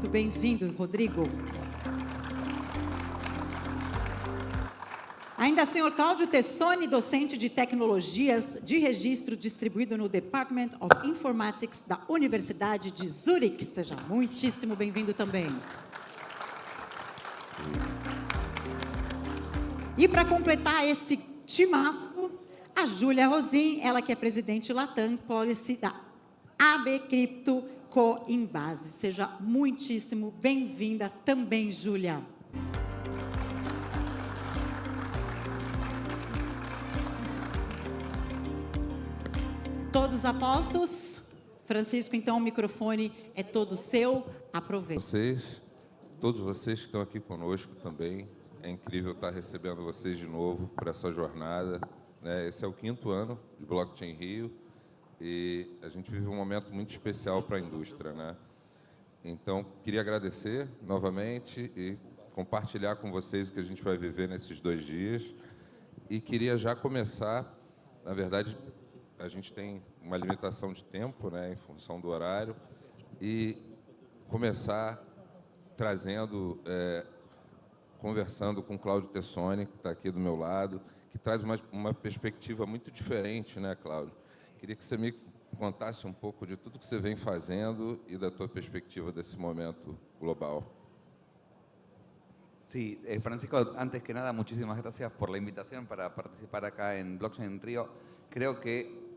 bem-vindo, Rodrigo. Ainda senhor Cláudio Tessoni, docente de tecnologias de registro distribuído no Department of Informatics da Universidade de Zurique. Seja muitíssimo bem-vindo também. E para completar esse timaço, a Júlia Rosin, ela que é presidente Latam Policy da AB Cripto Coinbase. Seja muitíssimo bem-vinda também, Júlia. Todos apostos? Francisco, então o microfone é todo seu. Aproveite. Todos vocês que estão aqui conosco também. É incrível estar recebendo vocês de novo para essa jornada, né? Esse é o 5º ano de Blockchain.RIO e a gente vive um momento muito especial para a indústria, né? Então, queria agradecer novamente e compartilhar com vocês o que a gente vai viver nesses 2 dias. E queria já começar, na verdade, a gente tem uma limitação de tempo, né, em função do horário, e começar trazendo... conversando com o Cláudio Tessoni, que está aqui do meu lado, que traz uma perspectiva muito diferente, né, Cláudio? Queria que você me contasse um pouco de tudo que você vem fazendo y da tua perspectiva desse momento global. Sí, Francisco, antes que nada, muchísimas gracias por la invitación para participar acá en Blockchain.RIO. Creo que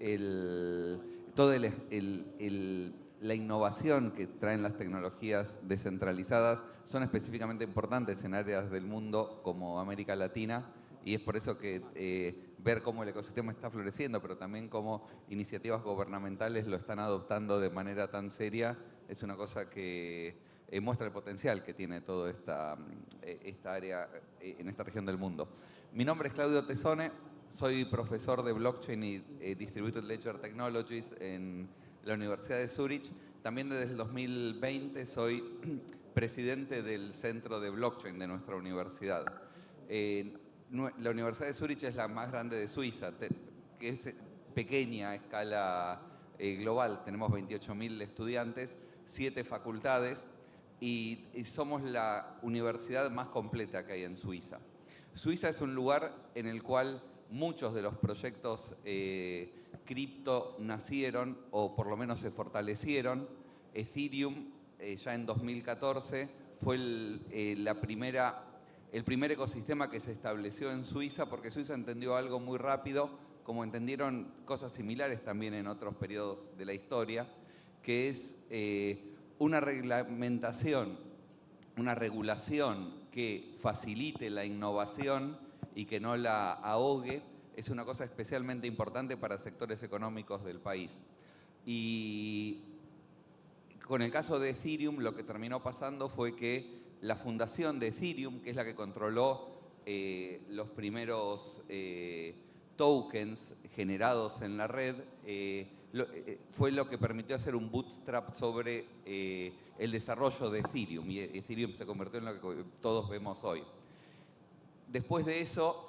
la innovación que traen las tecnologías descentralizadas son específicamente importantes en áreas del mundo como América Latina, y es por eso que ver cómo el ecosistema está floreciendo, pero también cómo iniciativas gubernamentales lo están adoptando de manera tan seria, es una cosa que muestra el potencial que tiene toda esta área en esta región del mundo. Mi nombre es Claudio Tessone, soy profesor de Blockchain y Distributed Ledger Technologies en la Universidad de Zurich. También desde el 2020 soy presidente del Centro de Blockchain de nuestra universidad. La Universidad de Zurich es la más grande de Suiza, que es pequeña a escala global. Tenemos 28.000 estudiantes, 7 facultades y somos la universidad más completa que hay en Suiza. Suiza es un lugar en el cual muchos de los proyectos cripto nacieron o por lo menos se fortalecieron. Ethereum ya en 2014 fue el primer ecosistema que se estableció en Suiza, porque Suiza entendió algo muy rápido, como entendieron cosas similares también en otros periodos de la historia, que es una reglamentación, una regulación que facilite la innovación y que no la ahogue, es una cosa especialmente importante para sectores económicos del país. Y con el caso de Ethereum, lo que terminó pasando fue que la fundación de Ethereum, que es la que controló los primeros tokens generados en la red, fue lo que permitió hacer un bootstrap sobre el desarrollo de Ethereum, y Ethereum se convirtió en lo que todos vemos hoy. Después de eso,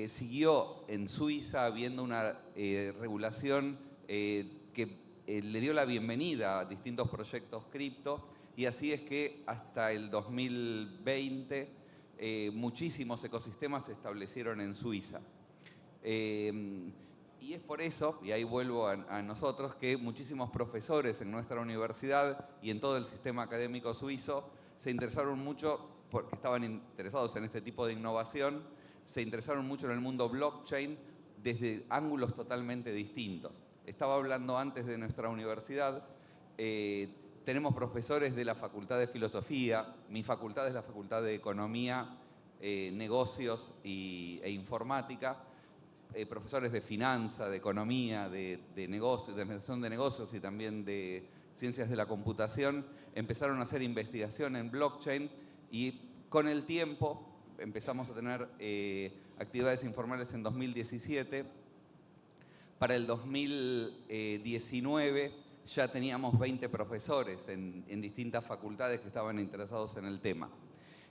siguió en Suiza habiendo una regulación que le dio la bienvenida a distintos proyectos cripto, y así es que hasta el 2020 muchísimos ecosistemas se establecieron en Suiza. Y es por eso, y ahí vuelvo a nosotros, que muchísimos profesores en nuestra universidad y en todo el sistema académico suizo se interesaron mucho, porque estaban interesados en este tipo de innovación, se interesaron mucho en el mundo blockchain desde ángulos totalmente distintos. Estaba hablando antes de nuestra universidad, tenemos profesores de la Facultad de Filosofía, mi facultad es la Facultad de Economía, Negocios e Informática, profesores de finanza, de economía, de negocios, de administración de negocios y también de ciencias de la computación, empezaron a hacer investigación en blockchain, y con el tiempo empezamos a tener actividades informales en 2017. Para el 2019 ya teníamos 20 profesores en distintas facultades que estaban interesados en el tema.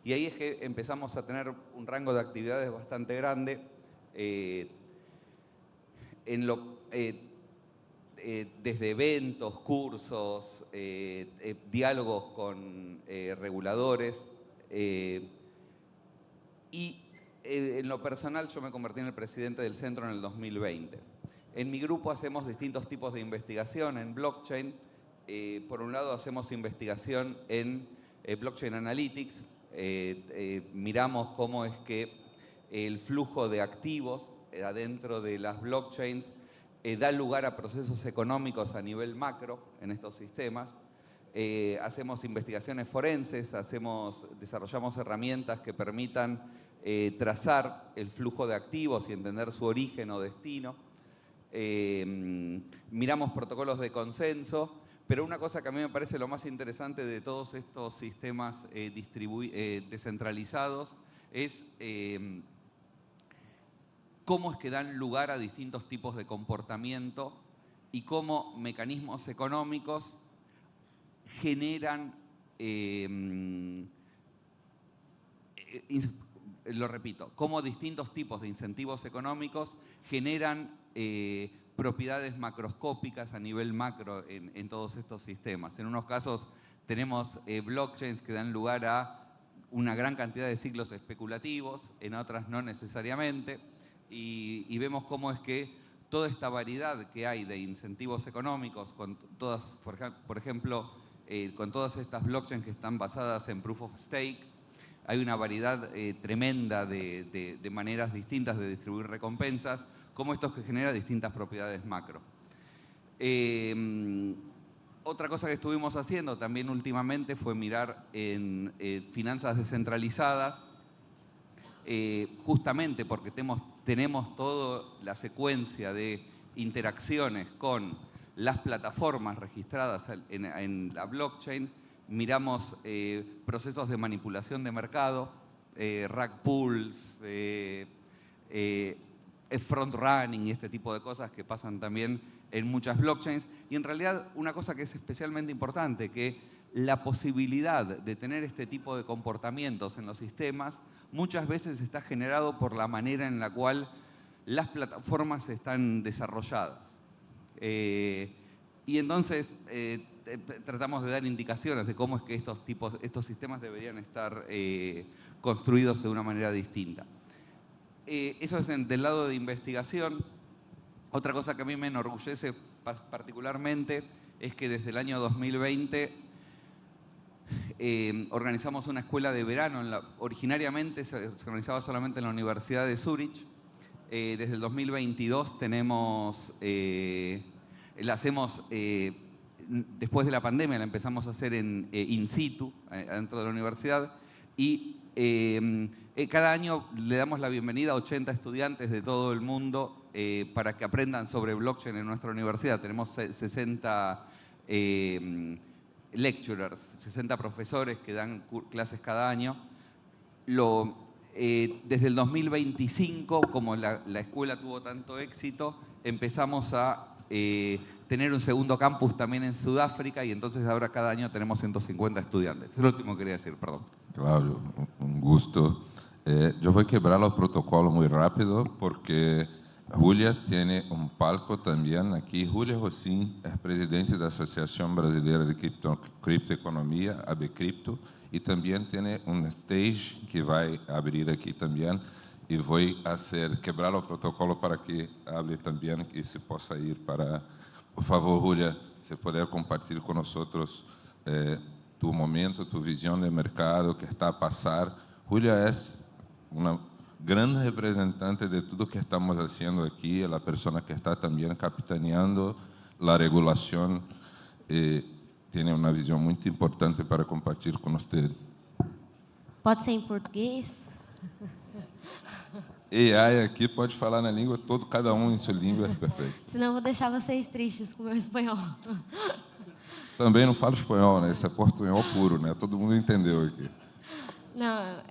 Y ahí es que empezamos a tener un rango de actividades bastante grande. desde eventos, cursos, diálogos con reguladores. Y en lo personal yo me convertí en el presidente del centro en el 2020. En mi grupo hacemos distintos tipos de investigación en blockchain. Por un lado hacemos investigación en blockchain analytics. Miramos cómo es que el flujo de activos adentro de las blockchains da lugar a procesos económicos a nivel macro en estos sistemas. Hacemos investigaciones forenses, desarrollamos herramientas que permitan trazar el flujo de activos y entender su origen o destino. Miramos protocolos de consenso, pero una cosa que a mí me parece lo más interesante de todos estos sistemas descentralizados es cómo es que dan lugar a distintos tipos de comportamiento y cómo mecanismos económicos generan, lo repito, cómo distintos tipos de incentivos económicos generan propiedades macroscópicas a nivel macro en todos estos sistemas. En unos casos tenemos blockchains que dan lugar a una gran cantidad de ciclos especulativos, en otras no necesariamente, y vemos cómo es que toda esta variedad que hay de incentivos económicos, con todas, por ejemplo, con todas estas blockchains que están basadas en Proof of Stake, hay una variedad tremenda de maneras distintas de distribuir recompensas, como estos que generan distintas propiedades macro. Otra cosa que estuvimos haciendo también últimamente fue mirar en finanzas descentralizadas, justamente porque tenemos toda la secuencia de interacciones con las plataformas registradas en la blockchain. Miramos procesos de manipulación de mercado, rug pools, front running y este tipo de cosas que pasan también en muchas blockchains. Y en realidad una cosa que es especialmente importante, que la posibilidad de tener este tipo de comportamientos en los sistemas muchas veces está generado por la manera en la cual las plataformas están desarrolladas. Y entonces tratamos de dar indicaciones de cómo es que estos sistemas deberían estar construidos de una manera distinta. Eso es del lado de investigación. Otra cosa que a mí me enorgullece particularmente es que desde el año 2020 organizamos una escuela de verano. Originariamente se organizaba solamente en la Universidad de Zúrich. Desde el 2022 la hacemos, después de la pandemia, la empezamos a hacer in situ, dentro de la universidad, y cada año le damos la bienvenida a 80 estudiantes de todo el mundo para que aprendan sobre blockchain en nuestra universidad. Tenemos 60 lecturers, 60 profesores que dan clases cada año. Desde el 2025, como la escuela tuvo tanto éxito, empezamos a tener un segundo campus también en Sudáfrica y entonces ahora cada año tenemos 150 estudiantes. Es lo último que quería decir, perdón. Claudio, un gusto. Yo voy a quebrar el protocolo muy rápido porque Julia tiene un palco también aquí. Julia Rossin es presidente de la Asociación Brasileira de Criptoeconomía, ABCripto, y también tiene un stage que va a abrir aquí también. Y voy a quebrar el protocolo para que hable también y se pueda ir para... Por favor, Julia, se puder compartir con nosotros tu momento, tu visión de mercado, que está a pasar. Julia es una gran representante de todo que estamos haciendo aquí, es la persona que está también capitaneando la regulación. Tiene uma visão muito importante para compartilhar com você. Pode ser em português? AI aqui pode falar na língua toda, cada um em sua língua, é perfeito. Senão eu vou deixar vocês tristes com o meu espanhol. Também não falo espanhol, né? Isso é portunhol puro, né? Todo mundo entendeu aqui. Não,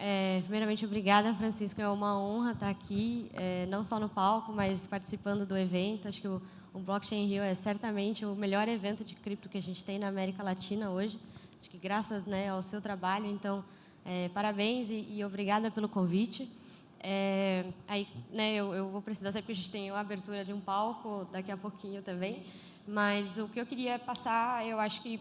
primeiramente, obrigada, Francisco. É uma honra estar aqui, não só no palco, mas participando do evento. Acho que o Blockchain.RIO é certamente o melhor evento de cripto que a gente tem na América Latina hoje. Acho que graças, né, ao seu trabalho. Então, parabéns e obrigada pelo convite. Eu vou precisar saber, porque a gente tem a abertura de um palco daqui a pouquinho também. Mas o que eu queria passar, eu acho que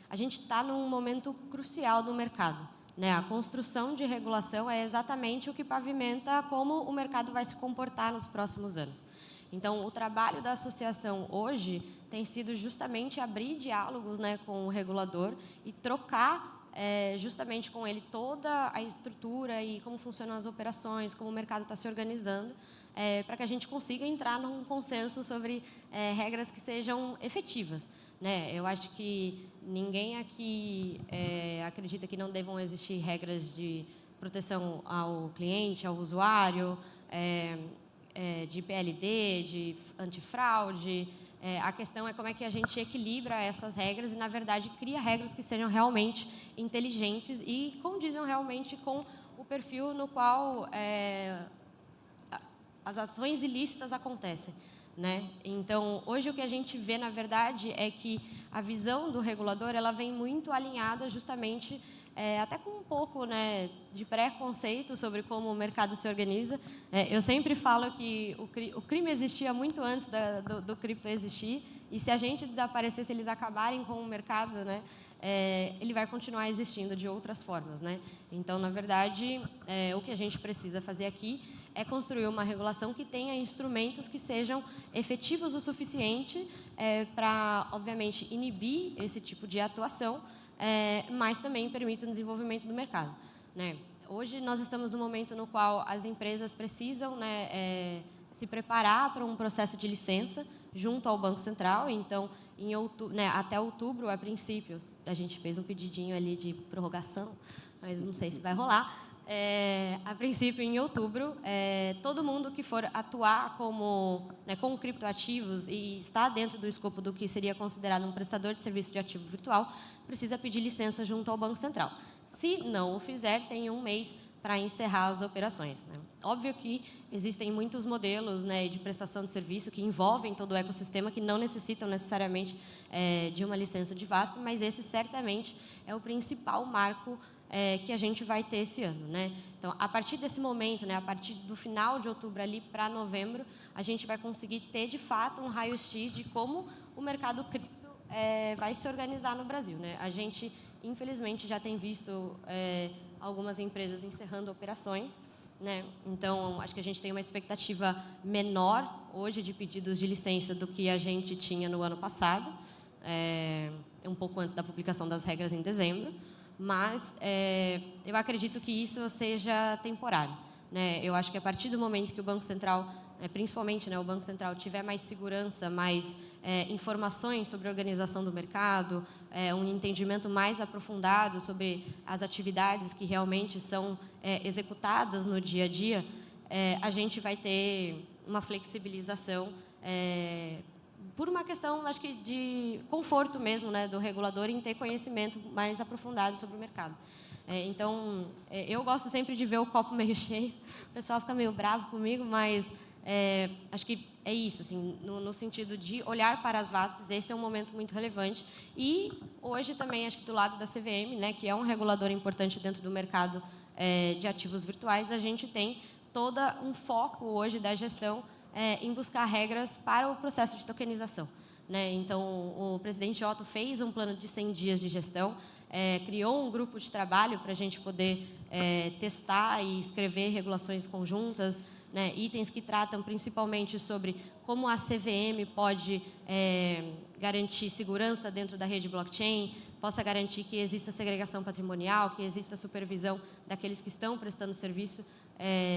a gente está num momento crucial do mercado, né? A construção de regulação é exatamente o que pavimenta como o mercado vai se comportar nos próximos anos. Então, o trabalho da associação hoje tem sido justamente abrir diálogos, né, com o regulador e trocar justamente com ele toda a estrutura e como funcionam as operações, como o mercado está se organizando, para que a gente consiga entrar num consenso sobre regras que sejam efetivas, né? Eu acho que ninguém aqui acredita que não devam existir regras de proteção ao cliente, ao usuário, de PLD, de antifraude. A questão é como é que a gente equilibra essas regras e, na verdade, cria regras que sejam realmente inteligentes e condizem realmente com o perfil no qual as ações ilícitas acontecem, né? Então, hoje o que a gente vê, na verdade, é que a visão do regulador ela vem muito alinhada justamente até com um pouco, né, de preconceito sobre como o mercado se organiza. Eu sempre falo que o crime existia muito antes do cripto existir, e se a gente desaparecer, se eles acabarem com o mercado, né, ele vai continuar existindo de outras formas, né? Então, na verdade, o que a gente precisa fazer aqui é construir uma regulação que tenha instrumentos que sejam efetivos o suficiente para, obviamente, inibir esse tipo de atuação, mas também permite o desenvolvimento do mercado, né? Hoje nós estamos no momento no qual as empresas precisam, né, se preparar para um processo de licença junto ao Banco Central. Então, em outubro, né, até outubro, a princípio, a gente fez um pedidinho ali de prorrogação, mas não sei se vai rolar. A princípio, em outubro, todo mundo que for atuar com criptoativos e está dentro do escopo do que seria considerado um prestador de serviço de ativo virtual, precisa pedir licença junto ao Banco Central. Se não o fizer, tem um mês para encerrar as operações, né? Óbvio que existem muitos modelos, né, de prestação de serviço que envolvem todo o ecossistema, que não necessitam necessariamente de uma licença de VASP, mas esse certamente é o principal marco que a gente vai ter esse ano, né? Então, a partir desse momento, né, a partir do final de outubro ali para novembro, a gente vai conseguir ter, de fato, um raio-x de como o mercado cripto vai se organizar no Brasil, né? A gente, infelizmente, já tem visto algumas empresas encerrando operações, né? Então, acho que a gente tem uma expectativa menor hoje de pedidos de licença do que a gente tinha no ano passado, um pouco antes da publicação das regras em dezembro. Mas eu acredito que isso seja temporário, né? Eu acho que a partir do momento que o Banco Central, principalmente, né, o Banco Central, tiver mais segurança, mais informações sobre a organização do mercado, um entendimento mais aprofundado sobre as atividades que realmente são executadas no dia a dia, a gente vai ter uma flexibilização por uma questão, acho que, de conforto mesmo, né, do regulador em ter conhecimento mais aprofundado sobre o mercado. Então, eu gosto sempre de ver o copo meio cheio. O pessoal fica meio bravo comigo, mas acho que é isso, assim, no sentido de olhar para as VASPs, esse é um momento muito relevante. E hoje também, acho que do lado da CVM, né, que é um regulador importante dentro do mercado de ativos virtuais, a gente tem todo um foco hoje da gestão em buscar regras para o processo de tokenização, né? Então, o presidente Otto fez um plano de 100 dias de gestão, criou um grupo de trabalho para a gente poder testar e escrever regulações conjuntas, né? Itens que tratam principalmente sobre como a CVM pode garantir segurança dentro da rede blockchain, possa garantir que exista segregação patrimonial, que exista supervisão daqueles que estão prestando serviço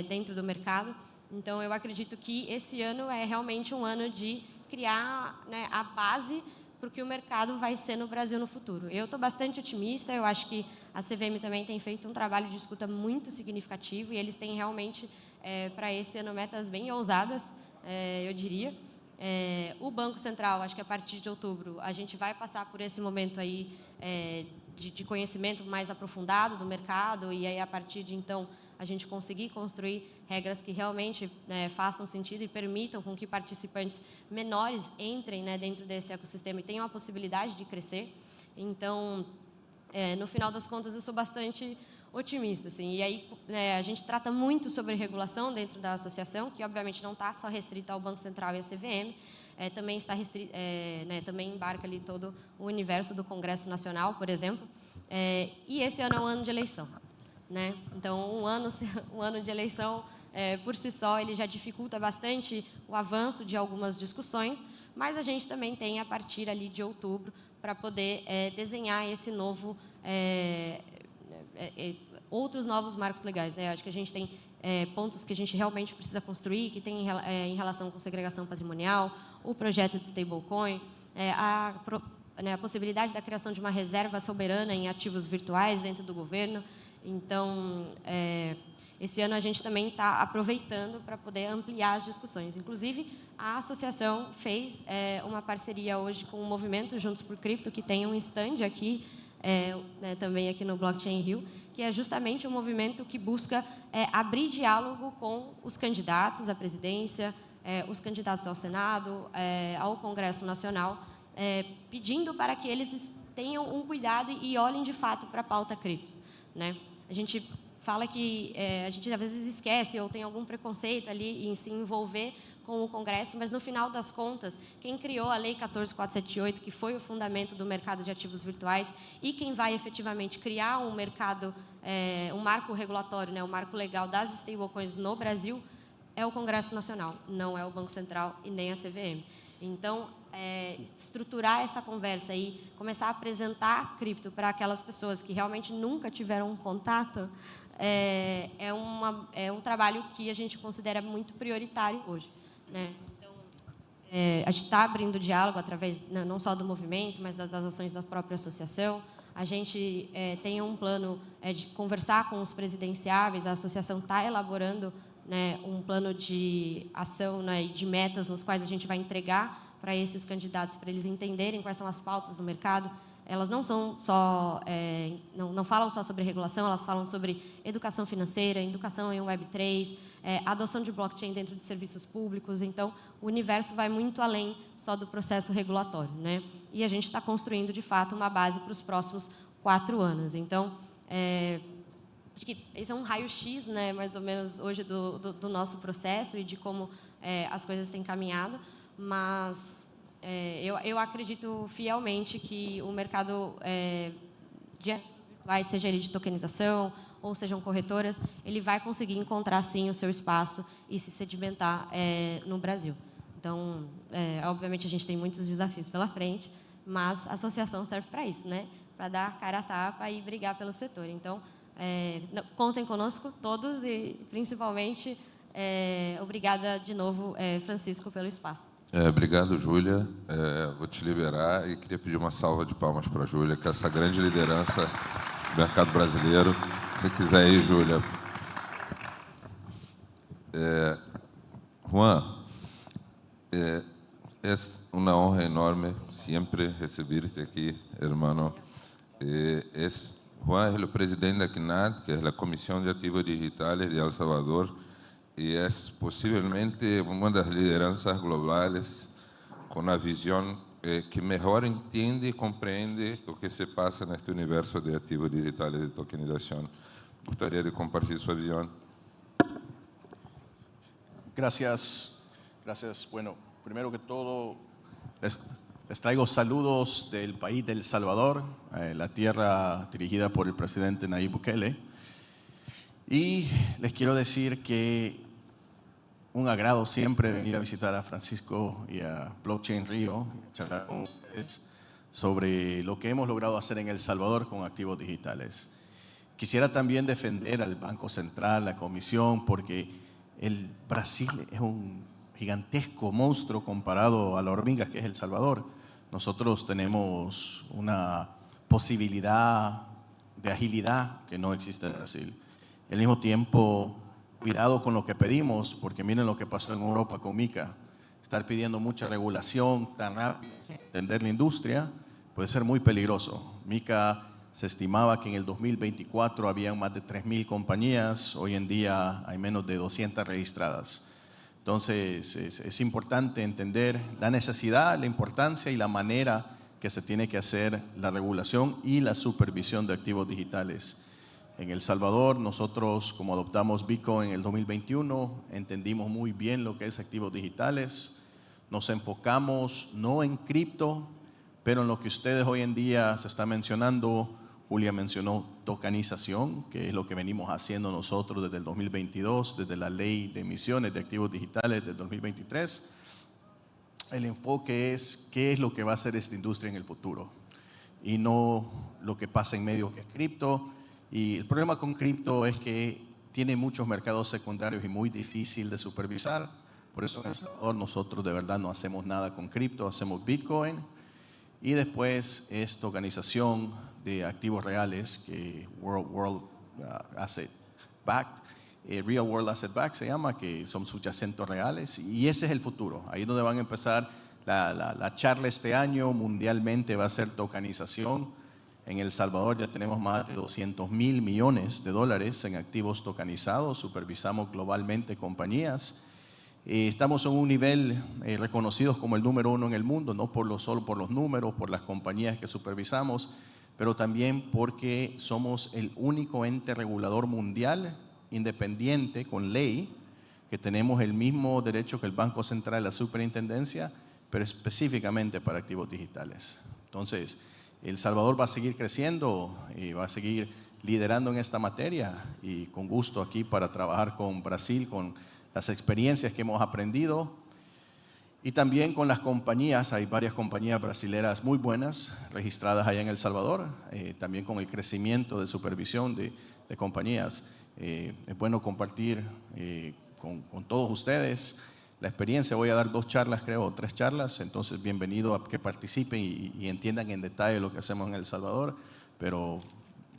dentro do mercado. Então, eu acredito que esse ano é realmente um ano de criar, né, a base para o que o mercado vai ser no Brasil no futuro. Eu estou bastante otimista, eu acho que a CVM também tem feito um trabalho de escuta muito significativo e eles têm realmente, para esse ano, metas bem ousadas, eu diria. O Banco Central, acho que a partir de outubro, a gente vai passar por esse momento aí de conhecimento mais aprofundado do mercado e aí, a partir de então, a gente conseguir construir regras que realmente façam sentido e permitam com que participantes menores entrem, né, dentro desse ecossistema e tenham a possibilidade de crescer. Então, no final das contas, eu sou bastante otimista, assim. E aí a gente trata muito sobre regulação dentro da associação, que obviamente não está só restrita ao Banco Central e à CVM, também está também embarca ali todo o universo do Congresso Nacional, por exemplo. E esse ano é um ano de eleição, né? Então, um ano de eleição, por si só, ele já dificulta bastante o avanço de algumas discussões, mas a gente também tem, a partir ali de outubro, para poder desenhar esse novo, outros novos marcos legais, né? Acho que a gente tem pontos que a gente realmente precisa construir, que tem em relação com segregação patrimonial, o projeto de stablecoin, a possibilidade da criação de uma reserva soberana em ativos virtuais dentro do governo. Então, esse ano a gente também está aproveitando para poder ampliar as discussões. Inclusive, a associação fez uma parceria hoje com o movimento Juntos por Cripto, que tem um stand aqui, também aqui no Blockchain.RIO, que é justamente um movimento que busca abrir diálogo com os candidatos à presidência, os candidatos ao Senado, ao Congresso Nacional, pedindo para que eles tenham um cuidado e olhem de fato para a pauta cripto, né? A gente fala que a gente às vezes esquece ou tem algum preconceito ali em se envolver com o Congresso, mas no final das contas, quem criou a Lei 14.478, que foi o fundamento do mercado de ativos virtuais, e quem vai efetivamente criar um mercado, um marco regulatório, né, um marco legal das stablecoins no Brasil, é o Congresso Nacional, não é o Banco Central e nem a CVM. Então, estruturar essa conversa e começar a apresentar a cripto para aquelas pessoas que realmente nunca tiveram um contato, é um trabalho que a gente considera muito prioritário hoje, né? Então, a gente está abrindo diálogo através não só do movimento, mas das ações da própria associação. A gente tem um plano de conversar com os presidenciáveis, a associação está elaborando, né, um plano de ação, né, e de metas nos quais a gente vai entregar para esses candidatos, para eles entenderem quais são as pautas do mercado. Elas não são só, não falam só sobre regulação, elas falam sobre educação financeira, educação em Web3, adoção de blockchain dentro de serviços públicos. Então, o universo vai muito além só do processo regulatório, né? E a gente está construindo, de fato, uma base para os próximos 4 anos. Então, acho que esse é um raio-x, né, mais ou menos, hoje do nosso processo e de como as coisas têm caminhado, mas eu acredito fielmente que o mercado de ativos virtuais, seja ele de tokenização ou sejam corretoras, ele vai conseguir encontrar, sim, o seu espaço e se sedimentar no Brasil. Então, obviamente, a gente tem muitos desafios pela frente, mas a associação serve para isso, né, para dar cara a tapa e brigar pelo setor. Então, contem conosco todos e, principalmente, obrigada de novo, Francisco, pelo espaço. Obrigado, Júlia. Vou te liberar e queria pedir uma salva de palmas para a Júlia, que é essa grande liderança do mercado brasileiro. Se quiser ir, Júlia. Juan, es una honra enorme siempre recibirte aquí, hermano. Juan es el presidente de CNAD, que es la Comisión de Activos Digitales de El Salvador, y es posiblemente una de las lideranzas globales con la visión que mejor entiende y comprende lo que se pasa en este universo de activos digitales de tokenización. Gustaría de compartir su visión. Gracias. Gracias. Bueno, primero que todo, les traigo saludos del país de El Salvador, la tierra dirigida por el presidente Nayib Bukele. Y les quiero decir que un agrado siempre venir a visitar a Francisco y a Blockchain.RIO, charlar con ustedes sobre lo que hemos logrado hacer en El Salvador con activos digitales. Quisiera también defender al Banco Central, la Comisión, porque el Brasil es un gigantesco monstruo comparado a la hormiga que es El Salvador. Nosotros tenemos una posibilidad de agilidad que no existe en Brasil. Al mismo tiempo, cuidado con lo que pedimos, porque miren lo que pasó en Europa con MiCA. Estar pidiendo mucha regulación tan rápido, sin entender la industria, puede ser muy peligroso. MiCA se estimaba que en el 2024 había más de 3.000 compañías, hoy en día hay menos de 200 registradas. Entonces, es importante entender la necesidad, la importancia y la manera que se tiene que hacer la regulación y la supervisión de activos digitales. En El Salvador, nosotros, como adoptamos Bitcoin en el 2021, entendimos muy bien lo que es activos digitales. Nos enfocamos no en cripto, pero en lo que ustedes hoy en día se está mencionando. Julia mencionó tokenización, que es lo que venimos haciendo nosotros desde el 2022, desde la ley de emisiones de activos digitales del 2023. El enfoque es qué es lo que va a hacer esta industria en el futuro y no lo que pasa en medio que es cripto. Y el problema con cripto es que tiene muchos mercados secundarios y muy difícil de supervisar. Por eso en El Salvador nosotros de verdad no hacemos nada con cripto, hacemos Bitcoin. Y después es tokenización de activos reales, que World Asset Backed, Real World Asset Backed se llama, que son subyacentes reales. Y ese es el futuro. Ahí es donde van a empezar la charla este año. Mundialmente va a ser tokenización. En El Salvador ya tenemos más de 200.000 millones de dólares en activos tokenizados. Supervisamos globalmente compañías. Estamos en un nivel reconocidos como el número 1 en el mundo, no solo por los números, por las compañías que supervisamos, pero también porque somos el único ente regulador mundial independiente con ley, que tenemos el mismo derecho que el Banco Central, la Superintendencia, pero específicamente para activos digitales. Entonces, El Salvador va a seguir creciendo y va a seguir liderando en esta materia, y con gusto aquí para trabajar con Brasil, con las experiencias que hemos aprendido, y también con las compañías. Hay varias compañías brasileras muy buenas registradas allá en El Salvador, también con el crecimiento de supervisión de compañías. Es bueno compartir con todos ustedes la experiencia. Voy a dar 2 charlas, creo, 3 charlas, entonces bienvenido a que participen y entiendan en detalle lo que hacemos en El Salvador. Pero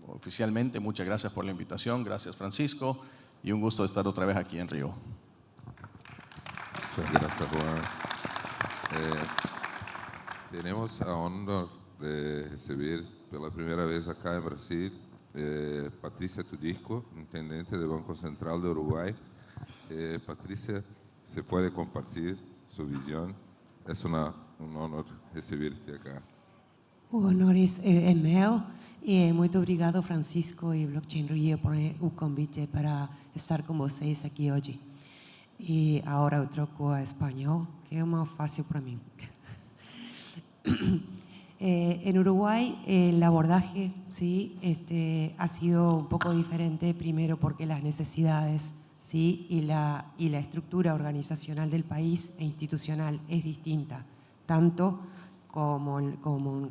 oficialmente, muchas gracias por la invitación, gracias Francisco, y un gusto estar otra vez aquí en Río. Muchas gracias, Juan. Tenemos a honor de recibir pela primera vez acá en Brasil Patricia Tudisco, intendente del Banco Central de Uruguay. Patricia, ¿se puede compartir su visión? Es un honor recibirte acá. O honor é meu e muito obrigado, Francisco e Blockchain.RIO, por o convite para estar com vocês aqui hoje. Y ahora eu troco a español, que es más fácil para mí. En Uruguay el abordaje ¿sí? Ha sido un poco diferente, primero porque las necesidades ¿sí? y la estructura organizacional del país e institucional es distinta, tanto como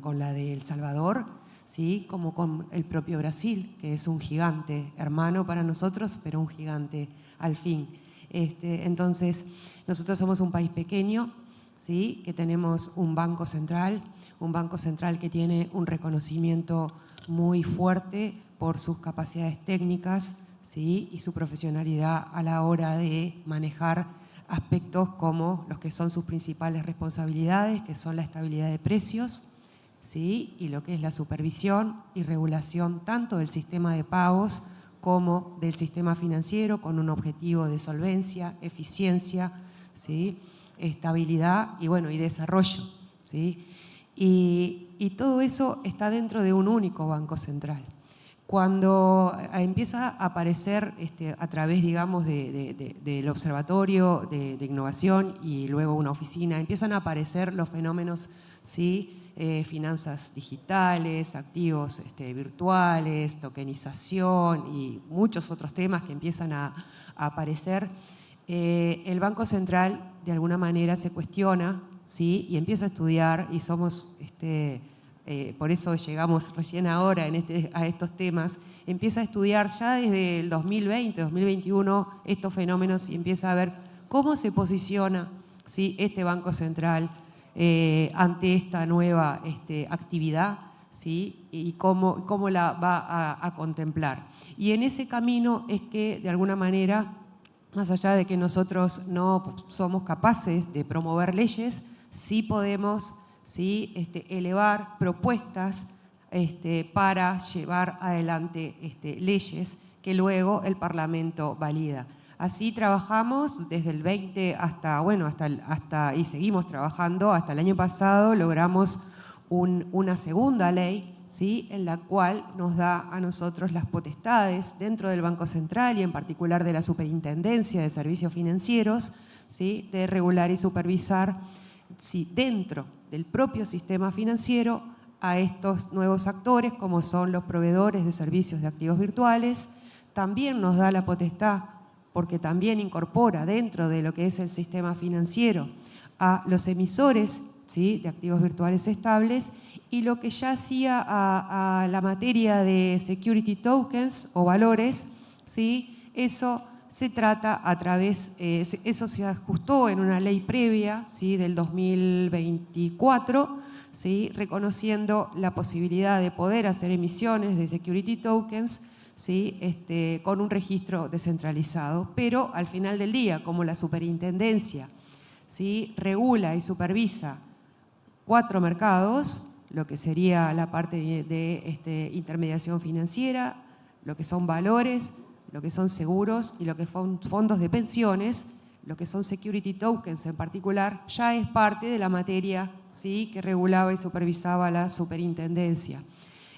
con la de El Salvador, ¿sí? Como con el propio Brasil, que es un gigante hermano para nosotros, pero un gigante al fin. Entonces, nosotros somos un país pequeño, ¿sí? Que tenemos un banco central que tiene un reconocimiento muy fuerte por sus capacidades técnicas, ¿sí? Y su profesionalidad a la hora de manejar aspectos como los que son sus principales responsabilidades, que son la estabilidad de precios, ¿sí? Y lo que es la supervisión y regulación tanto del sistema de pagos como del sistema financiero, con un objetivo de solvencia, eficiencia, ¿sí? Estabilidad y, bueno, y desarrollo, ¿sí? Y todo eso está dentro de un único banco central. Cuando empieza a aparecer a través, digamos, del observatorio de innovación y luego una oficina, empiezan a aparecer los fenómenos, ¿sí? Finanzas digitales, activos virtuales, tokenización y muchos otros temas que empiezan a aparecer. El Banco Central de alguna manera se cuestiona, ¿sí? Y empieza a estudiar, y somos, por eso llegamos recién ahora a estos temas, empieza a estudiar ya desde el 2020, 2021 estos fenómenos y empieza a ver cómo se posiciona, ¿sí? Este Banco Central ante esta nueva actividad, ¿sí? Y cómo la va a contemplar. Y en ese camino es que, de alguna manera, más allá de que nosotros no somos capaces de promover leyes, sí podemos, ¿sí? Elevar propuestas para llevar adelante leyes que luego el Parlamento valida. Así trabajamos desde el 20 hasta, bueno, y seguimos trabajando. Hasta el año pasado logramos una segunda ley, ¿sí? En la cual nos da a nosotros las potestades dentro del Banco Central y en particular de la Superintendencia de Servicios Financieros, ¿sí? De regular y supervisar dentro del propio sistema financiero a estos nuevos actores, como son los proveedores de servicios de activos virtuales. También nos da la potestad, porque también incorpora dentro de lo que es el sistema financiero a los emisores, ¿sí?, de activos virtuales estables, y lo que ya hacía a la materia de security tokens o valores, ¿sí?, eso se trata a través, eso se ajustó en una ley previa, ¿sí?, del 2024, ¿sí?, reconociendo la posibilidad de poder hacer emisiones de security tokens, ¿sí?, con un registro descentralizado. Pero al final del día, como la superintendencia, ¿sí?, regula y supervisa 4 mercados, lo que sería la parte de intermediación financiera, lo que son valores, lo que son seguros y lo que son fondos de pensiones, lo que son security tokens en particular, ya es parte de la materia, ¿sí?, que regulaba y supervisaba la superintendencia.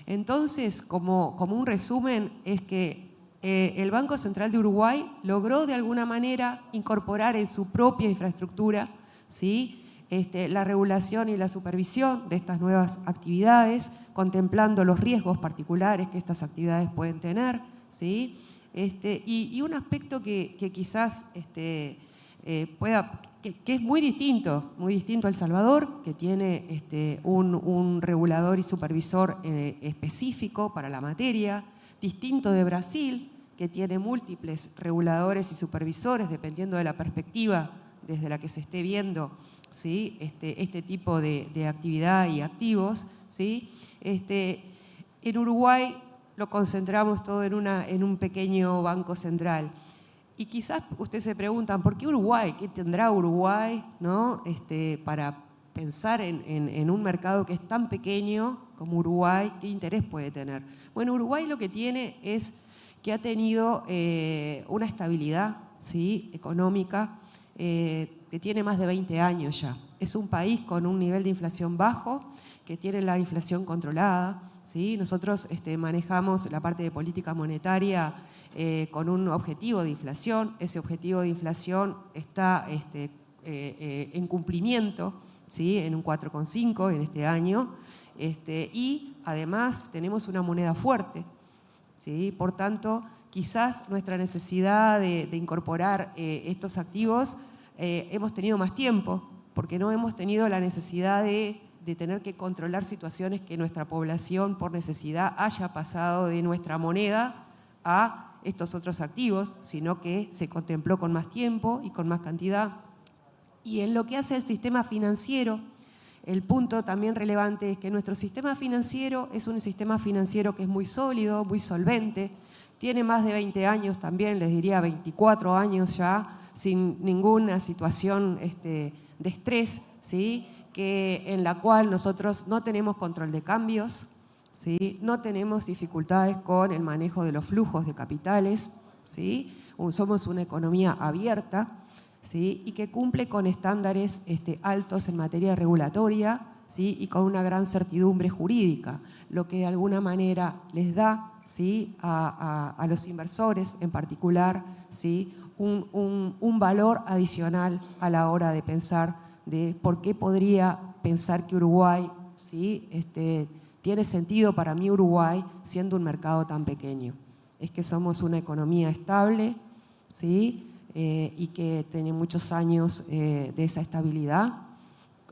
Entonces, como un resumen, es que el Banco Central de Uruguay logró de alguna manera incorporar en su propia infraestructura, ¿sí?, la regulación y la supervisión de estas nuevas actividades, contemplando los riesgos particulares que estas actividades pueden tener, ¿sí? Y un aspecto que quizás que es muy distinto a El Salvador, que tiene un regulador y supervisor específico para la materia, distinto de Brasil, que tiene múltiples reguladores y supervisores, dependiendo de la perspectiva desde la que se esté viendo, ¿sí?, este tipo de actividad y activos, ¿sí? En Uruguay lo concentramos todo en un pequeño banco central. Y quizás ustedes se preguntan, ¿por qué Uruguay? ¿Qué tendrá Uruguay, ¿no?, para pensar en un mercado que es tan pequeño como Uruguay? ¿Qué interés puede tener? Bueno, Uruguay lo que tiene es que ha tenido una estabilidad, ¿sí?, económica, que tiene más de 20 años ya. Es un país con un nivel de inflación bajo, que tiene la inflación controlada, ¿sí? Nosotros manejamos la parte de política monetaria con un objetivo de inflación. Ese objetivo de inflación está en cumplimiento, ¿sí?, en un 4,5 en este año, y además tenemos una moneda fuerte, ¿sí? Por tanto, quizás nuestra necesidad de incorporar estos activos hemos tenido más tiempo, porque no hemos tenido la necesidad de tener que controlar situaciones que nuestra población por necesidad haya pasado de nuestra moneda a estos otros activos, sino que se contempló con más tiempo y con más cantidad. Y en lo que hace el sistema financiero, el punto también relevante es que nuestro sistema financiero es un sistema financiero que es muy sólido, muy solvente, tiene más de 20 años también, les diría 24 años ya, sin ninguna situación de estrés, ¿sí?, en la cual nosotros no tenemos control de cambios, ¿sí?, no tenemos dificultades con el manejo de los flujos de capitales, ¿sí?, somos una economía abierta, ¿sí?, y que cumple con estándares altos en materia regulatoria, ¿sí?, y con una gran certidumbre jurídica, lo que de alguna manera les da, ¿sí?, a los inversores en particular, ¿sí?, un valor adicional a la hora de pensar de por qué podría pensar que Uruguay, ¿sí?, tiene sentido para mí Uruguay siendo un mercado tan pequeño. Es que somos una economía estable, ¿sí?, y que tiene muchos años de esa estabilidad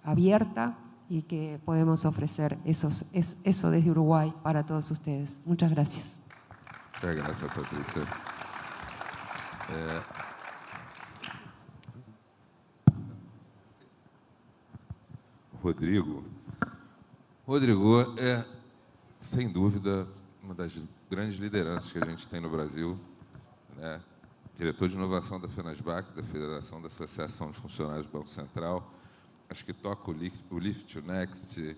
abierta y que podemos ofrecer eso desde Uruguay para todos ustedes. Muchas gracias. Muchas gracias, Patricia. Rodrigo é, sem dúvida, uma das grandes lideranças que a gente tem no Brasil, né? Diretor de inovação da FENASBAC, da Federação da Associação de Funcionários do Banco Central. Acho que toca o Lift to Next,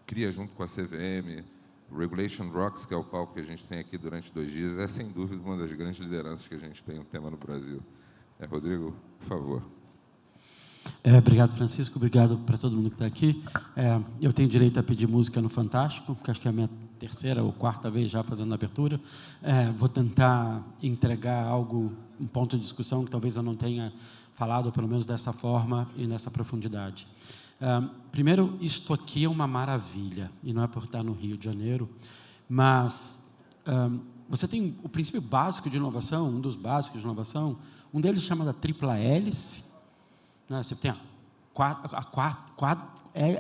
cria junto com a CVM, o Regulation Rocks, que é o palco que a gente tem aqui durante 2 dias, é sem dúvida uma das grandes lideranças que a gente tem no tema no Brasil. Rodrigo, por favor. Obrigado, Francisco. Obrigado para todo mundo que está aqui. Eu tenho direito a pedir música no Fantástico, que acho que é a minha terceira ou quarta vez já fazendo a abertura. Vou tentar entregar algo, um ponto de discussão que talvez eu não tenha falado, pelo menos dessa forma e nessa profundidade. Primeiro, isto aqui é uma maravilha, e não é por estar no Rio de Janeiro, mas você tem o princípio básico de inovação, um dos básicos de inovação, um deles chama da tripla hélice, né? Você tem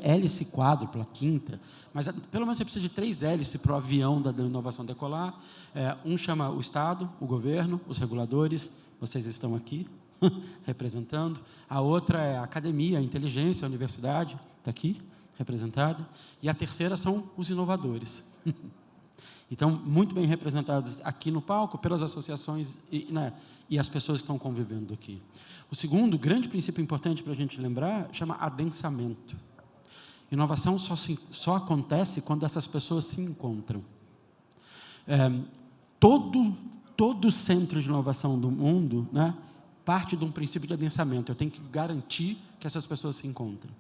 hélice quádrupla, quinta, mas pelo menos você precisa de 3 hélices para o avião da inovação decolar. Um chama o Estado, o governo, os reguladores, vocês estão aqui representando. A outra é a academia, a inteligência, a universidade, está aqui representada. E a terceira são os inovadores. Então, muito bem representados aqui no palco pelas associações e as pessoas que estão convivendo aqui. O segundo grande princípio importante para a gente lembrar chama adensamento. Inovação só acontece quando essas pessoas se encontram. Todo centro de inovação do mundo, né, parte de um princípio de adensamento. Eu tenho que garantir que essas pessoas se encontram.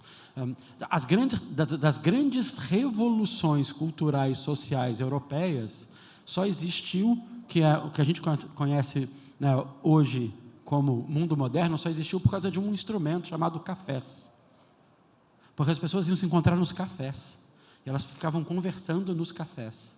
Das grandes revoluções culturais, sociais, europeias, só existiu, o que a gente conhece, né, hoje como mundo moderno, só existiu por causa de um instrumento chamado cafés. Porque as pessoas iam se encontrar nos cafés. E elas ficavam conversando nos cafés.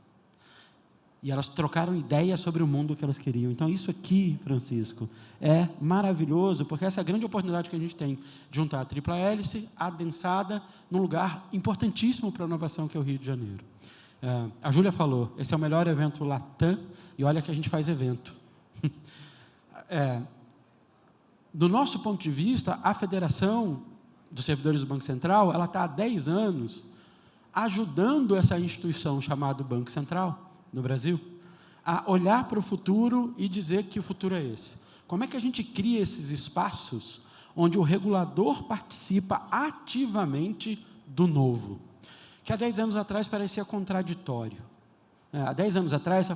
E elas trocaram ideias sobre o mundo que elas queriam. Então, isso aqui, Francisco, é maravilhoso, porque essa é a grande oportunidade que a gente tem de juntar a tripla hélice, adensada, num lugar importantíssimo para a inovação, que é o Rio de Janeiro. A Júlia falou, esse é o melhor evento Latam, e olha que a gente faz evento. Do nosso ponto de vista, a Federação dos Servidores do Banco Central, ela está há 10 anos ajudando essa instituição chamada Banco Central, no Brasil, a olhar para o futuro e dizer que o futuro é esse. Como é que a gente cria esses espaços onde o regulador participa ativamente do novo? Que há 10 anos atrás parecia contraditório. Há 10 anos atrás,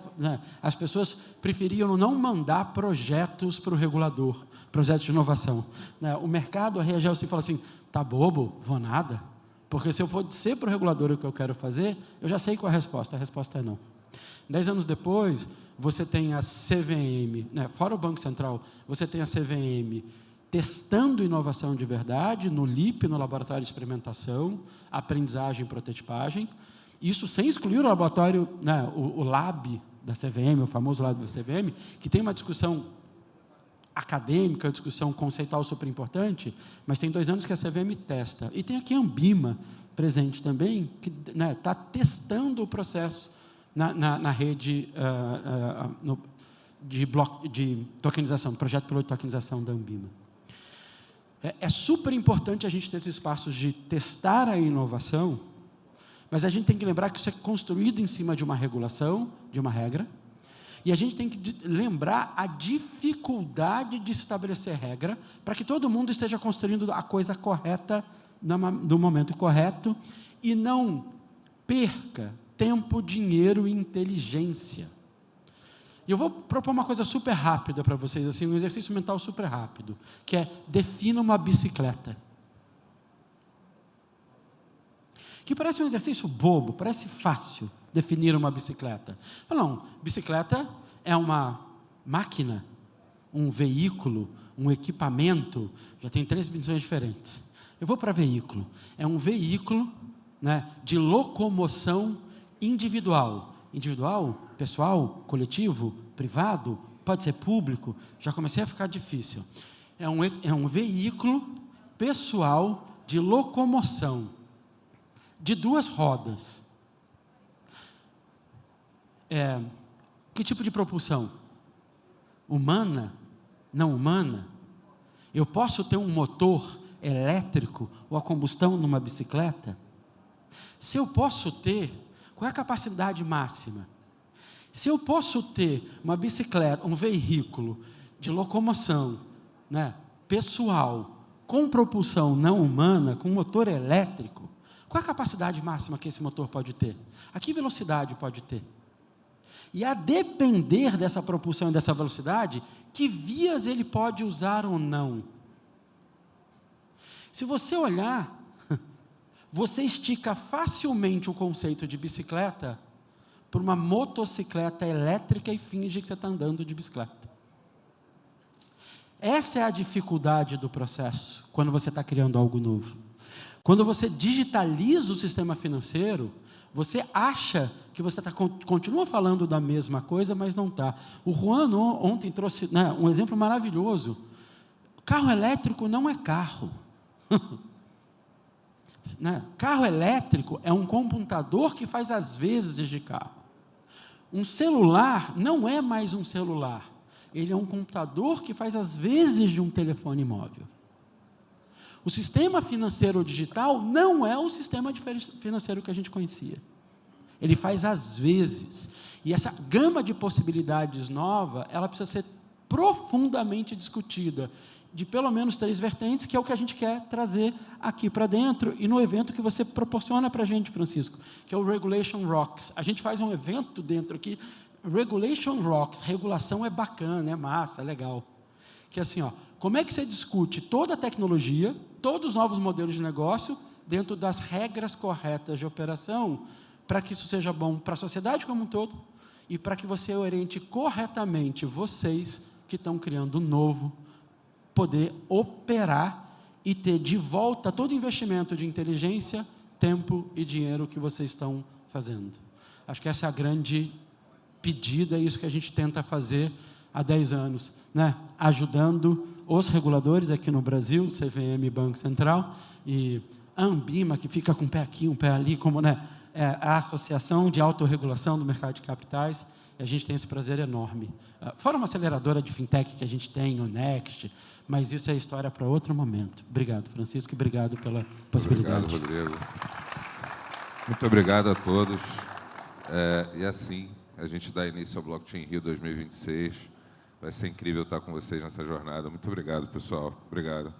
as pessoas preferiam não mandar projetos para o regulador, projetos de inovação. O mercado reagiu assim e falou assim, tá bobo, vou nada, porque se eu for dizer para o regulador o que eu quero fazer, eu já sei qual é a resposta é não. 10 anos depois, você tem a CVM, fora o Banco Central, você tem a CVM testando inovação de verdade, no LIP, no Laboratório de Experimentação, Aprendizagem e Prototipagem, isso sem excluir o laboratório, o LAB da CVM, o famoso LAB da CVM, que tem uma discussão acadêmica, uma discussão conceitual super importante, mas tem 2 anos que a CVM testa. E tem aqui a Ambima presente também, que está testando o processo na rede de tokenização, projeto piloto de tokenização da Ambima. É super importante a gente ter esses espaços de testar a inovação, mas a gente tem que lembrar que isso é construído em cima de uma regulação, de uma regra, e a gente tem que lembrar a dificuldade de estabelecer regra para que todo mundo esteja construindo a coisa correta no momento correto e não perca tempo, dinheiro e inteligência. E eu vou propor uma coisa super rápida para vocês, assim, um exercício mental super rápido, que é, defina uma bicicleta. Que parece um exercício bobo, parece fácil definir uma bicicleta. Não, bicicleta é uma máquina, um veículo, um equipamento, já tem 3 definições diferentes. Eu vou para veículo. É um veículo, de locomoção individual, pessoal, coletivo, privado, pode ser público, já comecei a ficar difícil. É um veículo pessoal de locomoção, de 2 rodas. Que tipo de propulsão? Humana? Não humana? Eu posso ter um motor elétrico ou a combustão numa bicicleta? Se eu posso ter, qual é a capacidade máxima? Se eu posso ter uma bicicleta, um veículo de locomoção, pessoal, com propulsão não humana, com motor elétrico, qual é a capacidade máxima que esse motor pode ter? A que velocidade pode ter? E a depender dessa propulsão e dessa velocidade, que vias ele pode usar ou não? Se você olhar, você estica facilmente o conceito de bicicleta por uma motocicleta elétrica e finge que você está andando de bicicleta. Essa é a dificuldade do processo, quando você está criando algo novo. Quando você digitaliza o sistema financeiro, você acha que você continua falando da mesma coisa, mas não está. O Juan ontem trouxe, né, um exemplo maravilhoso. Carro elétrico não é carro. Né? Carro elétrico é um computador que faz as vezes de carro. Um celular não é mais um celular. Ele é um computador que faz as vezes de um telefone móvel. O sistema financeiro digital não é o sistema financeiro que a gente conhecia. Ele faz às vezes. E essa gama de possibilidades nova, ela precisa ser profundamente discutida, de pelo menos 3 vertentes, que é o que a gente quer trazer aqui para dentro, e no evento que você proporciona para a gente, Francisco, que é o Regulation Rocks. A gente faz um evento dentro aqui, Regulation Rocks, regulação é bacana, é massa, é legal. Que é assim, ó, como é que você discute toda a tecnologia, todos os novos modelos de negócio, dentro das regras corretas de operação, para que isso seja bom para a sociedade como um todo, e para que você oriente corretamente vocês que estão criando novo, poder operar e ter de volta todo o investimento de inteligência, tempo e dinheiro que vocês estão fazendo. Acho que essa é a grande pedida, é isso que a gente tenta fazer há 10 anos, né? Ajudando os reguladores aqui no Brasil, CVM e Banco Central, e a Ambima, que fica com um pé aqui, um pé ali, como, né, a Associação de Autorregulação do Mercado de Capitais, e a gente tem esse prazer enorme. Fora uma aceleradora de fintech que a gente tem, o Next, mas isso é história para outro momento. Obrigado, Francisco, e obrigado pela possibilidade. Obrigado, Rodrigo. Muito obrigado a todos. E assim, a gente dá início ao Blockchain Rio 2026. Vai ser incrível estar com vocês nessa jornada. Muito obrigado, pessoal. Obrigado.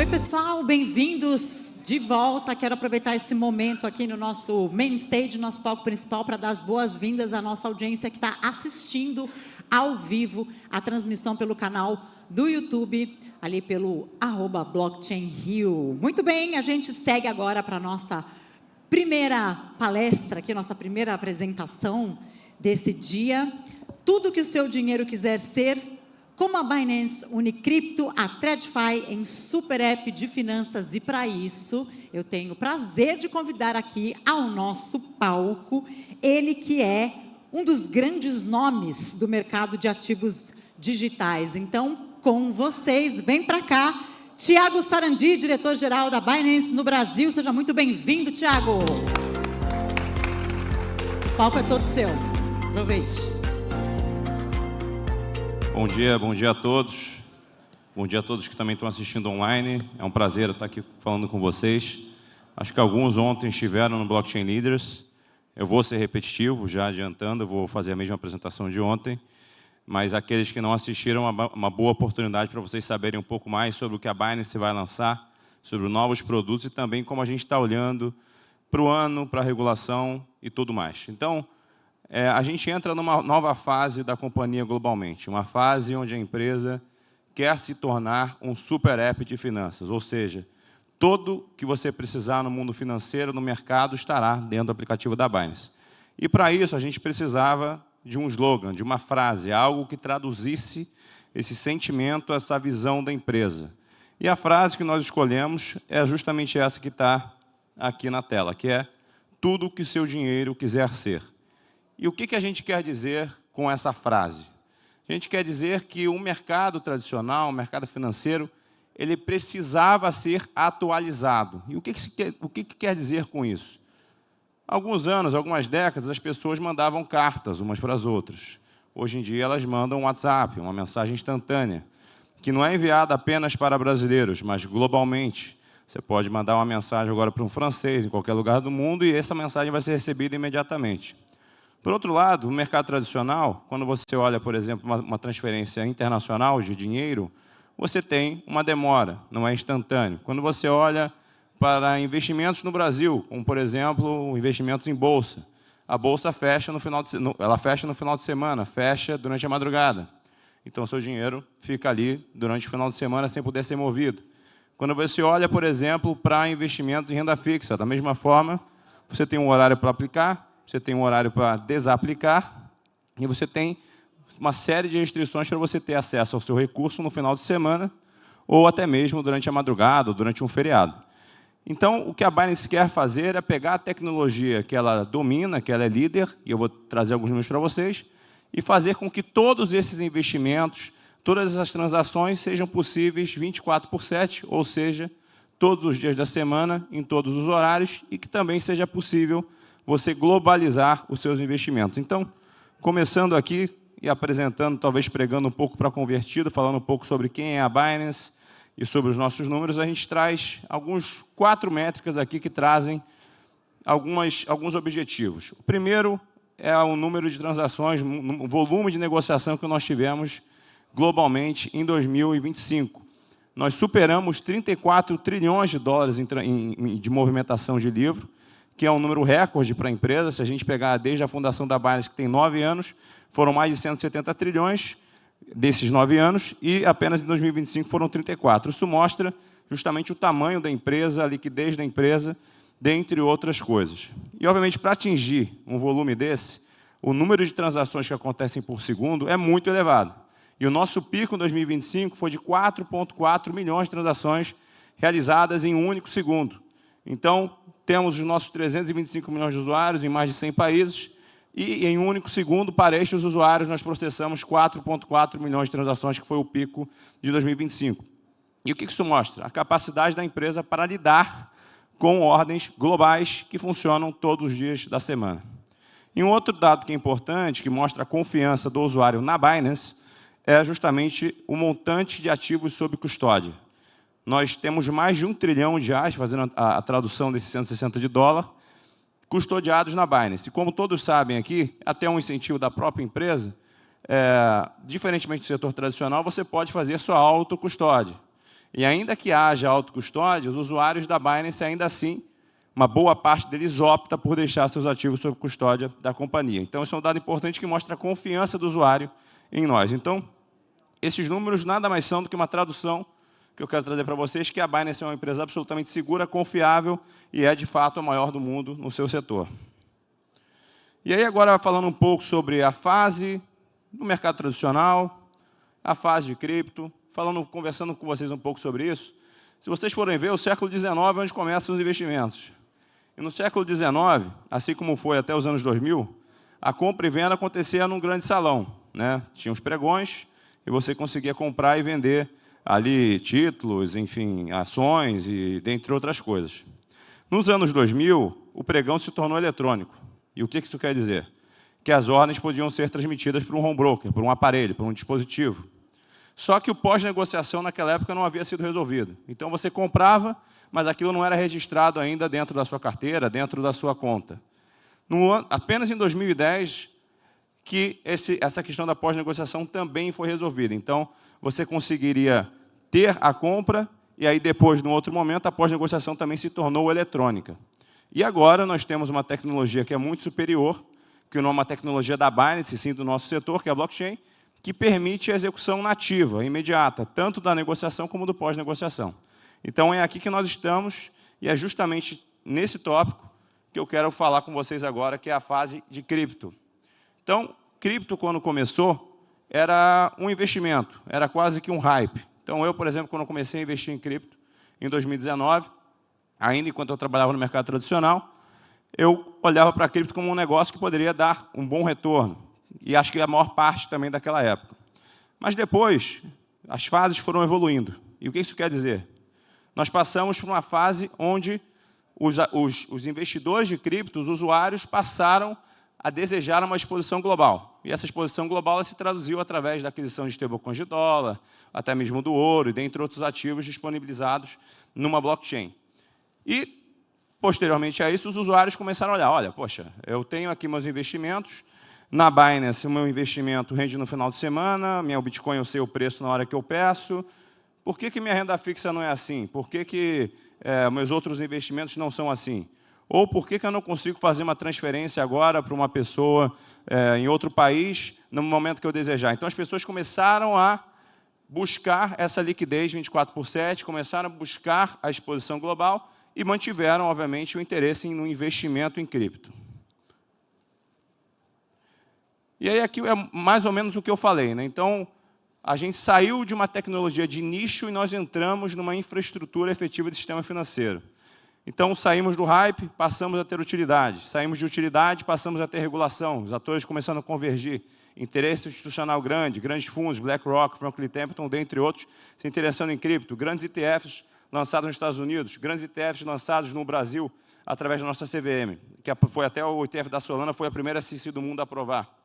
Oi, pessoal, bem-vindos de volta. Quero aproveitar esse momento aqui no nosso main stage, nosso palco principal, para dar as boas-vindas à nossa audiência que está assistindo ao vivo a transmissão pelo canal do YouTube, ali pelo @Blockchain.RIO. Muito bem, a gente segue agora para a nossa primeira palestra, aqui, nossa primeira apresentação desse dia. Tudo que o seu dinheiro quiser ser, como a Binance une cripto a TradFi em super app de finanças. E para isso, eu tenho o prazer de convidar aqui ao nosso palco, ele que é um dos grandes nomes do mercado de ativos digitais. Então, com vocês, vem para cá, Thiago Sarandi, diretor-geral da Binance no Brasil. Seja muito bem-vindo, Thiago. O palco é todo seu. Aproveite. Bom dia a todos. Bom dia a todos que também estão assistindo online. É um prazer estar aqui falando com vocês. Acho que alguns ontem estiveram no Blockchain Líderes. Eu vou ser repetitivo, já adiantando, eu vou fazer a mesma apresentação de ontem. Mas aqueles que não assistiram, uma boa oportunidade para vocês saberem um pouco mais sobre o que a Binance vai lançar, sobre novos produtos e também como a gente está olhando para o ano, para a regulação e tudo mais. Então, a gente entra numa nova fase da companhia globalmente, uma fase onde a empresa quer se tornar um super app de finanças, ou seja, tudo que você precisar no mundo financeiro, no mercado, estará dentro do aplicativo da Binance. E para isso a gente precisava de um slogan, de uma frase, algo que traduzisse esse sentimento, essa visão da empresa. E a frase que nós escolhemos é justamente essa que está aqui na tela, que é tudo que seu dinheiro quiser ser. E o que a gente quer dizer com essa frase? A gente quer dizer que o mercado tradicional, o mercado financeiro, ele precisava ser atualizado. E o que quer dizer com isso? Há alguns anos, algumas décadas, as pessoas mandavam cartas umas para as outras. Hoje em dia, elas mandam um WhatsApp, uma mensagem instantânea, que não é enviada apenas para brasileiros, mas globalmente. Você pode mandar uma mensagem agora para um francês, em qualquer lugar do mundo, e essa mensagem vai ser recebida imediatamente. Por outro lado, no mercado tradicional, quando você olha, por exemplo, uma transferência internacional de dinheiro, você tem uma demora, não é instantâneo. Quando você olha para investimentos no Brasil, como, por exemplo, investimentos em bolsa, a bolsa fecha no final de semana, fecha durante a madrugada. Então, seu dinheiro fica ali durante o final de semana sem poder ser movido. Quando você olha, por exemplo, para investimentos em renda fixa, da mesma forma, você tem um horário para aplicar, você tem um horário para desaplicar, e você tem uma série de restrições para você ter acesso ao seu recurso no final de semana, ou até mesmo durante a madrugada, ou durante um feriado. Então, o que a Binance quer fazer é pegar a tecnologia que ela domina, que ela é líder, e eu vou trazer alguns números para vocês, e fazer com que todos esses investimentos, todas essas transações sejam possíveis 24/7, ou seja, todos os dias da semana, em todos os horários, e que também seja possível você globalizar os seus investimentos. Então, começando aqui e apresentando, talvez pregando um pouco para convertido, falando um pouco sobre quem é a Binance e sobre os nossos números, a gente traz 4 métricas aqui que trazem alguns objetivos. O primeiro é o número de transações, o volume de negociação que nós tivemos globalmente em 2025. Nós superamos 34 trilhões de dólares de movimentação de livro, que é um número recorde para a empresa. Se a gente pegar desde a fundação da Binance, que tem 9 anos, foram mais de 170 trilhões desses 9 anos, e apenas em 2025 foram 34. Isso mostra justamente o tamanho da empresa, a liquidez da empresa, dentre outras coisas. E, obviamente, para atingir um volume desse, o número de transações que acontecem por segundo é muito elevado. E o nosso pico em 2025 foi de 4,4 milhões de transações realizadas em um único segundo. Então, temos os nossos 325 milhões de usuários em mais de 100 países, e em um único segundo, para estes usuários, nós processamos 4,4 milhões de transações, que foi o pico de 2025. E o que isso mostra? A capacidade da empresa para lidar com ordens globais que funcionam todos os dias da semana. E um outro dado que é importante, que mostra a confiança do usuário na Binance, é justamente o montante de ativos sob custódia. Nós temos mais de 1 trilhão de reais, fazendo a tradução desses 160 de dólar, custodiados na Binance. E como todos sabem aqui, até um incentivo da própria empresa, diferentemente do setor tradicional, você pode fazer sua autocustódia. E ainda que haja autocustódia, os usuários da Binance, ainda assim, uma boa parte deles opta por deixar seus ativos sob custódia da companhia. Então, esse é um dado importante que mostra a confiança do usuário em nós. Então, esses números nada mais são do que uma tradução que eu quero trazer para vocês, que a Binance é uma empresa absolutamente segura, confiável e é, de fato, a maior do mundo no seu setor. E aí, agora, falando um pouco sobre a fase do mercado tradicional, a fase de cripto, conversando com vocês um pouco sobre isso. Se vocês forem ver, o século XIX é onde começam os investimentos. E no século XIX, assim como foi até os anos 2000, a compra e venda acontecia num grande salão, né? Tinha os pregões e você conseguia comprar e vender ali títulos, enfim, ações e dentre outras coisas. Nos anos 2000, o pregão se tornou eletrônico. E o que isso quer dizer? Que as ordens podiam ser transmitidas por um home broker, por um aparelho, por um dispositivo. Só que o pós-negociação naquela época não havia sido resolvido. Então você comprava, mas aquilo não era registrado ainda dentro da sua carteira, dentro da sua conta. Apenas em 2010 que essa questão da pós-negociação também foi resolvida. Então, você conseguiria ter a compra e aí depois, num outro momento, a pós-negociação também se tornou eletrônica. E agora nós temos uma tecnologia que é muito superior, que não é uma tecnologia da Binance, sim do nosso setor, que é a blockchain, que permite a execução nativa, imediata, tanto da negociação como do pós-negociação. Então, é aqui que nós estamos, e é justamente nesse tópico que eu quero falar com vocês agora, que é a fase de cripto. Então, cripto, quando começou, era um investimento, era quase que um hype. Então, eu, por exemplo, quando comecei a investir em cripto, em 2019, ainda enquanto eu trabalhava no mercado tradicional, eu olhava para a cripto como um negócio que poderia dar um bom retorno. E acho que a maior parte também daquela época. Mas depois, as fases foram evoluindo. E o que isso quer dizer? Nós passamos por uma fase onde os investidores de cripto, os usuários, passaram a desejar uma exposição global. E essa exposição global ela se traduziu através da aquisição de stablecoins de dólar, até mesmo do ouro, e dentre outros ativos disponibilizados numa blockchain. E, posteriormente a isso, os usuários começaram a olhar, olha, poxa, eu tenho aqui meus investimentos, na Binance, o meu investimento rende no final de semana, meu Bitcoin eu sei o preço na hora que eu peço. Por que minha renda fixa não é assim? Por que meus outros investimentos não são assim? Ou por que eu não consigo fazer uma transferência agora para uma pessoa em outro país no momento que eu desejar? Então, as pessoas começaram a buscar essa liquidez 24/7, começaram a buscar a exposição global e mantiveram, obviamente, o interesse no investimento em cripto. E aí, aqui é mais ou menos o que eu falei, né? Então, a gente saiu de uma tecnologia de nicho e nós entramos numa infraestrutura efetiva de sistema financeiro. Então, saímos do hype, passamos a ter utilidade. Saímos de utilidade, passamos a ter regulação. Os atores começando a convergir. Interesse institucional grande, grandes fundos, BlackRock, Franklin Templeton, dentre outros, se interessando em cripto. Grandes ETFs lançados nos Estados Unidos, grandes ETFs lançados no Brasil, através da nossa CVM, que foi até o ETF da Solana, foi a primeira SEC do mundo a aprovar.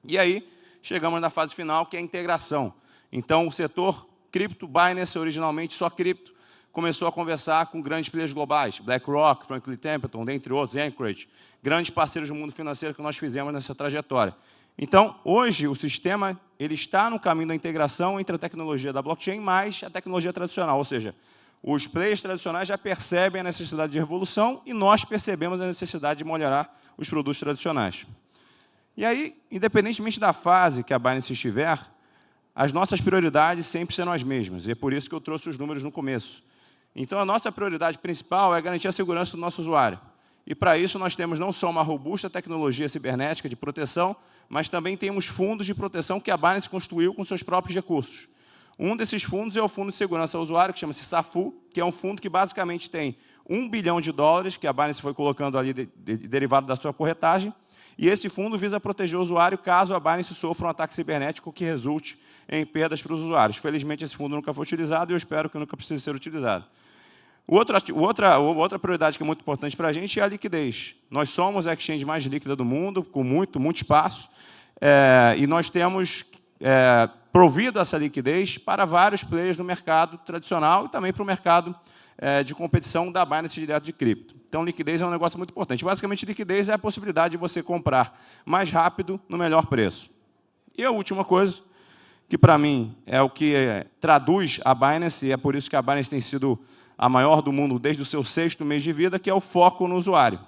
E aí, chegamos na fase final, que é a integração. Então, o setor cripto, Binance, originalmente só cripto, começou a conversar com grandes players globais, BlackRock, Franklin Templeton, dentre outros, Anchorage, grandes parceiros do mundo financeiro que nós fizemos nessa trajetória. Então, hoje, o sistema ele está no caminho da integração entre a tecnologia da blockchain mais a tecnologia tradicional, ou seja, os players tradicionais já percebem a necessidade de revolução e nós percebemos a necessidade de melhorar os produtos tradicionais. E aí, independentemente da fase que a Binance estiver, as nossas prioridades sempre serão as mesmas. E é por isso que eu trouxe os números no começo. Então, a nossa prioridade principal é garantir a segurança do nosso usuário. E, para isso, nós temos não só uma robusta tecnologia cibernética de proteção, mas também temos fundos de proteção que a Binance construiu com seus próprios recursos. Um desses fundos é o Fundo de Segurança ao Usuário, que chama-se SAFU, que é um fundo que basicamente tem $1 bilhão, que a Binance foi colocando ali derivado da sua corretagem, e esse fundo visa proteger o usuário caso a Binance sofra um ataque cibernético que resulte em perdas para os usuários. Felizmente, esse fundo nunca foi utilizado e eu espero que nunca precise ser utilizado. Outra prioridade que é muito importante para a gente é a liquidez. Nós somos a exchange mais líquida do mundo, com muito espaço, e nós temos provido essa liquidez para vários players do mercado tradicional e também para o mercado de competição da Binance direto de cripto. Então, liquidez é um negócio muito importante. Basicamente, liquidez é a possibilidade de você comprar mais rápido, no melhor preço. E a última coisa, que, para mim, é o que traduz a Binance, e é por isso que a Binance tem sido a maior do mundo desde o seu 6º mês de vida, que é o foco no usuário.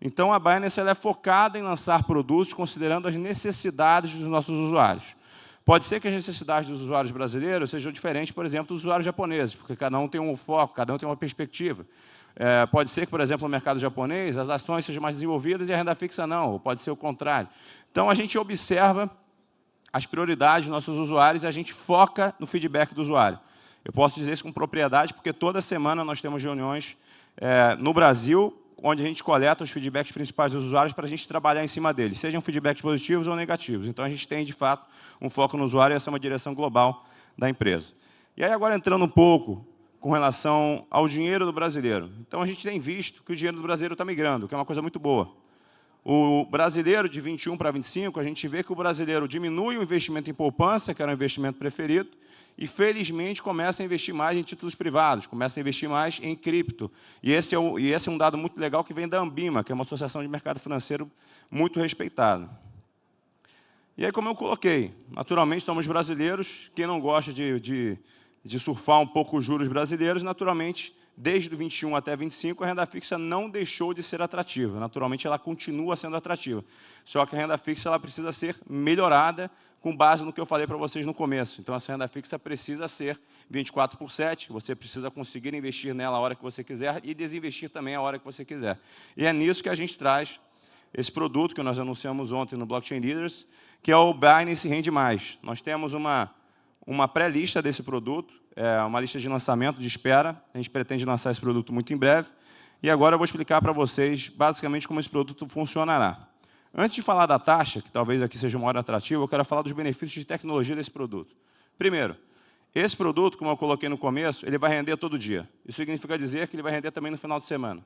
Então, a Binance ela é focada em lançar produtos considerando as necessidades dos nossos usuários. Pode ser que as necessidades dos usuários brasileiros sejam diferentes, por exemplo, dos usuários japoneses, porque cada um tem um foco, cada um tem uma perspectiva. Pode ser que, por exemplo, no mercado japonês, as ações sejam mais desenvolvidas e a renda fixa não, ou pode ser o contrário. Então, a gente observa as prioridades dos nossos usuários e a gente foca no feedback do usuário. Eu posso dizer isso com propriedade, porque toda semana nós temos reuniões no Brasil, onde a gente coleta os feedbacks principais dos usuários para a gente trabalhar em cima deles, sejam feedbacks positivos ou negativos. Então, a gente tem, de fato, um foco no usuário e essa é uma direção global da empresa. E aí, agora, entrando um pouco com relação ao dinheiro do brasileiro. Então, a gente tem visto que o dinheiro do brasileiro está migrando, que é uma coisa muito boa. O brasileiro, de 21 para 25, a gente vê que o brasileiro diminui o investimento em poupança, que era o investimento preferido, e, felizmente, começa a investir mais em títulos privados, começa a investir mais em cripto. E esse é um dado muito legal que vem da Ambima, que é uma associação de mercado financeiro muito respeitada. E aí, como eu coloquei, naturalmente, somos brasileiros, quem não gosta de surfar um pouco os juros brasileiros, naturalmente, desde o 21 até 25, a renda fixa não deixou de ser atrativa. Naturalmente, ela continua sendo atrativa. Só que a renda fixa ela precisa ser melhorada com base no que eu falei para vocês no começo. Então, essa renda fixa precisa ser 24/7, você precisa conseguir investir nela a hora que você quiser e desinvestir também a hora que você quiser. E é nisso que a gente traz esse produto que nós anunciamos ontem no Blockchain Leaders, que é o Binance Rende Mais. Nós temos uma pré-lista desse produto, uma lista de lançamento, de espera. A gente pretende lançar esse produto muito em breve. E agora eu vou explicar para vocês, basicamente, como esse produto funcionará. Antes de falar da taxa, que talvez aqui seja uma hora atrativa, eu quero falar dos benefícios de tecnologia desse produto. Primeiro, esse produto, como eu coloquei no começo, ele vai render todo dia. Isso significa dizer que ele vai render também no final de semana.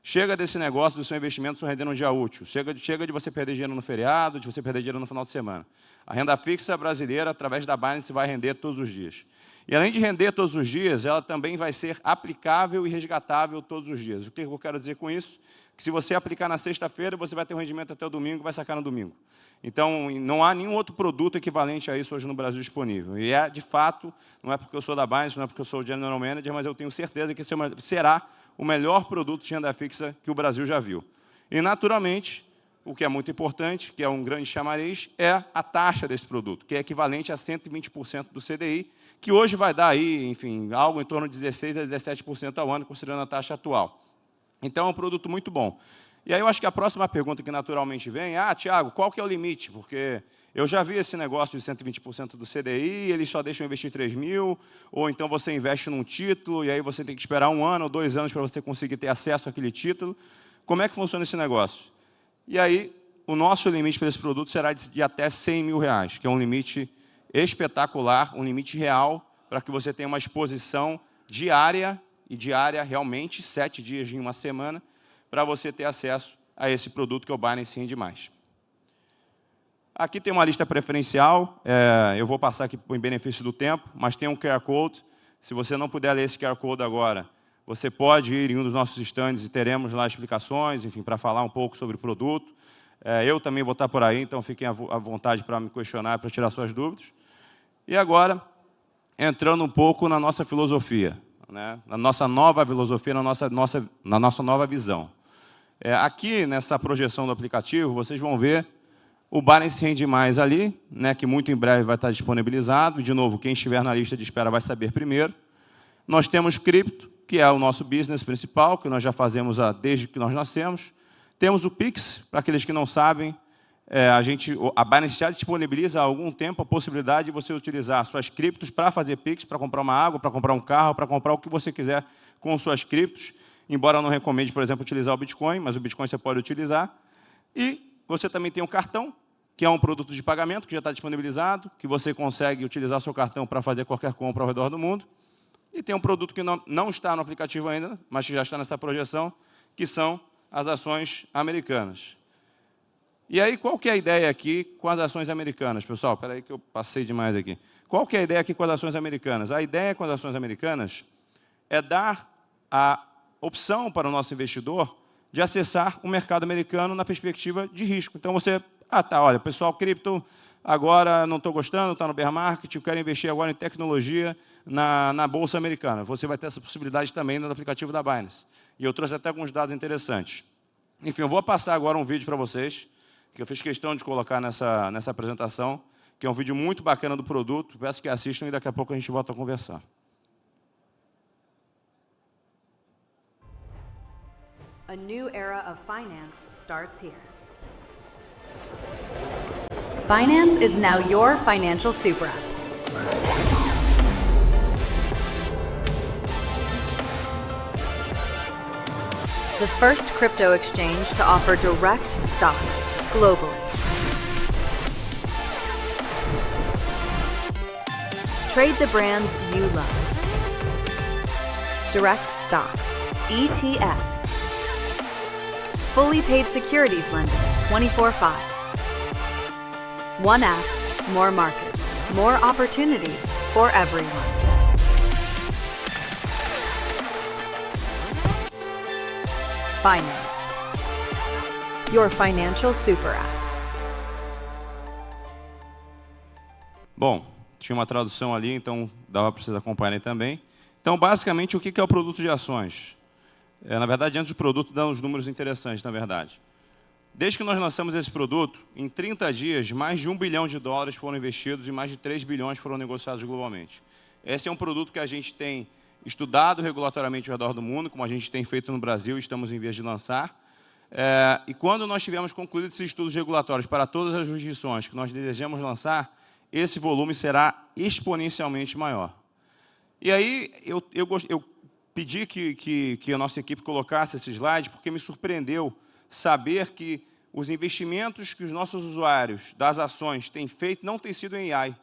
Chega desse negócio do seu investimento só render no dia útil. Chega de você perder dinheiro no feriado, de você perder dinheiro no final de semana. A renda fixa brasileira, através da Binance, vai render todos os dias. E, além de render todos os dias, ela também vai ser aplicável e resgatável todos os dias. O que eu quero dizer com isso? Que, se você aplicar na sexta-feira, você vai ter um rendimento até o domingo, vai sacar no domingo. Então, não há nenhum outro produto equivalente a isso hoje no Brasil disponível. E, de fato, não é porque eu sou da Binance, não é porque eu sou o General Manager, mas eu tenho certeza que esse será o melhor produto de renda fixa que o Brasil já viu. E, naturalmente, o que é muito importante, que é um grande chamariz, é a taxa desse produto, que é equivalente a 120% do CDI, que hoje vai dar aí, enfim, algo em torno de 16% a 17% ao ano, considerando a taxa atual. Então, é um produto muito bom. E aí eu acho que a próxima pergunta que naturalmente vem é: Tiago, qual que é o limite? Porque eu já vi esse negócio de 120% do CDI, eles só deixam investir 3 mil, ou então você investe num título, e aí você tem que esperar 1 ano ou 2 anos para você conseguir ter acesso àquele título. Como é que funciona esse negócio? E aí, o nosso limite para esse produto será de até R$100 mil, que é um limite espetacular, um limite real, para que você tenha uma exposição diária, e diária realmente, 7 dias em uma semana, para você ter acesso a esse produto que é o Binance Rende Mais. Aqui tem uma lista preferencial, eu vou passar aqui em benefício do tempo, mas tem um QR Code. Se você não puder ler esse QR Code agora, você pode ir em um dos nossos stands e teremos lá explicações, enfim, para falar um pouco sobre o produto. Eu também vou estar por aí, então fiquem à vontade para me questionar, para tirar suas dúvidas. E agora, entrando um pouco na nossa filosofia, né? Na nossa nova filosofia, na nossa nova visão. Aqui, nessa projeção do aplicativo, vocês vão ver o Binance Rende Mais ali, né, que muito em breve vai estar disponibilizado. De novo, quem estiver na lista de espera vai saber primeiro. Nós temos cripto, que é o nosso business principal, que nós já fazemos desde que nós nascemos. Temos o Pix, para aqueles que não sabem, a Binance já disponibiliza há algum tempo a possibilidade de você utilizar suas criptos para fazer Pix, para comprar uma água, para comprar um carro, para comprar o que você quiser com suas criptos, embora eu não recomende, por exemplo, utilizar o Bitcoin, mas o Bitcoin você pode utilizar. E você também tem um cartão, que é um produto de pagamento, que já está disponibilizado, que você consegue utilizar seu cartão para fazer qualquer compra ao redor do mundo. E tem um produto que não está no aplicativo ainda, mas que já está nessa projeção, que são as ações americanas. E aí, qual que é a ideia aqui com as ações americanas? Pessoal, espera aí que eu passei demais aqui. Qual que é a ideia aqui com as ações americanas? A ideia com as ações americanas é dar a opção para o nosso investidor de acessar o mercado americano na perspectiva de risco. Então, olha, pessoal, cripto, agora não estou gostando, está no bear market, eu quero investir agora em tecnologia na Bolsa Americana. Você vai ter essa possibilidade também no aplicativo da Binance. E eu trouxe até alguns dados interessantes. Enfim, eu vou passar agora um vídeo para vocês, que eu fiz questão de colocar nessa apresentação, que é um vídeo muito bacana do produto. Peço que assistam e daqui a pouco a gente volta a conversar. A new era of finance starts here. Binance is now your financial super app. The first crypto exchange to offer direct stocks globally. Trade the brands you love. Direct stocks, ETFs, fully paid securities lending 24/5. One app, more markets, more opportunities for everyone. Binance, your financial super app. Bom, tinha uma tradução ali, então dava para vocês acompanharem também. Então, basicamente, o que é o produto de ações? Na verdade, antes do produto, dá uns números interessantes, na verdade. Desde que nós lançamos esse produto, em 30 dias, mais de $1 bilhão foram investidos e mais de 3 bilhões foram negociados globalmente. Esse é um produto que a gente tem estudado regulatoriamente ao redor do mundo, como a gente tem feito no Brasil, estamos em vias de lançar. E quando nós tivermos concluído esses estudos regulatórios para todas as jurisdições que nós desejamos lançar, esse volume será exponencialmente maior. E aí, eu pedi que a nossa equipe colocasse esse slide, porque me surpreendeu saber que os investimentos que os nossos usuários das ações têm feito não têm sido em AI.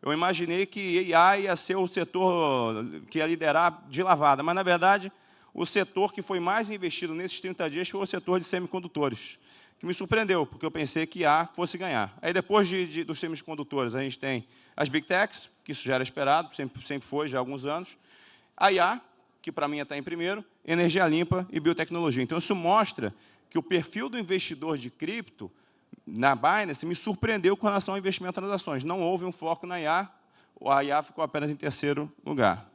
Eu imaginei que AI ia ser o setor que ia liderar de lavada, mas, na verdade, o setor que foi mais investido nesses 30 dias foi o setor de semicondutores, que me surpreendeu, porque eu pensei que IA fosse ganhar. Aí, depois dos semicondutores, a gente tem as Big Techs, que isso já era esperado, sempre foi, já há alguns anos, a IA, que para mim está em primeiro, energia limpa e biotecnologia. Então, isso mostra que o perfil do investidor de cripto na Binance me surpreendeu com relação ao investimento nas ações. Não houve um foco na IA, a IA ficou apenas em terceiro lugar.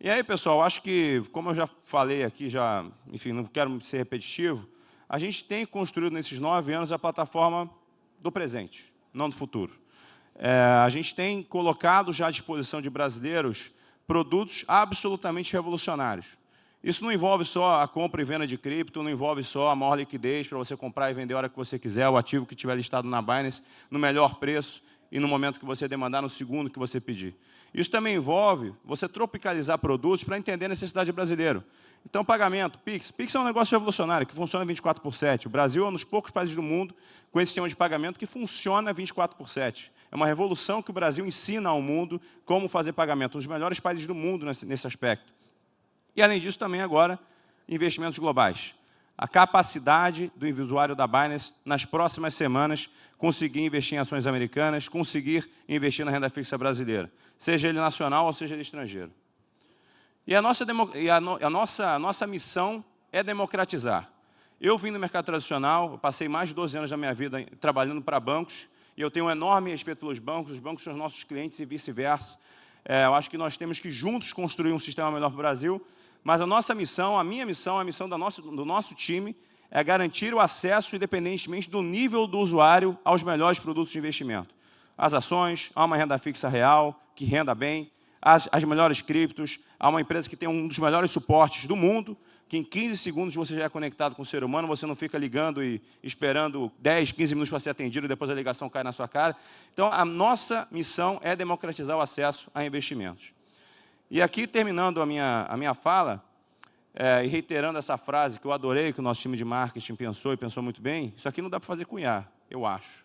E aí, pessoal, acho que, como eu já falei aqui, enfim, não quero ser repetitivo, a gente tem construído nesses 9 anos a plataforma do presente, não do futuro. A gente tem colocado já à disposição de brasileiros produtos absolutamente revolucionários. Isso não envolve só a compra e venda de cripto, não envolve só a maior liquidez para você comprar e vender a hora que você quiser, o ativo que estiver listado na Binance, no melhor preço e no momento que você demandar, no segundo que você pedir. Isso também envolve você tropicalizar produtos para entender a necessidade brasileira. Então, pagamento, Pix. Pix é um negócio revolucionário, que funciona 24/7. O Brasil é um dos poucos países do mundo com esse sistema de pagamento que funciona 24/7. É uma revolução que o Brasil ensina ao mundo como fazer pagamento. Um dos melhores países do mundo nesse aspecto. E, além disso, também agora, investimentos globais. A capacidade do usuário da Binance, nas próximas semanas, conseguir investir em ações americanas, conseguir investir na renda fixa brasileira, seja ele nacional ou seja ele estrangeiro. E a nossa missão é democratizar. Eu vim do mercado tradicional, eu passei mais de 12 anos da minha vida trabalhando para bancos, e eu tenho um enorme respeito pelos bancos, os bancos são os nossos clientes e vice-versa. Eu acho que nós temos que juntos construir um sistema melhor para o Brasil, mas a nossa missão, a minha missão, a missão do nosso time, é garantir o acesso, independentemente do nível do usuário, aos melhores produtos de investimento. As ações, há uma renda fixa real, que renda bem, as melhores criptos, há uma empresa que tem um dos melhores suportes do mundo, que em 15 segundos você já é conectado com o ser humano, você não fica ligando e esperando 10, 15 minutos para ser atendido e depois a ligação cai na sua cara. Então, a nossa missão é democratizar o acesso a investimentos. E aqui, terminando a minha fala, e reiterando essa frase que eu adorei, que o nosso time de marketing pensou e pensou muito bem, isso aqui não dá para fazer com IA, eu acho.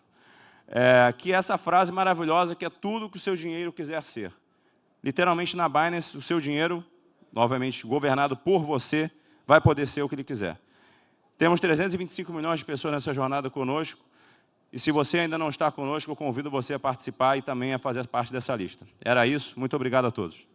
Que é essa frase maravilhosa que é tudo que o seu dinheiro quiser ser. Literalmente, na Binance, o seu dinheiro, obviamente governado por você, vai poder ser o que ele quiser. Temos 325 milhões de pessoas nessa jornada conosco, e se você ainda não está conosco, eu convido você a participar e também a fazer parte dessa lista. Era isso, muito obrigado a todos.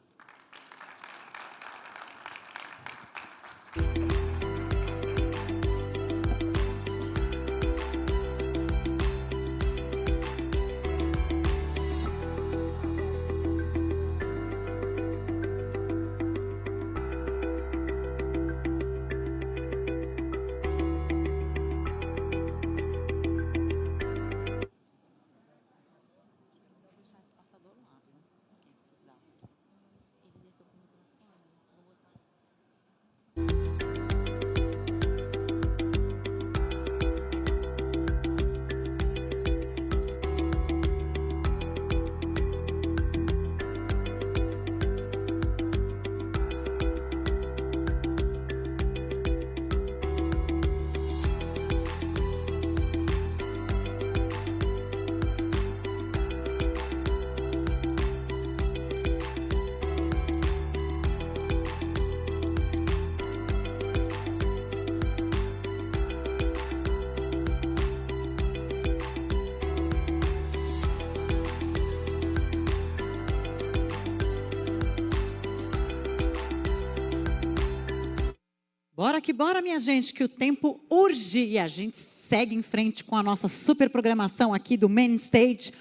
Bora que bora, minha gente, que o tempo urge e a gente segue em frente com a nossa super programação aqui do Main Stage.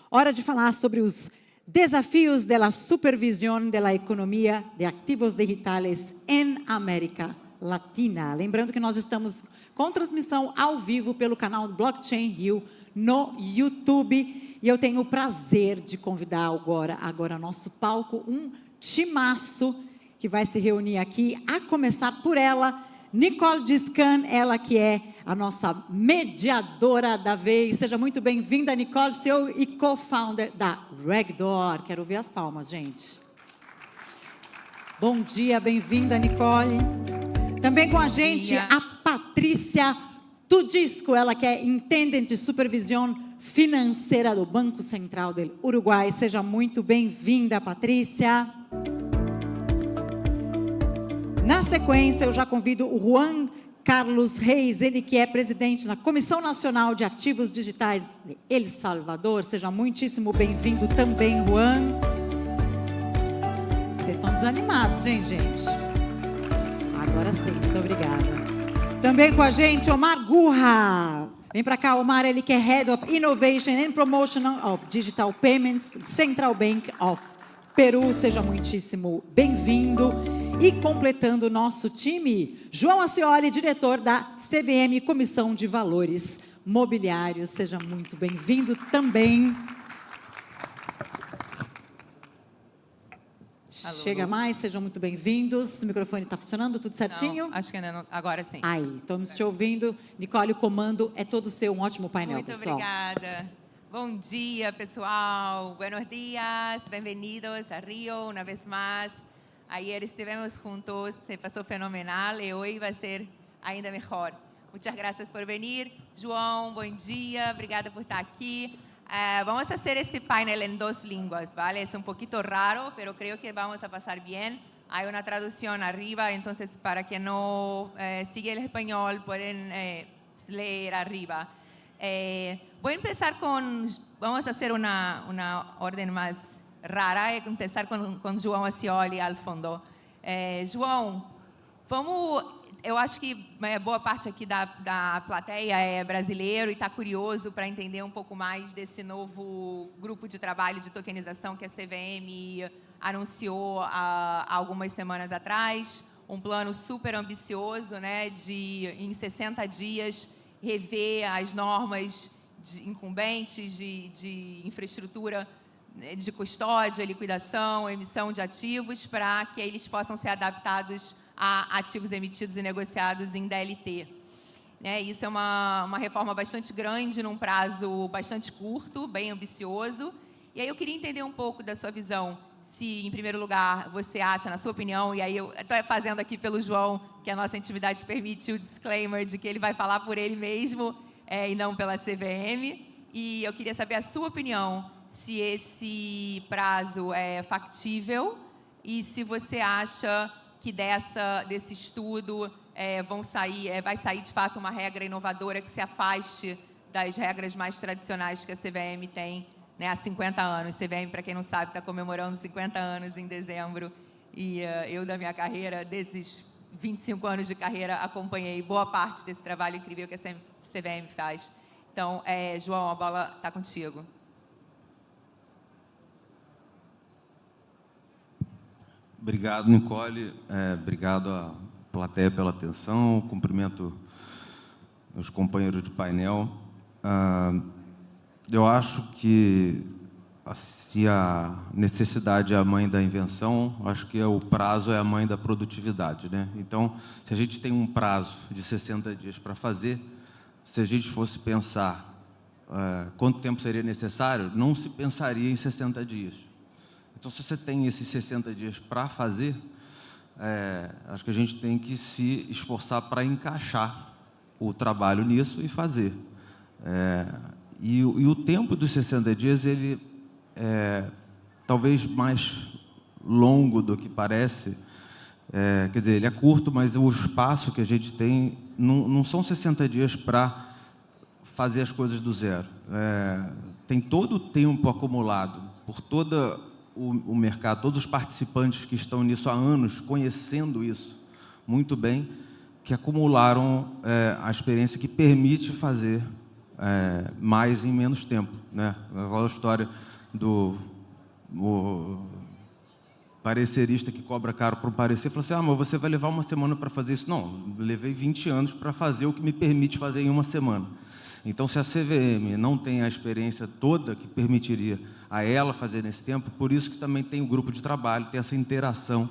Hora de falar sobre os desafios da supervisão da economia de ativos digitais em América Latina. Lembrando que nós estamos com transmissão ao vivo pelo canal Blockchain.RIO no YouTube. E eu tenho o prazer de convidar agora ao nosso palco um timaço que vai se reunir aqui, a começar por ela, Nicole Discan, ela que é a nossa mediadora da vez. Seja muito bem-vinda, Nicole, CEO e co-founder da Regdor. Quero ver as palmas, gente. Bom dia, bem-vinda, Nicole. Também com a gente, a Patrícia Tudisco, ela que é intendente de supervisão financeira do Banco Central do Uruguai. Seja muito bem-vinda, Patrícia. Na sequência, eu já convido o Juan Carlos Reis, ele que é presidente da Comissão Nacional de Ativos Digitais de El Salvador. Seja muitíssimo bem-vindo também, Juan. Vocês estão desanimados, gente? Agora sim, muito obrigada. Também com a gente, Omar Gurra. Vem para cá, Omar, ele que é Head of Innovation and Promotion of Digital Payments, Central Bank of Peru. Seja muitíssimo bem-vindo. E completando o nosso time, João Acioli, diretor da CVM, Comissão de Valores Mobiliários. Seja muito bem-vindo também. Alô, Chega mais, sejam muito bem-vindos. O microfone está funcionando, tudo certinho? Não, acho que ainda não, agora sim. Aí, estamos te ouvindo. Nicole, o comando é todo seu, um ótimo painel, Muito pessoal. obrigada. Bom dia, pessoal. Buenos días, bem-vindos a Rio, uma vez mais. Ayer estivemos juntos, se passou fenomenal e hoje vai ser ainda melhor. Muitas graças por vir. João, bom dia, obrigada por estar aqui. Vamos fazer este painel em 2 línguas, ¿vale? Es un poquito raro, pero creo que vamos a pasar bien. Hay una traducción arriba, entonces para quien no sigue el español pueden leer arriba. Voy a empezar vamos a hacer una orden más rara, empezar com João Acioli ao fundo. João, eu acho que boa parte aqui da plateia é brasileiro e está curioso para entender um pouco mais desse novo grupo de trabalho de tokenização que a CVM anunciou há algumas semanas atrás, um plano super ambicioso, né, de em 60 dias rever as normas incumbentes de infraestrutura de custódia, liquidação, emissão de ativos, para que eles possam ser adaptados a ativos emitidos e negociados em DLT. Isso é uma reforma bastante grande, num prazo bastante curto, bem ambicioso. E aí eu queria entender um pouco da sua visão, se, em primeiro lugar, você acha, na sua opinião, e aí eu estou fazendo aqui pelo João, que a nossa intimidade permite o disclaimer de que ele vai falar por ele mesmo e não pela CVM. E eu queria saber a sua opinião, se esse prazo é factível e se você acha que desse estudo vai sair, de fato, uma regra inovadora que se afaste das regras mais tradicionais que a CVM tem, né, há 50 anos. CVM, para quem não sabe, está comemorando 50 anos em dezembro. E eu, da minha carreira, desses 25 anos de carreira, acompanhei boa parte desse trabalho incrível que a CVM faz. Então, João, a bola está contigo. Obrigado, Nicole. Obrigado à plateia pela atenção. Cumprimento meus companheiros de painel. Eu acho que, se a necessidade é a mãe da invenção, acho que o prazo é a mãe da produtividade, né? Então, se a gente tem um prazo de 60 dias para fazer, se a gente fosse pensar quanto tempo seria necessário, não se pensaria em 60 dias. Então, se você tem esses 60 dias para fazer, acho que a gente tem que se esforçar para encaixar o trabalho nisso e fazer. E o tempo dos 60 dias, ele é talvez mais longo do que parece. Quer dizer, ele é curto, mas o espaço que a gente tem não são 60 dias para fazer as coisas do zero. Tem todo o tempo acumulado por todo o mercado, todos os participantes que estão nisso há anos, conhecendo isso muito bem, que acumularam a experiência que permite fazer mais em menos tempo, né? Aquela história do parecerista que cobra caro para um parecer, fala assim, mas você vai levar uma semana para fazer isso. Não, levei 20 anos para fazer o que me permite fazer em uma semana. Então, se a CVM não tem a experiência toda que permitiria a ela fazer nesse tempo, por isso que também tem o grupo de trabalho, tem essa interação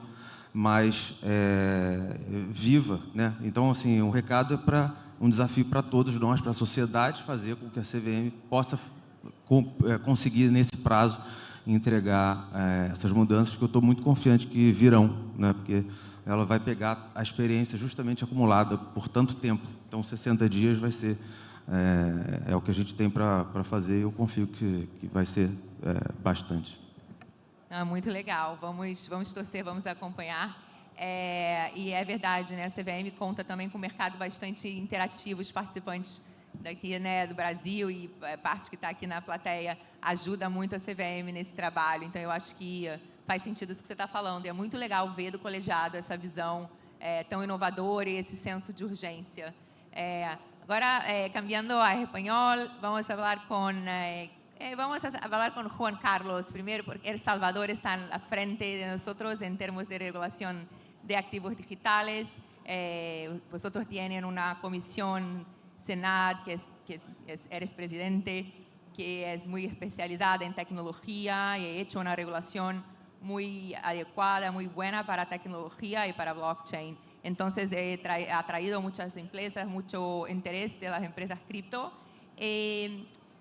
mais viva, né? Então, assim, um recado é para um desafio para todos nós, para a sociedade, fazer com que a CVM possa conseguir, nesse prazo, entregar essas mudanças, que eu estou muito confiante que virão, né? Porque ela vai pegar a experiência justamente acumulada por tanto tempo. Então, 60 dias vai ser o que a gente tem para fazer, e eu confio que vai ser bastante. Muito legal, vamos torcer, vamos acompanhar. E é verdade, né? A CVM conta também com um mercado bastante interativo, os participantes daqui, né, do Brasil e parte que está aqui na plateia ajuda muito a CVM nesse trabalho. Então, eu acho que faz sentido isso que você está falando. E é muito legal ver do colegiado essa visão tão inovadora e esse senso de urgência. Agora, cambiando a espanhol, vamos falar com Juan Carlos primero, porque El Salvador está en la frente de nosotros en términos de regulación de activos digitales. Vosotros tienen una comisión Senad, eres presidente, que es muy especializada en tecnología y ha hecho una regulación muy adecuada, muy buena para tecnología y para blockchain. Entonces, ha traído muchas empresas, mucho interés de las empresas cripto.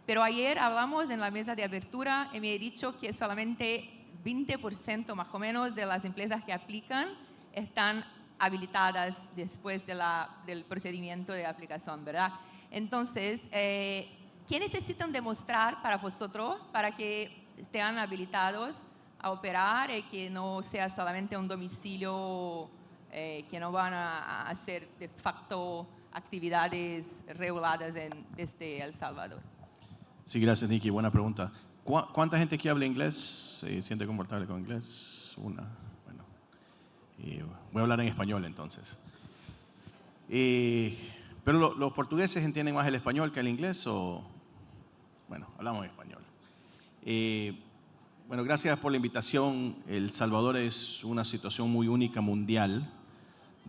Pero ayer hablamos en la mesa de apertura y me he dicho que solamente 20% más o menos de las empresas que aplican están habilitadas después del procedimiento de aplicación, ¿verdad? Entonces, ¿qué necesitan demostrar para vosotros para que estén habilitados a operar y que no sea solamente un domicilio, que no van a hacer de facto actividades reguladas desde El Salvador? Sí, gracias, Nikki. Buena pregunta. ¿Cuánta gente aquí habla inglés? ¿Se siente confortable con inglés? Una. Bueno. Voy a hablar en español, entonces. ¿Pero los portugueses entienden más el español que el inglés? O bueno, hablamos en español. Bueno, gracias por la invitación. El Salvador es una situación muy única mundial,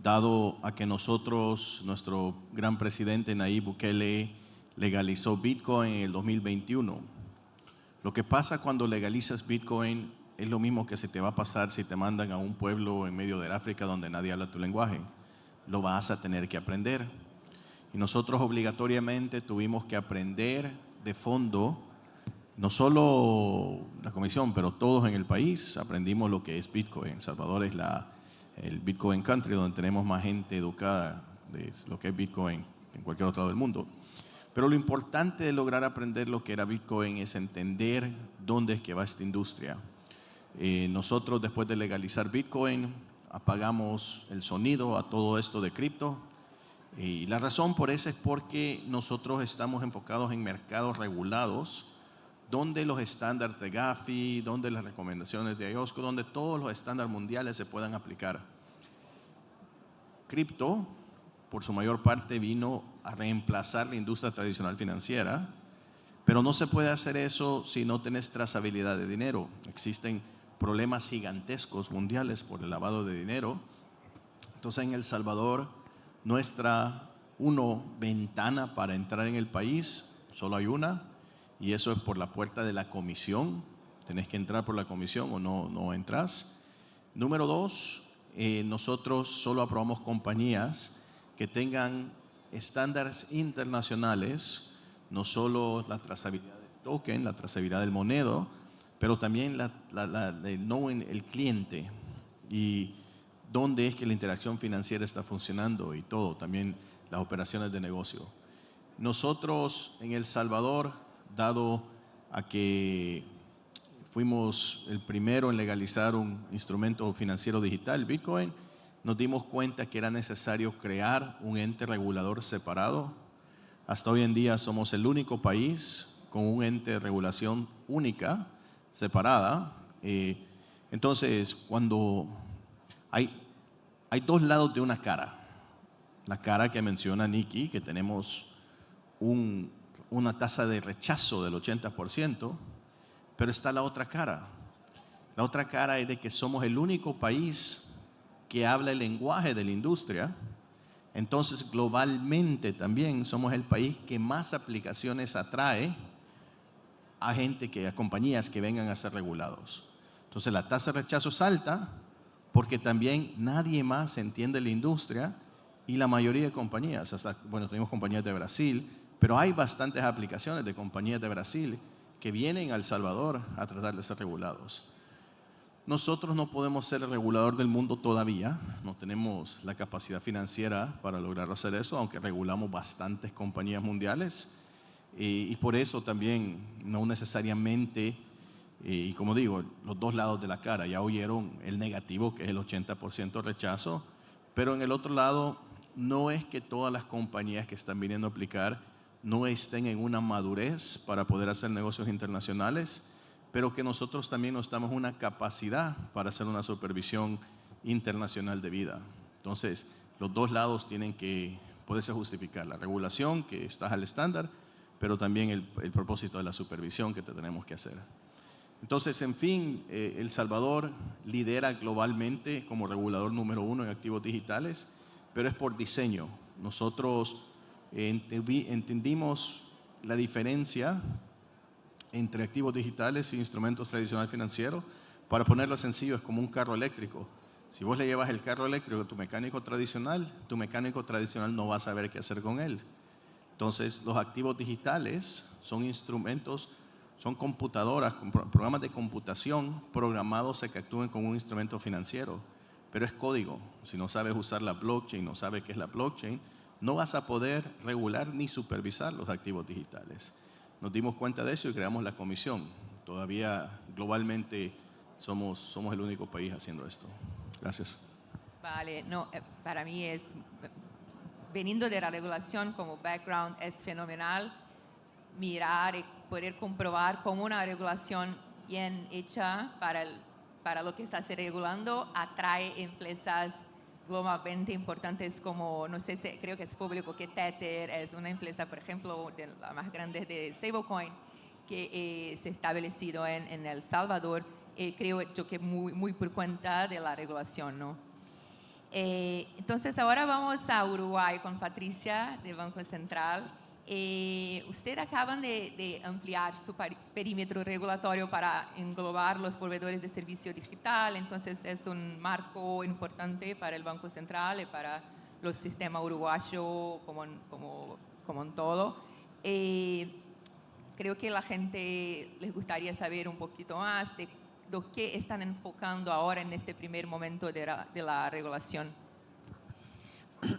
dado a que nuestro gran presidente Nayib Bukele legalizó Bitcoin en el 2021. Lo que pasa cuando legalizas Bitcoin es lo mismo que se te va a pasar si te mandan a un pueblo en medio del África donde nadie habla tu lenguaje. Lo vas a tener que aprender. Y nosotros obligatoriamente tuvimos que aprender de fondo, no solo la comisión, pero todos en el país aprendimos lo que es Bitcoin. El Salvador es el Bitcoin country, donde tenemos más gente educada de lo que es Bitcoin en cualquier otro lado del mundo. Pero lo importante de lograr aprender lo que era Bitcoin es entender dónde es que va esta industria. Nosotros, después de legalizar Bitcoin, apagamos el sonido a todo esto de cripto. Y la razón por eso es porque nosotros estamos enfocados en mercados regulados, donde los estándares de Gafi, donde las recomendaciones de IOSCO, donde todos los estándares mundiales se puedan aplicar. Cripto, por su mayor parte, vino a reemplazar la industria tradicional financiera, pero no se puede hacer eso si no tenés trazabilidad de dinero. Existen problemas gigantescos mundiales por el lavado de dinero. Entonces, en El Salvador, nuestra ventana para entrar en el país, solo hay una, y eso es por la puerta de la comisión. Tenés que entrar por la comisión o no entras. Número 2, nosotros solo aprobamos compañías que tengan estándares internacionales, no solo la trazabilidad del token, la trazabilidad del moneda, pero también el cliente y dónde es que la interacción financiera está funcionando y todo, también las operaciones de negocio. Nosotros en El Salvador, dado a que fuimos el primero en legalizar un instrumento financiero digital, Bitcoin, nos dimos cuenta que era necesario crear un ente regulador separado. Hasta hoy en día somos el único país con un ente de regulación única, separada. Entonces, cuando hay dos lados de una cara. la cara que menciona Nikki, que tenemos una tasa de rechazo del 80%, pero está la otra cara. La otra cara es de que somos el único país que habla el lenguaje de la industria. Entonces, globalmente también somos el país que más aplicaciones atrae a a compañías que vengan a ser regulados. Entonces, la tasa de rechazo es alta porque también nadie más entiende la industria y la mayoría de compañías, tenemos compañías de Brasil, pero hay bastantes aplicaciones de compañías de Brasil que vienen a El Salvador a tratar de ser regulados. Nosotros no podemos ser el regulador del mundo todavía, no tenemos la capacidad financiera para lograr hacer eso, aunque regulamos bastantes compañías mundiales y por eso también no necesariamente, y como digo, los dos lados de la cara, ya oyeron el negativo que es el 80% rechazo, pero en el otro lado no es que todas las compañías que están viniendo a aplicar no estén en una madurez para poder hacer negocios internacionales, pero que nosotros también nos damos una capacidad para hacer una supervisión internacional de vida. Entonces, los dos lados tienen que poderse justificar, la regulación que está al estándar, pero también el propósito de la supervisión que tenemos que hacer. Entonces, en fin, El Salvador lidera globalmente como regulador número 1 en activos digitales, pero es por diseño. Nosotros entendimos la diferencia entre activos digitales e instrumentos tradicionales financieros. Para ponerlo sencillo, es como un carro eléctrico. Si vos le llevas el carro eléctrico a tu mecánico tradicional no va a saber qué hacer con él. Entonces, los activos digitales son instrumentos, son computadoras, programas de computación programados a que actúen como un instrumento financiero, pero es código. Si no sabes usar la blockchain, no sabes qué es la blockchain, no vas a poder regular ni supervisar los activos digitales. Nos dimos cuenta de eso y creamos la comisión. Todavía globalmente somos el único país haciendo esto. Gracias. Vale, no, para mí veniendo de la regulación como background, es fenomenal mirar y poder comprobar cómo una regulación bien hecha para lo que está se regulando atrae empresas globalmente importantes como, no sé si creo que es público que Tether es una empresa, por ejemplo, de la más grande de stablecoin que se ha establecido en El Salvador, creo yo que muy por cuenta de la regulación, ¿no? Entonces ahora vamos a Uruguay con Patricia del Banco Central. Ustedes acaban de ampliar su perímetro regulatorio para englobar los proveedores de servicio digital, entonces es un marco importante para el Banco Central y para los sistemas uruguayos como en todo. Creo que la gente les gustaría saber un poquito más de qué están enfocando ahora en este primer momento de la regulación.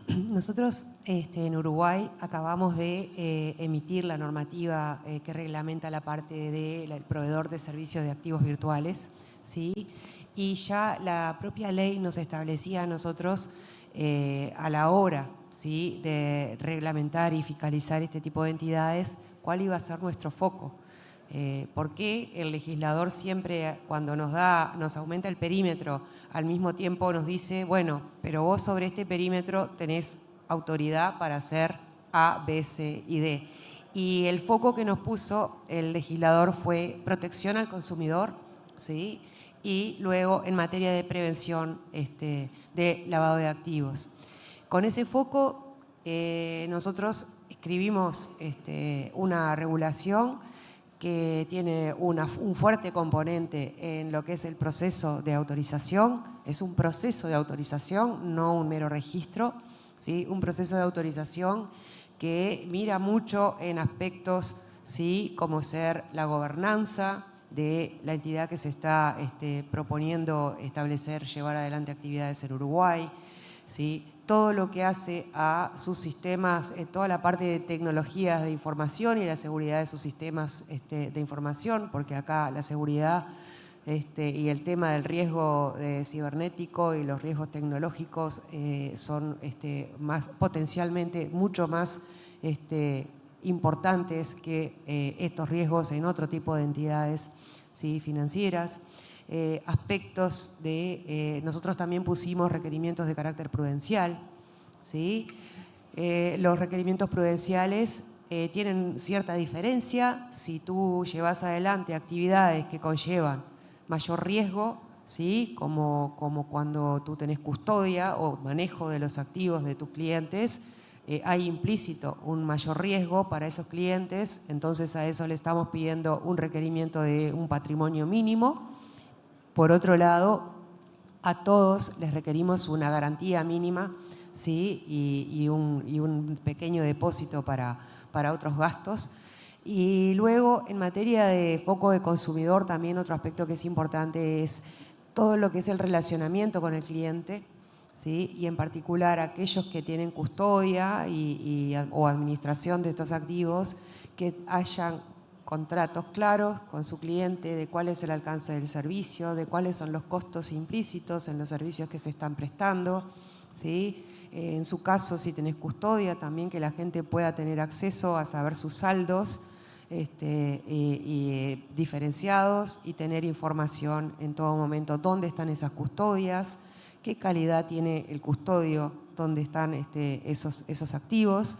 Nosotros en Uruguay acabamos de emitir la normativa que reglamenta la parte del proveedor de servicios de activos virtuales, ¿sí? Y ya la propia ley nos establecía a nosotros a la hora, ¿sí?, de reglamentar y fiscalizar este tipo de entidades, cuál iba a ser nuestro foco. Porque el legislador siempre cuando nos aumenta el perímetro, al mismo tiempo nos dice, bueno, pero vos sobre este perímetro tenés autoridad para hacer A, B, C y D. Y el foco que nos puso el legislador fue protección al consumidor, ¿sí?, y luego en materia de prevención de lavado de activos. Con ese foco nosotros escribimos una regulación que tiene un fuerte componente en lo que es el proceso de autorización. Es un proceso de autorización, no un mero registro, ¿sí? Un proceso de autorización que mira mucho en aspectos, ¿sí?, como ser la gobernanza de la entidad que se está proponiendo establecer, llevar adelante actividades en Uruguay, ¿sí?, todo lo que hace a sus sistemas, toda la parte de tecnologías de información y la seguridad de sus sistemas de información, porque acá la seguridad y el tema del riesgo cibernético y los riesgos tecnológicos son potencialmente mucho más importantes que estos riesgos en otro tipo de entidades, ¿sí?, financieras. Aspectos nosotros también pusimos requerimientos de carácter prudencial, ¿sí? Los requerimientos prudenciales tienen cierta diferencia. Si tú llevas adelante actividades que conllevan mayor riesgo, ¿sí? Como cuando tú tenés custodia o manejo de los activos de tus clientes, hay implícito un mayor riesgo para esos clientes, entonces a eso le estamos pidiendo un requerimiento de un patrimonio mínimo. Por otro lado, a todos les requerimos una garantía mínima, ¿sí? y un pequeño depósito para otros gastos. Y luego, en materia de foco de consumidor, también otro aspecto que es importante es todo lo que es el relacionamiento con el cliente, ¿sí? Y en particular aquellos que tienen custodia o administración de estos activos, que hayan contratos claros con su cliente de cuál es el alcance del servicio, de cuáles son los costos implícitos en los servicios que se están prestando, ¿sí? En su caso, si tenés custodia, también que la gente pueda tener acceso a saber sus saldos diferenciados y tener información en todo momento dónde están esas custodias, qué calidad tiene el custodio, dónde están esos activos.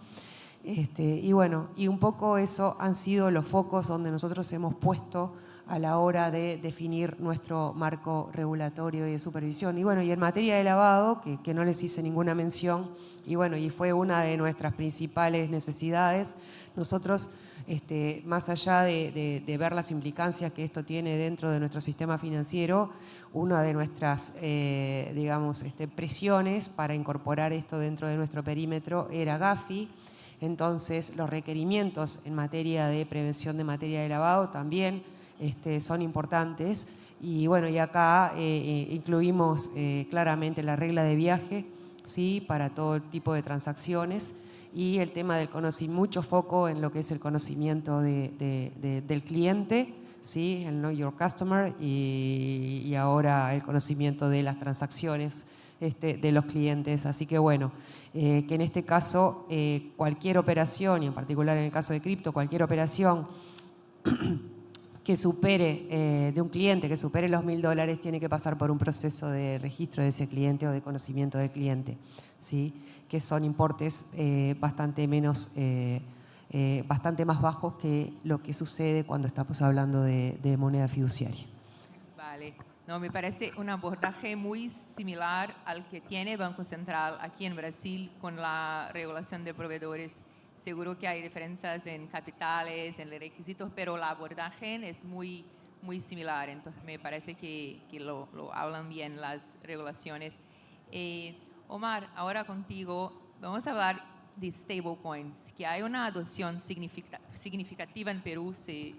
Y bueno, y un poco eso han sido los focos donde nosotros hemos puesto a la hora de definir nuestro marco regulatorio y de supervisión. Y bueno, y en materia de lavado, que no les hice ninguna mención, y bueno, y fue una de nuestras principales necesidades, nosotros, más allá de ver las implicancias que esto tiene dentro de nuestro sistema financiero, una de nuestras, digamos, presiones para incorporar esto dentro de nuestro perímetro era Gafi. Entonces, los requerimientos en materia de prevención de materia de lavado también son importantes. Y bueno, y acá incluimos claramente la regla de viaje, ¿sí? Para todo tipo de transacciones, y el tema del conocimiento, mucho foco en lo que es el conocimiento del cliente, ¿sí? El Know Your Customer, y ahora el conocimiento de las transacciones de los clientes. Así que bueno, que en este caso cualquier operación, y en particular en el caso de cripto, cualquier operación que supere, de un cliente que supere los $1.000, tiene que pasar por un proceso de registro de ese cliente o de conocimiento del cliente, ¿sí? Que son importes bastante más bajos que lo que sucede cuando estamos hablando de moneda fiduciaria. Vale. No, me parece un abordaje muy similar al que tiene Banco Central aquí en Brasil con la regulación de proveedores. Seguro que hay diferencias en capitales, en requisitos, pero el abordaje es muy similar. Entonces, me parece que lo hablan bien las regulaciones. Omar, ahora contigo vamos a hablar de stablecoins, que hay una adopción significativa en Perú, si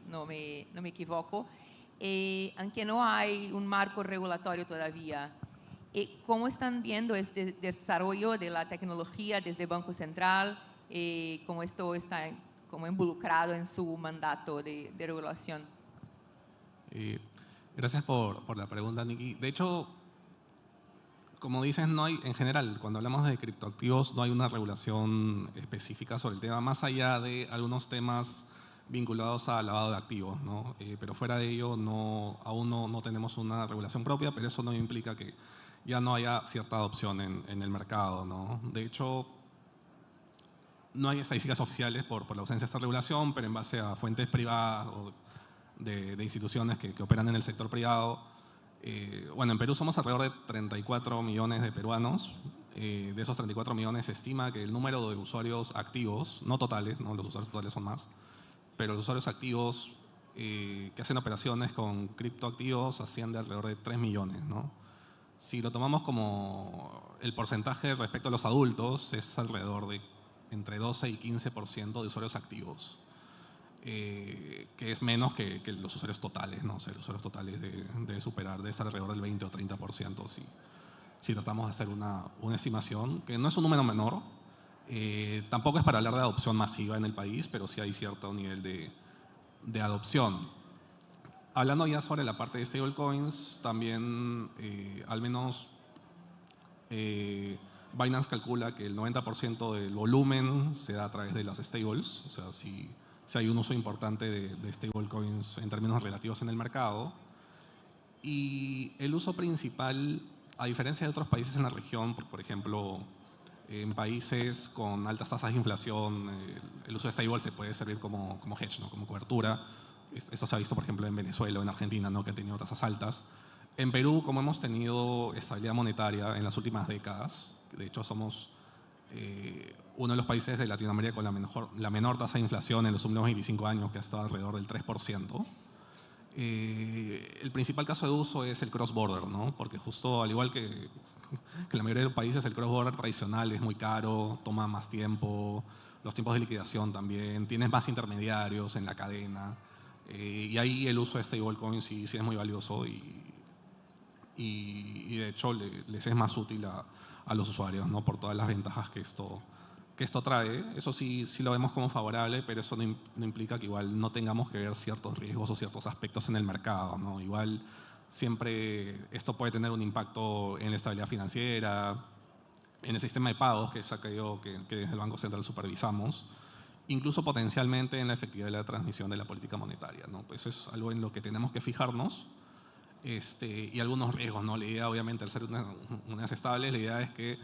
no me equivoco, aunque no hay un marco regulatorio todavía. ¿Cómo están viendo este desarrollo de la tecnología desde el Banco Central? ¿Cómo esto está involucrado en su mandato de regulación? Gracias por la pregunta, Nikki. De hecho, como dices, no hay, en general, cuando hablamos de criptoactivos, no hay una regulación específica sobre el tema, más allá de algunos temas vinculados al lavado de activos, ¿no? Pero fuera de ello, aún no tenemos una regulación propia, pero eso no implica que ya no haya cierta adopción en el mercado, ¿no? De hecho, no hay estadísticas oficiales por la ausencia de esta regulación, pero en base a fuentes privadas o de instituciones que operan en el sector privado, bueno, en Perú somos alrededor de 34 millones de peruanos. De esos 34 millones se estima que el número de usuarios activos, no totales, ¿no? Los usuarios totales son más, pero los usuarios activos que hacen operaciones con criptoactivos asciende alrededor de 3 millones, ¿no? Si lo tomamos como el porcentaje respecto a los adultos, es alrededor de entre 12 y 15% de usuarios activos, que es menos que los usuarios totales, ¿no? O sea, los usuarios totales de superar, de estar alrededor del 20 o 30% si tratamos de hacer una estimación, que no es un número menor. Tampoco es para hablar de adopción masiva en el país, pero sí hay cierto nivel de adopción. Hablando ya sobre la parte de stablecoins, también al menos Binance calcula que el 90% del volumen se da a través de las stables, o sea, si hay un uso importante de stablecoins en términos relativos en el mercado. Y el uso principal, a diferencia de otros países en la región, por ejemplo, En países con altas tasas de inflación, el uso de stable te puede servir como hedge, ¿no? Como cobertura. Eso se ha visto, por ejemplo, en Venezuela o en Argentina, ¿no? Que han tenido tasas altas. En Perú, como hemos tenido estabilidad monetaria en las últimas décadas, de hecho somos uno de los países de Latinoamérica con la menor tasa de inflación en los últimos 25 años, que ha estado alrededor del 3%. El principal caso de uso es el cross-border, ¿no? Porque justo al igual que la mayoría de los países, el cross-border tradicional es muy caro, toma más tiempo, los tiempos de liquidación también, tienes más intermediarios en la cadena, y ahí el uso de stablecoins sí es muy valioso y de hecho les es más útil a los usuarios, ¿no? Por todas las ventajas que esto trae. Eso sí lo vemos como favorable, pero eso no implica que igual no tengamos que ver ciertos riesgos o ciertos aspectos en el mercado, ¿no? Igual siempre esto puede tener un impacto en la estabilidad financiera, en el sistema de pagos, que es aquello que desde el Banco Central supervisamos, incluso potencialmente en la efectividad de la transmisión de la política monetaria, ¿no? Pues eso es algo en lo que tenemos que fijarnos. Y algunos riesgos, ¿no? La idea, obviamente, al ser unas estables, la idea es que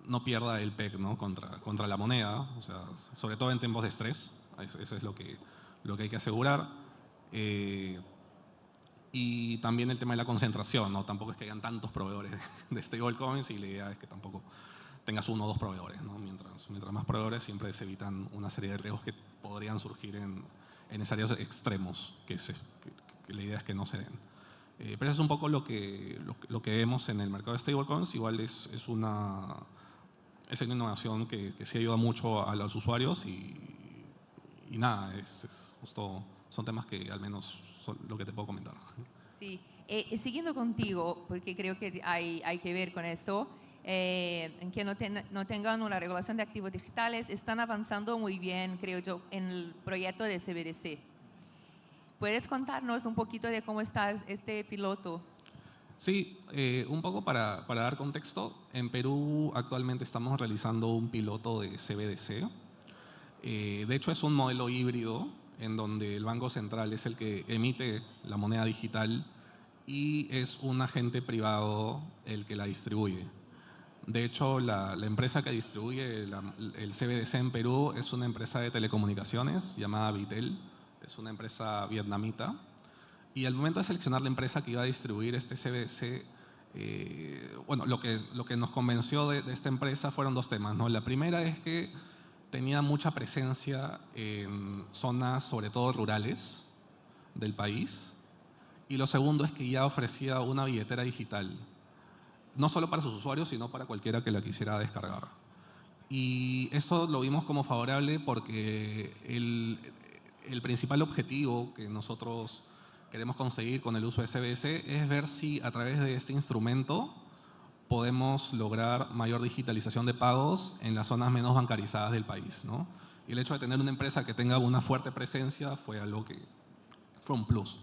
no pierda el PEG, ¿no? contra la moneda, o sea, sobre todo en tiempos de estrés. Eso es lo que hay que asegurar. Y también el tema de la concentración, ¿no? Tampoco es que hayan tantos proveedores de stablecoins y la idea es que tampoco tengas uno o dos proveedores, ¿no? Mientras más proveedores siempre se evitan una serie de riesgos que podrían surgir en escenarios extremos, que la idea es que no se den. Pero eso es un poco lo que vemos en el mercado de stablecoins. Igual es una innovación que sí ayuda mucho a los usuarios y nada, justo son temas que al menos son lo que te puedo comentar. Sí, siguiendo contigo, porque creo que hay que ver con eso, en que no tengan una regulación de activos digitales, están avanzando muy bien, creo yo, en el proyecto de CBDC. ¿Puedes contarnos un poquito de cómo está este piloto? Sí, un poco para dar contexto, en Perú actualmente estamos realizando un piloto de CBDC. De hecho, es un modelo híbrido en donde el Banco Central es el que emite la moneda digital y es un agente privado el que la distribuye. De hecho, la empresa que distribuye el CBDC en Perú es una empresa de telecomunicaciones llamada Vitel. Es una empresa vietnamita. Y al momento de seleccionar la empresa que iba a distribuir este CBDC, bueno, lo que nos convenció de esta empresa fueron dos temas, ¿no? La primera es que tenía mucha presencia en zonas, sobre todo rurales, del país. Y lo segundo es que ya ofrecía una billetera digital, no solo para sus usuarios, sino para cualquiera que la quisiera descargar. Y eso lo vimos como favorable porque el principal objetivo que nosotros queremos conseguir con el uso de CBDC es ver si a través de este instrumento podemos lograr mayor digitalización de pagos en las zonas menos bancarizadas del país, ¿no? Y el hecho de tener una empresa que tenga una fuerte presencia fue algo que fue un plus,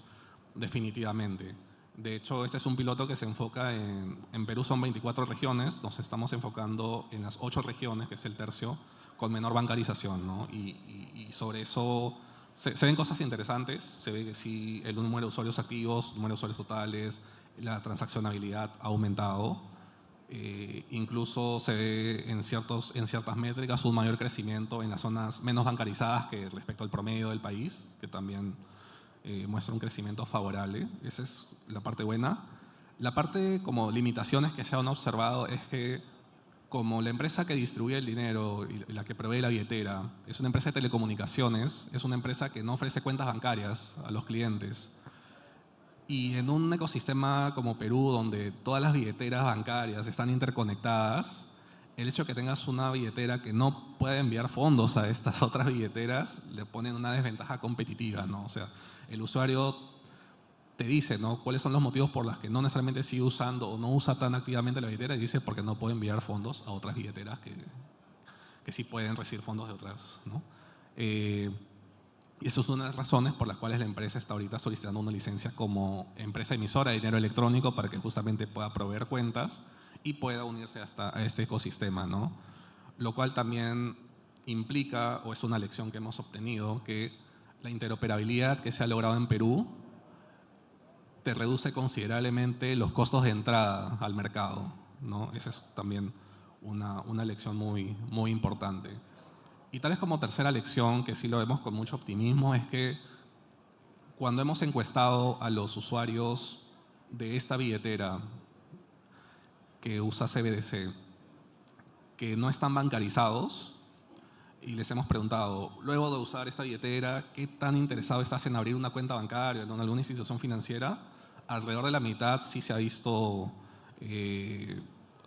definitivamente. De hecho, este es un piloto que se enfoca en Perú son 24 regiones, nos estamos enfocando en las 8 regiones, que es el tercio, con menor bancarización, ¿no? Y sobre eso se ven cosas interesantes, se ve que sí, el número de usuarios activos, número de usuarios totales, la transaccionabilidad ha aumentado. Incluso se ve en ciertas métricas un mayor crecimiento en las zonas menos bancarizadas que respecto al promedio del país, que también muestra un crecimiento favorable. Esa es la parte buena. La parte como limitaciones que se han observado es que como la empresa que distribuye el dinero y la que provee la billetera es una empresa de telecomunicaciones, es una empresa que no ofrece cuentas bancarias a los clientes. Y en un ecosistema como Perú, donde todas las billeteras bancarias están interconectadas, el hecho de que tengas una billetera que no puede enviar fondos a estas otras billeteras le pone en una desventaja competitiva, ¿no? O sea, el usuario te dice, ¿no?, cuáles son los motivos por los que no necesariamente sigue usando o no usa tan activamente la billetera, y dice porque no puede enviar fondos a otras billeteras que sí pueden recibir fondos de otras, ¿no? Y eso es una de las razones por las cuales la empresa está ahorita solicitando una licencia como empresa emisora de dinero electrónico para que justamente pueda proveer cuentas y pueda unirse a este ecosistema, ¿no? Lo cual también implica, o es una lección que hemos obtenido, que la interoperabilidad que se ha logrado en Perú te reduce considerablemente los costos de entrada al mercado, ¿no? Esa es también una lección muy importante. Y tal vez como tercera lección, que sí lo vemos con mucho optimismo, es que cuando hemos encuestado a los usuarios de esta billetera que usa CBDC, que no están bancarizados, y les hemos preguntado, luego de usar esta billetera, ¿qué tan interesado estás en abrir una cuenta bancaria en alguna institución financiera? Alrededor de la mitad sí se ha visto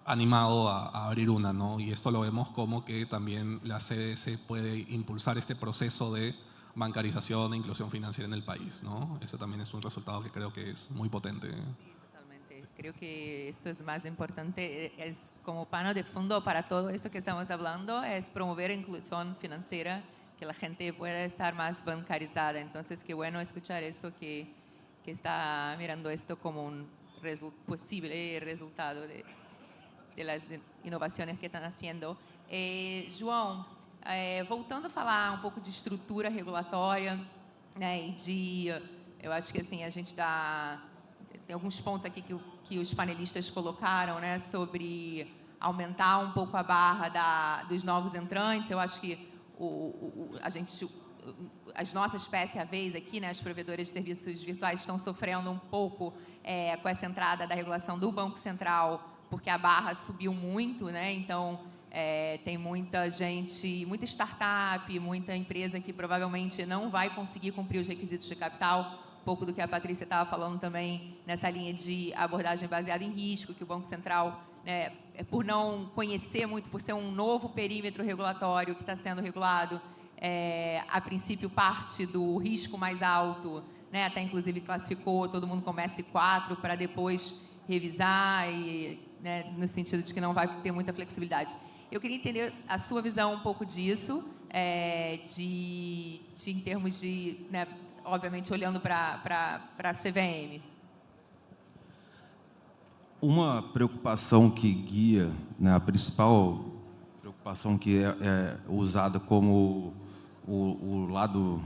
animado a abrir una, ¿no? Y esto lo vemos como que también la CBDC puede impulsar este proceso de bancarización e inclusión financiera en el país, ¿no? Eso también es un resultado que creo que es muy potente. Creo que esto es más importante, es como pano de fondo para todo esto que estamos hablando, es promover inclusión financiera, que la gente pueda estar más bancarizada. Entonces, qué bueno escuchar eso, que está mirando esto como un posible resultado de las inovações que estão haciendo. João, voltando a falar um pouco de estrutura regulatória, né, e eu acho que assim, a gente tem alguns pontos aqui que os panelistas colocaram, né, sobre aumentar um pouco a barra dos novos entrantes. Eu acho que as nossas PSAVs aqui, né, as provedoras de serviços virtuais, estão sofrendo um pouco com essa entrada da regulação do Banco Central, porque a barra subiu muito, né? Então, tem muita gente, muita startup, muita empresa que provavelmente não vai conseguir cumprir os requisitos de capital. Um pouco do que a Patrícia estava falando também nessa linha de abordagem baseada em risco, que o Banco Central, né, por não conhecer muito, por ser um novo perímetro regulatório que está sendo regulado, a princípio parte do risco mais alto, né, até inclusive classificou todo mundo como S4 para depois revisar, né, no sentido de que não vai ter muita flexibilidade. Eu queria entender a sua visão um pouco disso, em termos de, né, obviamente, olhando para a CVM. Uma preocupação que guia, né, a principal preocupação que é usada como o lado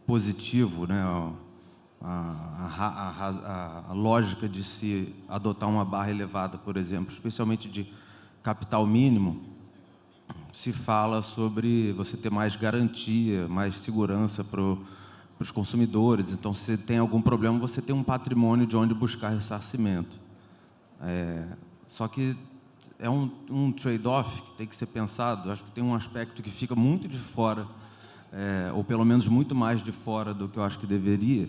positivo, né, a lógica de se adotar uma barra elevada, por exemplo, especialmente de capital mínimo, se fala sobre você ter mais garantia, mais segurança para os consumidores. Então, se você tem algum problema, você tem um patrimônio de onde buscar ressarcimento. Só que é um trade-off que tem que ser pensado. Acho que tem um aspecto que fica muito de fora, ou pelo menos muito mais de fora do que eu acho que deveria,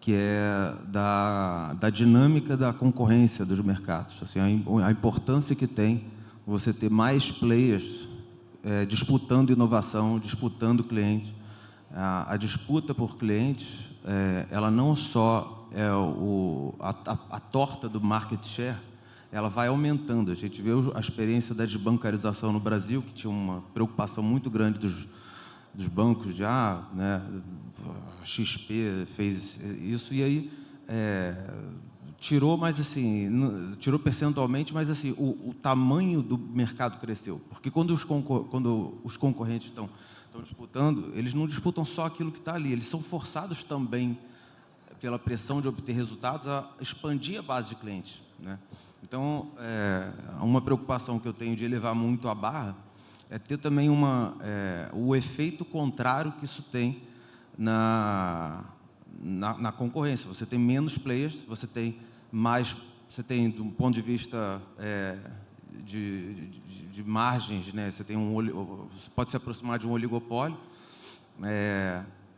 que é da dinâmica da concorrência dos mercados. Assim, a importância que tem você ter mais players disputando inovação, disputando clientes. A disputa por clientes, ela não só é a torta do market share, ela vai aumentando. A gente vê a experiência da desbancarização no Brasil, que tinha uma preocupação muito grande dos bancos já, né? A XP fez isso e aí tirou, mas assim, tirou percentualmente, mas assim, o tamanho do mercado cresceu, porque quando os concorrentes estão disputando, eles não disputam só aquilo que está ali, eles são forçados também, pela pressão de obter resultados, a expandir a base de clientes, né? Então, uma preocupação que eu tenho de elevar muito a barra é ter também o efeito contrário que isso tem na concorrência. Você tem menos players, você tem mais, de um ponto de vista de margens, né? Você tem você pode se aproximar de um oligopólio.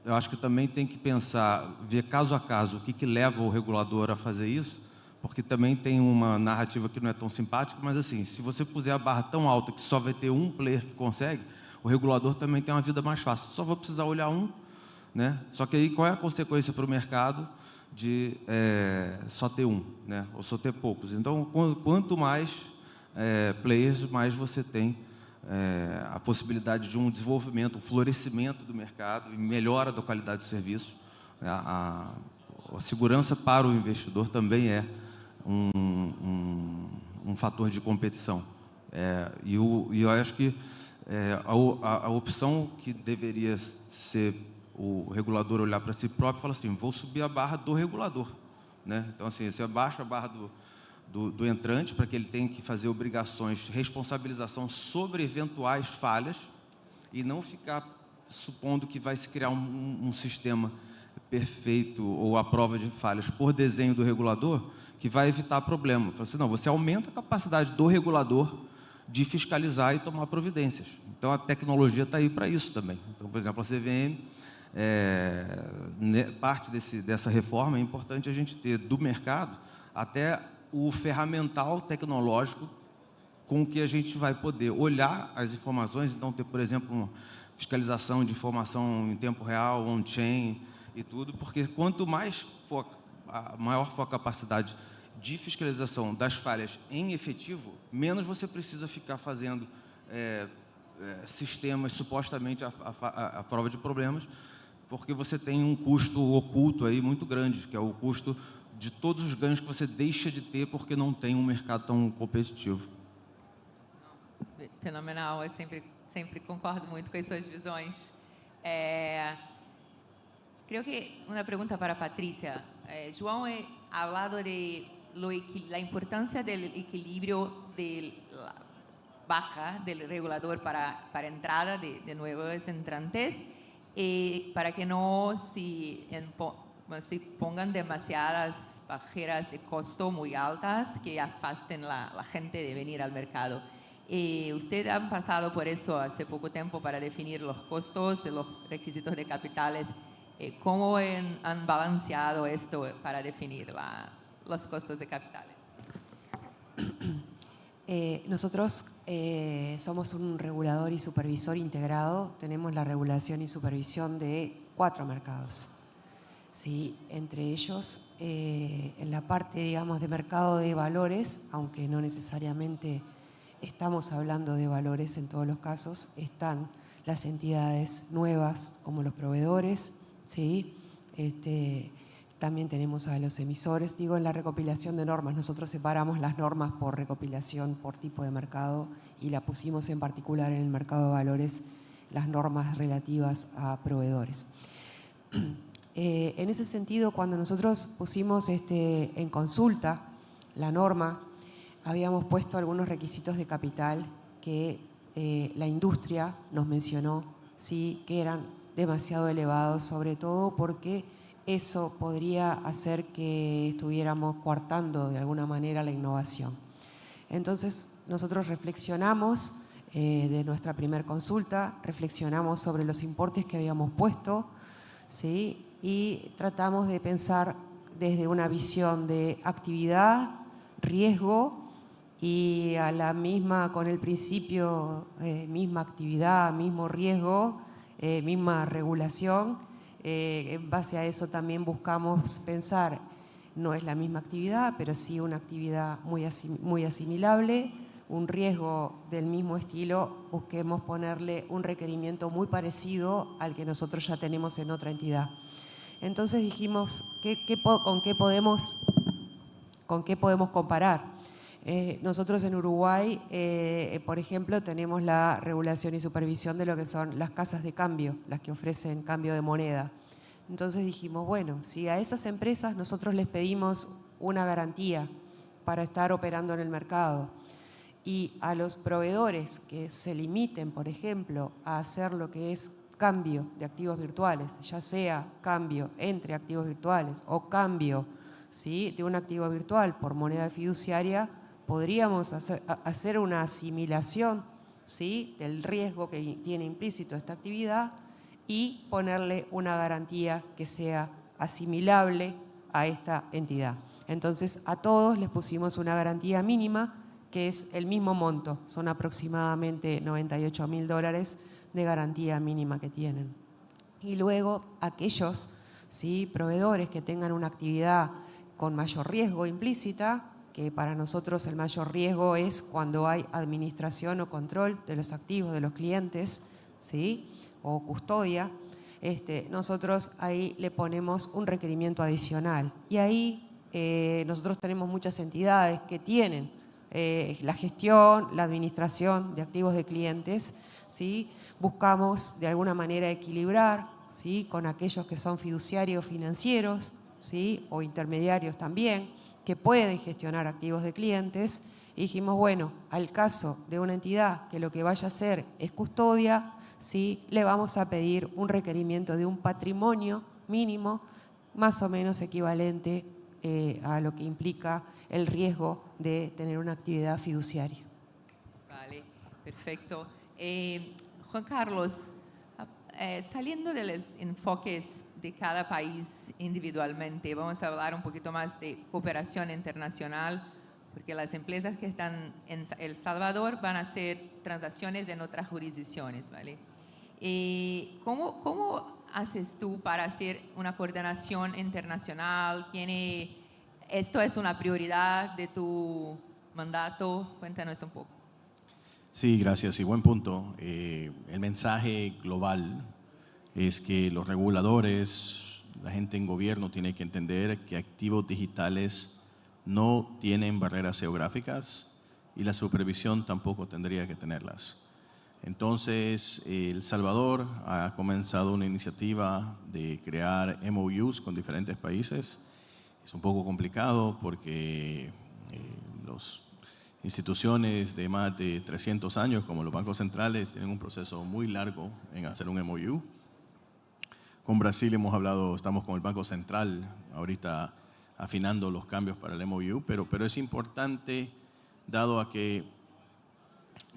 Eu acho que também tem que pensar, ver caso a caso o que leva o regulador a fazer isso, porque também tem uma narrativa que não é tão simpática, mas assim, se você puser a barra tão alta que só vai ter um player que consegue, o regulador também tem uma vida mais fácil. Só vou precisar olhar um, né? Só que aí qual é a consequência para o mercado de só ter um, né? Ou só ter poucos? Então, quanto mais players, mais você tem a possibilidade de um desenvolvimento, um florescimento do mercado e melhora da qualidade do serviço. A segurança para o investidor também é um fator de competição. E eu acho que a opção que deveria ser o regulador olhar para si próprio e falar assim, vou subir a barra do regulador, né? Então, assim, você abaixa a barra do entrante, para que ele tenha que fazer obrigações, responsabilização sobre eventuais falhas e não ficar supondo que vai se criar um sistema perfeito ou a prova de falhas por desenho do regulador, que vai evitar problema. Fala assim, não, você aumenta a capacidade do regulador de fiscalizar e tomar providências. Então, a tecnologia está aí para isso também. Então, por exemplo, a CVM, parte dessa reforma, é importante a gente ter do mercado até o ferramental tecnológico com que a gente vai poder olhar as informações, então ter, por exemplo, uma fiscalização de informação em tempo real, on-chain e tudo, porque quanto mais maior for a capacidade de fiscalização das falhas em efetivo, menos você precisa ficar fazendo sistemas supostamente à prova de problemas, porque você tem um custo oculto aí muito grande, que é o custo de todos os ganhos que você deixa de ter porque não tem um mercado tão competitivo. Fenomenal, eu sempre concordo muito com as suas visões. Creo que una pregunta para Patricia. João ha hablado de la importancia del equilibrio de la baja del regulador para entrada de nuevos entrantes, para que no se pongan demasiadas barreras de costo muy altas que afasten la gente de venir al mercado. Ustedes han pasado por eso hace poco tiempo para definir los costos de los requisitos de capitales. ¿Cómo han balanceado esto para definir los costos de capitales? Nosotros somos un regulador y supervisor integrado. Tenemos la regulación y supervisión de 4 mercados. ¿Sí? Entre ellos, en la parte, digamos, de mercado de valores, aunque no necesariamente estamos hablando de valores en todos los casos, están las entidades nuevas como los proveedores, ¿sí? También tenemos a los emisores. Digo, en la recopilación de normas, nosotros separamos las normas por recopilación, por tipo de mercado, y la pusimos en particular en el mercado de valores, las normas relativas a proveedores. En ese sentido, cuando nosotros pusimos en consulta la norma, habíamos puesto algunos requisitos de capital que la industria nos mencionó, ¿sí? Que eran demasiado elevados, sobre todo porque eso podría hacer que estuviéramos coartando de alguna manera la innovación. Entonces, nosotros reflexionamos de nuestra primera consulta, reflexionamos sobre los importes que habíamos puesto, ¿sí? Y tratamos de pensar desde una visión de actividad, riesgo y a la misma, con el principio, misma actividad, mismo riesgo, misma regulación. En base a eso también buscamos pensar, no es la misma actividad, pero sí una actividad muy asimilable, un riesgo del mismo estilo, busquemos ponerle un requerimiento muy parecido al que nosotros ya tenemos en otra entidad. Entonces dijimos, ¿con qué podemos comparar? Nosotros en Uruguay, por ejemplo, tenemos la regulación y supervisión de lo que son las casas de cambio, las que ofrecen cambio de moneda. Entonces dijimos, bueno, si a esas empresas nosotros les pedimos una garantía para estar operando en el mercado y a los proveedores que se limiten, por ejemplo, a hacer lo que es cambio de activos virtuales, ya sea cambio entre activos virtuales o cambio, ¿sí?, de un activo virtual por moneda fiduciaria, podríamos hacer una asimilación, ¿sí?, del riesgo que tiene implícito esta actividad y ponerle una garantía que sea asimilable a esta entidad. Entonces, a todos les pusimos una garantía mínima que es el mismo monto, son aproximadamente $98.000 de garantía mínima que tienen. Y luego, aquellos, ¿sí?, proveedores que tengan una actividad con mayor riesgo implícita, que para nosotros el mayor riesgo es cuando hay administración o control de los activos de los clientes, ¿sí?, o custodia, nosotros ahí le ponemos un requerimiento adicional. Y ahí nosotros tenemos muchas entidades que tienen la gestión, la administración de activos de clientes, ¿sí? Buscamos de alguna manera equilibrar, ¿sí?, con aquellos que son fiduciarios financieros, ¿sí?, o intermediarios también, que puede gestionar activos de clientes, y dijimos, bueno, al caso de una entidad que lo que vaya a hacer es custodia, ¿sí?, le vamos a pedir un requerimiento de un patrimonio mínimo más o menos equivalente a lo que implica el riesgo de tener una actividad fiduciaria. Vale, perfecto. Juan Carlos, saliendo de los enfoques de cada país individualmente, vamos a hablar un poquito más de cooperación internacional, porque las empresas que están en El Salvador van a hacer transacciones en otras jurisdicciones, ¿vale? ¿Cómo haces tú para hacer una coordinación internacional? ¿Esto es una prioridad de tu mandato? Cuéntanos un poco. Sí, gracias y buen punto. El mensaje global es que los reguladores, la gente en gobierno tiene que entender que activos digitales no tienen barreras geográficas y la supervisión tampoco tendría que tenerlas. Entonces, El Salvador ha comenzado una iniciativa de crear MOUs con diferentes países. Es un poco complicado porque las instituciones de más de 300 años, como los bancos centrales, tienen un proceso muy largo en hacer un MOU. Con Brasil hemos hablado, estamos con el Banco Central ahorita afinando los cambios para el MOU, pero es importante, dado a que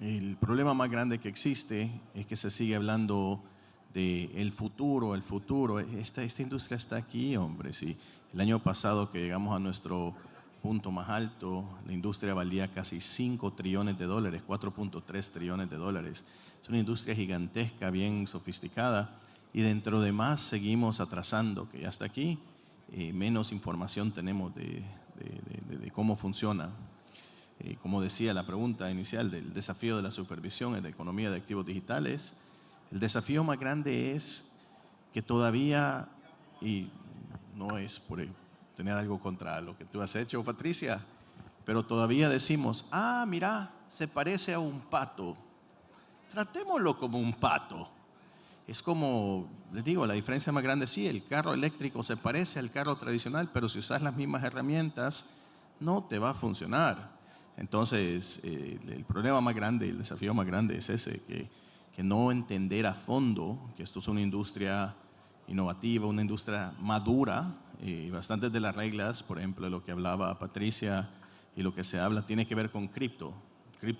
el problema más grande que existe es que se sigue hablando del futuro, esta industria está aquí, hombre. Sí. El año pasado que llegamos a nuestro punto más alto, la industria valía casi 5 trillones de dólares, 4.3 trillones de dólares. Es una industria gigantesca, bien sofisticada, y dentro de más seguimos atrasando, que ya está aquí, menos información tenemos de cómo funciona. Como decía la pregunta inicial del desafío de la supervisión en la economía de activos digitales, el desafío más grande es que todavía, y no es por tener algo contra lo que tú has hecho, Patricia, pero todavía decimos, mira, se parece a un pato, tratémoslo como un pato. Es como, les digo, la diferencia más grande, sí, el carro eléctrico se parece al carro tradicional, pero si usas las mismas herramientas, no te va a funcionar. Entonces, el problema más grande, el desafío más grande es ese, que no entender a fondo que esto es una industria innovativa, una industria madura, y bastantes de las reglas, por ejemplo, lo que hablaba Patricia y lo que se habla, tiene que ver con cripto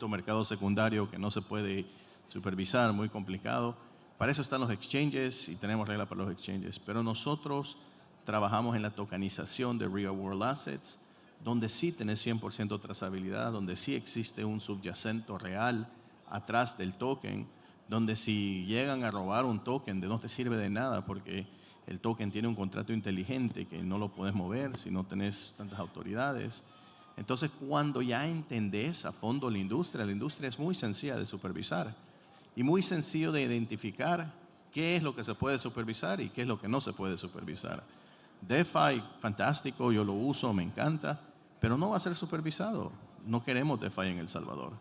mercado secundario que no se puede supervisar, muy complicado. Para eso están los exchanges y tenemos reglas para los exchanges, pero nosotros trabajamos en la tokenización de real world assets, donde sí tenés 100% trazabilidad, donde sí existe un subyacente real atrás del token, donde si llegan a robar un token, no te sirve de nada porque el token tiene un contrato inteligente que no lo puedes mover si no tenés tantas autoridades. Entonces, cuando ya entendés a fondo la industria es muy sencilla de supervisar y muy sencillo de identificar qué es lo que se puede supervisar y qué es lo que no se puede supervisar. DeFi, fantástico, yo lo uso, me encanta, pero no va a ser supervisado. No queremos DeFi en El Salvador.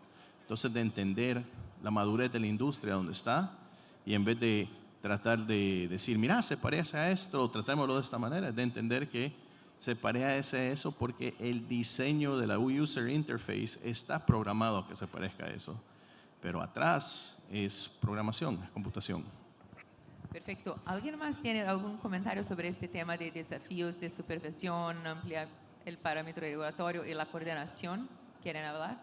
Entonces, de entender la madurez de la industria donde está y en vez de tratar de decir, mira, se parece a esto, tratémoslo de esta manera, de entender que se parece a eso porque el diseño de la user interface está programado a que se parezca a eso. Pero atrás es programación, es computación. Perfecto. ¿Alguien más tiene algún comentario sobre este tema de desafíos de supervisión, ampliar el parámetro regulatorio y la coordinación? ¿Quieren hablar?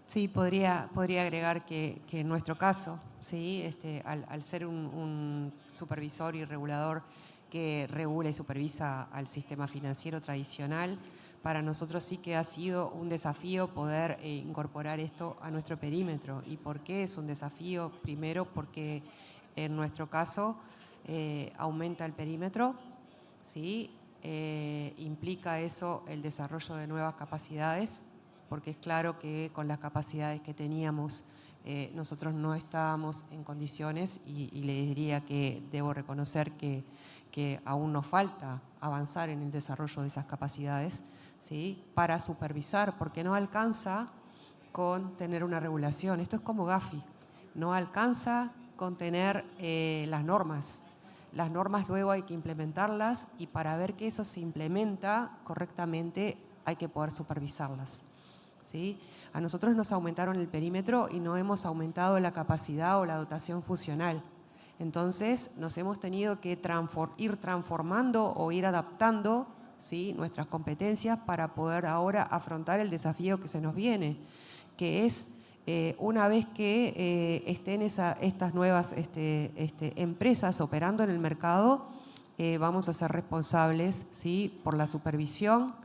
Sí, podría agregar que en nuestro caso, ¿sí? Al ser un supervisor y regulador que regula y supervisa al sistema financiero tradicional, para nosotros sí que ha sido un desafío poder incorporar esto a nuestro perímetro. ¿Y por qué es un desafío? Primero, porque en nuestro caso aumenta el perímetro, ¿sí? Implica eso el desarrollo de nuevas capacidades, porque es claro que con las capacidades que teníamos nosotros no estábamos en condiciones y le diría que debo reconocer que aún nos falta avanzar en el desarrollo de esas capacidades, ¿sí? Para supervisar, porque no alcanza con tener una regulación. Esto es como Gafi, no alcanza con tener las normas. Las normas luego hay que implementarlas y para ver que eso se implementa correctamente hay que poder supervisarlas, ¿sí? A nosotros nos aumentaron el perímetro y no hemos aumentado la capacidad o la dotación funcional. Entonces, nos hemos tenido que ir transformando o ir adaptando, ¿sí?, nuestras competencias para poder ahora afrontar el desafío que se nos viene, que es, una vez que estén estas nuevas empresas operando en el mercado, vamos a ser responsables, ¿sí?, por la supervisión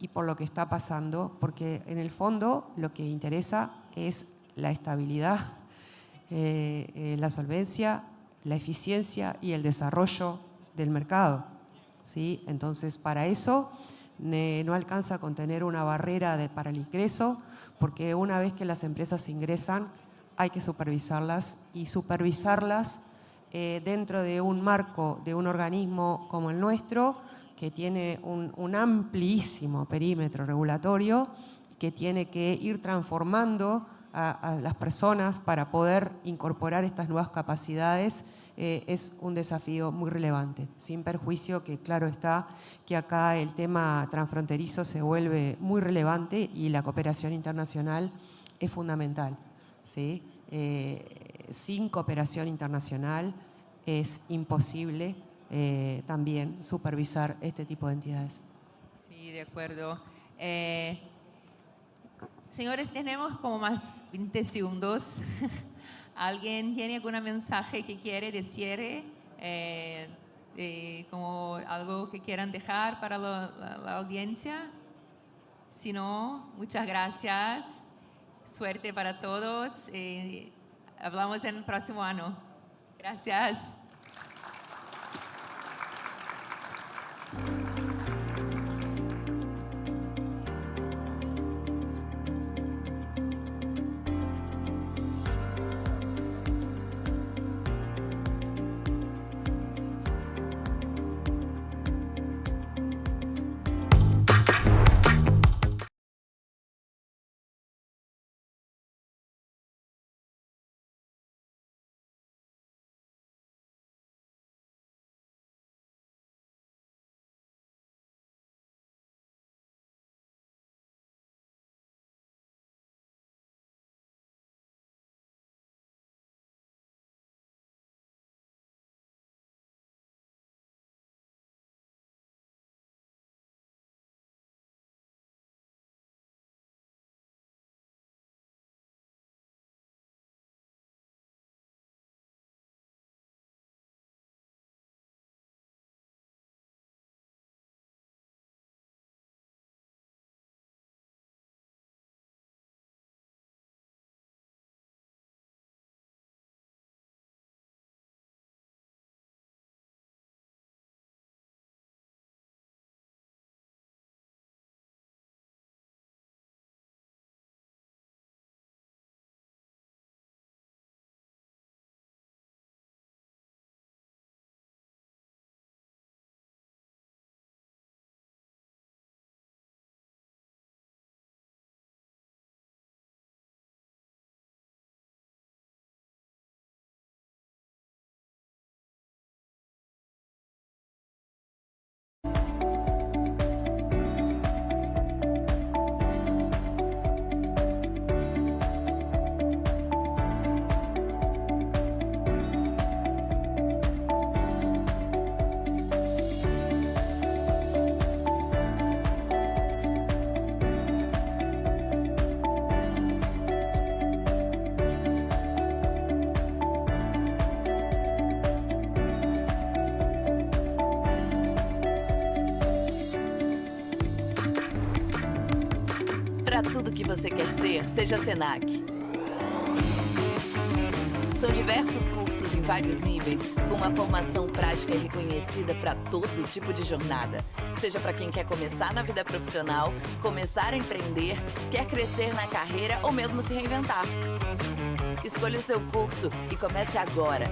y por lo que está pasando, porque en el fondo lo que interesa es la estabilidad, la solvencia, la eficiencia y el desarrollo del mercado, ¿sí? Entonces, para eso no alcanza con tener una barrera para el ingreso, porque una vez que las empresas ingresan, hay que supervisarlas y supervisarlas dentro de un marco de un organismo como el nuestro, que tiene un amplísimo perímetro regulatorio, que tiene que ir transformando a las personas para poder incorporar estas nuevas capacidades. Es un desafío muy relevante, sin perjuicio que claro está que acá el tema transfronterizo se vuelve muy relevante y la cooperación internacional es fundamental, ¿sí? Sin cooperación internacional es imposible también supervisar este tipo de entidades. Sí, de acuerdo. Señores, tenemos como más 20 segundos. ¿Alguien tiene algún mensaje que quiere decir? Como algo que quieran dejar para la audiencia. Si no, muchas gracias. Suerte para todos. Hablamos en el próximo año. Gracias. Para tudo que você quer ser, seja Senac. São diversos cursos em vários níveis, com uma formação prática e reconhecida para todo tipo de jornada. Seja para quem quer começar na vida profissional, começar a empreender, quer crescer na carreira ou mesmo se reinventar. Escolha o seu curso e comece agora.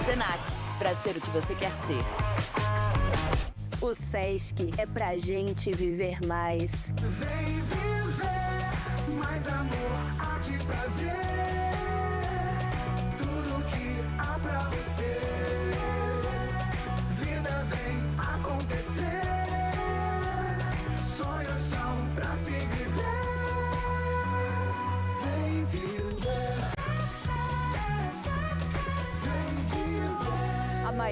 Senac, para ser o que você quer ser. O Sesc é pra gente viver mais. Vem viver mais amor, arte e prazer. Tudo que há pra você. Vida vem acontecer.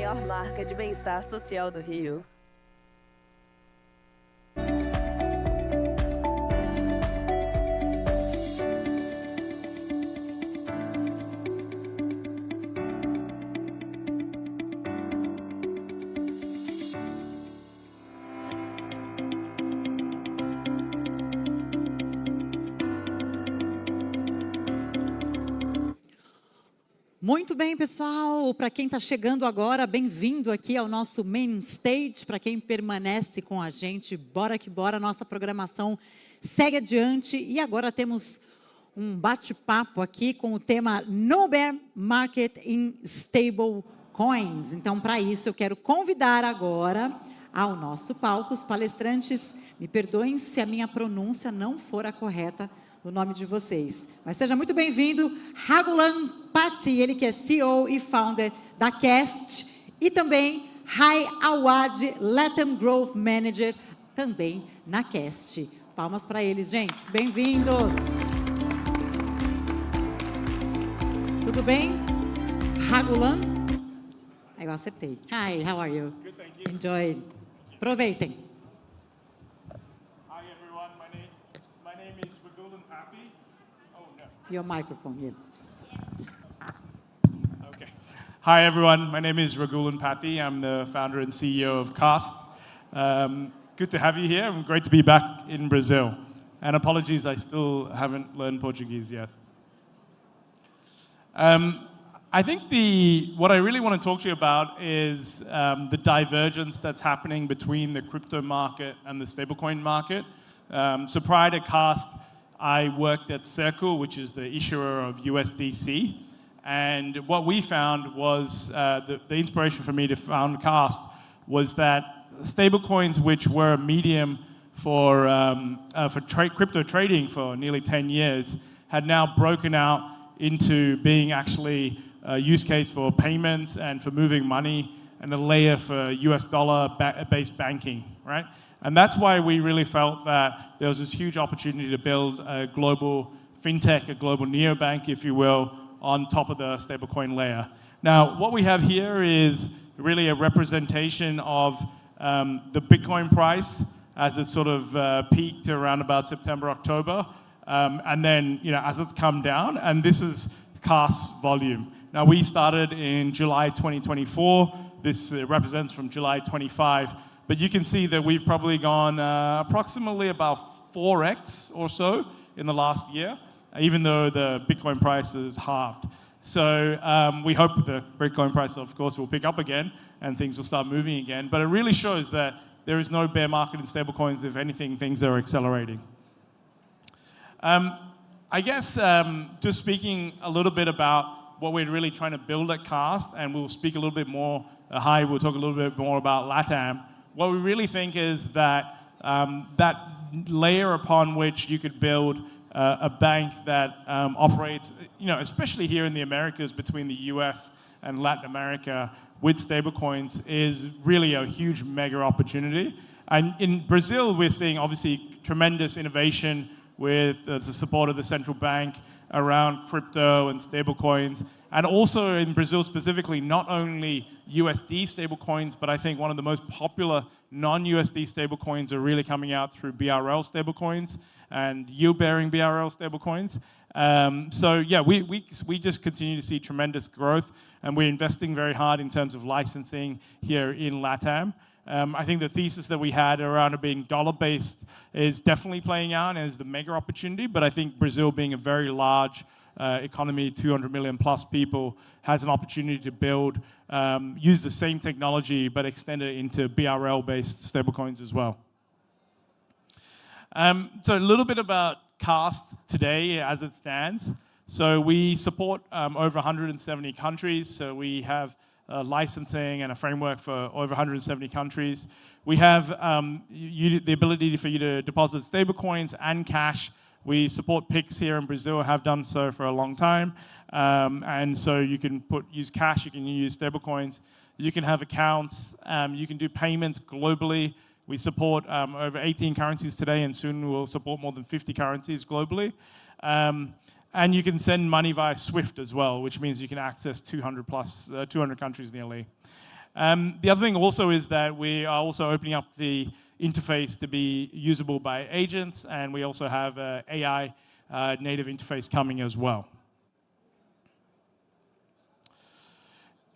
maior marca de bem-estar social do Rio. Muito bem, pessoal. Para quem está chegando agora, bem-vindo aqui ao nosso main stage. Para quem permanece com a gente, bora que bora. Nossa programação segue adiante. E agora temos um bate-papo aqui com o tema No Bear Market in Stable Coins. Então, para isso, eu quero convidar agora ao nosso palco os palestrantes. Me perdoem se a minha pronúncia não for a correta no nome de vocês. Mas seja muito bem-vindo, Ragulan Pati, ele que é CEO e founder da Cast, e também Hai Awad, Latam Growth Manager, também na Cast. Palmas para eles, gente. Bem-vindos. Tudo bem? Ragulan? Eu acertei. Hi, how are you? Good, thank you. Enjoy. Aproveitem. Your microphone, yes. Okay. Hi, everyone. My name is Ragulan Pathy. I'm the founder and CEO of Cast. Good to have you here. I'm great to be back in Brazil. And apologies, I still haven't learned Portuguese yet. I think what I really want to talk to you about is the divergence that's happening between the crypto market and the stablecoin market. So prior to Cast, I worked at Circle, which is the issuer of USDC. And what we found was, the inspiration for me to found Cast was that stablecoins, which were a medium for crypto trading for nearly 10 years, had now broken out into being actually a use case for payments and for moving money, and a layer for US dollar-based banking, right? And that's why we really felt that there was this huge opportunity to build a global fintech, a global neobank, if you will, on top of the stablecoin layer. Now, what we have here is really a representation of the Bitcoin price as it sort of peaked around about September, October, and then as it's come down, and this is Cast's volume. Now, we started in July 2024. This represents from July 25. But you can see that we've probably gone approximately about 4x or so in the last year, even though the Bitcoin price is halved. So we hope the Bitcoin price, of course, will pick up again and things will start moving again. But it really shows that there is no bear market in stablecoins. If anything, things are accelerating. I guess just speaking a little bit about what we're really trying to build at Cast, and we'll speak a little bit more, we'll talk a little bit more about LATAM. What we really think is that that layer upon which you could build a bank that operates, especially here in the Americas between the US and Latin America with stablecoins is really a huge mega opportunity. And in Brazil, we're seeing obviously tremendous innovation with the support of the central bank around crypto and stablecoins. And also in Brazil specifically, not only USD stablecoins, but I think one of the most popular non-USD stablecoins are really coming out through BRL stablecoins and yield-bearing BRL stablecoins. So yeah, we just continue to see tremendous growth, and we're investing very hard in terms of licensing here in LATAM. I think the thesis that we had around it being dollar-based is definitely playing out as the mega opportunity, but I think Brazil being a very large economy, 200 million plus people, has an opportunity to build, use the same technology, but extend it into BRL-based stablecoins as well. So a little bit about Cast today as it stands. So we support over 170 countries, so we have licensing and a framework for over 170 countries. We have the ability for you to deposit stablecoins and cash. We support PIX here in Brazil, have done so for a long time. And so you can use cash, you can use stablecoins, you can have accounts, you can do payments globally. We support over 18 currencies today, and soon we'll support more than 50 currencies globally. And you can send money via SWIFT as well, which means you can access 200 countries nearly. The other thing also is that we are also opening up the interface to be usable by agents, and we also have an AI native interface coming as well.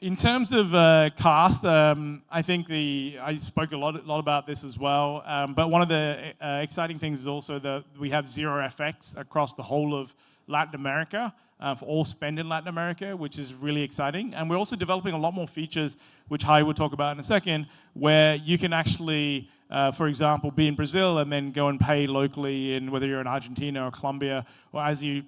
In terms of cast, I think I spoke a lot about this as well, but one of the exciting things is also that we have zero FX across the whole of Latin America, for all spend in Latin America, which is really exciting. And we're also developing a lot more features, which Hai will talk about in a second, where you can actually, for example, be in Brazil and then go and pay locally in whether you're in Argentina or Colombia, or as you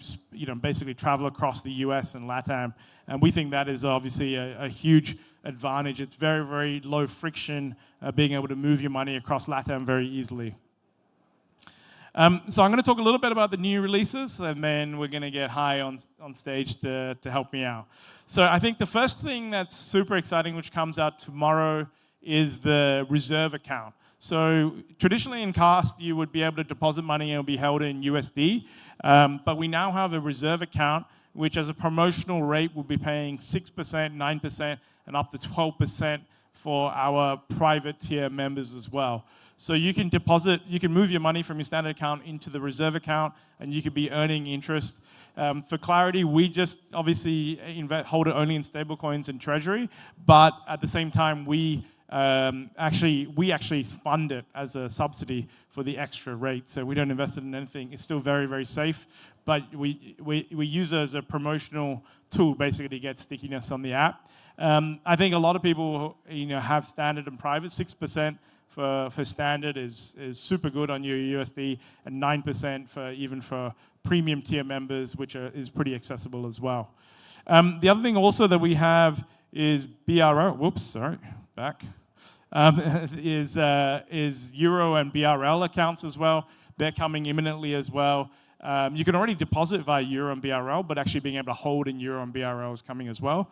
basically travel across the US and LATAM. And we think that is obviously a huge advantage. It's very, very low friction, being able to move your money across LATAM very easily. So I'm going to talk a little bit about the new releases, and then we're going to get Hai on stage to help me out. So I think the first thing that's super exciting, which comes out tomorrow, is the reserve account. So traditionally in Cast, you would be able to deposit money and it will be held in USD, but we now have a reserve account, which as a promotional rate will be paying 6%, 9%, and up to 12% for our private tier members as well. So you can deposit, you can move your money from your standard account into the reserve account, and you could be earning interest. For clarity, we just obviously hold it only in stablecoins and treasury, but at the same time, we actually fund it as a subsidy for the extra rate. So we don't invest it in anything. It's still very, very safe, but we use it as a promotional tool basically to get stickiness on the app. I think a lot of people have standard and private. 6% for standard is super good on your USD, and 9% even for premium tier members, which is pretty accessible as well. The other thing also that we have is BRL. Whoops, sorry, back. Is Euro and BRL accounts as well. They're coming imminently as well. You can already deposit via Euro and BRL, but actually being able to hold in Euro and BRL is coming as well.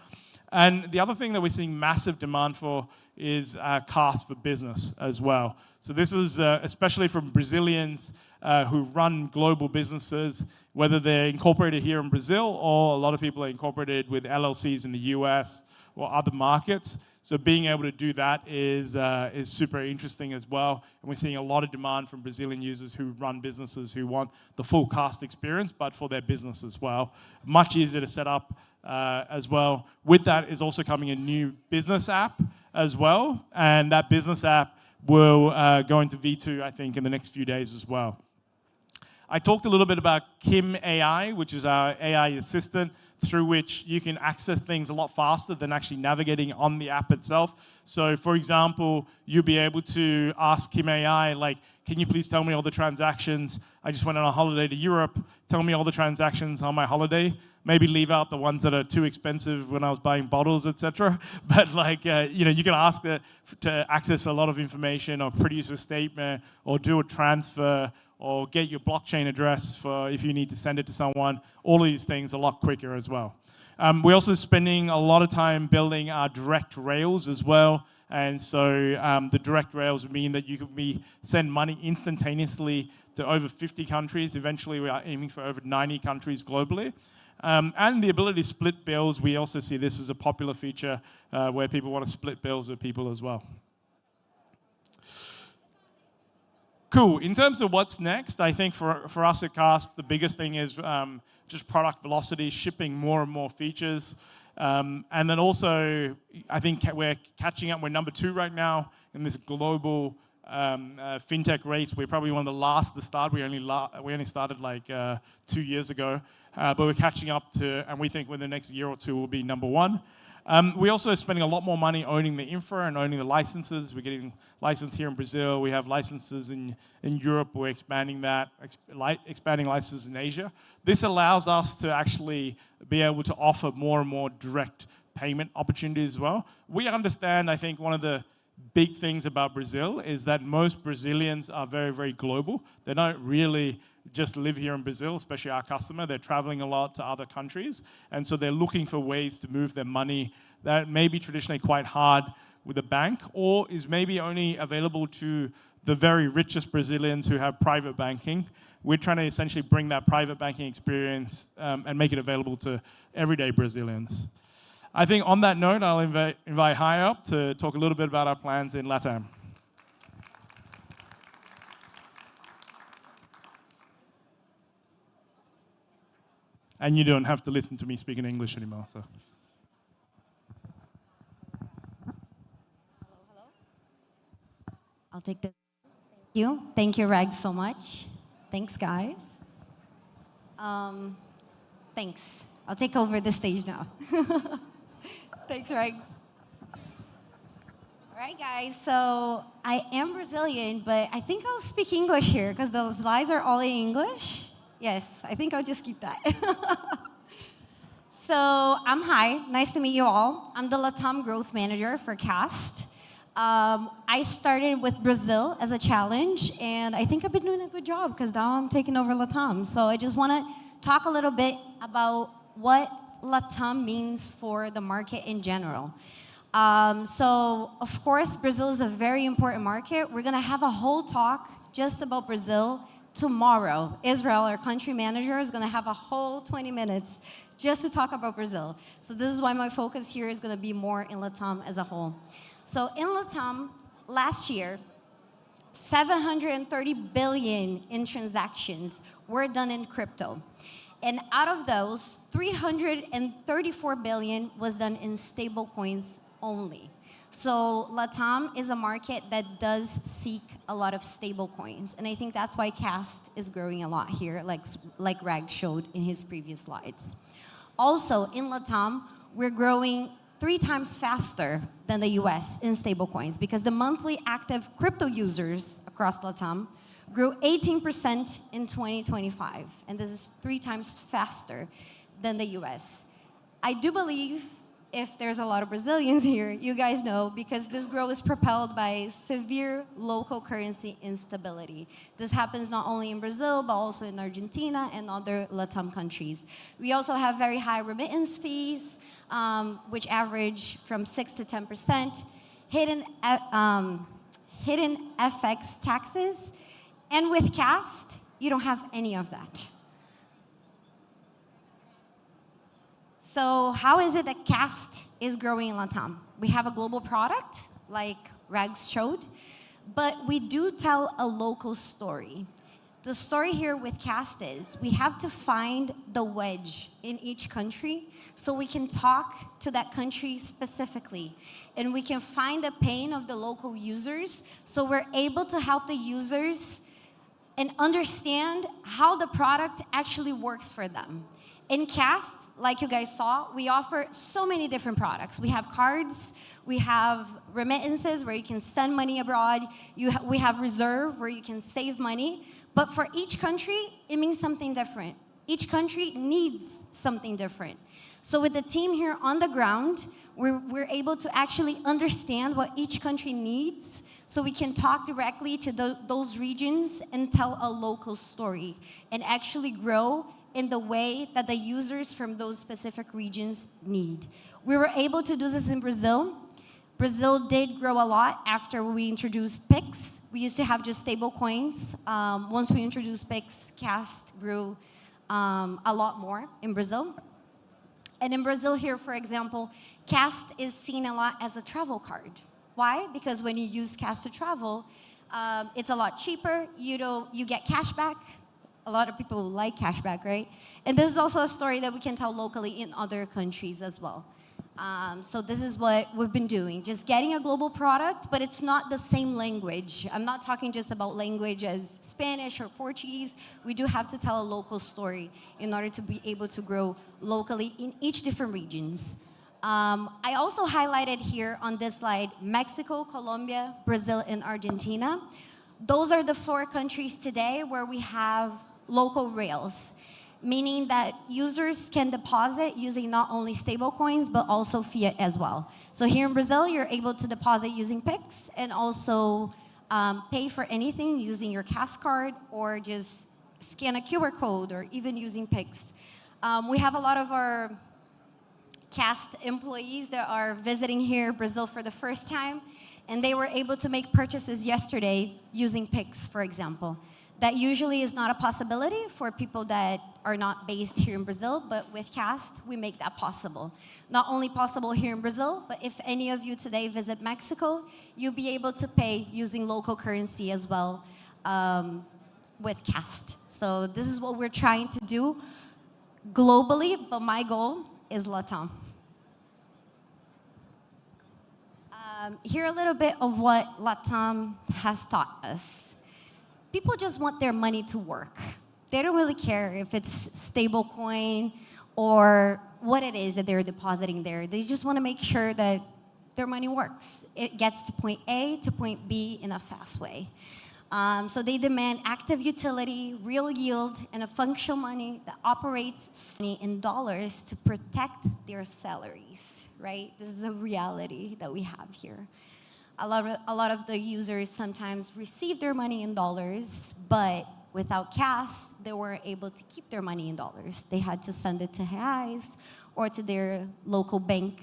And the other thing that we're seeing massive demand for is Cast for Business as well. So this is especially from Brazilians who run global businesses, whether they're incorporated here in Brazil or a lot of people are incorporated with LLCs in the US or other markets. So being able to do that is super interesting as well. And we're seeing a lot of demand from Brazilian users who run businesses who want the full Cast experience, but for their business as well. Much easier to set up as well. With that is also coming a new business app as well. And that business app will go into V2, I think, in the next few days as well. I talked a little bit about Kim AI, which is our AI assistant, through which you can access things a lot faster than actually navigating on the app itself. So for example, you'll be able to ask Kim AI, like, can you please tell me all the transactions? I just went on a holiday to Europe. Tell me all the transactions on my holiday. Maybe leave out the ones that are too expensive when I was buying bottles, etc. But like, you can ask it to access a lot of information or produce a statement or do a transfer or get your blockchain address for if you need to send it to someone. All of these things a lot quicker as well. We're also spending a lot of time building our direct rails as well. And so the direct rails would mean that you could send money instantaneously to over 50 countries. Eventually, we are aiming for over 90 countries globally. And the ability to split bills, we also see this as a popular feature where people want to split bills with people as well. Cool. In terms of what's next, I think for us at Cast, the biggest thing is just product velocity, shipping more and more features. And then also, I think we're catching up. We're number 2 right now in this global fintech race. We're probably one of the last to start. We only started like 2 years ago. But we're catching up to, and we think within the next year or two we'll be number 1. We're also spending a lot more money owning the infra and owning the licenses. We're getting licensed here in Brazil. We have licenses in Europe. We're expanding that, expanding licenses in Asia. This allows us to actually be able to offer more and more direct payment opportunities as well. We understand, I think, one of the big things about Brazil is that most Brazilians are very, very global. They don't really just live here in Brazil, especially our customer. They're traveling a lot to other countries. And so they're looking for ways to move their money that may be traditionally quite hard with a bank, or is maybe only available to the very richest Brazilians who have private banking. We're trying to essentially bring that private banking experience and make it available to everyday Brazilians. I think on that note, I'll invite Hai up to talk a little bit about our plans in LATAM. And you don't have to listen to me speak in English anymore. So. I'll take this. Thank you. Thank you, Reg, so much. Thanks, guys. Thanks. I'll take over the stage now. Thanks, Reg. All right, guys. So I am Brazilian, but I think I'll speak English here because the slides are all in English. Yes, I think I'll just keep that. So I'm Hai. Nice to meet you all. I'm the LATAM Growth Manager for CAST. I started with Brazil as a challenge, and I think I've been doing a good job because now I'm taking over LATAM. So I just want to talk a little bit about what LATAM means for the market in general. So, of course, Brazil is a very important market. We're going to have a whole talk just about Brazil tomorrow. Israel, our country manager, is going to have a whole 20 minutes just to talk about Brazil. So this is why my focus here is going to be more in LATAM as a whole. So in LATAM, last year, 730 billion in transactions were done in crypto. And out of those, 334 billion was done in stable coins only. So LATAM is a market that does seek a lot of stable coins. And I think that's why CAST is growing a lot here, like Rag showed in his previous slides. Also, in LATAM, we're growing 3 times faster than the US in stablecoins because the monthly active crypto users across LATAM grew 18% in 2025. And this is 3 times faster than the US. I do believe if there's a lot of Brazilians here, you guys know, because this growth is propelled by severe local currency instability. This happens not only in Brazil, but also in Argentina and other LATAM countries. We also have very high remittance fees, which average from 6 to 10%, hidden FX taxes, and with CAST, you don't have any of that. So how is it that CAST is growing in LATAM? We have a global product, like Rags showed, but we do tell a local story. The story here with CAST is we have to find the wedge in each country so we can talk to that country specifically. And we can find the pain of the local users so we're able to help the users and understand how the product actually works for them. In CAST, like you guys saw, we offer so many different products. We have cards, we have remittances where you can send money abroad, we have reserve where you can save money, but for each country, it means something different. Each country needs something different. So with the team here on the ground, we're able to actually understand what each country needs so we can talk directly to those regions and tell a local story and actually grow in the way that the users from those specific regions need. We were able to do this in Brazil. Brazil did grow a lot after we introduced PIX. We used to have just stable coins. Once we introduced PIX, CAST grew a lot more in Brazil. And in Brazil here, for example, CAST is seen a lot as a travel card. Why? Because when you use CAST to travel, it's a lot cheaper. You get cash back. A lot of people like cashback, right? And this is also a story that we can tell locally in other countries as well. So this is what we've been doing, just getting a global product, but it's not the same language. I'm not talking just about language as Spanish or Portuguese. We do have to tell a local story in order to be able to grow locally in each different regions. I also highlighted here on this slide, Mexico, Colombia, Brazil, and Argentina. Those are the 4 countries today where we have local rails, meaning that users can deposit using not only stable coins, but also fiat as well. So here in Brazil, you're able to deposit using PIX and also pay for anything using your CAST card or just scan a QR code or even using PIX. We have a lot of our CAST employees that are visiting here Brazil for the first time, and they were able to make purchases yesterday using PIX, for example. That usually is not a possibility for people that are not based here in Brazil, but with CAST, we make that possible. Not only possible here in Brazil, but if any of you today visit Mexico, you'll be able to pay using local currency as well with CAST. So this is what we're trying to do globally, but my goal is LATAM. Here a little bit of what LATAM has taught us. People just want their money to work. They don't really care if it's stablecoin or what it is that they're depositing there. They just want to make sure that their money works. It gets to point A to point B in a fast way. So they demand active utility, real yield, and a functional money that operates in dollars to protect their salaries, right? This is a reality that we have here. A lot of the users sometimes receive their money in dollars, but without CAST, they weren't able to keep their money in dollars. They had to send it to reais or to their local bank,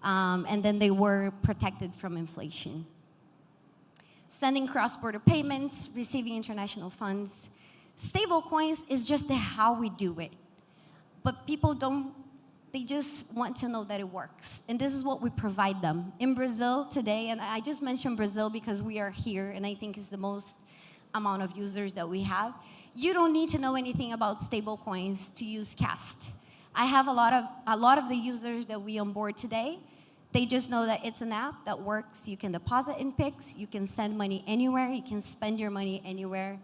and then they were protected from inflation. Sending cross-border payments, receiving international funds. Stablecoins is just how we do it. But people don't, they just want to know that it works. And this is what we provide them. In Brazil today, and I just mentioned Brazil because we are here, and I think it's the most amount of users that we have. You don't need to know anything about stablecoins to use CAST. I have a lot of the users that we onboard today. They just know that it's an app that works. You can deposit in Pix, you can send money anywhere, you can spend your money anywhere,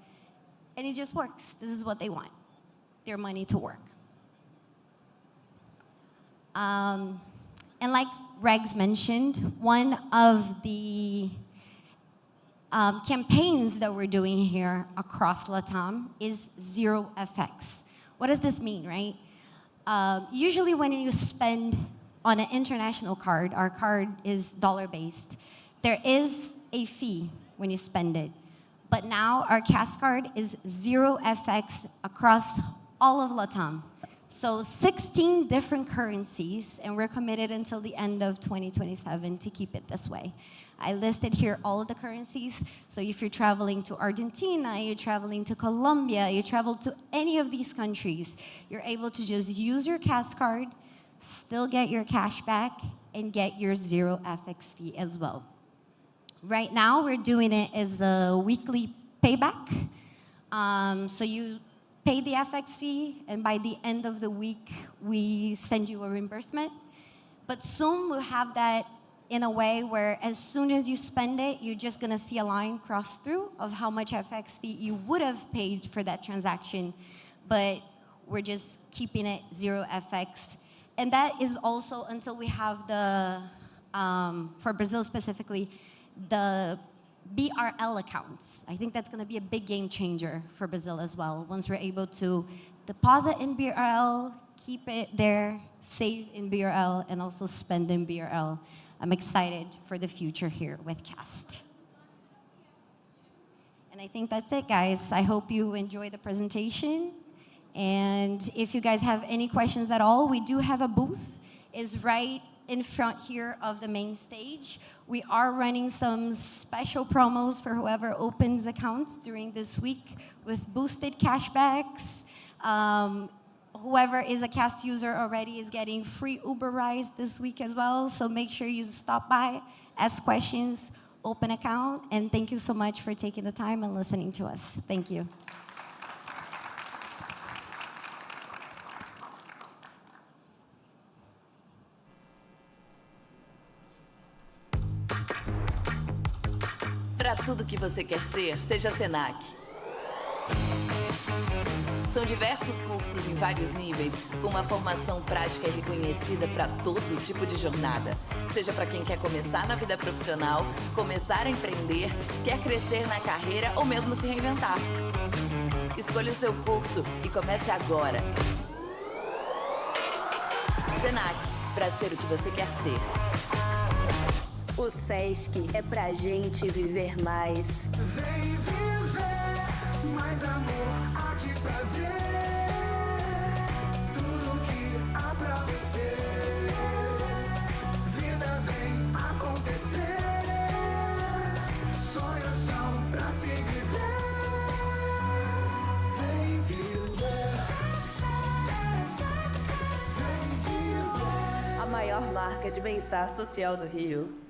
and it just works. This is what they want, their money to work. And like Regs mentioned, one of the campaigns that we're doing here across LATAM is Zero FX. What does this mean, right? Usually when you spend on an international card, our card is dollar-based, there is a fee when you spend it. But now our CAST card is Zero FX across all of LATAM. So 16 different currencies, and we're committed until the end of 2027 to keep it this way. I listed here all of the currencies, so if you're traveling to Argentina, you're traveling to Colombia, you travel to any of these countries, you're able to just use your CAST card, still get your cash back, and get your Zero FX fee as well. Right now, we're doing it as a weekly payback. So you pay the FX fee, and by the end of the week, we send you a reimbursement. But soon we'll have that in a way where as soon as you spend it, you're just gonna see a line cross through of how much FX fee you would have paid for that transaction, but we're just keeping it Zero FX. And that is also until we have the, for Brazil specifically, the BRL accounts. I think that's going to be a big game changer for Brazil as well. Once we're able to deposit in BRL, keep it there, save in BRL, and also spend in BRL. I'm excited for the future here with CAST. And I think that's it, guys. I hope you enjoy the presentation. And if you guys have any questions at all, we do have a booth. It's right in front here of the main stage. We are running some special promos for whoever opens accounts during this week with boosted cashbacks. Whoever is a CAST user already is getting free Uber rides this week as well. So make sure you stop by, ask questions, open account, and thank you so much for taking the time and listening to us. Thank you. Para tudo que você quer ser, seja Senac. São diversos cursos em vários níveis, com uma formação prática e reconhecida para todo tipo de jornada. Seja para quem quer começar na vida profissional, começar a empreender, quer crescer na carreira ou mesmo se reinventar. Escolha o seu curso e comece agora. Senac, para ser o que você quer ser. O Sesc é pra gente viver mais. Vem viver mais amor, arte e prazer. Tudo que há pra você. Vida vem acontecer. Sonhos são pra se viver. marca de bem-estar social do Rio.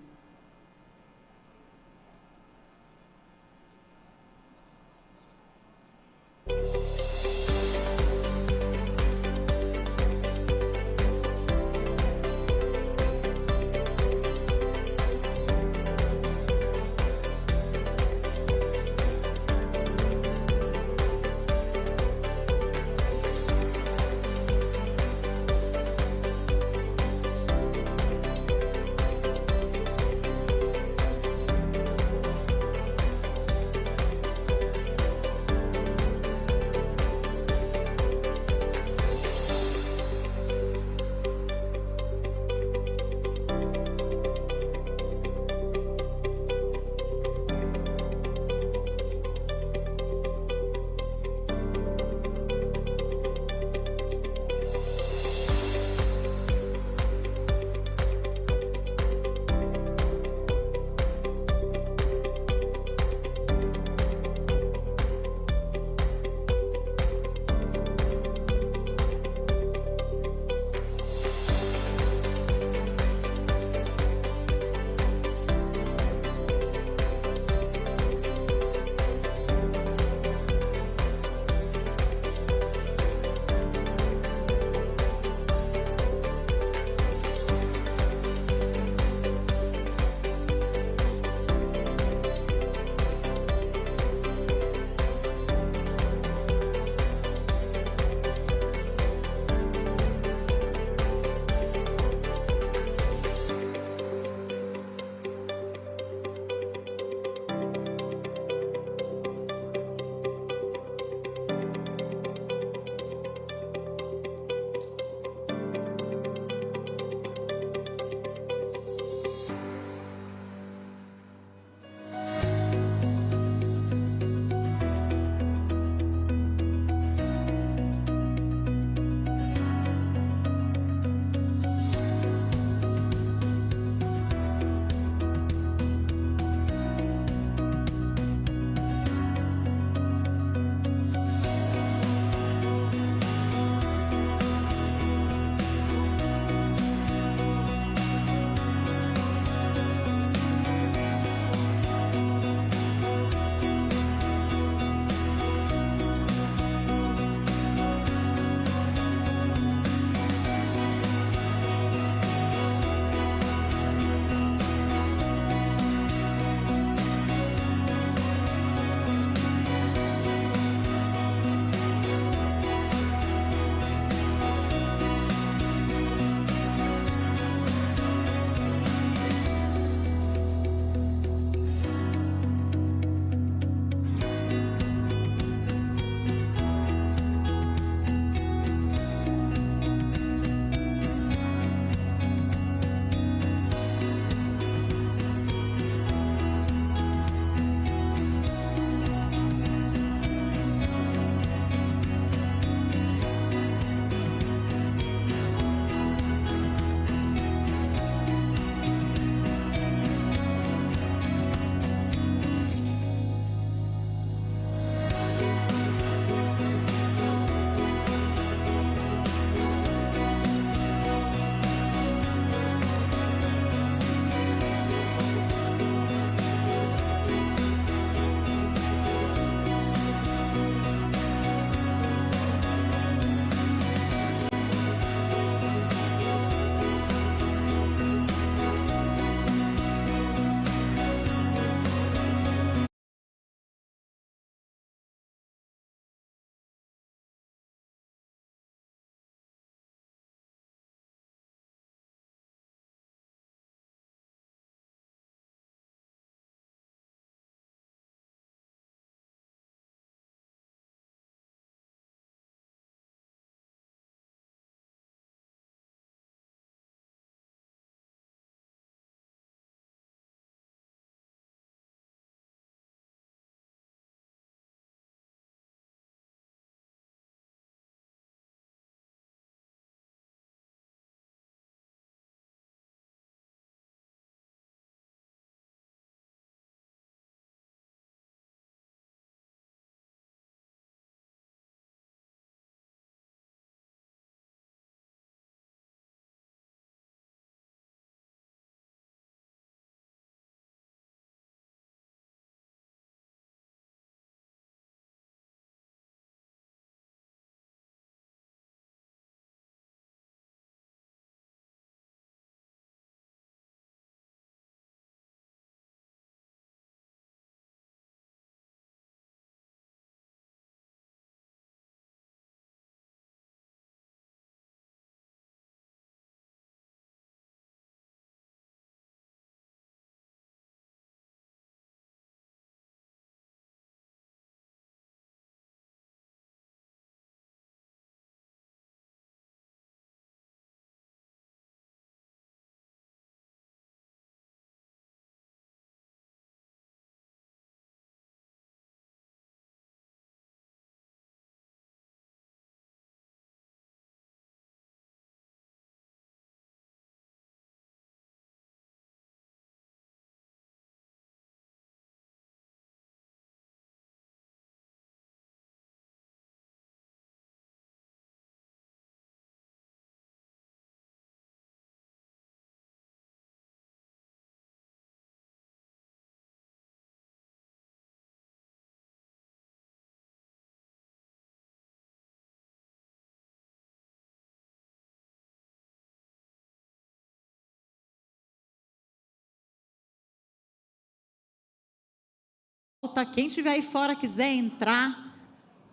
Quem estiver aí fora quiser entrar,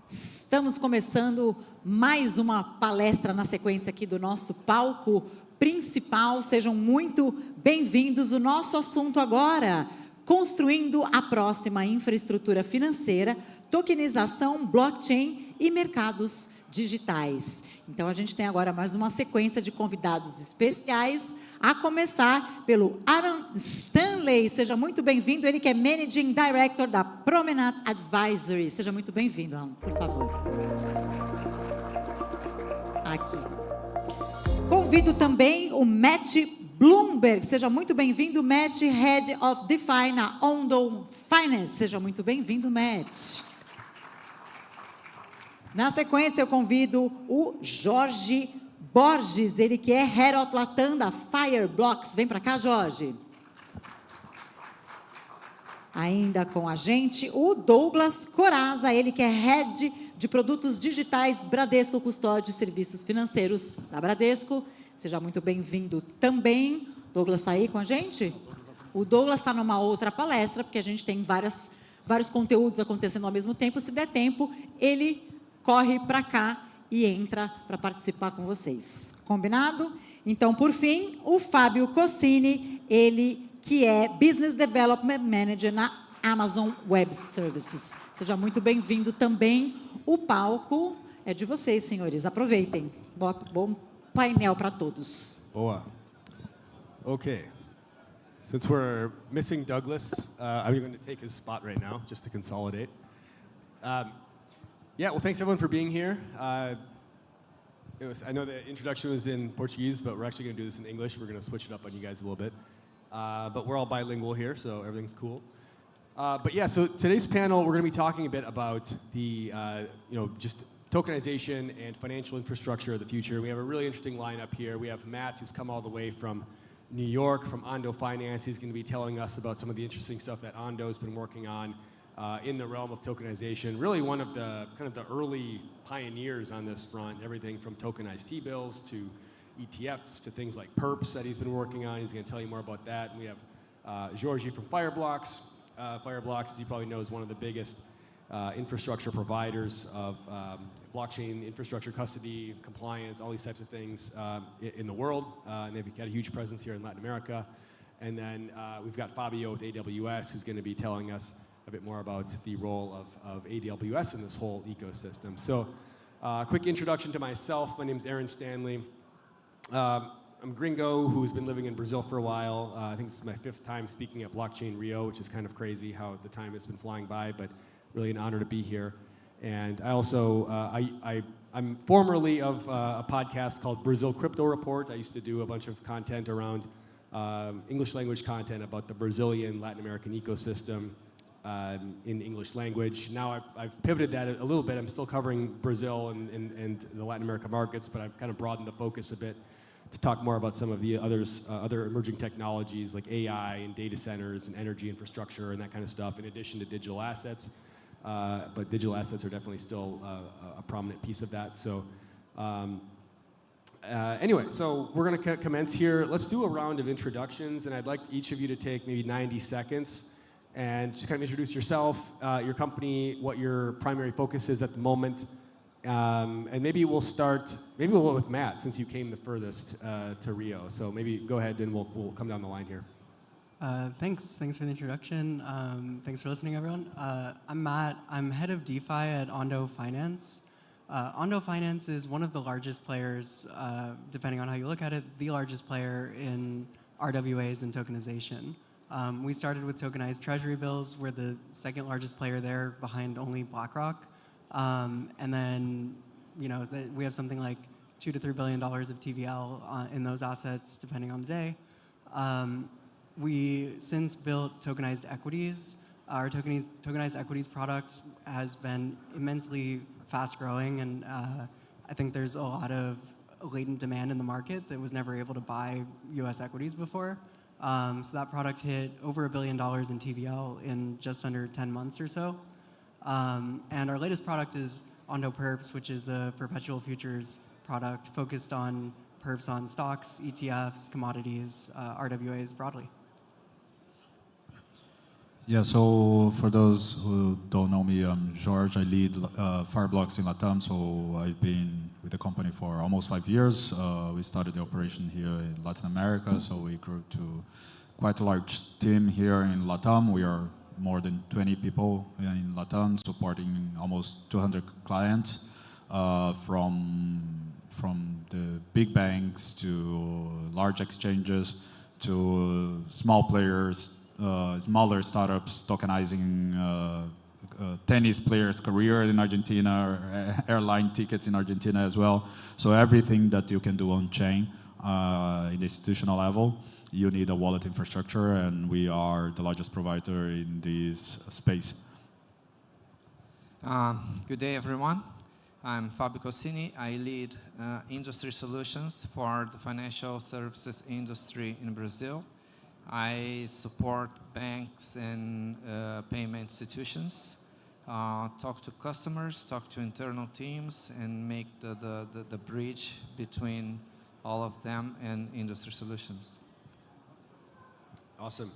estamos começando mais uma palestra na sequência aqui do nosso palco principal. Sejam muito bem-vindos. O nosso assunto agora, construindo a próxima infraestrutura financeira, tokenização, blockchain e mercados digitais. Então, a gente tem agora mais uma sequência de convidados especiais, a começar pelo Aaron Stanley. Seja muito bem-vindo, ele que é Managing Director da Promenade Advisory. Seja muito bem-vindo, Aaron, por favor. Aqui. Convido também o Matt Bloomberg. Seja muito bem-vindo, Matt, Head of DeFi na Ondo Finance. Seja muito bem-vindo, Matt. Na sequência, eu convido o Jorge Borges, ele que é Head of Latam da Fireblocks. Vem para cá, Jorge. Ainda com a gente, o Douglas Coraza, ele que é Head de Produtos Digitais Bradesco Custódio e Serviços Financeiros da Bradesco. Seja muito bem-vindo também. Douglas está aí com a gente? O Douglas está numa outra palestra, porque a gente tem vários conteúdos acontecendo ao mesmo tempo. Se der tempo, ele corre para cá e entra para participar com vocês. Combinado? Então, por fim, o Fábio Cossini, ele que é Business Development Manager na Amazon Web Services. Seja muito bem-vindo também. O palco é de vocês, senhores. Aproveitem. Bom painel para todos. Boa. Okay. Since we're missing Douglas, I'm going to take his spot right now, just to consolidate. Yeah, well, thanks everyone for being here. I know the introduction was in Portuguese, but we're actually going to do this in English. We're going to switch it up on you guys a little bit. But we're all bilingual here, so everything's cool. But yeah, so today's panel, we're going to be talking a bit about the, just tokenization and financial infrastructure of the future. We have a really interesting lineup here. We have Matt, who's come all the way from New York, from Ondo Finance. He's going to be telling us about some of the interesting stuff that Ondo's been working on in the realm of tokenization. Really one of the kind of the early pioneers on this front, everything from tokenized T-bills to ETFs to things like perps that he's been working on. He's going to tell you more about that. And we have Georgie from Fireblocks. Fireblocks, as you probably know, is one of the biggest infrastructure providers of blockchain infrastructure custody, compliance, all these types of things in the world. And they've got a huge presence here in Latin America. And then we've got Fabio with AWS, who's going to be telling us a bit more about the role of AWS in this whole ecosystem. So quick introduction to myself. My name is Aaron Stanley. I'm a gringo who's been living in Brazil for a while. I think this is my 5th time speaking at Blockchain.RIO, which is kind of crazy how the time has been flying by, but really an honor to be here. And I also, I'm formerly of a podcast called Brazil Crypto Report. I used to do a bunch of content around English language content about the Brazilian Latin American ecosystem in English language. Now I've pivoted that a little bit. I'm still covering Brazil and the Latin America markets, but I've kind of broadened the focus a bit to talk more about some of the other emerging technologies like AI and data centers and energy infrastructure and that kind of stuff, in addition to digital assets. But digital assets are definitely still a prominent piece of that. So anyway, so we're going to commence here. Let's do a round of introductions, and I'd like each of you to take maybe 90 seconds and just kind of introduce yourself, your company, what your primary focus is at the moment. And maybe we'll go with Matt, since you came the furthest to Rio. So maybe go ahead and we'll come down the line here. Thanks for the introduction. Thanks for listening, everyone. I'm Matt. I'm head of DeFi at Ondo Finance. Ondo Finance is one of the largest players, depending on how you look at it, the largest player in RWAs and tokenization. We started with tokenized treasury bills. We're the 2nd largest player there, behind only BlackRock. And then, we have something like $2 to $3 billion of TVL in those assets, depending on the day. We since built tokenized equities. Our tokenized equities product has been immensely fast growing, and I think there's a lot of latent demand in the market that was never able to buy US equities before. So that product hit over $1 billion in TVL in just under 10 months or so. And our latest product is Ondo Perps, which is a perpetual futures product focused on perps on stocks, ETFs, commodities, RWAs broadly. Yeah, so for those who don't know me, I'm George. I lead Fireblocks in Latam, so I've been with the company for almost 5 years. We started the operation here in Latin America, so we grew to quite a large team here in Latam. We are more than 20 people in Latam, supporting almost 200 clients, from the big banks to large exchanges to small players, smaller startups tokenizing tennis players' career in Argentina, airline tickets in Argentina as well. So everything that you can do on chain in the institutional level, you need a wallet infrastructure, and we are the largest provider in this space. Good day, everyone. I'm Fabio Cossini. I lead industry solutions for the financial services industry in Brazil. I support banks and payment institutions, talk to customers, talk to internal teams, and make the bridge between all of them and industry solutions. Awesome.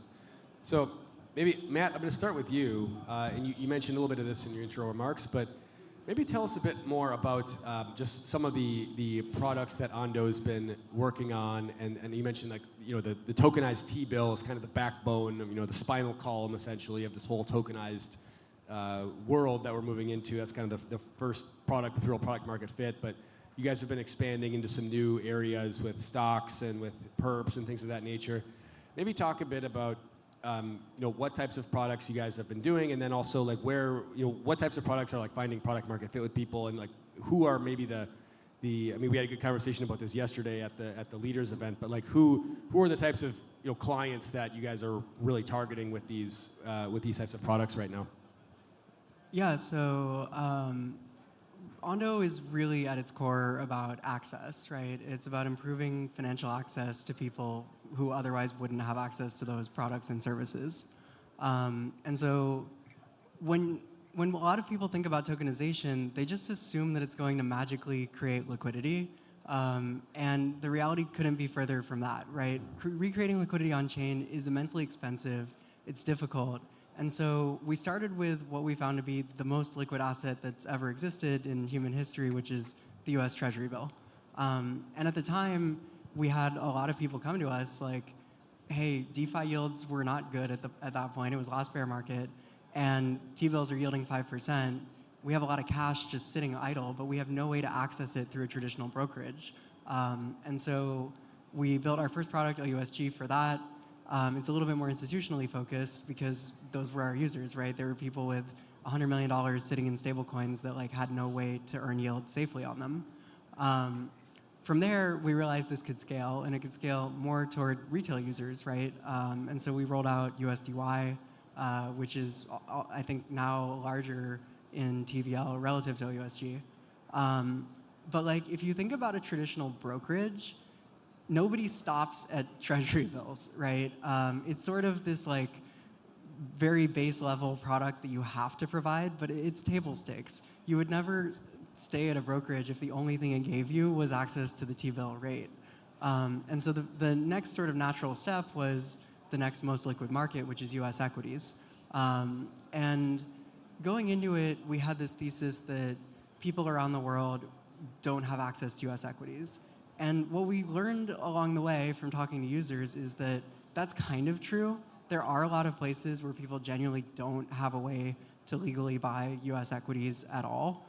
So maybe, Matt, I'm going to start with you. And you mentioned a little bit of this in your intro remarks, but maybe tell us a bit more about just some of the products that Ondo's been working on. And you mentioned, like, you know, the tokenized T-bill is kind of the backbone, you know, the spinal column, essentially, of this whole tokenized world that we're moving into. That's kind of the first product with real product market fit. But you guys have been expanding into some new areas with stocks and with perps and things of that nature. Maybe talk a bit about you know, what types of products you guys have been doing, and then also, like, where, you know, what types of products are, like, finding product market fit with people, and, like, who are maybe I mean, we had a good conversation about this yesterday at the leaders event, but, like, who are the types of, you know, clients that you guys are really targeting with these types of products right now? Yeah, so Ondo is really at its core about access, right? It's about improving financial access to people who otherwise wouldn't have access to those products and services. And so when a lot of people think about tokenization, they just assume that it's going to magically create liquidity. And the reality couldn't be further from that, right? Recreating liquidity on chain is immensely expensive. It's difficult. And so we started with what we found to be the most liquid asset that's ever existed in human history, which is the US Treasury bill. And at the time, we had a lot of people come to us like, hey, DeFi yields were not good at that point. It was last bear market, and T-bills are yielding 5%. We have a lot of cash just sitting idle, but we have no way to access it through a traditional brokerage. And so we built our first product, LUSG, for that. It's a little bit more institutionally focused because those were our users, right? There were people with $100 million sitting in stable coins that, like, had no way to earn yield safely on them. From there, we realized this could scale, and it could scale more toward retail users, right? And so we rolled out USDY, which is, I think, now larger in TVL relative to USG. But, like, if you think about a traditional brokerage, nobody stops at treasury bills, right? It's sort of this, like, very base level product that you have to provide, but it's table stakes. You would never stay at a brokerage if the only thing it gave you was access to the T-bill rate. And so the next sort of natural step was the next most liquid market, which is US equities. And going into it, we had this thesis that people around the world don't have access to US equities. And what we learned along the way from talking to users is that that's kind of true. There are a lot of places where people genuinely don't have a way to legally buy US equities at all.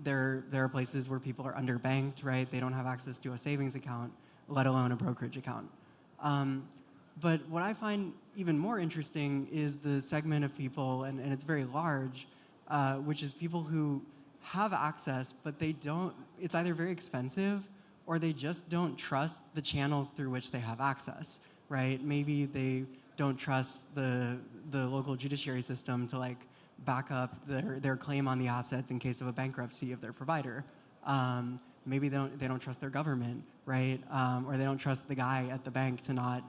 There are places where people are underbanked, right? They don't have access to a savings account, let alone a brokerage account. But what I find even more interesting is the segment of people, and it's very large, which is people who have access, but they don't, it's either very expensive or they just don't trust the channels through which they have access, right? Maybe they don't trust the local judiciary system to, like, back up their claim on the assets in case of a bankruptcy of their provider. Maybe they don't trust their government, right? Or they don't trust the guy at the bank to not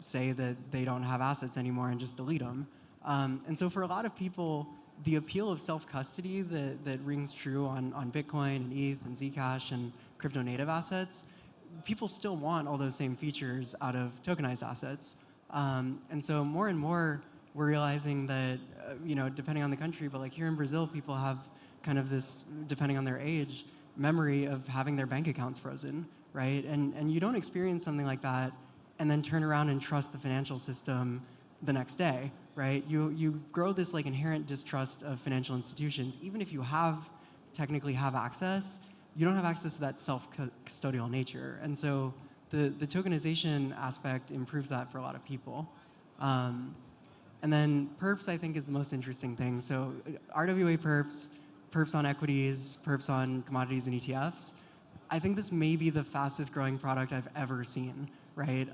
say that they don't have assets anymore and just delete them. And so for a lot of people, the appeal of self-custody that rings true on Bitcoin and ETH and Zcash and crypto native assets, people still want all those same features out of tokenized assets. And so more and more, we're realizing that, depending on the country, but like here in Brazil, people have kind of this, depending on their age, memory of having their bank accounts frozen, right? And you don't experience something like that and then turn around and trust the financial system the next day, right? You grow this like inherent distrust of financial institutions. Even if you technically have access, you don't have access to that self-custodial nature. And so the tokenization aspect improves that for a lot of people. And then perps, I think, is the most interesting thing. So RWA perps on equities, perps on commodities and ETFs. I think this may be the fastest growing product I've ever seen, right?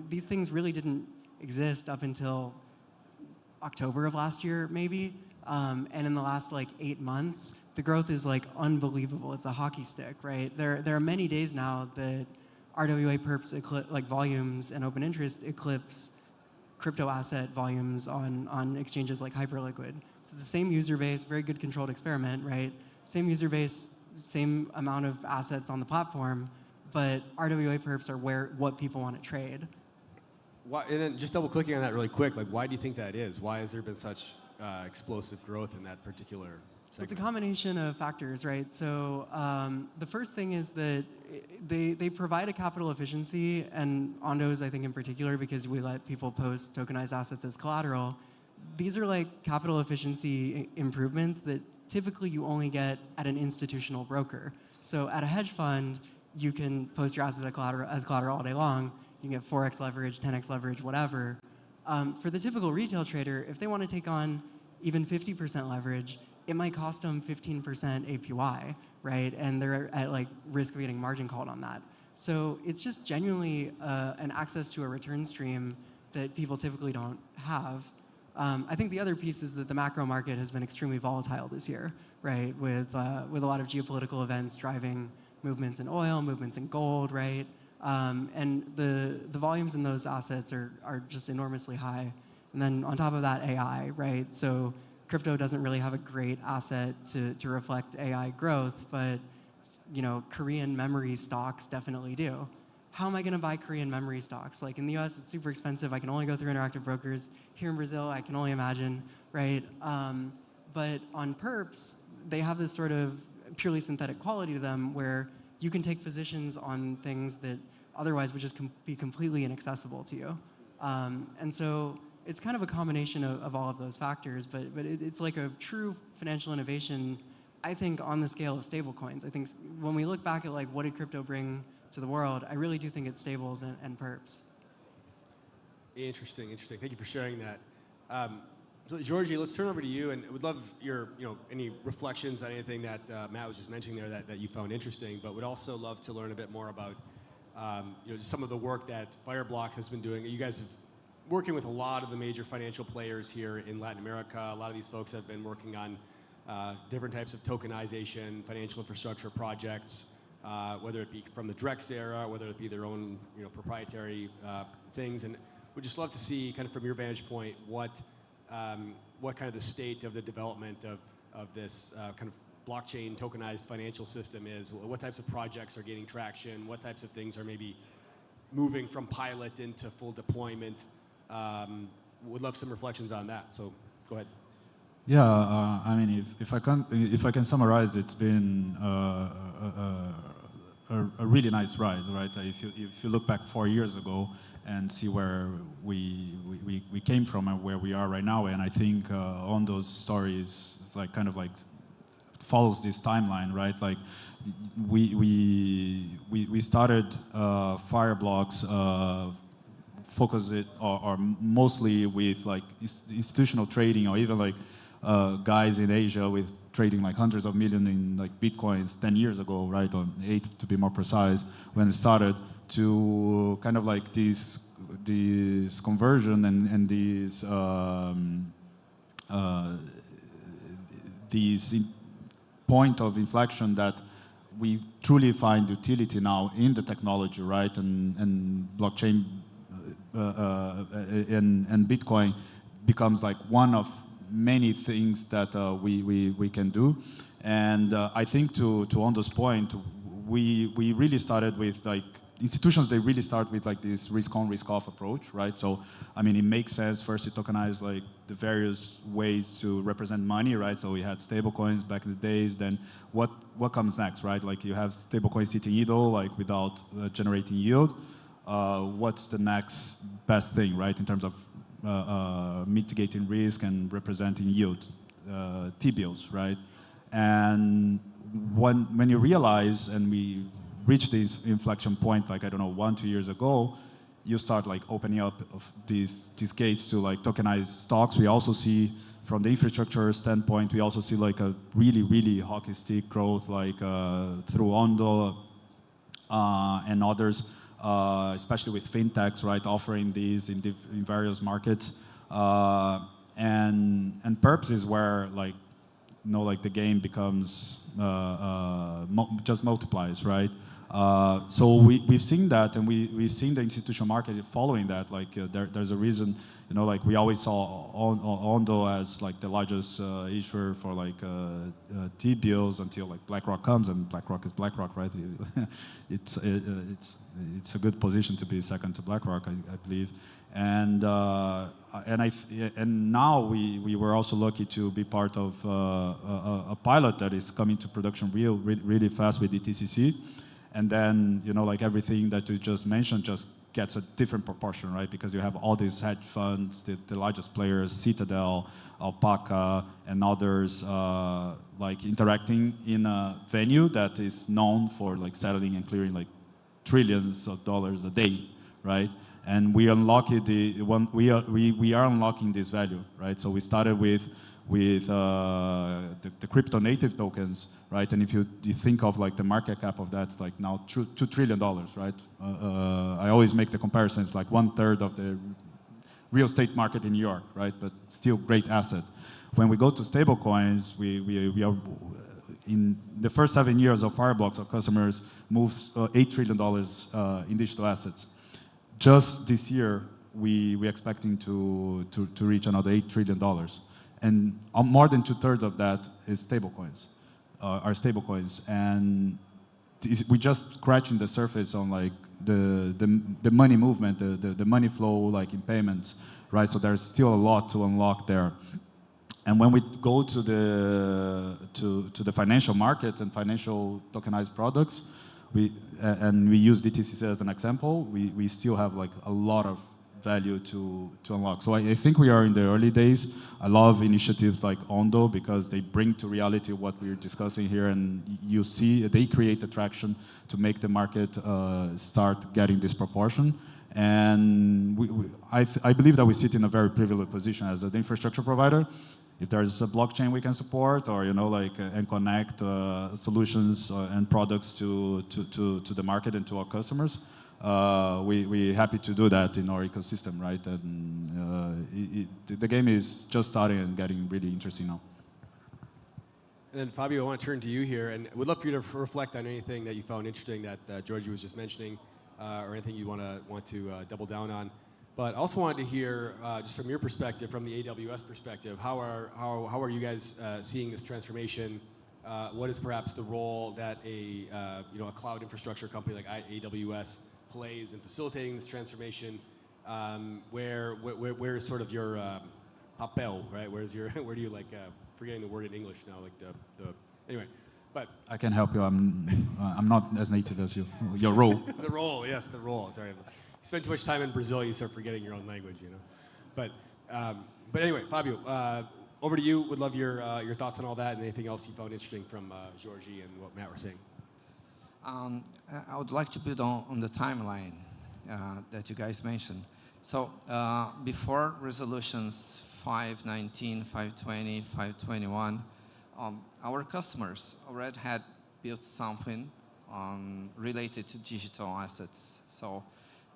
These things really didn't exist up until October of last year, maybe. And in the last like 8 months, the growth is like unbelievable. It's a hockey stick, right? There are many days now that RWA perps like volumes and open interest eclipse crypto asset volumes on exchanges like Hyperliquid. So it's the same user base, very good controlled experiment, right? Same user base, same amount of assets on the platform, but RWA perps are what people want to trade. And then just double clicking on that really quick, like why do you think that is? Why has there been such explosive growth in that particular segment? It's a combination of factors, right? So the first thing is that they provide a capital efficiency, and Ondo's, I think, in particular, because we let people post tokenized assets as collateral. These are like capital efficiency improvements that typically you only get at an institutional broker. So at a hedge fund, you can post your assets as collateral all day long. You can get 4x leverage, 10x leverage, whatever. For the typical retail trader, if they want to take on even 50% leverage, it might cost them 15% APY, right? And they're at like risk of getting margin called on that. So it's just genuinely an access to a return stream that people typically don't have. I think the other piece is that the macro market has been extremely volatile this year, right? With a lot of geopolitical events driving movements in oil, movements in gold, right? And the volumes in those assets are just enormously high. And then on top of that, AI, right? So crypto doesn't really have a great asset to reflect AI growth, but Korean memory stocks definitely do. How am I going to buy Korean memory stocks? Like in the US, it's super expensive. I can only go through interactive brokers. Here in Brazil, I can only imagine, right? But on perps, they have this sort of purely synthetic quality to them where you can take positions on things that otherwise would just be completely inaccessible to you. And so it's kind of a combination of all of those factors, but it's like a true financial innovation, I think, on the scale of stablecoins. I think when we look back at like what did crypto bring to the world, I really do think it's stables and perps. Interesting. Thank you for sharing that. So Georgie, let's turn over to you, and would love your, any reflections on anything that Matt was just mentioning there that you found interesting, but would also love to learn a bit more about, just some of the work that Fireblocks has been doing. You guys have working with a lot of the major financial players here in Latin America. A lot of these folks have been working on different types of tokenization, financial infrastructure projects, whether it be from the Drex era, whether it be their own proprietary things. And we'd just love to see, kind of from your vantage point, what kind of the state of the development of this kind of blockchain tokenized financial system is. What types of projects are gaining traction? What types of things are maybe moving from pilot into full deployment? Would love some reflections on that. So go ahead. Yeah, I mean, if I can summarize, it's been a really nice ride, right? If you look back 4 years ago and see where we came from and where we are right now, and I think on those stories, it's like kind of like follows this timeline, right? Like we started Fireblocks. Focus it or mostly with like institutional trading, or even like guys in Asia with trading like hundreds of millions in like bitcoins 10 years ago, right? Or 8 to be more precise, when it started, to kind of like this conversion and these point of inflection that we truly find utility now in the technology, right? And blockchain and Bitcoin becomes like one of many things that we can do. And I think to Ondo's point, we really started with like institutions, they really start with like this risk-on, risk-off approach, right? So, I mean, it makes sense first to tokenize like the various ways to represent money, right? So we had stablecoins back in the days. Then what comes next, right? Like you have stablecoins sitting idle, like without generating yield. What's the next best thing, right? In terms of mitigating risk and representing yield, T-bills, right? And when you realize, and we reach this inflection point, like, I don't know, 1-2 years ago, you start like opening up of these gates to like tokenize stocks. We also see from the infrastructure standpoint, we also see like a really, really hockey stick growth, like through Ondo and others, especially with fintechs, right, offering these in various markets. And perps is where like, you know, like the game becomes just multiplies, right? So we've seen that, and we've seen the institutional market following that. Like there's a reason, you know, like we always saw Ondo as like the largest issuer for like T-bills until like BlackRock comes, and BlackRock is BlackRock, right? It's a good position to be second to BlackRock, I believe. And now we were also lucky to be part of a pilot that is coming to production really fast with DTCC. And then, you know, like everything that you just mentioned just gets a different proportion, right? Because you have all these hedge funds, the largest players, Citadel, Alpaca, and others, like interacting in a venue that is known for like settling and clearing like trillions of dollars a day, right? And we unlock it. We are unlocking this value, right? So we started with the crypto native tokens, right? And if you think of like the market cap of that, it's like now $2 trillion, right? I always make the comparison. It's like 1/3 of the real estate market in New York, right? But still great asset. When we go to stablecoins, we are in the first 7 years of Fireblocks, our customers moved $8 trillion in digital assets. Just this year, we're expecting to reach another $8 trillion. And more than 2/3 of that is stablecoins, are stablecoins. And we're just scratching the surface on like the money movement, the money flow, like in payments, right? So there's still a lot to unlock there. And when we go to the financial markets and financial tokenized products, we use DTCC as an example, we still have like a lot of value to unlock. So I think we are in the early days. I love initiatives like Ondo because they bring to reality what we're discussing here, and you see they create attraction to make the market start getting this proportion. And I believe that we sit in a very privileged position as an infrastructure provider. If there's a blockchain we can support, or and connect solutions and products to the market and to our customers, we're happy to do that in our ecosystem, right? And the game is just starting and getting really interesting now. And then Fabio, I want to turn to you here, and would love for you to reflect on anything that you found interesting that Georgie was just mentioning, or anything you want to double down on. But I also wanted to hear, just from your perspective, from the AWS perspective, how are you guys seeing this transformation? What is perhaps the role that a cloud infrastructure company like AWS plays in facilitating this transformation? Where is sort of your papel, right? Where do you forgetting the word in English now, anyway. But I can help you. I'm not as native as you. Your role. The role, yes, the role. Sorry. You spend too much time in Brazil, you start forgetting your own language, you know. But anyway, Fabio, over to you. Would love your thoughts on all that and anything else you found interesting from Georgie and what Matt were saying. I would like to build on the timeline that you guys mentioned. So before resolutions 519, 520, 521, our customers already had built something related to digital assets. So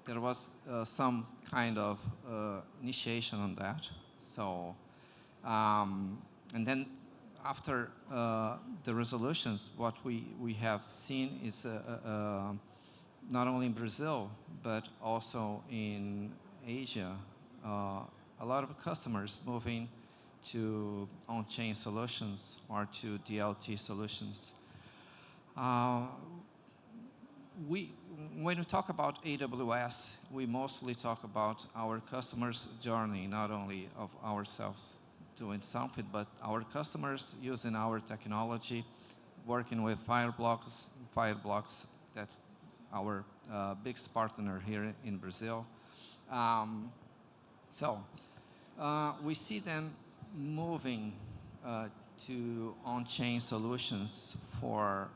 there was some kind of initiation on that. So, and then after the resolutions, what we have seen is not only in Brazil, but also in Asia, a lot of customers moving to on-chain solutions or to DLT solutions. when we talk about AWS, we mostly talk about our customers' journey, not only of ourselves doing something, but our customers using our technology, working with Fireblocks. Fireblocks, that's our biggest partner here in Brazil. We see them moving to on-chain solutions for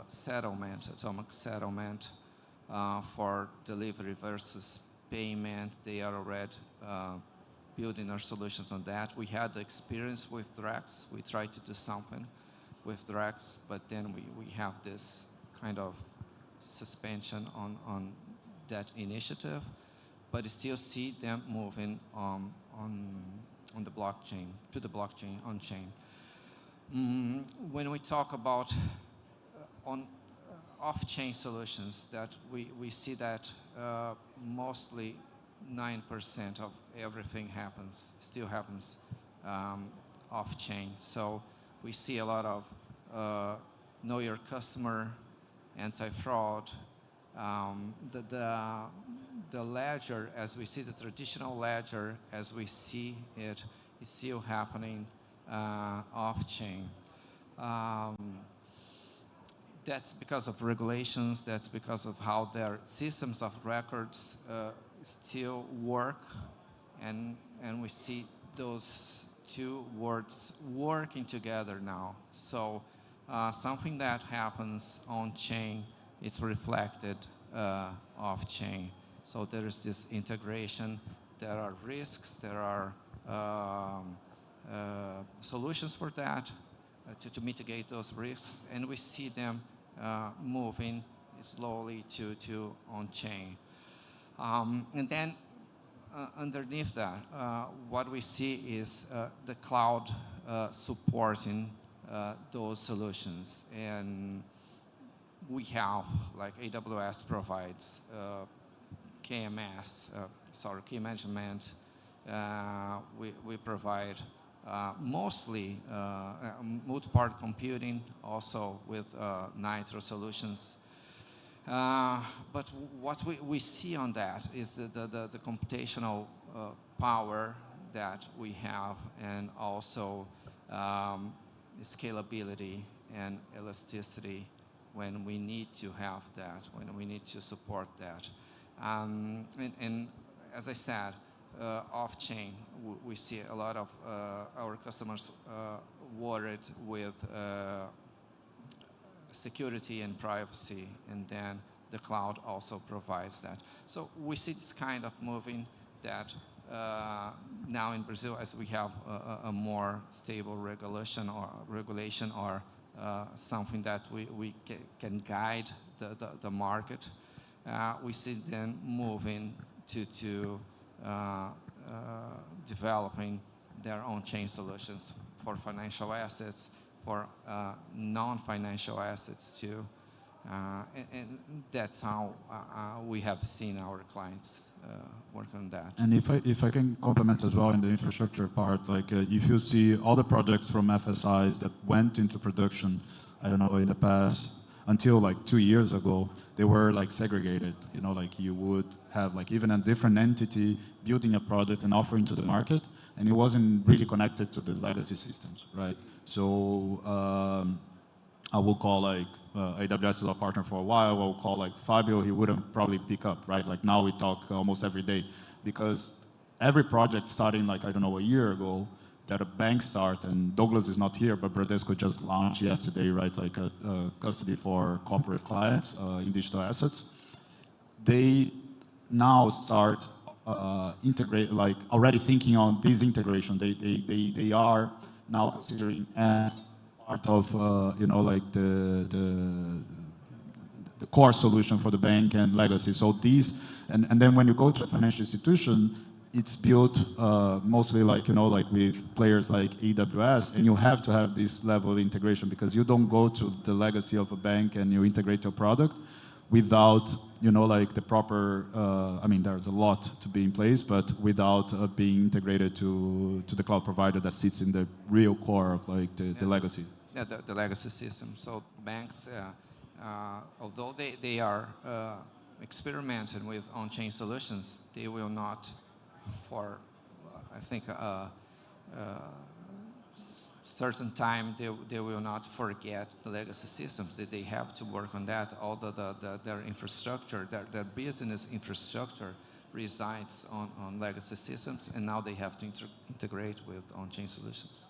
settlement, atomic settlement, for delivery versus payment. They are already building our solutions on that. We had the experience with Drex. We tried to do something with Drex, but then we have this kind of suspension on that initiative, but still see them moving on the blockchain, to the blockchain on-chain. When we talk about off-chain solutions, that we see that mostly 9% of everything still happens off-chain. So we see a lot of know your customer, anti-fraud. The ledger, as we see the traditional ledger, as we see it, is still happening off-chain. That's because of regulations, that's because of how their systems of records still work, and we see those two words working together now. So something that happens on-chain, it's reflected off-chain. So there is this integration, there are risks, there are solutions for that, to mitigate those risks, and we see them moving slowly to on-chain. And then underneath that, what we see is the cloud supporting those solutions. And we have, like AWS provides KMS, key management. We provide mostly multi-part computing, also with Nitro solutions. But what we see on that is the computational power that we have, and also scalability and elasticity when we need to have that, when we need to support that. And as I said, off-chain, we see a lot of our customers worried with security and privacy, and then the cloud also provides that. So we see this kind of moving that now in Brazil, as we have a more stable regulation or something that we can guide the market, we see them moving to developing their own chain solutions for financial assets, for non-financial assets too. And that's how we have seen our clients work on that. And if I can complement as well in the infrastructure part, like if you see all the projects from FSIs that went into production, I don't know, in the past, until like 2 years ago, they were like segregated. You know, like you would have like even a different entity building a product and offering to the market, and it wasn't really connected to the legacy systems, right? So I will call like AWS is a partner for a while. I will call like Fabio, he wouldn't probably pick up, right? Like now we talk almost every day, because every project starting like, I don't know, a year ago, that a bank start, and Douglas is not here, but Bradesco just launched yesterday, right? Like a custody for corporate clients in digital assets. They now start integrate, like already thinking on this integration. They are now considering as part of you know, like the core solution for the bank and legacy. So these, and then when you go to a financial institution, it's built mostly like, you know, like with players like AWS, and you have to have this level of integration, because you don't go to the legacy of a bank and you integrate your product without, you know, like the proper, I mean, there's a lot to be in place, but without being integrated to the cloud provider that sits in the real core of like the legacy. Yeah, the legacy system. So banks although they are experimenting with on-chain solutions, they will not, for I think certain time, they will not forget the legacy systems, that they have to work on that. All their infrastructure, their business infrastructure resides on legacy systems, and now they have to integrate with on-chain solutions.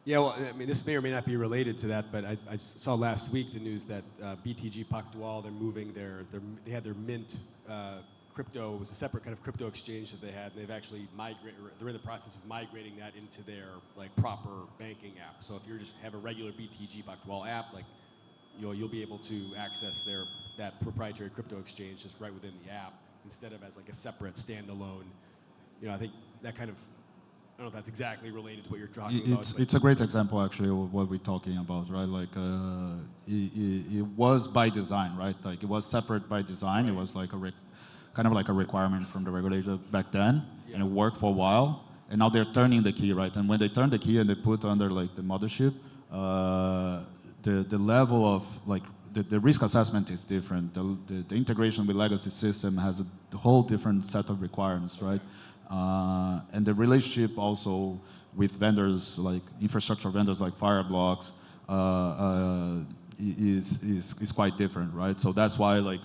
Yeah, well, I mean, this may or may not be related to that, but I saw last week the news that BTG Pactual, they're moving they had their Mint crypto, it was a separate kind of crypto exchange that they had, and they've actually they're in the process of migrating that into their like proper banking app. So if you just have a regular BTG Pactual app, like you'll be able to access that proprietary crypto exchange just right within the app, instead of as like a separate standalone. I think that kind of, I don't know if that's exactly related to what you're talking about. It's a great example, actually, of what we're talking about, right? Like, it was by design, right? Like, it was separate by design. Right. It was like kind of like a requirement from the regulator back then, and it worked for a while. And now they're turning the key, right? And when they turn the key and they put under like the mothership, the level of like the risk assessment is different. The integration with legacy system has a whole different set of requirements, right? And the relationship also with vendors, like infrastructure vendors like Fireblocks, is quite different, right? So that's why, like,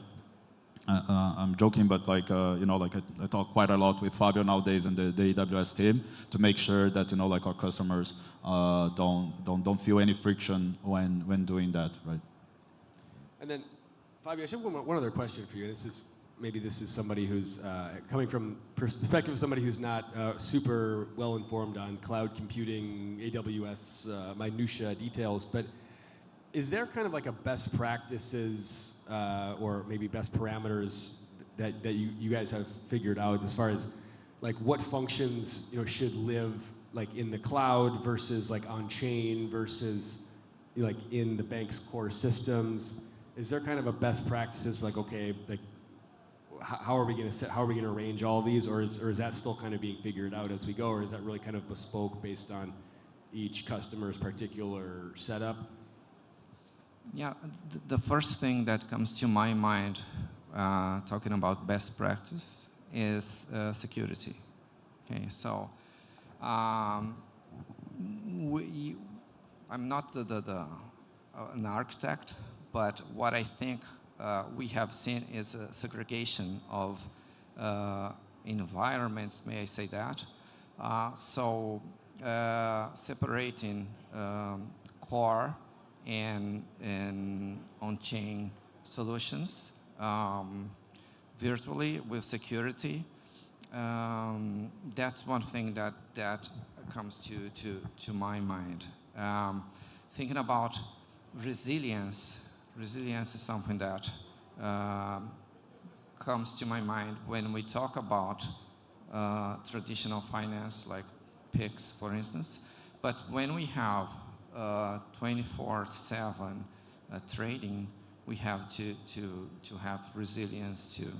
I'm joking, but like, like I talk quite a lot with Fabio nowadays and the AWS team to make sure that, like our customers don't feel any friction when doing that, right? And then, Fabio, I have one other question for you. Maybe this is somebody who's coming from perspective of somebody who's not super well informed on cloud computing, AWS minutia details, but is there kind of like a best practices or maybe best parameters that you guys have figured out as far as like what functions should live like in the cloud versus like on chain versus like in the bank's core systems? Is there kind of a best practices for like, okay, like how are we going to arrange all of these, or is that still kind of being figured out as we go, or is that really kind of bespoke based on each customer's particular setup? Yeah, the first thing that comes to my mind talking about best practice is security. Okay, so I'm not an architect, but what I think we have seen is a segregation of environments, may I say that? Separating core and on-chain solutions virtually with security. That's one thing that comes to my mind. Thinking about resilience is something that comes to my mind when we talk about traditional finance, like PIX, for instance. But when we have 24/7 trading, we have to have resilience too.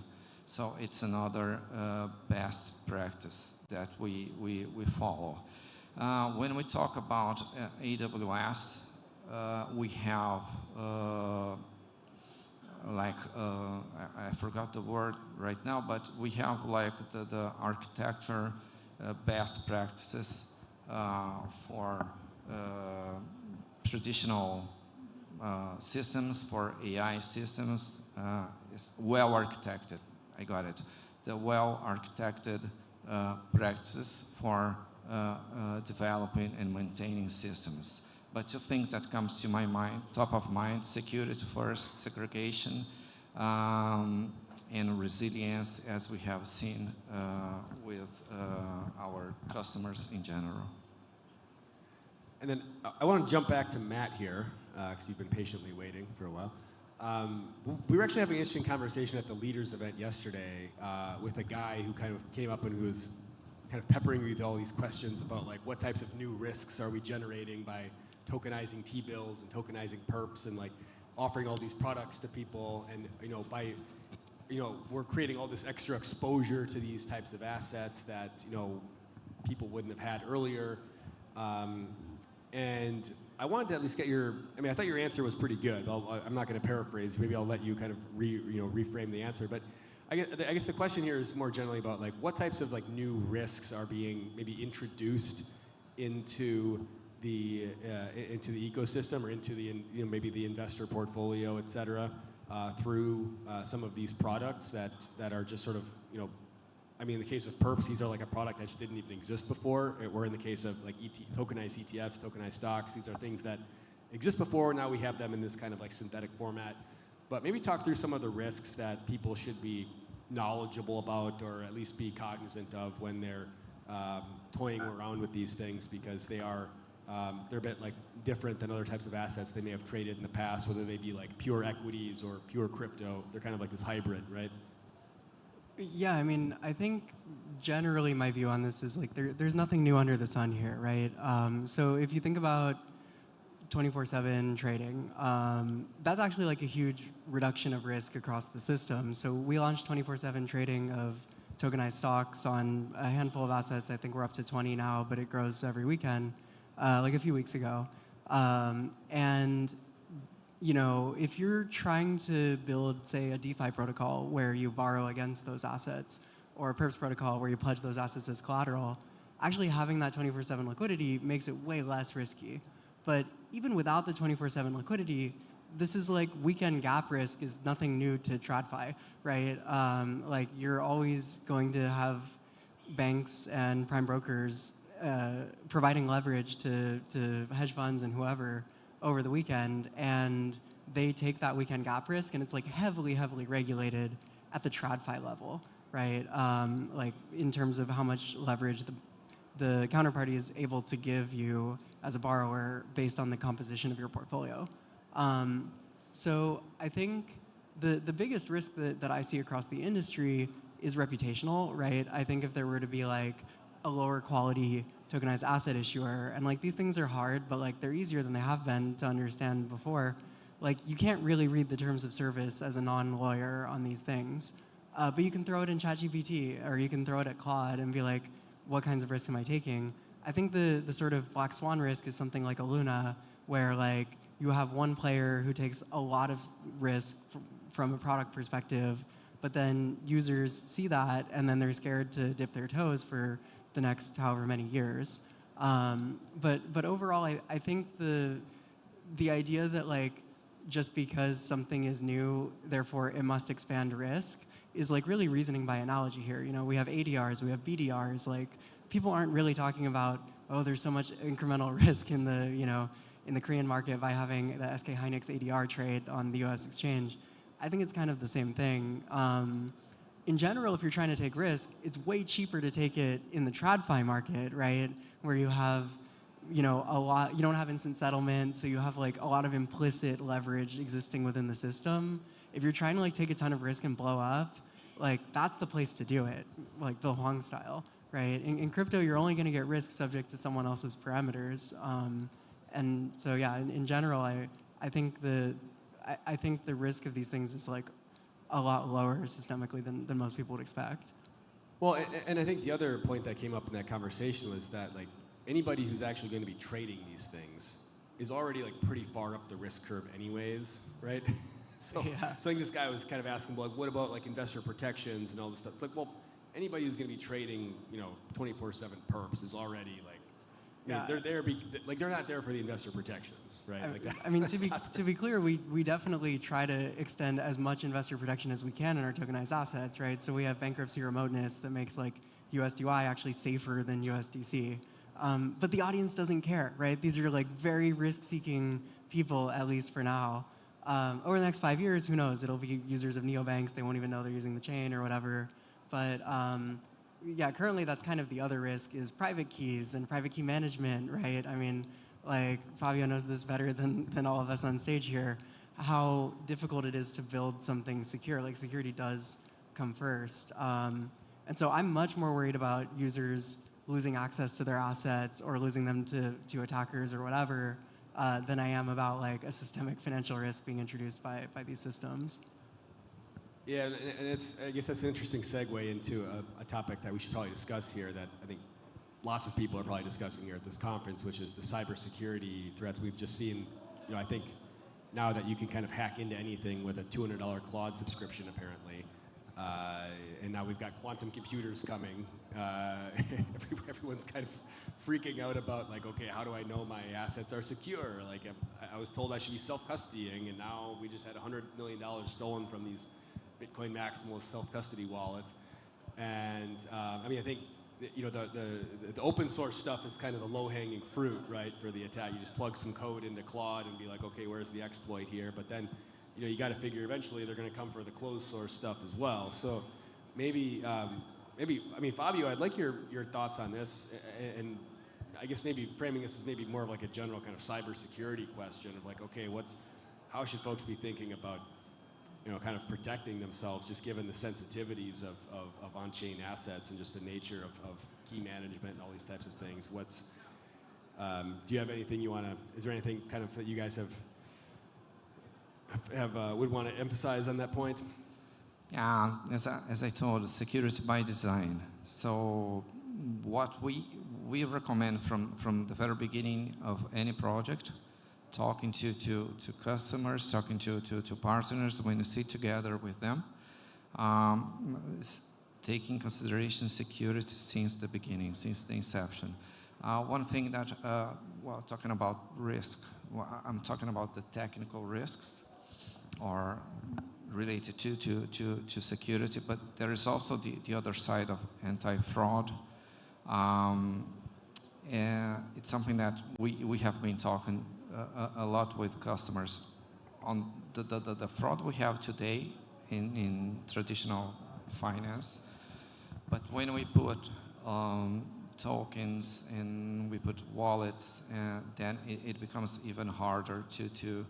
So it's another best practice that we follow. When we talk about AWS, we have I forgot the word right now, but we have like the architecture best practices for traditional systems, for AI systems. Is well architected. I got it. The well architected practices for developing and maintaining systems. But two things that comes to my mind, top of mind: security first, segregation, and resilience, as we have seen with our customers in general. And then I want to jump back to Matt here, because you've been patiently waiting for a while. We were actually having an interesting conversation at the Leaders event yesterday with a guy who kind of came up and who was kind of peppering me with all these questions about like what types of new risks are we generating by tokenizing T-bills and tokenizing perps and like offering all these products to people, and we're creating all this extra exposure to these types of assets that people wouldn't have had earlier. And I wanted to at least get your, I mean, I thought your answer was pretty good. I'm not going to paraphrase. Maybe I'll let you kind of reframe the answer. But I guess the question here is more generally about like what types of like new risks are being maybe introduced into the ecosystem or into the maybe the investor portfolio, et cetera, through some of these products that are just sort of I mean, in the case of perps, these are like a product that didn't even exist before. Or in the case of like tokenized ETFs, tokenized stocks, these are things that exist before. Now we have them in this kind of like synthetic format. But maybe talk through some of the risks that people should be knowledgeable about, or at least be cognizant of when they're toying around with these things, because they're a bit like different than other types of assets they may have traded in the past, whether they be like pure equities or pure crypto. They're kind of like this hybrid, right? Yeah, I mean, I think generally my view on this is like there's nothing new under the sun here, right? So if you think about 24/7 trading, that's actually like a huge reduction of risk across the system. So we launched 24/7 trading of tokenized stocks on a handful of assets. I think we're up to 20 now, but it grows every weekend, like a few weeks ago. And if you're trying to build, say, a DeFi protocol where you borrow against those assets, or a perps protocol where you pledge those assets as collateral, actually having that 24/7 liquidity makes it way less risky. But even without the 24/7 liquidity, this is like weekend gap risk is nothing new to TradFi, right? Like you're always going to have banks and prime brokers providing leverage to hedge funds and whoever over the weekend, and they take that weekend gap risk, and it's like heavily regulated at the TradFi level, right? Like in terms of how much leverage the counterparty is able to give you as a borrower based on the composition of your portfolio. So I think the biggest risk that I see across the industry is reputational, right? I think if there were to be like a lower quality tokenized asset issuer, and like these things are hard, but like they're easier than they have been to understand before. Like you can't really read the terms of service as a non-lawyer on these things, but you can throw it in ChatGPT, or you can throw it at Claude and be like, what kinds of risks am I taking? I think the sort of black swan risk is something like a Luna, where like you have one player who takes a lot of risk from a product perspective, but then users see that and then they're scared to dip their toes for the next however many years. But overall, I think the idea that like just because something is new, therefore it must expand risk, is like really reasoning by analogy here. We have ADRs, we have BDRs. Like people aren't really talking about, oh, there's so much incremental risk in the Korean market by having the SK Hynix ADR trade on the US exchange. I think it's kind of the same thing. In general, if you're trying to take risk, it's way cheaper to take it in the TradFi market, right? Where you have, a lot, you don't have instant settlement, so you have like a lot of implicit leverage existing within the system. If you're trying to like take a ton of risk and blow up, like that's the place to do it, like Bill Hwang style, right? In crypto, you're only going to get risk subject to someone else's parameters. And so yeah, in general, I think the risk of these things is like a lot lower systemically than most people would expect. Well, and I think the other point that came up in that conversation was that like anybody who's actually going to be trading these things is already like pretty far up the risk curve anyways, right? So I think this guy was kind of asking, like, what about like investor protections and all this stuff? It's like, well, anybody who's going to be trading, 24/7 perps is already like, they're there, like they're not there for the investor protections, right? I mean, to be clear, we definitely try to extend as much investor protection as we can in our tokenized assets, right? So we have bankruptcy remoteness that makes like USDY actually safer than USDC. But the audience doesn't care, right? These are like very risk-seeking people, at least for now. Over the next 5 years, who knows? It'll be users of neobanks. They won't even know they're using the chain or whatever. But yeah, currently that's kind of the other risk is private keys and private key management, right? I mean, like Fabio knows this better than all of us on stage here, how difficult it is to build something secure. Like security does come first. And so I'm much more worried about users losing access to their assets or losing them to attackers or whatever than I am about like a systemic financial risk being introduced by these systems. Yeah, and I guess that's an interesting segue into a topic that we should probably discuss here that I think lots of people are probably discussing here at this conference, which is the cybersecurity threats we've just seen. You know, I think now that you can kind of hack into anything with a $200 Claude subscription, apparently, and now we've got quantum computers coming. Everyone's kind of freaking out about, like, okay, how do I know my assets are secure? Like, I was told I should be self-custodying, and now we just had $100 million stolen from these Bitcoin maximalist self-custody wallets. And I mean, I think, you know, the open source stuff is kind of the low-hanging fruit, right, for the attack. You just plug some code into Claude and be like, okay, where's the exploit here? But then, you know, you got to figure eventually they're going to come for the closed source stuff as well. So maybe, I mean, Fabio, I'd like your thoughts on this, and I guess maybe framing this as maybe more of like a general kind of cybersecurity question of like, okay, how should folks be thinking about, you know, kind of protecting themselves, just given the sensitivities of on-chain assets and just the nature of key management and all these types of things. Do you have anything you want to, is there anything kind of that you guys would want to emphasize on that point? Yeah, as I told, security by design. So what we recommend from the very beginning of any project, talking to customers, talking to partners, when you sit together with them, taking consideration security since the beginning, since the inception. One thing that, well, talking about risk, I'm talking about the technical risks or related to security, but there is also the other side of anti-fraud. It's something that we have been talking a lot with customers on the fraud we have today in traditional finance. But when we put tokens and we put wallets, then it becomes even harder to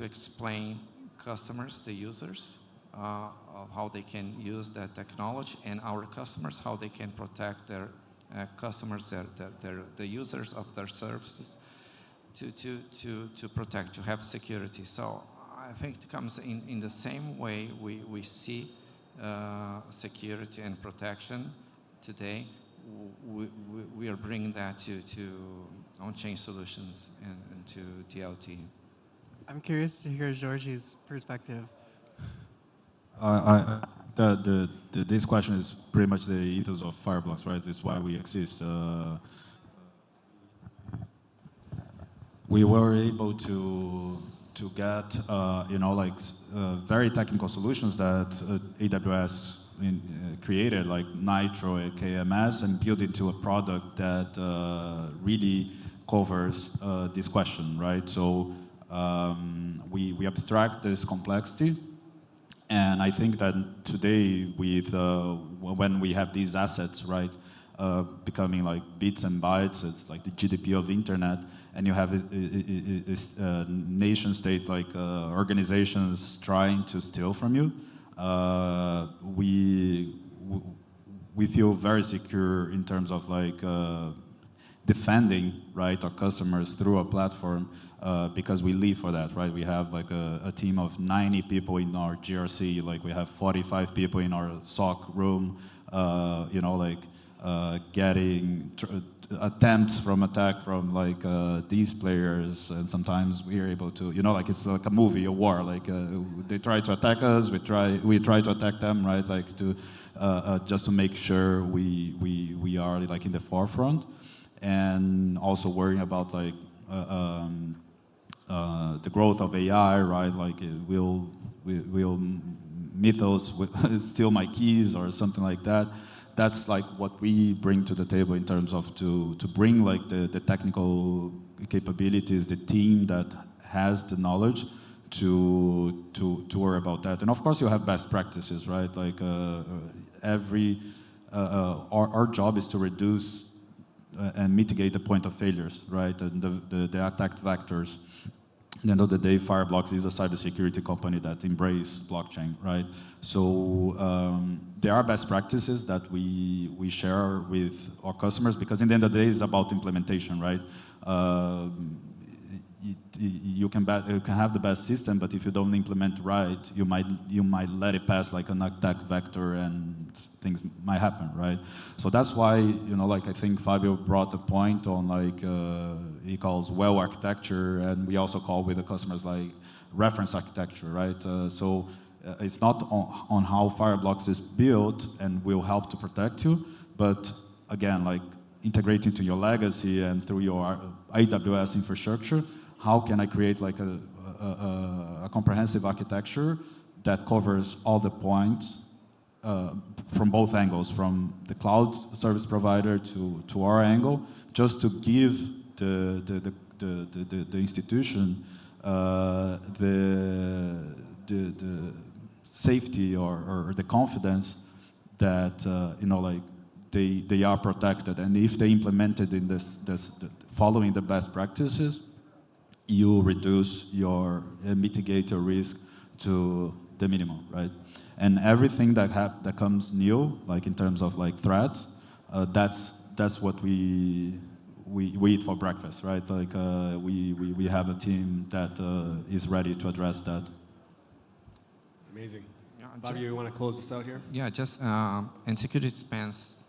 explain customers, the users, of how they can use that technology, and our customers, how they can protect their customers, the users of their services, to protect, to have security. So I think it comes in the same way we see security and protection today. We are bringing that to on-chain solutions and to DLT. I'm curious to hear Georgie's perspective. This question is pretty much the ethos of Fireblocks, right? It's why we exist. We were able to get, you know, like very technical solutions that AWS created, like Nitro and KMS, and build into a product that really covers this question, right? So we abstract this complexity, and I think that today, with when we have these assets, right, becoming like bits and bytes, it's like the GDP of the internet, and you have a nation state like organizations trying to steal from you. We feel very secure in terms of like defending, right, our customers through a platform, because we live for that, right? We have like a team of 90 people in our GRC, like we have 45 people in our SOC room, you know, like getting attempts from attack from like these players, and sometimes we are able to, you know, like it's like a movie, a war, like they try to attack us, we try to attack them, right? Like to just to make sure we are like in the forefront, and also worrying about like the growth of AI, right? Like will Mythos steal my keys or something like that. That's like what we bring to the table in terms of to bring like the technical capabilities, the team that has the knowledge to worry about that. And of course you have best practices, right? Like our job is to reduce and mitigate the point of failures, right? And the attack vectors. At the end of the day, Fireblocks is a cybersecurity company that embraces blockchain, right? So there are best practices that we share with our customers, because in the end of the day, it's about implementation, right? you can have the best system, but if you don't implement right, you might let it pass like an attack vector, and things might happen, right? So that's why, you know, like I think Fabio brought a point on like he calls well architecture, and we also call with the customers like reference architecture, right? It's not on how Fireblocks is built and will help to protect you, but again, like integrating to your legacy and through your AWS infrastructure, how can I create like a comprehensive architecture that covers all the points from both angles, from the cloud service provider to our angle, just to give the institution the safety or the confidence that you know, like they are protected, and if they implemented in following the best practices, you reduce your mitigate your risk to the minimum, right? And everything that comes new, like in terms of like threats, that's what we eat for breakfast, right? Like we have a team that is ready to address that. Amazing. Fabio, you want to close this out here? Yeah, just and security spans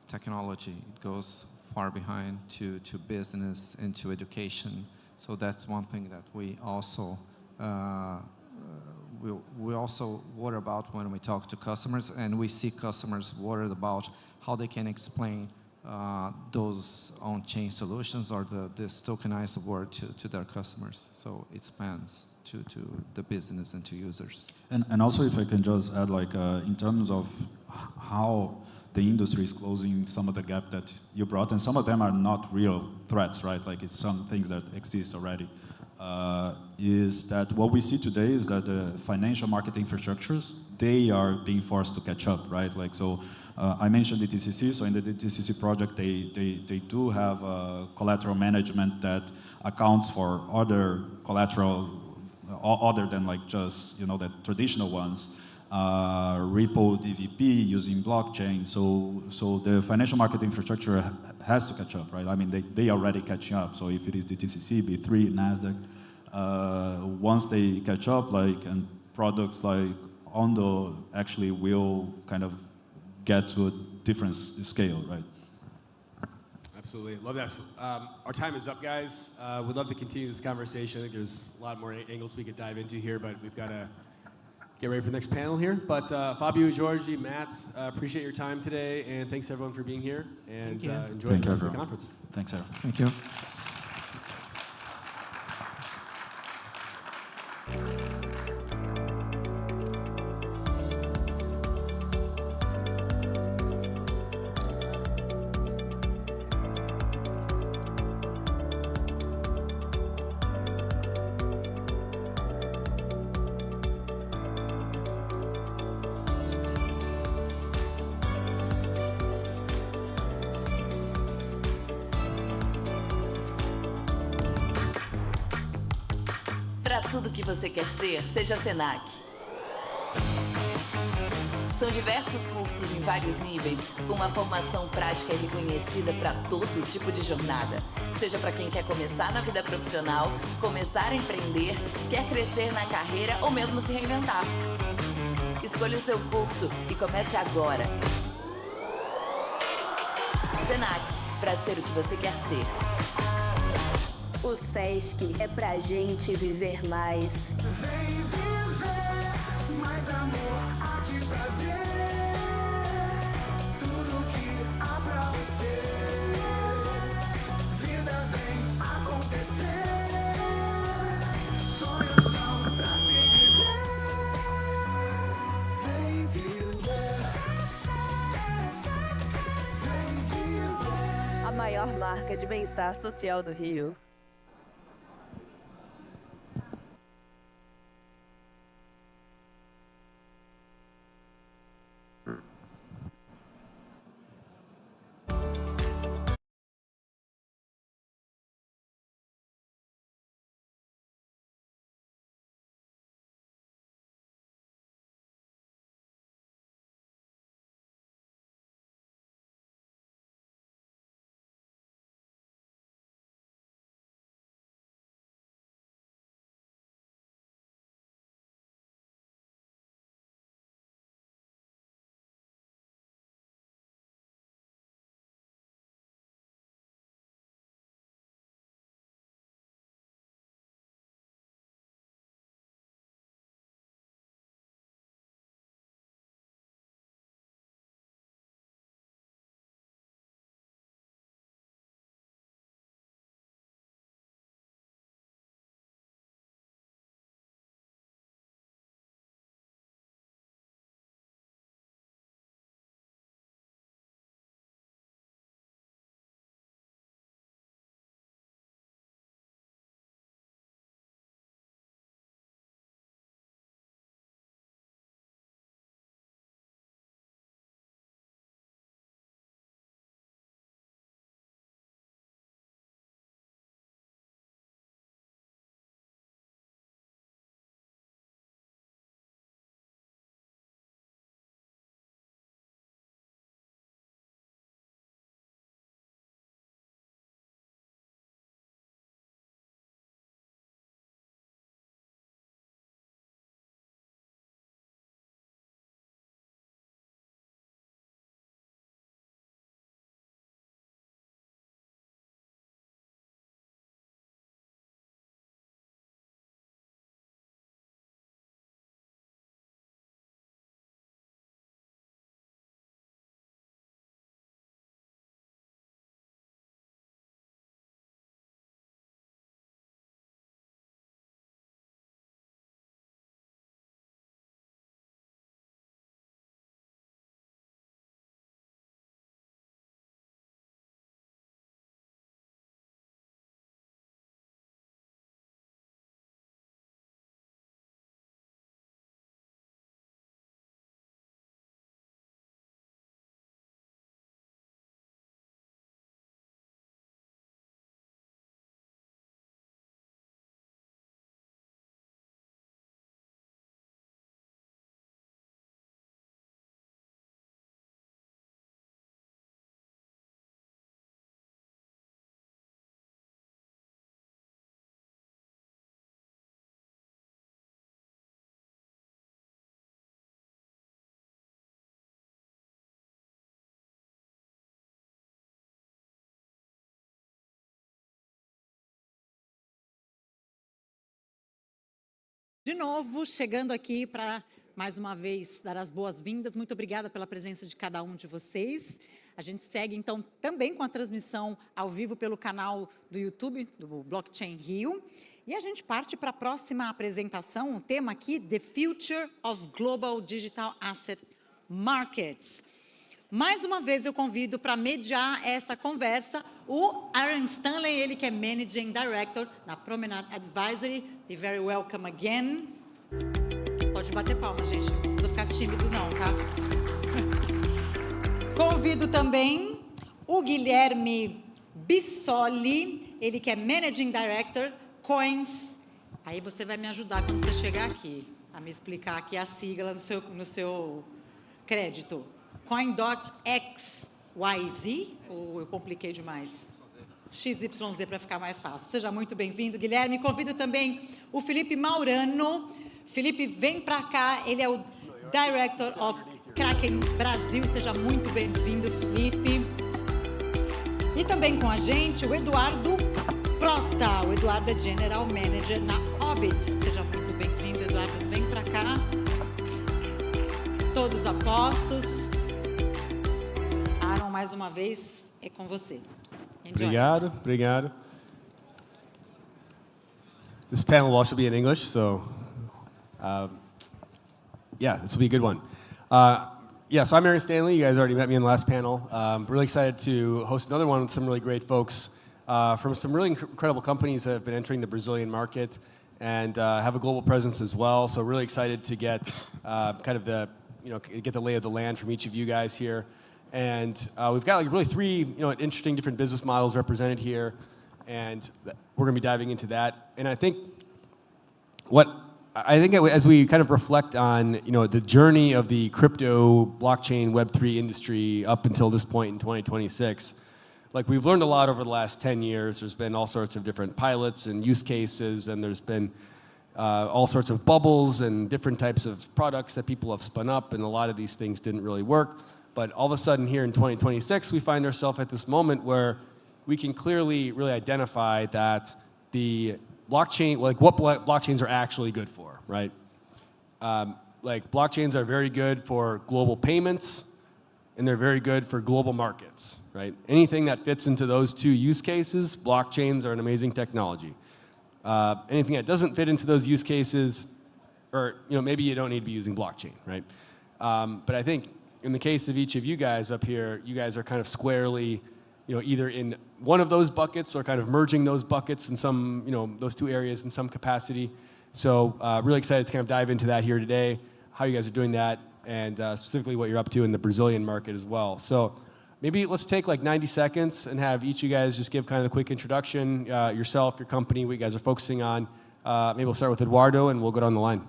technology. It goes far behind to business and to education. So that's one thing that we also we also worry about when we talk to customers, and we see customers worried about how they can explain those on-chain solutions or this tokenized world to their customers. So it spans to the business and to users. And also, if I can just add, like in terms of how the industry is closing some of the gap that you brought, and some of them are not real threats, right? Like it's some things that exist already. Is that what we see today is that the financial market infrastructures, they are being forced to catch up, right? Like so, I mentioned the DTCC. So in the DTCC project, they do have collateral management that accounts for other collateral, other than like just, you know, the traditional ones. Repo DVP using blockchain, so the financial market infrastructure has to catch up, right? I mean, they are already catching up. So if it is DTCC, B3, Nasdaq, once they catch up, like, and products like Ondo actually will kind of get to a different scale, right? Absolutely, love that. Our time is up, guys. We'd love to continue this conversation. I think there's a lot more angles we could dive into here, but we've got to get ready for the next panel here. But Fabio, Georgie, Matt, appreciate your time today, and thanks everyone for being here, and enjoy the rest of the conference. Thanks, Aaron. Thank you. Para tudo que você quer ser, seja Senac. São diversos cursos em vários níveis, com uma formação prática reconhecida para todo tipo de jornada. Seja para quem quer começar na vida profissional, começar a empreender, quer crescer na carreira ou mesmo se reinventar. Escolha o seu curso e comece agora. Senac, para ser o que você quer ser. O Sesc é pra gente viver mais. Vem viver mais amor, arte e prazer. Tudo que há pra você. Vida vem acontecer. Sonhos são pra se viver. Vem viver. Vem viver. A maior marca de bem-estar social do Rio. De novo, chegando aqui para, mais uma vez, dar as boas-vindas. Muito obrigada pela presença de cada um de vocês. A gente segue, então, também com a transmissão ao vivo pelo canal do YouTube, do Blockchain.RIO. E a gente parte para a próxima apresentação, o tema aqui, The Future of Global Digital Asset Markets. Mais uma vez eu convido para mediar essa conversa o Aaron Stanley, ele que é Managing Director da Promenade Advisory. Be very welcome again. Pode bater palma, gente, não precisa ficar tímido não, tá? Convido também o Guilherme Bissoli, ele que é Managing Director, Coins. Aí você vai me ajudar quando você chegar aqui, a me explicar aqui a sigla no seu crédito. Coin.xyz, ou eu compliquei demais? XYZ para ficar mais fácil. Seja muito bem-vindo, Guilherme. Convido também o Felipe Maurano. Felipe, vem para cá. Ele é o Director of Kraken Brasil. Seja muito bem-vindo, Felipe. E também com a gente o Eduardo Prota. O Eduardo é General Manager na Orbit. Seja muito bem-vindo, Eduardo. Vem para cá. Todos apostos. Aaron, mais uma vez, é com você. Enjoy. Obrigado. This panel will also be in English, so yeah, this will be a good one. So I'm Aaron Stanley. You guys already met me in the last panel. Really excited to host another one with some really great folks from some really incredible companies that have been entering the Brazilian market and have a global presence as well. So really excited to get kind of the, get the lay of the land from each of you guys here. And we've got like really three, interesting different business models represented here, and we're going to be diving into that. And I think as we kind of reflect on, the journey of the crypto, blockchain, Web3 industry up until this point in 2026, like we've learned a lot over the last 10 years. There's been all sorts of different pilots and use cases, and there's been all sorts of bubbles and different types of products that people have spun up, and a lot of these things didn't really work. But all of a sudden here in 2026, we find ourselves at this moment where we can clearly really identify that the blockchain, like what blockchains are actually good for, right? Like blockchains are very good for global payments, and they're very good for global markets, right? Anything that fits into those two use cases, blockchains are an amazing technology. Anything that doesn't fit into those use cases, or maybe you don't need to be using blockchain, right? But I think in the case of each of you guys up here, you guys are kind of squarely, either in one of those buckets or kind of merging those buckets in some, those two areas in some capacity. So really excited to kind of dive into that here today, how you guys are doing that, and specifically what you're up to in the Brazilian market as well. So maybe let's take like 90 seconds and have each of you guys just give kind of a quick introduction, yourself, your company, what you guys are focusing on. Maybe we'll start with Eduardo and we'll go down the line.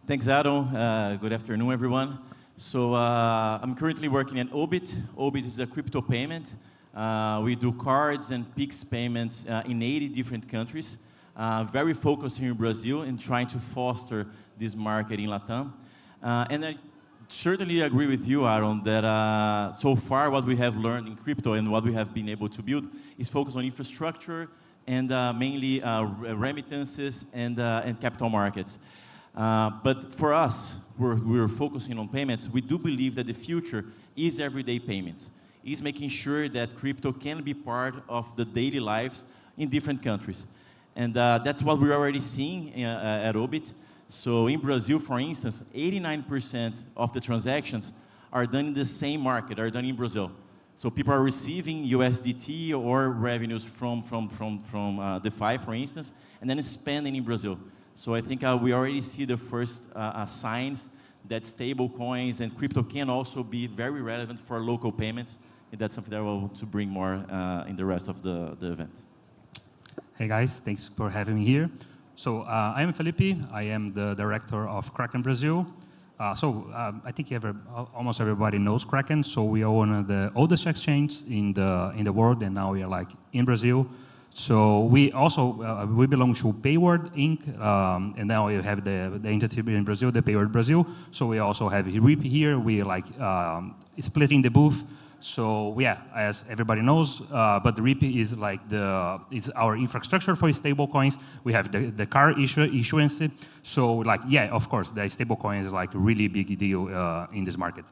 Thanks, Aaron. Good afternoon, everyone. So I'm currently working at Obit. Obit is a crypto payment. We do cards and Pix payments in 80 different countries. Very focused here in Brazil and trying to foster this market in Latam. And I certainly agree with you, Aaron, that so far what we have learned in crypto and what we have been able to build is focus on infrastructure and mainly remittances and capital markets. But for us, we're focusing on payments. We do believe that the future is everyday payments, is making sure that crypto can be part of the daily lives in different countries. And that's what we're already seeing at Obit. So in Brazil, for instance, 89% of the transactions are done in the same market, are done in Brazil. So people are receiving USDT or revenues from DeFi, for instance, and then spending in Brazil. So I think we already see the first signs that stable coins and crypto can also be very relevant for local payments. And that's something that I want to bring more in the rest of the event. Hey guys, thanks for having me here. So I am Felipe. I am the director of Kraken Brazil. I think almost everybody knows Kraken. So we are one of the oldest exchanges in the world, and now we are like in Brazil. So we also we belong to Payward Inc. And now we have the entity in Brazil, the Payward Brazil. So we also have RIP here. We are like splitting the booth. So yeah, as everybody knows, but the RIP is like is our infrastructure for stable coins. We have the car issuance. So like, yeah, of course, the stable coin is like a really big deal in this market.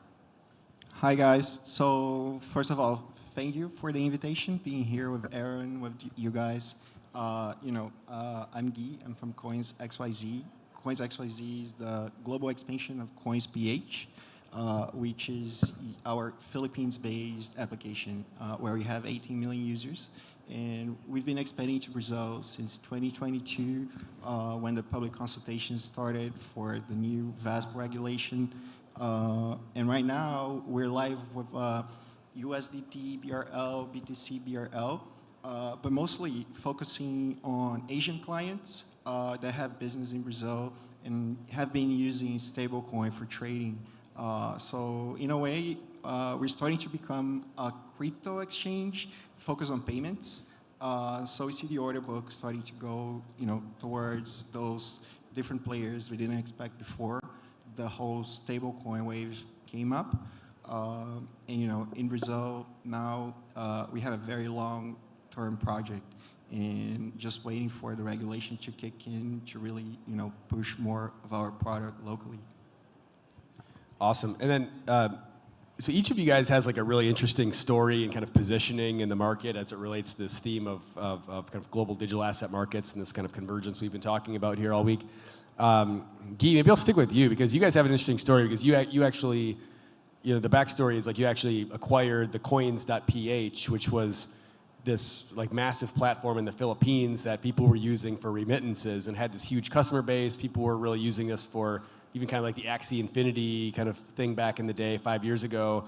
Hi guys. So first of all, thank you for the invitation, being here with Aaron, with you guys. I'm Guy. I'm from Coins XYZ. Coins XYZ is the global expansion of Coins PH, which is our Philippines-based application, where we have 18 million users. And we've been expanding to Brazil since 2022, when the public consultation started for the new VASP regulation. And right now, we're live with USDT, BRL, BTC, BRL, but mostly focusing on Asian clients that have business in Brazil and have been using stablecoin for trading. So in a way, we're starting to become a crypto exchange focused on payments. So we see the order book starting to go, towards those different players we didn't expect before the whole stablecoin wave came up. And in Brazil now we have a very long-term project, and just waiting for the regulation to kick in to really, push more of our product locally. Awesome. And then, so each of you guys has like a really interesting story and kind of positioning in the market as it relates to this theme of kind of global digital asset markets and this kind of convergence we've been talking about here all week. Guy, maybe I'll stick with you because you guys have an interesting story, because you actually, the backstory is like you actually acquired the coins.ph, which was this like massive platform in the Philippines that people were using for remittances and had this huge customer base. People were really using this for even kind of like the Axie Infinity kind of thing back in the day, 5 years ago.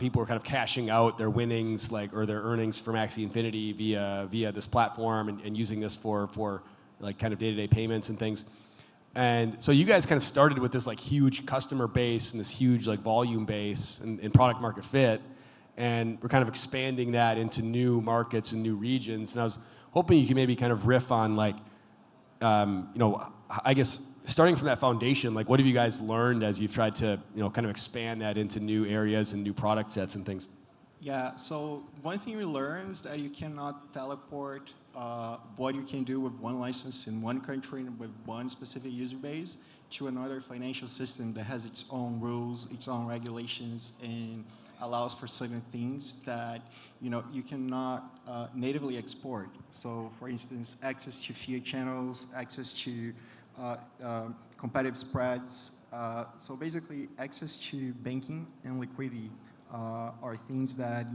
People were kind of cashing out their winnings, or their earnings from Axie Infinity via this platform and using this for like kind of day-to-day payments and things. And so you guys kind of started with this like huge customer base and this huge like volume base and product market fit. And we're kind of expanding that into new markets and new regions. And I was hoping you could maybe kind of riff on like, I guess starting from that foundation, like what have you guys learned as you've tried to, kind of expand that into new areas and new product sets and things? Yeah, so one thing we learned is that you cannot teleport what you can do with one license in one country and with one specific user base to another financial system that has its own rules, its own regulations, and allows for certain things that you cannot natively export. So, for instance, access to fiat channels, access to competitive spreads. So basically, access to banking and liquidity are things that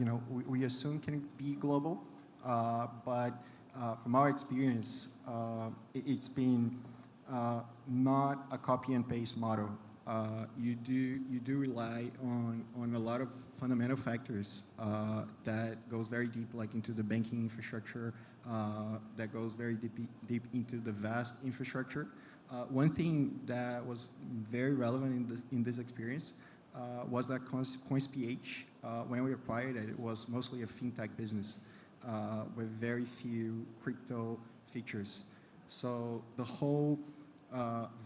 we assume can be global, but from our experience, it's been not a copy and paste model. You do rely on a lot of fundamental factors that goes very deep, like into the banking infrastructure, that goes very deep into the VASP infrastructure. One thing that was very relevant in this experience was that Coins.PH, when we acquired it, it was mostly a fintech business with very few crypto features. So the whole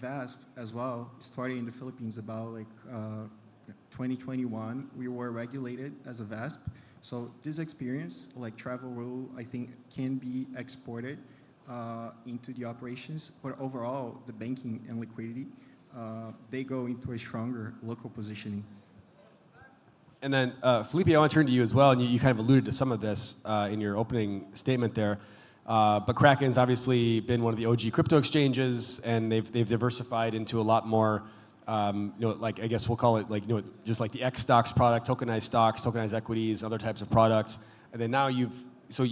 VASP as well started in the Philippines about 2021. We were regulated as a VASP. So this experience, like travel rule, I think can be exported into the operations, but overall, the banking and liquidity, they go into a stronger local positioning. And then, Felipe, I want to turn to you as well, and you kind of alluded to some of this in your opening statement there. But Kraken's obviously been one of the OG crypto exchanges, and they've diversified into a lot more, like I guess we'll call it like just like the X stocks product, tokenized stocks, tokenized equities, other types of products. And then now you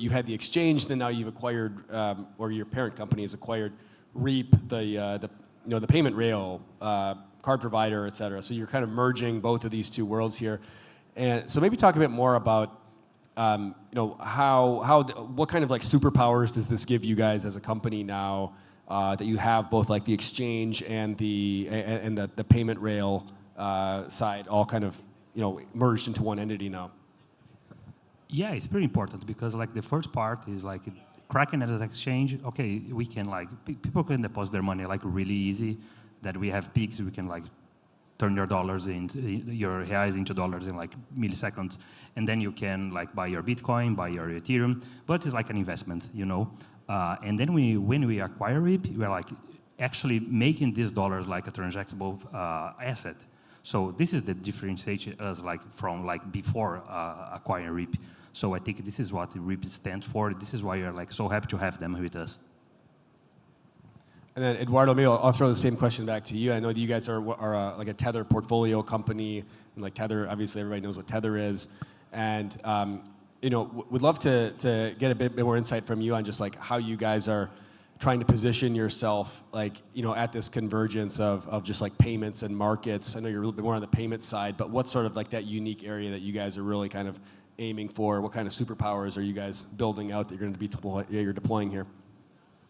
had the exchange, then now you've acquired, or your parent company has acquired RIP, the payment rail, card provider, et cetera. So you're kind of merging both of these two worlds here. And so maybe talk a bit more about what kind of like superpowers does this give you guys as a company now that you have both like the exchange and the payment rail side all kind of merged into one entity now? Yeah, it's pretty important because like the first part is like Kraken as an exchange. Okay, we can like people can deposit their money like really easy. That we have peaks, we can like turn your dollars into your reais into dollars in like milliseconds, and then you can like buy your Bitcoin, buy your Ethereum, but it's like an investment, you know. And then when we acquire RIP, we're like actually making these dollars like a transactable asset. So this is the differentiation us like from like before acquiring RIP. So I think this is what RIP stands for. This is why we're like so happy to have them with us. And then Eduardo, maybe I'll throw the same question back to you. I know that you guys are like a Tether portfolio company, and like Tether, obviously everybody knows what Tether is, and you know, would love to get a bit more insight from you on just like how you guys are trying to position yourself, like, you know, at this convergence of just like payments and markets. I know you're a little bit more on the payment side, but what's sort of like that unique area that you guys are really kind of aiming for? What kind of superpowers are you guys building out that you're going to be you're deploying here?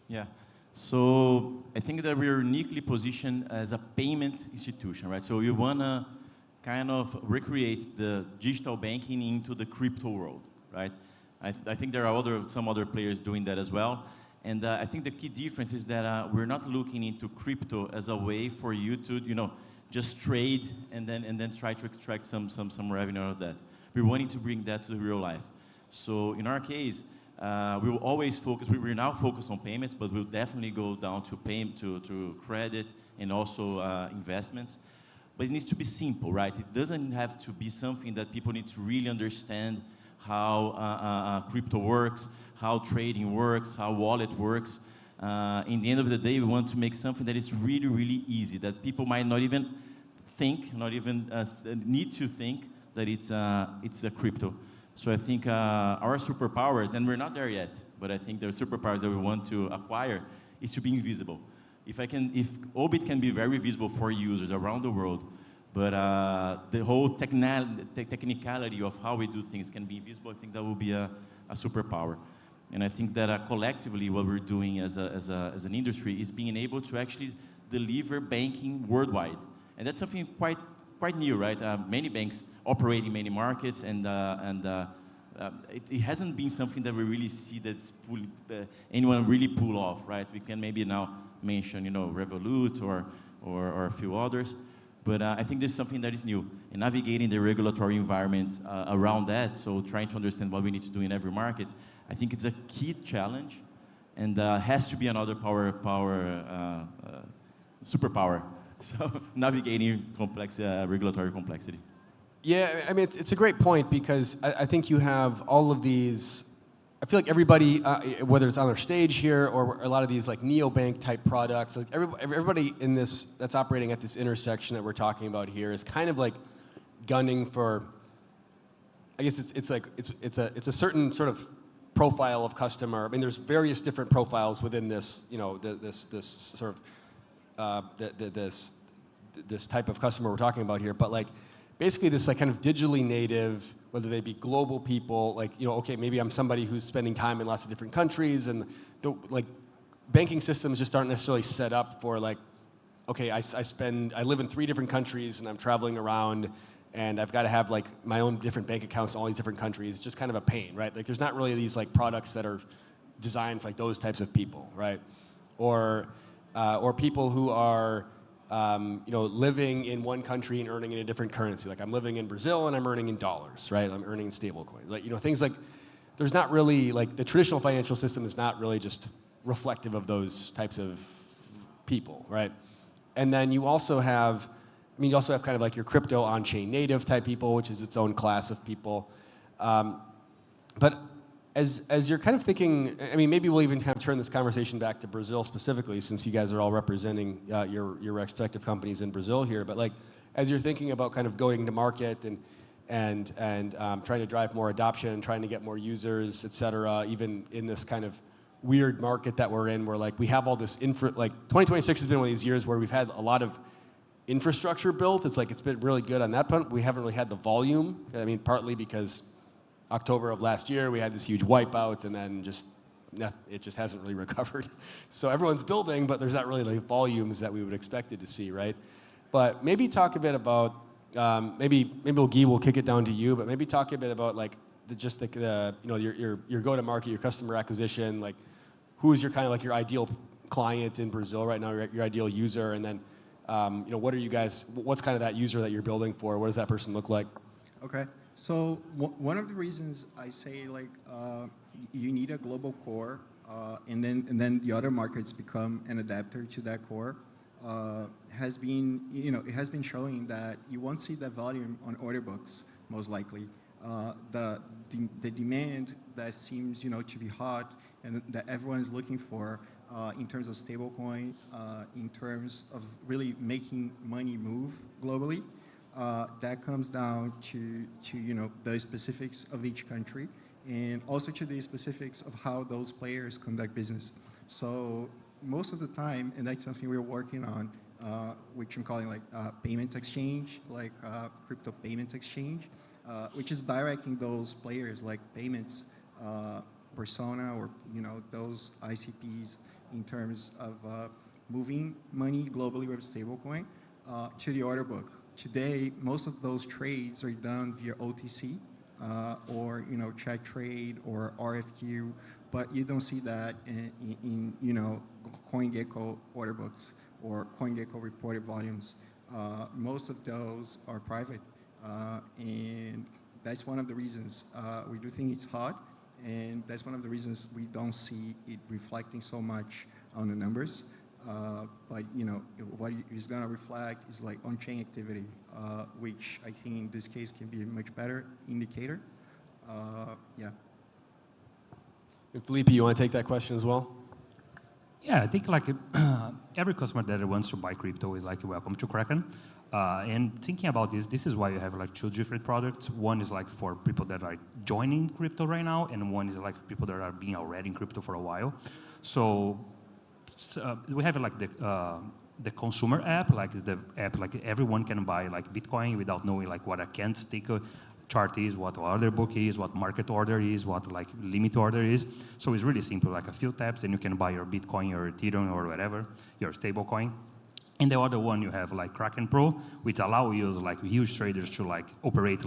Yeah. So I think that we're uniquely positioned as a payment institution, right? So we want to kind of recreate the digital banking into the crypto world, right? I think there are some other players doing that as well. And I think the key difference is that we're not looking into crypto as a way for you to, you know, just trade and then try to extract some revenue out of that. We're wanting to bring that to the real life. So in our case, we will always focus. We're now focused on payments, but we'll definitely go down to credit and also investments. But it needs to be simple, right? It doesn't have to be something that people need to really understand how crypto works, how trading works, how wallet works. In the end of the day, we want to make something that is really, really easy, that people might not even think, not even need to think that it's a crypto. So I think our superpowers, and we're not there yet, but I think the superpowers that we want to acquire is to be invisible. If Obit can be very visible for users around the world, but the whole technicality of how we do things can be invisible, I think that will be a superpower. And I think that collectively what we're doing as an industry is being able to actually deliver banking worldwide. And that's something quite new, right? Many banks operate in many markets, and it hasn't been something that we really see that's anyone really pull off, right? We can maybe now mention, you know, Revolut or a few others, but I think this is something that is new. And navigating the regulatory environment around that, so trying to understand what we need to do in every market, I think it's a key challenge, and has to be another superpower. So navigating complex regulatory complexity. Yeah, I mean, it's a great point, because I think you have all of these, I feel like everybody, whether it's on their stage here or a lot of these like neobank type products, like everybody in this that's operating at this intersection that we're talking about here is kind of like gunning for, I guess it's a certain sort of profile of customer. I mean, there's various different profiles within this, you know, this sort of this type of customer we're talking about here, but like basically this like kind of digitally native, whether they be global people, like, you know, okay, maybe I'm somebody who's spending time in lots of different countries, and the like banking systems just aren't necessarily set up for like, okay, I live in 3 different countries and I'm traveling around and I've got to have like my own different bank accounts in all these different countries. It's just kind of a pain, right? Like there's not really these like products that are designed for like those types of people, right? Or people who are you know, living in one country and earning in a different currency. Like I'm living in Brazil and I'm earning in dollars, right? I'm earning in stable coins. Like, you know, things like, there's not really, like the traditional financial system is not really just reflective of those types of people, right? And then you also have, I mean, you also have kind of like your crypto on-chain native type people, which is its own class of people. But as you're kind of thinking, I mean, maybe we'll even kind of turn this conversation back to Brazil specifically, since you guys are all representing your respective companies in Brazil here. But like, as you're thinking about kind of going to market and trying to drive more adoption, trying to get more users, et cetera, even in this kind of weird market that we're in, where like we have all this like 2026 has been one of these years where we've had a lot of infrastructure built. It's like it's been really good on that front. We haven't really had the volume. I mean, partly because October of last year, we had this huge wipeout, and then it just hasn't really recovered. So everyone's building, but there's not really the volumes that we would expect it to see, right? But maybe talk a bit about, maybe Guy will kick it down to you, but maybe talk a bit about like you know, your go-to-market, your customer acquisition, like who is your kind of like your ideal client in Brazil right now, your ideal user, and then what are you guys? What's kind of that user that you're building for? What does that person look like? Okay, so one of the reasons I say you need a global core, and then the other markets become an adapter to that core, has been it has been showing that you won't see that volume on order books most likely. The demand that seems to be hot and that everyone is looking for in terms of stablecoin, in terms of really making money move globally. That comes down to the specifics of each country and also to the specifics of how those players conduct business. So most of the time, and that's something we're working on, which I'm calling payments exchange, crypto payments exchange, which is directing those players like payments, persona, or those ICPs in terms of moving money globally with stablecoin to the order book. Today, most of those trades are done via OTC or check trade or RFQ, but you don't see that in CoinGecko order books or CoinGecko reported volumes. Most of those are private, and that's one of the reasons we do think it's hot, and that's one of the reasons we don't see it reflecting so much on the numbers. But what it's going to reflect is on-chain activity, which I think in this case can be a much better indicator. Yeah. And Felipe, you want to take that question as well? Yeah, I think every customer that wants to buy crypto is welcome to Kraken. And thinking about this is why you have two different products. One is for people that are joining crypto right now, and one is people that are being already in crypto for a while. So we have the consumer app, is the app everyone can buy Bitcoin without knowing what a candlestick chart is, what order book is, what market order is, what limit order is. So it's really simple, a few taps, and you can buy your Bitcoin, your Ethereum, or whatever, your stable coin. And the other one you have Kraken Pro, which allow you huge traders to operate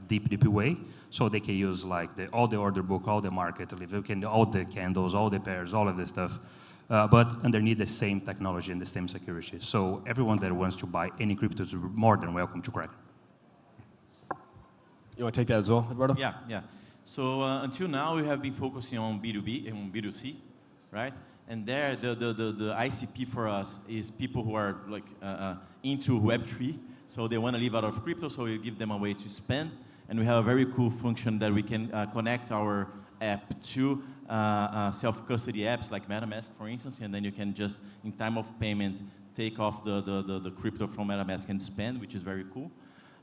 deep way, so they can use all the order book, all the market, all the candles, all the pairs, all of this stuff. But underneath the same technology and the same security. So everyone that wants to buy any crypto is more than welcome to Kraken. You want to take that as well, Eduardo? Yeah. So until now, we have been focusing on B2B and B2C, right? And there, the ICP for us is people who are into Web3, so they want to live out of crypto, so we give them a way to spend. And we have a very cool function that we can connect our app to self-custody apps like MetaMask, for instance, and then you can just, in time of payment, take off the crypto from MetaMask and spend, which is very cool.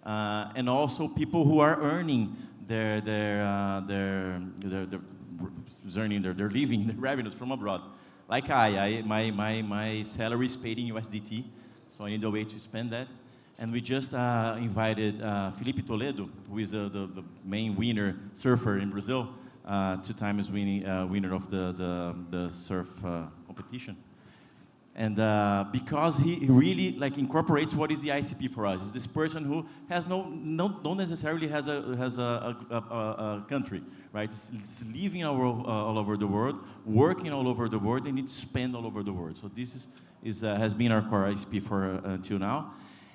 And also people who are earning their living, their revenues from abroad. Like my salary is paid in USDT, so I need a way to spend that. And we just invited Felipe Toledo, who is the main winner surfer in Brazil, 2 times winner of the surf competition. And because he really incorporates what is the ICP for us. It's this person who has don't necessarily has a country, right? It's living all over the world, working all over the world, and needs to spend all over the world. So this has been our core ICP for until now.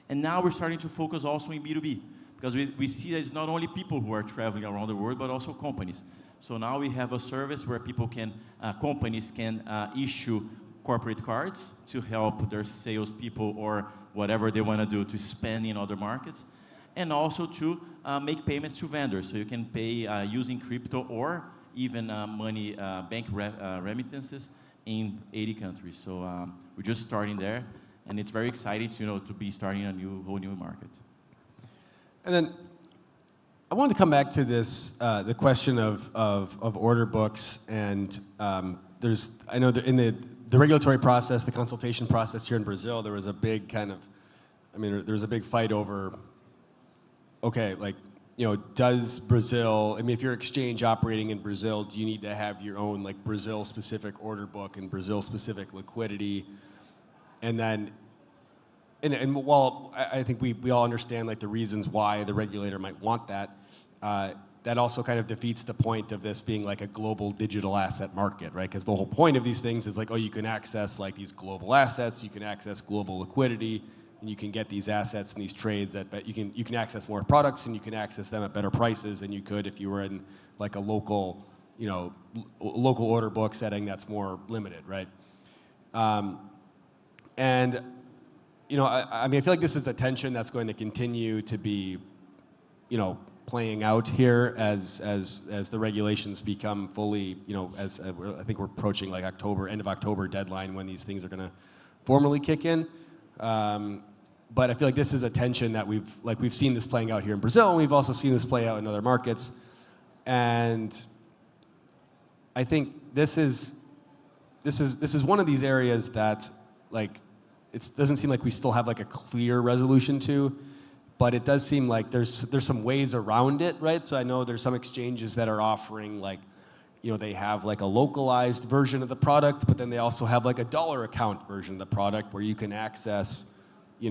And now we're starting to focus also in B2B, because we see that it's not only people who are traveling around the world, but also companies. So now we have a service where companies can issue corporate cards to help their salespeople or whatever they want to do to spend in other markets, and also to make payments to vendors. So you can pay using crypto or even money, bank remittances in 80 countries. So we're just starting there, and it's very exciting to be starting a whole new market. And then I wanted to come back to this, the question of order books, and I know that in the regulatory process, the consultation process here in Brazil, there was a big there was a big fight over, does Brazil, if you're exchange operating in Brazil, do you need to have your own Brazil-specific order book and Brazil-specific liquidity? And then, and while I think we all understand the reasons why the regulator might want that, that also kind of defeats the point of this being a global digital asset market, right? Because the whole point of these things is you can access these global assets, you can access global liquidity, and you can get these assets and these trades that you can access more products and you can access them at better prices than you could if you were in like a local, local order book setting that's more limited, right? And I mean, I feel like this is a tension that's going to continue to be, playing out here as the regulations become fully, as I think we're approaching like end of October deadline when these things are going to formally kick in. But I feel like this is a tension that we've seen this playing out here in Brazil, and we've also seen this play out in other markets. And I think this is one of these areas that like it doesn't seem like we still have like a clear resolution to, but it does seem like there's some ways around it, right? So I know there's some exchanges that are offering like, they have like a localized version of the product, but then they also have like a dollar account version of the product where you can access, the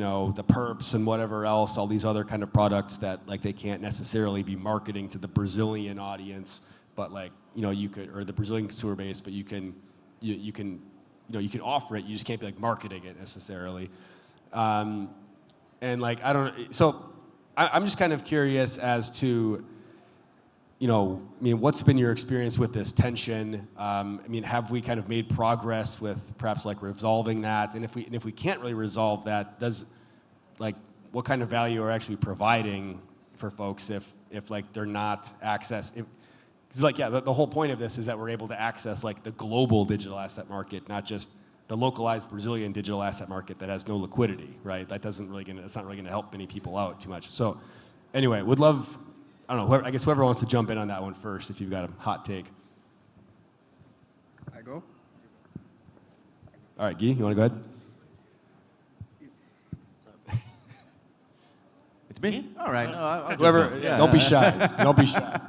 perps and whatever else, all these other kind of products that like they can't necessarily be marketing to the Brazilian audience, but like, you could, or the Brazilian consumer base, but you can offer it, you just can't be like marketing it necessarily. And like, so I'm just kind of curious as to, what's been your experience with this tension? Have we kind of made progress with perhaps like resolving that? And if we can't really resolve that, what kind of value are actually providing for folks if like they're not because like, yeah, the whole point of this is that we're able to access like the global digital asset market, not just the localized Brazilian digital asset market that has no liquidity, right? It's not really gonna help many people out too much. So anyway, would love, I don't know, I guess whoever wants to jump in on that one first, if you've got a hot take. I go? All right, Guy, you wanna go ahead? It's me? All right. No, I'll whoever, yeah. Don't be shy, don't be shy.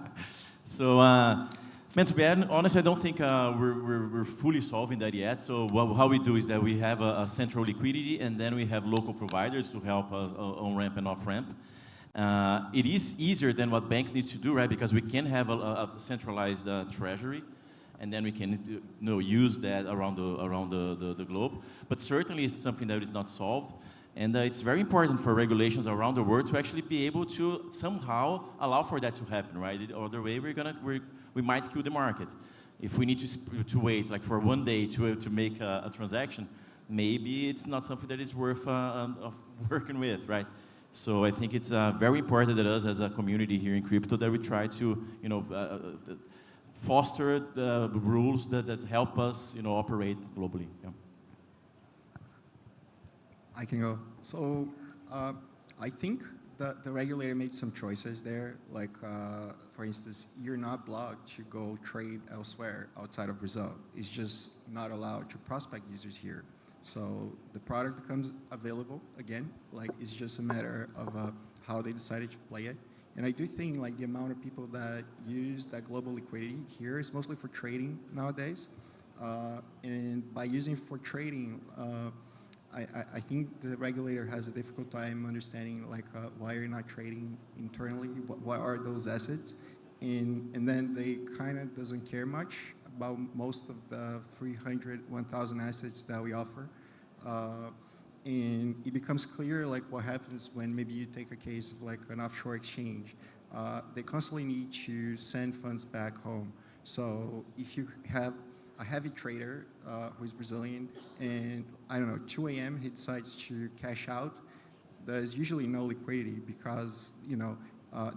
So, man, to be honest, I don't think we're fully solving that yet. So how we do is that we have a central liquidity, and then we have local providers to help on-ramp and off-ramp. It is easier than what banks need to do, right? Because we can have a centralized treasury, and then we can use that around the globe. But certainly it's something that is not solved. And it's very important for regulations around the world to actually be able to somehow allow for that to happen, right? The other way, we might kill the market. If we need to wait like for one day to make a transaction, maybe it's not something that is worth working with, right? So I think it's very important that us as a community here in crypto that we try to, foster the rules that help us, operate globally. Yeah. I can go. So I think that the regulator made some choices there. Like, for instance, you're not blocked to go trade elsewhere outside of Brazil. It's just not allowed to prospect users here. So the product becomes available again. Like, it's just a matter of how they decided to play it. And I do think like the amount of people that use that global liquidity here is mostly for trading nowadays. And by using it for trading, I think the regulator has a difficult time understanding like why you're not trading internally, what are those assets, and then they kind of doesn't care much about most of the 1,000 assets that we offer. And it becomes clear like what happens when maybe you take a case of like an offshore exchange. They constantly need to send funds back home. So if you have a heavy trader who's Brazilian, and I don't know, 2 a.m. he decides to cash out, there's usually no liquidity because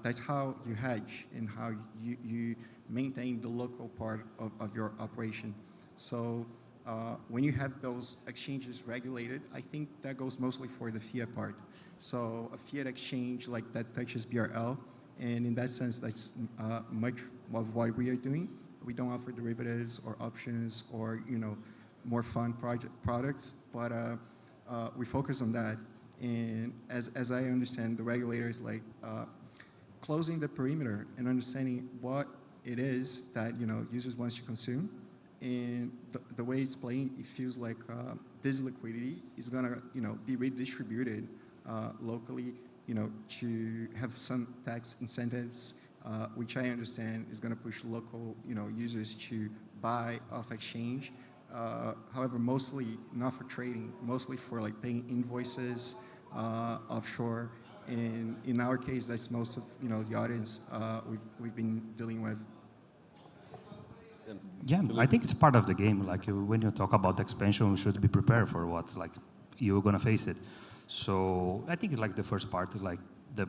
that's how you hedge and how you maintain the local part of your operation. So when you have those exchanges regulated, I think that goes mostly for the fiat part. So a fiat exchange like that touches BRL, and in that sense, that's much of what we are doing. We don't offer derivatives or options or more fun products, but we focus on that. And as I understand, the regulator is like closing the perimeter and understanding what it is that users want to consume. And the way it's playing, it feels like this liquidity is gonna be redistributed locally, to have some tax incentives. Which I understand is going to push local, users to buy off exchange. However, mostly not for trading, mostly for like paying invoices, offshore. And in our case, that's most of the audience we've been dealing with. Yeah, I think it's part of the game. Like when you talk about expansion, we should be prepared for what like you're gonna face it. So I think like the first part is like the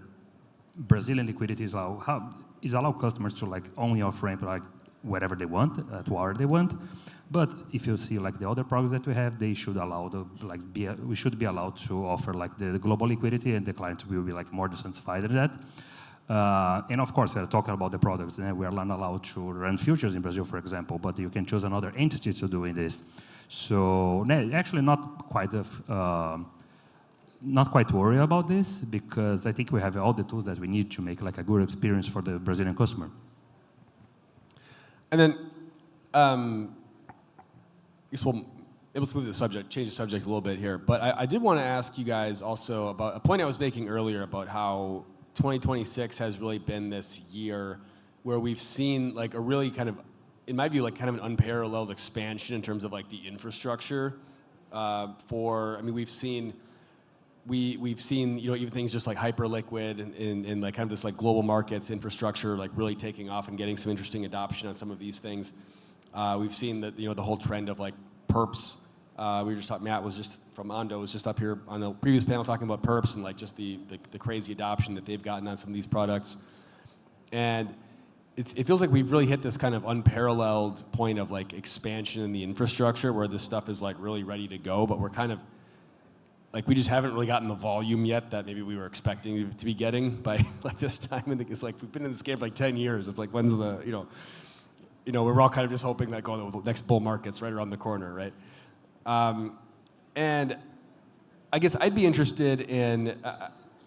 Brazilian liquidity is allow customers to like only off-ramp like wherever they want, at where they want. But if you see like the other products that we have, they should allow we should be allowed to offer like the global liquidity, and the client will be like more satisfied in that. And of course, talking about the products, we are not allowed to run futures in Brazil, for example, but you can choose another entity to doing this. So actually not quite worried about this, because I think we have all the tools that we need to make like a good experience for the Brazilian customer. And then, I guess let's move the subject, change the subject a little bit here. But I did want to ask you guys also about a point I was making earlier about how 2026 has really been this year where we've seen like a really kind of, in my view, like kind of an unparalleled expansion in terms of like the infrastructure we've seen even things just like Hyperliquid and like kind of this like global markets infrastructure like really taking off and getting some interesting adoption on some of these things. We've seen that the whole trend of like perps. We were just talking, Matt was just from Ondo was just up here on the previous panel talking about perps and like just the crazy adoption that they've gotten on some of these products. And it feels like we've really hit this kind of unparalleled point of like expansion in the infrastructure where this stuff is like really ready to go, but we're kind of like we just haven't really gotten the volume yet that maybe we were expecting to be getting by like this time. And it's like we've been in this game for like 10 years. It's like when's the we're all kind of just hoping that the next bull market's right around the corner, right? And I guess I'd be interested in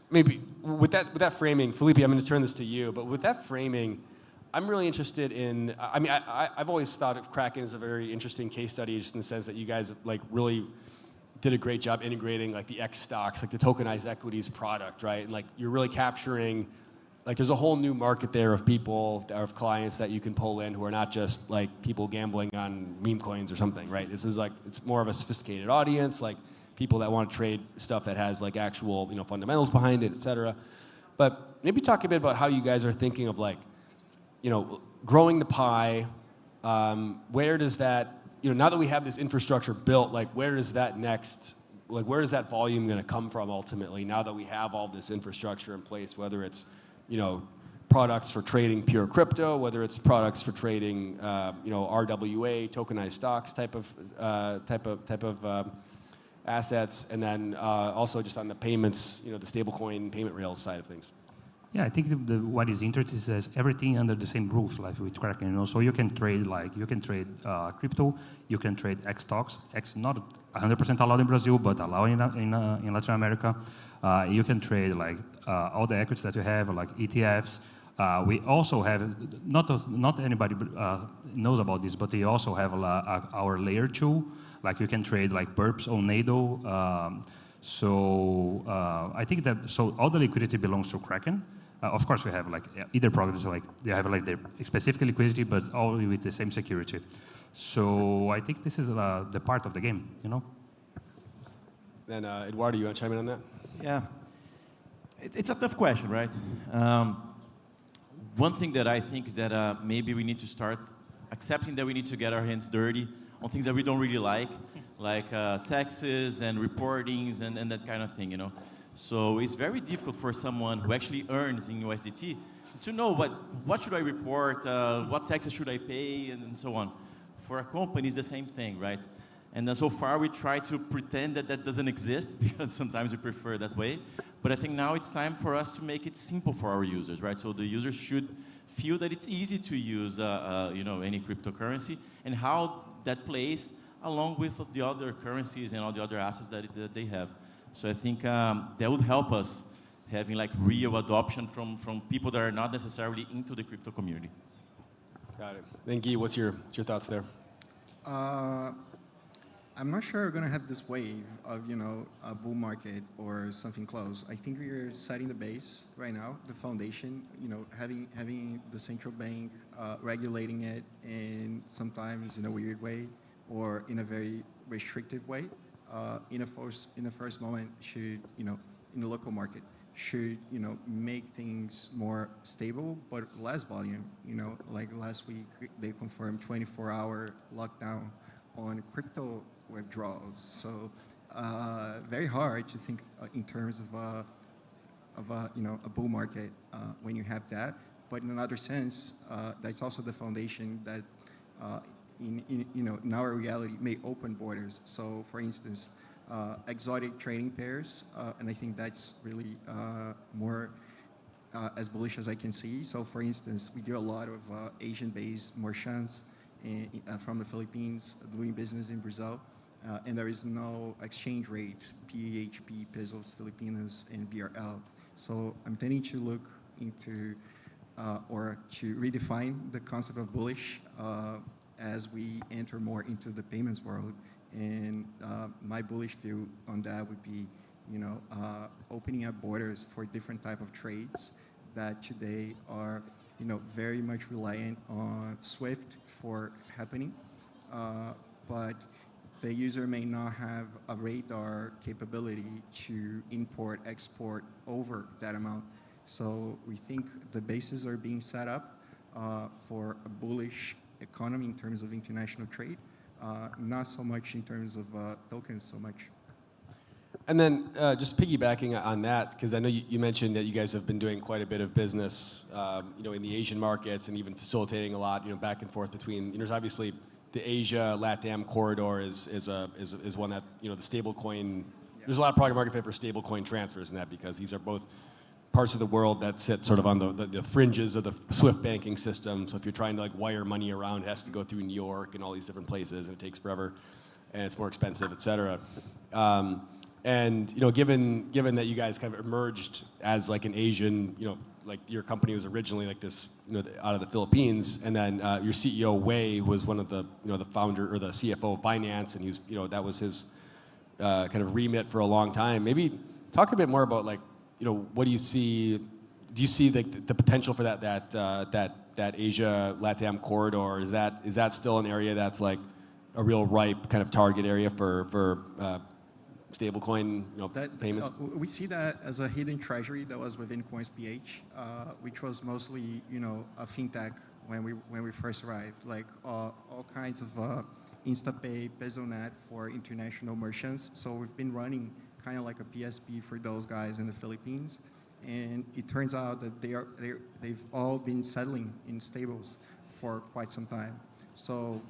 maybe with that framing, Felipe, I'm going to turn this to you, but with that framing, I'm really interested in. I've always thought of Kraken as a very interesting case study, just in the sense that you guys like really did a great job integrating like the X stocks, like the tokenized equities product, right? And like you're really capturing, like there's a whole new market there of people, of clients that you can pull in who are not just like people gambling on meme coins or something, right? This is like, it's more of a sophisticated audience, like people that want to trade stuff that has like actual, fundamentals behind it, et cetera. But maybe talk a bit about how you guys are thinking of like, growing the pie. Where does that, now that we have this infrastructure built, like where is that volume going to come from ultimately? Now that we have all this infrastructure in place, whether it's, products for trading pure crypto, whether it's products for trading, RWA, tokenized stocks type of assets, and then also just on the payments, the stablecoin payment rails side of things. Yeah, I think what is interesting is that everything under the same roof, like with Kraken. So you can trade crypto, you can trade X stocks. X not 100% allowed in Brazil, but allowed in Latin America. You can trade like all the equities that you have, like ETFs. We also have not anybody knows about this, but we also have our layer 2. Like you can trade like perps on Nado. I think that all the liquidity belongs to Kraken. Of course, we have like either products like they have like their specific liquidity, but all with the same security. So I think this is the part of the game, Then Eduardo, you want to chime in on that? Yeah, it's a tough question, right? One thing that I think is that maybe we need to start accepting that we need to get our hands dirty on things that we don't really like taxes and reportings and that kind of thing, So it's very difficult for someone who actually earns in USDT to know what should I report, what taxes should I pay, and so on. For a company, it's the same thing, right? And so far, we try to pretend that doesn't exist, because sometimes we prefer that way. But I think now it's time for us to make it simple for our users, right? So the users should feel that it's easy to use, any cryptocurrency, and how that plays along with the other currencies and all the other assets that they have. So I think that would help us having like real adoption from people that are not necessarily into the crypto community. Got it. Then Guy, what's your thoughts there? I'm not sure we're going to have this wave of, a bull market or something close. I think we're setting the base right now, the foundation, having the central bank regulating it, and sometimes in a weird way or in a very restrictive way. In the first moment should, in the local market should, make things more stable, but less volume. Like last week, they confirmed 24-hour lockdown on crypto withdrawals. So very hard to think in terms of a bull market when you have that. But in another sense, that's also the foundation that in our reality may open borders. So for instance, exotic trading pairs, and I think that's really more as bullish as I can see. So for instance, we do a lot of Asian-based merchants from the Philippines doing business in Brazil, and there is no exchange rate, PHP, pesos, Filipinos, and BRL. So I'm tending to look into or to redefine the concept of bullish as we enter more into the payments world. And my bullish view on that would be, opening up borders for different type of trades that today are, very much reliant on SWIFT for happening. But the user may not have a radar capability to import, export over that amount. So we think the bases are being set up for a bullish economy in terms of international trade. Not so much in terms of tokens so much. And then just piggybacking on that, because I know you mentioned that you guys have been doing quite a bit of business, in the Asian markets and even facilitating a lot, back and forth between. There's obviously the Asia LATAM corridor is one that the stablecoin. Yeah. There's a lot of product market fit for stablecoin transfers in that because these are both parts of the world that sit sort of on the fringes of the SWIFT banking system. So if you're trying to wire money around, it has to go through New York and all these different places, and it takes forever, and it's more expensive, et cetera. And given that you guys kind of emerged as an Asian, like your company was originally like this, out of the Philippines, and then your CEO Wei was one of the, the founder or the CFO of finance, and he was, that was his kind of remit for a long time. Maybe talk a bit more about what do you see? Do you see the potential for that Asia LATAM corridor? Is that still an area that's a real ripe kind of target area for stablecoin payments? We see that as a hidden treasury that was within Coins.PH, which was mostly a fintech when we first arrived, all kinds of InstaPay, PesoNet for international merchants. So we've been running kind of like a PSP for those guys in the Philippines, and it turns out that they've all been settling in stables for quite some time. So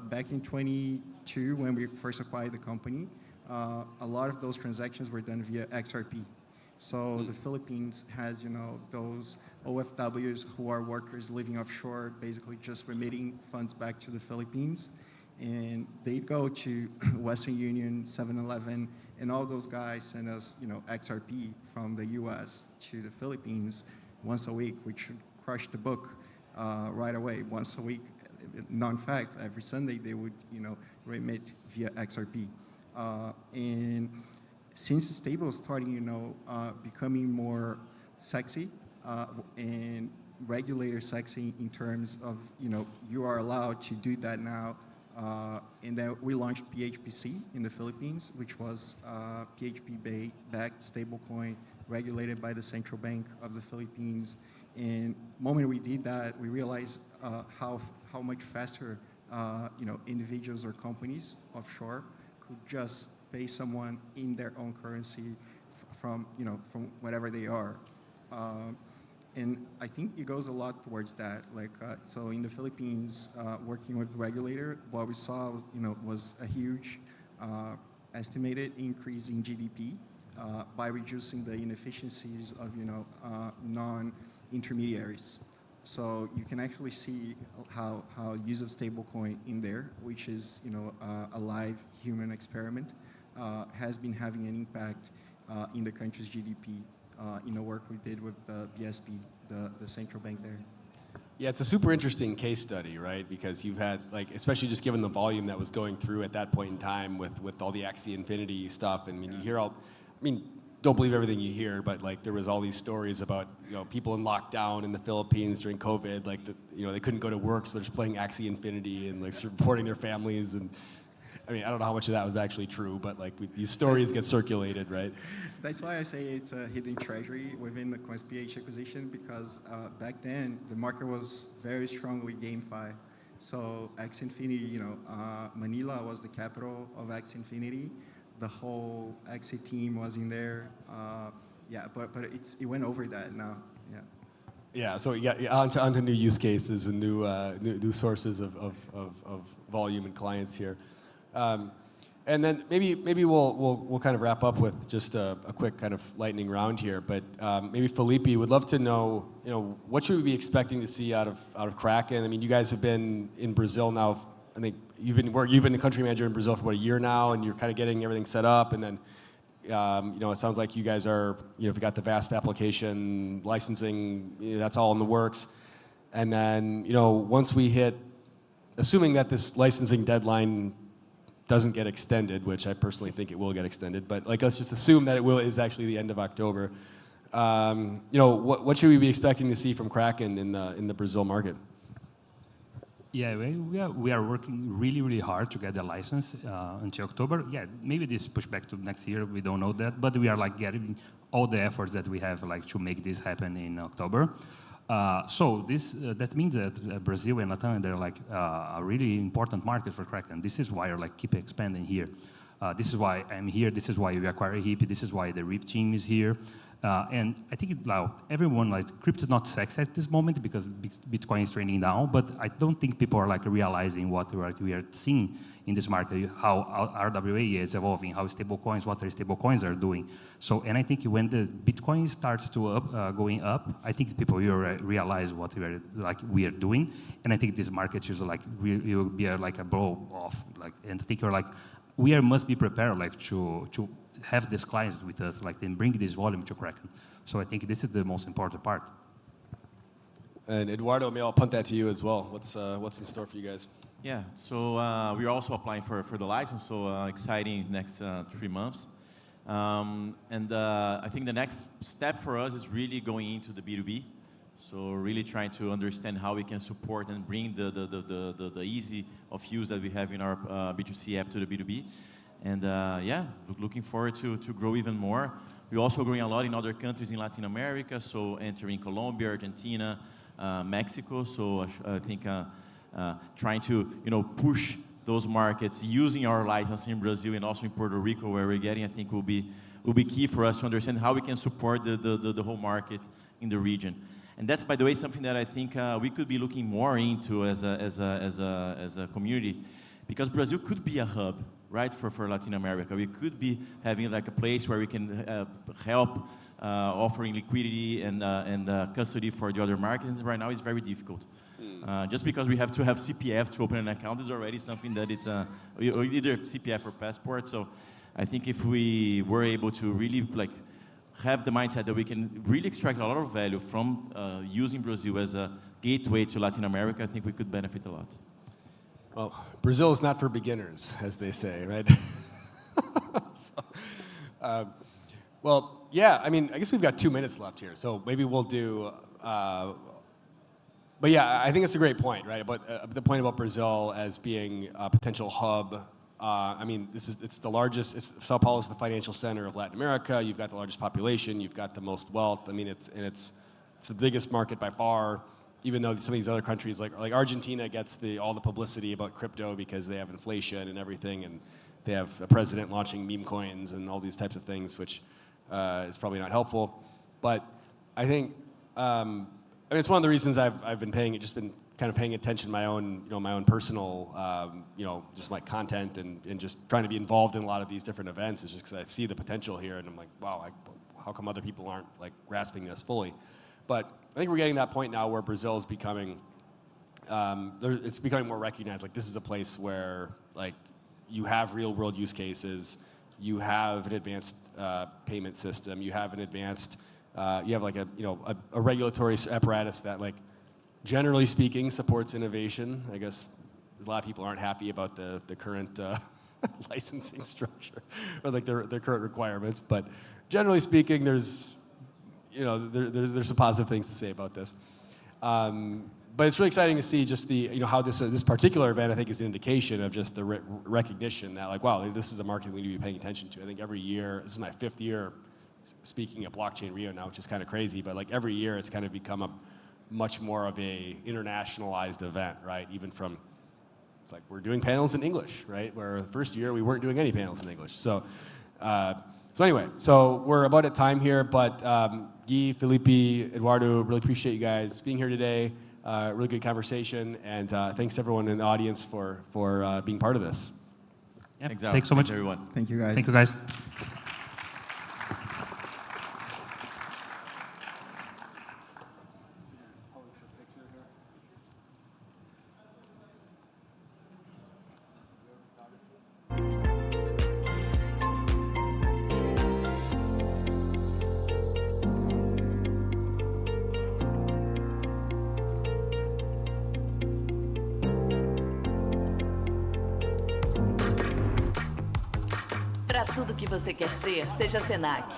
back in 2022, when we first acquired the company, a lot of those transactions were done via XRP. So the Philippines has those OFWs who are workers living offshore, basically just remitting funds back to the Philippines, and they go to Western Union, 7-Eleven, and all those guys send us, XRP from the U.S. to the Philippines once a week, which should crush the book right away. Once a week, non-fact, every Sunday they would, remit via XRP. And since the stable is starting, becoming more sexy and regulator sexy in terms of, you are allowed to do that now. And then we launched PHPC in the Philippines, which was PHP-backed stablecoin regulated by the Central Bank of the Philippines. And the moment we did that, we realized how much faster individuals or companies offshore could just pay someone in their own currency from wherever they are. And I think it goes a lot towards that. So in the Philippines, working with the regulator, what we saw, was a huge estimated increase in GDP by reducing the inefficiencies of, non-intermediaries. So you can actually see how use of stablecoin in there, which is, a live human experiment, has been having an impact in the country's GDP. Work we did with the BSP, the central bank there. Yeah, it's a super interesting case study, right? Because you've had, especially just given the volume that was going through at that point in time with all the Axie Infinity stuff. And you hear don't believe everything you hear, but there was all these stories about people in lockdown in the Philippines during COVID, they couldn't go to work, so they're just playing Axie Infinity and supporting their families, and I mean, I don't know how much of that was actually true, but like these stories get circulated, right? That's why I say it's a hidden treasury within the CoinsPH acquisition, because back then the market was very strongly GameFi. So X Infinity, you know, Manila was the capital of X Infinity. The whole X team was in there. Yeah, but it went over that now. Yeah. Yeah. So yeah, onto new use cases and new sources of volume and clients here. And then maybe we'll kind of wrap up with just a quick kind of lightning round here. But maybe Felipe, would love to know, you know, what should we be expecting to see out of Kraken? I mean, you guys have been in Brazil now. I think you've been the country manager in Brazil for about a year now, and you're kind of getting everything set up. And then, you know, it sounds like you guys are, you know, if you got the VASP application licensing, you know, that's all in the works. And then, you know, once we hit, assuming that this licensing deadline doesn't get extended, which I personally think it will get extended, but like let's just assume that is actually the end of October. You know, what should we be expecting to see from Kraken in the Brazil market? Yeah, we are working really hard to get the license until October. Yeah, maybe this push back to next year. We don't know that, but we are like getting all the efforts that we have like to make this happen in October. So that means that Brazil and Latin, they're like a really important market for Kraken. This is why I like keep expanding here. This is why I'm here. This is why we acquire HIP. This is why the RIP team is here. And I think everyone, like, crypto is not sexy at this moment because Bitcoin is trending down, but I don't think people are like realizing what we are seeing in this market, how RWA is evolving, how what their stable coins are doing. So, and I think when the Bitcoin starts to going up, I think people will realize what we are doing, and I think this market is like will be like a blow off, like, and I think you're like we must be prepared like to have these clients with us, like, and bring this volume to Kraken. So I think this is the most important part. And Eduardo, maybe I'll punt that to you as well. What's in store for you guys? Yeah, so we're also applying for the license, so exciting next 3 months. And I think the next step for us is really going into the B2B. So really trying to understand how we can support and bring the easy of use that we have in our B2C app to the B2B. And yeah, looking forward to grow even more. We're also growing a lot in other countries in Latin America, so entering Colombia, Argentina, Mexico. So I think trying to push those markets using our license in Brazil and also in Puerto Rico, where we're getting, I think will be key for us to understand how we can support the whole market in the region. And that's, by the way, something that I think we could be looking more into as a community, because Brazil could be a hub, right, for Latin America. We could be having like a place where we can help offering liquidity and custody for the other markets. Right now, it's very difficult. Just because we have to have CPF to open an account is already something that it's either CPF or passport. So I think if we were able to really like have the mindset that we can really extract a lot of value from using Brazil as a gateway to Latin America, I think we could benefit a lot. Well, Brazil is not for beginners, as they say, right? Well, yeah, I mean, I guess we've got 2 minutes left here, so maybe we'll do, but yeah, I think it's a great point, right? But the point about Brazil as being a potential hub, I mean, it's the largest, Sao Paulo is the financial center of Latin America. You've got the largest population, you've got the most wealth. I mean, it's the biggest market by far. Even though some of these other countries, like Argentina, gets all the publicity about crypto because they have inflation and everything, and they have a president launching meme coins and all these types of things, which is probably not helpful. But I think, I mean, it's one of the reasons I've been paying attention to my own personal, just like content and just trying to be involved in a lot of these different events. Is just because I see the potential here, and I'm like, wow, how come other people aren't like grasping this fully? But I think we're getting to that point now where Brazil is becoming, it's becoming more recognized. Like, this is a place where like you have real world use cases, you have an advanced payment system, you have an advanced, you have like a regulatory apparatus that, like, generally speaking, supports innovation. I guess a lot of people aren't happy about the current licensing structure or like their current requirements, but generally speaking, there's some positive things to say about this. but it's really exciting to see just the, how this particular event, I think, is an indication of just the recognition that, like, wow, this is a market we need to be paying attention to. I think every year, this is my 5th year speaking at Blockchain.RIO now, which is kind of crazy, but like every year it's kind of become a much more of a internationalized event, right? Even from, it's like we're doing panels in English, right? Where the first year we weren't doing any panels in English. So anyway, we're about at time here, but Guy, Felipe, Eduardo, really appreciate you guys being here today. Really good conversation, and thanks to everyone in the audience for being part of this. Yeah. Thanks so much, everyone. Thank you, guys. Thank you, guys. Para tudo que você quer ser, seja Senac.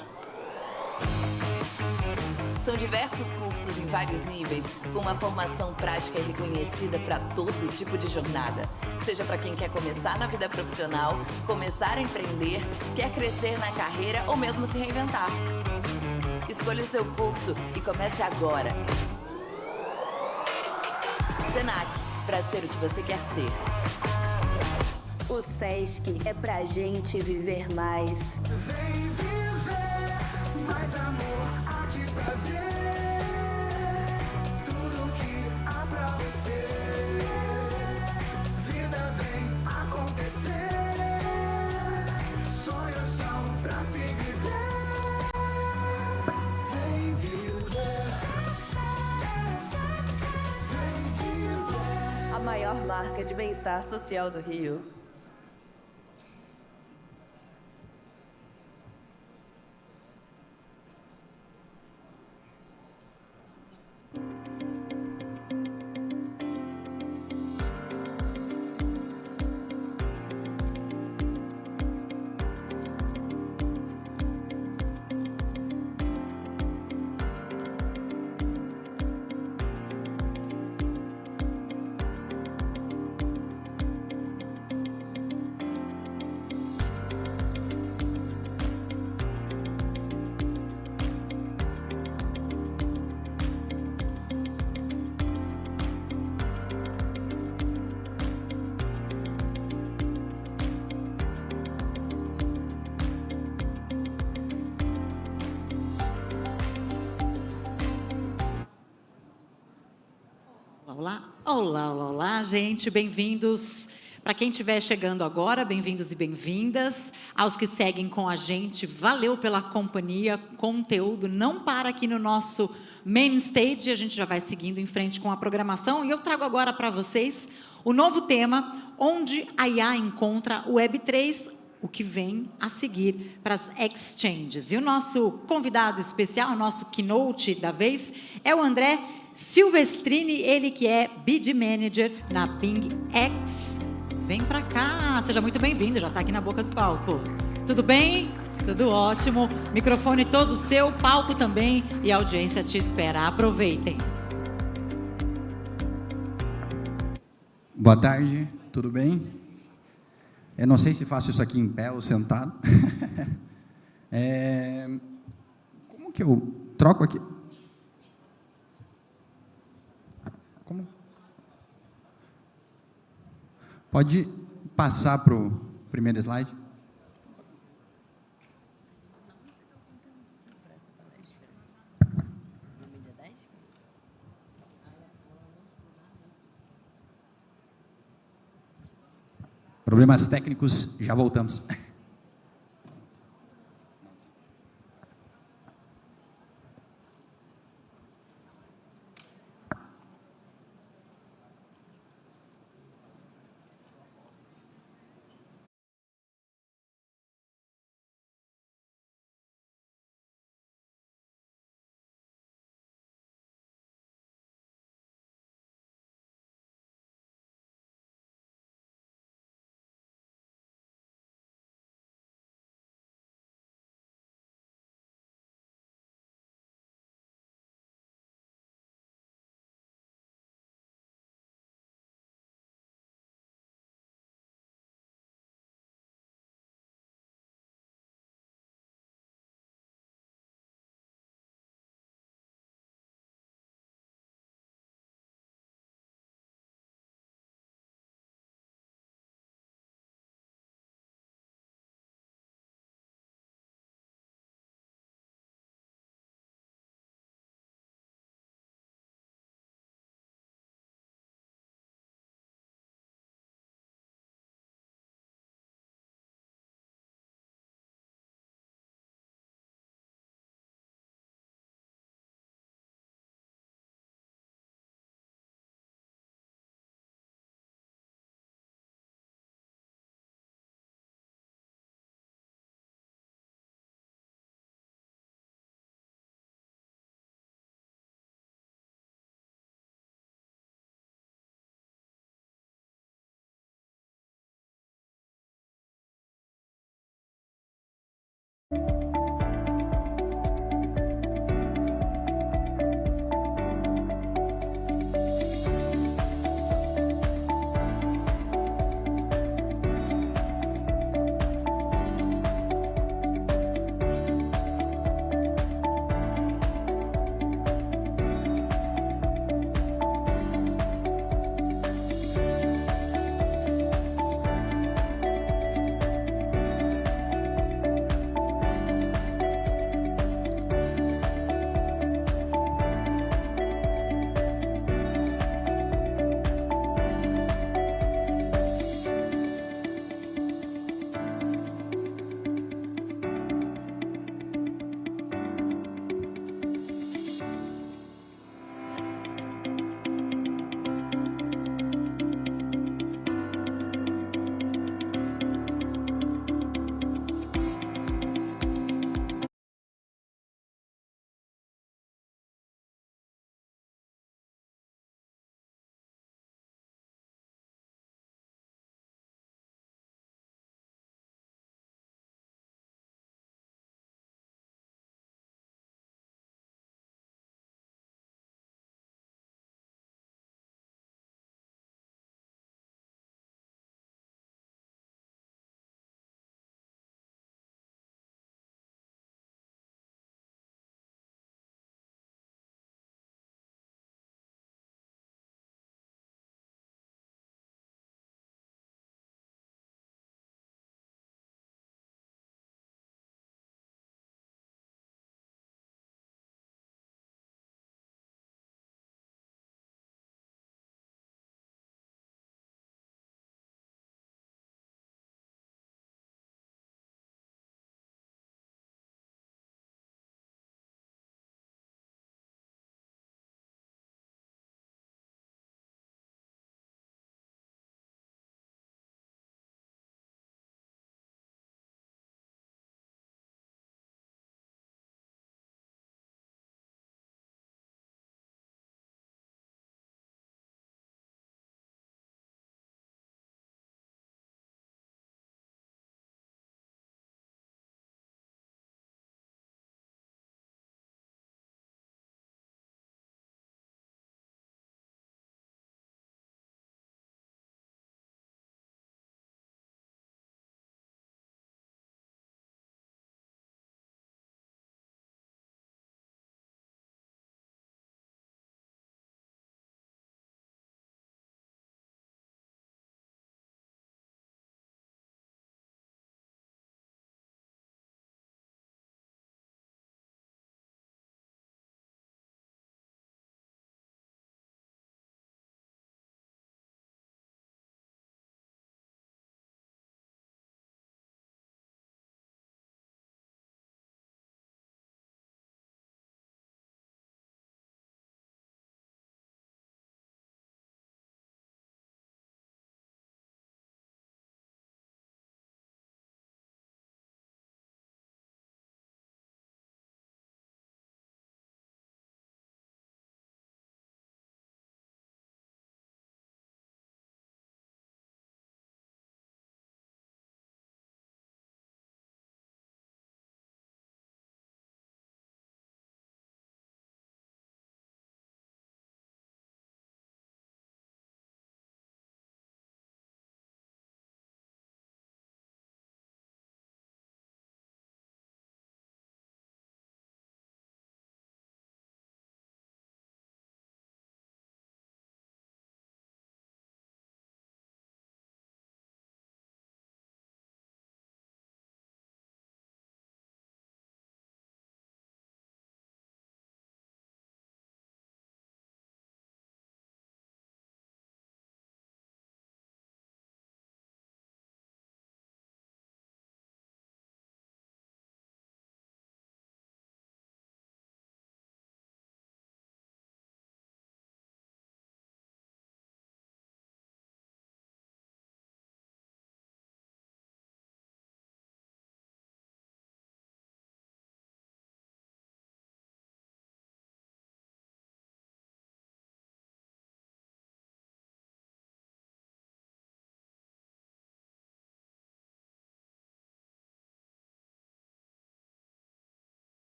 São diversos cursos em vários níveis, com uma formação prática e reconhecida para todo tipo de jornada. Seja para quem quer começar na vida profissional, começar a empreender, quer crescer na carreira ou mesmo se reinventar. Escolha o seu curso e comece agora. Senac, para ser o que você quer ser. O Sesc é pra gente viver mais. Vem viver mais amor, arte e prazer. Tudo que há pra você. Vida vem acontecer. Sonhos são pra se viver. Vem viver. Vem viver. A maior marca de bem-estar social do Rio. Olá, olá, olá, olá, gente, bem-vindos. Para quem estiver chegando agora, bem-vindos e bem-vindas. Aos que seguem com a gente, valeu pela companhia, conteúdo não para aqui no nosso main stage, a gente já vai seguindo em frente com a programação, e eu trago agora para vocês o novo tema, onde a IA encontra o Web3, o que vem a seguir para as exchanges. E o nosso convidado especial, o nosso keynote da vez, é o André Silvestrini, ele que é BD Manager na BingX. Vem para cá, seja muito bem-vindo, já está aqui na boca do palco. Tudo bem? Tudo ótimo. Microfone todo seu, palco também e a audiência te espera. Aproveitem. Boa tarde, tudo bem? Eu não sei se faço isso aqui em pé ou sentado. Como que eu troco aqui? Como? Pode passar para o primeiro slide? Problemas técnicos, já voltamos.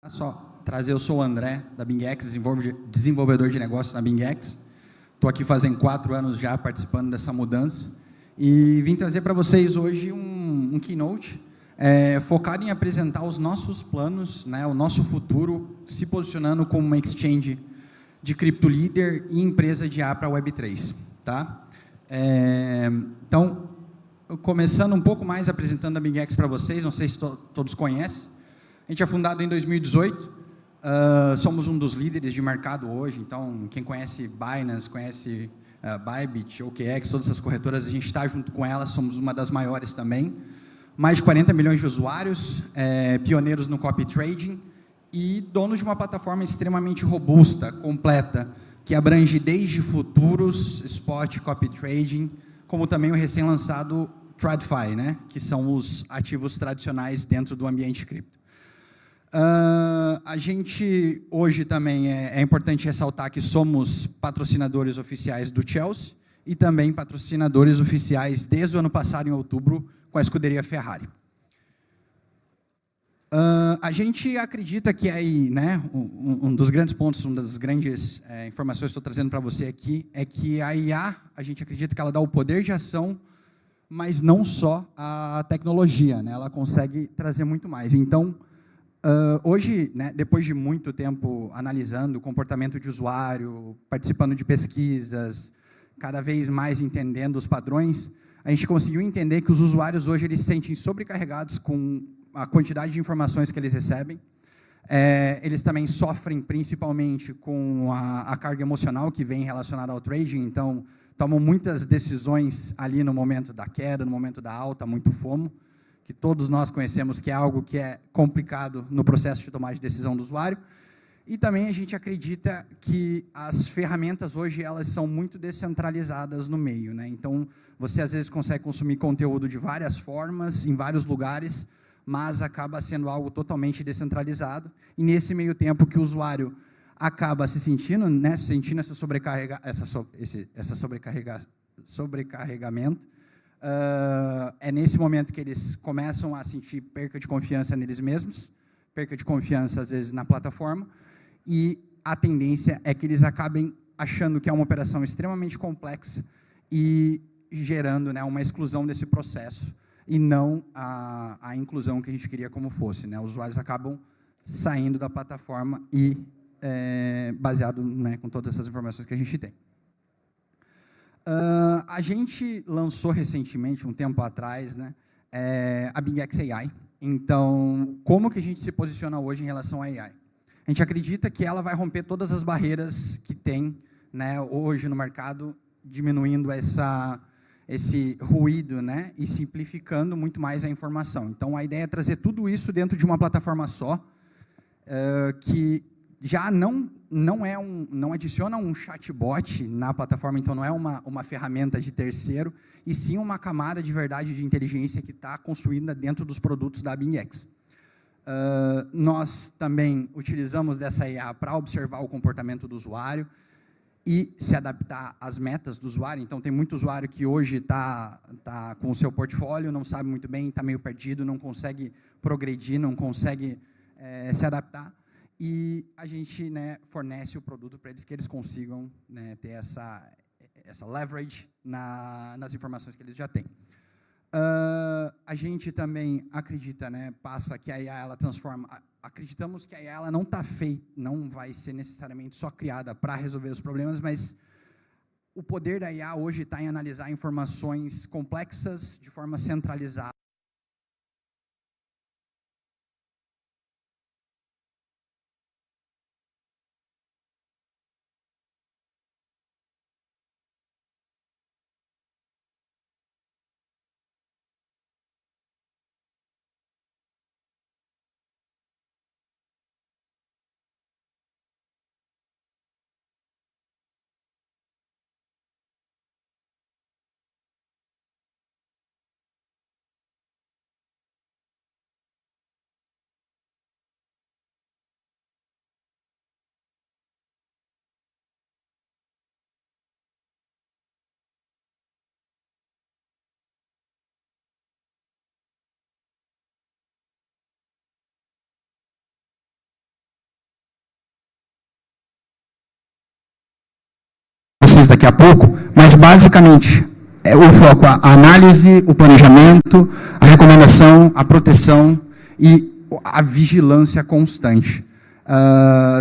Só trazer, eu sou o André, da BingX, desenvolvedor de negócios na BingX. Estou aqui fazem 4 anos já participando dessa mudança. E vim trazer para vocês hoje um keynote focado em apresentar os nossos planos, né, o nosso futuro, se posicionando como uma exchange de cripto líder e empresa de IA para Web3. Tá? Então, começando um pouco mais apresentando a BingX para vocês, não sei se todos conhecem. A gente é fundado em 2018, somos um dos líderes de mercado hoje, então quem conhece Binance, conhece Bybit, OKX, todas essas corretoras, a gente está junto com elas, somos uma das maiores também. Mais de 40 milhões de usuários, pioneiros no copy trading e donos de uma plataforma extremamente robusta, completa, que abrange desde futuros, spot, copy trading, como também o recém-lançado TradFi, né, que são os ativos tradicionais dentro do ambiente cripto. A gente, hoje também, é importante ressaltar que somos patrocinadores oficiais do Chelsea e também patrocinadores oficiais desde o ano passado, em outubro, com a escuderia Ferrari. A gente acredita que aí, né, um dos grandes pontos, uma das grandes informações que estou trazendo para você aqui, é que a IA, a gente acredita que ela dá o poder de ação, mas não só a tecnologia, né, ela consegue trazer muito mais. Então, hoje, né, depois de muito tempo analisando o comportamento de usuário, participando de pesquisas, cada vez mais entendendo os padrões, a gente conseguiu entender que os usuários hoje eles se sentem sobrecarregados com a quantidade de informações que eles recebem. Eles também sofrem principalmente com a carga emocional que vem relacionada ao trading, então tomam muitas decisões ali no momento da queda, no momento da alta, muito FOMO, que todos nós conhecemos que é algo que é complicado no processo de tomada de decisão do usuário. E também a gente acredita que as ferramentas hoje elas são muito descentralizadas no meio, né? Então, você às vezes consegue consumir conteúdo de várias formas, em vários lugares, mas acaba sendo algo totalmente descentralizado. E nesse meio tempo que o usuário acaba se sentindo, né, sentindo essa sobrecarregamento, é nesse momento que eles começam a sentir perca de confiança neles mesmos, perca de confiança, às vezes, na plataforma, e a tendência é que eles acabem achando que é uma operação extremamente complexa e gerando, né, uma exclusão desse processo, e não a inclusão que a gente queria como fosse, né? Os usuários acabam saindo da plataforma e baseado, né, com todas essas informações que a gente tem. A gente lançou recentemente, um tempo atrás, né, a BingX AI. Então, como que a gente se posiciona hoje em relação à AI? A gente acredita que ela vai romper todas as barreiras que tem, né, hoje no mercado, diminuindo esse ruído, né, e simplificando muito mais a informação. Então, a ideia é trazer tudo isso dentro de uma plataforma só, que já não adiciona um chatbot na plataforma, então não é uma ferramenta de terceiro, e sim uma camada de verdade de inteligência que está construída dentro dos produtos da BingX. Nós também utilizamos dessa IA para observar o comportamento do usuário e se adaptar às metas do usuário. Então, tem muito usuário que hoje está com o seu portfólio, não sabe muito bem, está meio perdido, não consegue progredir, não consegue se adaptar. E a gente, né, fornece o produto para eles que eles consigam, né, ter essa leverage nas informações que eles já têm. A gente também acredita, né, passa que a IA ela transforma. Acreditamos que a IA ela não vai ser necessariamente só criada para resolver os problemas, mas o poder da IA hoje está em analisar informações complexas de forma centralizada. vocês daqui a pouco, mas basicamente o foco é a análise, o planejamento, a recomendação, a proteção e a vigilância constante.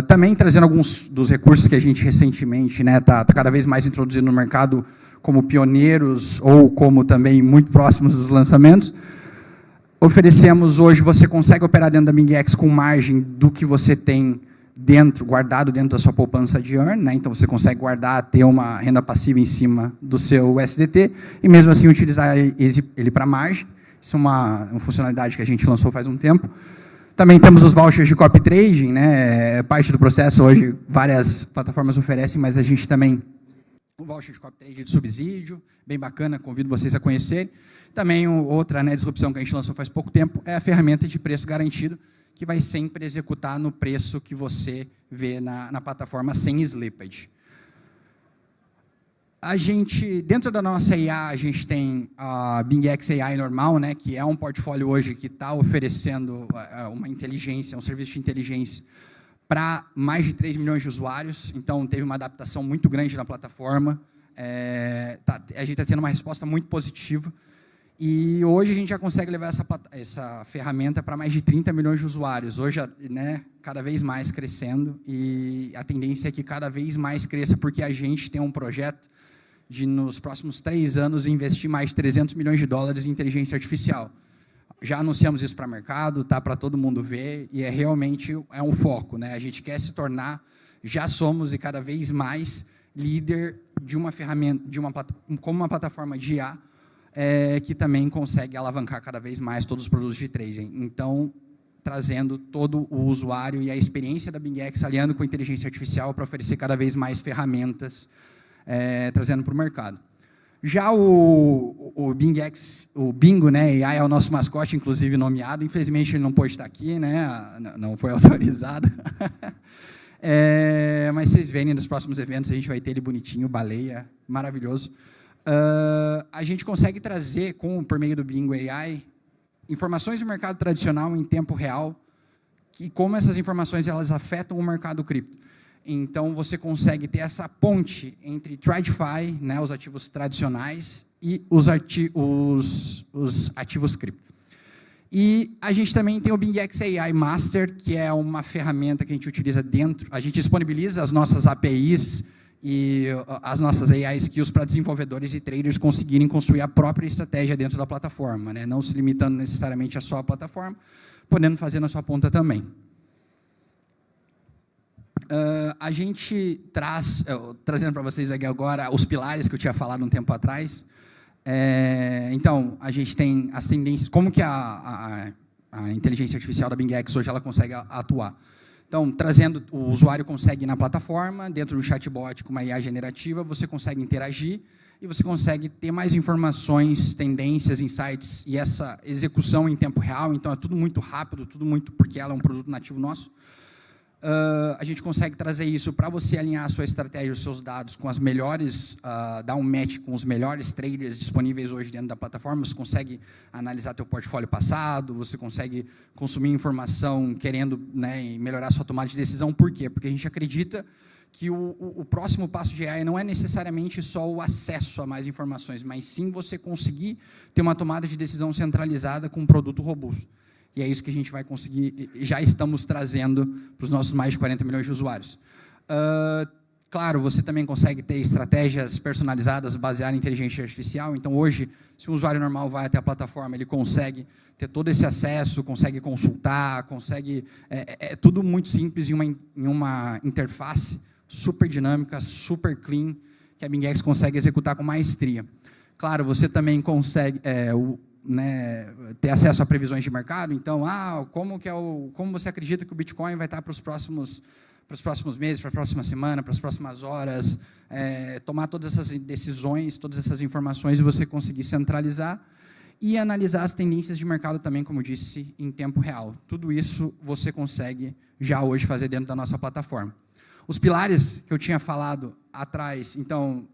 Também trazendo alguns dos recursos que a gente recentemente está cada vez mais introduzindo no mercado como pioneiros ou como também muito próximos dos lançamentos. Oferecemos hoje, você consegue operar dentro da BingX com margem do que você tem guardado dentro da sua poupança de earn, né? Então você consegue guardar, ter uma renda passiva em cima do seu USDT e mesmo assim utilizar ele para margem. Isso é uma funcionalidade que a gente lançou faz um tempo. Também temos os vouchers de copy trading, né? Parte do processo hoje várias plataformas oferecem, mas a gente também o voucher de copy trading de subsídio, bem bacana, convido vocês a conhecerem. Também outra disrupção que a gente lançou faz pouco tempo é a ferramenta de preço garantido, que vai sempre executar no preço que você vê na plataforma sem slippage. A gente, dentro da nossa IA, a gente tem a BingX AI normal, né, que é um portfólio hoje que está oferecendo uma inteligência, um serviço de inteligência para mais de 3 milhões de usuários, então teve uma adaptação muito grande na plataforma, a gente está tendo uma resposta muito positiva, e hoje a gente já consegue levar essa ferramenta para mais de 30 milhões de usuários, hoje cada vez mais crescendo, e a tendência é que cada vez mais cresça, porque a gente tem um projeto de, nos próximos 3 anos, investir mais de 300 milhões de dólares em inteligência artificial. Já anunciamos isso para o mercado, está para todo mundo ver, e realmente um foco, né? A gente quer se tornar, já somos e cada vez mais, líder de uma ferramenta, como uma plataforma de IA, que também consegue alavancar cada vez mais todos os produtos de trading. Então, trazendo todo o usuário e a experiência da BingX, aliando com a inteligência artificial para oferecer cada vez mais ferramentas, trazendo para o mercado. Já o BingX, o Bingo, né, AI é o nosso mascote, inclusive nomeado. Infelizmente, ele não pôde estar aqui, né, não foi autorizado. Mas vocês verem nos próximos eventos, a gente vai ter ele bonitinho, baleia, maravilhoso. A gente consegue trazer, por meio do Bingo AI, informações do mercado tradicional em tempo real, e como essas informações elas afetam o mercado cripto. Então, você consegue ter essa ponte entre TradFi, né, os ativos tradicionais, e os ativos cripto. E a gente também tem o BingX AI Master, que é uma ferramenta que a gente utiliza dentro, a gente disponibiliza as nossas APIs e as nossas AI skills para desenvolvedores e traders conseguirem construir a própria estratégia dentro da plataforma, né, não se limitando necessariamente a só a plataforma, podendo fazer na sua ponta também. A gente trazendo para vocês aqui agora os pilares que eu tinha falado um tempo atrás. Então, a gente tem as tendências, como que a inteligência artificial da BingX hoje ela consegue atuar. Então, o usuário consegue ir na plataforma, dentro do chatbot com uma IA generativa, você consegue interagir e você consegue ter mais informações, tendências, insights e essa execução em tempo real. Então, é tudo muito rápido, porque ela é um produto nativo nosso. A gente consegue trazer isso para você alinhar a sua estratégia, os seus dados com as melhores, dar um match com os melhores traders disponíveis hoje dentro da plataforma. Você consegue analisar teu portfólio passado, você consegue consumir informação querendo, né, melhorar a sua tomada de decisão. Por quê? Porque a gente acredita que o próximo passo de AI não é necessariamente só o acesso a mais informações, mas sim você conseguir ter uma tomada de decisão centralizada com um produto robusto. E é isso que a gente vai conseguir, já estamos trazendo para os nossos mais de 40 milhões de usuários. Claro, você também consegue ter estratégias personalizadas baseadas em inteligência artificial. Então, hoje, se um usuário normal vai até a plataforma, ele consegue ter todo esse acesso, consegue consultar, consegue... É tudo muito simples em uma interface super dinâmica, super clean, que a BingX consegue executar com maestria. Claro, você também consegue... ter acesso a previsões de mercado. Então, como você acredita que o Bitcoin vai estar para os próximos meses, para a próxima semana, para as próximas horas, tomar todas essas decisões, todas essas informações e você conseguir centralizar e analisar as tendências de mercado também, como eu disse, em tempo real. Tudo isso você consegue já hoje fazer dentro da nossa plataforma. Os pilares que eu tinha falado atrás, então,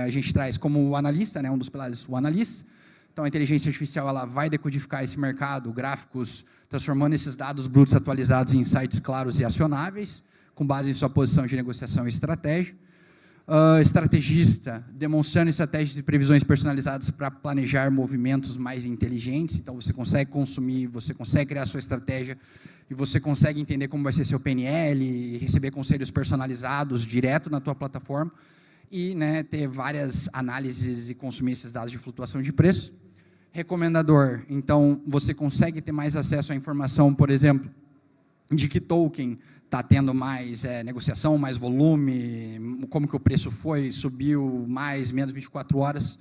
a gente traz como o analista, né, um dos pilares, o analista. Então, a inteligência artificial ela vai decodificar esse mercado, gráficos, transformando esses dados brutos atualizados em insights claros e acionáveis, com base em sua posição de negociação e estratégia. estrategista, demonstrando estratégias e previsões personalizadas para planejar movimentos mais inteligentes. Então, você consegue consumir, você consegue criar a sua estratégia e você consegue entender como vai ser seu PNL e receber conselhos personalizados direto na tua plataforma e, né, ter várias análises e consumir esses dados de flutuação de preço. Recomendador, então, você consegue ter mais acesso à informação, por exemplo, de que token está tendo mais negociação, mais volume, como que o preço foi, subiu mais, menos 24 horas.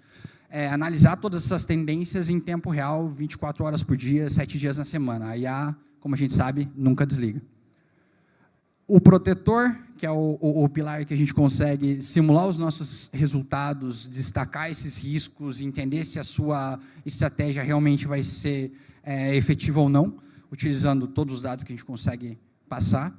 Analisar todas essas tendências em tempo real, 24 horas por dia, 7 dias na semana. A IA, como a gente sabe, nunca desliga. O protetor, que é o pilar que a gente consegue simular os nossos resultados, destacar esses riscos, entender se a sua estratégia realmente vai ser efetiva ou não, utilizando todos os dados que a gente consegue passar.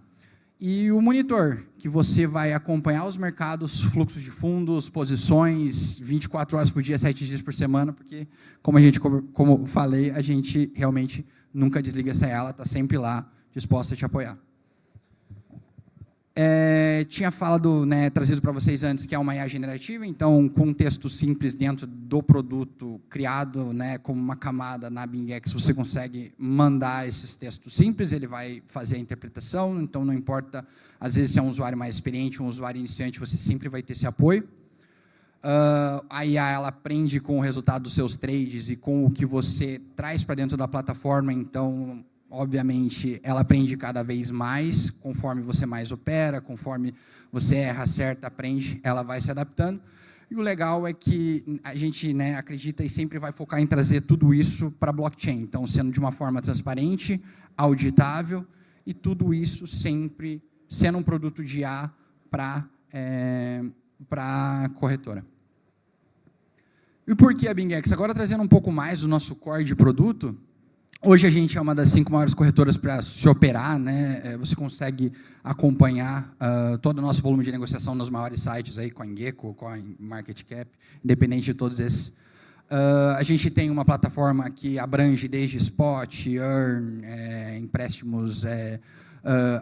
E o monitor, que você vai acompanhar os mercados, fluxos de fundos, posições, 24 horas por dia, 7 dias por semana, porque, como falei, a gente realmente nunca desliga essa IA, ela está sempre lá, disposta a te apoiar. Tinha falado, né, trazido para vocês antes, que é uma IA generativa, então, com um texto simples dentro do produto, criado, né, como uma camada na BingX, você consegue mandar esses textos simples, ele vai fazer a interpretação, então não importa, às vezes, se é um usuário mais experiente, um usuário iniciante, você sempre vai ter esse apoio. A IA, ela aprende com o resultado dos seus trades e com o que você traz para dentro da plataforma, então, obviamente, ela aprende cada vez mais, conforme você mais opera, conforme você erra, acerta, aprende, ela vai se adaptando. E o legal é que a gente, né, acredita e sempre vai focar em trazer tudo isso para a blockchain. Então, sendo de uma forma transparente, auditável, e tudo isso sempre sendo um produto de IA para a corretora. E por que a BingX? Agora, trazendo um pouco mais do nosso core de produto, hoje a gente é uma das 5 maiores corretoras para se operar, né? Você consegue acompanhar todo o nosso volume de negociação nos maiores sites, aí, CoinGecko, CoinMarketCap, independente de todos esses. A gente tem uma plataforma que abrange desde spot, earn, empréstimos,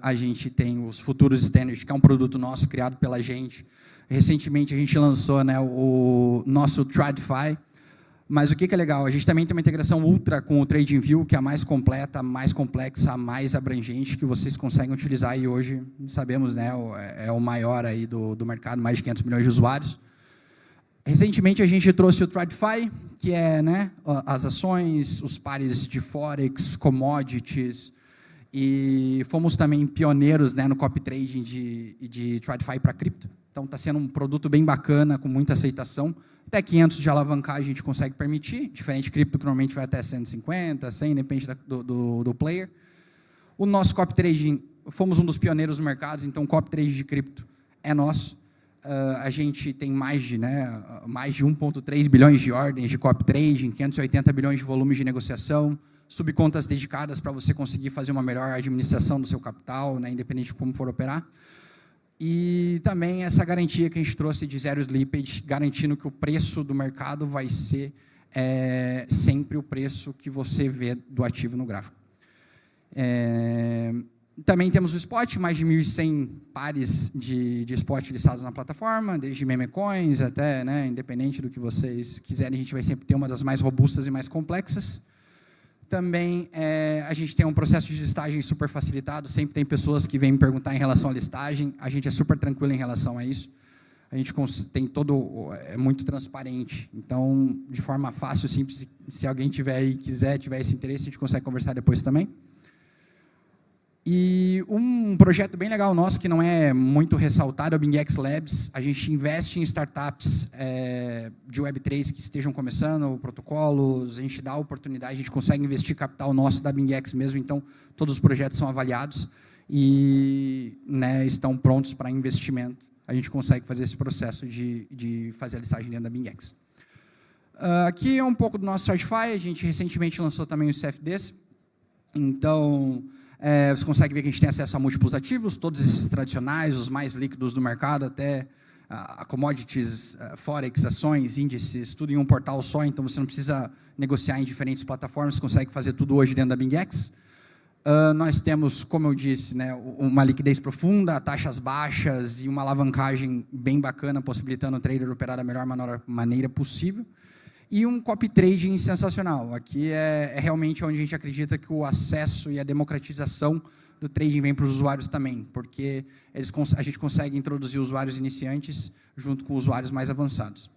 a gente tem os futuros standard, que é um produto nosso criado pela gente. Recentemente a gente lançou, né, o nosso TradFi. Mas o que é legal? A gente também tem uma integração ultra com o TradingView, que é a mais completa, mais complexa, mais abrangente, que vocês conseguem utilizar, e hoje, sabemos, né, é o maior aí do mercado, mais de 500 milhões de usuários. Recentemente, a gente trouxe o TradFi, que é, né, as ações, os pares de Forex, commodities, e fomos também pioneiros, né, no copy trading de TradFi para cripto. Então, está sendo um produto bem bacana, com muita aceitação. Até 500 de alavancagem a gente consegue permitir, diferente de cripto, que normalmente vai até 150, 100, depende do player. O nosso copy trading, fomos um dos pioneiros no mercado, então o copy trading de cripto é nosso. A gente tem mais de 1,3 bilhões de ordens de copy trading, 580 bilhões de volumes de negociação, subcontas dedicadas para você conseguir fazer uma melhor administração do seu capital, né, independente de como for operar. E também essa garantia que a gente trouxe de zero slippage, garantindo que o preço do mercado vai ser sempre o preço que você vê do ativo no gráfico. Também temos o spot, mais de 1.100 pares de spot listados na plataforma, desde meme coins até, né, independente do que vocês quiserem, a gente vai sempre ter uma das mais robustas e mais complexas. Também a gente tem um processo de listagem super facilitado, sempre tem pessoas que vêm me perguntar em relação à listagem, a gente é super tranquilo em relação a isso. A gente tem é muito transparente, então, de forma fácil, simples, se alguém tiver aí, tiver esse interesse, a gente consegue conversar depois também. E um projeto bem legal nosso, que não é muito ressaltado, é o BingX Labs. A gente investe em startups de Web3 que estejam começando, protocolos, a gente dá a oportunidade, a gente consegue investir capital nosso da BingX mesmo, então todos os projetos são avaliados e, né, estão prontos para investimento. A gente consegue fazer esse processo de fazer a listagem dentro da BingX. Aqui é um pouco do nosso TradFi, a gente recentemente lançou também os CFDs, então... você consegue ver que a gente tem acesso a múltiplos ativos, todos esses tradicionais, os mais líquidos do mercado, até commodities, forex, ações, índices, tudo em um portal só, então você não precisa negociar em diferentes plataformas, você consegue fazer tudo hoje dentro da BingX. Nós temos, como eu disse, né, uma liquidez profunda, taxas baixas e uma alavancagem bem bacana, possibilitando o trader operar da melhor maneira possível. E um copy trading sensacional. Aqui é realmente onde a gente acredita que o acesso e a democratização do trading vem para os usuários também, porque a gente consegue introduzir usuários iniciantes junto com usuários mais avançados.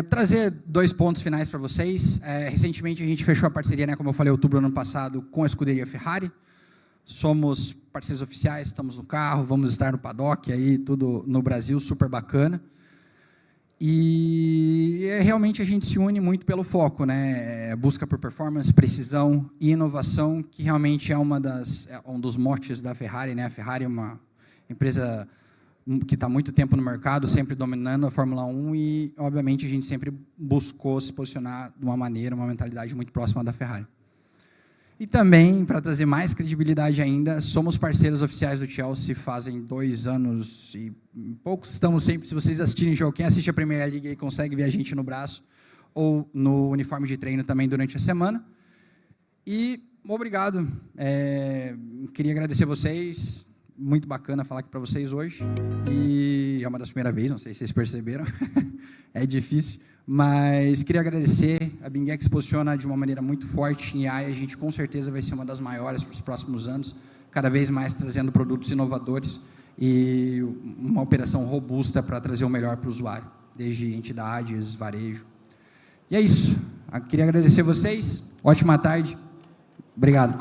Trazer 2 pontos finais para vocês. Recentemente a gente fechou a parceria, né, como eu falei, em outubro do ano passado, com a escuderia Ferrari. Somos parceiros oficiais, estamos no carro, vamos estar no paddock, aí, tudo no Brasil, super bacana. E realmente a gente se une muito pelo foco, né? Busca por performance, precisão e inovação, que realmente é um dos motes da Ferrari, né? A Ferrari é uma empresa que está há muito tempo no mercado, sempre dominando a Fórmula 1 e, obviamente, a gente sempre buscou se posicionar de uma maneira, uma mentalidade muito próxima da Ferrari. E também, para trazer mais credibilidade ainda, somos parceiros oficiais do Chelsea fazem 2 anos e poucos. Estamos sempre, se vocês assistirem o jogo, quem assiste a Premier League aí consegue ver a gente no braço ou no uniforme de treino também durante a semana. E obrigado. Queria agradecer vocês. Muito bacana falar aqui para vocês hoje. E é uma das primeiras vezes, não sei se vocês perceberam. É difícil. Mas queria agradecer. A BingX se posiciona de uma maneira muito forte em AI. A gente com certeza vai ser uma das maiores para os próximos anos, cada vez mais trazendo produtos inovadores e uma operação robusta para trazer o melhor para o usuário, desde entidades, varejo. E é isso. Eu queria agradecer vocês. Ótima tarde. Obrigado.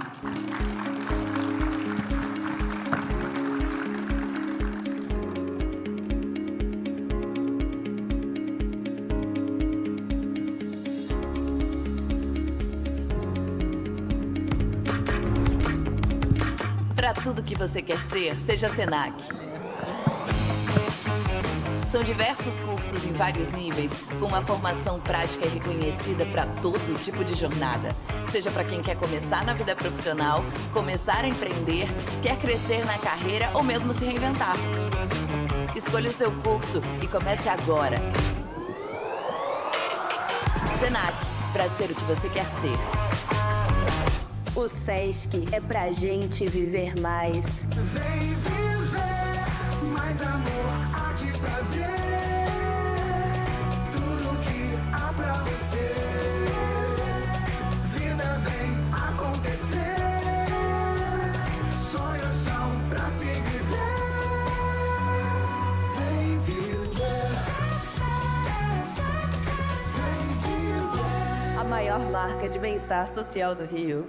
Para tudo que você quer ser, seja Senac. São diversos cursos em vários níveis, com uma formação prática e reconhecida para todo tipo de jornada. Seja para quem quer começar na vida profissional, começar a empreender, quer crescer na carreira ou mesmo se reinventar. Escolha o seu curso e comece agora. Senac, para ser o que você quer ser. O Sesc é pra gente viver mais. Vem viver mais amor, arte e prazer. Tudo que há pra você. Vida vem acontecer. Sonhos são pra se viver. Vem viver. Vem viver. A maior marca de bem-estar social do Rio.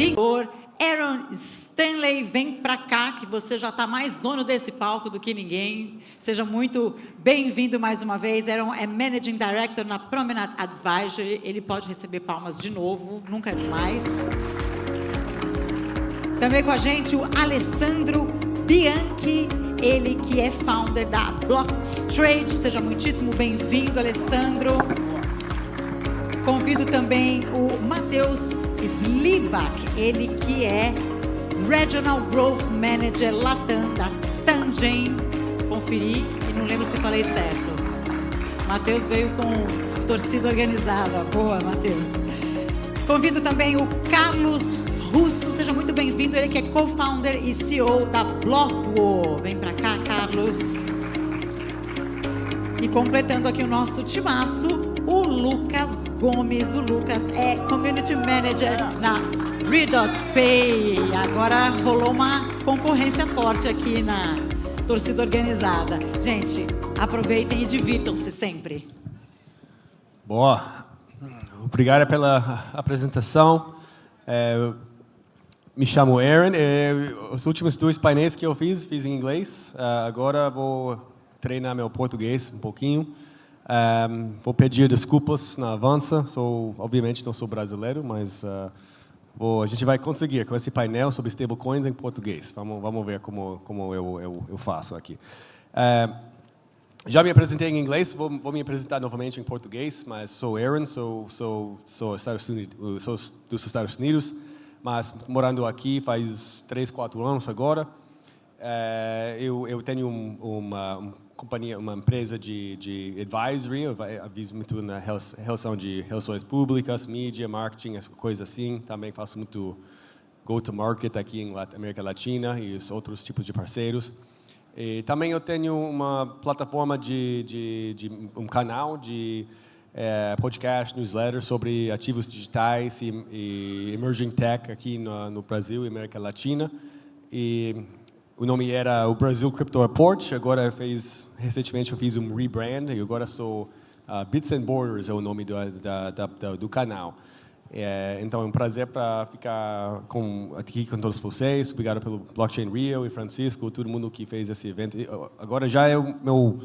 Senhor Aaron Stanley, vem para cá, que você já está mais dono desse palco do que ninguém. Seja muito bem-vindo mais uma vez. Aaron é Managing Director na Promenade Advisory. Ele pode receber palmas de novo, nunca é demais. Também com a gente o Alessandro Bianchi, ele que é founder da Blockchain. Seja muitíssimo bem-vindo, Alessandro. Convido também o Matheus Slivak, ele que é Regional Growth Manager Latam da Tangem. Conferi e não lembro se falei certo. Matheus veio com torcida organizada. Boa, Matheus. Convido também o Carlos Russo, seja muito bem-vindo. Ele que é co-founder e CEO da Blockwo. Vem pra cá, Carlos. E completando aqui o nosso timaço, o Lucas Gomes. O Lucas é Community Manager na Redot Pay. Agora rolou uma concorrência forte aqui na torcida organizada. Gente, aproveitem e divirtam-se sempre. Boa. Obrigado pela apresentação. Me chamo Aaron. Os últimos 2 painéis que eu fiz em inglês. Agora vou treinar meu português um pouquinho. Vou pedir desculpas na avança. Obviamente não sou brasileiro, mas a gente vai conseguir com esse painel sobre stablecoins em português. Vamos ver como eu faço aqui. Já me apresentei em inglês, vou me apresentar novamente em português, mas sou Aaron, sou dos Estados Unidos, mas morando aqui faz 3, 4 anos agora. Eu tenho uma companhia, uma empresa de advisory, eu aviso muito na relação de relações públicas, mídia, marketing, coisas assim. Também faço muito go-to-market aqui em América Latina e os outros tipos de parceiros. E também eu tenho uma plataforma um canal de podcast, newsletter sobre ativos digitais e emerging tech aqui no Brasil e América Latina. E o nome era o Brasil Crypto Report. Agora recentemente eu fiz um rebrand e agora sou Bits and Borders é o nome do canal. Então é um prazer para ficar aqui com todos vocês. Obrigado pelo Blockchain.RIO e Francisco, todo mundo que fez esse evento. Agora já é o meu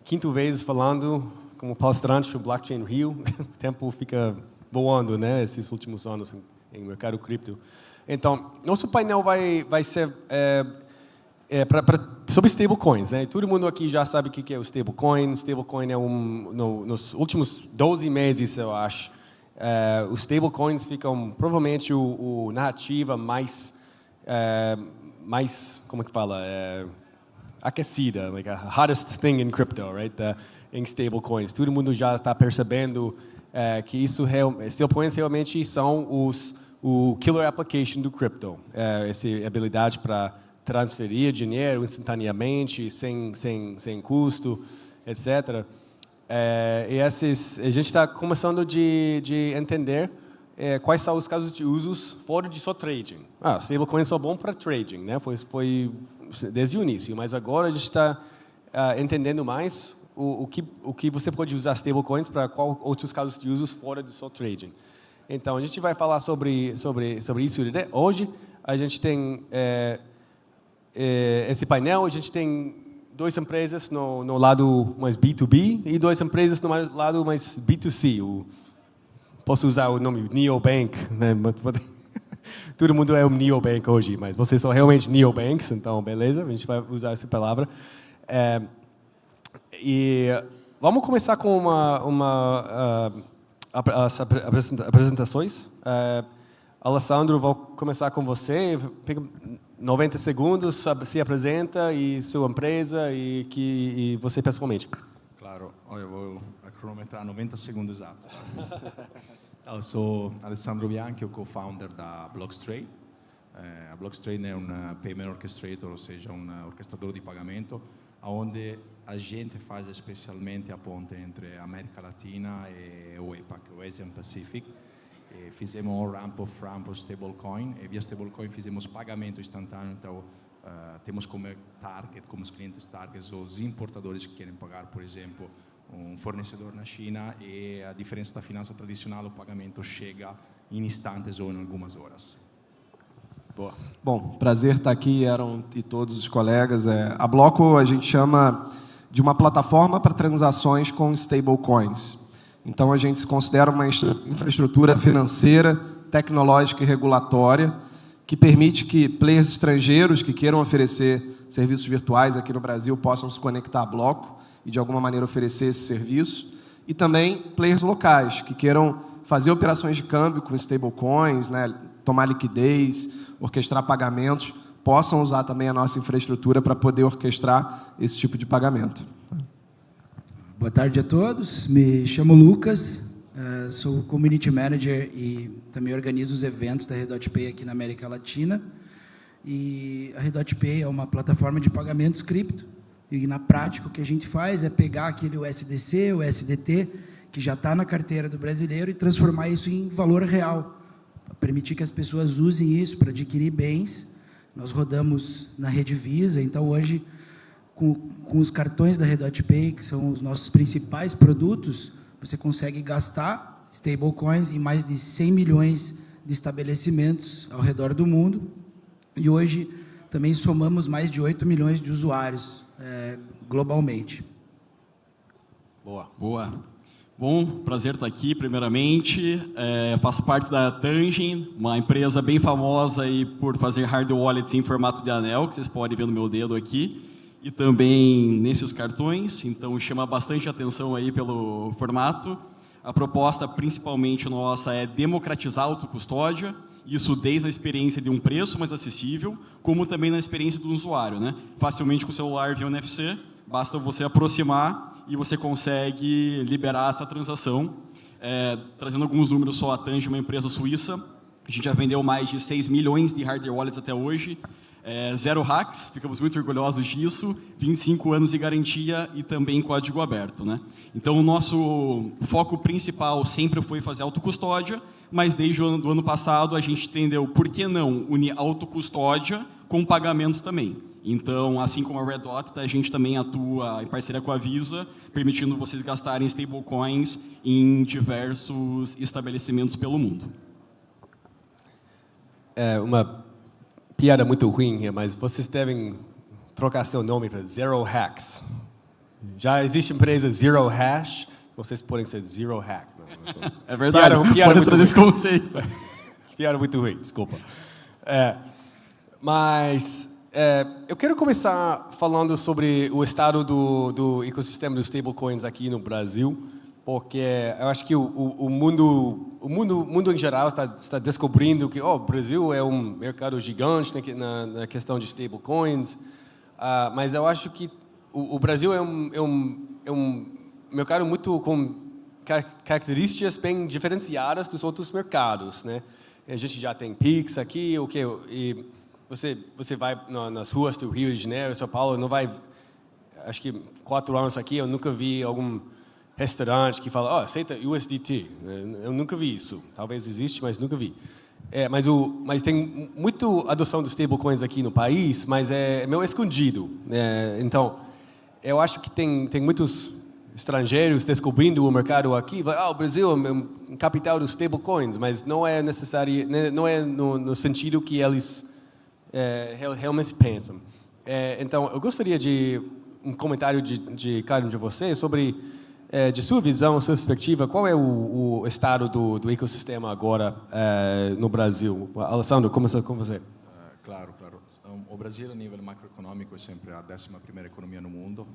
5ª vez falando como palestrante no Blockchain.RIO. O tempo fica voando, né? Esses últimos anos em mercado cripto. Então nosso painel vai ser sobre stablecoins, né? Todo mundo aqui já sabe o que é o stablecoin. O stablecoin é nos últimos 12 meses, eu acho, os stablecoins ficam provavelmente o narrativa mais como é que fala, aquecida, like a hottest thing in crypto, right? Em stablecoins, todo mundo já está percebendo que stablecoins realmente são o killer application do crypto, essa habilidade para transferir dinheiro instantaneamente, sem custo, etc. E a gente está começando de entender quais são os casos de usos fora de só trading. Stablecoins são bons para trading, né? Foi desde o início, mas agora a gente está entendendo mais o que você pode usar stablecoins para qual outros casos de usos fora de só trading. Então a gente vai falar sobre isso hoje. A gente tem esse painel, a gente tem 2 empresas no lado mais B2B e 2 empresas no lado mais B2C. Posso usar o nome neobank, né? Todo mundo é um neobank hoje, mas vocês são realmente neobanks, então beleza, a gente vai usar essa palavra. E vamos começar com as apresentações. Alessandro, vou começar com você. 90 segundos, se apresenta e sua empresa e você pessoalmente. Claro, eu vou cronometrar 90 segundos exatos. Eu sou Alessandro Bianchi, o co-founder da Blockchain. A Blockchain é um payment orchestrator, ou seja, um orquestrador de pagamento, onde a gente faz especialmente a ponte entre a América Latina e o APAC, o Asian Pacific. Fizemos um ramp of stablecoin e via stablecoin fizemos pagamento instantâneo. Então temos como target, como os clientes targets, os importadores que querem pagar, por exemplo, um fornecedor na China, e a diferença da finança tradicional, o pagamento chega em instantes ou em algumas horas. Boa. Bom, prazer estar aqui, Aaron e todos os colegas. A Bloco a gente chama de uma plataforma para transações com stablecoins. Então, a gente se considera uma infraestrutura financeira, tecnológica e regulatória que permite que players estrangeiros que queiram oferecer serviços virtuais aqui no Brasil possam se conectar à Bloco e, de alguma maneira, oferecer esse serviço. E também players locais que queiram fazer operações de câmbio com stablecoins, né, tomar liquidez, orquestrar pagamentos, possam usar também a nossa infraestrutura para poder orquestrar esse tipo de pagamento. Boa tarde a todos, me chamo Lucas, sou Community Manager e também organizo os eventos da Redotpay aqui na América Latina. E a Redotpay é uma plataforma de pagamentos cripto, e na prática o que a gente faz é pegar aquele USDC, o USDT, que já está na carteira do brasileiro e transformar isso em valor real, para permitir que as pessoas usem isso para adquirir bens. Nós rodamos na rede Visa, então hoje, com os cartões da Redotpay, que são os nossos principais produtos, você consegue gastar stablecoins em mais de 100 milhões de estabelecimentos ao redor do mundo. E hoje também somamos mais de 8 milhões de usuários globalmente. Boa. Boa. Bom, prazer estar aqui, primeiramente. Faço parte da Tangent, uma empresa bem famosa aí por fazer hard wallets em formato de anel, que vocês podem ver no meu dedo aqui, e também nesses cartões, então chama bastante atenção aí pelo formato. A proposta principalmente nossa é democratizar a autocustódia, isso desde a experiência de um preço mais acessível, como também na experiência do usuário, né? Facilmente com o celular via NFC, basta você aproximar e você consegue liberar essa transação. Trazendo alguns números só, a Tange é uma empresa suíça, a gente já vendeu mais de 6 milhões de hardware wallets até hoje, 0 hacks, ficamos muito orgulhosos disso, 25 anos de garantia e também código aberto, né? Então, o nosso foco principal sempre foi fazer autocustódia, mas desde o ano passado a gente entendeu por que não unir autocustódia com pagamentos também. Então, assim como a Red Dot, a gente também atua em parceria com a Visa, permitindo vocês gastarem stablecoins em diversos estabelecimentos pelo mundo. Uma piada muito ruim, mas vocês devem trocar seu nome para Zero Hacks. Já existe empresa Zero Hash, vocês podem ser Zero Hack. Então, é verdade, piada pode trazer esse conceito. Piada muito ruim, desculpa. Mas eu quero começar falando sobre o estado do ecossistema dos stablecoins aqui no Brasil, porque eu acho que o mundo em geral está descobrindo que o Brasil é um mercado gigante na questão de stablecoins, mas eu acho que o Brasil é um mercado muito com características bem diferenciadas dos outros mercados, né? A gente já tem Pix aqui, e você vai nas ruas do Rio de Janeiro, São Paulo, não vai, acho que 4 anos aqui eu nunca vi algum restaurante que fala, aceita USDT. Eu nunca vi isso. Talvez existe, mas nunca vi. Mas tem muita adoção dos stablecoins aqui no país, mas é meio escondido. Então, eu acho que tem muitos estrangeiros descobrindo o mercado aqui. O Brasil é um capital dos stablecoins, mas não é necessário, não é no sentido que eles realmente pensam. Então, eu gostaria de um comentário de cada um de vocês sobre de sua visão, sua perspectiva, qual é o estado do ecossistema agora no Brasil? Alessandro, começa com você. Claro. O Brasil, a nível macroeconômico, é sempre a 11ª economia no mundo.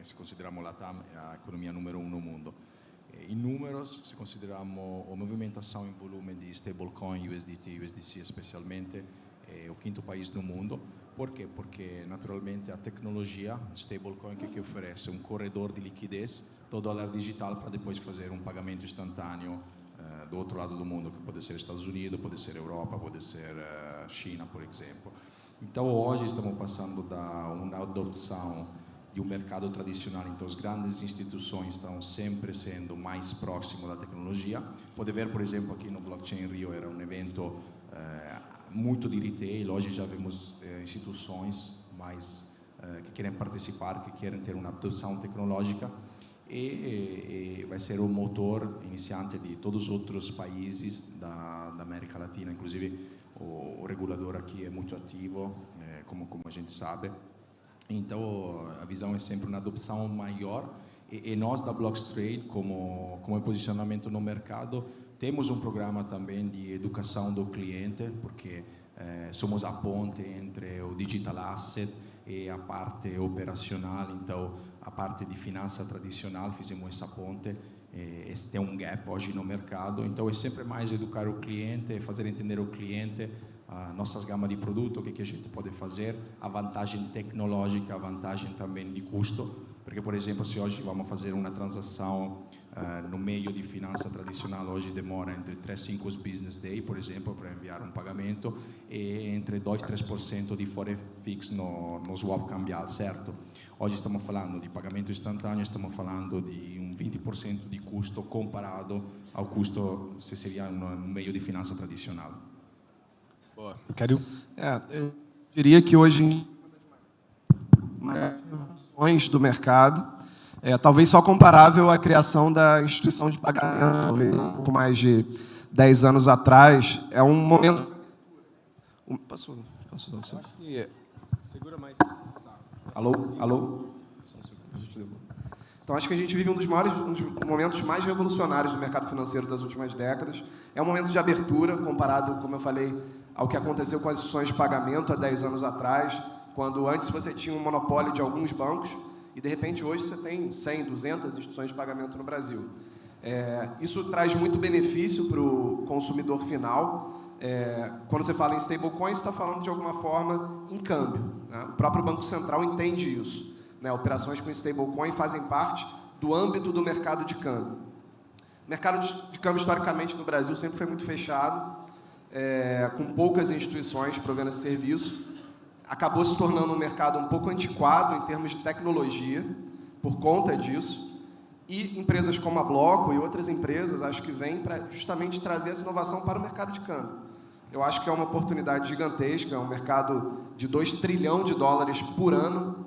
Se consideramos Latam, a economia número 1 no mundo. Em números, se consideramos a movimentação em volume de stablecoin, USDT e USDC especialmente, é o 5º país no mundo. Por quê? Porque, naturalmente, a tecnologia stablecoin que oferece um corredor de liquidez do dólar digital para depois fazer um pagamento instantâneo do outro lado do mundo, que pode ser Estados Unidos, pode ser Europa, pode ser China, por exemplo. Então, hoje estamos passando da uma adoção de um mercado tradicional, então as grandes instituições estão sempre sendo mais próximos da tecnologia. Pode ver, por exemplo, aqui no Blockchain.RIO era um evento muito de retail, hoje já vemos instituições mais que querem participar, que querem ter uma adoção tecnológica, e vai ser o motor iniciante de todos os outros países da América Latina. Inclusive, o regulador aqui é muito ativo, como a gente sabe. Então, a visão é sempre uma adopção maior. E nós, da Blockchain, como posicionamento no mercado, temos um programa também de educação do cliente, porque somos a ponte entre o digital asset e a parte operacional. Então, a parte de finança tradicional, fizemos essa ponte. Esse tem um gap hoje no mercado. Então, é sempre mais educar o cliente, fazer entender o cliente a nossas gamas de produto, o que a gente pode fazer, a vantagem tecnológica, a vantagem também de custo. Porque, por exemplo, se hoje vamos fazer uma transação no meio de finança tradicional, hoje demora entre 3 e 5 business days, por exemplo, para enviar um pagamento, e entre 2 e 3% de forex no swap cambial, certo? Hoje estamos falando de pagamento instantâneo, estamos falando de um 20% de custo comparado ao custo se seria no meio de finança tradicional. Boa. Eu diria que hoje do mercado, talvez só comparável à criação da instituição de pagamento, talvez um pouco mais de 10 anos atrás, é um momento... Posso dar um segundo? Segura mais. Alô? Então, acho que a gente vive um dos momentos mais revolucionários do mercado financeiro das últimas décadas. É um momento de abertura, comparado, como eu falei, ao que aconteceu com as instituições de pagamento há 10 anos atrás, quando antes você tinha um monopólio de alguns bancos e, de repente, hoje você tem 100, 200 instituições de pagamento no Brasil. Isso traz muito benefício para o consumidor final. Quando você fala em stablecoins, você está falando, de alguma forma, em câmbio, né? O próprio Banco Central entende isso, né? Operações com stablecoin fazem parte do âmbito do mercado de câmbio. O mercado de câmbio, historicamente, no Brasil, sempre foi muito fechado, com poucas instituições provendo esse serviço. Acabou se tornando um mercado um pouco antiquado em termos de tecnologia, por conta disso, e empresas como a Bloco e outras empresas, acho que vêm para justamente trazer essa inovação para o mercado de câmbio. Eu acho que é uma oportunidade gigantesca, é um mercado de 2 trilhões de dólares por ano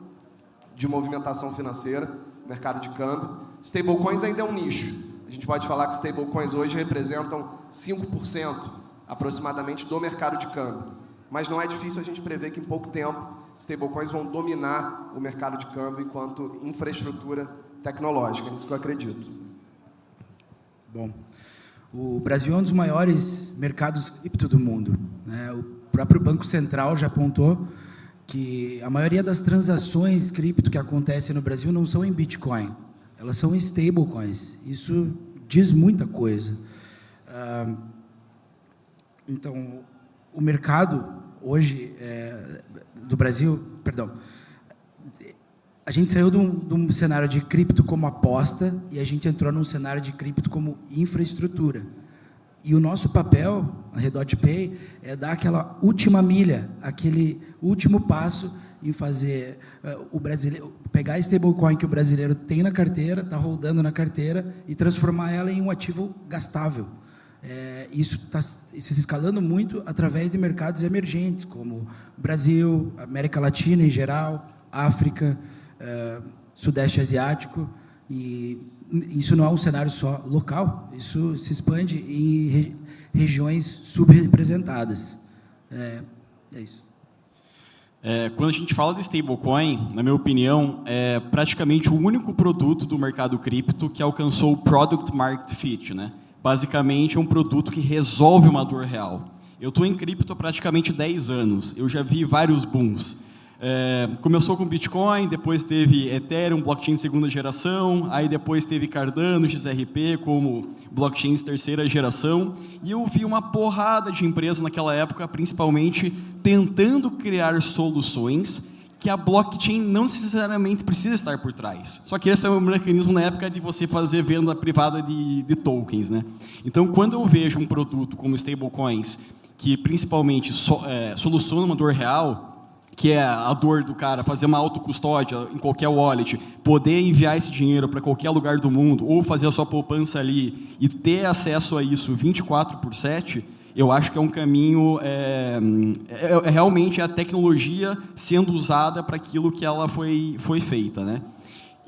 de movimentação financeira, mercado de câmbio. Stablecoins ainda é um nicho. A gente pode falar que stablecoins hoje representam 5% aproximadamente do mercado de câmbio. Mas não é difícil a gente prever que, em pouco tempo, stablecoins vão dominar o mercado de câmbio enquanto infraestrutura tecnológica. É isso que eu acredito. Bom, o Brasil é um dos maiores mercados cripto do mundo, né? O próprio Banco Central já apontou que a maioria das transações cripto que acontecem no Brasil não são em Bitcoin, elas são em stablecoins. Isso diz muita coisa. Então, o mercado hoje do Brasil, a gente saiu de um cenário de cripto como aposta e a gente entrou num cenário de cripto como infraestrutura. E o nosso papel, a RedotPay, é dar aquela última milha, aquele último passo em fazer o brasileiro pegar a stablecoin que o brasileiro tem na carteira, está rodando na carteira, e transformar ela em um ativo gastável. Isso está se escalando muito através de mercados emergentes, como Brasil, América Latina em geral, África, Sudeste Asiático, e isso não é um cenário só local, isso se expande em regiões subrepresentadas. É isso. Quando a gente fala de stablecoin, na minha opinião, é praticamente o único produto do mercado cripto que alcançou o Product Market Fit, né? Basicamente, é um produto que resolve uma dor real. Eu estou em cripto há praticamente 10 anos. Eu já vi vários booms. Começou com Bitcoin, depois teve Ethereum, blockchain de segunda geração, aí depois teve Cardano, XRP, como blockchains de terceira geração. E eu vi uma porrada de empresas naquela época, principalmente tentando criar soluções que a blockchain não necessariamente precisa estar por trás. Só que esse é o mecanismo na época de você fazer venda privada de tokens, né? Então, quando eu vejo um produto como stablecoins, que principalmente soluciona uma dor real, que é a dor do cara fazer uma autocustódia em qualquer wallet, poder enviar esse dinheiro para qualquer lugar do mundo, ou fazer a sua poupança ali e ter acesso a isso 24/7, eu acho que é um caminho, realmente a tecnologia sendo usada para aquilo que ela foi feita, né?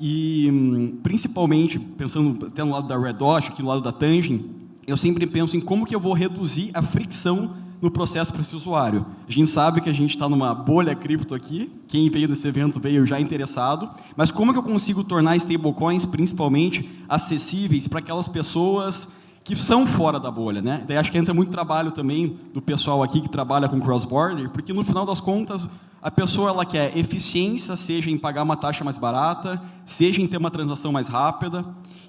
E, principalmente, pensando até no lado da Redot, aqui no lado da Tangent, eu sempre penso em como que eu vou reduzir a fricção no processo para esse usuário. A gente sabe que a gente está numa bolha cripto aqui, quem veio desse evento veio já interessado, mas como que eu consigo tornar stablecoins, principalmente, acessíveis para aquelas pessoas que são fora da bolha, né? Daí acho que entra muito trabalho também do pessoal aqui que trabalha com cross-border, porque no final das contas, a pessoa ela quer eficiência, seja em pagar uma taxa mais barata, seja em ter uma transação mais rápida,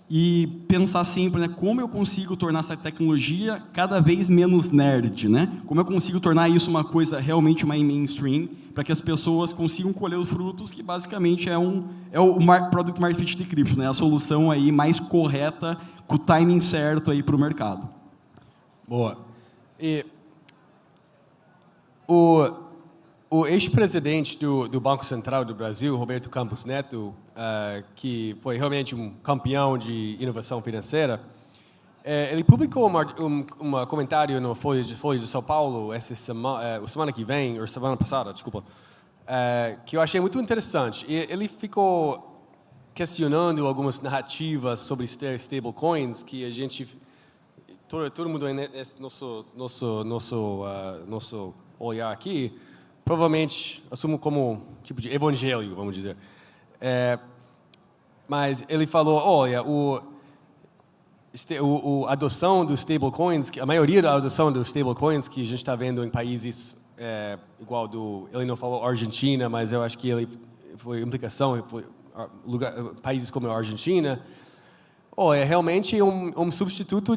e pensar sempre, né, como eu consigo tornar essa tecnologia cada vez menos nerd, né? Como eu consigo tornar isso uma coisa realmente mais mainstream, para que as pessoas consigam colher os frutos, que basicamente é o product market fit de cripto, né? A solução aí mais correta, com o timing certo aí para o mercado. Boa. E o ex-presidente do Banco Central do Brasil, Roberto Campos Neto, que foi realmente um campeão de inovação financeira, ele publicou um comentário no Folha de São Paulo essa semana que vem, ou semana passada, desculpa, que eu achei muito interessante. E ele ficou questionando algumas narrativas sobre stablecoins que a gente, todo mundo nosso olhar aqui, provavelmente assumo como tipo de evangelho, vamos dizer. Mas ele falou, olha, a adoção dos stablecoins, a maioria da adoção dos stablecoins que a gente está vendo em países igual ele não falou Argentina, mas eu acho que ele foi implicação, países como a Argentina, é realmente um substituto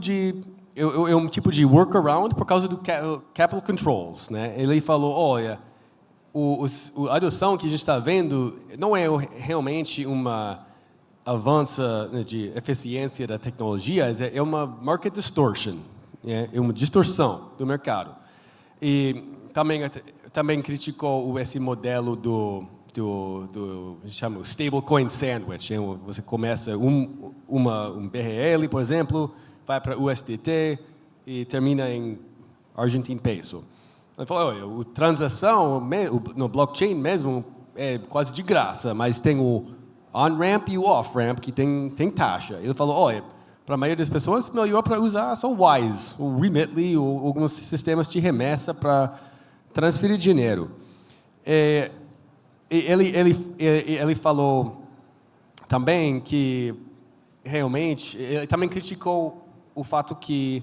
é um tipo de workaround por causa do capital controls, né? Ele falou, olha, a adoção que a gente está vendo não é realmente uma avanço de eficiência da tecnologia, é uma market distortion, é uma distorção do mercado. E também criticou esse modelo do chama stablecoin sandwich. Você começa um BRL, por exemplo, vai para USDT e termina em Argentine Peso. Ele falou, a transação no blockchain mesmo é quase de graça, mas tem o on-ramp e o off-ramp que tem taxa. Ele falou, para a maioria das pessoas, melhor para usar só o Wise, o Remitly, ou alguns sistemas de remessa para transferir dinheiro. Ele falou também que, realmente, ele também criticou o fato que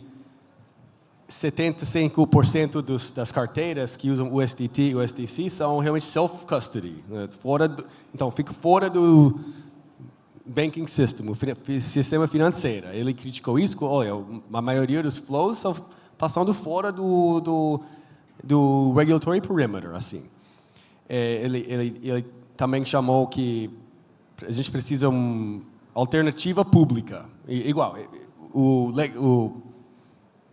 75% das carteiras que usam USDT e USDC são realmente self-custody. Né? Então, fica fora do banking system, o sistema financeiro. Ele criticou isso, olha, a maioria dos flows estão passando fora do regulatory perimeter, assim. Ele também chamou que a gente precisa de uma alternativa pública. Igual,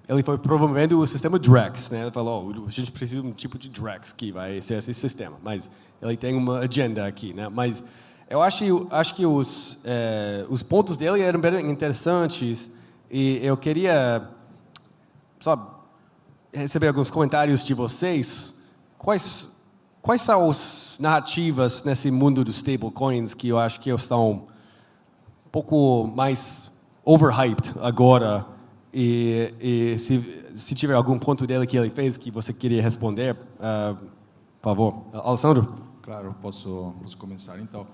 ele foi promovendo o sistema DREX, né? Ele falou, a gente precisa de um tipo de DREX que vai ser esse sistema. Mas ele tem uma agenda aqui, né? Mas eu acho que os pontos dele eram bem interessantes e eu queria só receber alguns comentários de vocês. Quais são as narrativas nesse mundo dos stablecoins que eu acho que estão um pouco mais overhyped agora? E se tiver algum ponto dele que ele fez que você queria responder, por favor. Alessandro? Claro, posso começar. Então,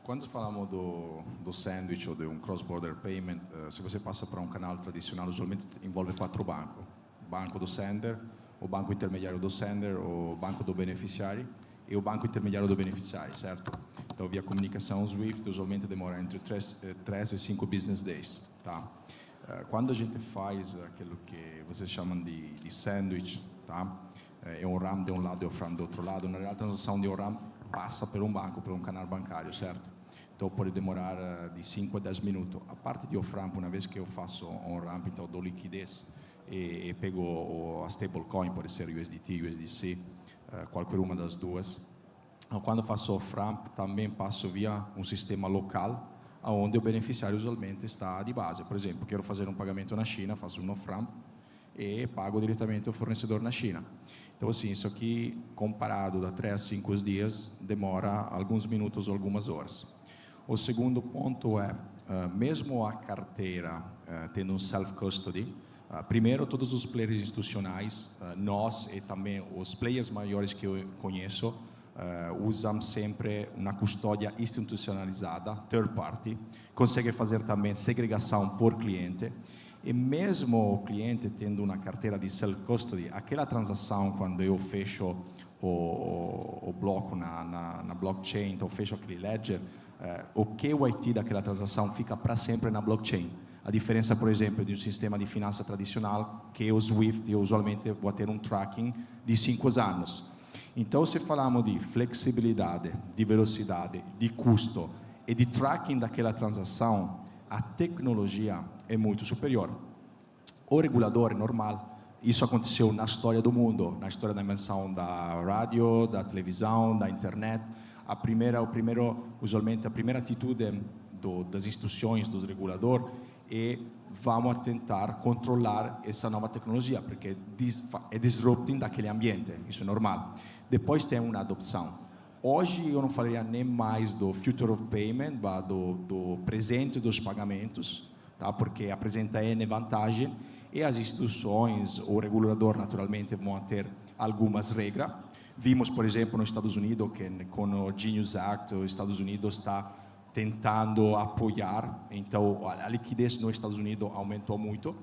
quando falamos do sandwich ou de um cross-border payment, se você passa para um canal tradicional, usualmente envolve 4 bancos. O banco do sender, o banco intermediário do sender, o banco do beneficiário e o banco intermediário do beneficiário, certo? Então, via comunicação SWIFT, usualmente demora entre 3 e 5 business days, tá? Quando a gente faz aquilo que vocês chamam de sandwich, tá? É um RAM de um lado e o RAM do outro lado. Na realidade, a transação de um RAM passa por um banco, por um canal bancário, certo? Então, pode demorar de 5 a 10 minutos. A parte de off-ramp, uma vez que eu faço on-ramp, então dou liquidez e pego a stablecoin, pode ser USDT, USDC, qualquer uma das duas. Quando faço off-ramp, também passo via um sistema local, onde o beneficiário usualmente está de base. Por exemplo, quero fazer um pagamento na China, faço um off-ramp e pago diretamente ao fornecedor na China. Então, assim, isso aqui, comparado a 3 a 5 dias, demora alguns minutos ou algumas horas. O segundo ponto é, mesmo a carteira tendo um self-custody, Primeiro, todos os players institucionais, nós e também os players maiores que eu conheço, usam sempre uma custódia institucionalizada, third party, consegue fazer também segregação por cliente, e mesmo o cliente tendo uma carteira de self-custody, aquela transação, quando eu fecho o bloco na blockchain, então fecho aquele ledger, o KYT daquela transação fica para sempre na blockchain. A diferença, por exemplo, de um sistema de finança tradicional, que é o SWIFT, eu usualmente vou ter um tracking de 5 anos. Então, se falamos de flexibilidade, de velocidade, de custo e de tracking daquela transação, a tecnologia é muito superior. O regulador é normal. Isso aconteceu na história do mundo, na história da invenção da rádio, da televisão, da internet. Usualmente, a primeira atitude das instituições, dos reguladores, é vamos tentar controlar essa nova tecnologia, porque é disrupting daquele ambiente, isso é normal. Depois tem uma adopção. Hoje eu não falaria nem mais do future of payment, mas do presente dos pagamentos, tá? Porque apresenta N vantagem, e as instituições, o regulador naturalmente vão ter algumas regras. Vimos, por exemplo, nos Estados Unidos, que com o Genius Act, os Estados Unidos está tentando apoiar, então a liquidez nos Estados Unidos aumentou muito,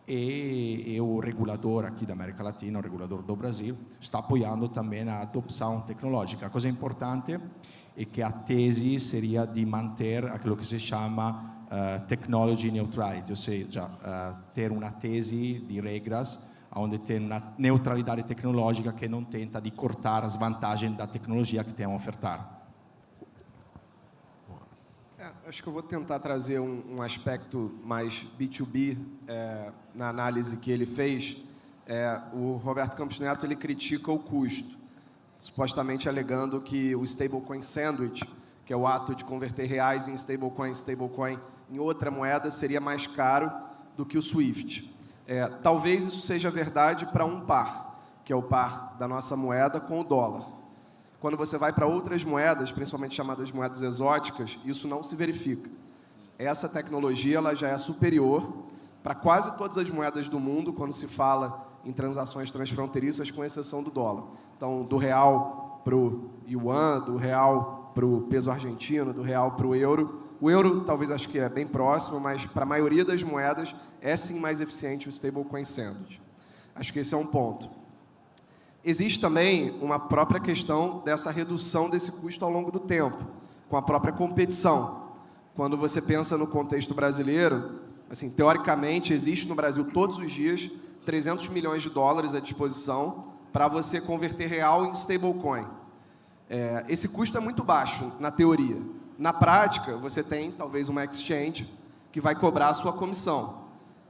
e o regulador aqui da América Latina, o regulador do Brasil, está apoiando também a adopção tecnológica. A coisa importante é que a tese seria de manter aquilo que se chama technology neutrality, ou seja, ter uma tese de regras onde tem uma neutralidade tecnológica que não tenta de cortar as vantagens da tecnologia que tem a ofertar. Acho que eu vou tentar trazer um aspecto mais B2B na análise que ele fez. O Roberto Campos Neto ele critica o custo, supostamente alegando que o stablecoin sandwich, que é o ato de converter reais em stablecoin em outra moeda, seria mais caro do que o SWIFT. Talvez isso seja verdade para um par, que é o par da nossa moeda com o dólar. Quando você vai para outras moedas, principalmente chamadas moedas exóticas, isso não se verifica. Essa tecnologia ela já é superior para quase todas as moedas do mundo, quando se fala em transações transfronteiriças, com exceção do dólar. Então, do real para o yuan, do real para o peso argentino, do real para o euro. O euro, talvez, acho que é bem próximo, mas para a maioria das moedas, é sim mais eficiente o stablecoin sandwich. Acho que esse é um ponto. Existe também uma própria questão dessa redução desse custo ao longo do tempo, com a própria competição. Quando você pensa no contexto brasileiro, assim, teoricamente, existe no Brasil todos os dias 300 milhões de dólares à disposição para você converter real em stablecoin. Esse custo é muito baixo, na teoria. Na prática, você tem, talvez, uma exchange que vai cobrar a sua comissão.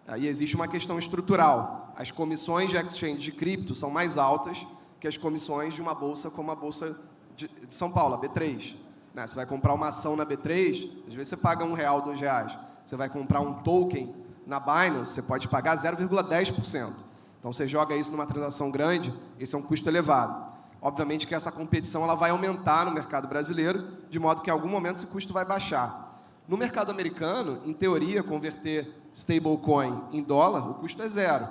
Aí existe uma questão estrutural. As comissões de exchange de cripto são mais altas que as comissões de uma bolsa como a Bolsa de São Paulo, a B3. Você vai comprar uma ação na B3, às vezes você paga R$1, R$2. Você vai comprar um token na Binance, você pode pagar 0,10%. Então, você joga isso numa transação grande, esse é um custo elevado. Obviamente que essa competição ela vai aumentar no mercado brasileiro, de modo que em algum momento esse custo vai baixar. No mercado americano, em teoria, converter stablecoin em dólar, o custo é zero.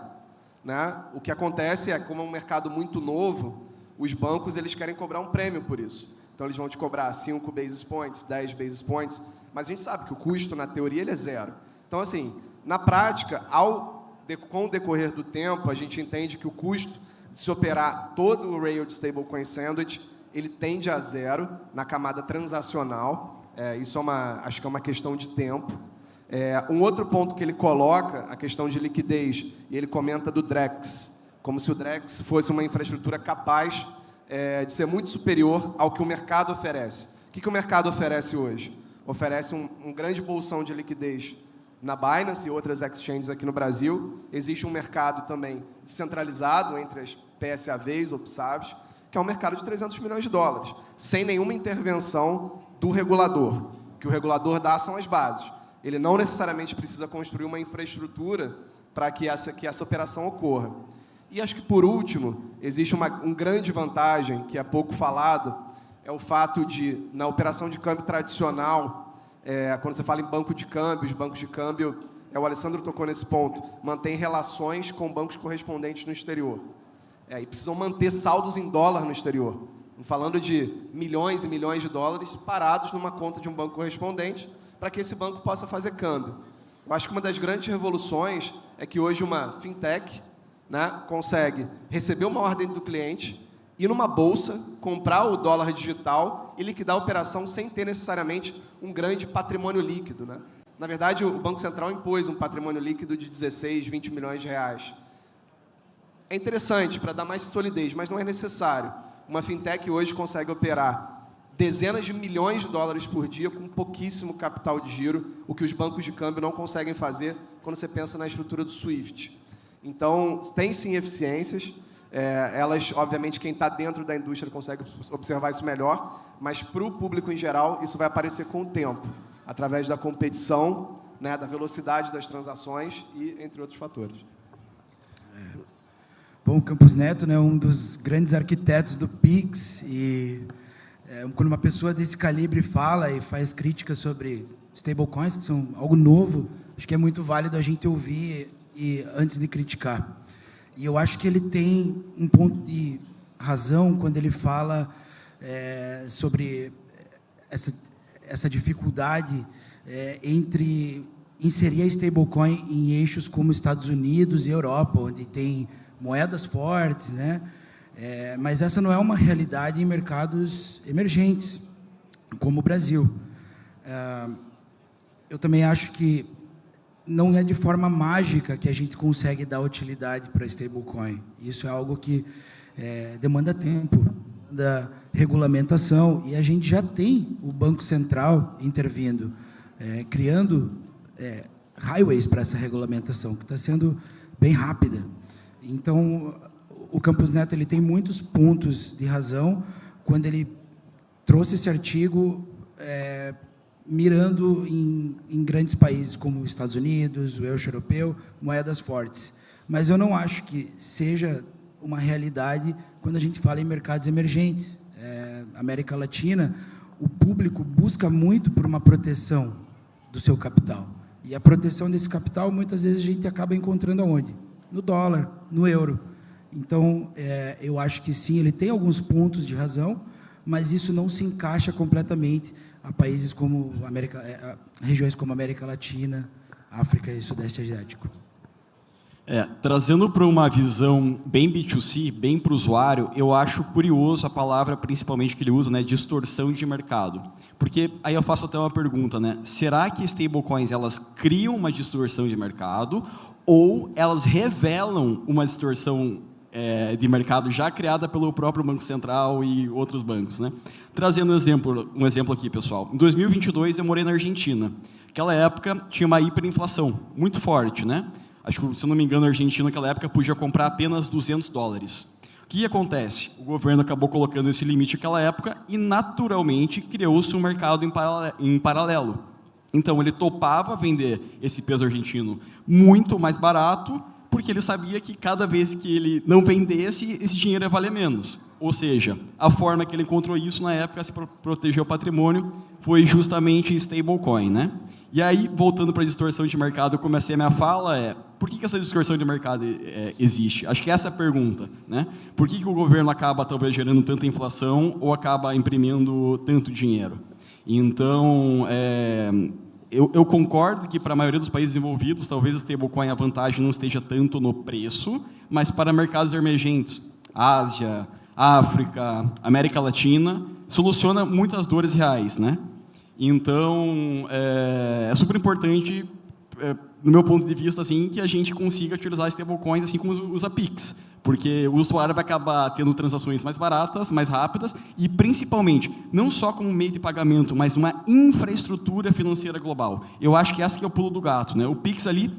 O que acontece é, como é um mercado muito novo, os bancos eles querem cobrar um prêmio por isso. Então, eles vão te cobrar 5 basis points, 10 basis points, mas a gente sabe que o custo, na teoria, ele é zero. Então, assim, na prática, com o decorrer do tempo, a gente entende que o custo de se operar todo o rail de stablecoin sandwich, ele tende a zero na camada transacional. Isso acho que é uma questão de tempo. Um outro ponto que ele coloca, a questão de liquidez, e ele comenta do Drex, como se o Drex fosse uma infraestrutura capaz de ser muito superior ao que o mercado oferece. O que o mercado oferece hoje? Oferece um grande bolsão de liquidez na Binance e outras exchanges aqui no Brasil. Existe um mercado também descentralizado entre as PSAVs ou PSAVs, que é um mercado de 300 milhões de dólares, sem nenhuma intervenção do regulador. O que o regulador dá são as bases. Ele não necessariamente precisa construir uma infraestrutura para que essa operação ocorra. E acho que, por último, existe uma grande vantagem, que é pouco falado, é o fato de, na operação de câmbio tradicional, quando você fala em banco de câmbio, os bancos de câmbio o Alessandro tocou nesse ponto, mantém relações com bancos correspondentes no exterior. E precisam manter saldos em dólar no exterior. Falando de milhões e milhões de dólares parados numa conta de um banco correspondente para que esse banco possa fazer câmbio. Eu acho que uma das grandes revoluções é que hoje uma fintech, né, consegue receber uma ordem do cliente, ir numa bolsa, comprar o dólar digital e liquidar a operação sem ter necessariamente um grande patrimônio líquido, né? Na verdade, o Banco Central impôs um patrimônio líquido de 16, 20 milhões de reais. É interessante para dar mais solidez, mas não é necessário. Uma fintech hoje consegue operar dezenas de milhões de dólares por dia com pouquíssimo capital de giro, o que os bancos de câmbio não conseguem fazer quando você pensa na estrutura do SWIFT. Então, tem sim eficiências. Elas, obviamente, quem está dentro da indústria consegue observar isso melhor, mas para o público em geral, isso vai aparecer com o tempo, através da competição, né, da velocidade das transações e entre outros fatores. Bom, o Campos Neto, né, um dos grandes arquitetos do Pix, e quando uma pessoa desse calibre fala e faz críticas sobre stablecoins, que são algo novo, acho que é muito válido a gente ouvir antes de criticar. E eu acho que ele tem um ponto de razão quando ele fala sobre essa dificuldade entre inserir a stablecoin em eixos como Estados Unidos e Europa, onde tem moedas fortes, né? Mas essa não é uma realidade em mercados emergentes, como o Brasil. Eu também acho que não é de forma mágica que a gente consegue dar utilidade para a stablecoin. Isso é algo que demanda tempo, da regulamentação, e a gente já tem o Banco Central intervindo, criando highways para essa regulamentação, que está sendo bem rápida. Então, o Campos Neto ele tem muitos pontos de razão quando ele trouxe esse artigo mirando em grandes países como os Estados Unidos, o eixo europeu, moedas fortes. Mas eu não acho que seja uma realidade quando a gente fala em mercados emergentes. América Latina, o público busca muito por uma proteção do seu capital. E a proteção desse capital, muitas vezes, a gente acaba encontrando aonde? No dólar, no euro. Então, eu acho que sim, ele tem alguns pontos de razão, mas isso não se encaixa completamente a países como regiões como América Latina, África e Sudeste Asiático. Trazendo para uma visão bem B2C, bem para o usuário, eu acho curioso a palavra, principalmente que ele usa, né, distorção de mercado. Porque aí eu faço até uma pergunta, né? Será que stablecoins elas criam uma distorção de mercado ou elas revelam uma distorção de mercado já criada pelo próprio Banco Central e outros bancos, né? Trazendo um exemplo aqui, pessoal. Em 2022, eu morei na Argentina. Naquela época, tinha uma hiperinflação muito forte, né? Acho que, se não me engano, a Argentina, naquela época, podia comprar apenas $200. O que acontece? O governo acabou colocando esse limite naquela época e, naturalmente, criou-se um mercado em paralelo. Então, ele topava vender esse peso argentino muito mais barato, porque ele sabia que cada vez que ele não vendesse, esse dinheiro ia valer menos. Ou seja, a forma que ele encontrou isso na época, se proteger o patrimônio, foi justamente stablecoin, né? E aí, voltando para a distorção de mercado, eu comecei a minha fala, por que essa distorção de mercado existe? Acho que essa é a pergunta, né? Por que o governo acaba, talvez, gerando tanta inflação ou acaba imprimindo tanto dinheiro? Então, eu concordo que, para a maioria dos países envolvidos, talvez a stablecoin, a vantagem não esteja tanto no preço, mas para mercados emergentes, Ásia, África, América Latina, soluciona muitas dores reais, né? Então, é super importante, no meu ponto de vista, assim, que a gente consiga utilizar stablecoins assim como usa Pix, porque o usuário vai acabar tendo transações mais baratas, mais rápidas e, principalmente, não só como meio de pagamento, mas uma infraestrutura financeira global. Eu acho que esse que é o pulo do gato, né? O Pix ali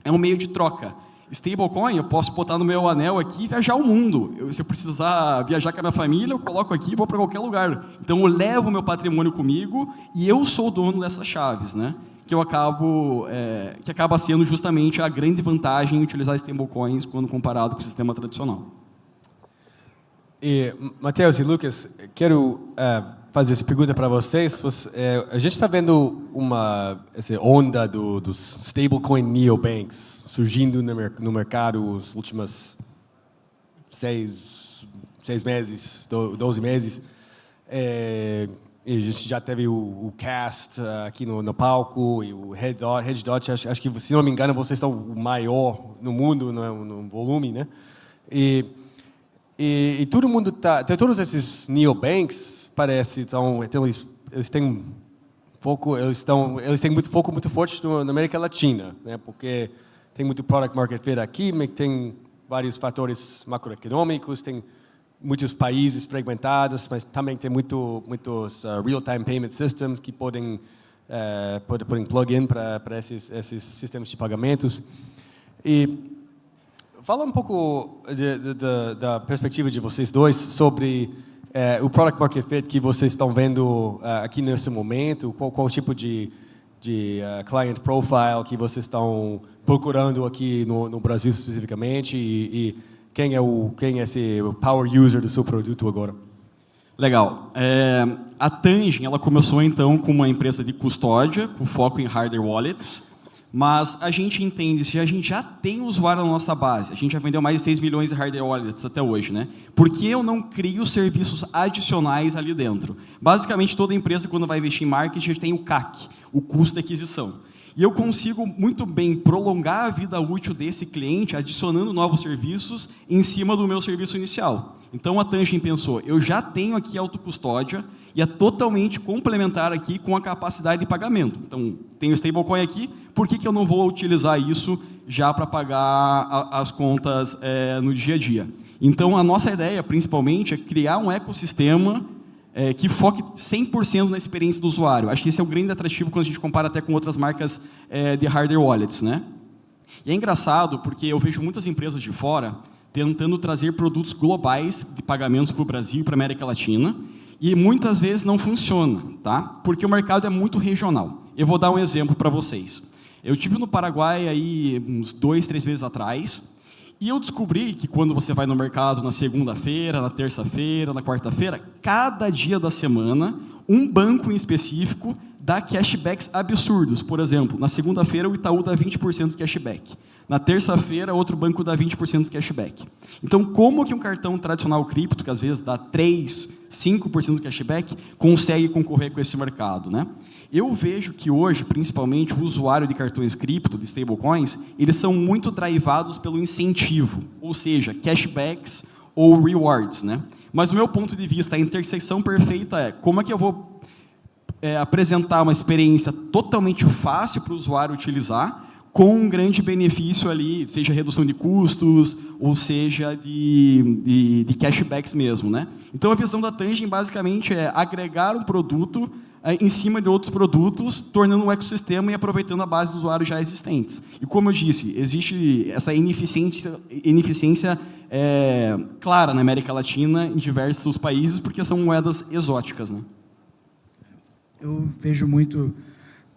é um meio de troca. Stablecoin, eu posso botar no meu anel aqui e viajar o mundo. Se eu precisar viajar com a minha família, eu coloco aqui e vou para qualquer lugar. Então, eu levo o meu patrimônio comigo e eu sou o dono dessas chaves, né? Que acaba sendo justamente a grande vantagem em utilizar stablecoins quando comparado com o sistema tradicional. E, Matheus e Lucas, quero fazer essa pergunta para vocês. A gente está vendo essa onda dos stablecoin neobanks surgindo no mercado nos últimos 6 meses, 12 meses. E a gente já teve o Cast aqui no palco e o Red Dot. Acho que, se não me engano, vocês são o maior no mundo no volume, né? E todo mundo todos esses neobanks parece eles têm foco, eles têm muito foco muito forte na América Latina, né? Porque tem muito product market fit aqui, mas tem vários fatores macroeconômicos, tem muitos países fragmentados, mas também tem muitos real-time payment systems que podem plug-in para esses sistemas de pagamentos. E fala um pouco da perspectiva de vocês dois sobre o product market fit que vocês estão vendo aqui nesse momento, qual tipo de client profile que vocês estão procurando aqui no Brasil especificamente e quem é esse power user do seu produto agora? Legal. A Tangent, ela começou então com uma empresa de custódia, com foco em hardware wallets, mas a gente entende, se a gente já tem usuário na nossa base, a gente já vendeu mais de 6 milhões de hardware wallets até hoje, né? Por que eu não crio serviços adicionais ali dentro? Basicamente, toda empresa, quando vai investir em marketing, tem o CAC, o custo de aquisição. E eu consigo muito bem prolongar a vida útil desse cliente adicionando novos serviços em cima do meu serviço inicial. Então, a Tangent pensou, eu já tenho aqui a autocustódia e é totalmente complementar aqui com a capacidade de pagamento. Então, tenho stablecoin aqui, por que eu não vou utilizar isso já para pagar as contas no dia a dia? Então, a nossa ideia, principalmente, é criar um ecossistema que foque 100% na experiência do usuário. Acho que esse é o grande atrativo quando a gente compara até com outras marcas de hardware wallets, né? E é engraçado porque eu vejo muitas empresas de fora tentando trazer produtos globais de pagamentos para o Brasil e para a América Latina, e muitas vezes não funciona, tá? Porque o mercado é muito regional. Eu vou dar um exemplo para vocês. Eu estive no Paraguai aí uns 2, 3 meses atrás, e eu descobri que quando você vai no mercado na segunda-feira, na terça-feira, na quarta-feira, cada dia da semana, um banco em específico dá cashbacks absurdos. Por exemplo, na segunda-feira o Itaú dá 20% de cashback. Na terça-feira, outro banco dá 20% de cashback. Então, como que um cartão tradicional cripto, que às vezes dá 3%, 5% de cashback, consegue concorrer com esse mercado, né? Eu vejo que hoje, principalmente, o usuário de cartões cripto, de stablecoins, eles são muito drivados pelo incentivo, ou seja, cashbacks ou rewards, né? Mas, do meu ponto de vista, a interseção perfeita é como é que eu vou apresentar uma experiência totalmente fácil para o usuário utilizar, com um grande benefício ali, seja redução de custos, ou seja de cashbacks mesmo, né? Então, a visão da Tangent, basicamente, é agregar um produto em cima de outros produtos, tornando um ecossistema e aproveitando a base dos usuários já existentes. E, como eu disse, existe essa ineficiência clara na América Latina, em diversos países, porque são moedas exóticas, né? Eu vejo muito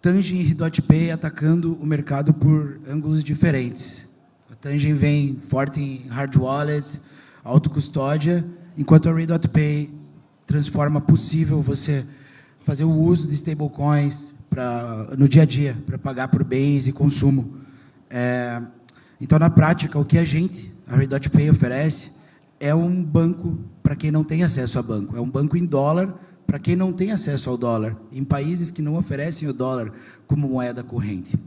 Tangent e RDotPay atacando o mercado por ângulos diferentes. A Tangent vem forte em hard wallet, autocustódia, enquanto a RDotPay transforma possível você fazer o uso de stablecoins no dia a dia, para pagar por bens e consumo. Então, na prática, o que a RDotPay oferece é um banco para quem não tem acesso a banco. É um banco em dólar para quem não tem acesso ao dólar, em países que não oferecem o dólar como moeda corrente.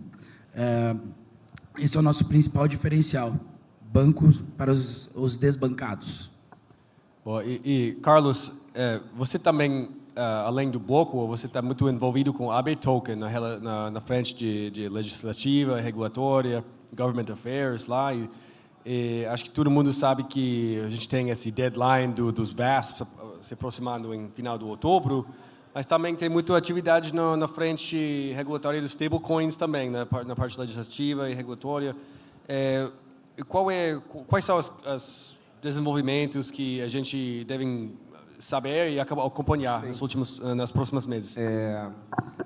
Esse é o nosso principal diferencial, bancos para os desbancados. Bom, Carlos, você também, além do bloco, você está muito envolvido com a AB Token na frente de legislativa, regulatória, government affairs lá, e acho que todo mundo sabe que a gente tem esse deadline dos VASPs se aproximando em final de outubro, mas também tem muita atividade na frente regulatória dos stablecoins também, na parte legislativa e regulatória. Quais são os desenvolvimentos que a gente deve saber e acompanhar nas próximas meses?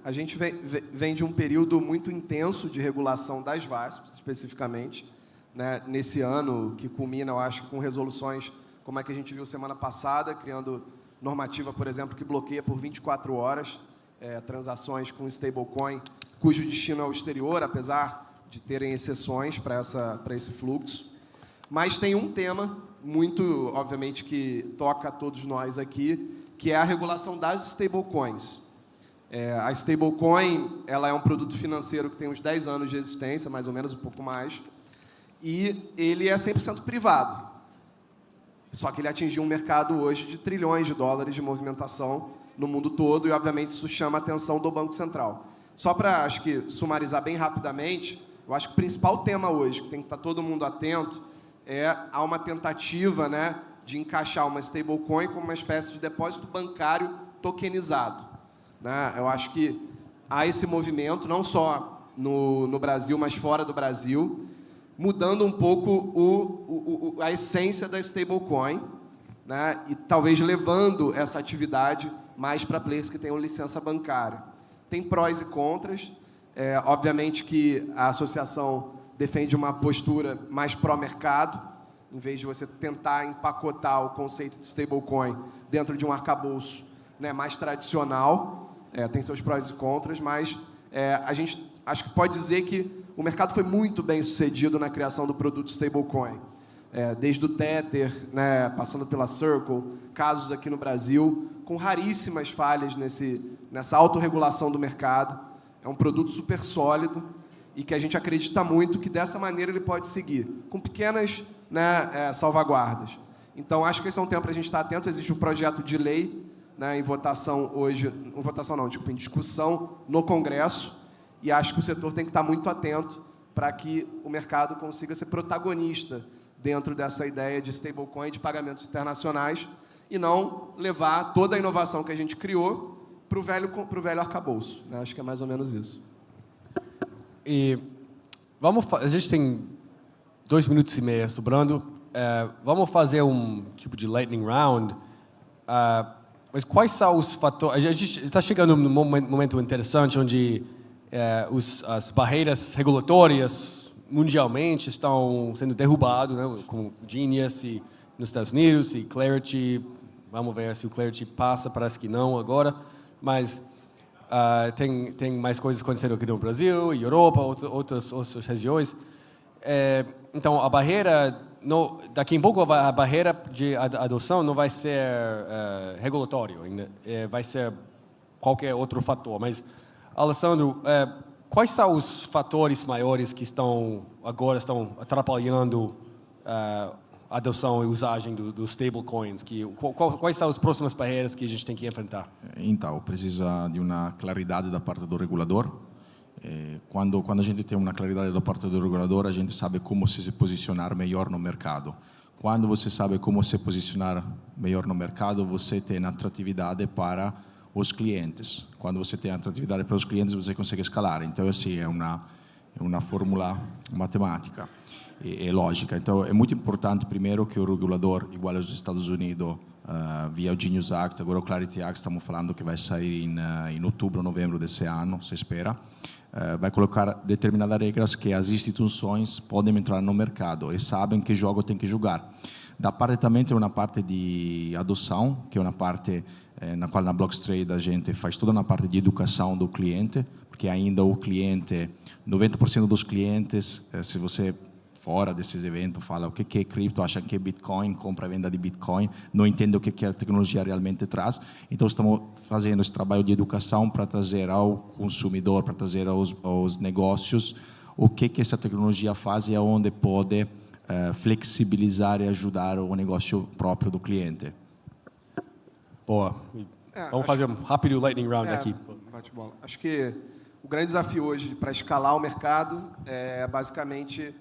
A gente vem de um período muito intenso de regulação das VASPs, especificamente, né, nesse ano, que culmina, eu acho, com resoluções como é que a gente viu semana passada, criando normativa, por exemplo, que bloqueia por 24 horas transações com stablecoin, cujo destino é o exterior, apesar de terem exceções para esse fluxo. Mas tem um tema muito, obviamente, que toca a todos nós aqui, que é a regulação das stablecoins. A stablecoin, ela é um produto financeiro que tem uns 10 anos de existência, mais ou menos, um pouco mais, e ele é 100% privado. Só que ele atingiu um mercado hoje de trilhões de dólares de movimentação no mundo todo, e, obviamente, isso chama a atenção do Banco Central. Só para, acho que, sumarizar bem rapidamente, eu acho que o principal tema hoje, que tem que estar todo mundo atento, há uma tentativa, né, de encaixar uma stablecoin como uma espécie de depósito bancário tokenizado. Né? Eu acho que há esse movimento, não só no Brasil, mas fora do Brasil, mudando um pouco a essência da stablecoin, né? E talvez levando essa atividade mais para players que tenham licença bancária. Tem prós e contras. Obviamente que a associação defende uma postura mais pró-mercado, em vez de você tentar empacotar o conceito de stablecoin dentro de um arcabouço, né, mais tradicional. Tem seus prós e contras, mas a gente acho que pode dizer que o mercado foi muito bem sucedido na criação do produto stablecoin. Desde o Tether, né, passando pela Circle, casos aqui no Brasil, com raríssimas falhas nessa autorregulação do mercado. É um produto super sólido e que a gente acredita muito que dessa maneira ele pode seguir, com pequenas, né, salvaguardas. Então, acho que esse é um tempo para a gente estar atento. Existe um projeto de lei, né, em votação hoje, em discussão no Congresso, e acho que o setor tem que estar muito atento para que o mercado consiga ser protagonista dentro dessa ideia de stablecoin e de pagamentos internacionais e não levar toda a inovação que a gente criou para o velho arcabouço. Né? Acho que é mais ou menos isso. E a gente tem 2 minutos e meio sobrando. Vamos fazer um tipo de lightning round. Mas quais são os fatores? A gente está chegando num momento interessante onde as barreiras regulatórias mundialmente estão sendo derrubadas, né, como Genius nos Estados Unidos e Clarity. Vamos ver se o Clarity passa, parece que não agora, mas tem mais coisas acontecendo aqui no Brasil, Europa, outras regiões. Então, a barreira, daqui a pouco, a barreira de adoção não vai ser regulatório, vai ser qualquer outro fator. Mas, Alessandro, quais são os fatores maiores que agora estão atrapalhando a adoção e usagem dos stablecoins? Quais são as próximas barreiras que a gente tem que enfrentar? Então, precisa de uma claridade da parte do regulador. Quando a gente tem uma claridade da parte do regulador, a gente sabe como se posicionar melhor no mercado. Quando você sabe como se posicionar melhor no mercado, você tem atratividade para os clientes. Quando você tem atratividade para os clientes, você consegue escalar. Então, assim, é uma fórmula matemática e lógica. Então, é muito importante, primeiro, que o regulador, igual aos Estados Unidos, via o Genius Act, agora o Clarity Act, estamos falando que vai sair em outubro, novembro desse ano, se espera, vai colocar determinadas regras que as instituições podem entrar no mercado e sabem que jogo tem que jogar. Da parte também tem uma parte de adoção, que é uma parte na qual na Blockchain a gente faz toda uma parte de educação do cliente, porque ainda o cliente, 90% dos clientes, se você fora desses eventos fala o que é cripto, acha que é Bitcoin, compra e venda de Bitcoin, não entende o que a tecnologia realmente traz. Então, estamos fazendo esse trabalho de educação para trazer ao consumidor, para trazer aos negócios o que essa tecnologia faz e aonde pode flexibilizar e ajudar o negócio próprio do cliente. Boa. Vamos fazer um rápido lightning round aqui. Bate-bola. Acho que o grande desafio hoje para escalar o mercado é basicamente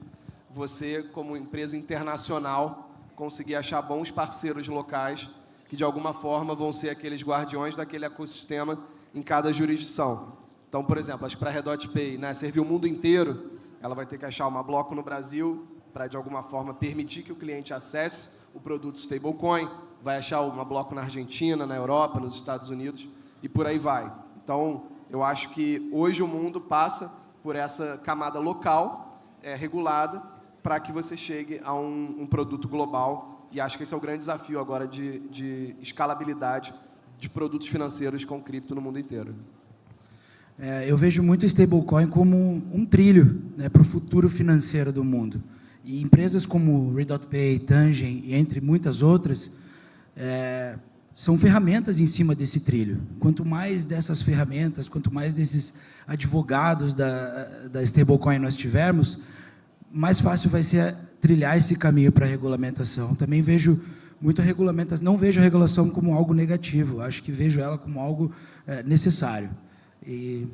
você, como empresa internacional, conseguir achar bons parceiros locais que, de alguma forma, vão ser aqueles guardiões daquele ecossistema em cada jurisdição. Então, por exemplo, acho que para a Redot.Pay, né, servir o mundo inteiro, ela vai ter que achar uma bloco no Brasil para, de alguma forma, permitir que o cliente acesse o produto stablecoin, vai achar uma bloco na Argentina, na Europa, nos Estados Unidos, e por aí vai. Então, eu acho que hoje o mundo passa por essa camada local, regulada, para que você chegue a um produto global E acho que esse é o grande desafio agora de escalabilidade de produtos financeiros com cripto no mundo inteiro. Eu vejo muito o stablecoin como um trilho, né, para o futuro financeiro do mundo. E empresas como Re.Pay, Tangent, e entre muitas outras, são ferramentas em cima desse trilho. Quanto mais dessas ferramentas, quanto mais desses advogados da stablecoin nós tivermos, mais fácil vai ser trilhar esse caminho para a regulamentação. Também vejo muita regulamentação, não vejo a regulação como algo negativo, acho que vejo ela como algo necessário. E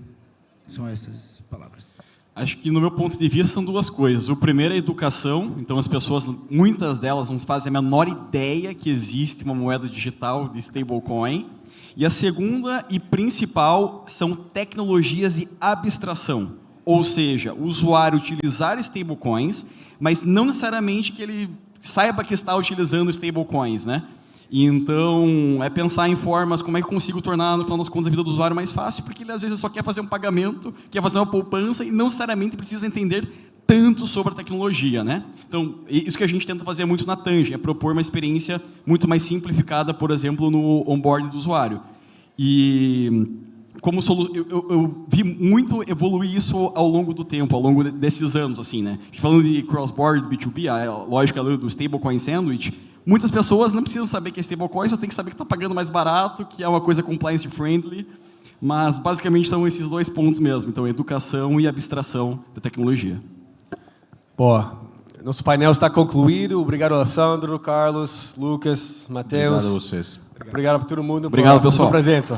são essas palavras. Acho que, no meu ponto de vista, são duas coisas. O primeiro é a educação. Então, as pessoas, muitas delas, não fazem a menor ideia que existe uma moeda digital de stablecoin. E a segunda e principal são tecnologias de abstração. Ou seja, o usuário utilizar stablecoins, mas não necessariamente que ele saiba que está utilizando stablecoins, né? Então, é pensar em formas, como é que eu consigo tornar, no final das contas, a vida do usuário mais fácil, porque ele, às vezes, só quer fazer um pagamento, quer fazer uma poupança, e não necessariamente precisa entender tanto sobre a tecnologia, né? Então, isso que a gente tenta fazer muito na Tangent, é propor uma experiência muito mais simplificada, por exemplo, no onboarding do usuário. E como eu vi muito evoluir isso ao longo do tempo, ao longo desses anos, assim, né? Falando de cross-border, B2B, a lógica do stablecoin sandwich, muitas pessoas não precisam saber que é stablecoin, só tem que saber que está pagando mais barato, que é uma coisa compliance friendly, mas basicamente são esses dois pontos mesmo. Então, educação e abstração da tecnologia. Boa. Nosso painel está concluído. Obrigado, Alessandro, Carlos, Lucas, Matheus. Obrigado a vocês. Obrigado para todo mundo. Obrigado, pela pessoal. sua presença.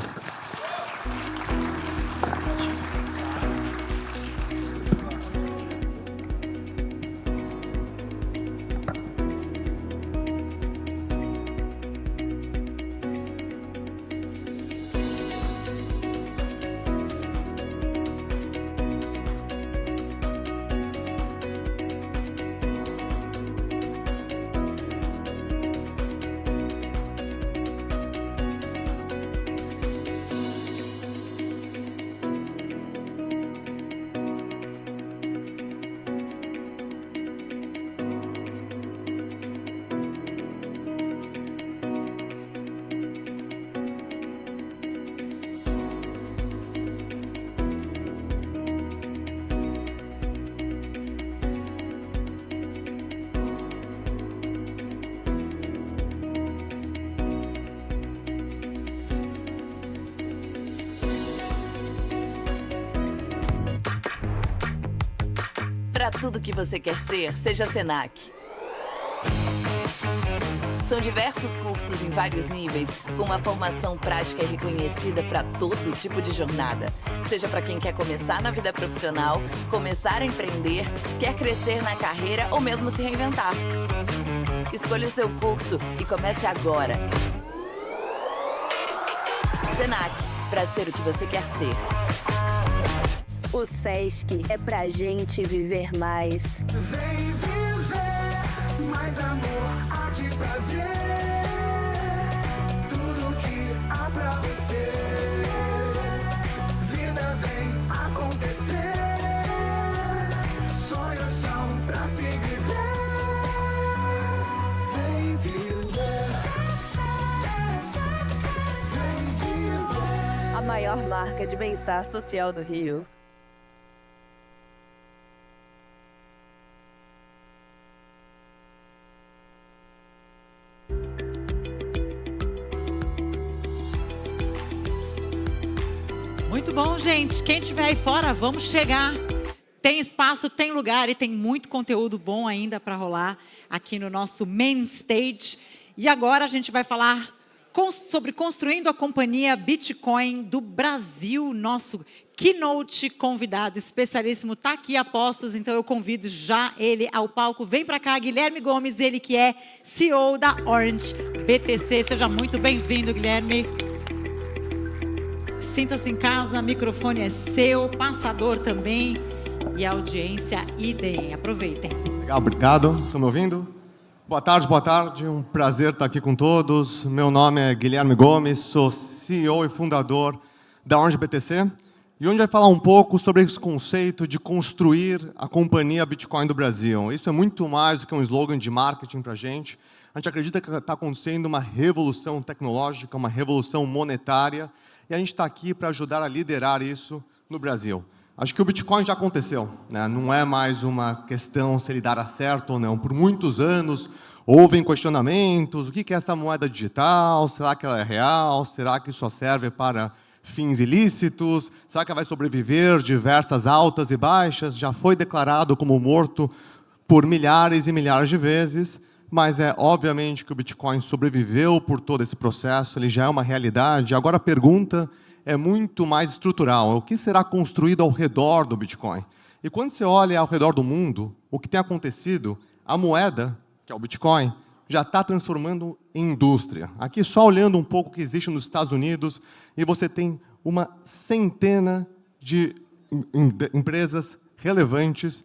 Para tudo que você quer ser, seja Senac. São diversos cursos em vários níveis, com uma formação prática e reconhecida para todo tipo de jornada. Seja para quem quer começar na vida profissional, começar a empreender, quer crescer na carreira ou mesmo se reinventar. Escolha o seu curso e comece agora. Senac, para ser o que você quer ser. O Sesc é pra gente viver mais. Vem viver mais amor, arte e prazer. Tudo que há pra você. Vida vem acontecer. Sonhos são pra se viver. Vem viver. Vem viver. A maior marca de bem-estar social do Rio. Muito bom, gente. Quem estiver aí fora, vamos chegar. Tem espaço, tem lugar e tem muito conteúdo bom ainda para rolar aqui no nosso main stage. E agora a gente vai falar sobre construindo a companhia Bitcoin do Brasil. Nosso keynote convidado especialíssimo está aqui a postos, então eu convido já ele ao palco. Vem para cá, Guilherme Gomes, ele que é CEO da Orange BTC. Seja muito bem-vindo, Guilherme. Sinta-se em casa, microfone é seu, passador também e audiência idem. Aproveitem. Legal, obrigado. Estão me ouvindo? Boa tarde. Um prazer estar aqui com todos. Meu nome é Guilherme Gomes, sou CEO e fundador da Orange BTC. E onde vai falar um pouco sobre esse conceito de construir a companhia Bitcoin do Brasil. Isso é muito mais do que um slogan de marketing para a gente. A gente acredita que está acontecendo uma revolução tecnológica, uma revolução monetária, e a gente está aqui para ajudar a liderar isso no Brasil. Acho que o Bitcoin já aconteceu, né? Não é mais uma questão se ele dará certo ou não. Por muitos anos, houve questionamentos, o que é essa moeda digital, será que ela é real, será que só serve para fins ilícitos, será que ela vai sobreviver diversas altas e baixas? Já foi declarado como morto por milhares e milhares de vezes, mas é obviamente que o Bitcoin sobreviveu por todo esse processo, ele já é uma realidade. Agora a pergunta é muito mais estrutural, o que será construído ao redor do Bitcoin? E quando você olha ao redor do mundo, o que tem acontecido, a moeda, que é o Bitcoin, já está transformando em indústria. Aqui, só olhando um pouco o que existe nos Estados Unidos, e você tem uma centena de empresas relevantes,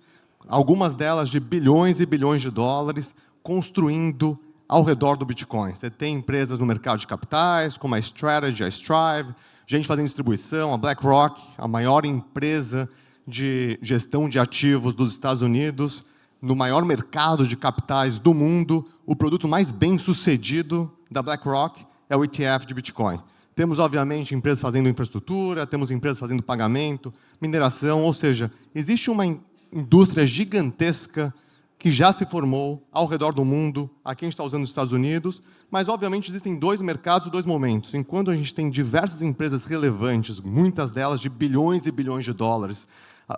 algumas delas de bilhões e bilhões de dólares, construindo ao redor do Bitcoin. Você tem empresas no mercado de capitais, como a Strategy, a Strive, gente fazendo distribuição, a BlackRock, a maior empresa de gestão de ativos dos Estados Unidos, no maior mercado de capitais do mundo, o produto mais bem-sucedido da BlackRock é o ETF de Bitcoin. Temos, obviamente, empresas fazendo infraestrutura, temos empresas fazendo pagamento, mineração, ou seja, existe uma indústria gigantesca que já se formou ao redor do mundo. Aqui a gente está usando os Estados Unidos, mas, obviamente, existem dois mercados e dois momentos. Enquanto a gente tem diversas empresas relevantes, muitas delas de bilhões e bilhões de dólares,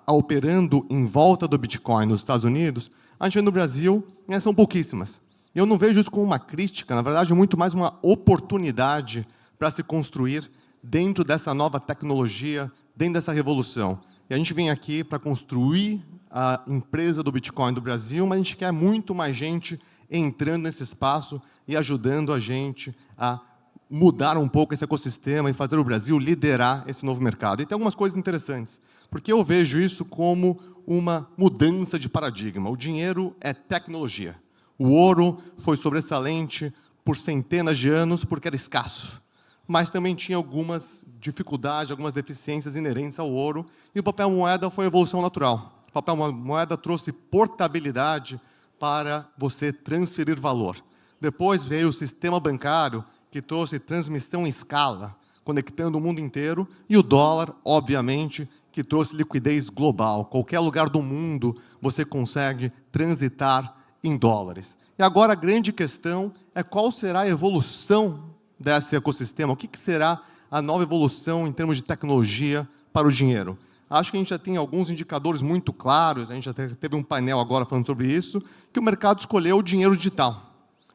operando em volta do Bitcoin nos Estados Unidos, a gente vê no Brasil, são pouquíssimas. Eu não vejo isso como uma crítica, na verdade, é muito mais uma oportunidade para se construir dentro dessa nova tecnologia, dentro dessa revolução. E a gente vem aqui para construir a empresa do Bitcoin do Brasil, mas a gente quer muito mais gente entrando nesse espaço e ajudando a gente a mudar um pouco esse ecossistema e fazer o Brasil liderar esse novo mercado. E tem algumas coisas interessantes, porque eu vejo isso como uma mudança de paradigma. O dinheiro é tecnologia. O ouro foi sobressalente por centenas de anos porque era escasso, mas também tinha algumas dificuldades, algumas deficiências inerentes ao ouro, e o papel moeda foi a evolução natural. O papel moeda trouxe portabilidade para você transferir valor. Depois veio o sistema bancário, que trouxe transmissão em escala, conectando o mundo inteiro, e o dólar, obviamente, que trouxe liquidez global. Qualquer lugar do mundo você consegue transitar em dólares. E agora a grande questão é qual será a evolução desse ecossistema, o que será a nova evolução em termos de tecnologia para o dinheiro. Acho que a gente já tem alguns indicadores muito claros, a gente já teve um painel agora falando sobre isso, que o mercado escolheu o dinheiro digital.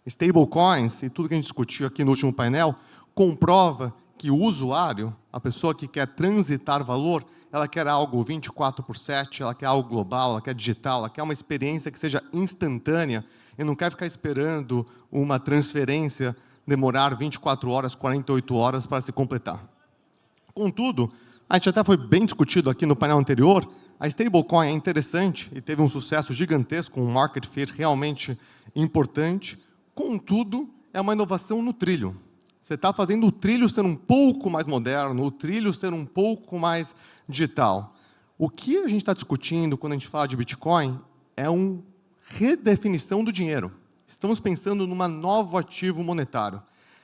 Stablecoins, e tudo que a gente discutiu aqui no último painel, comprova que o usuário, a pessoa que quer transitar valor, ela quer algo 24/7, ela quer algo global, ela quer digital, ela quer uma experiência que seja instantânea e não quer ficar esperando uma transferência demorar 24 horas, 48 horas para se completar. Contudo, a gente até foi bem discutido aqui no painel anterior, a stablecoin é interessante e teve um sucesso gigantesco, um market fit realmente importante. Contudo, é uma inovação no trilho. Você está fazendo o trilho ser um pouco mais moderno, o trilho ser um pouco mais digital. O que a gente está discutindo quando a gente fala de Bitcoin é uma redefinição do dinheiro. Estamos pensando num novo ativo monetário.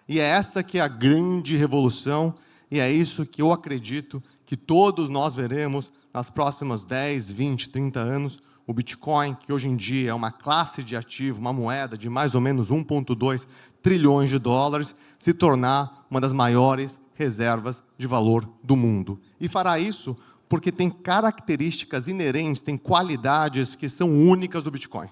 E é essa que é a grande revolução, e é isso que eu acredito que todos nós veremos nas próximas 10, 20, 30 anos, o Bitcoin, que hoje em dia é uma classe de ativo, uma moeda de mais ou menos 1,2 trilhões de dólares, se tornar uma das maiores reservas de valor do mundo. E fará isso porque tem características inerentes, tem qualidades que são únicas do Bitcoin.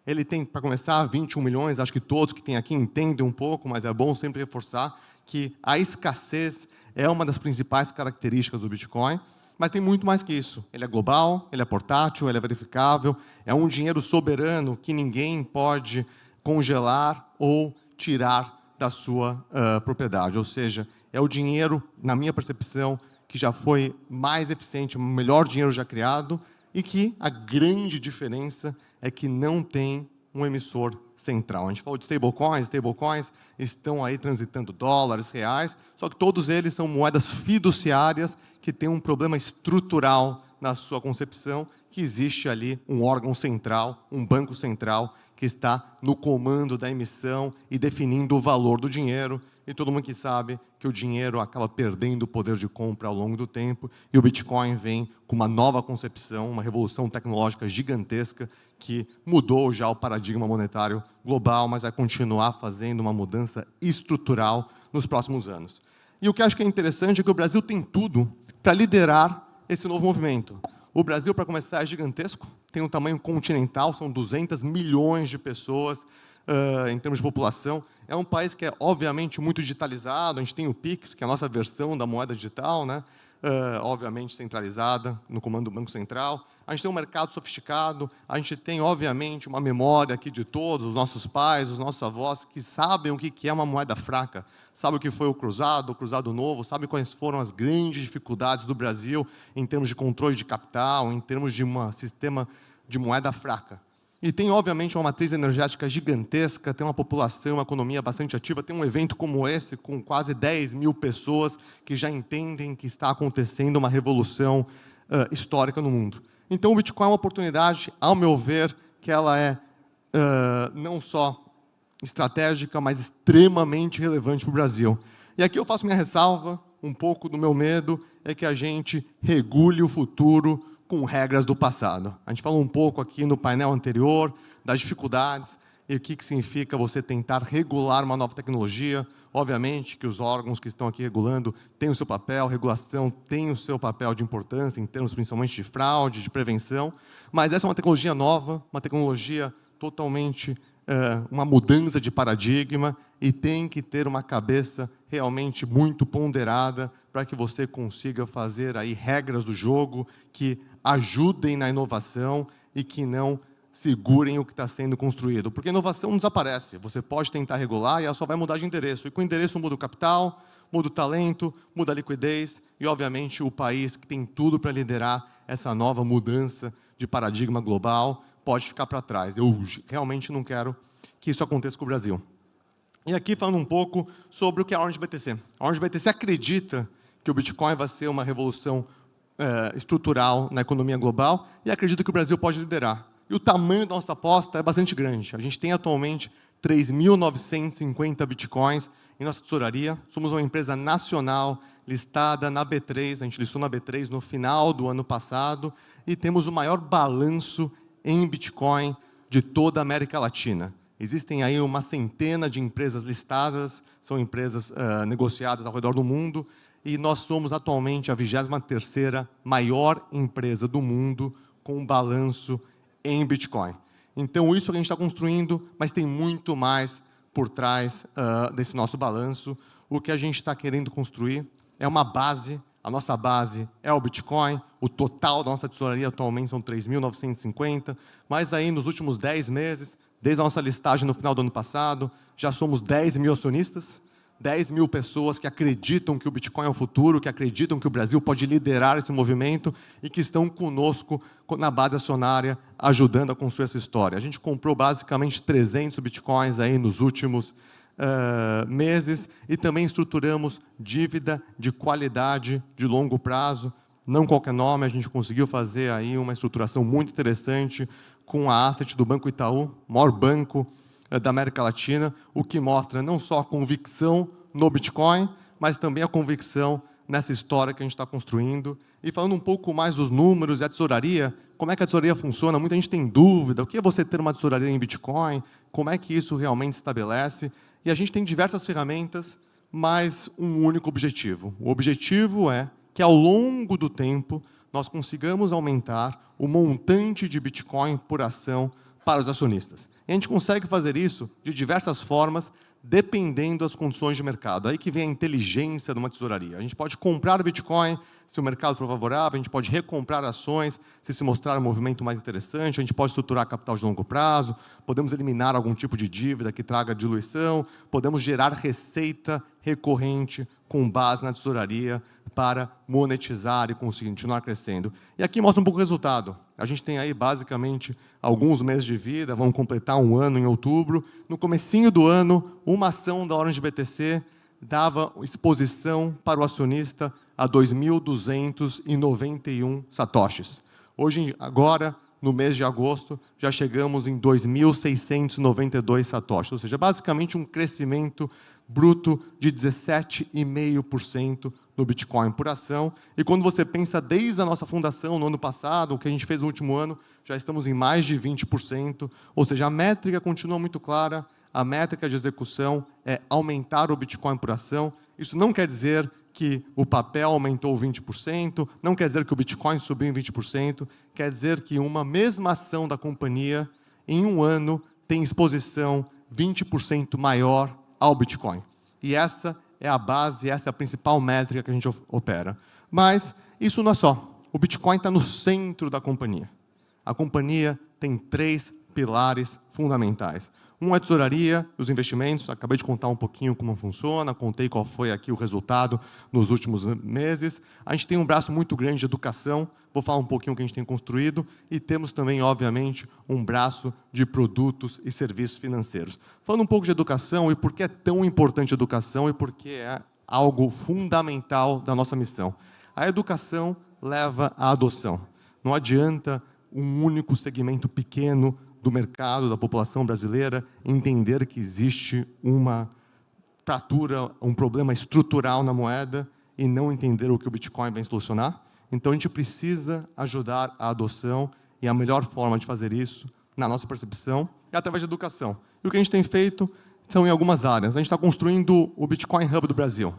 Ele tem, para começar, 21 milhões, acho que todos que têm aqui entendem um pouco, mas é bom sempre reforçar que a escassez é uma das principais características do Bitcoin, mas tem muito mais que isso. Ele é global, ele é portátil, ele é verificável, é um dinheiro soberano que ninguém pode congelar ou tirar da sua propriedade. Ou seja, é o dinheiro, na minha percepção, que já foi mais eficiente, o melhor dinheiro já criado, e que a grande diferença é que não tem um emissor central. A gente falou de stablecoins estão aí transitando dólares, reais, só que todos eles são moedas fiduciárias que têm um problema estrutural na sua concepção, que existe ali um órgão central, um banco central, que está no comando da emissão e definindo o valor do dinheiro, e todo mundo que sabe que o dinheiro acaba perdendo o poder de compra ao longo do tempo, e o Bitcoin vem com uma nova concepção, uma revolução tecnológica gigantesca, que mudou já o paradigma monetário global, mas vai continuar fazendo uma mudança estrutural nos próximos anos. E o que eu acho que é interessante é que o Brasil tem tudo para liderar esse novo movimento. O Brasil, para começar, é gigantesco, tem um tamanho continental, são 200 milhões de pessoas em termos de população. É um país que é, obviamente, muito digitalizado, a gente tem o Pix, que é a nossa versão da moeda digital, né? Obviamente centralizada no comando do Banco Central. A gente tem um mercado sofisticado, a gente tem, obviamente, uma memória aqui de todos, os nossos pais, os nossos avós, que sabem o que é uma moeda fraca, sabem o que foi o cruzado novo, sabem quais foram as grandes dificuldades do Brasil em termos de controle de capital, em termos de um sistema de moeda fraca. E tem, obviamente, uma matriz energética gigantesca, tem uma população, uma economia bastante ativa, tem um evento como esse, com quase 10 mil pessoas que já entendem que está acontecendo uma revolução histórica no mundo. Então, o Bitcoin é uma oportunidade, ao meu ver, que ela é não só estratégica, mas extremamente relevante para o Brasil. E aqui eu faço minha ressalva, um pouco do meu medo, é que a gente regule o futuro com regras do passado. A gente falou um pouco aqui no painel anterior das dificuldades e o que significa você tentar regular uma nova tecnologia. Obviamente que os órgãos que estão aqui regulando têm o seu papel, a regulação tem o seu papel de importância, em termos principalmente de fraude, de prevenção, mas essa é uma tecnologia nova, uma tecnologia totalmente uma mudança de paradigma e tem que ter uma cabeça realmente muito ponderada para que você consiga fazer aí regras do jogo que ajudem na inovação e que não segurem o que está sendo construído. Porque a inovação não desaparece. Você pode tentar regular e ela só vai mudar de endereço. E com o endereço muda o capital, muda o talento, muda a liquidez e, obviamente, o país que tem tudo para liderar essa nova mudança de paradigma global pode ficar para trás. Eu realmente não quero que isso aconteça com o Brasil. E aqui falando um pouco sobre o que é a Orange BTC. A Orange BTC acredita que o Bitcoin vai ser uma revolução estrutural na economia global e acredita que o Brasil pode liderar. E o tamanho da nossa aposta é bastante grande. A gente tem atualmente 3.950 Bitcoins em nossa tesouraria. Somos uma empresa nacional listada na B3, a gente listou na B3 no final do ano passado e temos o maior balanço em Bitcoin de toda a América Latina. Existem aí uma centena de empresas listadas, são empresas negociadas ao redor do mundo, e nós somos atualmente a 23ª maior empresa do mundo com balanço em Bitcoin. Então, isso que a gente está construindo, mas tem muito mais por trás desse nosso balanço. O que a gente está querendo construir é uma base, a nossa base é o Bitcoin, o total da nossa tesouraria atualmente são 3.950, mas aí nos últimos 10 meses, desde a nossa listagem no final do ano passado, já somos 10 mil acionistas, 10 mil pessoas que acreditam que o Bitcoin é o futuro, que acreditam que o Brasil pode liderar esse movimento e que estão conosco na base acionária, ajudando a construir essa história. A gente comprou basicamente 300 Bitcoins aí nos últimos meses e também estruturamos dívida de qualidade de longo prazo, não qualquer nome, a gente conseguiu fazer aí uma estruturação muito interessante com a asset do Banco Itaú, maior banco da América Latina, o que mostra não só a convicção no Bitcoin, mas também a convicção nessa história que a gente está construindo. E falando um pouco mais dos números e a tesouraria, como é que a tesouraria funciona? Muita gente tem dúvida, o que é você ter uma tesouraria em Bitcoin? Como é que isso realmente se estabelece? E a gente tem diversas ferramentas, mas um único objetivo. O objetivo é que, ao longo do tempo, nós consigamos aumentar o montante de Bitcoin por ação para os acionistas. E a gente consegue fazer isso de diversas formas, dependendo das condições de mercado. Aí que vem a inteligência de uma tesouraria. A gente pode comprar Bitcoin se o mercado for favorável, a gente pode recomprar ações, se mostrar um movimento mais interessante, a gente pode estruturar capital de longo prazo, podemos eliminar algum tipo de dívida que traga diluição, podemos gerar receita recorrente com base na tesouraria para monetizar e continuar crescendo. E aqui mostra um pouco o resultado. A gente tem aí, basicamente, alguns meses de vida, vamos completar um ano em outubro. No comecinho do ano, uma ação da Orange BTC dava exposição para o acionista a 2.291 satoshis. Hoje, agora, no mês de agosto, já chegamos em 2.692 satoshis, ou seja, basicamente um crescimento bruto de 17,5% no Bitcoin por ação. E quando você pensa desde a nossa fundação, no ano passado, o que a gente fez no último ano, já estamos em mais de 20%, ou seja, a métrica continua muito clara, a métrica de execução é aumentar o Bitcoin por ação. Isso não quer dizer que o papel aumentou 20%, não quer dizer que o Bitcoin subiu em 20%, quer dizer que uma mesma ação da companhia, em um ano, tem exposição 20% maior ao Bitcoin. E essa é a base, essa é a principal métrica que a gente opera. Mas isso não é só. O Bitcoin está no centro da companhia. A companhia tem 3 pilares fundamentais. Um é a tesouraria, os investimentos. Acabei de contar um pouquinho como funciona, contei qual foi aqui o resultado nos últimos meses. A gente tem um braço muito grande de educação, vou falar um pouquinho o que a gente tem construído, e temos também, obviamente, um braço de produtos e serviços financeiros. Falando um pouco de educação e por que é tão importante a educação e por que é algo fundamental da nossa missão. A educação leva à adoção. Não adianta um único segmento pequeno do mercado, da população brasileira, entender que existe uma fratura, um problema estrutural na moeda e não entender o que o Bitcoin vem solucionar. Então, a gente precisa ajudar a adoção e a melhor forma de fazer isso, na nossa percepção, é através de educação. E o que a gente tem feito são em algumas áreas. A gente está construindo o Bitcoin Hub do Brasil.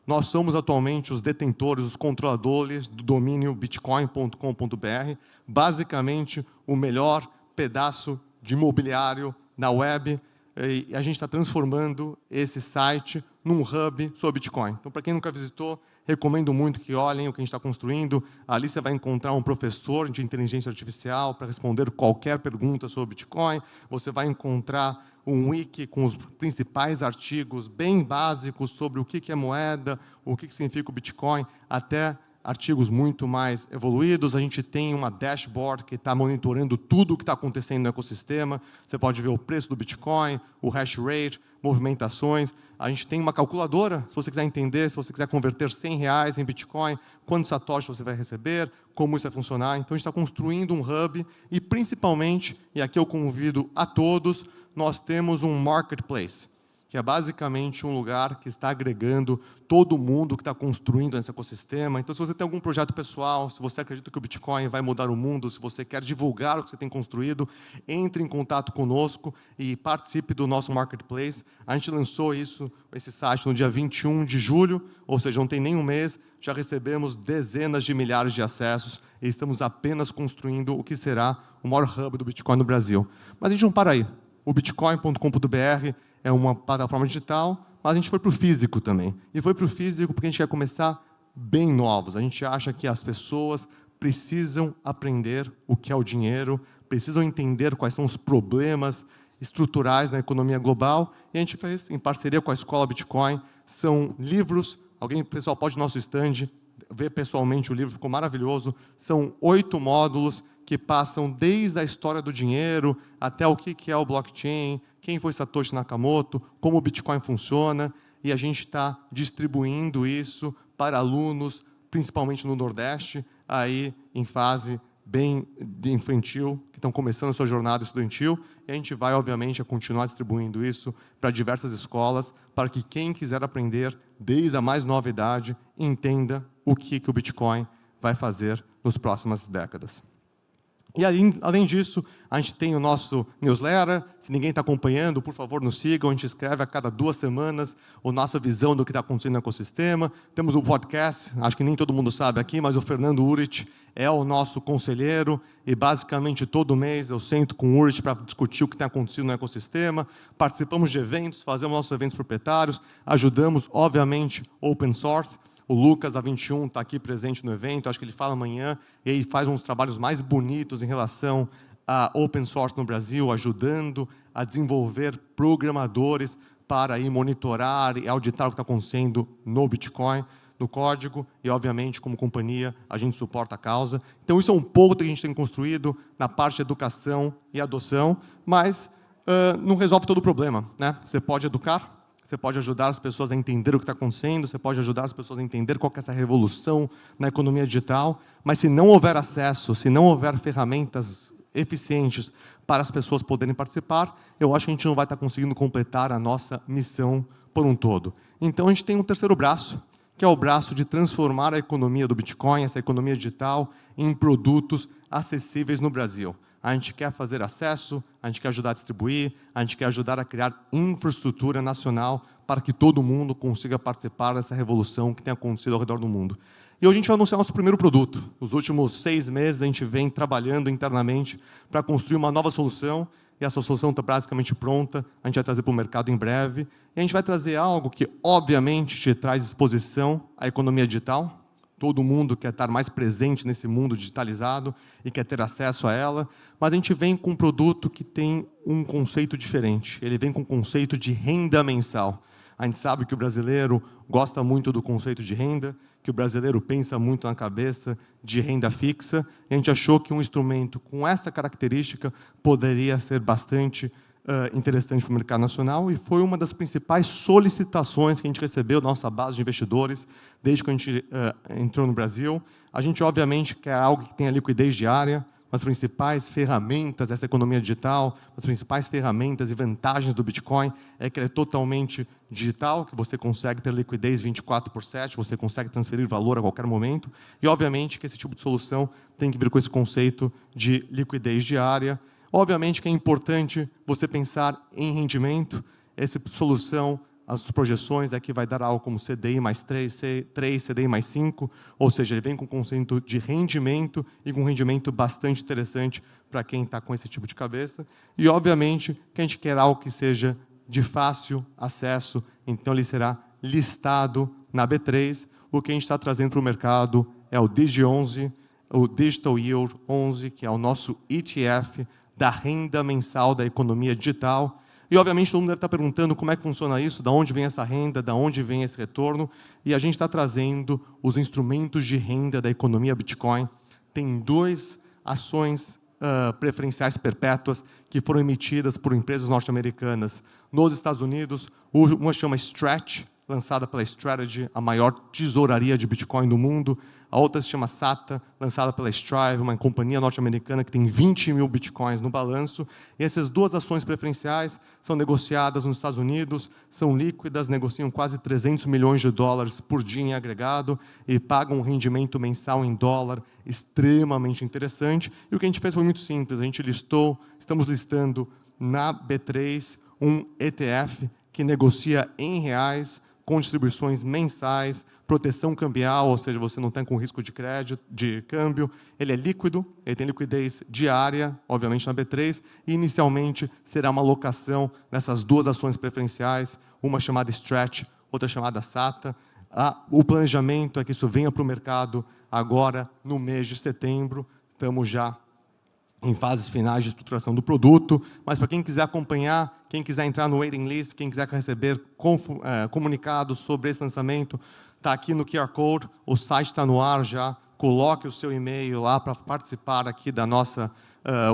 Nós somos atualmente os detentores, os controladores do domínio bitcoin.com.br, basicamente o melhor pedaço de imobiliário na web, e a gente está transformando esse site num hub sobre Bitcoin. Então, para quem nunca visitou, recomendo muito que olhem o que a gente está construindo. Ali você vai encontrar um professor de inteligência artificial para responder qualquer pergunta sobre Bitcoin. Você vai encontrar um wiki com os principais artigos bem básicos sobre o que é moeda, o que significa o Bitcoin, até artigos muito mais evoluídos. A gente tem uma dashboard que está monitorando tudo o que está acontecendo no ecossistema. Você pode ver o preço do Bitcoin, o hash rate, movimentações. A gente tem uma calculadora, se você quiser entender, se você quiser converter R$100 em Bitcoin, quantos satoshis você vai receber, como isso vai funcionar. Então, a gente está construindo um hub e, principalmente, e aqui eu convido a todos, nós temos um marketplace, que é basicamente um lugar que está agregando todo mundo que está construindo esse ecossistema. Então, se você tem algum projeto pessoal, se você acredita que o Bitcoin vai mudar o mundo, se você quer divulgar o que você tem construído, entre em contato conosco e participe do nosso marketplace. A gente lançou esse site no dia 21 de julho, ou seja, não tem nem um mês, já recebemos dezenas de milhares de acessos e estamos apenas construindo o que será o maior hub do Bitcoin no Brasil. Mas a gente não para aí. O bitcoin.com.br é uma plataforma digital, mas a gente foi para o físico também. E foi para o físico porque a gente quer começar bem novos. A gente acha que as pessoas precisam aprender o que é o dinheiro, precisam entender quais são os problemas estruturais na economia global. E a gente fez, em parceria com a Escola Bitcoin, são livros. Alguém, pessoal, pode ir no nosso stand, ver pessoalmente o livro, ficou maravilhoso. São 8 módulos que passam desde a história do dinheiro até o que é o blockchain, quem foi Satoshi Nakamoto, como o Bitcoin funciona, e a gente está distribuindo isso para alunos, principalmente no Nordeste, aí em fase bem de infantil, que estão começando a sua jornada estudantil, e a gente vai, obviamente, a continuar distribuindo isso para diversas escolas, para que quem quiser aprender, desde a mais nova idade, entenda o que o Bitcoin vai fazer nas próximas décadas. E além disso, a gente tem o nosso newsletter. Se ninguém está acompanhando, por favor, nos sigam. A gente escreve a cada 2 semanas a nossa visão do que está acontecendo no ecossistema. Temos o podcast, acho que nem todo mundo sabe aqui, mas o Fernando Urich é o nosso conselheiro e, basicamente, todo mês eu sento com o Urich para discutir o que tem acontecido no ecossistema. Participamos de eventos, fazemos nossos eventos proprietários, ajudamos, obviamente, open source. O Lucas, da 21, está aqui presente no evento, acho que ele fala amanhã, e ele faz uns trabalhos mais bonitos em relação a open source no Brasil, ajudando a desenvolver programadores para aí monitorar e auditar o que está acontecendo no Bitcoin, no código, e, obviamente, como companhia, a gente suporta a causa. Então, isso é um pouco que a gente tem construído na parte de educação e adoção, mas não resolve todo o problema, né? Você pode educar, você pode ajudar as pessoas a entender o que está acontecendo, você pode ajudar as pessoas a entender qual que é essa revolução na economia digital, mas se não houver acesso, se não houver ferramentas eficientes para as pessoas poderem participar, eu acho que a gente não vai estar conseguindo completar a nossa missão por um todo. Então, a gente tem um terceiro braço, que é o braço de transformar a economia do Bitcoin, essa economia digital, em produtos acessíveis no Brasil. A gente quer fazer acesso, a gente quer ajudar a distribuir, a gente quer ajudar a criar infraestrutura nacional para que todo mundo consiga participar dessa revolução que tem acontecido ao redor do mundo. E hoje a gente vai anunciar nosso primeiro produto. Nos últimos 6 meses, a gente vem trabalhando internamente para construir uma nova solução, e essa solução está basicamente pronta, a gente vai trazer para o mercado em breve, e a gente vai trazer algo que, obviamente, te traz exposição à economia digital. Todo mundo quer estar mais presente nesse mundo digitalizado e quer ter acesso a ela, mas a gente vem com um produto que tem um conceito diferente. Ele vem com o conceito de renda mensal. A gente sabe que o brasileiro gosta muito do conceito de renda, que o brasileiro pensa muito na cabeça de renda fixa, e a gente achou que um instrumento com essa característica poderia ser bastante interessante para o mercado nacional, e foi uma das principais solicitações que a gente recebeu da nossa base de investidores desde que a gente entrou no Brasil. A gente, obviamente, quer algo que tenha liquidez diária. As principais ferramentas dessa economia digital, as principais ferramentas e vantagens do Bitcoin é que ele é totalmente digital, que você consegue ter liquidez 24/7, você consegue transferir valor a qualquer momento, e, obviamente, que esse tipo de solução tem que vir com esse conceito de liquidez diária. Obviamente que é importante você pensar em rendimento. Essa solução, as projeções aqui vai dar algo como CDI mais 3, CDI mais 5, ou seja, ele vem com um conceito de rendimento e com um rendimento bastante interessante para quem está com esse tipo de cabeça. E, obviamente, que a gente quer algo que seja de fácil acesso, então ele será listado na B3. O que a gente está trazendo para o mercado é o DIG11, o Digital Yield 11, que é o nosso ETF da renda mensal da economia digital. E, obviamente, todo mundo deve estar perguntando como é que funciona isso, de onde vem essa renda, de onde vem esse retorno. E a gente está trazendo os instrumentos de renda da economia Bitcoin. Tem 2 ações preferenciais perpétuas que foram emitidas por empresas norte-americanas nos Estados Unidos. Uma chama Stretch, lançada pela Strategy, a maior tesouraria de Bitcoin do mundo. A outra se chama SATA, lançada pela Strive, uma companhia norte-americana que tem 20 mil Bitcoins no balanço. E essas 2 ações preferenciais são negociadas nos Estados Unidos, são líquidas, negociam quase 300 milhões de dólares por dia em agregado e pagam um rendimento mensal em dólar extremamente interessante. E o que a gente fez foi muito simples. A gente estamos listando na B3 um ETF que negocia em reais, com distribuições mensais, proteção cambial, ou seja, você não tem com risco de crédito, de câmbio. Ele é líquido, ele tem liquidez diária, obviamente na B3, e inicialmente será uma alocação nessas 2 ações preferenciais, uma chamada Stretch, outra chamada SATA. O planejamento é que isso venha para o mercado agora no mês de setembro. Estamos já em fases finais de estruturação do produto, mas para quem quiser acompanhar, quem quiser entrar no waiting list, quem quiser receber comunicados sobre esse lançamento, está aqui no QR Code, o site está no ar já, coloque o seu e-mail lá para participar aqui da nossa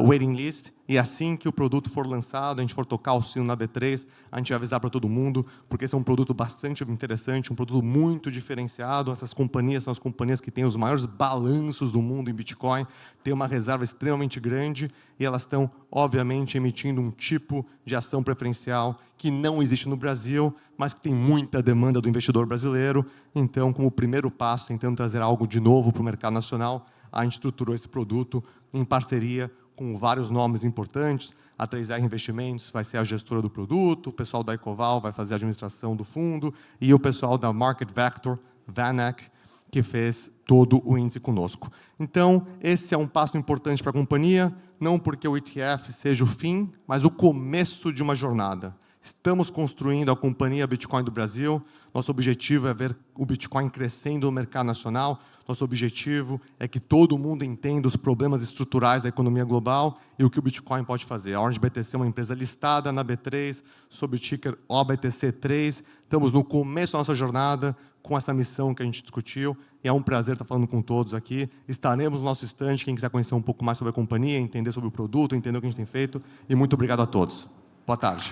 waiting list, e assim que o produto for lançado, a gente for tocar o sino na B3, a gente vai avisar para todo mundo, porque esse é um produto bastante interessante, um produto muito diferenciado. Essas companhias são as companhias que têm os maiores balanços do mundo em Bitcoin, têm uma reserva extremamente grande, e elas estão, obviamente, emitindo um tipo de ação preferencial que não existe no Brasil, mas que tem muita demanda do investidor brasileiro. Então, como primeiro passo, tentando trazer algo de novo para o mercado nacional, a gente estruturou esse produto em parceria com vários nomes importantes. A 3R Investimentos vai ser a gestora do produto, o pessoal da Ecoval vai fazer a administração do fundo, e o pessoal da Market Vector, VanEck, que fez todo o índice conosco. Então, esse é um passo importante para a companhia, não porque o ETF seja o fim, mas o começo de uma jornada. Estamos construindo a companhia Bitcoin do Brasil. Nosso objetivo é ver o Bitcoin crescendo no mercado nacional. Nosso objetivo é que todo mundo entenda os problemas estruturais da economia global e o que o Bitcoin pode fazer. A Orange BTC é uma empresa listada na B3, sob o ticker OBTC3. Estamos no começo da nossa jornada com essa missão que a gente discutiu. E é um prazer estar falando com todos aqui. Estaremos no nosso stand, quem quiser conhecer um pouco mais sobre a companhia, entender sobre o produto, entender o que a gente tem feito. E muito obrigado a todos. Boa tarde.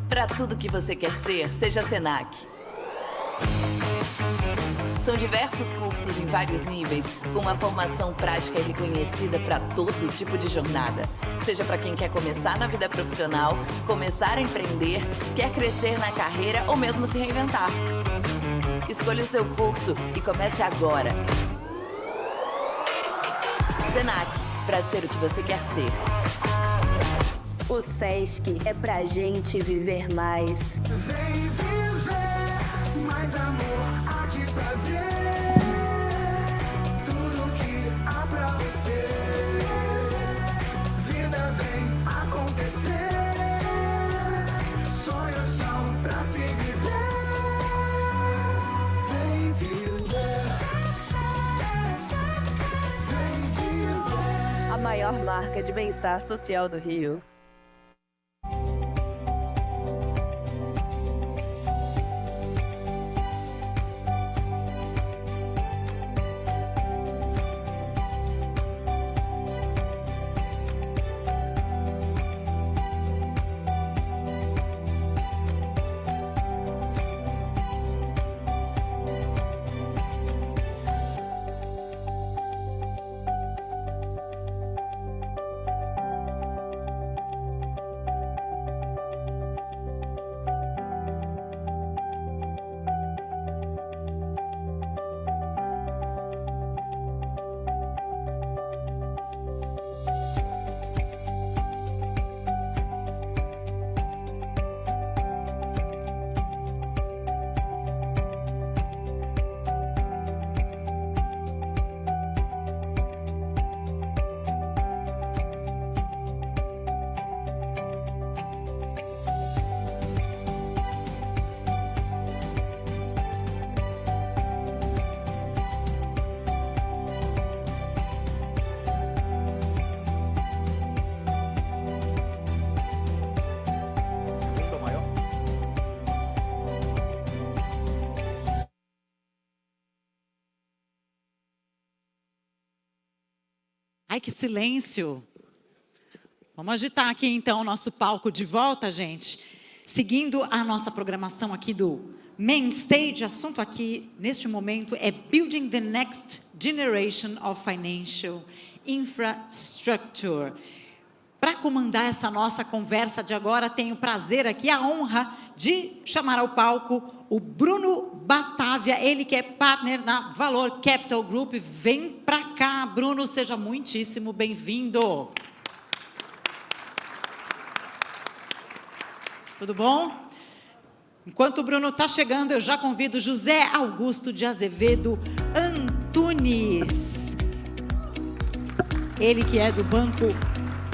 Para tudo que você quer ser, seja Senac. São diversos cursos em vários níveis, com uma formação prática e reconhecida para todo tipo de jornada. Seja para quem quer começar na vida profissional, começar a empreender, quer crescer na carreira ou mesmo se reinventar. Escolha o seu curso e comece agora. Senac, para ser o que você quer ser. O Sesc é pra gente viver mais. Vem viver mais amor, arte e prazer. Tudo que há pra você. Vida vem acontecer. Sonhos são pra se viver. Vem viver. Vem viver. A maior marca de bem-estar social do Rio. Ai, que silêncio. Vamos agitar aqui, então, o nosso palco de volta, gente. Seguindo a nossa programação aqui do Main Stage, assunto aqui, neste momento, é Building the Next Generation of Financial Infrastructure. Para comandar essa nossa conversa de agora, tenho o prazer aqui, a honra de chamar ao palco o Bruno Batávia, ele que é partner na Valor Capital Group. Vem para cá, Bruno, seja muitíssimo bem-vindo. Tudo bom? Enquanto o Bruno está chegando, eu já convido José Augusto de Azevedo Antunes. Ele que é do Banco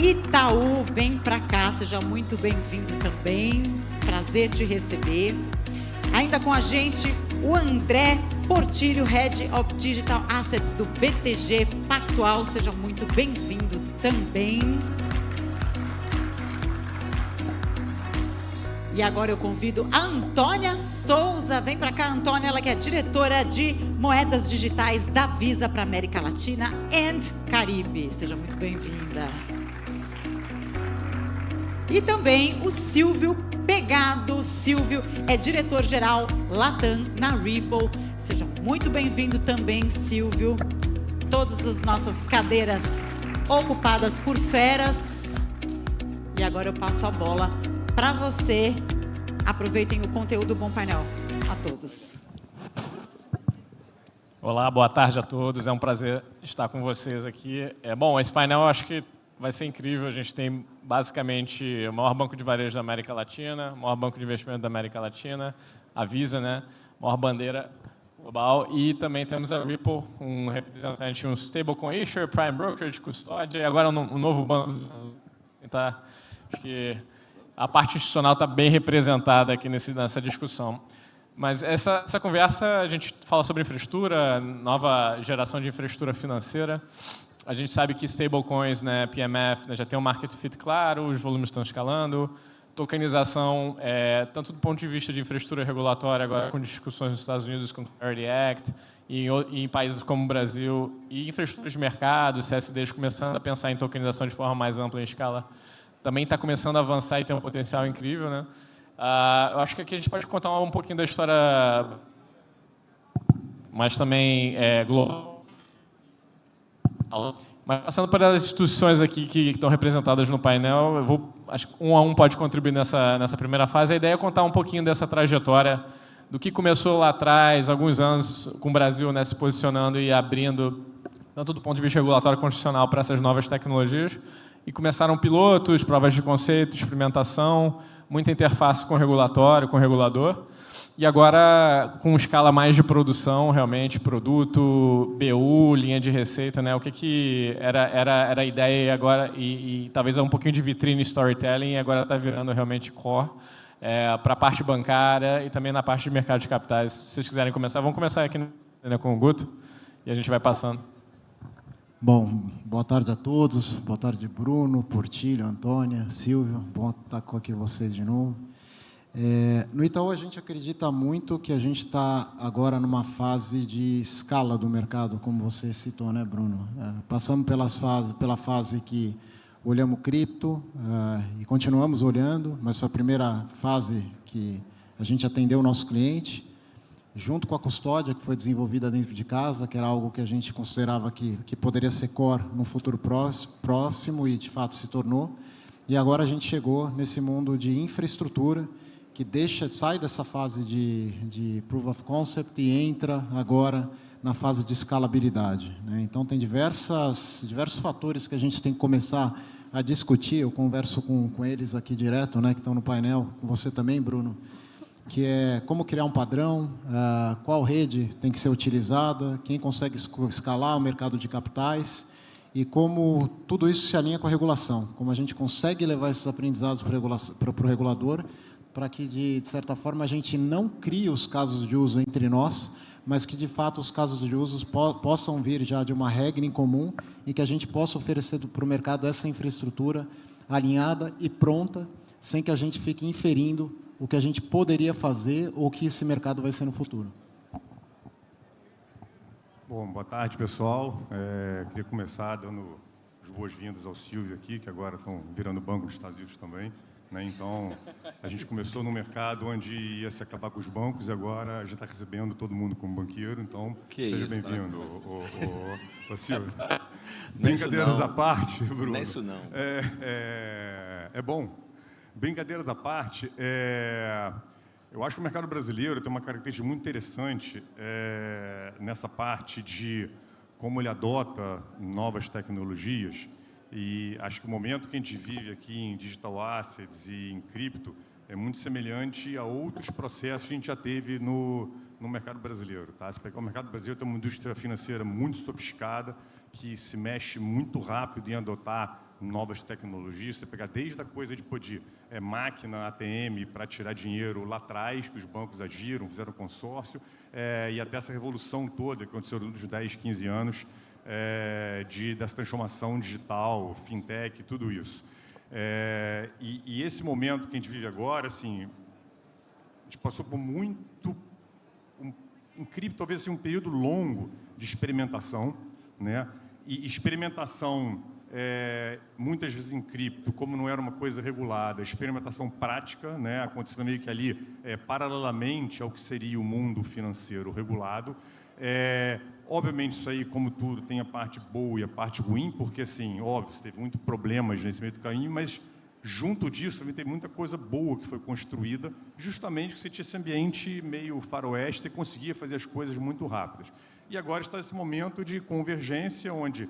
Itaú, vem para cá, seja muito bem-vindo também. Prazer te receber. Ainda com a gente, o André Portilho, Head of Digital Assets do BTG Pactual, seja muito bem-vindo também. E agora eu convido a Antônia Souza. Vem para cá, Antônia, ela que é diretora de moedas digitais da Visa para América Latina e Caribe. Seja muito bem-vinda. E também o Silvio Pegado. Silvio é diretor-geral Latam na Ripple. Seja muito bem-vindo também, Silvio. Todas as nossas cadeiras ocupadas por feras. E agora eu passo a bola para você. Aproveitem o conteúdo. Bom painel a todos. Olá, boa tarde a todos. É um prazer estar com vocês aqui. Bom, esse painel eu acho que vai ser incrível. A gente tem basicamente o maior banco de varejo da América Latina, o maior banco de investimento da América Latina, a Visa, né? Maior bandeira, global. E também temos a Ripple, um representante, um stablecoin issuer, prime brokerage, custódia, e agora um novo banco. Tá, acho que a parte institucional está bem representada aqui nessa discussão. Mas essa conversa, a gente fala sobre infraestrutura, nova geração de infraestrutura financeira. A gente sabe que stablecoins, né, PMF, né, já tem um market fit claro, os volumes estão escalando. Tokenização, tanto do ponto de vista de infraestrutura regulatória, agora com discussões nos Estados Unidos com o Clarity Act, e em países como o Brasil, e infraestruturas de mercado, CSDs começando a pensar em tokenização de forma mais ampla em escala, também está começando a avançar e tem um potencial incrível, né? Eu acho que aqui a gente pode contar um pouquinho da história, mas também global. Mas passando por as instituições aqui que estão representadas no painel, eu vou, acho que um a um pode contribuir nessa primeira fase. A ideia é contar um pouquinho dessa trajetória, do que começou lá atrás, alguns anos, com o Brasil, né, se posicionando e abrindo, tanto do ponto de vista regulatório e constitucional, para essas novas tecnologias. E começaram pilotos, provas de conceito, experimentação, muita interface com o regulatório, com o regulador. E agora, com escala mais de produção, realmente, produto, BU, linha de receita, né? O que era a ideia agora, e talvez um pouquinho de vitrine storytelling, e agora está virando realmente core para a parte bancária e também na parte de mercado de capitais. Se vocês quiserem começar, vamos começar aqui, né, com o Guto, e a gente vai passando. Bom, boa tarde a todos. Boa tarde, Bruno, Portilho, Antônia, Silvio. Bom estar com aqui vocês de novo. No Itaú, a gente acredita muito que a gente está agora numa fase de escala do mercado, como você citou, né, Bruno? Passamos pela fase que olhamos cripto e continuamos olhando, mas foi a primeira fase que a gente atendeu o nosso cliente, junto com a custódia, que foi desenvolvida dentro de casa, que era algo que a gente considerava que poderia ser core no futuro próximo e, de fato, se tornou. E agora a gente chegou nesse mundo de infraestrutura, que sai dessa fase de proof of concept e entra agora na fase de escalabilidade, né? Então, tem diversos fatores que a gente tem que começar a discutir. Eu converso com eles aqui direto, né, que estão no painel, com você também, Bruno, que é como criar um padrão, qual rede tem que ser utilizada, quem consegue escalar o mercado de capitais e como tudo isso se alinha com a regulação, como a gente consegue levar esses aprendizados para o regulador, para que, de certa forma, a gente não crie os casos de uso entre nós, mas que, de fato, os casos de uso possam vir já de uma regra em comum e que a gente possa oferecer para o mercado essa infraestrutura alinhada e pronta, sem que a gente fique inferindo o que a gente poderia fazer ou o que esse mercado vai ser no futuro. Bom, boa tarde, pessoal. Queria começar dando as boas-vindas ao Silvio aqui, que agora estão virando banco dos Estados Unidos também. Né? Então, a gente começou num mercado onde ia se acabar com os bancos e agora a gente está recebendo todo mundo como banqueiro, então seja bem-vindo, ô Silvio. Brincadeiras à parte, Bruno. Não é isso não. É bom. Brincadeiras à parte, eu acho que o mercado brasileiro tem uma característica muito interessante nessa parte de como ele adota novas tecnologias. E acho que o momento que a gente vive aqui em digital assets e em cripto é muito semelhante a outros processos que a gente já teve no mercado brasileiro. Tá? O mercado brasileiro tem uma indústria financeira muito sofisticada, que se mexe muito rápido em adotar novas tecnologias. Você pegar desde a coisa de máquina ATM para tirar dinheiro lá atrás, que os bancos agiram, fizeram consórcio, e até essa revolução toda que aconteceu nos 10, 15 anos, dessa transformação digital, fintech, tudo isso. E esse momento que a gente vive agora, assim, a gente passou por muito, em cripto, talvez assim, um período longo de experimentação, né? E experimentação, muitas vezes em cripto, como não era uma coisa regulada, experimentação prática, né? Acontecendo meio que ali, paralelamente ao que seria o mundo financeiro regulado. Obviamente, isso aí, como tudo, tem a parte boa e a parte ruim, porque, assim, óbvio, teve muitos problemas nesse meio do caminho, mas, junto disso, também tem muita coisa boa que foi construída, justamente porque você tinha esse ambiente meio faroeste, você conseguia fazer as coisas muito rápidas. E agora está esse momento de convergência, onde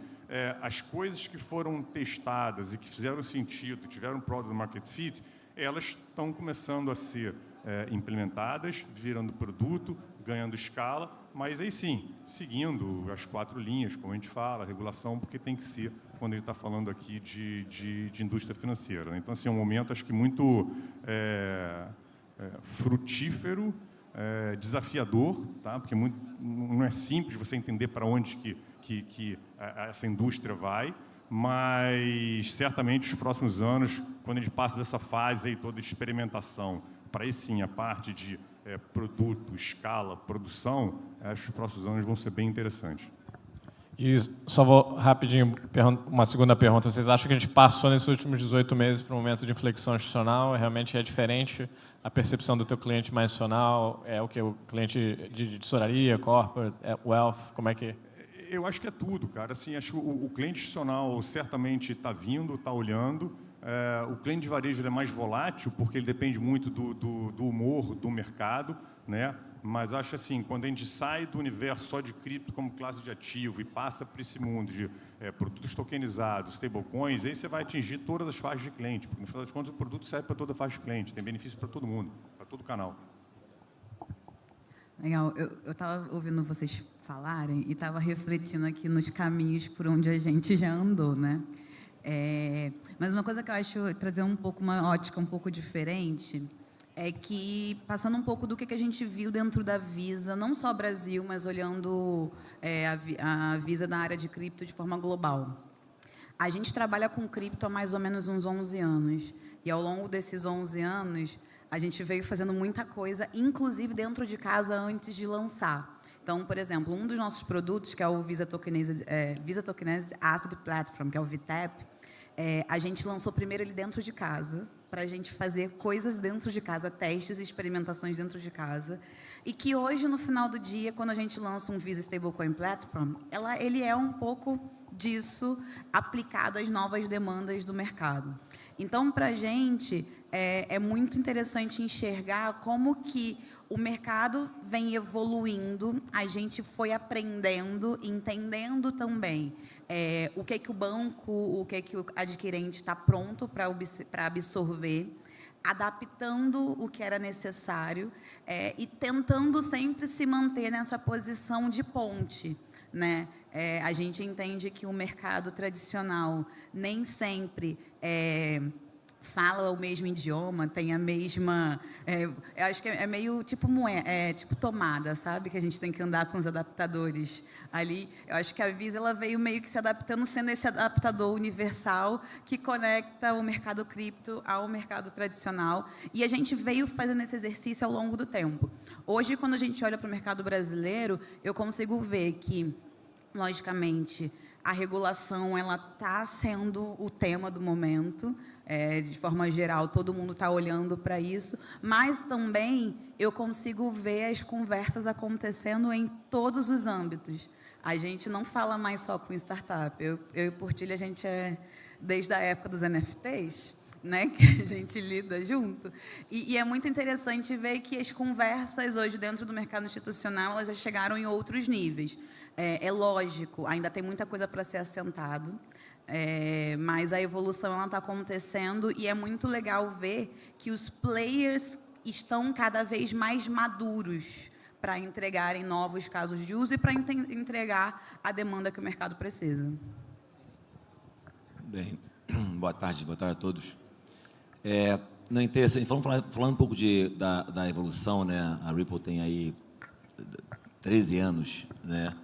as coisas que foram testadas e que fizeram sentido, tiveram product market fit, elas estão começando a ser implementadas, virando produto, ganhando escala, mas aí sim, seguindo as 4 linhas, como a gente fala, a regulação, porque tem que ser quando a gente está falando aqui de indústria financeira, né? Então, assim, é um momento, acho que muito frutífero, desafiador, tá? Porque não é simples você entender para onde que essa indústria vai, mas certamente os próximos anos, quando a gente passa dessa fase aí toda de experimentação, para aí sim a parte de produto, escala, produção, acho que os próximos anos vão ser bem interessantes. E só vou rapidinho, uma segunda pergunta. Vocês acham que a gente passou nesses últimos 18 meses para um momento de inflexão institucional? Realmente é diferente a percepção do teu cliente mais institucional? É o que o cliente de tesouraria, corporate, wealth, como é que... Eu acho que é tudo, cara. Assim, acho que o cliente institucional certamente está vindo, está olhando. O cliente de varejo ele é mais volátil, porque ele depende muito do humor do mercado, né? Mas acho assim, quando a gente sai do universo só de cripto como classe de ativo e passa para esse mundo de produtos tokenizados, stablecoins, aí você vai atingir todas as faixas de cliente, porque no final das contas o produto serve para toda a faixa de cliente, tem benefício para todo mundo, para todo o canal. Legal, eu estava ouvindo vocês falarem e estava refletindo aqui nos caminhos por onde a gente já andou, né? Mas uma coisa que eu acho, trazer uma ótica um pouco diferente, é que, passando um pouco do que a gente viu dentro da Visa, não só Brasil, mas olhando a Visa na área de cripto de forma global. A gente trabalha com cripto há mais ou menos uns 11 anos, e ao longo desses 11 anos, a gente veio fazendo muita coisa, inclusive dentro de casa, antes de lançar. Então, por exemplo, um dos nossos produtos, que é o Visa Tokenized Asset Platform, que é o VTAP, a gente lançou primeiro ele dentro de casa, para a gente fazer coisas dentro de casa, testes e experimentações dentro de casa, e que hoje, no final do dia, quando a gente lança um Visa Stablecoin Platform, ele é um pouco disso aplicado às novas demandas do mercado. Então, para a gente, é muito interessante enxergar como que o mercado vem evoluindo, a gente foi aprendendo, entendendo também o que o banco, o que o adquirente está pronto para absorver, adaptando o que era necessário e tentando sempre se manter nessa posição de ponte, né? A gente entende que o mercado tradicional nem sempre fala o mesmo idioma, tem a mesma... eu acho que é meio tipo tomada, sabe? Que a gente tem que andar com os adaptadores ali. Eu acho que a Visa ela veio meio que se adaptando, sendo esse adaptador universal que conecta o mercado cripto ao mercado tradicional. E a gente veio fazendo esse exercício ao longo do tempo. Hoje, quando a gente olha para o mercado brasileiro, eu consigo ver que, logicamente, a regulação está sendo o tema do momento. De forma geral, todo mundo está olhando para isso, mas também eu consigo ver as conversas acontecendo em todos os âmbitos. A gente não fala mais só com startup. Eu e o Portilho, a gente desde a época dos NFTs, né, que a gente lida junto. E é muito interessante ver que as conversas hoje dentro do mercado institucional elas já chegaram em outros níveis. É lógico, ainda tem muita coisa para ser assentado, mas a evolução está acontecendo e é muito legal ver que os players estão cada vez mais maduros para entregarem novos casos de uso e para entregar a demanda que o mercado precisa. Bem, boa tarde a todos. Não é interessante, falando um pouco da evolução, né? A Ripple tem aí 13 anos, né?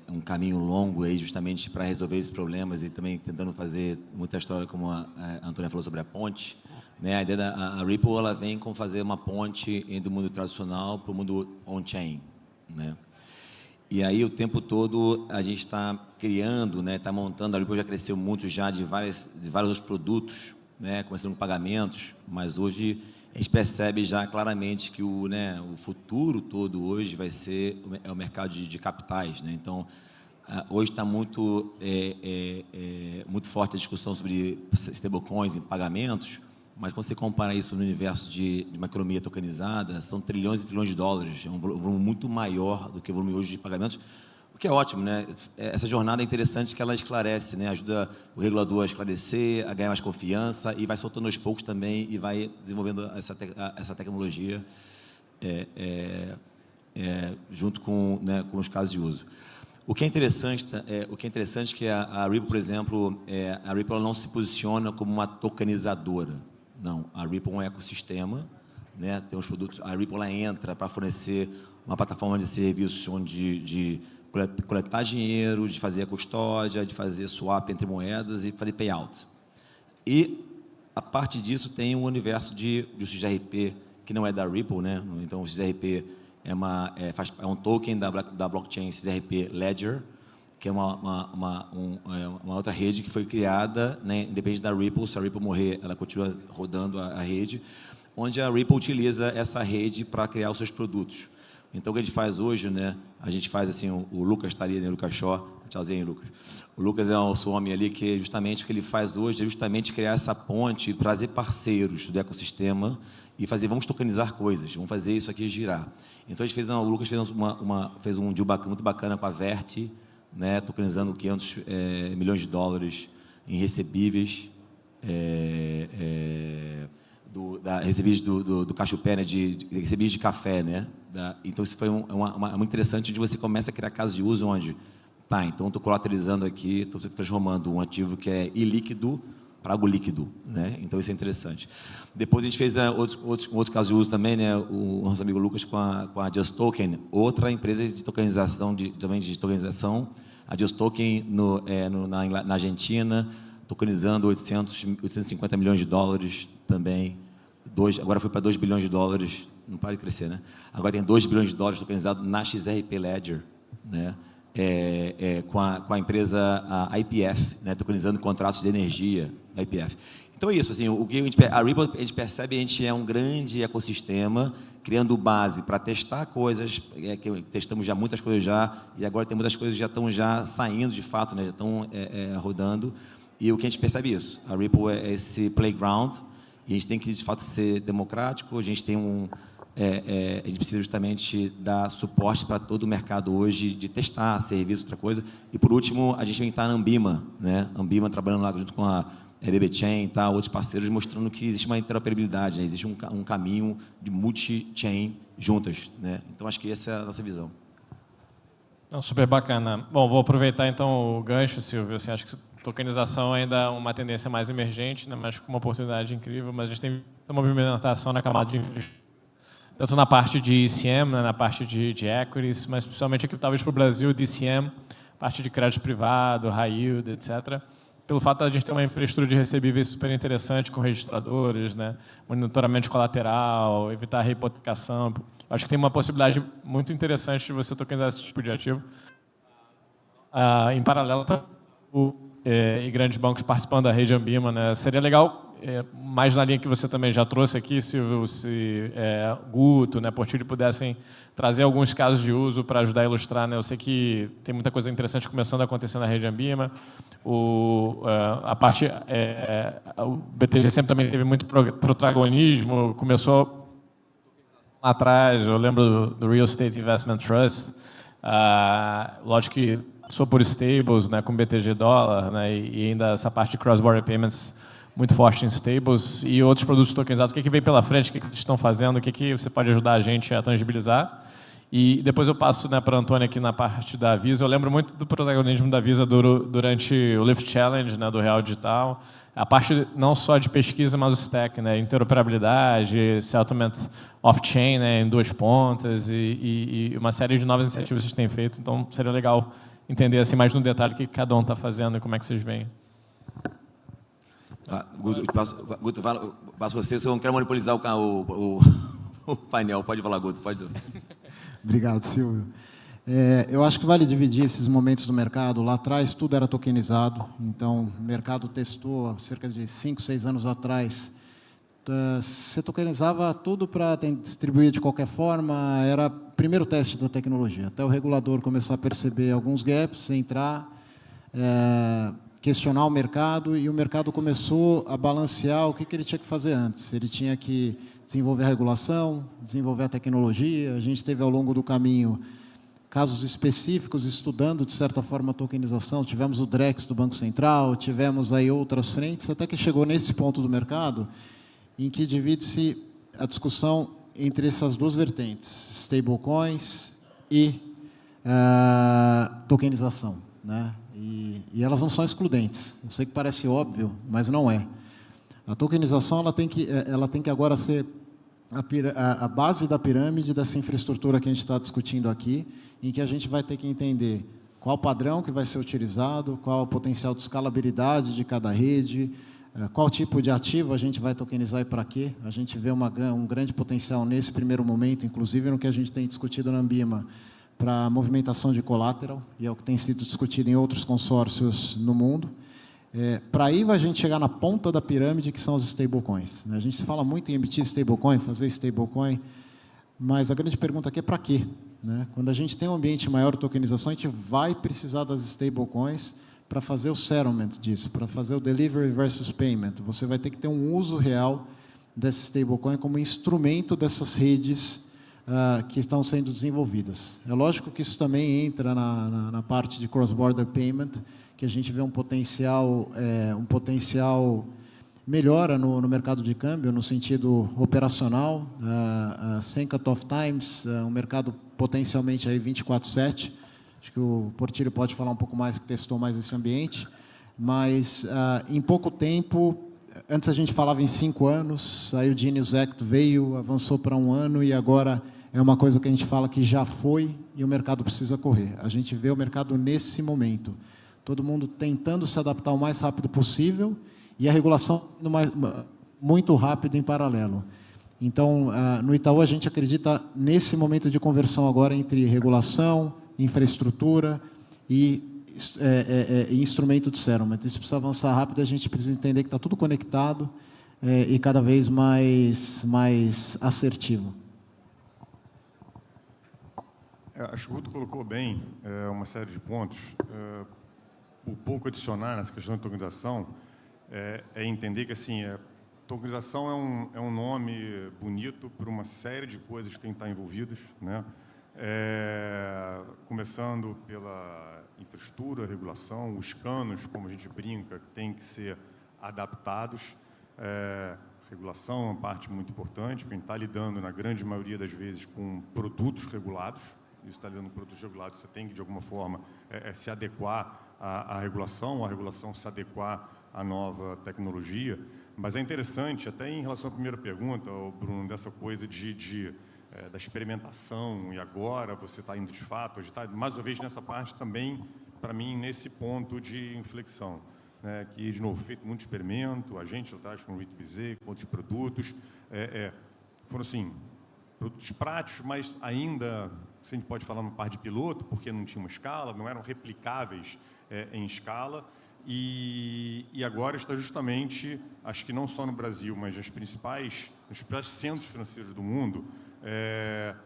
Um caminho longo aí justamente para resolver esses problemas e também tentando fazer muita história, como a Antônia falou sobre a ponte, né? A ideia da Ripple ela vem com fazer uma ponte do mundo tradicional para o mundo on-chain, né? E aí o tempo todo a gente está criando, né? Está montando. A Ripple já cresceu muito já de vários outros produtos, né? Começando com pagamentos, mas hoje a gente percebe já claramente que o futuro todo hoje vai ser o mercado de capitais, né? Então, hoje está muito forte a discussão sobre stablecoins e pagamentos, mas quando você compara isso no universo de uma economia tokenizada, são trilhões e trilhões de dólares, é um volume muito maior do que o volume hoje de pagamentos, o O que é ótimo, né? Essa jornada é interessante que ela esclarece, né? Ajuda o regulador a esclarecer, a ganhar mais confiança e vai soltando aos poucos também e vai desenvolvendo essa tecnologia junto com, né, com os casos de uso. O que é interessante é que a Ripple, por exemplo, a Ripple ela não se posiciona como uma tokenizadora. Não, a Ripple é um ecossistema, né? Tem os produtos, a Ripple ela entra para fornecer uma plataforma de serviços onde de coletar dinheiro, de fazer a custódia, de fazer swap entre moedas e fazer payout. E, a parte disso, tem um universo de XRP, que não é da Ripple, né? Então, o XRP é um token da blockchain XRP Ledger, que é uma outra rede que foi criada, né, independente da Ripple. Se a Ripple morrer, ela continua rodando a rede, onde a Ripple utiliza essa rede para criar os seus produtos. Então, o que a gente faz hoje, né? A gente faz assim, o Lucas está ali, né? O Lucas Shaw, tchauzinho, Lucas. O Lucas é o nosso homem ali, que justamente o que ele faz hoje é justamente criar essa ponte, trazer parceiros do ecossistema e fazer, vamos tokenizar coisas, vamos fazer isso aqui girar. Então, o Lucas fez um deal muito bacana com a Vert, né? Tokenizando 500 milhões de dólares em recebíveis, recebíveis do cachupé, né, recebíveis de café, né? Então, isso foi muito interessante, onde você começa a criar casos de uso onde, tá, então estou colateralizando aqui, estou transformando um ativo que é ilíquido para algo líquido, né? Então, isso é interessante. Depois, a gente fez outro caso de uso também, né? O nosso amigo Lucas com a Just Token, outra empresa de tokenização, também de tokenização, a Just Token na Argentina, tokenizando 850 milhões de dólares também. Agora foi para 2 bilhões de dólares, não para de crescer, né? Agora tem 2 bilhões de dólares tokenizados na XRP Ledger, né? Com a empresa IPF, né? Tokenizando contratos de energia, IPF. Então é isso, assim, a Ripple, a gente percebe, a gente é um grande ecossistema, criando base para testar coisas, que testamos já muitas coisas já, e agora tem muitas coisas que já estão saindo de fato, né? Já estão rodando. E o que a gente percebe é isso, a Ripple é esse playground, e a gente tem que, de fato, ser democrático, a gente precisa justamente dar suporte para todo o mercado hoje, de testar serviço, outra coisa. E, por último, a gente vem estar na Ambima, né? Ambima trabalhando lá junto com a BB Chain, outros parceiros, mostrando que existe uma interoperabilidade, né? Existe um caminho de multi-chain juntas, né? Então, acho que essa é a nossa visão. Não, super bacana. Bom, vou aproveitar, então, o gancho, Silvio. Assim, acho que tokenização ainda é uma tendência mais emergente, né, mas com uma oportunidade incrível, mas a gente tem uma movimentação na camada de infraestrutura, tanto na parte de ECM, né, na parte de equities, mas principalmente aqui, talvez, para o Brasil, DCM, parte de crédito privado, high yield, etc., pelo fato de a gente ter uma infraestrutura de recebíveis super interessante, com registradores, né, monitoramento colateral, evitar a rehipotecação. Acho que tem uma possibilidade muito interessante de você tokenizar esse tipo de ativo. Em paralelo, e grandes bancos participando da rede Ambima, né? Seria legal, mais na linha que você também já trouxe aqui, se Guto, né, Portilho pudessem trazer alguns casos de uso para ajudar a ilustrar, né? Eu sei que tem muita coisa interessante começando a acontecer na rede Ambima. O BTG sempre também teve muito protagonismo, começou lá atrás, eu lembro do Real Estate Investment Trust, lógico que sou por stables, né, com BTG dólar, né, e ainda essa parte de cross-border payments muito forte em stables e outros produtos tokenizados. O que vem pela frente, o que eles estão fazendo, o que você pode ajudar a gente a tangibilizar. E depois eu passo, né, para a Antônia aqui na parte da Visa. Eu lembro muito do protagonismo da Visa durante o Lift Challenge, né, do Real Digital. A parte não só de pesquisa, mas o stack, né, interoperabilidade, settlement off-chain, né, em 2 pontas e uma série de novas iniciativas que vocês têm feito. Então, seria legal entender assim, mais no detalhe o que cada um está fazendo e como é que vocês veem. Guto, passo você, eu não quero monopolizar o painel. Pode falar, Guto. Pode. Obrigado, Silvio. Eu acho que vale dividir esses momentos do mercado. Lá atrás, tudo era tokenizado. Então, o mercado testou, há cerca de 5, 6 anos atrás, você tokenizava tudo para distribuir de qualquer forma. Era o primeiro teste da tecnologia. Até o regulador começar a perceber alguns gaps, entrar, questionar o mercado, e o mercado começou a balancear o que ele tinha que fazer antes. Ele tinha que desenvolver a regulação, desenvolver a tecnologia. A gente teve, ao longo do caminho, casos específicos, estudando, de certa forma, a tokenização. Tivemos o Drex do Banco Central, tivemos aí outras frentes, até que chegou nesse ponto do mercado, em que divide-se a discussão entre essas duas vertentes, stablecoins e tokenização, né? E elas não são excludentes. Eu sei que parece óbvio, mas não é. A tokenização ela tem que agora ser a base da pirâmide dessa infraestrutura que a gente está discutindo aqui, em que a gente vai ter que entender qual o padrão que vai ser utilizado, qual o potencial de escalabilidade de cada rede, qual tipo de ativo a gente vai tokenizar e para quê. A gente vê um grande potencial nesse primeiro momento, inclusive no que a gente tem discutido na Ambima, para movimentação de collateral, e é o que tem sido discutido em outros consórcios no mundo. Para aí a gente chegar na ponta da pirâmide, que são os stablecoins. A gente fala muito em emitir stablecoin, fazer stablecoin, mas a grande pergunta aqui é para quê? Quando a gente tem um ambiente maior de tokenização, a gente vai precisar das stablecoins para fazer o settlement disso, para fazer o delivery versus payment. Você vai ter que ter um uso real desse stablecoin como instrumento dessas redes que estão sendo desenvolvidas. É lógico que isso também entra na parte de cross-border payment, que a gente vê um potencial melhora no mercado de câmbio, no sentido operacional, sem cut-off times, um mercado potencialmente aí 24/7. Acho que o Portilho pode falar um pouco mais, que testou mais esse ambiente, mas em pouco tempo, antes a gente falava em 5 anos, aí o Genius Act veio, avançou para 1 ano e agora é uma coisa que a gente fala que já foi e o mercado precisa correr. A gente vê o mercado nesse momento. Todo mundo tentando se adaptar o mais rápido possível e a regulação muito rápido em paralelo. Então, no Itaú, a gente acredita nesse momento de conversão agora entre regulação, infraestrutura e instrumento de settlement. Isso precisa avançar rápido, a gente precisa entender que está tudo conectado e cada vez mais assertivo. Acho que o Guto colocou bem uma série de pontos. O pouco adicionar nessa questão de tokenização é entender que assim, tokenização é um nome bonito para uma série de coisas que tem que estar envolvidas, né? Começando pela infraestrutura, regulação, os canos, como a gente brinca, que tem que ser adaptados. Regulação é uma parte muito importante, porque a gente está lidando, na grande maioria das vezes, com produtos regulados. Isso está lidando com produtos regulados, você tem que, de alguma forma, se adequar à regulação, a regulação se adequar à nova tecnologia. Mas é interessante, até em relação à primeira pergunta, Bruno, dessa coisa da experimentação, e agora você está indo de fato, a gente está, mais uma vez, nessa parte também, para mim, nesse ponto de inflexão, né, que, de novo, feito muito experimento, a gente lá atrás com o RITBZ, com outros produtos, foram, assim, produtos práticos, mas ainda, se a gente pode falar, uma parte de piloto, porque não tinha uma escala, não eram replicáveis em escala, e agora está justamente, acho que não só no Brasil, mas nos principais centros financeiros do mundo,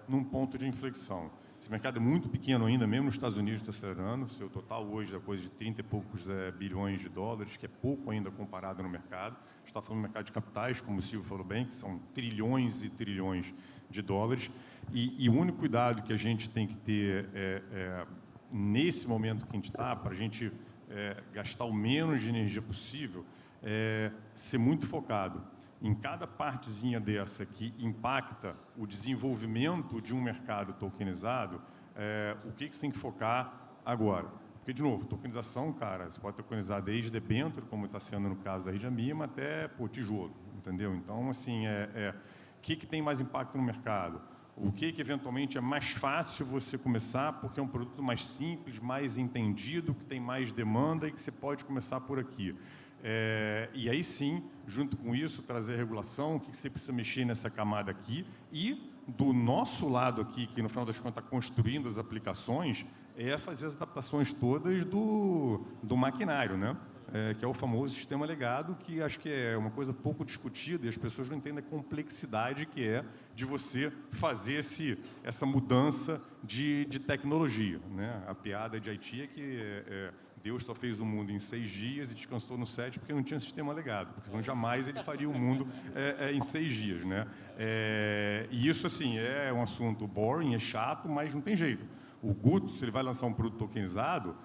num ponto de inflexão. Esse mercado é muito pequeno ainda, mesmo nos Estados Unidos está acelerando, seu total hoje é coisa de 30 e poucos bilhões de dólares, que é pouco ainda comparado no mercado. A gente está falando do mercado de capitais, como o Silvio falou bem, que são trilhões e trilhões de dólares, e o único cuidado que a gente tem que ter nesse momento que a gente está, para a gente gastar o menos de energia possível, ser muito focado em cada partezinha dessa que impacta o desenvolvimento de um mercado tokenizado, o que você tem que focar agora. Porque, de novo, tokenização, cara, você pode tokenizar desde debênture, como está sendo no caso da rede Ambima, até tijolo, entendeu? Então, assim, o que tem mais impacto no mercado? O que eventualmente é mais fácil você começar, porque é um produto mais simples, mais entendido, que tem mais demanda e que você pode começar por aqui. E aí sim, junto com isso, trazer a regulação, o que você precisa mexer nessa camada aqui. E do nosso lado aqui, que no final das contas está construindo as aplicações, fazer as adaptações todas do maquinário, né? Que é o famoso sistema legado, que acho que é uma coisa pouco discutida e as pessoas não entendem a complexidade que é de você fazer essa mudança de tecnologia, né? A piada de Haiti é que Deus só fez o mundo em 6 dias e descansou no 7 porque não tinha sistema legado, porque senão jamais ele faria o mundo em 6 dias, né? E isso, assim, é um assunto boring, é chato, mas não tem jeito. o Guto, se ele vai lançar um produto tokenizado,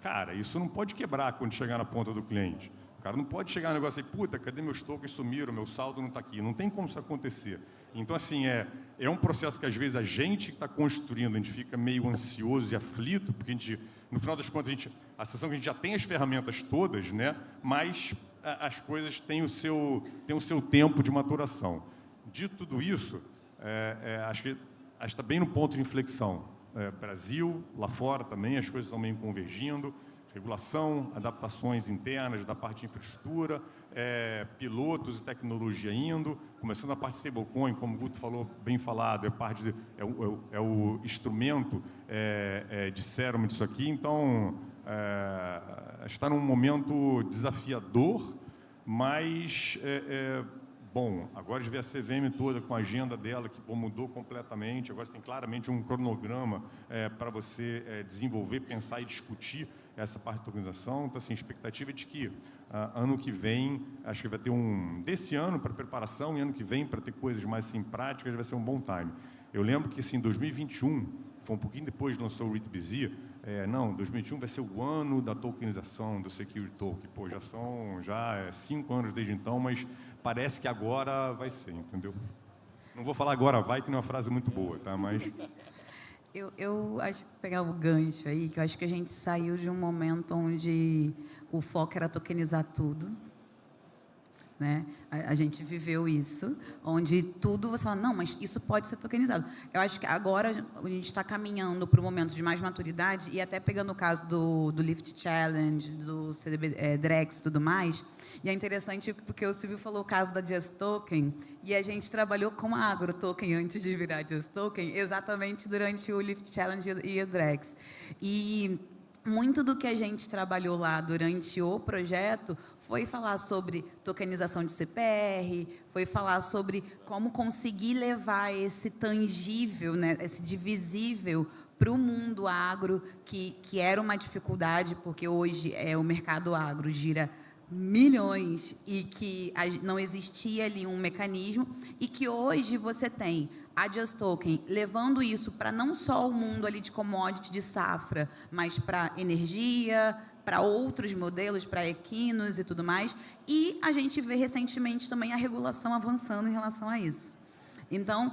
cara, isso não pode quebrar quando chegar na ponta do cliente. O cara não pode chegar no negócio e puta, cadê meus tokens sumiram, meu saldo não está aqui. Não tem como isso acontecer. Então, assim, é um processo que, às vezes, a gente que está construindo, a gente fica meio ansioso e aflito, porque a gente, no final das contas, a sensação que a gente já tem as ferramentas todas, né? Mas as coisas têm o seu tempo de maturação. Dito tudo isso, acho que está bem no ponto de inflexão. Brasil, lá fora também, as coisas estão meio convergindo. Regulação, adaptações internas da parte de infraestrutura, pilotos e tecnologia indo, começando a parte de stablecoin, como o Guto falou, bem falado, é o instrumento de settlement disso aqui. Então, está num momento desafiador, mas, bom, agora de ver a CVM toda com a agenda dela, que mudou completamente, agora você tem claramente um cronograma para você desenvolver, pensar e discutir essa parte da tokenização. Então, assim, a expectativa é de que ano que vem, acho que vai ter desse ano para preparação e ano que vem para ter coisas mais assim, práticas, vai ser um bom time. Eu lembro que, assim, 2021, foi um pouquinho depois que lançou o REIT-BZ, 2021 vai ser o ano da tokenização do Security Token. Pô, já são 5 anos desde então, mas parece que agora vai ser, entendeu? Não vou falar agora vai, que não é uma frase muito boa, tá? Mas... Eu acho que pegar o gancho aí, que eu acho que a gente saiu de um momento onde o foco era tokenizar tudo, né? A gente viveu isso, onde tudo você fala, não, mas isso pode ser tokenizado. Eu acho que agora a gente está caminhando para um momento de mais maturidade, e até pegando o caso do Lift Challenge, do Drex e tudo mais, e é interessante porque o Silvio falou o caso da Just Token, e a gente trabalhou com a Agro Token antes de virar Just Token, exatamente durante o Lift Challenge e o Drex. E muito do que a gente trabalhou lá durante o projeto foi falar sobre tokenização de CPR, foi falar sobre como conseguir levar esse tangível, né, esse divisível para o mundo agro, que era uma dificuldade, porque hoje o mercado agro gira milhões e que não existia ali um mecanismo, e que hoje você tem a Just Token levando isso para não só o mundo ali de commodity de safra, mas para energia, para outros modelos, para equinos e tudo mais, e a gente vê recentemente também a regulação avançando em relação a isso. Então,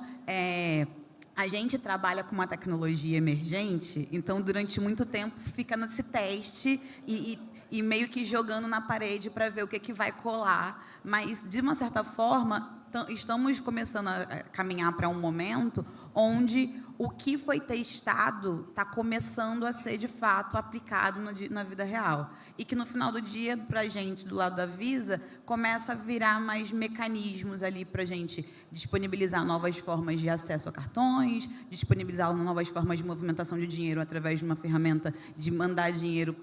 a gente trabalha com uma tecnologia emergente, então durante muito tempo fica nesse teste e meio que jogando na parede para ver o que vai colar, mas de uma certa forma estamos começando a caminhar para um momento onde o que foi testado está começando a ser, de fato, aplicado na vida real. E que, no final do dia, para a gente, do lado da Visa, começa a virar mais mecanismos ali para a gente disponibilizar novas formas de acesso a cartões, disponibilizar novas formas de movimentação de dinheiro através de uma ferramenta de mandar dinheiro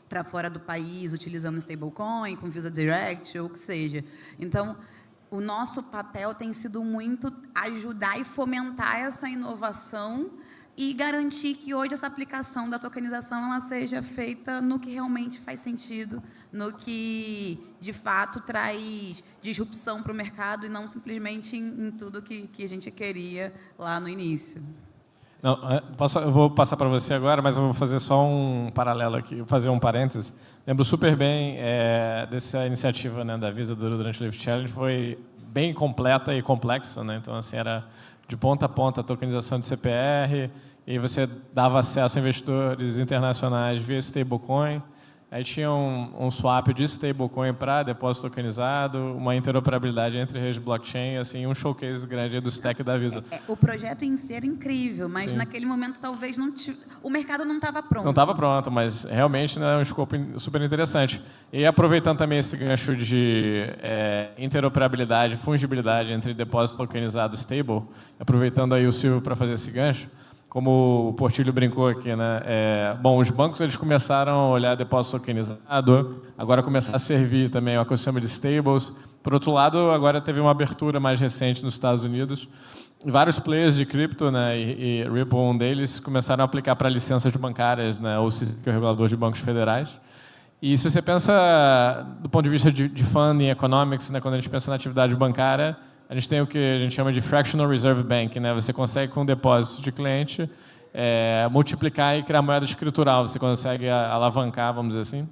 para fora do país, utilizando stablecoin, com Visa Direct, ou o que seja. Então, o nosso papel tem sido muito ajudar e fomentar essa inovação e garantir que hoje essa aplicação da tokenização ela seja feita no que realmente faz sentido, no que, de fato, traz disrupção para o mercado e não simplesmente em tudo que a gente queria lá no início. Não, eu vou passar para você agora, mas eu vou fazer só um paralelo aqui, vou fazer um parênteses. Lembro super bem dessa iniciativa, né, da Visa durante o Lift Challenge, foi bem completa e complexa, né? Então, assim, era de ponta a ponta a tokenização de CPR, e você dava acesso a investidores internacionais via stablecoin. Aí tinha um swap de stablecoin para depósito tokenizado, uma interoperabilidade entre redes blockchain, assim, um showcase grande do stack da Visa. O projeto em si era incrível, mas naquele momento talvez o mercado não estava pronto. Não estava pronto, mas realmente é um escopo super interessante. E aproveitando também esse gancho de interoperabilidade, fungibilidade entre depósito tokenizado e stable, aproveitando aí o Silvio para fazer esse gancho, como o Portilho brincou aqui, né? Bom, os bancos eles começaram a olhar depósito tokenizado, agora começar a servir também o ecossistema de stables. Por outro lado, agora teve uma abertura mais recente nos Estados Unidos. Vários players de cripto, né, e Ripple, um deles, começaram a aplicar para licenças bancárias, né, o CIC, que é o regulador de bancos federais. E se você pensa do ponto de vista de funding economics, né, quando a gente pensa na atividade bancária, a gente tem o que a gente chama de fractional reserve bank, né? Você consegue, com depósito de cliente, multiplicar e criar moeda escritural. Você consegue alavancar, vamos dizer assim.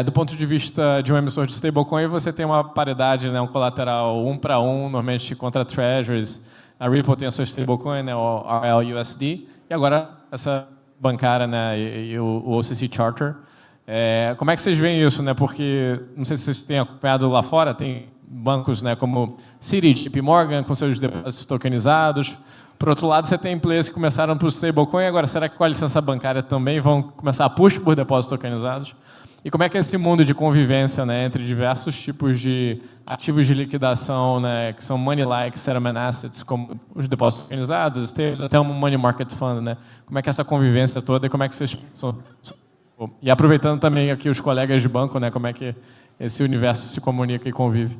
Do ponto de vista de um emissor de stablecoin, você tem uma paridade, né, um colateral 1 para 1, normalmente contra treasuries. A Ripple tem a sua stablecoin, né, o RLUSD, e agora essa bancária, né, e o OCC Charter. Como é que vocês veem isso, né? Porque não sei se vocês têm acompanhado lá fora, tem bancos, né, como Citi, JP Morgan, com seus depósitos tokenizados. Por outro lado, você tem players que começaram por stablecoin, agora será que com a licença bancária também vão começar a push por depósitos tokenizados? E como é que é esse mundo de convivência, né, entre diversos tipos de ativos de liquidação, né, que são money-like settlement assets, como os depósitos tokenizados, stables, até um money market fund, né? Como é que é essa convivência toda e como é que vocês... E aproveitando também aqui os colegas de banco, né, como é que esse universo se comunica e convive?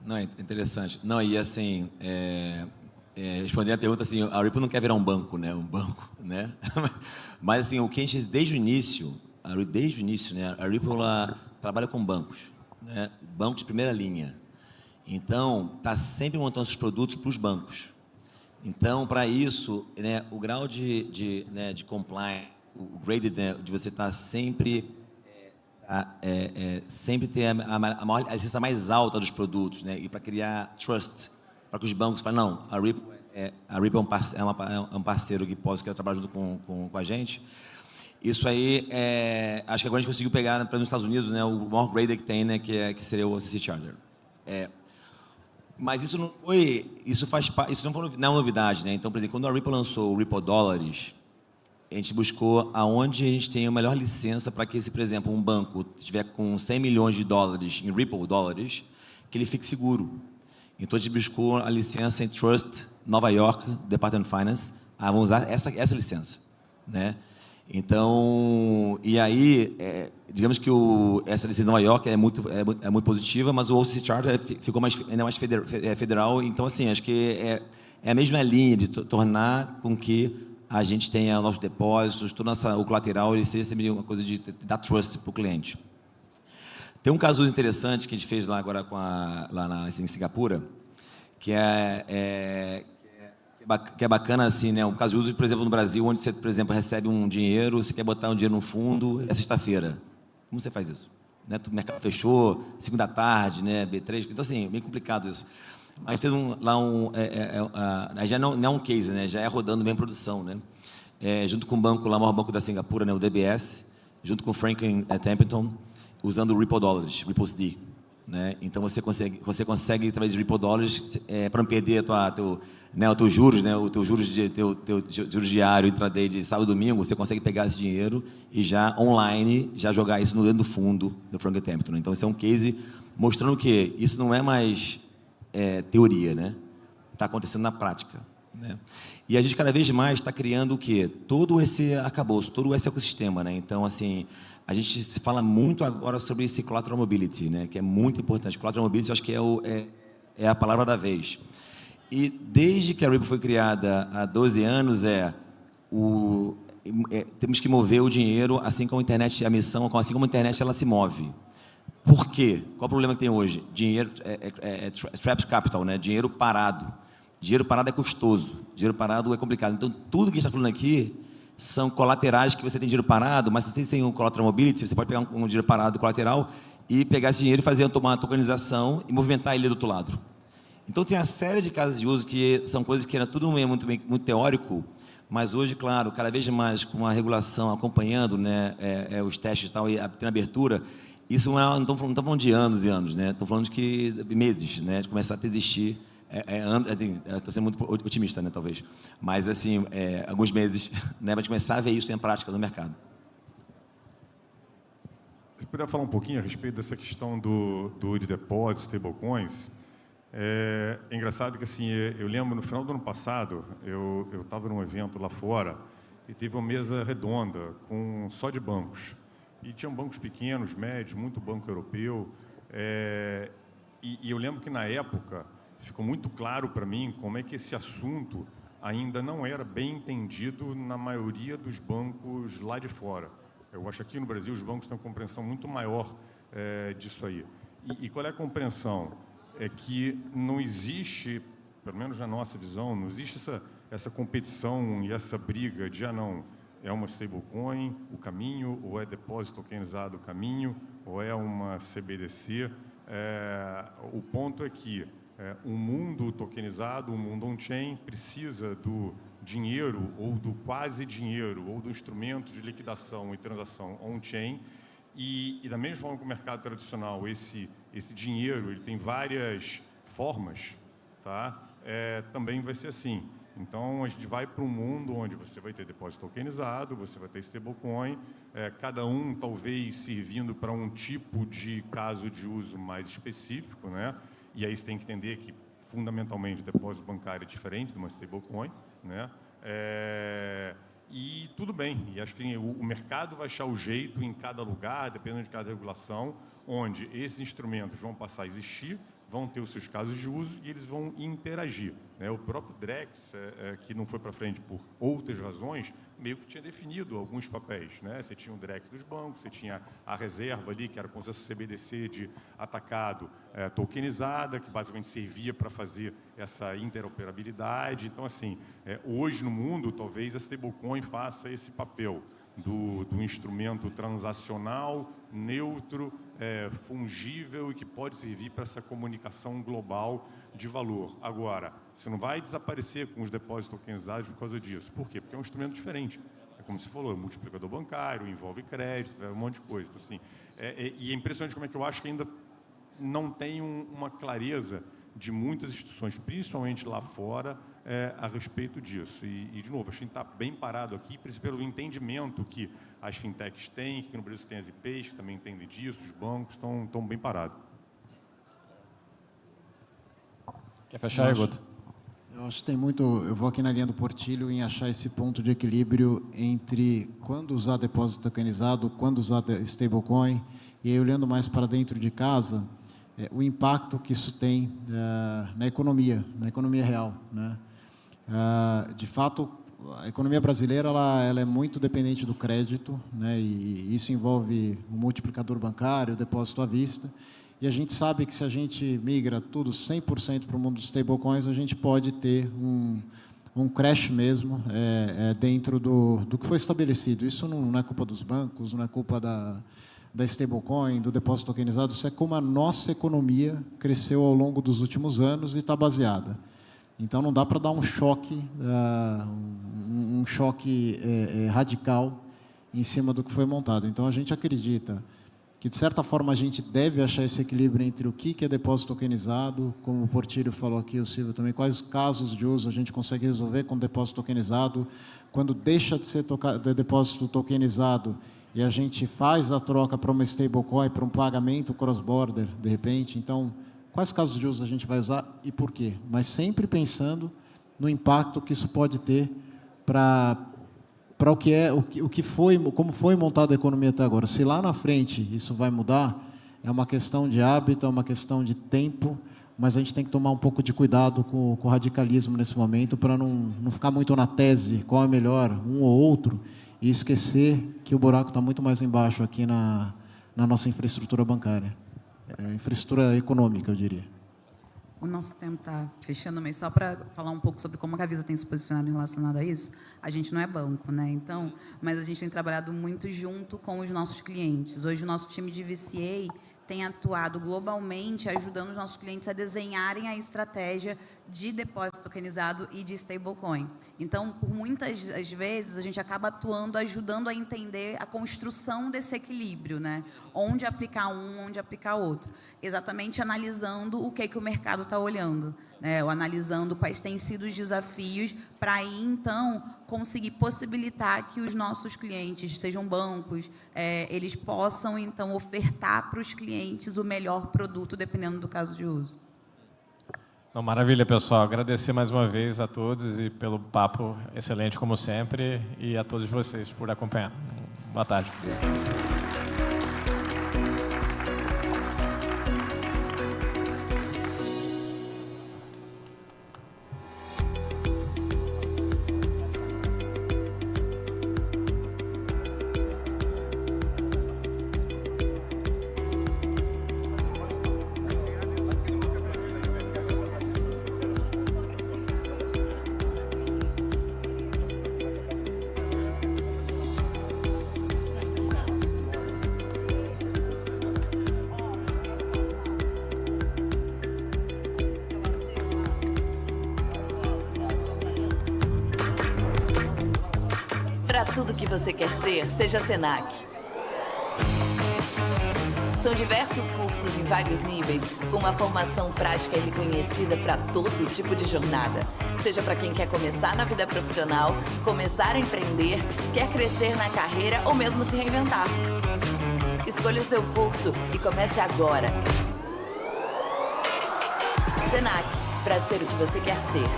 Não, é interessante. Não, e assim, respondendo a pergunta, assim, a Ripple não quer virar um banco, né? Mas assim, o que a gente, desde o início, né, a Ripple ela trabalha com bancos, né? Bancos de primeira linha. Então, está sempre montando seus produtos para os bancos. Então, para isso, né, o grau de compliance, o grade, né, de você estar sempre sempre ter a licença mais alta dos produtos, né, e para criar trust, para que os bancos falem, não, a Ripple é um parceiro que quer trabalhar junto com a gente. Isso aí, acho que agora a gente conseguiu pegar, para nos Estados Unidos, né, o maior grade que tem, né, que seria o OCC Charter. Mas isso não foi, isso não é novidade, né? Então, por exemplo, quando a Ripple lançou o Ripple Dólares, a gente buscou aonde a gente tem a melhor licença para que, se, por exemplo, um banco estiver com 100 milhões de dólares em Ripple Dólares, que ele fique seguro. Então, a gente buscou a licença em Trust, Nova York, Department of Finance, vamos usar essa licença, né? Então, e aí, digamos que essa licença de Nova York é muito positiva, mas o OCC Charter ficou ainda mais federal. Então, assim, acho que é a mesma linha de tornar com que a gente tenha nossos depósitos, todo o colateral, ele seja sempre uma coisa de dar trust para o cliente. Tem um caso interessante que a gente fez lá agora em Singapura, que é bacana, assim, né? Um caso de uso, por exemplo, no Brasil, onde você, por exemplo, recebe um dinheiro, você quer botar um dinheiro no fundo, é sexta-feira. Como você faz isso? Né? O mercado fechou, 5 da tarde, né? B3, então, assim, bem complicado isso. Mas fez já não é um case, né? Já é rodando bem produção, né? Junto com o banco, lá, o maior banco da Singapura, né? O DBS, junto com o Franklin Templeton, usando o Ripple Dollars, Ripple SD. Né? Então, você consegue, através de Ripple Dollars, para não perder os teus juros, né? O teu juros diário, intraday de sábado e domingo, você consegue pegar esse dinheiro e já online, já jogar isso dentro do fundo do Franklin Templeton. Então, esse é um case mostrando que isso não é mais teoria, né? Está acontecendo na prática, né? E a gente cada vez mais está criando o quê? Todo esse arcabouço, todo esse ecossistema, né? Então, assim, a gente fala muito agora sobre esse collateral mobility, né? Que é muito importante. Collateral mobility, acho que é a palavra da vez. E desde que a Ripple foi criada há 12 anos, temos que mover o dinheiro assim como a internet, a missão, assim como a internet ela se move. Por quê? Qual o problema que tem hoje? Dinheiro trapped capital, né? Dinheiro parado. Dinheiro parado é custoso. Dinheiro parado é complicado. Então, tudo que a gente está falando aqui são colaterais que você tem dinheiro parado, mas se você tem um collateral mobility, você pode pegar um dinheiro parado colateral e pegar esse dinheiro e fazer uma tokenização e movimentar ele do outro lado. Então, tem uma série de casos de uso que são coisas que era tudo muito teórico, mas hoje, claro, cada vez mais com a regulação acompanhando, né, os testes e tal, e tendo abertura, isso não estamos falando de anos e anos, né? Estamos falando de meses, né? De começar a existir. Estou sendo muito otimista, né? Talvez. Mas, assim, alguns meses, né? Para começar a ver isso em prática no mercado. Se puder falar um pouquinho a respeito dessa questão de depósitos, stablecoins. É engraçado que, assim, eu lembro, no final do ano passado, eu estava num evento lá fora e teve uma mesa redonda só de bancos. E tinham bancos pequenos, médios, muito banco europeu. E eu lembro que, na época, ficou muito claro para mim como é que esse assunto ainda não era bem entendido na maioria dos bancos lá de fora. Eu acho que aqui no Brasil os bancos têm uma compreensão muito maior disso aí. E qual é a compreensão? É que não existe, pelo menos na nossa visão, não existe essa competição e essa briga de, não, é uma stablecoin o caminho, ou é depósito tokenizado o caminho, ou é uma CBDC. O ponto é que um mundo tokenizado, um mundo on-chain, precisa do dinheiro, ou do quase dinheiro, ou do instrumento de liquidação e transação on-chain, e da mesma forma que o mercado tradicional, esse dinheiro, ele tem várias formas, tá? Também vai ser assim. Então, a gente vai para um mundo onde você vai ter depósito tokenizado, você vai ter stablecoin, cada um talvez servindo para um tipo de caso de uso mais específico, né? E aí você tem que entender que, fundamentalmente, o depósito bancário é diferente de uma stablecoin, né? E tudo bem, e acho que o mercado vai achar o jeito em cada lugar, dependendo de cada regulação, onde esses instrumentos vão passar a existir, vão ter os seus casos de uso e eles vão interagir, né? O próprio Drex, que não foi para frente por outras razões, meio que tinha definido alguns papéis, né? Você tinha o Drex dos bancos, você tinha a reserva ali, que era como se fosse CBDC de atacado tokenizada, que basicamente servia para fazer essa interoperabilidade. Então, assim, hoje no mundo, talvez a stablecoin faça esse papel do instrumento transacional, neutro, fungível e que pode servir para essa comunicação global de valor. Agora, você não vai desaparecer com os depósitos tokenizados por causa disso. Por quê? Porque é um instrumento diferente. É como você falou, é multiplicador bancário, envolve crédito, um monte de coisa. Então, assim, e é impressionante como é que eu acho que ainda não tem uma clareza de muitas instituições, principalmente lá fora, a respeito disso. E, de novo, acho que a gente está bem parado aqui, pelo entendimento que as fintechs têm, que no Brasil tem as IPs, que também entendem disso, os bancos estão bem parados. Quer fechar, Guto? Eu acho que tem muito, eu vou aqui na linha do Portilho em achar esse ponto de equilíbrio entre quando usar depósito tokenizado, quando usar stablecoin, e aí olhando mais para dentro de casa, o impacto que isso tem na economia real, né? De fato, a economia brasileira ela é muito dependente do crédito, né? E isso envolve o multiplicador bancário, o depósito à vista. E a gente sabe que se a gente migra tudo 100% para o mundo dos stablecoins, a gente pode ter um crash mesmo dentro do que foi estabelecido. Isso não é culpa dos bancos, não é culpa da stablecoin, do depósito tokenizado. Isso é como a nossa economia cresceu ao longo dos últimos anos e está baseada. Então, não dá para dar um choque radical em cima do que foi montado. Então, a gente acredita que, de certa forma, a gente deve achar esse equilíbrio entre o que é depósito tokenizado, como o Portilho falou aqui, o Silvio também, quais casos de uso a gente consegue resolver com depósito tokenizado, quando deixa de ser depósito tokenizado e a gente faz a troca para uma stablecoin, para um pagamento cross-border, de repente. Então, quais casos de uso a gente vai usar e por quê? Mas sempre pensando no impacto que isso pode ter para o que foi, como foi montada a economia até agora. Se lá na frente isso vai mudar, é uma questão de hábito, é uma questão de tempo, mas a gente tem que tomar um pouco de cuidado com o radicalismo nesse momento para não ficar muito na tese qual é melhor, um ou outro, e esquecer que o buraco está muito mais embaixo aqui na nossa infraestrutura bancária. Infraestrutura econômica, eu diria. O nosso tempo está fechando, mas só para falar um pouco sobre como a Visa tem se posicionado relacionado a isso. A gente não é banco, né? Então, mas a gente tem trabalhado muito junto com os nossos clientes. Hoje, o nosso time de VCA tem atuado globalmente, ajudando os nossos clientes a desenharem a estratégia de depósito tokenizado e de stablecoin. Então, por muitas vezes, a gente acaba atuando, ajudando a entender a construção desse equilíbrio, né? Onde aplicar um, onde aplicar outro. Exatamente analisando o que o mercado está olhando, né? Ou analisando quais têm sido os desafios para aí, então, conseguir possibilitar que os nossos clientes, sejam bancos, eles possam, então, ofertar para os clientes o melhor produto, dependendo do caso de uso. Não, maravilha, pessoal. Agradecer mais uma vez a todos e pelo papo excelente, como sempre, e a todos vocês por acompanhar. Boa tarde. Para tudo que você quer ser, seja Senac. São diversos cursos em vários níveis, com uma formação prática e reconhecida para todo tipo de jornada. Seja para quem quer começar na vida profissional, começar a empreender, quer crescer na carreira ou mesmo se reinventar. Escolha o seu curso e comece agora. Senac, para ser o que você quer ser.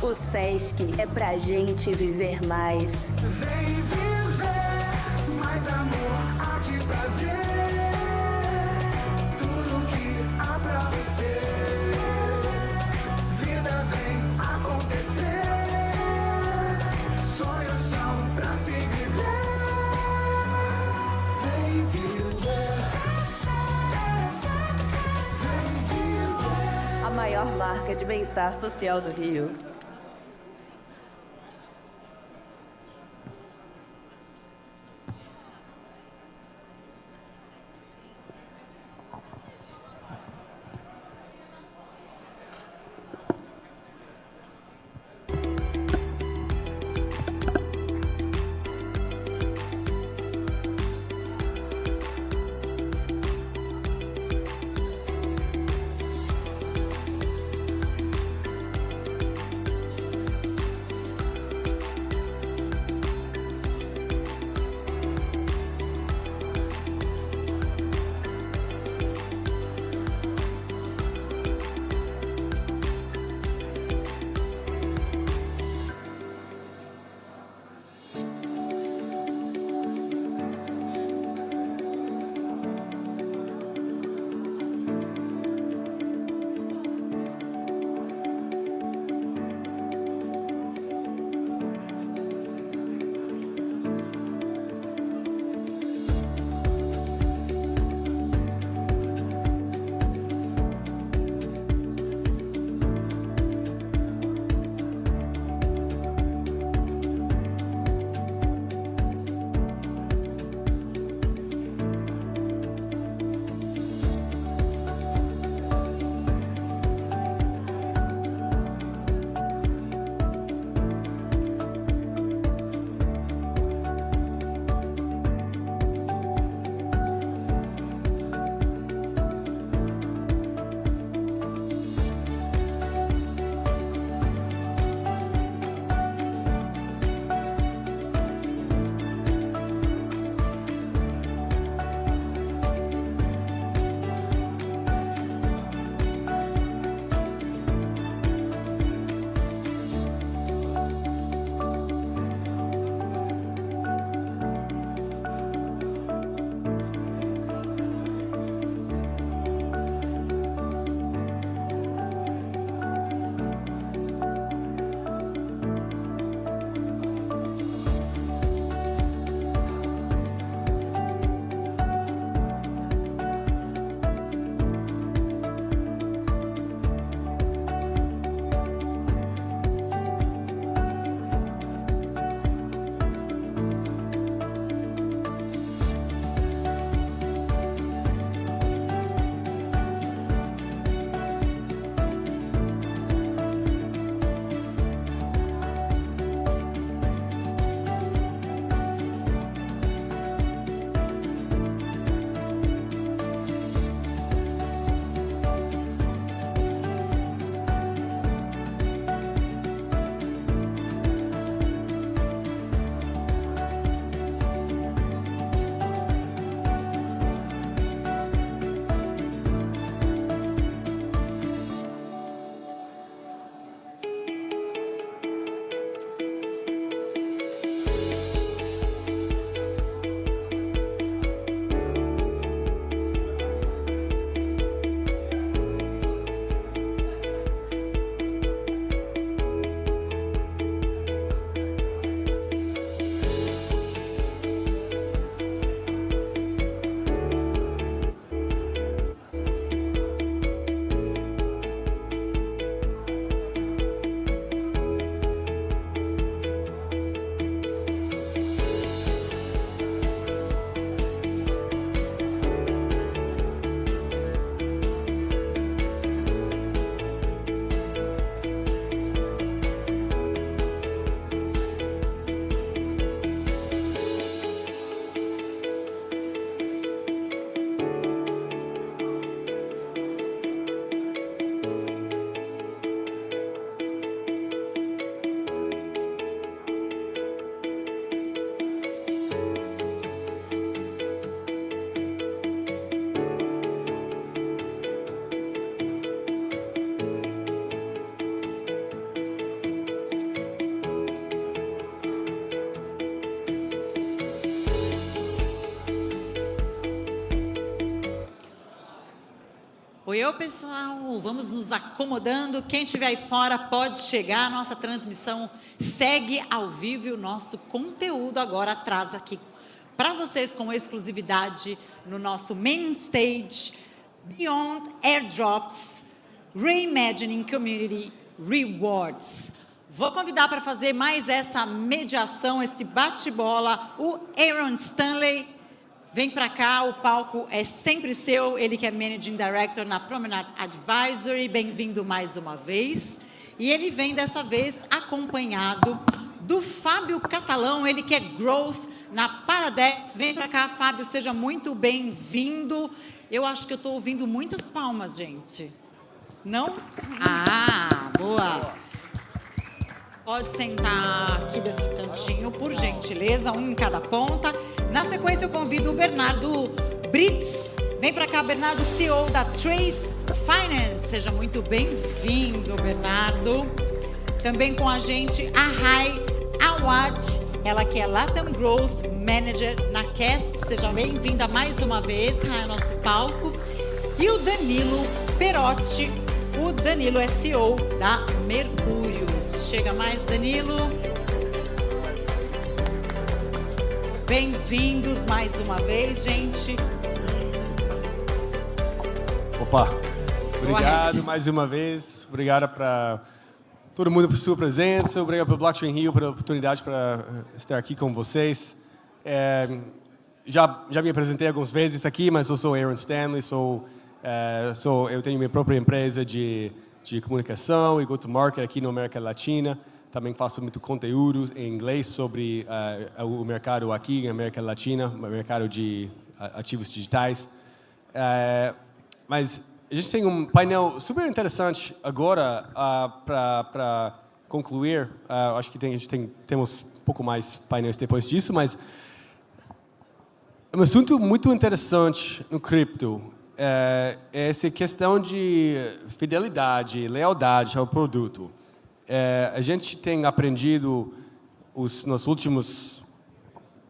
O Sesc é pra gente viver mais. Vem viver mais amor, arte e prazer. Tudo que há pra você. Vida vem acontecer. Sonhos são pra se viver. Vem viver. Vem viver. A maior marca de bem-estar social do Rio. Oi, pessoal, vamos nos acomodando. Quem estiver aí fora pode chegar. Nossa transmissão segue ao vivo e o nosso conteúdo agora traz aqui para vocês com exclusividade no nosso main stage, Beyond Airdrops, Reimagining Community Rewards. Vou convidar para fazer mais essa mediação, esse bate-bola, o Aaron Stanley. Vem para cá, o palco é sempre seu, ele que é Managing Director na Promenade Advisory, bem-vindo mais uma vez. E ele vem dessa vez acompanhado do Fábio Catalão, ele que é Growth na Paradex. Vem para cá, Fábio, seja muito bem-vindo. Eu acho que eu estou ouvindo muitas palmas, gente. Não? Ah, boa. Pode sentar aqui desse cantinho, por gentileza, um em cada ponta. Na sequência, eu convido o Bernardo Brits. Vem para cá, Bernardo, CEO da Trace Finance. Seja muito bem-vindo, Bernardo. Também com a gente, a Rai Awad, ela que é Latam Growth Manager na Cast. Seja bem-vinda mais uma vez, Rai, ao nosso palco. E o Danilo Perotti. O Danilo é CEO da Mercúrios. Chega mais, Danilo. Bem-vindos mais uma vez, gente. Opa, obrigado mais uma vez. Obrigado para todo mundo por sua presença. Obrigado para o Blockchain.RIO pela oportunidade para estar aqui com vocês. Já me apresentei algumas vezes aqui, mas eu sou Aaron Stanley, eu tenho minha própria empresa de comunicação e go-to-market aqui na América Latina. Também faço muito conteúdo em inglês sobre o mercado aqui na América Latina, o mercado de ativos digitais. Mas a gente tem um painel super interessante agora para concluir. Acho que temos um pouco mais painéis depois disso, mas um assunto muito interessante no cripto é essa questão de fidelidade, lealdade ao produto. A gente tem aprendido nos últimos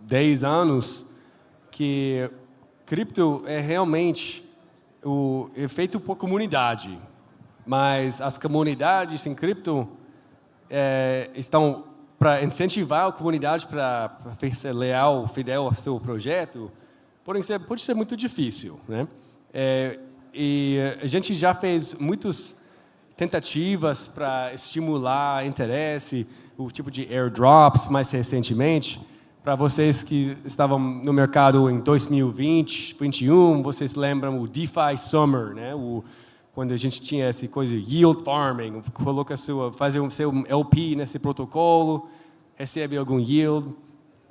10 anos que cripto é realmente feito por comunidade, mas as comunidades em cripto estão para incentivar a comunidade para ser leal, fidel ao seu projeto, pode ser muito difícil, né? E a gente já fez muitas tentativas para estimular interesse, o tipo de airdrops mais recentemente. Para vocês que estavam no mercado em 2020, 2021, vocês lembram o DeFi Summer, né? Quando a gente tinha essa coisa de yield farming, fazer o seu LP nesse protocolo, recebe algum yield,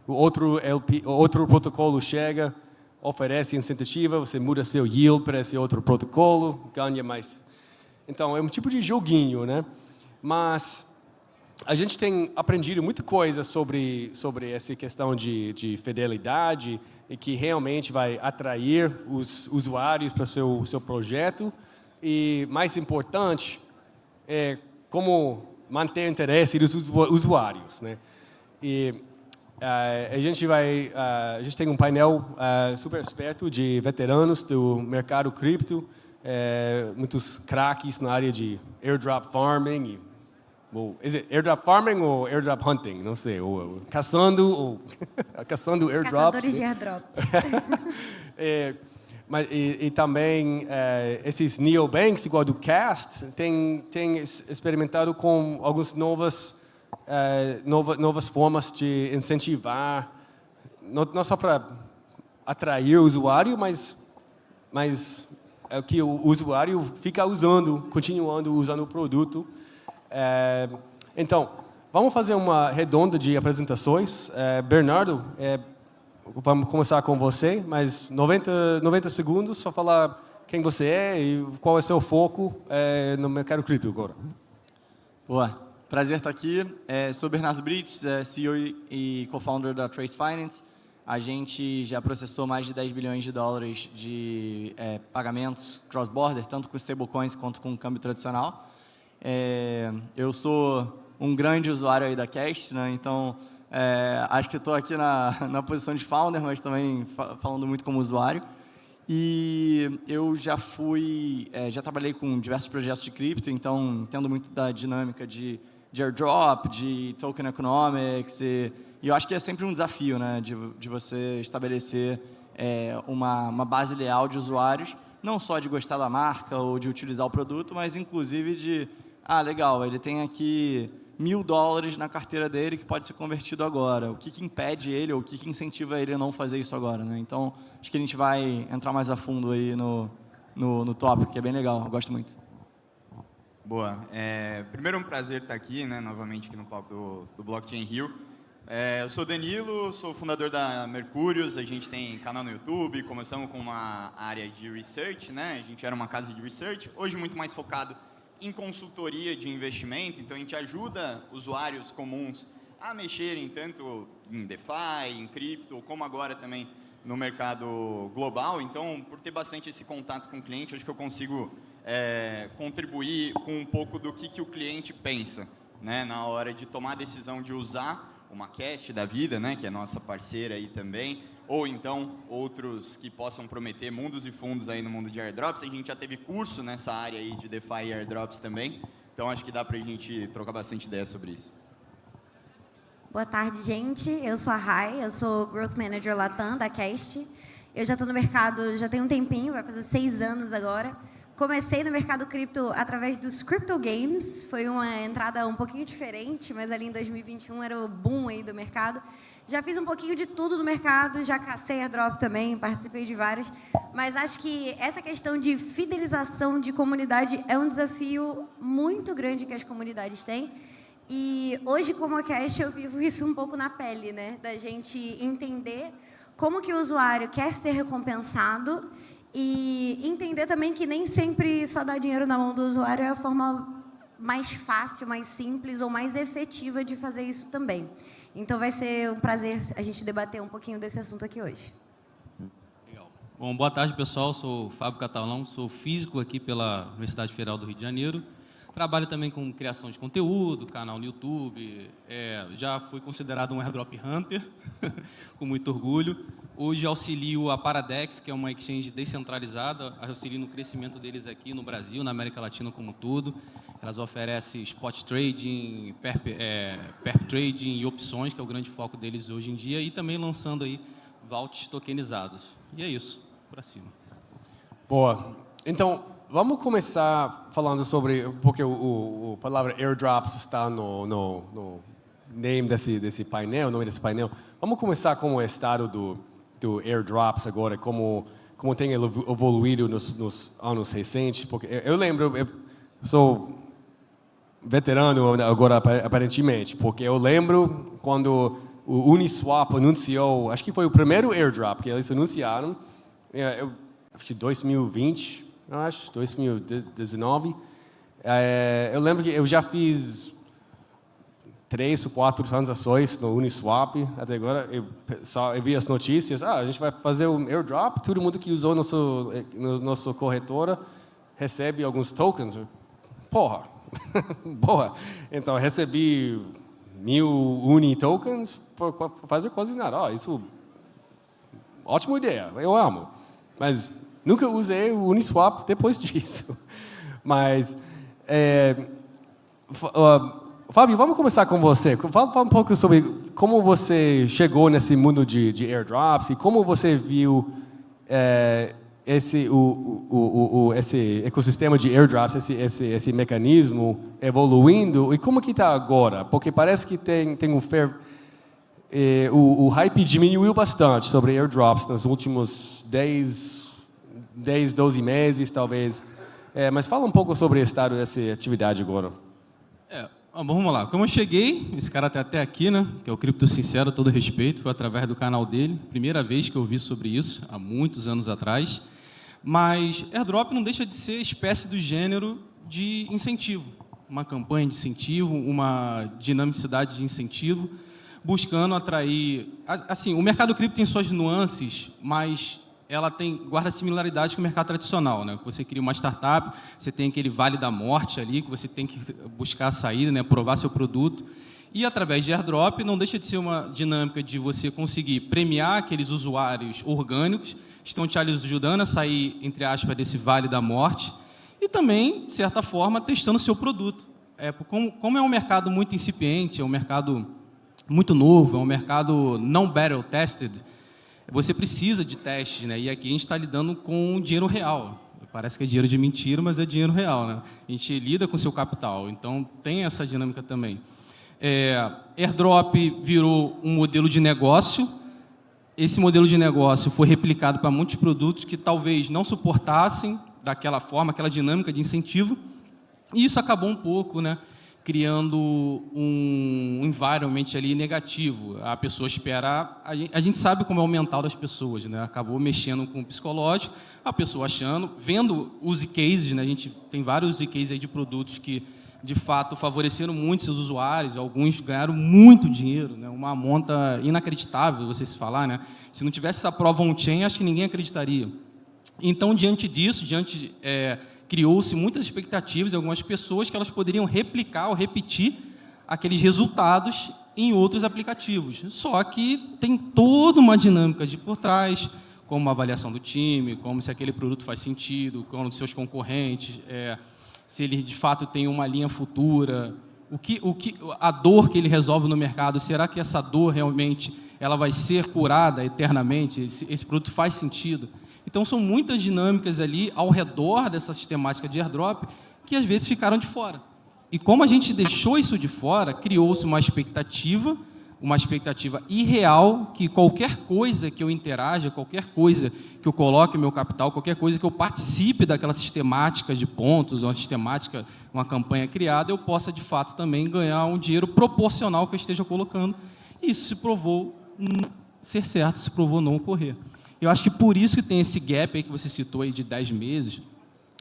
o outro protocolo chega, oferece incentiva, você muda seu yield para esse outro protocolo, ganha mais. Então, é um tipo de joguinho, né? Mas a gente tem aprendido muita coisa sobre essa questão de fidelidade e que realmente vai atrair os usuários para o seu projeto. E, mais importante, como manter o interesse dos usuários, né? E a gente tem um painel super esperto de veteranos do mercado cripto, muitos craques na área de airdrop farming. Airdrop farming ou airdrop hunting? Não sei. Caçando airdrops. Caçadores de airdrops. E também esses neobanks, igual do Cast, tem experimentado com algumas novas formas de incentivar, não só para atrair o usuário, mas é que o usuário fica continuando usando o produto. Então, vamos fazer uma redonda de apresentações. Bernardo, vamos começar com você, mas 90 segundos, só falar quem você é e qual é o seu foco no mercado cripto agora. Boa, prazer estar aqui. Sou Bernardo Brits, CEO e co-founder da Trace Finance. A gente já processou mais de 10 bilhões de dólares de pagamentos cross-border, tanto com stablecoins quanto com câmbio tradicional. Eu sou um grande usuário aí da Cast, né? Então acho que estou aqui na posição de founder, mas também falando muito como usuário. E eu já trabalhei com diversos projetos de cripto, então entendo muito da dinâmica de airdrop, de token economics, e eu acho que é sempre um desafio, né, de você estabelecer uma base leal de usuários, não só de gostar da marca ou de utilizar o produto, mas inclusive de, legal, ele tem aqui $1.000 na carteira dele que pode ser convertido agora. O que impede ele, ou o que incentiva ele a não fazer isso agora, né? Então, acho que a gente vai entrar mais a fundo aí no tópico, que é bem legal, eu gosto muito. Boa. Primeiro, um prazer estar aqui, né, novamente aqui no palco do Blockchain.RIO. Eu sou Danilo, sou fundador da Mercúrios, a gente tem canal no YouTube, começamos com uma área de research, né? A gente era uma casa de research, hoje muito mais focado em consultoria de investimento, então a gente ajuda usuários comuns a mexerem tanto em DeFi, em cripto, como agora também no mercado global. Então, por ter bastante esse contato com o cliente, acho que eu consigo contribuir com um pouco do que o cliente pensa, né, na hora de tomar a decisão de usar uma Cash da vida, né, que é nossa parceira aí também, ou então outros que possam prometer mundos e fundos aí no mundo de airdrops. A gente já teve curso nessa área aí de DeFi e airdrops também, então acho que dá para a gente trocar bastante ideia sobre isso. Boa tarde, gente. Eu sou a Rai, eu sou Growth Manager Latam da Cast. Eu já estou no mercado já tem um tempinho, vai fazer 6 anos agora. Comecei no mercado cripto através dos crypto games, foi uma entrada um pouquinho diferente, mas ali em 2021 era o boom aí do mercado. Já fiz um pouquinho de tudo no mercado, já cacei airdrop também, participei de vários, mas acho que essa questão de fidelização de comunidade é um desafio muito grande que as comunidades têm. E hoje, como a Cash, eu vivo isso um pouco na pele, né? Da gente entender como que o usuário quer ser recompensado e entender também que nem sempre só dar dinheiro na mão do usuário é a forma mais fácil, mais simples ou mais efetiva de fazer isso também. Então, vai ser um prazer a gente debater um pouquinho desse assunto aqui hoje. Legal. Bom, boa tarde, pessoal. Sou Fábio Catalão, sou físico aqui pela Universidade Federal do Rio de Janeiro. Trabalho também com criação de conteúdo, canal no YouTube. Já fui considerado um airdrop hunter, com muito orgulho. Hoje auxilio a Paradex, que é uma exchange descentralizada, auxilio no crescimento deles aqui no Brasil, na América Latina como um todo. Elas oferecem spot trading, perp trading e opções, que é o grande foco deles hoje em dia, e também lançando aí vaults tokenizados. E é isso, por cima. Boa. Então, vamos começar falando sobre, porque a palavra airdrops está no name desse painel, nome desse painel. Vamos começar com o estado do airdrops agora, como tem evoluído nos anos recentes, porque eu lembro, eu sou veterano agora aparentemente, porque eu lembro quando o Uniswap anunciou, acho que foi o primeiro airdrop que eles anunciaram, acho que 2020, acho, 2019. Eu lembro que eu já fiz 3 ou 4 transações no Uniswap até agora. Eu vi as notícias, a gente vai fazer um airdrop, todo mundo que usou nossa corretora recebe alguns tokens. Porra, boa. Então, recebi 1000 Uni tokens para fazer quase nada. Isso, ótima ideia, eu amo. Mas nunca usei o Uniswap depois disso. Mas, Fábio, vamos começar com você. Fala um pouco sobre como você chegou nesse mundo de airdrops e como você viu esse ecossistema de airdrops, esse mecanismo evoluindo e como que está agora? Porque parece que tem o hype diminuiu bastante sobre airdrops nos últimos 10, 12 meses, talvez. Mas fala um pouco sobre o estado dessa atividade agora. Vamos lá. Como eu cheguei, esse cara está até aqui, né? Que é o Cripto Sincero, todo respeito, foi através do canal dele. Primeira vez que eu vi sobre isso, há muitos anos atrás. Mas airdrop não deixa de ser espécie do gênero de incentivo. Uma campanha de incentivo, uma dinamicidade de incentivo, buscando atrair... Assim, o mercado cripto tem suas nuances, mas ela guarda similaridades com o mercado tradicional, né? Você cria uma startup, você tem aquele vale da morte ali, que você tem que buscar a saída, né? Provar seu produto. E, através de airdrop, não deixa de ser uma dinâmica de você conseguir premiar aqueles usuários orgânicos que estão te ajudando a sair, entre aspas, desse vale da morte e também, de certa forma, testando o seu produto. Como é um mercado muito incipiente, é um mercado muito novo, é um mercado não battle-tested, você precisa de testes, né? E aqui a gente está lidando com dinheiro real. Parece que é dinheiro de mentira, mas é dinheiro real, né? A gente lida com o seu capital, então tem essa dinâmica também. Airdrop virou um modelo de negócio. Esse modelo de negócio foi replicado para muitos produtos que talvez não suportassem daquela forma, aquela dinâmica de incentivo, e isso acabou um pouco, né, criando um environment ali negativo. A pessoa espera... A gente sabe como é o mental das pessoas, né? Acabou mexendo com o psicológico, a pessoa achando, vendo use cases, né? A gente tem vários use cases aí de produtos que, de fato, favoreceram muito seus usuários, alguns ganharam muito dinheiro, né? Uma monta inacreditável, você se falar, né? Se não tivesse essa prova on-chain, acho que ninguém acreditaria. Então, diante disso, criou-se muitas expectativas em algumas pessoas que elas poderiam replicar ou repetir aqueles resultados em outros aplicativos. Só que tem toda uma dinâmica por trás, como a avaliação do time, como se aquele produto faz sentido, como os seus concorrentes, se ele de fato tem uma linha futura, a dor que ele resolve no mercado, será que essa dor realmente ela vai ser curada eternamente? Esse produto faz sentido? Então, são muitas dinâmicas ali ao redor dessa sistemática de airdrop que, às vezes, ficaram de fora. E como a gente deixou isso de fora, criou-se uma expectativa irreal, que qualquer coisa que eu interaja, qualquer coisa que eu coloque meu capital, qualquer coisa que eu participe daquela sistemática de pontos, uma campanha criada, eu possa, de fato, também ganhar um dinheiro proporcional ao que eu esteja colocando. E isso se provou ser certo, se provou não ocorrer. Eu acho que por isso que tem esse gap aí que você citou aí de 10 meses,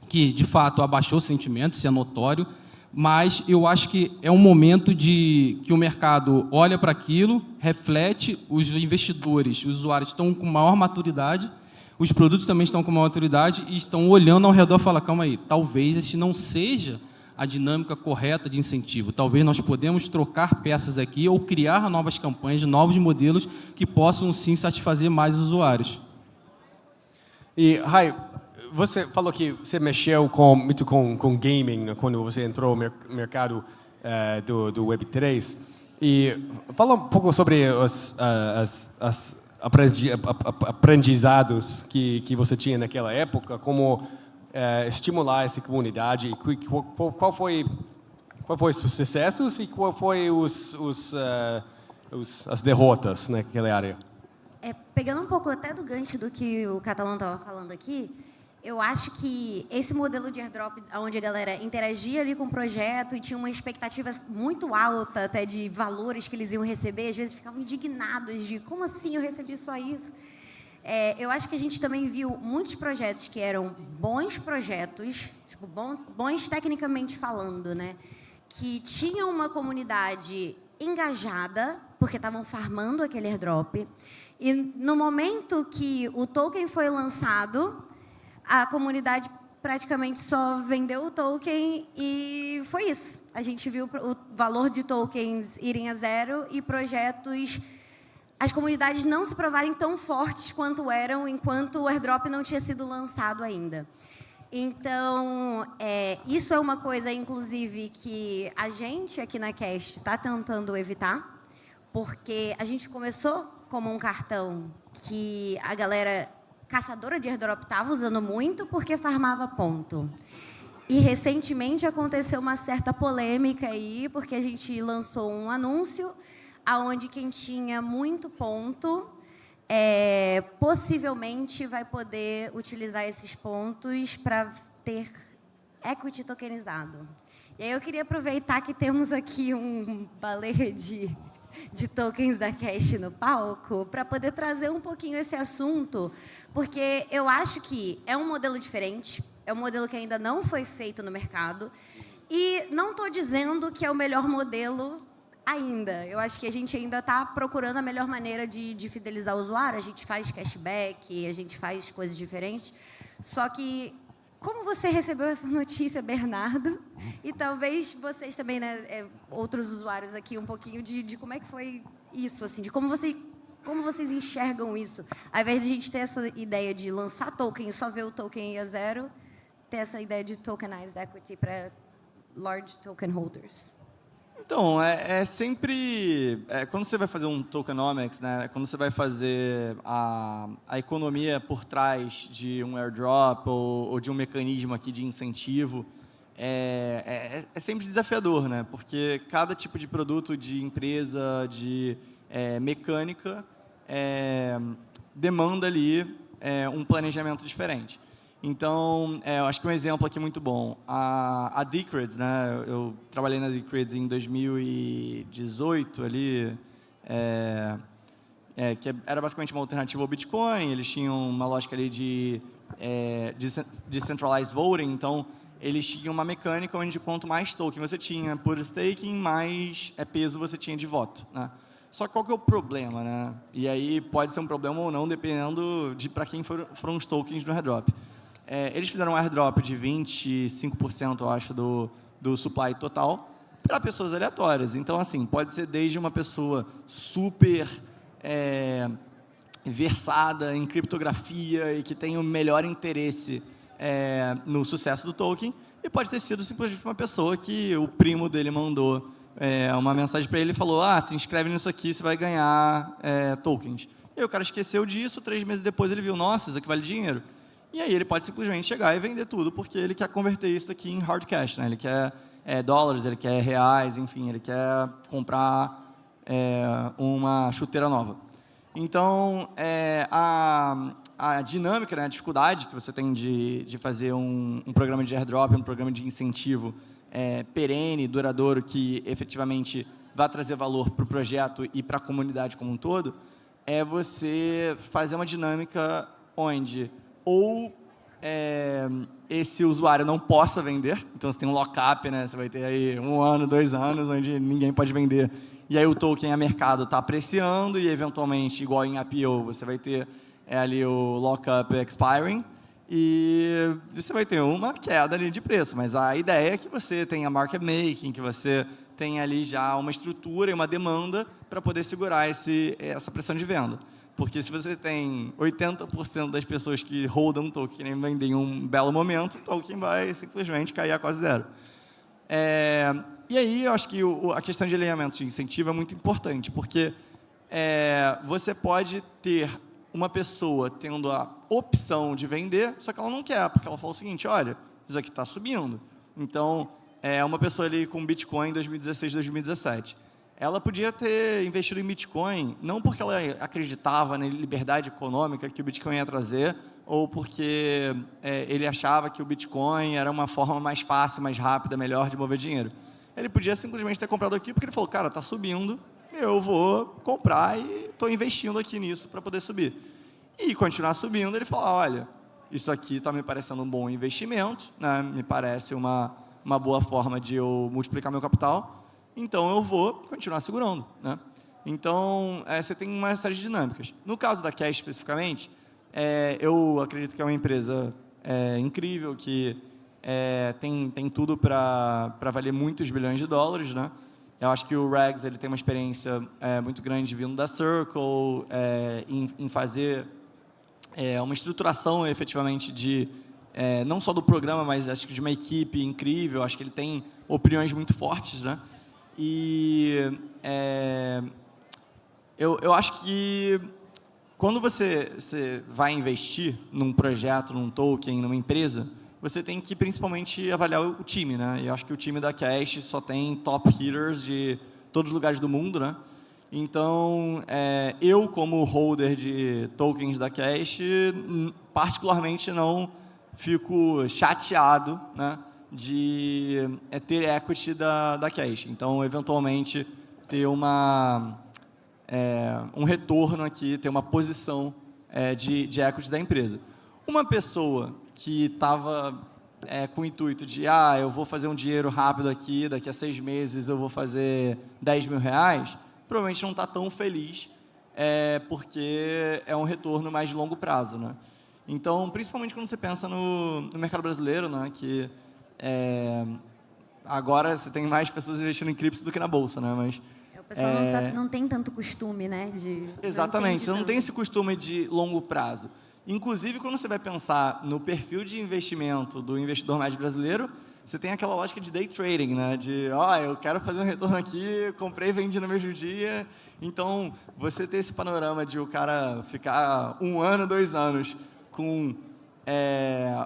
que, de fato, abaixou o sentimento, isso é notório, mas eu acho que é um momento que o mercado olha para aquilo, reflete, os investidores, os usuários estão com maior maturidade, os produtos também estão com maior maturidade e estão olhando ao redor e falam, calma aí, talvez este não seja a dinâmica correta de incentivo. Talvez nós podemos trocar peças aqui ou criar novas campanhas, novos modelos que possam, sim, satisfazer mais os usuários. E, Rai, você falou que você mexeu muito com gaming, né, quando você entrou no mercado do Web3. E fala um pouco sobre os aprendizados que você tinha naquela época, como estimular essa comunidade, e qual foi os sucessos e qual foi as derrotas naquela área? Pegando um pouco até do gancho do que o Catalão estava falando aqui, eu acho que esse modelo de airdrop, onde a galera interagia ali com o projeto e tinha uma expectativa muito alta até de valores que eles iam receber, às vezes ficavam indignados de como assim eu recebi só isso? Eu acho que a gente também viu muitos projetos que eram bons projetos, tipo, bons tecnicamente falando, né? Que tinham uma comunidade engajada, porque estavam farmando aquele airdrop. E no momento que o token foi lançado, a comunidade praticamente só vendeu o token e foi isso. A gente viu o valor de tokens irem a zero e projetos, as comunidades não se provarem tão fortes quanto eram enquanto o airdrop não tinha sido lançado ainda. Então, isso é uma coisa, inclusive, que a gente aqui na Cash está tentando evitar, porque a gente começou como um cartão que a galera caçadora de airdrop estava usando muito porque farmava ponto. E, recentemente, aconteceu uma certa polêmica aí, porque a gente lançou um anúncio onde quem tinha muito ponto possivelmente vai poder utilizar esses pontos para ter equity tokenizado. E aí eu queria aproveitar que temos aqui um balé de tokens da Cash no palco, para poder trazer um pouquinho esse assunto, porque eu acho que é um modelo diferente, é um modelo que ainda não foi feito no mercado, e não estou dizendo que é o melhor modelo ainda. Eu acho que a gente ainda está procurando a melhor maneira de fidelizar o usuário, a gente faz cashback, a gente faz coisas diferentes, só que como você recebeu essa notícia, Bernardo? E talvez vocês também, né, outros usuários aqui, um pouquinho de como é que foi isso, assim, de como vocês enxergam isso? Ao invés de a gente ter essa ideia de lançar token e só ver o token a zero, ter essa ideia de tokenized equity para large token holders. Então, sempre... quando você vai fazer um tokenomics, né, quando você vai fazer a economia por trás de um airdrop ou de um mecanismo aqui de incentivo, é sempre desafiador, né, porque cada tipo de produto, de empresa, de mecânica, demanda ali um planejamento diferente. Então, eu acho que um exemplo aqui muito bom, a Decreds, né? Eu trabalhei na Decreds em 2018, ali, que era basicamente uma alternativa ao Bitcoin, eles tinham uma lógica ali de decentralized voting, então eles tinham uma mecânica onde quanto mais token você tinha por staking, mais peso você tinha de voto, né? Só que qual que é o problema, né? E aí pode ser um problema ou não, dependendo de para quem foram os tokens do airdrop. Eles fizeram um airdrop de 25%, eu acho, do supply total para pessoas aleatórias. Então, assim, pode ser desde uma pessoa super versada em criptografia e que tem o melhor interesse no sucesso do token, e pode ter sido simplesmente uma pessoa que o primo dele mandou uma mensagem para ele e falou: se inscreve nisso aqui, você vai ganhar tokens. E aí o cara esqueceu disso, 3 meses depois ele viu: nossa, isso aqui vale dinheiro. E aí ele pode simplesmente chegar e vender tudo, porque ele quer converter isso aqui em hard cash, né? Ele quer dólares, ele quer reais, enfim, ele quer comprar uma chuteira nova. Então, a dinâmica, né, a dificuldade que você tem de fazer um programa de airdrop, um programa de incentivo perene, duradouro, que efetivamente vai trazer valor para o projeto e para a comunidade como um todo, é você fazer uma dinâmica onde ou esse usuário não possa vender, então você tem um lock-up, né? Você vai ter aí 1 ano, 2 anos, onde ninguém pode vender, e aí o token a mercado está apreciando, e eventualmente, igual em IPO, você vai ter ali o lock-up expiring, e você vai ter uma queda ali de preço, mas a ideia é que você tenha market making, que você tenha ali já uma estrutura e uma demanda para poder segurar essa pressão de venda. Porque se você tem 80% das pessoas que holdam token e vendem em um belo momento, o token vai simplesmente cair a quase zero. E aí, eu acho que a questão de alinhamento de incentivo é muito importante, porque você pode ter uma pessoa tendo a opção de vender, só que ela não quer, porque ela fala o seguinte: olha, isso aqui está subindo. Então, uma pessoa ali com Bitcoin em 2016, 2017, ela podia ter investido em Bitcoin, não porque ela acreditava na liberdade econômica que o Bitcoin ia trazer, ou porque ele achava que o Bitcoin era uma forma mais fácil, mais rápida, melhor de mover dinheiro. Ele podia simplesmente ter comprado aqui porque ele falou: cara, está subindo, eu vou comprar e estou investindo aqui nisso para poder subir. E continuar subindo, ele falou: olha, isso aqui está me parecendo um bom investimento, né? Me parece uma boa forma de eu multiplicar meu capital, então eu vou continuar segurando, né? Então, você tem uma série de dinâmicas. No caso da Cash, especificamente, eu acredito que é uma empresa incrível, que tem tudo para valer muitos bilhões de dólares, né? Eu acho que o Rags ele tem uma experiência muito grande vindo da Circle, em fazer uma estruturação, efetivamente, não só do programa, mas acho que de uma equipe incrível. Acho que ele tem opiniões muito fortes, né? E eu acho que quando você vai investir num projeto, num token, numa empresa, você tem que principalmente avaliar o time, né? E eu acho que o time da Cash só tem top hitters de todos os lugares do mundo, né? Então, eu como holder de tokens da Cash, particularmente não fico chateado, né, de ter equity da Cash. Então, eventualmente, ter um retorno aqui, ter uma posição de equity da empresa. Uma pessoa que estava com o intuito de, eu vou fazer um dinheiro rápido aqui, daqui a 6 meses eu vou fazer 10 mil reais, provavelmente não está tão feliz, porque é um retorno mais de longo prazo, né? Então, principalmente quando você pensa no mercado brasileiro, né, que agora você tem mais pessoas investindo em cripto do que na bolsa, né, mas O pessoal não tem tanto costume, né? exatamente, você não tem esse costume de longo prazo. Inclusive, quando você vai pensar no perfil de investimento do investidor médio brasileiro, você tem aquela lógica de day trading, né? De, eu quero fazer um retorno aqui, comprei e vendi no mesmo dia. Então, você ter esse panorama de o cara ficar 1 ano, 2 anos com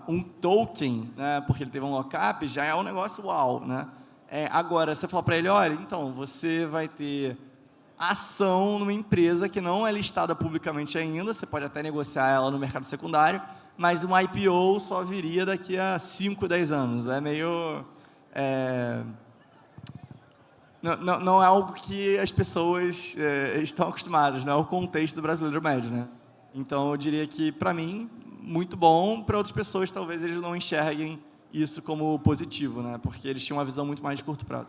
um token, né? Porque ele teve um lockup, já é um negócio uau, né? Agora, você fala para ele, olha, então, você vai ter ação numa empresa que não é listada publicamente ainda, você pode até negociar ela no mercado secundário, mas um IPO só viria daqui a 5, 10 anos. É meio... Não é algo que as pessoas estão acostumadas, não é o contexto do brasileiro médio, né? Então, eu diria que, para mim, muito bom, para outras pessoas, talvez eles não enxerguem isso como positivo, né? Porque eles tinham uma visão muito mais de curto prazo.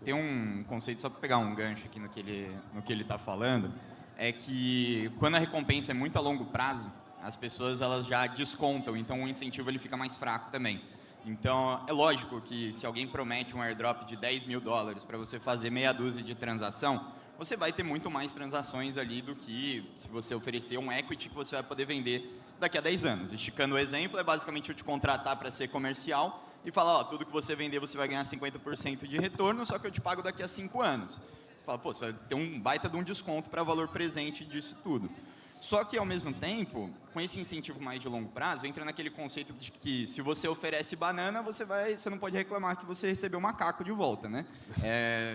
Tem um conceito, só para pegar um gancho aqui no que ele está falando, é que quando a recompensa é muito a longo prazo, as pessoas elas já descontam, então o incentivo ele fica mais fraco também. Então, é lógico que se alguém promete um airdrop de $10 mil para você fazer meia dúzia de transação, você vai ter muito mais transações ali do que se você oferecer um equity que você vai poder vender daqui a 10 anos. Esticando o exemplo, é basicamente eu te contratar para ser comercial e falar, tudo que você vender você vai ganhar 50% de retorno, só que eu te pago daqui a 5 anos. Você fala, você vai ter um baita de um desconto para valor presente disso tudo. Só que, ao mesmo tempo, com esse incentivo mais de longo prazo, entra naquele conceito de que se você oferece banana, você não pode reclamar que você recebeu macaco de volta, né?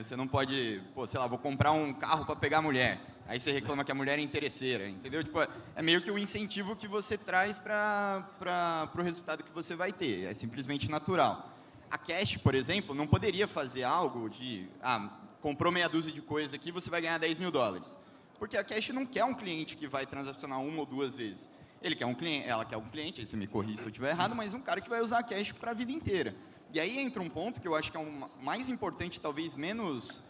Você não pode, sei lá, vou comprar um carro para pegar a mulher. Aí você reclama que a mulher é interesseira, entendeu? Tipo, é meio que o incentivo que você traz para o resultado que você vai ter. É simplesmente natural. A Cash, por exemplo, não poderia fazer algo de, comprou meia dúzia de coisas aqui, você vai ganhar $10 mil. Porque a Cash não quer um cliente que vai transacionar 1 ou 2 vezes. Ela quer um cliente, aí você me corrige se eu estiver errado, mas um cara que vai usar a Cash para a vida inteira. E aí entra um ponto que eu acho que é o mais importante, talvez menos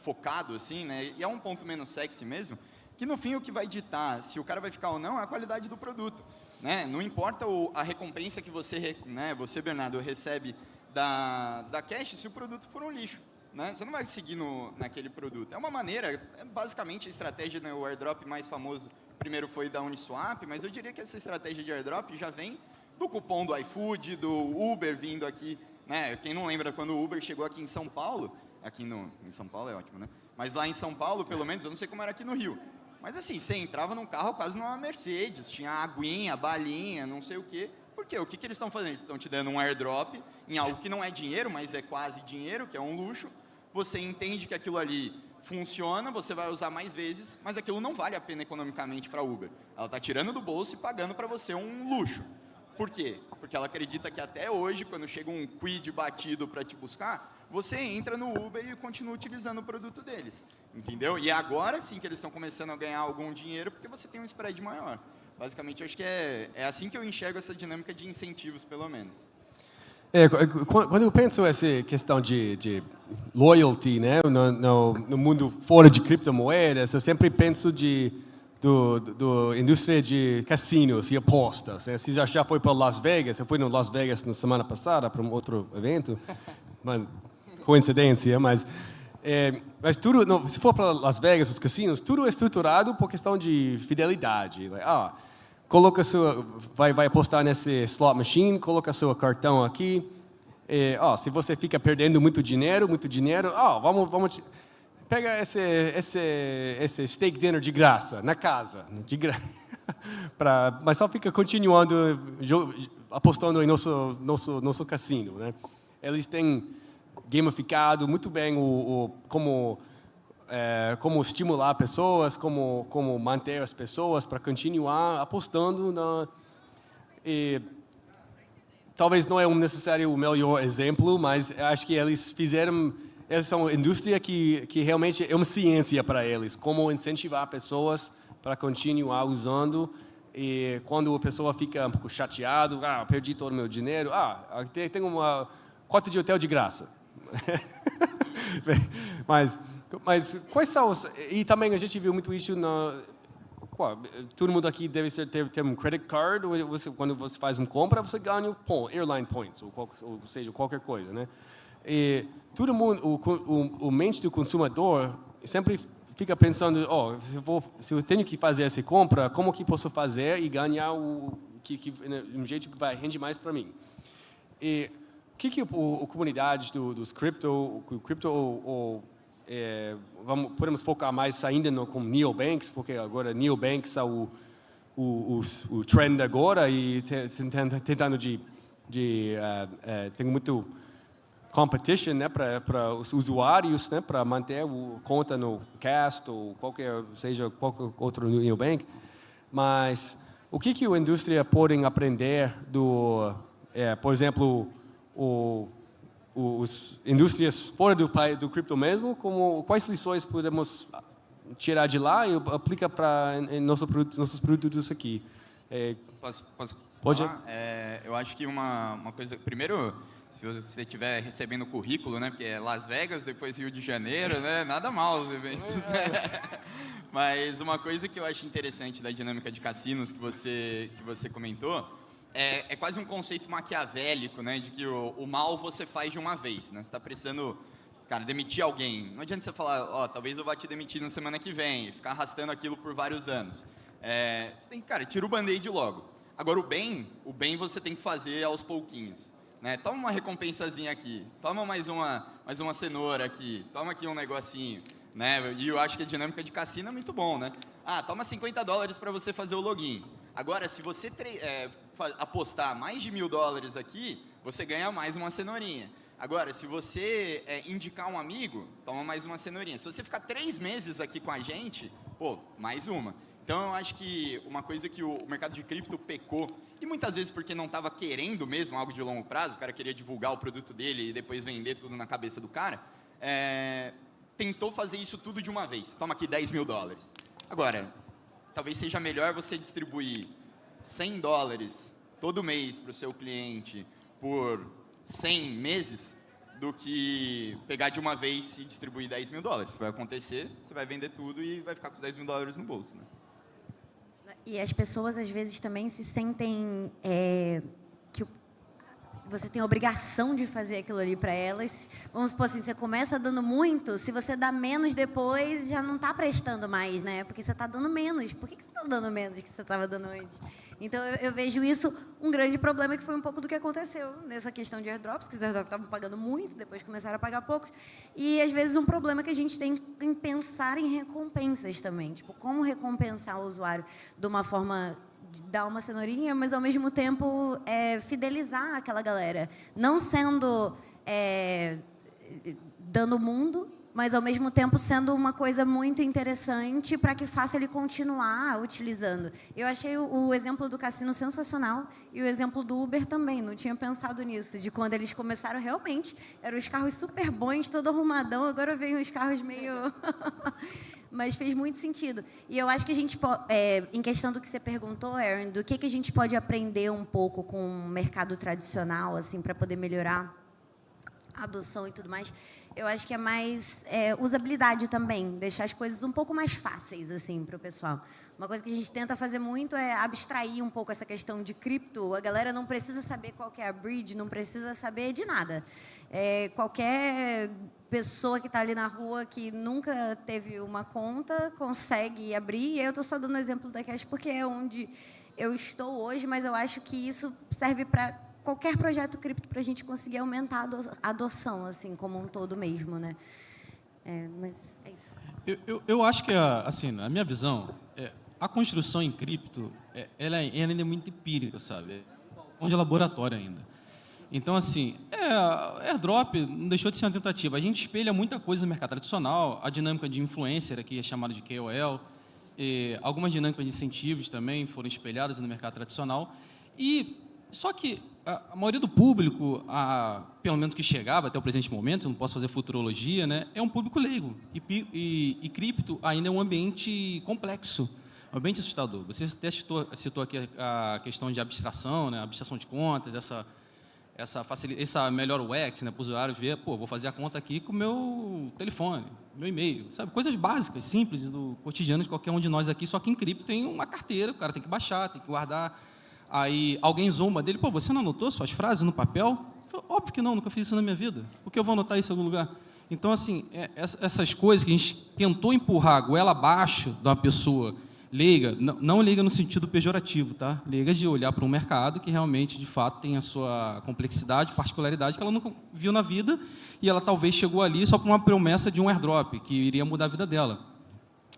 focado, assim, né? E é um ponto menos sexy mesmo, que no fim o que vai ditar se o cara vai ficar ou não é a qualidade do produto. Né? Não importa a recompensa que você, Bernardo, recebe da Cash se o produto for um lixo. Né? Você não vai seguir naquele produto. É uma maneira, basicamente a estratégia, né, o airdrop mais famoso, primeiro foi da Uniswap, mas eu diria que essa estratégia de airdrop já vem do cupom do iFood, do Uber vindo aqui. Né? Quem não lembra quando o Uber chegou aqui em São Paulo, em São Paulo é ótimo, né? Mas lá em São Paulo, pelo menos, eu não sei como era aqui no Rio, mas assim, você entrava num carro quase numa Mercedes, tinha aguinha, balinha, não sei o quê. Por quê? O que eles estão fazendo? Eles estão te dando um airdrop em algo que não é dinheiro, mas é quase dinheiro, que é um luxo. Você entende que aquilo ali funciona, você vai usar mais vezes, mas aquilo não vale a pena economicamente para a Uber. Ela está tirando do bolso e pagando para você um luxo. Por quê? Porque ela acredita que até hoje, quando chega um quid batido para te buscar, você entra no Uber e continua utilizando o produto deles. Entendeu? E agora sim que eles estão começando a ganhar algum dinheiro, porque você tem um spread maior. Basicamente, eu acho que é assim que eu enxergo essa dinâmica de incentivos, pelo menos. Quando eu penso essa questão de loyalty, né, no mundo fora de criptomoedas, eu sempre penso do indústria de cassinos e apostas. Né? Você já foi para Las Vegas? Eu fui no Las Vegas na semana passada para um outro evento, uma coincidência, mas tudo, se for para Las Vegas, os cassinos, tudo é estruturado por questão de fidelidade. Coloca vai apostar nesse slot machine, coloca seu cartão aqui. Se você fica perdendo muito dinheiro, vamos pega esse steak dinner de graça na casa, mas só fica continuando apostando em nosso cassino, né? Eles têm gamificado muito bem como estimular pessoas, como manter as pessoas para continuar apostando talvez não é necessário o melhor exemplo, mas acho que eles são uma indústria que realmente é uma ciência para eles, como incentivar pessoas para continuar usando, e quando a pessoa fica um pouco chateado, perdi todo o meu dinheiro, tem uma quarto de hotel de graça. Mas quais são e também a gente viu muito isso todo mundo aqui deve ter um credit card, quando você faz uma compra, você ganha airline points, ou seja, qualquer coisa, né? E todo mundo, o mente do consumidor sempre fica pensando, se eu tenho que fazer essa compra, como que posso fazer e ganhar um jeito que vai render mais para mim? E o que a comunidade dos cripto podemos focar mais ainda com neobanks, porque agora neobanks são o trend agora e tentando tem muito competition, né, para os usuários, né, para manter a conta no Cast ou qualquer outro neobank. Mas o que a indústria pode aprender por exemplo, os indústrias fora do cripto mesmo, quais lições podemos tirar de lá e aplicar para nossos produtos aqui? Posso Pode? falar? Eu acho que uma coisa... Primeiro, se você estiver recebendo currículo, né, porque é Las Vegas, depois Rio de Janeiro, né, nada mal os eventos. Né? Mas uma coisa que eu acho interessante da dinâmica de cassinos que você comentou é quase um conceito maquiavélico, né, de que o mal você faz de uma vez, né? Você está precisando, cara, demitir alguém. Não adianta você falar, talvez eu vá te demitir na semana que vem, e ficar arrastando aquilo por vários anos. Você tem que, cara, tira o band-aid logo. Agora, o bem você tem que fazer aos pouquinhos. Né? Toma uma recompensazinha aqui, toma mais uma cenoura aqui, toma aqui um negocinho. Né? E eu acho que a dinâmica de cassino é muito bom, né? Toma $50 para você fazer o login. Agora, se você apostar mais de $1.000 aqui, você ganha mais uma cenourinha. Agora, se você indicar um amigo, toma mais uma cenourinha. Se você ficar 3 meses aqui com a gente, mais uma. Então, eu acho que uma coisa que o mercado de cripto pecou, e muitas vezes porque não estava querendo mesmo algo de longo prazo, o cara queria divulgar o produto dele e depois vender tudo na cabeça do cara, tentou fazer isso tudo de uma vez. Toma aqui $10.000. Agora, talvez seja melhor você distribuir $100 todo mês para o seu cliente por 100 meses do que pegar de uma vez e distribuir $10.000. O que vai acontecer, você vai vender tudo e vai ficar com os $10.000 no bolso. Né? E as pessoas, às vezes, também se sentem que você tem a obrigação de fazer aquilo ali para elas. Vamos supor assim, você começa dando muito, se você dá menos depois, já não está prestando mais, né? Porque você está dando menos. Por que você está dando menos do que você estava dando antes? Então, eu vejo isso um grande problema, que foi um pouco do que aconteceu nessa questão de airdrops, que os airdrops estavam pagando muito, depois começaram a pagar poucos. E, às vezes, um problema que a gente tem em pensar em recompensas também. Tipo, como recompensar o usuário de uma forma... dar uma cenourinha, mas ao mesmo tempo fidelizar aquela galera. Não sendo dando mundo, mas ao mesmo tempo sendo uma coisa muito interessante para que faça ele continuar utilizando. Eu achei o exemplo do cassino sensacional e o exemplo do Uber também. Não tinha pensado nisso, de quando eles começaram realmente, eram os carros super bons, todo arrumadão, agora vem os carros meio... Mas fez muito sentido. E eu acho que a gente, em questão do que você perguntou, Aaron, do que a gente pode aprender um pouco com o mercado tradicional, assim, para poder melhorar a adoção e tudo mais, eu acho que é mais usabilidade também, deixar as coisas um pouco mais fáceis, assim, para o pessoal. Uma coisa que a gente tenta fazer muito é abstrair um pouco essa questão de cripto. A galera não precisa saber qual que é a bridge, não precisa saber de nada. Qualquer pessoa que está ali na rua que nunca teve uma conta consegue abrir. E eu estou só dando o exemplo da Cash porque é onde eu estou hoje, mas eu acho que isso serve para qualquer projeto cripto para a gente conseguir aumentar a adoção, assim, como um todo mesmo, né? Mas é isso. Eu acho que, assim, na minha visão, a construção em cripto, ela ainda é muito empírica, sabe? De laboratório ainda. Então, assim, airdrop não deixou de ser uma tentativa. A gente espelha muita coisa no mercado tradicional, a dinâmica de influencer, aqui é chamada de KOL, algumas dinâmicas de incentivos também foram espelhadas no mercado tradicional. Só que a maioria do público, pelo menos que chegava até o presente momento, não posso fazer futurologia, né, é um público leigo. E cripto ainda é um ambiente complexo, um ambiente assustador. Você até citou aqui a questão de abstração, né, abstração de contas, essa melhor UX, né, para os usuários ver, pô, vou fazer a conta aqui com o meu telefone, meu e-mail, sabe? Coisas básicas, simples, do cotidiano de qualquer um de nós aqui, só que em cripto tem uma carteira, o cara tem que baixar, tem que guardar. Aí alguém zomba dele, pô, você não anotou suas frases no papel? Óbvio que não, nunca fiz isso na minha vida. Por que eu vou anotar isso em algum lugar? Então, assim, essas coisas que a gente tentou empurrar a goela abaixo de uma pessoa leiga, não leiga no sentido pejorativo, tá? Leiga de olhar para um mercado que realmente, de fato, tem a sua complexidade, particularidade, que ela nunca viu na vida, e ela talvez chegou ali só por uma promessa de um airdrop, que iria mudar a vida dela.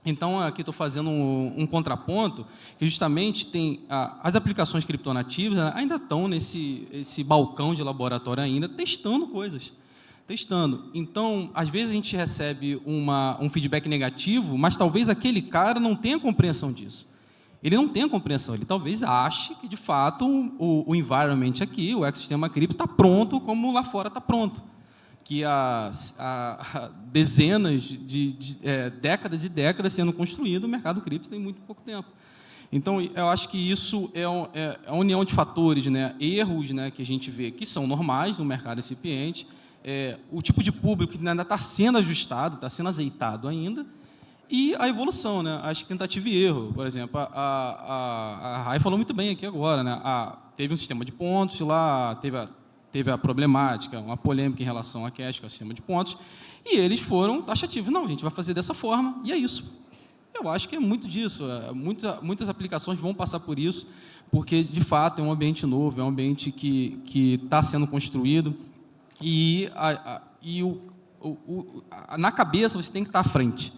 Então, aqui estou fazendo um contraponto, que justamente tem as aplicações criptonativas, né, ainda estão nesse balcão de laboratório ainda, testando coisas. Então, às vezes a gente recebe um feedback negativo, mas talvez aquele cara não tenha compreensão disso. Ele não tem a compreensão, ele talvez ache que, de fato, o environment aqui, o ecossistema cripto, está pronto como lá fora está pronto. Que há dezenas de décadas e décadas sendo construído, o mercado cripto tem muito pouco tempo. Então, eu acho que isso é a união de fatores, né, erros, né, que a gente vê que são normais no mercado incipiente, o tipo de público que ainda está sendo ajustado, está sendo azeitado ainda, e a evolução, né? Acho que tentativa e erro. Por exemplo, a Rai falou muito bem aqui agora, né? Teve um sistema de pontos lá, teve a problemática, uma polêmica em relação à cash, que é o sistema de pontos, e eles foram taxativos. Não, a gente vai fazer dessa forma, e é isso. Eu acho que é muito disso. Muitas aplicações vão passar por isso, porque, de fato, é um ambiente novo, é um ambiente que está sendo construído, e na cabeça você tem que estar à frente,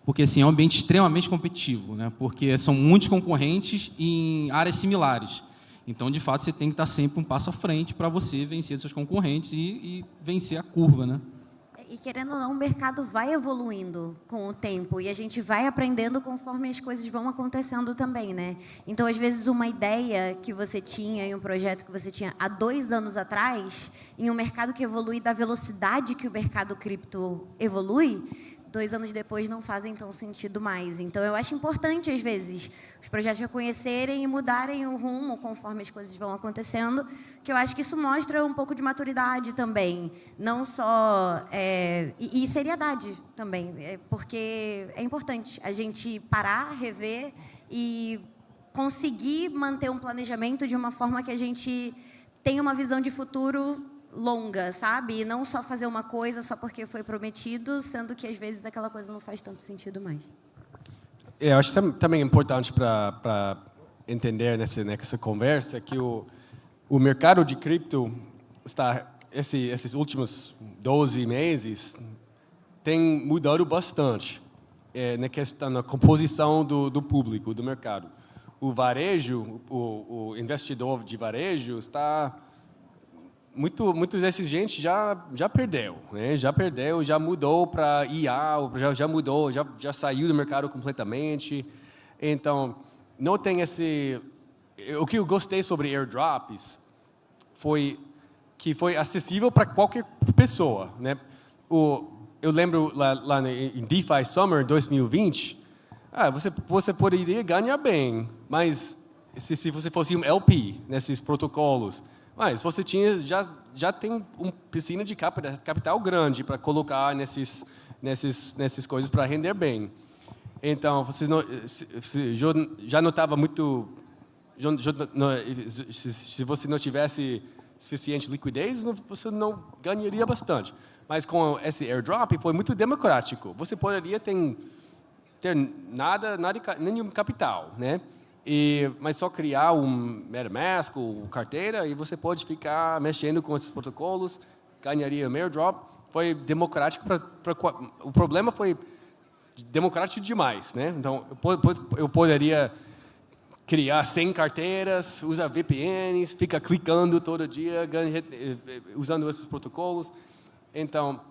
porque assim, é um ambiente extremamente competitivo, né? Porque são muitos concorrentes em áreas similares. Então, de fato, você tem que estar sempre um passo à frente para você vencer seus concorrentes e vencer a curva, né? E, querendo ou não, o mercado vai evoluindo com o tempo e a gente vai aprendendo conforme as coisas vão acontecendo também, né? Então, às vezes, uma ideia que você tinha e um projeto que você tinha há 2 anos atrás, em um mercado que evolui da velocidade que o mercado cripto evolui, 2 anos depois não fazem tão sentido mais. Então, eu acho importante, às vezes, os projetos reconhecerem e mudarem o rumo conforme as coisas vão acontecendo, que eu acho que isso mostra um pouco de maturidade também, não só... e seriedade também, porque é importante a gente parar, rever e conseguir manter um planejamento de uma forma que a gente tenha uma visão de futuro longa, sabe? E não só fazer uma coisa só porque foi prometido, sendo que, às vezes, aquela coisa não faz tanto sentido mais. Eu acho também importante para entender nessa conversa que o mercado de cripto está, esses últimos 12 meses, tem mudado bastante na questão, na composição do público, do mercado. O varejo, o investidor de varejo está... Muitos desses gente já perdeu, né? Já mudou para IA, já mudou, já saiu do mercado completamente. Então, não tem esse... O que eu gostei sobre airdrops foi que foi acessível para qualquer pessoa, né? Eu lembro lá em DeFi Summer 2020, você poderia ganhar bem, mas se você fosse um LP nesses protocolos, mas você já tem uma piscina de capital grande para colocar nessas coisas para render bem. Então, você já não estava muito... Se você não tivesse suficiente liquidez, você não ganharia bastante. Mas com esse airdrop foi muito democrático. Você poderia ter nenhum capital, né? Mas só criar um MetaMask ou carteira e você pode ficar mexendo com esses protocolos, ganharia um airdrop. Foi democrático. O problema foi democrático demais, né? Então, eu poderia criar 100 carteiras, usar VPNs, ficar clicando todo dia, usando esses protocolos. Então,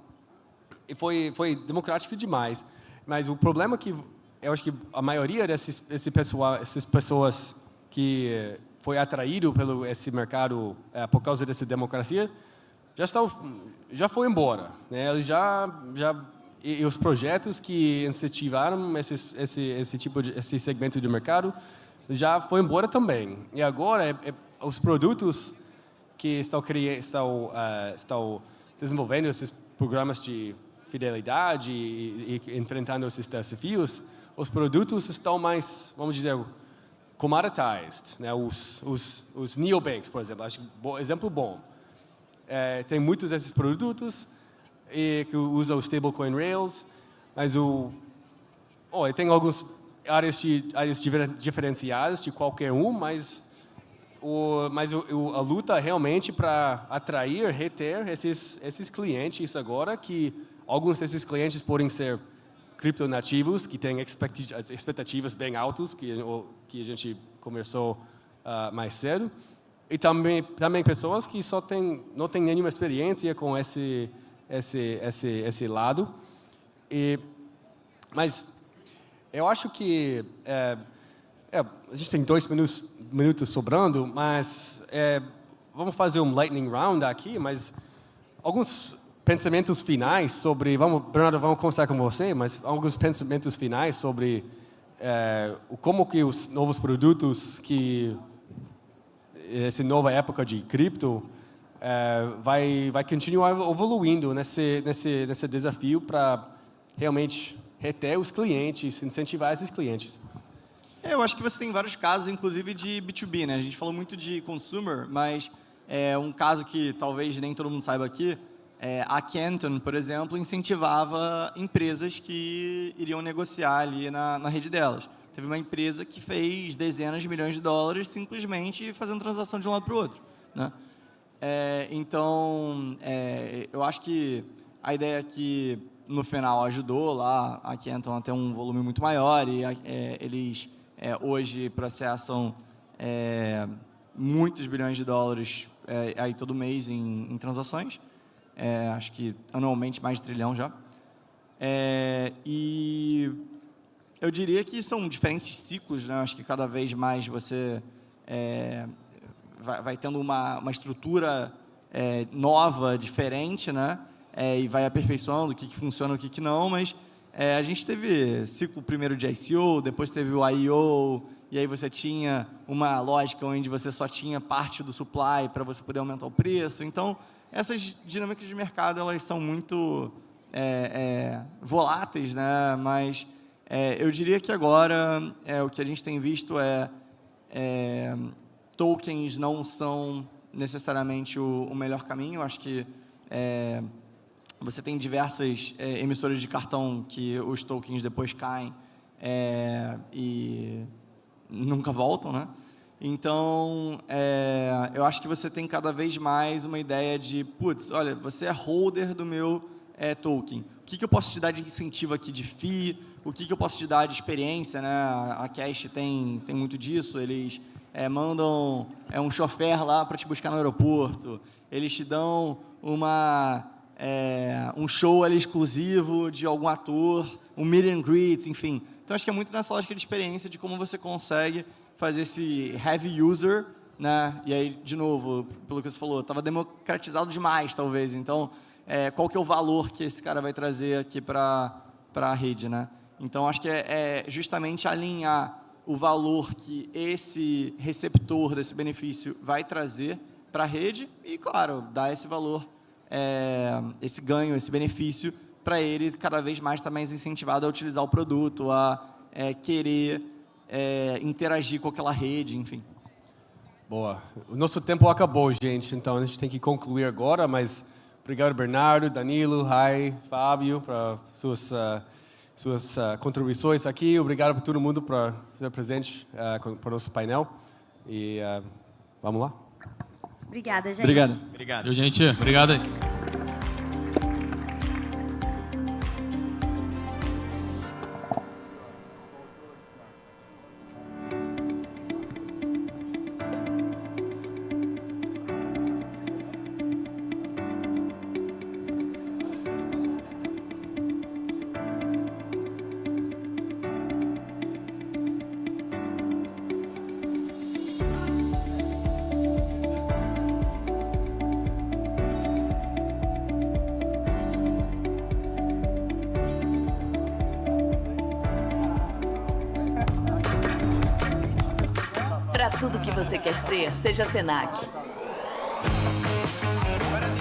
foi democrático demais. Mas o problema é que eu acho que a maioria essas pessoas que foi atraído pelo esse mercado por causa dessa democracia já foi embora, né? Eles e os projetos que incentivaram esse segmento de mercado já foi embora também. E agora os produtos que estão desenvolvendo esses programas de fidelidade e enfrentando esses desafios, os produtos estão mais, vamos dizer, commoditized, né? Os neobanks, por exemplo, acho que exemplo bom. Tem muitos desses produtos que usam o stablecoin Rails, mas tem algumas áreas diferenciadas de qualquer um, mas a luta é realmente para atrair, reter esses clientes agora, que alguns desses clientes podem ser criptonativos, que têm expectativas bem altas, que a gente conversou mais cedo, e também pessoas que não têm nenhuma experiência com esse lado. Mas eu acho que a gente tem 2 minutos sobrando, mas vamos fazer um lightning round aqui, mas alguns pensamentos finais sobre... Bernardo, vamos conversar com você, mas alguns pensamentos finais sobre como que os novos produtos, essa nova época de cripto, vai continuar evoluindo nesse desafio para realmente reter os clientes, incentivar esses clientes. Eu acho que você tem vários casos, inclusive de B2B, né? A gente falou muito de consumer, mas um caso que talvez nem todo mundo saiba aqui, a Canton, por exemplo, incentivava empresas que iriam negociar ali na rede delas. Teve uma empresa que fez dezenas de milhões de dólares simplesmente fazendo transação de um lado para o outro, né? Então, eu acho que a ideia que no final ajudou lá a Canton a ter um volume muito maior e eles hoje processam muitos bilhões de dólares aí todo mês em transações. Acho que anualmente mais de 1 trilhão já. E eu diria que são diferentes ciclos, né? Acho que cada vez mais você vai tendo uma estrutura nova, diferente, né? E vai aperfeiçoando o que funciona e o que não, mas a gente teve ciclo primeiro de ICO, depois teve o IO, e aí você tinha uma lógica onde você só tinha parte do supply para você poder aumentar o preço. Então, essas dinâmicas de mercado, elas são muito voláteis, né? Mas eu diria que agora o que a gente tem visto tokens não são necessariamente o melhor caminho. Acho que você tem diversas emissoras de cartão que os tokens depois caem e nunca voltam, né? Então, eu acho que você tem cada vez mais uma ideia de, putz, olha, você é holder do meu token. O que eu posso te dar de incentivo aqui de fee? O que eu posso te dar de experiência, né? A Cash tem muito disso. Eles mandam um chofer lá para te buscar no aeroporto. Eles te dão um show ali exclusivo de algum ator, um meet and greet, enfim. Então, acho que é muito nessa lógica de experiência, de como você consegue fazer esse heavy user, né? E aí, de novo, pelo que você falou, estava democratizado demais, talvez. Então, qual que é o valor que esse cara vai trazer aqui para a rede, né? Então, acho que é justamente alinhar o valor que esse receptor desse benefício vai trazer para a rede e, claro, dar esse valor, esse ganho, esse benefício para ele cada vez mais estar mais incentivado a utilizar o produto, a querer interagir com aquela rede, enfim. Boa. O nosso tempo acabou, gente, então a gente tem que concluir agora, mas obrigado, Bernardo, Danilo, Rai, Fábio, para suas contribuições aqui. Obrigado para todo mundo por ser presente para o nosso painel. E vamos lá. Obrigada, gente. Obrigado. Gente. Obrigado aí. Para tudo que você quer ser, seja Senac.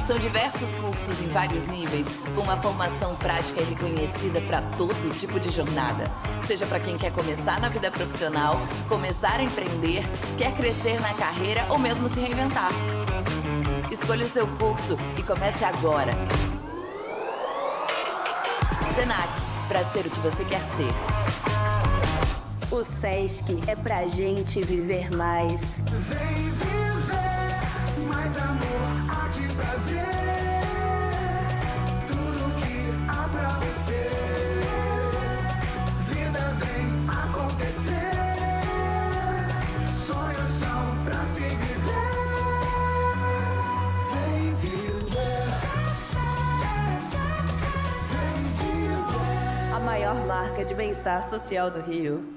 São diversos cursos em vários níveis, com uma formação prática e reconhecida para todo tipo de jornada. Seja para quem quer começar na vida profissional, começar a empreender, quer crescer na carreira ou mesmo se reinventar. Escolha o seu curso e comece agora. Senac, para ser o que você quer ser. O Sesc é pra gente viver mais. Vem viver mais amor, arte e prazer. Tudo que há pra você. Vida vem acontecer. Sonhos são pra se viver. Vem viver. Vem viver. A maior marca de bem-estar social do Rio.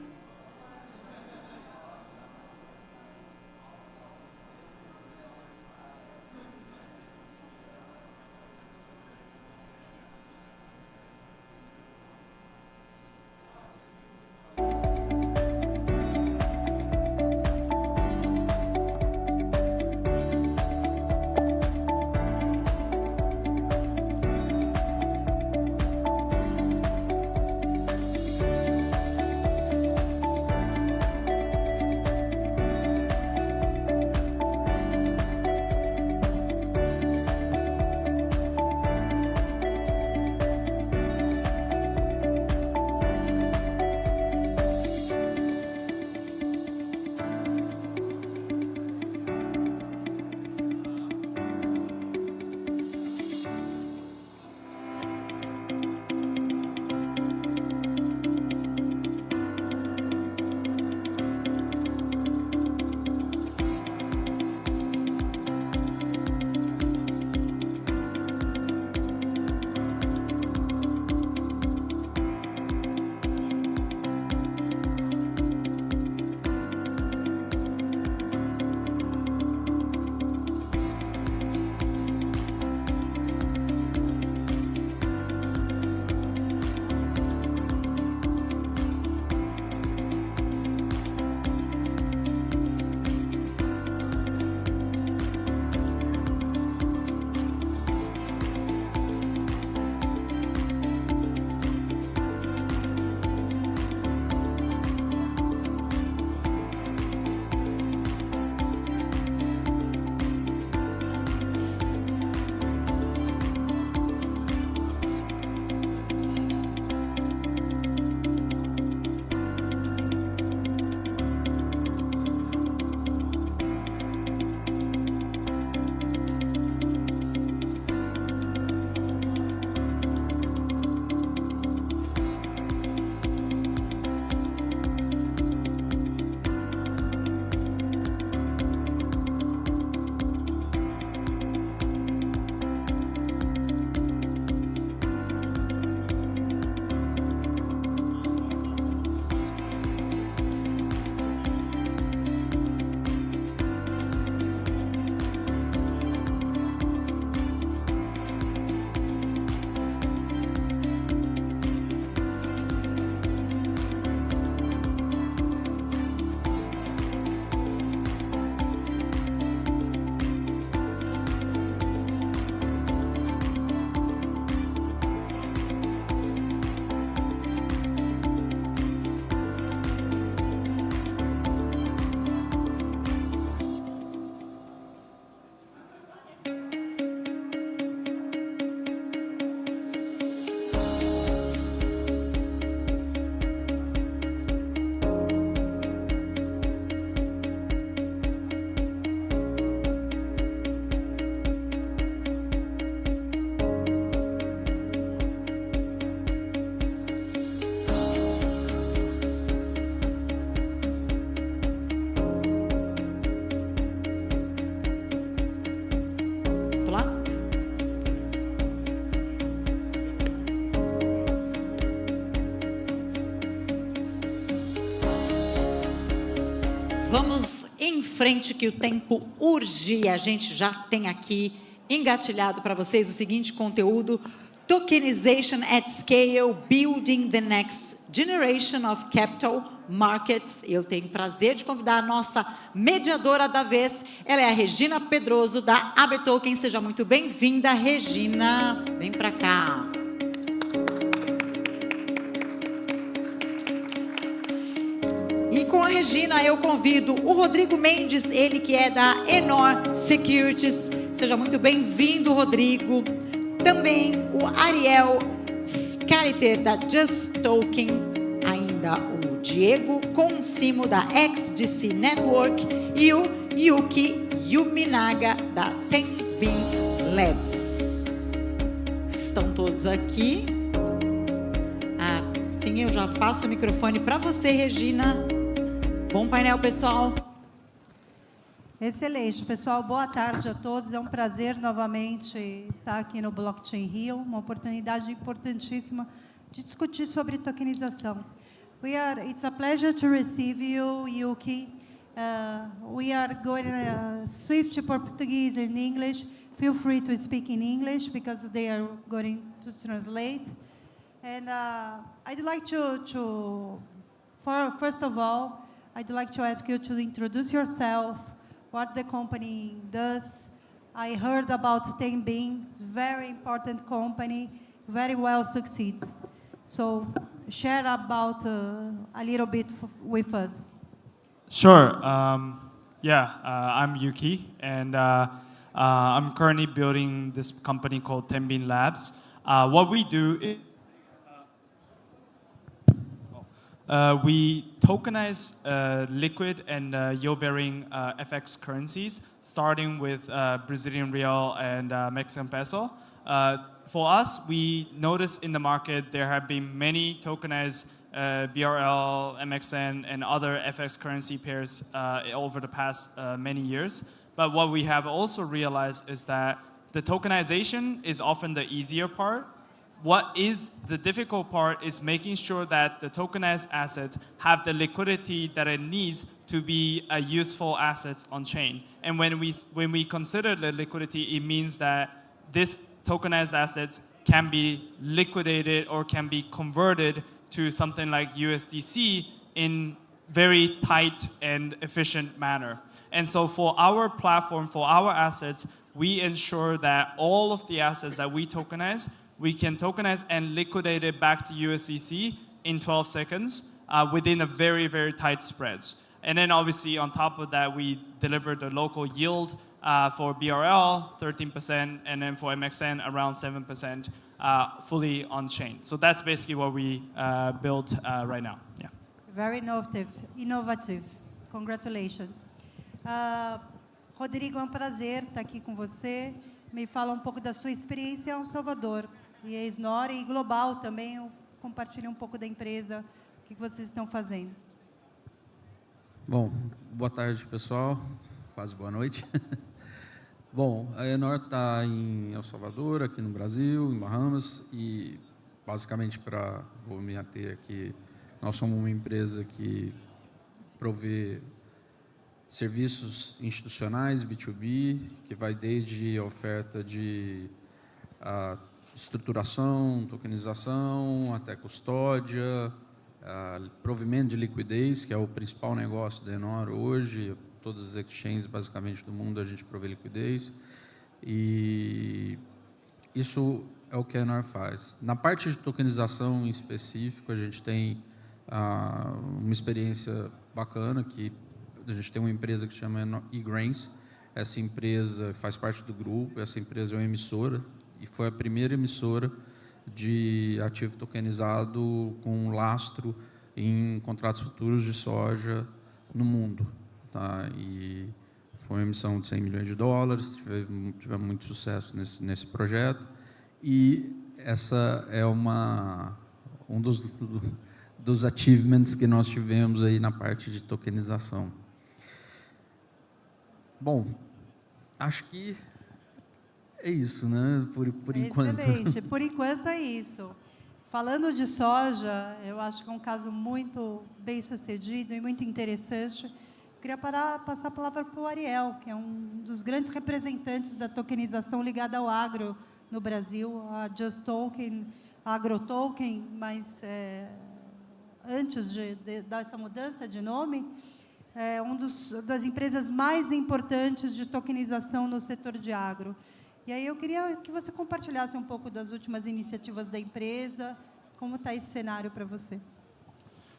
Vamos em frente que o tempo urge. A gente já tem aqui engatilhado para vocês o seguinte conteúdo: Tokenization at Scale, Building the Next Generation of Capital Markets. Eu tenho o prazer de convidar a nossa mediadora da vez. Ela é a Regina Pedroso, da AB Token. Seja muito bem-vinda, Regina. Vem para cá. E com a Regina, eu convido o Rodrigo Mendes, ele que é da Enor Securities. Seja muito bem-vindo, Rodrigo. Também o Ariel Scaliter, da Just Token. Ainda o Diego Consimo, da XDC Network. E o Yuki Yuminaga, da Tenbin Labs. Estão todos aqui. Sim, eu já passo o microfone para você, Regina. Bom painel, pessoal. Excelente, pessoal. Boa tarde a todos. É um prazer novamente estar aqui no Blockchain.RIO, uma oportunidade importantíssima de discutir sobre tokenização. It's a pleasure to receive you, Yuki. We are going switch Portuguese and English. Feel free to speak in English because they are going to translate. And I'd like first of all, I'd like to ask you to introduce yourself, what the company does. I heard about Tenbin, very important company, very well succeed. So share about a little bit with us. Sure. I'm Yuki, and I'm currently building this company called Tenbin Labs. What we do is we tokenize liquid and yield-bearing FX currencies, starting with Brazilian real and Mexican peso. For us, we noticed in the market there have been many tokenized BRL, MXN, and other FX currency pairs over the past many years. But what we have also realized is that the tokenization is often the easier part. What is the difficult part is making sure that the tokenized assets have the liquidity that it needs to be a useful assets on chain. And when we consider the liquidity, it means that this tokenized assets can be liquidated or can be converted to something like USDC in very tight and efficient manner. And so for our platform, for our assets, we ensure that all of the assets that we tokenize, we can tokenize and liquidate it back to USDC in 12 seconds within a very, very tight spreads. And then obviously on top of that, we deliver the local yield for BRL, 13%, and then for MXN, around 7%, fully on-chain. So that's basically what we built right now. Yeah. Very innovative. Congratulations. Rodrigo, é um prazer estar aqui com você. Me fala um pouco da sua experiência em Salvador. E a Snore e global também, compartilhe um pouco da empresa, o que vocês estão fazendo. Bom, boa tarde, pessoal. Quase boa noite. Bom, a Enor está em El Salvador, aqui no Brasil, em Bahamas, e basicamente vou me ater aqui, nós somos uma empresa que provê serviços institucionais, B2B, que vai desde a oferta de estruturação, tokenização, até custódia, provimento de liquidez, que é o principal negócio da Enor hoje. Todas as exchanges, basicamente, do mundo, a gente provê liquidez. E isso é o que a Enor faz. Na parte de tokenização em específico, a gente tem uma experiência bacana, que a gente tem uma empresa que se chama eGrains. Essa empresa faz parte do grupo, essa empresa é uma emissora, e foi a primeira emissora de ativo tokenizado com lastro em contratos futuros de soja no mundo. Tá? E foi uma emissão de 100 milhões de dólares, tivemos muito sucesso nesse projeto, e essa é um dos achievements que nós tivemos aí na parte de tokenização. Bom, acho que é isso, né? Por enquanto. Excelente. Por enquanto é isso. Falando de soja, eu acho que é um caso muito bem sucedido e muito interessante. Queria passar a palavra para o Ariel, que é um dos grandes representantes da tokenização ligada ao agro no Brasil, a Just Token, a AgroToken, mas antes dessa mudança de nome, é das empresas mais importantes de tokenização no setor de agro. E aí eu queria que você compartilhasse um pouco das últimas iniciativas da empresa, como está esse cenário para você.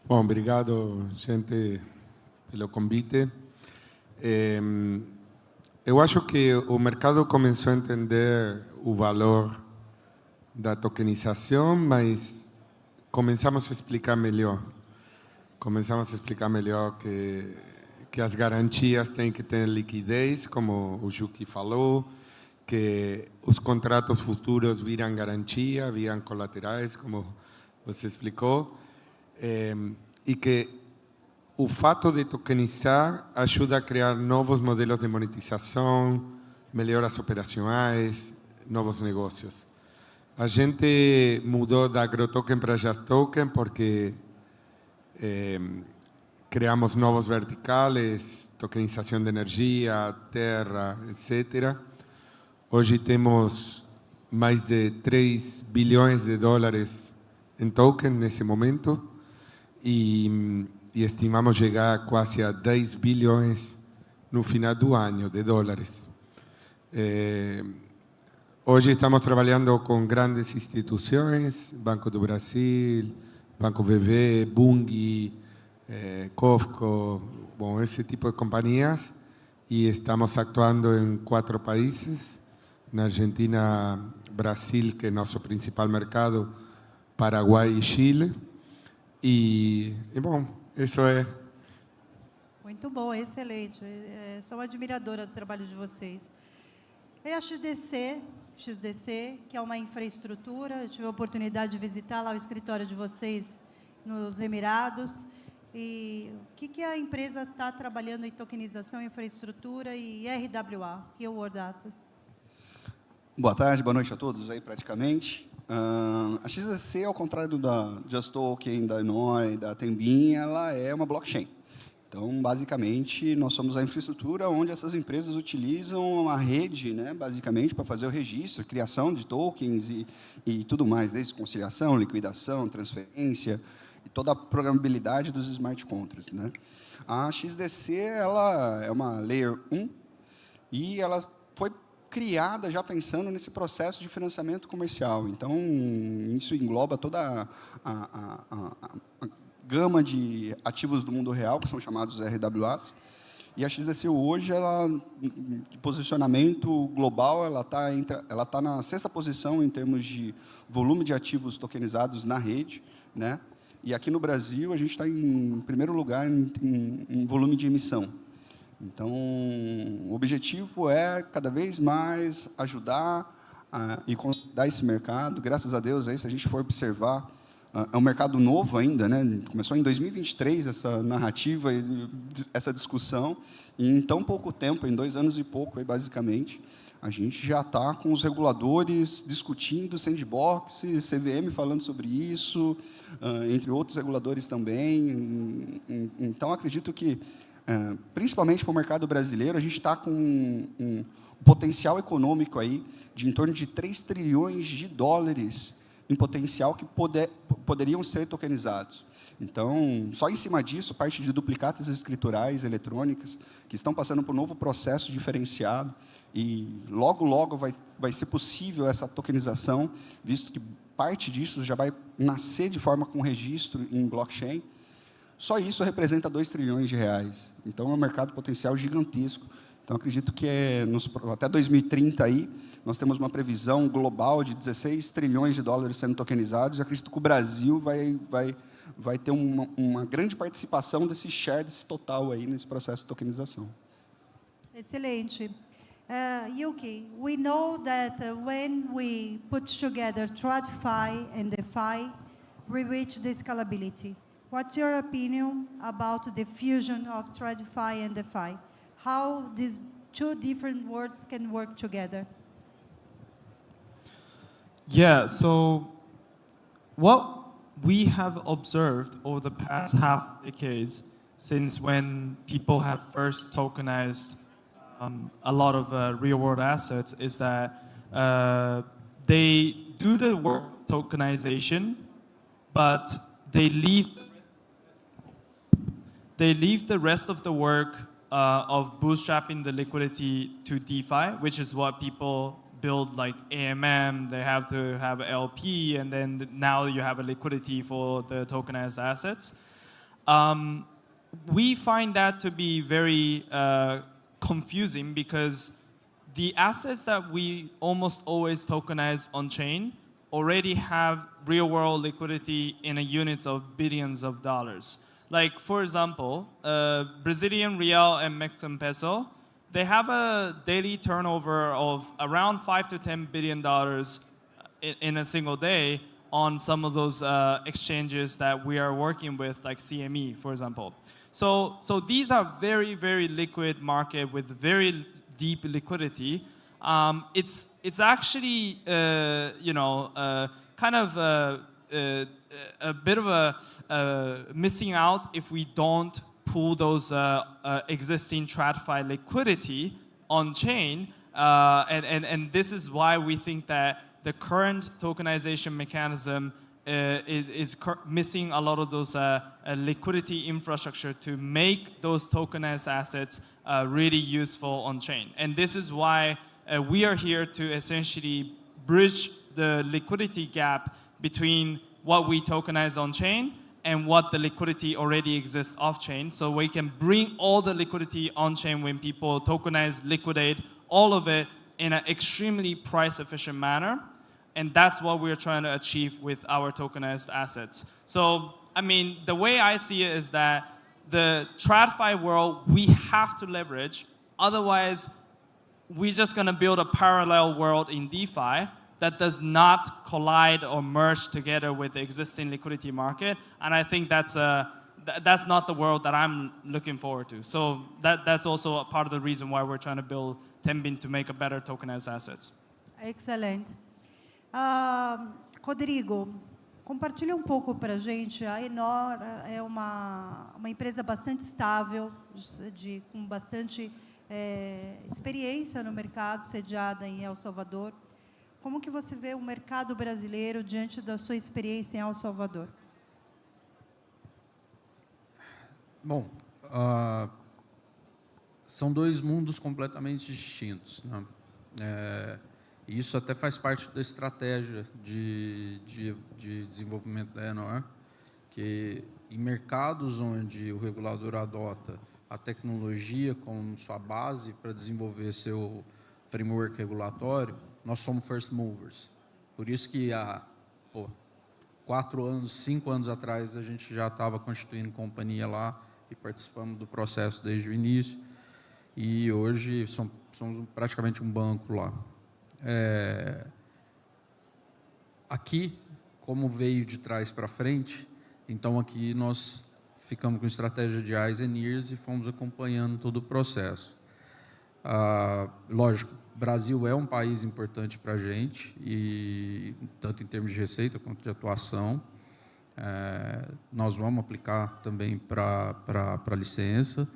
Bom, obrigado, gente, pelo convite. Eu acho que o mercado começou a entender o valor da tokenização, mas começamos a explicar melhor. Começamos a explicar melhor que as garantias têm que ter liquidez, como o Juki falou, que os contratos futuros viram garantia, viram colaterais, como você explicou, e que o fato de tokenizar ajuda a criar novos modelos de monetização, melhoras operacionais, novos negócios. A gente mudou da AgroToken para JustToken porque criamos novos verticais, tokenização de energia, terra, etc. Hoje temos mais de 3 bilhões de dólares em token nesse momento e estimamos chegar quase a 10 bilhões no final do ano de dólares. Hoje estamos trabalhando com grandes instituições, Banco do Brasil, Banco BV, Bunge, Cofco, bom, esse tipo de companhias, e estamos atuando em 4 países, na Argentina, Brasil, que é nosso principal mercado, Paraguai e Chile, e bom, isso é. Muito bom, excelente. Sou uma admiradora do trabalho de vocês. E a XDC, que é uma infraestrutura, eu tive a oportunidade de visitar lá o escritório de vocês nos Emirados. E o que a empresa está trabalhando em tokenização, infraestrutura e RWA, que é o World Access? Boa tarde, boa noite a todos aí praticamente. A XDC, ao contrário da JustToken, da Inoi, da Tembin, ela é uma blockchain. Então, basicamente, nós somos a infraestrutura onde essas empresas utilizam a rede, né, basicamente, para fazer o registro, criação de tokens e tudo mais, desde conciliação, liquidação, transferência e toda a programabilidade dos smart contracts, né? A XDC, ela é uma Layer 1 e ela foi criada já pensando nesse processo de financiamento comercial. Então, isso engloba toda a gama de ativos do mundo real, que são chamados RWAs. E a XDC hoje, ela, de posicionamento global, ela tá na 6ª posição em termos de volume de ativos tokenizados na rede, né? E aqui no Brasil, a gente está em primeiro lugar em volume de emissão. Então, o objetivo é, cada vez mais, ajudar e consolidar esse mercado. Graças a Deus, aí, se a gente for observar, é um mercado novo ainda, né? Começou em 2023 essa narrativa, essa discussão, e em tão pouco tempo, em 2 anos e pouco, aí, basicamente, a gente já está com os reguladores discutindo sandbox, CVM falando sobre isso, entre outros reguladores também. Então, acredito que, principalmente para o mercado brasileiro, a gente está com um potencial econômico aí de em torno de 3 trilhões de dólares em potencial que poderiam ser tokenizados. Então, só em cima disso, parte de duplicatas escriturais eletrônicas, que estão passando por um novo processo diferenciado, e logo, logo vai ser possível essa tokenização, visto que parte disso já vai nascer de forma com registro em blockchain. Só isso representa 2 trilhões de reais. Então, é um mercado potencial gigantesco. Então, acredito que até 2030, aí, nós temos uma previsão global de 16 trilhões de dólares sendo tokenizados, e acredito que o Brasil vai ter uma grande participação desse share, desse total aí, nesse processo de tokenização. Excelente. Yuki, we know that when we put together TradFi and DeFi, we reach the scalability. What's your opinion about the fusion of TradFi and DeFi? How these 2 different worlds can work together? Yeah, so what we have observed over the past half decades, since when people have first tokenized a lot of real-world assets, is that they do the work tokenization, but they leave the rest they leave the rest of the work of bootstrapping the liquidity to DeFi, which is what people build, like AMM. They have to have LP, and then now you have a liquidity for the tokenized assets. We find that to be very confusing because the assets that we almost always tokenize on-chain already have real-world liquidity in a units of billions of dollars. Like, for example, Brazilian real and Mexican peso, they have a daily turnover of around $5 to $10 billion in a single day on some of those exchanges that we are working with, like CME, for example. So these are very, very liquid market with very deep liquidity. It's actually, kind of a bit of a missing out if we don't pull those existing TradFi liquidity on chain, and this is why we think that the current tokenization mechanism is missing a lot of those liquidity infrastructure to make those tokenized assets really useful on chain. And this is why we are here to essentially bridge the liquidity gap between what we tokenize on chain and what the liquidity already exists off-chain, so we can bring all the liquidity on-chain when people tokenize, liquidate, all of it in an extremely price-efficient manner. And that's what we're trying to achieve with our tokenized assets. So, I mean, the way I see it is that the TradFi world, we have to leverage, otherwise we're just gonna build a parallel world in DeFi that does not collide or merge together with the existing liquidity market. And I think that's not the world that I'm looking forward to. So that's also a part of the reason why we're trying to build Tenbin to make a better tokenized assets. Excelente. Rodrigo, compartilha um pouco para a gente. A Enor é uma empresa bastante estável, com bastante experiência no mercado, sediada em El Salvador. Como que você vê o mercado brasileiro diante da sua experiência em El Salvador? Bom, são dois mundos completamente distintos, né? E isso até faz parte da estratégia de desenvolvimento da Enor, que em mercados onde o regulador adota a tecnologia como sua base para desenvolver seu framework regulatório, nós somos first movers. Por isso que há 4 anos, 5 anos atrás, a gente já estava constituindo companhia lá e participamos do processo desde o início. E hoje somos praticamente um banco lá. Aqui, como veio de trás para frente, então aqui nós ficamos com estratégia de eyes and ears e fomos acompanhando todo o processo. Lógico, o Brasil é um país importante para a gente, e tanto em termos de receita quanto de atuação. Nós vamos aplicar também para a licença,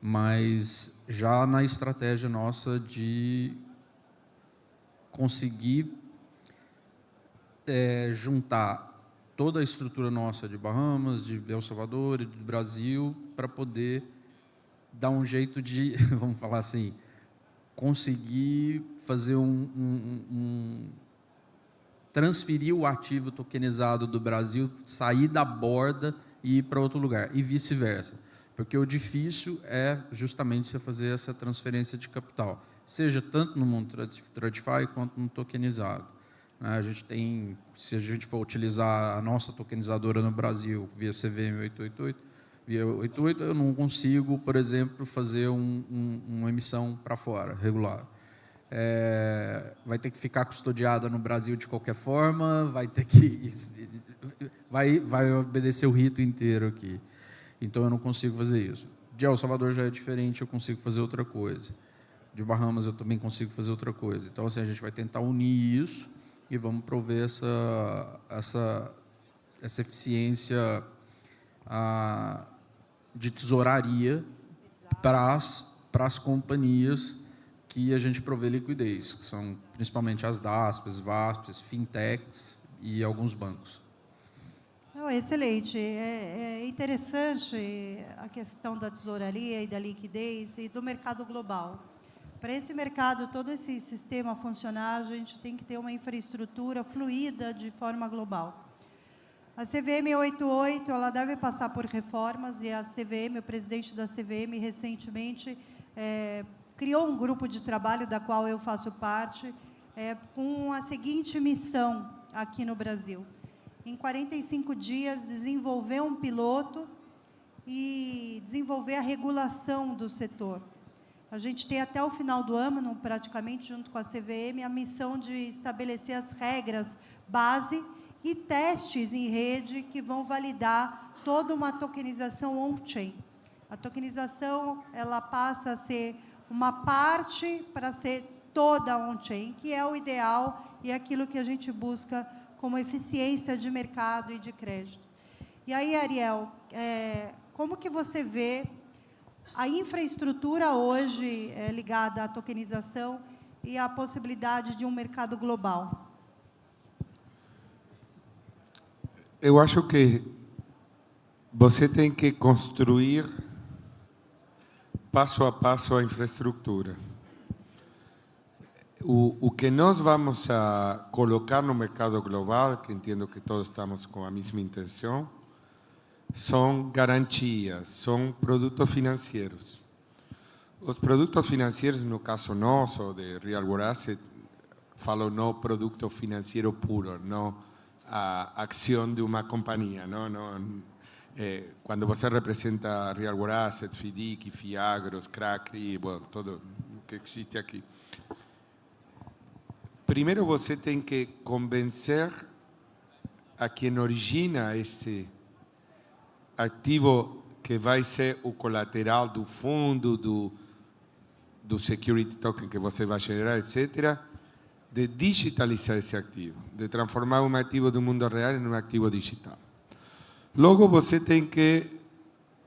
mas já na estratégia nossa de conseguir juntar toda a estrutura nossa de Bahamas, de El Salvador e do Brasil, para poder dar um jeito de, vamos falar assim, conseguir fazer transferir o ativo tokenizado do Brasil, sair da borda e ir para outro lugar, e vice-versa. Porque o difícil é justamente você fazer essa transferência de capital, seja tanto no mundo TradFi quanto no tokenizado. A gente tem, se a gente for utilizar a nossa tokenizadora no Brasil, via CVM 888, via 88, eu não consigo, por exemplo, fazer uma emissão para fora, regular. Vai ter que ficar custodiada no Brasil de qualquer forma, vai obedecer o rito inteiro aqui. Então, eu não consigo fazer isso. De El Salvador já é diferente, eu consigo fazer outra coisa. De Bahamas eu também consigo fazer outra coisa. Então, assim, a gente vai tentar unir isso e vamos prover essa eficiência de tesouraria para as companhias que a gente provê liquidez, que são principalmente as DASPs, VASPs, fintechs e alguns bancos. Não, excelente. É interessante a questão da tesouraria e da liquidez e do mercado global. Para esse mercado, todo esse sistema funcionar, a gente tem que ter uma infraestrutura fluida de forma global. A CVM 88, ela deve passar por reformas, e a CVM, o presidente da CVM, recentemente criou um grupo de trabalho, da qual eu faço parte, com a seguinte missão aqui no Brasil. Em 45 dias, desenvolver um piloto e desenvolver a regulação do setor. A gente tem até o final do ano, praticamente, junto com a CVM, a missão de estabelecer as regras base e testes em rede que vão validar toda uma tokenização on-chain. A tokenização, ela passa a ser uma parte para ser toda on-chain, que é o ideal e aquilo que a gente busca como eficiência de mercado e de crédito. E aí, Ariel, como que você vê a infraestrutura hoje ligada à tokenização e a possibilidade de um mercado global? Eu acho que você tem que construir passo a passo a infraestrutura. O que nós vamos a colocar no mercado global, que entendo que todos estamos com a mesma intenção, são garantias, são produtos financeiros. Os produtos financeiros, no caso nosso, de Real World Asset, falo no produto financeiro puro, não a ação de uma companhia. Quando você representa Real World Asset, FIDIC, FIAGROS, CRACRI, tudo o que existe aqui. Primeiro você tem que convencer a quem origina esse ativo que vai ser o colateral do fundo, do security token que você vai gerar, etc., de digitalizar esse ativo, de transformar um ativo do mundo real em um ativo digital. Logo, você tem que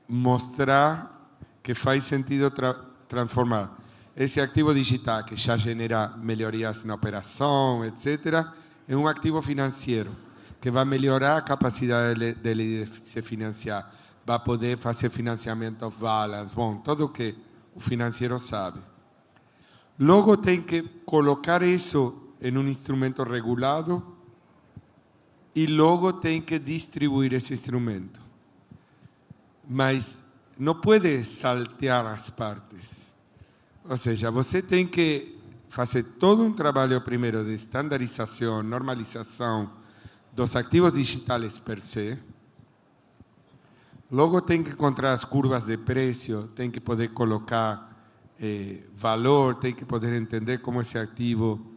mostrar que faz sentido transformar esse ativo digital, que já genera melhorias na operação, etc., em um ativo financeiro, que vai melhorar a capacidade dele de se financiar, vai poder fazer financiamento off-balance, tudo o que o financeiro sabe. Logo, tem que colocar isso em um instrumento regulado e logo tem que distribuir esse instrumento. Mas não pode saltear as partes. Ou seja, você tem que fazer todo um trabalho primeiro de estandarização, normalização dos ativos digitais per se. Logo tem que encontrar as curvas de preço, tem que poder colocar valor, tem que poder entender como esse ativo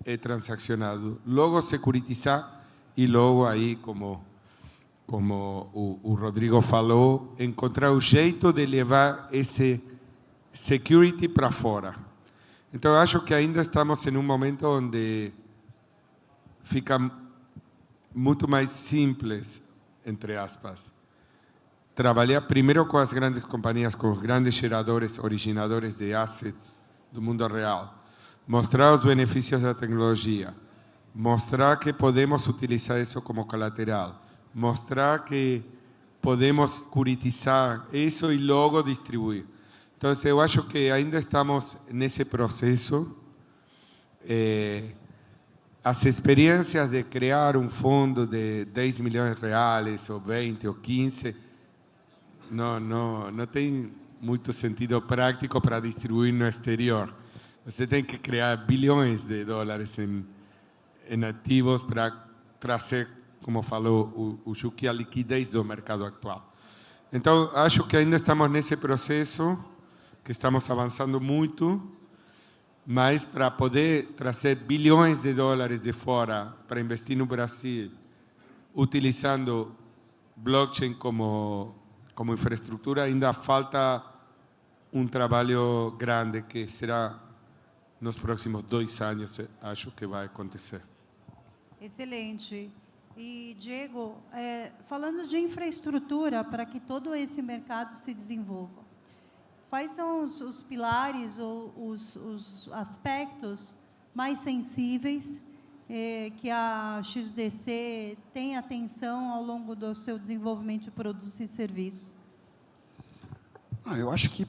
é transacionado. Logo securitizar e logo aí, como o Rodrigo falou, encontrar o jeito de levar esse security para fora. Então, eu acho que ainda estamos em um momento onde fica muito mais simples, entre aspas, trabalhar primeiro com as grandes companhias, com os grandes geradores, originadores de assets do mundo real, mostrar os benefícios da tecnologia, mostrar que podemos utilizar isso como colateral, mostrar que podemos securitizar isso e logo distribuir. Então, eu acho que ainda estamos nesse processo. As experiências de criar um fundo de 10 milhões de reais, ou 20, ou 15, não tem muito sentido prático para distribuir no exterior. Você tem que criar bilhões de dólares em ativos para trazer, como falou o Juki, a liquidez do mercado atual. Então, acho que ainda estamos nesse processo, que estamos avançando muito, mas para poder trazer bilhões de dólares de fora para investir no Brasil, utilizando blockchain como infraestrutura, ainda falta um trabalho grande que será nos próximos 2 anos, acho que vai acontecer. Excelente. E, Diego, falando de infraestrutura para que todo esse mercado se desenvolva, quais são os pilares ou os aspectos mais sensíveis que a XDC tem atenção ao longo do seu desenvolvimento de produtos e serviços? Eu acho que,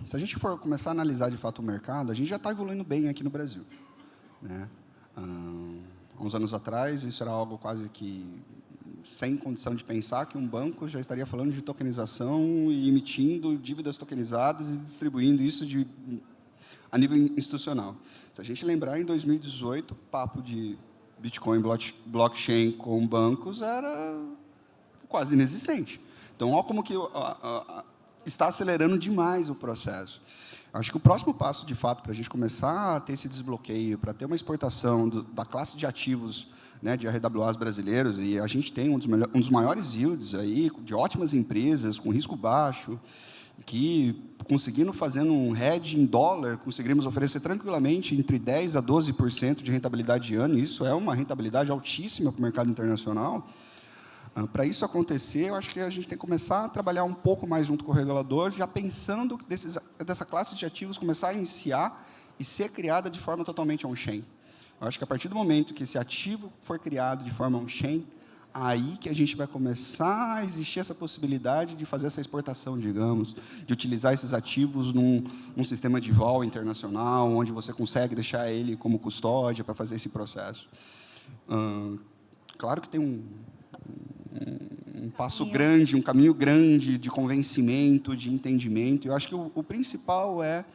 se a gente for começar a analisar de fato o mercado, a gente já está evoluindo bem aqui no Brasil, né? Há uns anos atrás, isso era algo quase que sem condição de pensar que um banco já estaria falando de tokenização e emitindo dívidas tokenizadas e distribuindo isso a nível institucional. Se a gente lembrar, em 2018, o papo de Bitcoin blockchain com bancos era quase inexistente. Então, olha como que está acelerando demais o processo. Acho que o próximo passo, de fato, para a gente começar a ter esse desbloqueio, para ter uma exportação da classe de ativos, né, de RWAs brasileiros, e a gente tem um dos maiores yields aí, de ótimas empresas, com risco baixo, que, conseguindo fazendo um hedge em dólar, conseguiríamos oferecer tranquilamente entre 10% a 12% de rentabilidade de ano. Isso é uma rentabilidade altíssima para o mercado internacional. Para isso acontecer, eu acho que a gente tem que começar a trabalhar um pouco mais junto com o regulador, já pensando dessa classe de ativos começar a iniciar e ser criada de forma totalmente on-chain. Eu acho que a partir do momento que esse ativo for criado de forma on-chain, aí que a gente vai começar a existir essa possibilidade de fazer essa exportação, digamos, de utilizar esses ativos num sistema de vol internacional, onde você consegue deixar ele como custódia para fazer esse processo. Claro que tem um passo grande, um caminho grande de convencimento, de entendimento. Eu acho que o principal é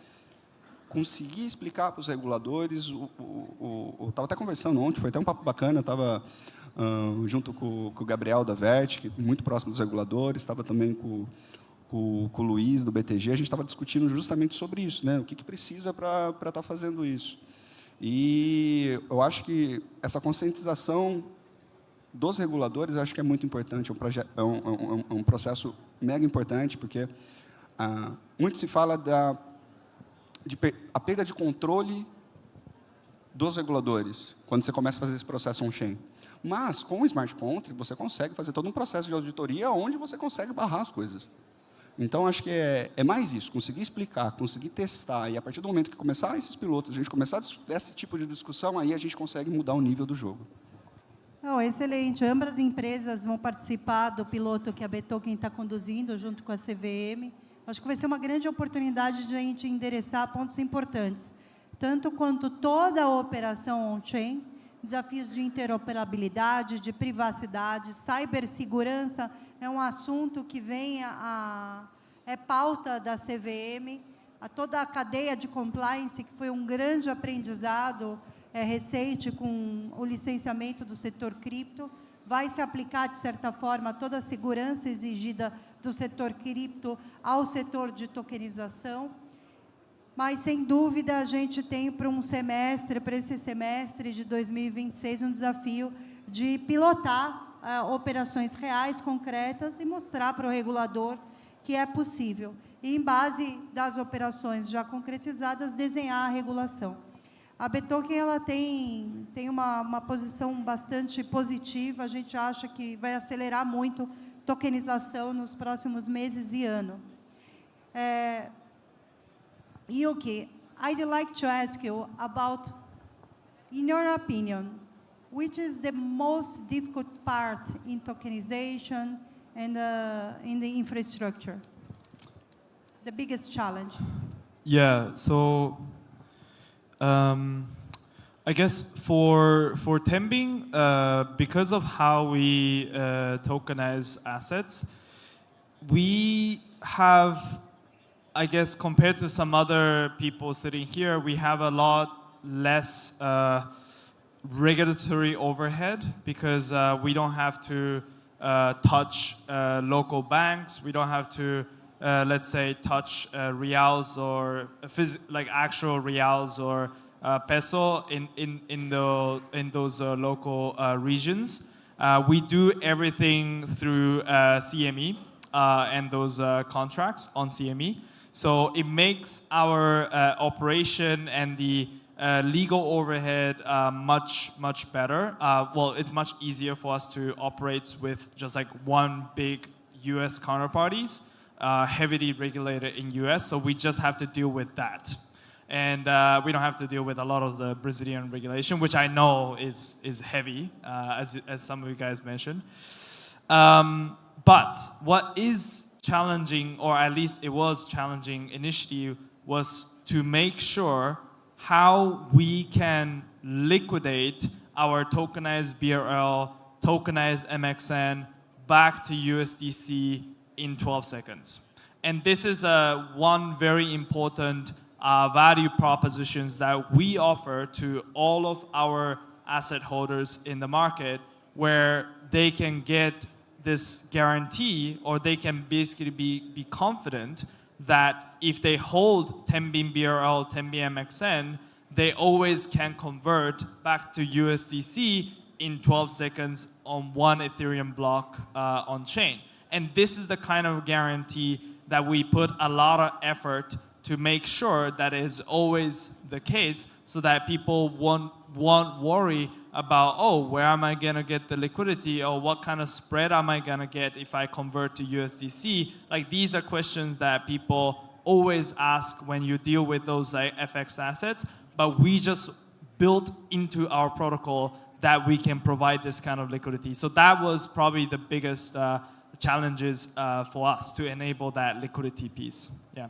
conseguir explicar para os reguladores. Estava até conversando ontem, foi até um papo bacana, estava junto com o Gabriel da Vert, que é muito próximo dos reguladores, estava também com o Luiz, do BTG, a gente estava discutindo justamente sobre isso, né? O que precisa para estar fazendo isso. E eu acho que essa conscientização dos reguladores, acho que é muito importante, é um processo mega importante, porque muito se fala a perda de controle dos reguladores, quando você começa a fazer esse processo on-chain. Mas, com o Smart Contract, você consegue fazer todo um processo de auditoria onde você consegue barrar as coisas. Então, acho que é mais isso, conseguir explicar, conseguir testar, e a partir do momento que começar esses pilotos, a gente começar esse tipo de discussão, aí a gente consegue mudar o nível do jogo. Oh, excelente. Ambas as empresas vão participar do piloto que a Betoken está conduzindo, junto com a CVM. Acho que vai ser uma grande oportunidade de a gente endereçar pontos importantes, tanto quanto toda a operação on-chain, desafios de interoperabilidade, de privacidade, cibersegurança é um assunto que é pauta da CVM, toda a cadeia de compliance, que foi um grande aprendizado recente com o licenciamento do setor cripto, vai se aplicar, de certa forma, toda a segurança exigida do setor cripto ao setor de tokenização. Mas, sem dúvida, a gente tem para esse semestre de 2026, um desafio de pilotar operações reais, concretas, e mostrar para o regulador que é possível. E, em base das operações já concretizadas, desenhar a regulação. A Betoken ela tem uma posição bastante positiva, a gente acha que vai acelerar muito a tokenização nos próximos meses e anos. Yuki, I'd like to ask you about, in your opinion, which is the most difficult part in tokenization and in the infrastructure? The biggest challenge? Yeah, so I guess for Tembing, because of how we tokenize assets, we have, I guess, compared to some other people sitting here, we have a lot less regulatory overhead, because we don't have to touch local banks. We don't have to, let's say, touch reals or like actual reals or peso in those local regions. We do everything through CME and those contracts on CME. So it makes our operation and the legal overhead much better. Well, it's much easier for us to operate with just like one big US counterparties, heavily regulated in US, so we just have to deal with that. and we don't have to deal with a lot of the Brazilian regulation, which I know is heavy, as some of you guys mentioned. But what is challenging, or at least it was challenging initially, was to make sure how we can liquidate our tokenized BRL, tokenized MXN back to USDC in 12 seconds. And this is one very important value propositions that we offer to all of our asset holders in the market, where they can get this guarantee, or they can basically be confident that if they hold 10 BIM BRL, 10 BIM MXN, they always can convert back to USDC in 12 seconds on one Ethereum block on chain. And this is the kind of guarantee that we put a lot of effort to make sure that is always the case, so that people won't worry about, oh, where am I gonna get the liquidity, or what kind of spread am I gonna get if I convert to USDC? Like, these are questions that people always ask when you deal with those FX assets, but we just built into our protocol that we can provide this kind of liquidity. So that was probably the biggest challenges for us to enable that liquidity piece. Yeah.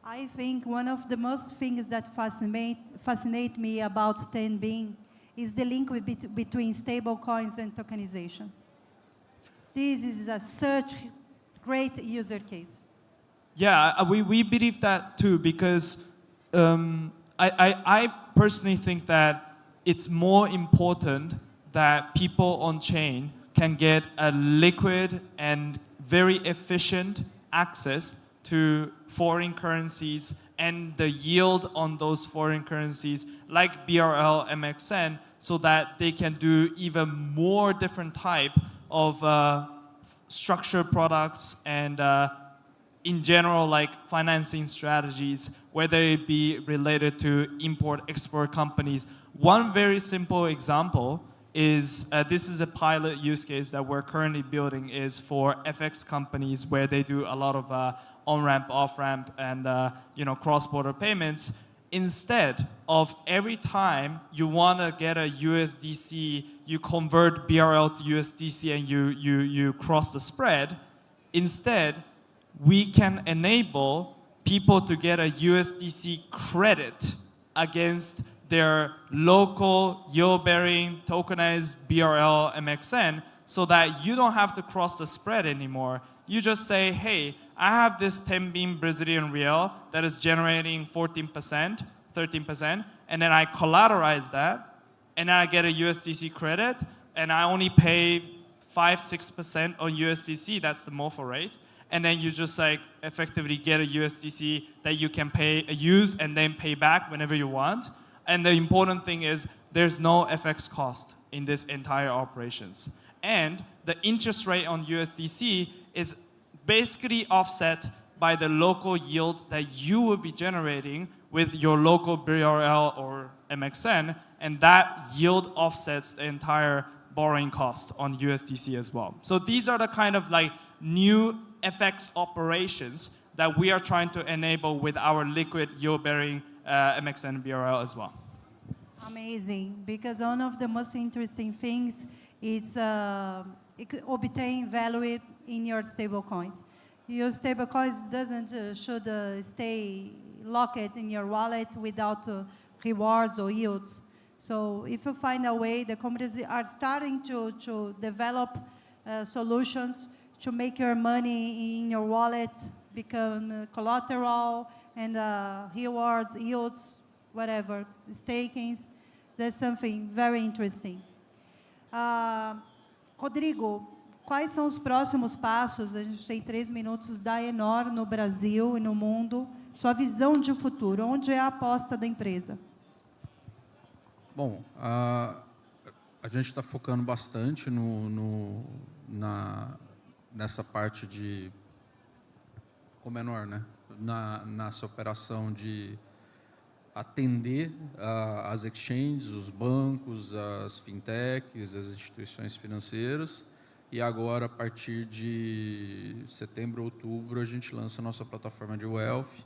I think one of the most things that fascinate me about 10 BIM is the link between stable coins and tokenization. This is such great user case. Yeah, we believe that too, because I personally think that it's more important that people on chain can get a liquid and very efficient access to foreign currencies and the yield on those foreign currencies like BRL, MXN, so that they can do even more different type of structured products and in general, like financing strategies, whether it be related to import-export companies. One very simple example is, this is a pilot use case that we're currently building, is for FX companies where they do a lot of on-ramp, off-ramp, and cross-border payments. Instead of every time you want to get a USDC, you convert BRL to USDC and you cross the spread, instead, we can enable people to get a USDC credit against their local yield-bearing tokenized BRL MXN, so that you don't have to cross the spread anymore. You just say, hey, I have this 10 BIM Brazilian real that is generating 14%, 13%, and then I collateralize that, and then I get a USDC credit, and I only pay 5-6% on USDC, that's the MOFA rate. And then you just like effectively get a USDC that you can use and then pay back whenever you want. And the important thing is there's no FX cost in this entire operations. And the interest rate on USDC is basically offset by the local yield that you will be generating with your local BRL or MXN, and that yield offsets the entire borrowing cost on USDC as well. So these are the kind of like new FX operations that we are trying to enable with our liquid yield-bearing MXN BRL as well. Amazing, because one of the most interesting things is obtain value in your stable coins. Your stable coins should stay locked in your wallet without rewards or yields. So if you find a way, the companies are starting to develop solutions to make your money in your wallet become collateral and rewards, yields, whatever, stakings. That's something very interesting. Rodrigo, quais são os próximos passos? A gente tem 3 minutos da Enor no Brasil e no mundo. Sua visão de futuro, onde é a aposta da empresa? Bom, a gente está focando bastante nessa parte de, como menor, né? Nessa operação de atender as exchanges, os bancos, as fintechs, as instituições financeiras. E agora, a partir de setembro, outubro, a gente lança a nossa plataforma de wealth.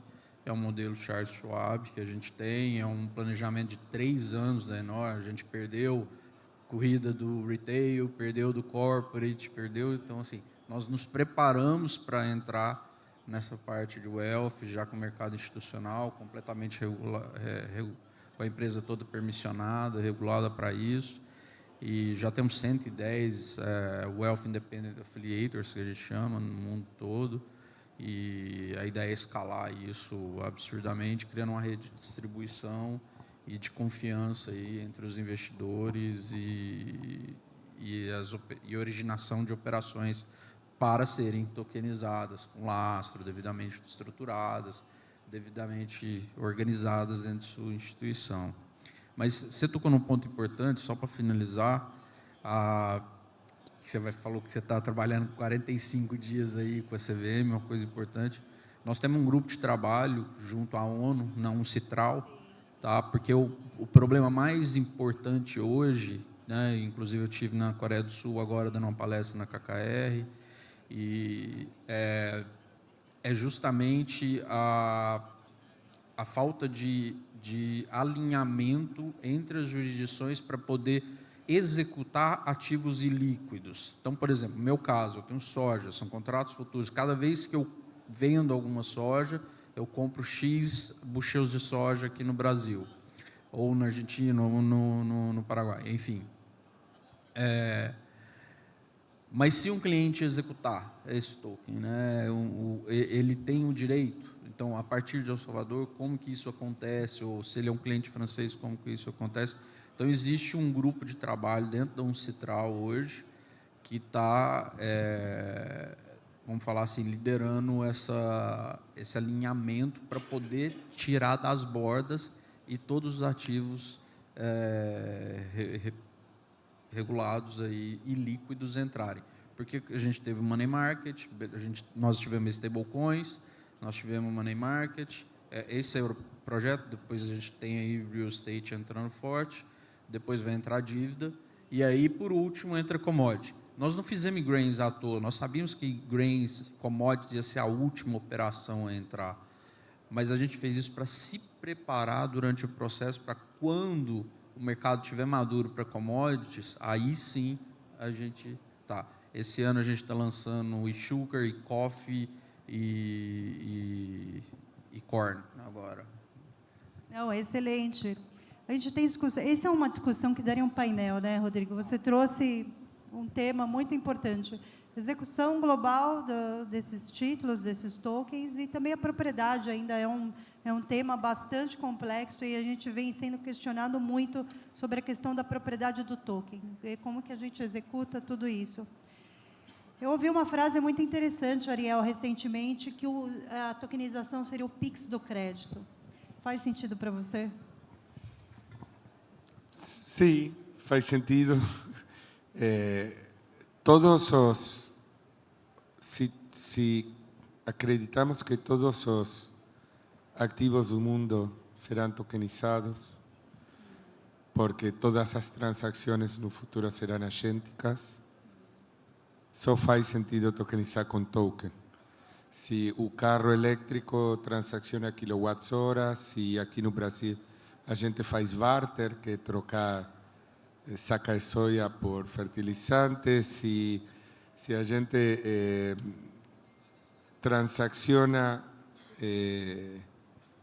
que é o modelo Charles Schwab que a gente tem, é um planejamento de 3 anos da Enor, a gente perdeu corrida do retail, perdeu do corporate, perdeu, então assim, nós nos preparamos para entrar nessa parte de wealth, já com o mercado institucional, completamente com a empresa toda permissionada, regulada para isso, e já temos 110 Wealth Independent Affiliators, que a gente chama, no mundo todo, e a ideia é escalar isso absurdamente, criando uma rede de distribuição e de confiança aí entre os investidores e originação de operações para serem tokenizadas, com lastro, devidamente estruturadas, devidamente organizadas dentro de sua instituição. Mas você tocou num ponto importante, só para finalizar, falou que você está trabalhando 45 dias aí com a CVM, uma coisa importante. Nós temos um grupo de trabalho junto à ONU, na UNCITRAL, tá? Porque o problema mais importante hoje, né, inclusive eu estive na Coreia do Sul agora dando uma palestra na KKR, e é justamente a falta de alinhamento entre as jurisdições para poder executar ativos ilíquidos. Então, por exemplo, no meu caso, eu tenho soja, são contratos futuros. Cada vez que eu vendo alguma soja, eu compro X bushels de soja aqui no Brasil, ou na Argentina, ou no Paraguai, enfim. Mas se um cliente executar esse token, né, ele tem o direito. Então, a partir de El Salvador, como que isso acontece? Ou se ele é um cliente francês, como que isso acontece? Então, existe um grupo de trabalho dentro da UNCITRAL hoje que está, vamos falar assim, liderando esse alinhamento para poder tirar das bordas e todos os ativos regulados aí, e líquidos entrarem. Porque a gente teve o money market, nós tivemos stablecoins, nós tivemos money market, esse é o projeto, depois a gente tem aí real estate entrando forte, depois vai entrar dívida, e aí, por último, entra commodity. Nós não fizemos grains à toa, nós sabíamos que grains, commodity, ia ser a última operação a entrar, mas a gente fez isso para se preparar durante o processo, para quando o mercado estiver maduro para commodities, aí sim a gente tá. Esse ano a gente está lançando sugar e coffee e corn agora. Não, excelente. A gente tem discussão. Essa é uma discussão que daria um painel, né, Rodrigo? Você trouxe um tema muito importante. Execução global desses títulos, desses tokens, e também a propriedade ainda é um tema bastante complexo, e a gente vem sendo questionado muito sobre a questão da propriedade do token, e como que a gente executa tudo isso. Eu ouvi uma frase muito interessante, Ariel, recentemente, que a tokenização seria o Pix do crédito. Faz sentido para você? Sim, faz sentido. Se acreditamos que todos os ativos do mundo serão tokenizados, porque todas as transações no futuro serão agênticas, só faz sentido tokenizar com token. Se o carro elétrico transaciona quilowatts-hora, se aqui no Brasil a gente faz barter, que é trocar saca de soja por fertilizante, se a gente transaciona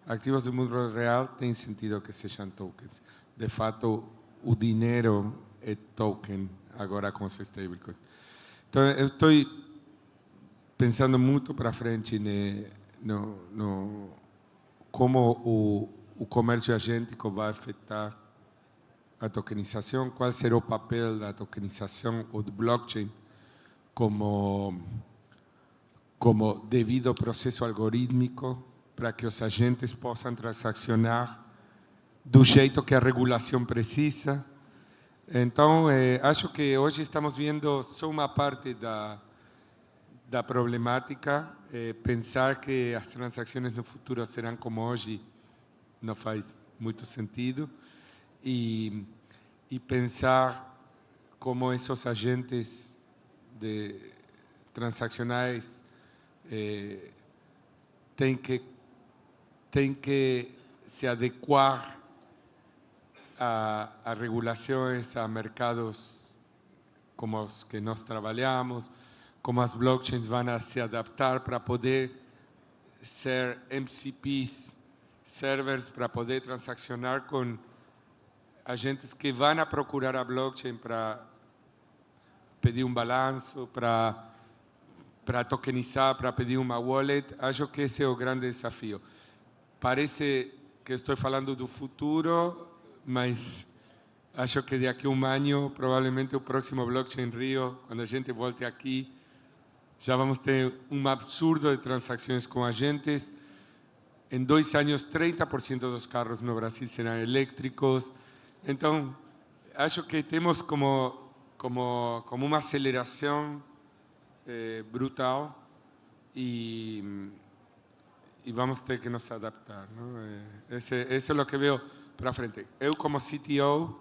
ativos do mundo real, tem sentido que sejam tokens. De fato, o dinheiro é token agora com os stablecoins. Então, eu estou pensando muito para frente no como o comércio agêntico vai afetar a tokenização, qual será o papel da tokenização ou do blockchain como devido processo algorítmico para que os agentes possam transacionar do jeito que a regulação precisa. Então, acho que hoje estamos vendo só uma parte da problemática. Pensar que as transações no futuro serão como hoje não faz muito sentido. E pensar como esses agentes transacionais têm tem que se adequar a regulações, a mercados como os que nós trabalhamos, como as blockchains vão se adaptar para poder ser MCPs, servers, para poder transacionar com agentes que vão a procurar a blockchain para pedir um balanço, para tokenizar, para pedir uma wallet. Acho que esse é o grande desafio. Parece que estou falando do futuro, mas acho que daqui a um ano, provavelmente o próximo Blockchain.RIO, quando a gente volte aqui, já vamos ter um absurdo de transações com agentes. Em 2 anos, 30% dos carros no Brasil serão elétricos. Então, acho que temos como uma aceleração brutal e vamos ter que nos adaptar, não? Esse é o que vejo para frente. Eu, como CTO,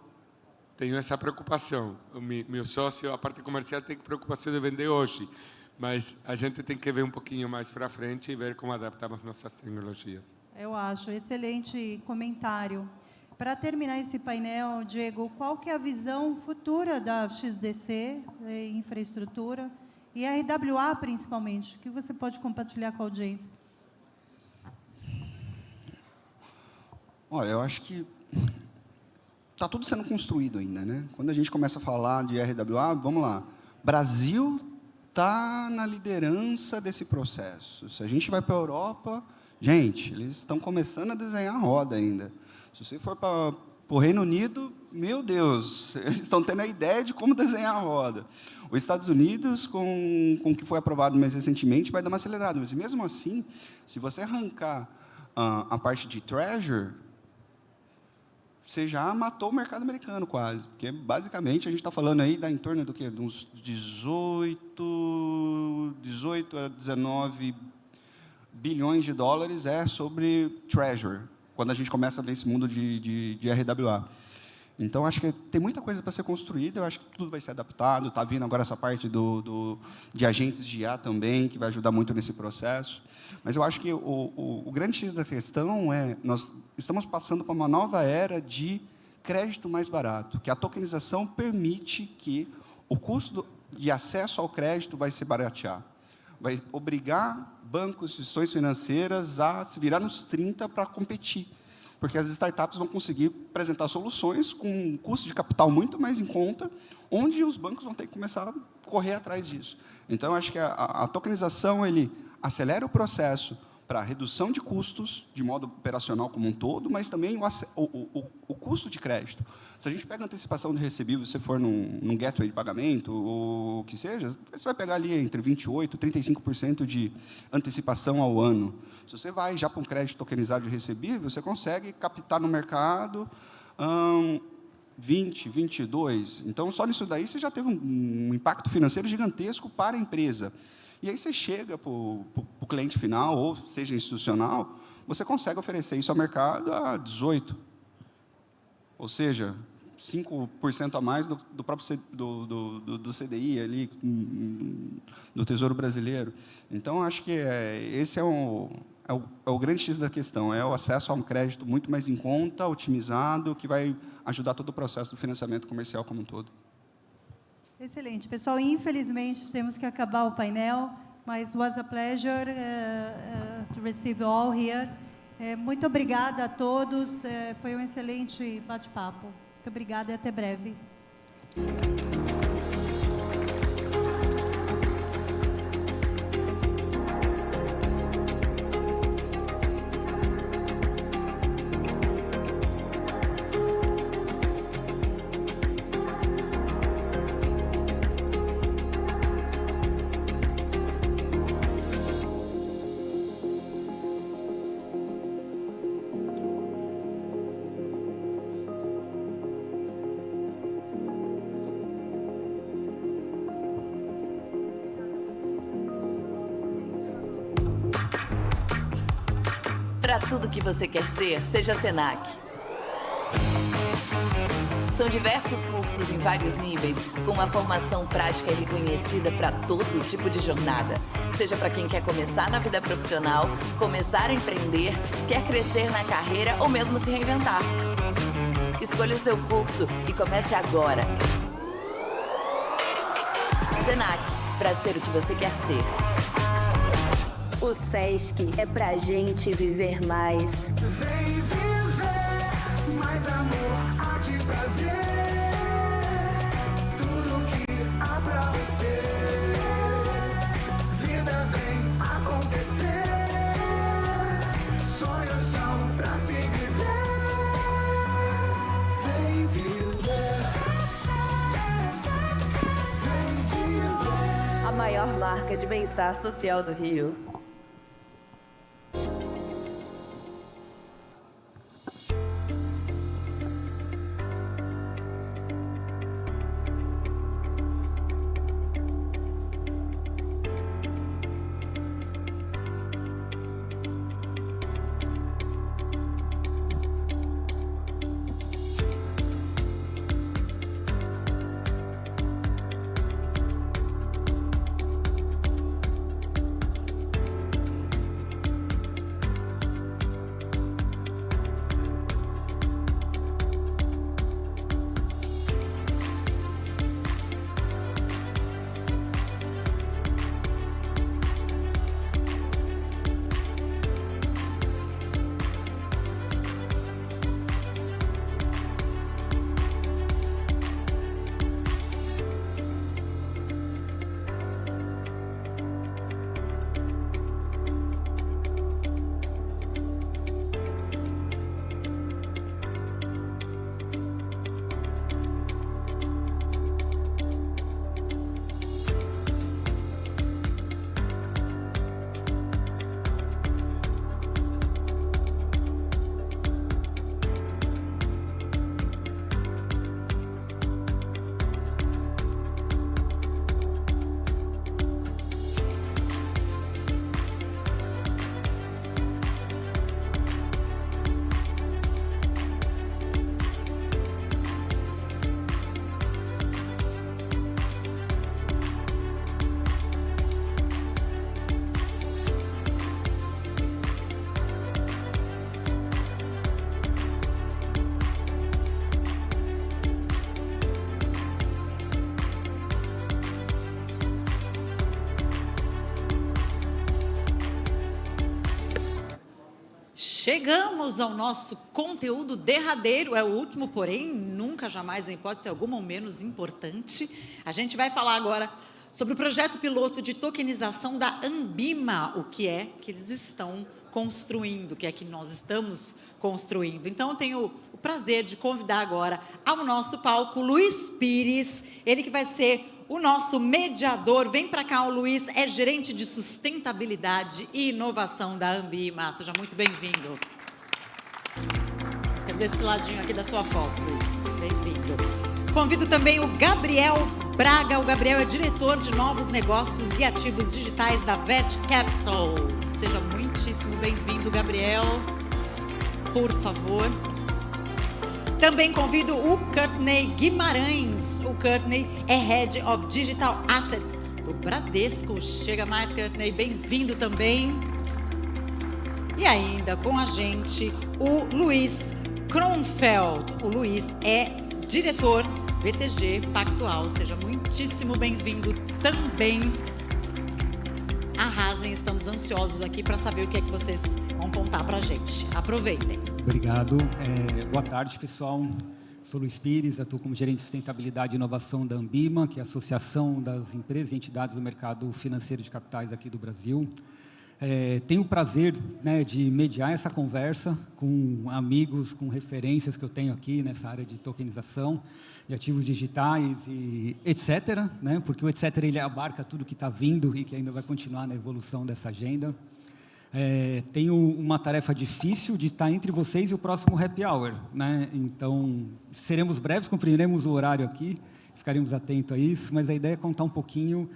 tenho essa preocupação. O meu sócio, a parte comercial, tem preocupação de vender hoje, mas a gente tem que ver um pouquinho mais para frente e ver como adaptamos nossas tecnologias. Eu acho, excelente comentário. Para terminar esse painel, Diego, qual que é a visão futura da XDC, infraestrutura, e a RWA principalmente? O que você pode compartilhar com a audiência? Olha, eu acho que está tudo sendo construído ainda, né? Quando a gente começa a falar de RWA, vamos lá. Brasil está na liderança desse processo. Se a gente vai para a Europa, gente, eles estão começando a desenhar a roda ainda. Se você for para o Reino Unido, meu Deus, eles estão tendo a ideia de como desenhar a roda. Os Estados Unidos, com o que foi aprovado mais recentemente, vai dar uma acelerada. Mas, mesmo assim, se você arrancar a parte de treasure, você já matou o mercado americano quase. Porque, basicamente, a gente está falando aí em torno do quê? De uns 18 a 19 bilhões de dólares sobre treasure, quando a gente começa a ver esse mundo de RWA. Então, acho que tem muita coisa para ser construída, eu acho que tudo vai ser adaptado, está vindo agora essa parte de agentes de IA também, que vai ajudar muito nesse processo. Mas eu acho que o grande X da questão é, nós estamos passando para uma nova era de crédito mais barato, que a tokenização permite que o custo de acesso ao crédito vai se baratear. Vai obrigar bancos, instituições financeiras a se virar nos 30 para competir, porque as startups vão conseguir apresentar soluções com um custo de capital muito mais em conta, onde os bancos vão ter que começar a correr atrás disso. Então, eu acho que a tokenização ele acelera o processo para redução de custos, de modo operacional como um todo, mas também o custo de crédito. Se a gente pega a antecipação de recebível, se você for num gateway de pagamento, ou o que seja, você vai pegar ali entre 28% e 35% de antecipação ao ano. Se você vai já para um crédito tokenizado de recebível, você consegue captar no mercado 20%, 22%. Então, só nisso daí, você já teve um impacto financeiro gigantesco para a empresa. E aí você chega para o cliente final, ou seja CDI, você consegue oferecer isso ao mercado a 18%. Ou seja, 5% a mais do próprio do CDI, ali, do Tesouro Brasileiro. Então, acho que esse é o grande X da questão, é o acesso a um crédito muito mais em conta, otimizado, que vai ajudar todo o processo do financiamento comercial como um todo. Excelente. Pessoal, infelizmente, temos que acabar o painel, mas was a pleasure to receive you all here. Muito obrigada a todos. Foi um excelente bate-papo. Muito obrigada e até breve. Para tudo que você quer ser, seja Senac. São diversos cursos em vários níveis, com uma formação prática reconhecida para todo tipo de jornada. Seja para quem quer começar na vida profissional, começar a empreender, quer crescer na carreira ou mesmo se reinventar. Escolha o seu curso e comece agora. Senac, para ser o que você quer ser. O Sesc é pra gente viver mais. Vem viver mais amor, arte e prazer. Tudo que há pra você. Vida vem acontecer. Sonhos são pra se viver. Vem viver. Vem viver. A maior marca de bem-estar social do Rio. Chegamos ao nosso conteúdo derradeiro, é o último, porém, nunca, jamais, em hipótese alguma, o menos importante. A gente vai falar agora sobre o projeto piloto de tokenização da Ambima, o que é que eles estão construindo, o que é que nós estamos construindo. Então, eu tenho o prazer de convidar agora ao nosso palco Luiz Pires, ele que vai ser o nosso mediador. Vem para cá, o Luiz é gerente de sustentabilidade e inovação da Ambima. Seja muito bem-vindo. Fica desse ladinho aqui da sua foto, Luiz. Bem-vindo. Convido também o Gabriel Braga. O Gabriel é diretor de novos negócios e ativos digitais da Vet Capital. Seja muitíssimo bem-vindo, Gabriel. Por favor. Também convido o Courtney Guimarães. O Courtney é Head of Digital Assets do Bradesco. Chega mais, Courtney. Bem-vindo também. E ainda com a gente, o Luiz Kronfeld. O Luiz é diretor BTG Pactual. Seja muitíssimo bem-vindo também. Arrasem, estamos ansiosos aqui para saber o que é que vocês vão contar para a gente. Aproveitem. Obrigado. Boa tarde, pessoal. Sou Luiz Pires, atuo como gerente de sustentabilidade e inovação da Ambima, que é a Associação das Empresas e Entidades do Mercado Financeiro de Capitais aqui do Brasil. Tenho o prazer, né, de mediar essa conversa com amigos, com referências que eu tenho aqui nessa área de tokenização, de ativos digitais e etc., né, porque o etc. ele abarca tudo que está vindo e que ainda vai continuar na evolução dessa agenda. Tenho uma tarefa difícil de estar entre vocês e o próximo happy hour, né? Então, seremos breves, cumpriremos o horário aqui, ficaremos atentos a isso, mas a ideia é contar um pouquinho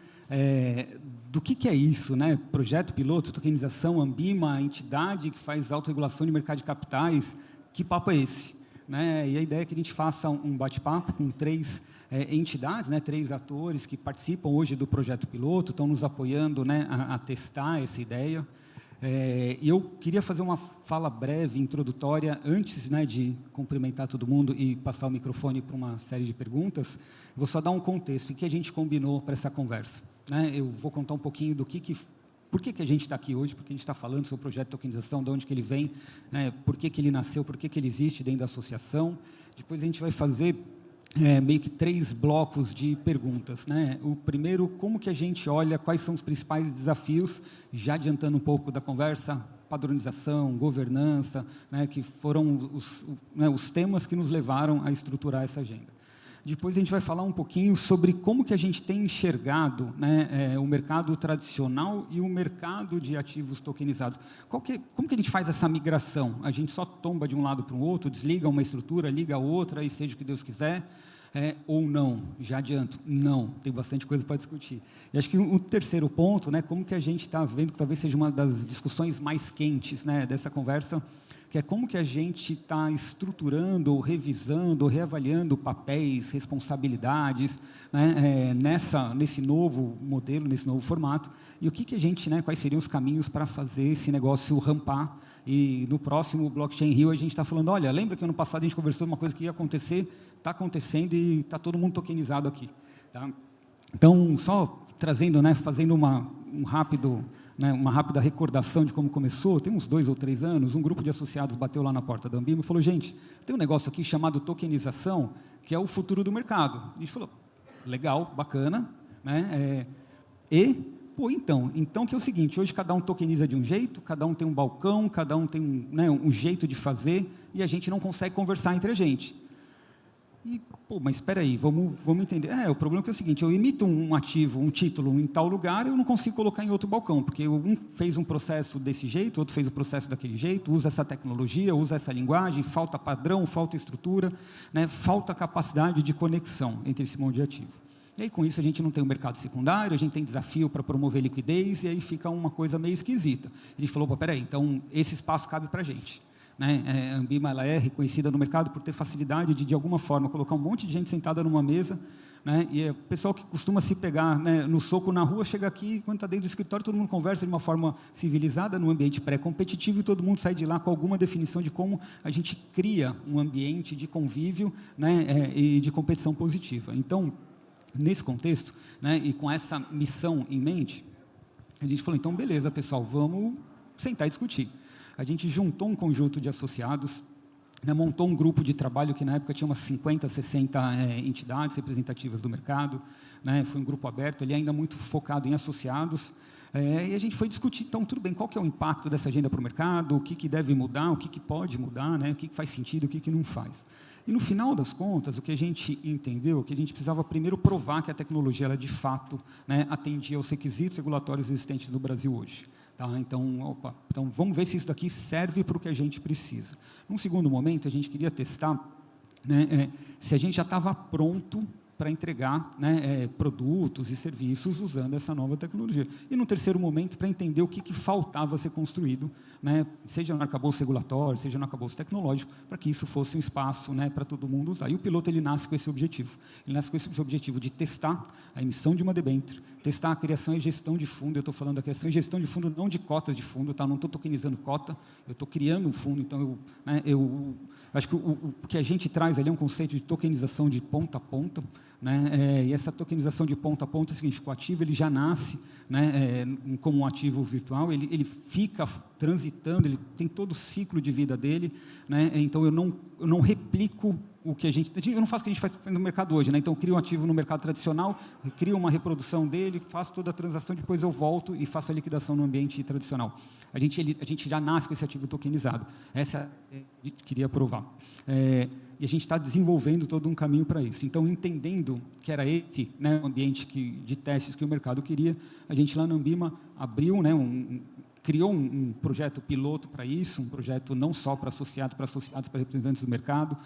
do que é isso, né? Projeto piloto, tokenização, Ambima, a entidade que faz autorregulação de mercado de capitais, que papo é esse? né? E a ideia é que a gente faça um bate-papo com 3 entidades, né? 3 atores que participam hoje do projeto piloto, estão nos apoiando, né? a testar essa ideia. E eu queria fazer uma fala breve, introdutória, antes, né, de cumprimentar todo mundo e passar o microfone para uma série de perguntas. Vou só dar um contexto, o que a gente combinou para essa conversa, né? Eu vou contar um pouquinho do por que a gente está aqui hoje, porque a gente está falando sobre o projeto de tokenização, de onde que ele vem, né, por que ele nasceu, por que ele existe dentro da associação. Depois a gente vai fazer meio que 3 blocos de perguntas, né? O primeiro, como que a gente olha, quais são os principais desafios, já adiantando um pouco da conversa, padronização, governança, né, que foram os temas que nos levaram a estruturar essa agenda. Depois a gente vai falar um pouquinho sobre como que a gente tem enxergado, né, o mercado tradicional e o mercado de ativos tokenizados. Como que a gente faz essa migração? A gente só tomba de um lado para o outro, desliga uma estrutura, liga a outra, e seja o que Deus quiser, ou não? Já adianto, não. Tem bastante coisa para discutir. E acho que o terceiro ponto, né, como que a gente está vendo, que talvez seja uma das discussões mais quentes, né, dessa conversa, que é como que a gente está estruturando, ou revisando, ou reavaliando papéis, responsabilidades, né, nesse novo modelo, nesse novo formato, e o que a gente, né, quais seriam os caminhos para fazer esse negócio rampar. E no próximo Blockchain.RIO a gente está falando, olha, lembra que ano passado a gente conversou de uma coisa que ia acontecer, está acontecendo e está todo mundo tokenizado aqui. Tá? Então, só trazendo, né, fazendo uma rápida recordação de como começou, tem uns 2 ou 3 anos, um grupo de associados bateu lá na porta da Ambima e falou, gente, tem um negócio aqui chamado tokenização, que é o futuro do mercado. A gente falou, legal, bacana, né? Então que é o seguinte, hoje cada um tokeniza de um jeito, cada um tem um balcão, cada um tem um jeito de fazer, e a gente não consegue conversar entre a gente. E, mas espera aí, vamos entender. O problema é o seguinte, eu emito um ativo, um título em tal lugar, eu não consigo colocar em outro balcão, porque um fez um processo desse jeito, outro fez o processo daquele jeito, usa essa tecnologia, usa essa linguagem, falta padrão, falta estrutura, né, falta capacidade de conexão entre esse monte de ativo. E aí, com isso, a gente não tem um mercado secundário, a gente tem desafio para promover liquidez, e aí fica uma coisa meio esquisita. A gente falou, peraí, então esse espaço cabe para a gente. Né? A Ambima ela é reconhecida no mercado por ter facilidade de alguma forma, colocar um monte de gente sentada numa mesa, né? E o pessoal que costuma se pegar, né, no soco na rua, chega aqui, quando está dentro do escritório, todo mundo conversa de uma forma civilizada, num ambiente pré-competitivo, e todo mundo sai de lá com alguma definição de como a gente cria um ambiente de convívio, né, e de competição positiva. Então, nesse contexto, né, e com essa missão em mente, a gente falou, então, beleza, pessoal, vamos sentar e discutir. A gente juntou um conjunto de associados, né, montou um grupo de trabalho que, na época, tinha umas 50, 60 entidades representativas do mercado, né, foi um grupo aberto, ele ainda muito focado em associados, e a gente foi discutir, então, tudo bem, qual que é o impacto dessa agenda para o mercado, o que deve mudar, o que pode mudar, né, o que faz sentido, o que não faz. E, no final das contas, o que a gente entendeu é que a gente precisava primeiro provar que a tecnologia, ela, de fato, né, atendia aos requisitos regulatórios existentes no Brasil hoje. Tá? Então, vamos ver se isso daqui serve para o que a gente precisa. Num segundo momento, a gente queria testar, né, se a gente já estava pronto para entregar, né, produtos e serviços usando essa nova tecnologia. E, no terceiro momento, para entender o que faltava ser construído, né, seja no arcabouço regulatório, seja no arcabouço tecnológico, para que isso fosse um espaço, né, para todo mundo usar. E o piloto ele nasce com esse objetivo. Ele nasce com esse objetivo de testar a emissão de uma debênture, testar a criação e gestão de fundo. Eu estou falando da criação e gestão de fundo, não de cotas de fundo, tá? Não estou tokenizando cota, eu estou criando um fundo. Então, eu acho que o que a gente traz ali é um conceito de tokenização de ponta a ponta, né? E essa tokenização de ponta a ponta significa que o ativo ele já nasce, né, como um ativo virtual, ele fica transitando, ele tem todo o ciclo de vida dele, né? Então eu não replico o que eu não faço o que a gente faz no mercado hoje, né? Então eu crio um ativo no mercado tradicional, crio uma reprodução dele, faço toda a transação, depois eu volto e faço a liquidação no ambiente tradicional. A gente já nasce com esse ativo tokenizado. Essa eu queria provar. E a gente está desenvolvendo todo um caminho para isso. Então, entendendo que era esse, né, o ambiente de testes que o mercado queria, a gente lá na Ambima abriu, né, criou um projeto piloto para isso, um projeto não só para associados, para representantes do mercado.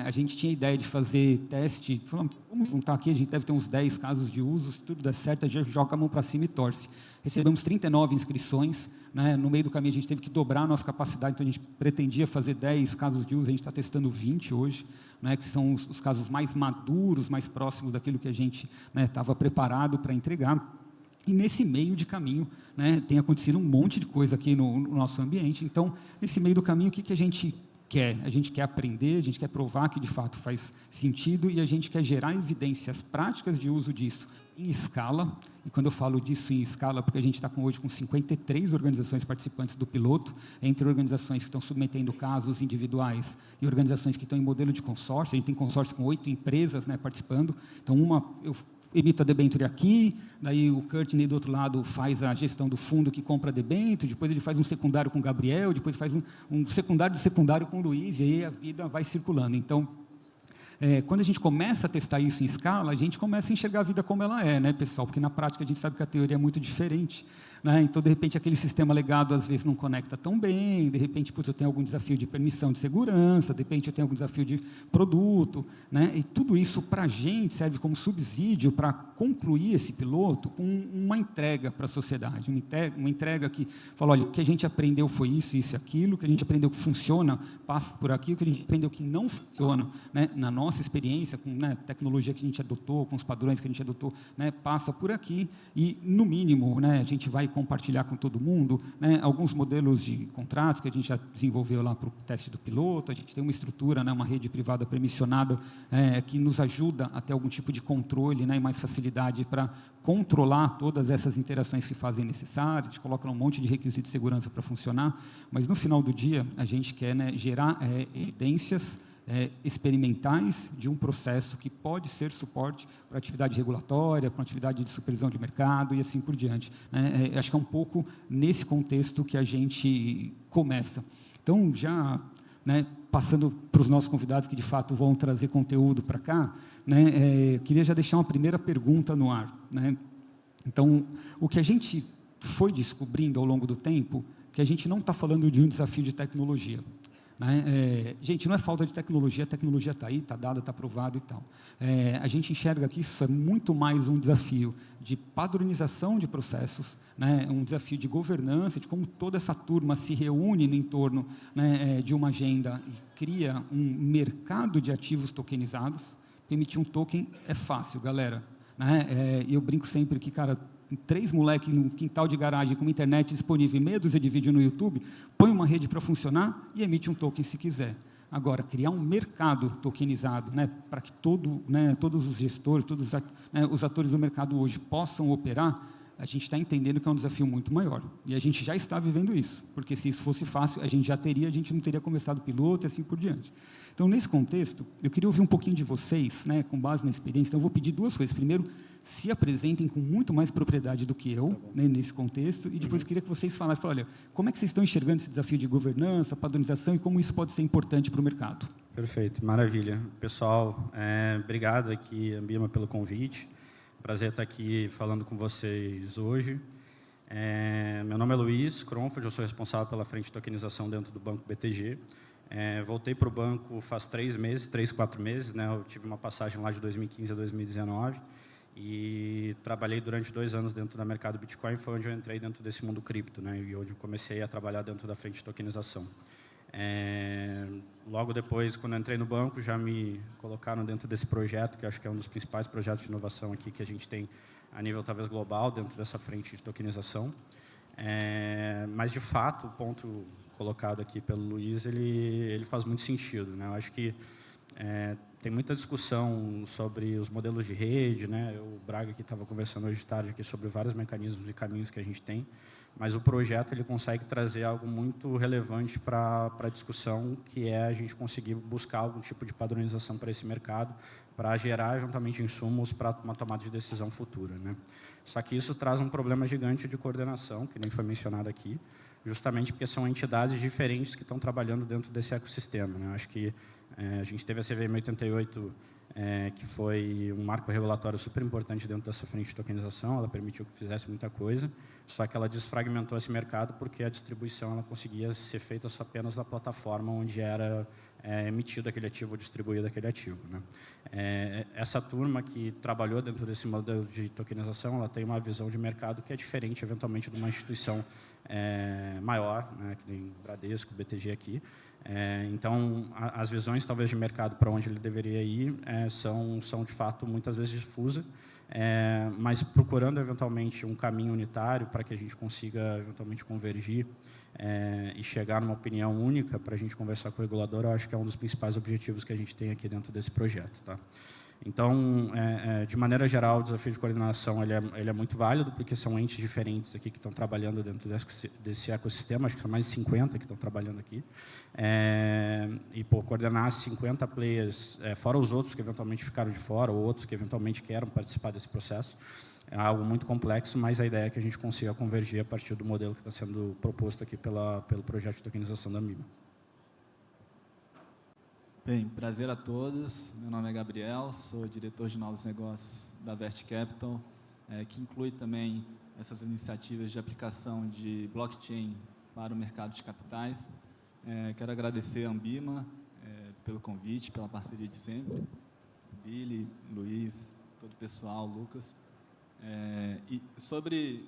A gente tinha a ideia de fazer teste, falamos, vamos juntar aqui, a gente deve ter uns 10 casos de uso, se tudo der certo, a gente joga a mão para cima e torce. Recebemos 39 inscrições, né? No meio do caminho a gente teve que dobrar a nossa capacidade, então a gente pretendia fazer 10 casos de uso, a gente está testando 20 hoje, né? Que são os casos mais maduros, mais próximos daquilo que a gente estava preparado para entregar. E nesse meio de caminho, né, tem acontecido um monte de coisa aqui no nosso ambiente. Então, nesse meio do caminho, o que a gente quer? A gente quer aprender, a gente quer provar que de fato faz sentido e a gente quer gerar evidências práticas de uso disso em escala. E quando eu falo disso em escala, porque a gente está hoje com 53 organizações participantes do piloto, entre organizações que estão submetendo casos individuais e organizações que estão em modelo de consórcio. A gente tem consórcio com 8 empresas, né, participando. Então, eu emito a debênture aqui, daí o Courtney do outro lado faz a gestão do fundo que compra a debênture, depois ele faz um secundário com o Gabriel, depois faz um secundário de secundário com o Luiz, e aí a vida vai circulando. Então, quando a gente começa a testar isso em escala, a gente começa a enxergar a vida como ela é, né, pessoal? Porque na prática a gente sabe que a teoria é muito diferente, né? Então, de repente, aquele sistema legado às vezes não conecta tão bem, de repente, putz, eu tenho algum desafio de permissão de segurança, de repente eu tenho algum desafio de produto, né? E tudo isso para a gente serve como subsídio para concluir esse piloto com uma entrega para a sociedade, uma entrega que fala, olha, o que a gente aprendeu foi isso, isso e aquilo, o que a gente aprendeu que funciona, passa por aqui, o que a gente aprendeu que não funciona, né, na nossa experiência, com, né, tecnologia que a gente adotou, com os padrões que a gente adotou, né, passa por aqui e, no mínimo, né, a gente vai compartilhar com todo mundo, né, alguns modelos de contratos que a gente já desenvolveu lá para o teste do piloto. A gente tem uma estrutura, né, uma rede privada permissionada que nos ajuda a ter algum tipo de controle, né, e mais facilidade para controlar todas essas interações que se fazem necessárias. A gente coloca um monte de requisitos de segurança para funcionar, mas no final do dia a gente quer, né, gerar evidências experimentais de um processo que pode ser suporte para atividade regulatória, para atividade de supervisão de mercado e assim por diante, né? Acho que é um pouco nesse contexto que a gente começa. Então, já, né, passando para os nossos convidados que de fato vão trazer conteúdo para cá, né, queria já deixar uma primeira pergunta no ar, né? Então, o que a gente foi descobrindo ao longo do tempo, que a gente não está falando de um desafio de tecnologia. Gente, não é falta de tecnologia, a tecnologia está aí, está dada, está aprovado e tal. A gente enxerga que isso é muito mais um desafio de padronização de processos, né, um desafio de governança, de como toda essa turma se reúne no entorno, né, de uma agenda e cria um mercado de ativos tokenizados. Emitir um token é fácil, galera, né? Eu brinco sempre que, cara, 3 moleques num quintal de garagem com uma internet disponível e meia dúzia de vídeo no YouTube, põe uma rede para funcionar e emite um token se quiser. Agora, criar um mercado tokenizado, né, para que todos os gestores, todos os atores do mercado hoje possam operar, a gente está entendendo que é um desafio muito maior. E a gente já está vivendo isso, porque se isso fosse fácil, a gente não teria começado o piloto e assim por diante. Então, nesse contexto, eu queria ouvir um pouquinho de vocês, né, com base na experiência. Então, eu vou pedir 2 coisas. Primeiro, se apresentem com muito mais propriedade do que eu, né, nesse contexto, e depois eu queria que vocês falassem, olha, como é que vocês estão enxergando esse desafio de governança, padronização e como isso pode ser importante para o mercado? Perfeito, maravilha. Pessoal, obrigado aqui, Ambima, pelo convite. Prazer estar aqui falando com vocês hoje. Meu nome é Luiz Kronfeld, eu sou responsável pela frente de tokenização dentro do Banco BTG. Voltei para o banco faz 3, 4 meses, né? Eu tive uma passagem lá de 2015 a 2019 e trabalhei durante 2 anos dentro do mercado Bitcoin, foi onde eu entrei dentro desse mundo cripto, né? E onde eu comecei a trabalhar dentro da frente de tokenização. Logo depois, quando eu entrei no banco, já me colocaram dentro desse projeto, que eu acho que é um dos principais projetos de inovação aqui que a gente tem a nível talvez global, dentro dessa frente de tokenização. Mas, de fato, o ponto colocado aqui pelo Luiz, ele faz muito sentido, né? Eu acho que tem muita discussão sobre os modelos de rede, né? O Braga aqui estava conversando hoje de tarde aqui sobre vários mecanismos e caminhos que a gente tem, mas o projeto ele consegue trazer algo muito relevante para a discussão, que é a gente conseguir buscar algum tipo de padronização para esse mercado, para gerar juntamente insumos para uma tomada de decisão futura, né? Só que isso traz um problema gigante de coordenação, que nem foi mencionado aqui, justamente porque são entidades diferentes que estão trabalhando dentro desse ecossistema, né? Acho que a gente teve a CVM 88 que foi um marco regulatório super importante dentro dessa frente de tokenização. Ela permitiu que fizesse muita coisa, só que ela desfragmentou esse mercado porque a distribuição ela conseguia ser feita só apenas na plataforma onde era emitido aquele ativo ou distribuído aquele ativo, né? Essa turma que trabalhou dentro desse modelo de tokenização, ela tem uma visão de mercado que é diferente, eventualmente, de uma instituição maior, né, que nem Bradesco, BTG aqui. Então, as visões, talvez, de mercado para onde ele deveria ir são, de fato, muitas vezes difusas, mas procurando, eventualmente, um caminho unitário para que a gente consiga, eventualmente, convergir e chegar numa opinião única para a gente conversar com o regulador, eu acho que é um dos principais objetivos que a gente tem aqui dentro desse projeto, tá? Então, de maneira geral, o desafio de coordenação ele é muito válido, porque são entes diferentes aqui que estão trabalhando dentro desse ecossistema, acho que são mais de 50 que estão trabalhando aqui. E, coordenar 50 players, fora os outros que eventualmente ficaram de fora, ou outros que eventualmente querem participar desse processo, é algo muito complexo, mas a ideia é que a gente consiga convergir a partir do modelo que está sendo proposto aqui pelo projeto de tokenização da MIBA. Bem, prazer a todos. Meu nome é Gabriel, sou diretor de novos negócios da Vert Capital, que inclui também essas iniciativas de aplicação de blockchain para o mercado de capitais. Quero agradecer a Ambima pelo convite, pela parceria de sempre. Billy, Luiz, todo o pessoal, Lucas. E sobre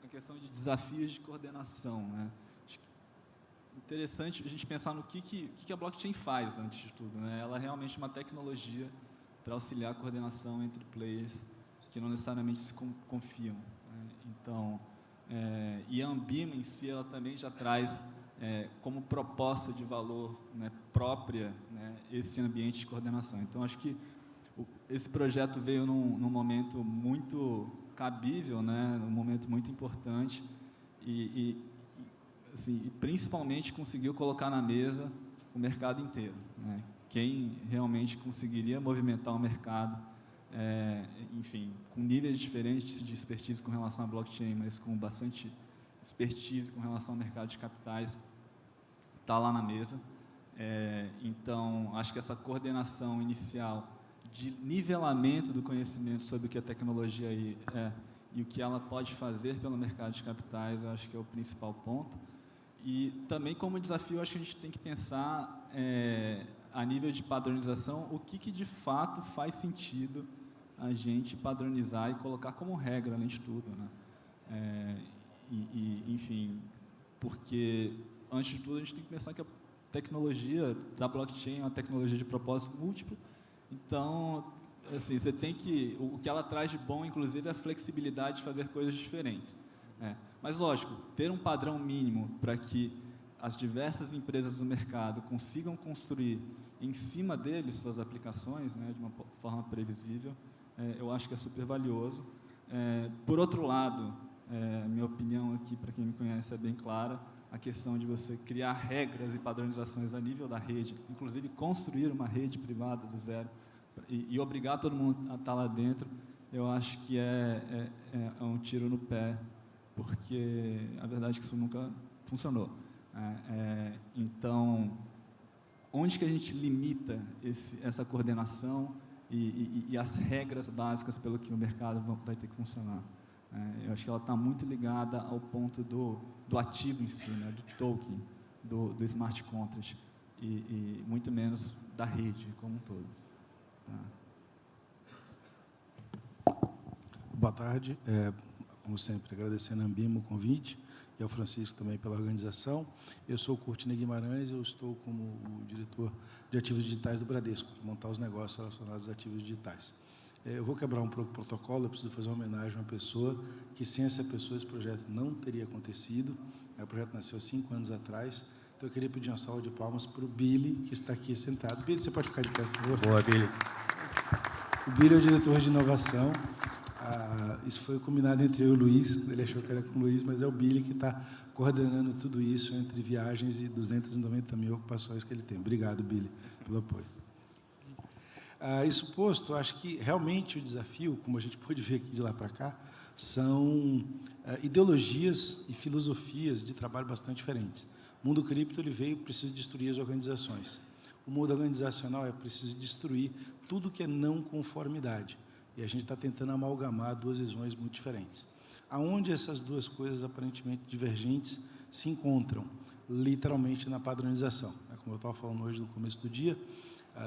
a questão de desafios de coordenação, né? Interessante a gente pensar no que a blockchain faz, antes de tudo, né? Ela é realmente uma tecnologia para auxiliar a coordenação entre players que não necessariamente se confiam, né? Então, e a Ambima em si, ela também já traz como proposta de valor, né, própria, né, esse ambiente de coordenação. Então, acho que esse projeto veio num momento muito cabível, né, num momento muito importante assim, e principalmente conseguiu colocar na mesa o mercado inteiro, né? Quem realmente conseguiria movimentar o mercado, enfim, com níveis diferentes de expertise com relação à blockchain, mas com bastante expertise com relação ao mercado de capitais, está lá na mesa. Então, acho que essa coordenação inicial de nivelamento do conhecimento sobre o que a tecnologia é e o que ela pode fazer pelo mercado de capitais, eu acho que é o principal ponto. E também, como desafio, acho que a gente tem que pensar, a nível de padronização, o que de fato faz sentido a gente padronizar e colocar como regra, além de tudo, né? Enfim, porque, antes de tudo, a gente tem que pensar que a tecnologia da blockchain é uma tecnologia de propósito múltiplo. Então, assim, você tem que... O que ela traz de bom, inclusive, é a flexibilidade de fazer coisas diferentes. Mas, lógico, ter um padrão mínimo para que as diversas empresas do mercado consigam construir em cima deles suas aplicações, né, de uma forma previsível, eu acho que é super valioso. Por outro lado, minha opinião aqui, para quem me conhece, é bem clara, a questão de você criar regras e padronizações a nível da rede, inclusive construir uma rede privada do zero e obrigar todo mundo a estar lá dentro, eu acho que é um tiro no pé, porque a verdade é que isso nunca funcionou. Então, onde que a gente limita essa coordenação e as regras básicas pelo que o mercado vai ter que funcionar? Eu acho que ela está muito ligada ao ponto do ativo em si, né, do token, do smart contract, e muito menos da rede como um todo. Boa tarde. Como sempre, agradecendo a Ambima o convite e ao Francisco também pela organização. Eu sou o Curtine Guimarães, eu estou como o diretor de ativos digitais do Bradesco, para montar os negócios relacionados a ativos digitais. Eu vou quebrar um pouco o protocolo, eu preciso fazer uma homenagem a uma pessoa que, sem essa pessoa, esse projeto não teria acontecido. O projeto nasceu 5 anos atrás, então eu queria pedir uma salva de palmas para o Billy, que está aqui sentado. Billy, você pode ficar de pé, por favor? Boa, Billy. O Billy é o diretor de inovação. Isso foi combinado entre eu e o Luiz, ele achou que era com o Luiz, mas é o Billy que está coordenando tudo isso entre viagens e 290 mil ocupações que ele tem. Obrigado, Billy, pelo apoio. Isso posto, acho que realmente o desafio, como a gente pôde ver aqui de lá para cá, são ideologias e filosofias de trabalho bastante diferentes. O mundo cripto ele veio, precisa destruir as organizações. O mundo organizacional é preciso destruir tudo que é não conformidade. E a gente está tentando amalgamar duas visões muito diferentes. Aonde essas duas coisas aparentemente divergentes se encontram? Literalmente na padronização. Como eu estava falando hoje no começo do dia,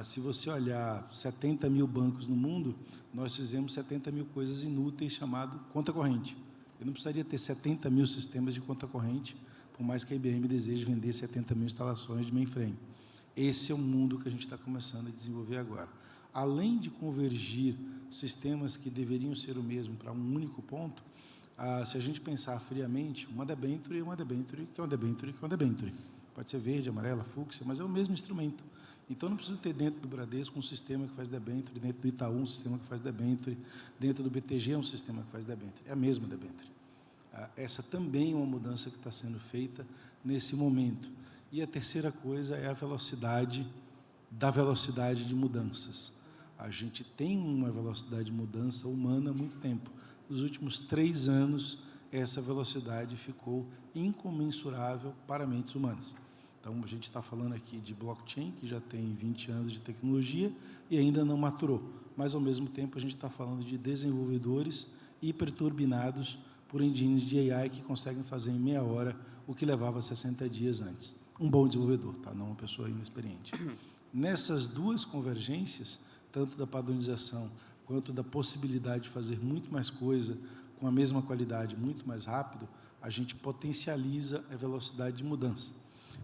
se você olhar 70 mil bancos no mundo, nós fizemos 70 mil coisas inúteis chamado conta corrente. Eu não precisaria ter 70 mil sistemas de conta corrente, por mais que a IBM deseje vender 70 mil instalações de mainframe. Esse é o mundo que a gente está começando a desenvolver agora. Além de convergir sistemas que deveriam ser o mesmo para um único ponto, se a gente pensar friamente, uma debenture, que é uma debenture, que é uma debenture. Pode ser verde, amarela, fúcsia, mas é o mesmo instrumento. Então, não preciso ter dentro do Bradesco um sistema que faz debenture, dentro do Itaú um sistema que faz debenture, dentro do BTG um sistema que faz debenture. É a mesma debenture. Essa também é uma mudança que está sendo feita nesse momento. E a terceira coisa é a velocidade de mudanças. A gente tem uma velocidade de mudança humana há muito tempo. Nos últimos 3 anos, essa velocidade ficou incomensurável para mentes humanas. Então, a gente está falando aqui de blockchain, que já tem 20 anos de tecnologia e ainda não maturou. Mas, ao mesmo tempo, a gente está falando de desenvolvedores hiperturbinados por engines de AI que conseguem fazer em meia hora o que levava 60 dias antes. Um bom desenvolvedor, tá? Não uma pessoa inexperiente. Nessas duas convergências, tanto da padronização quanto da possibilidade de fazer muito mais coisa com a mesma qualidade, muito mais rápido, a gente potencializa a velocidade de mudança.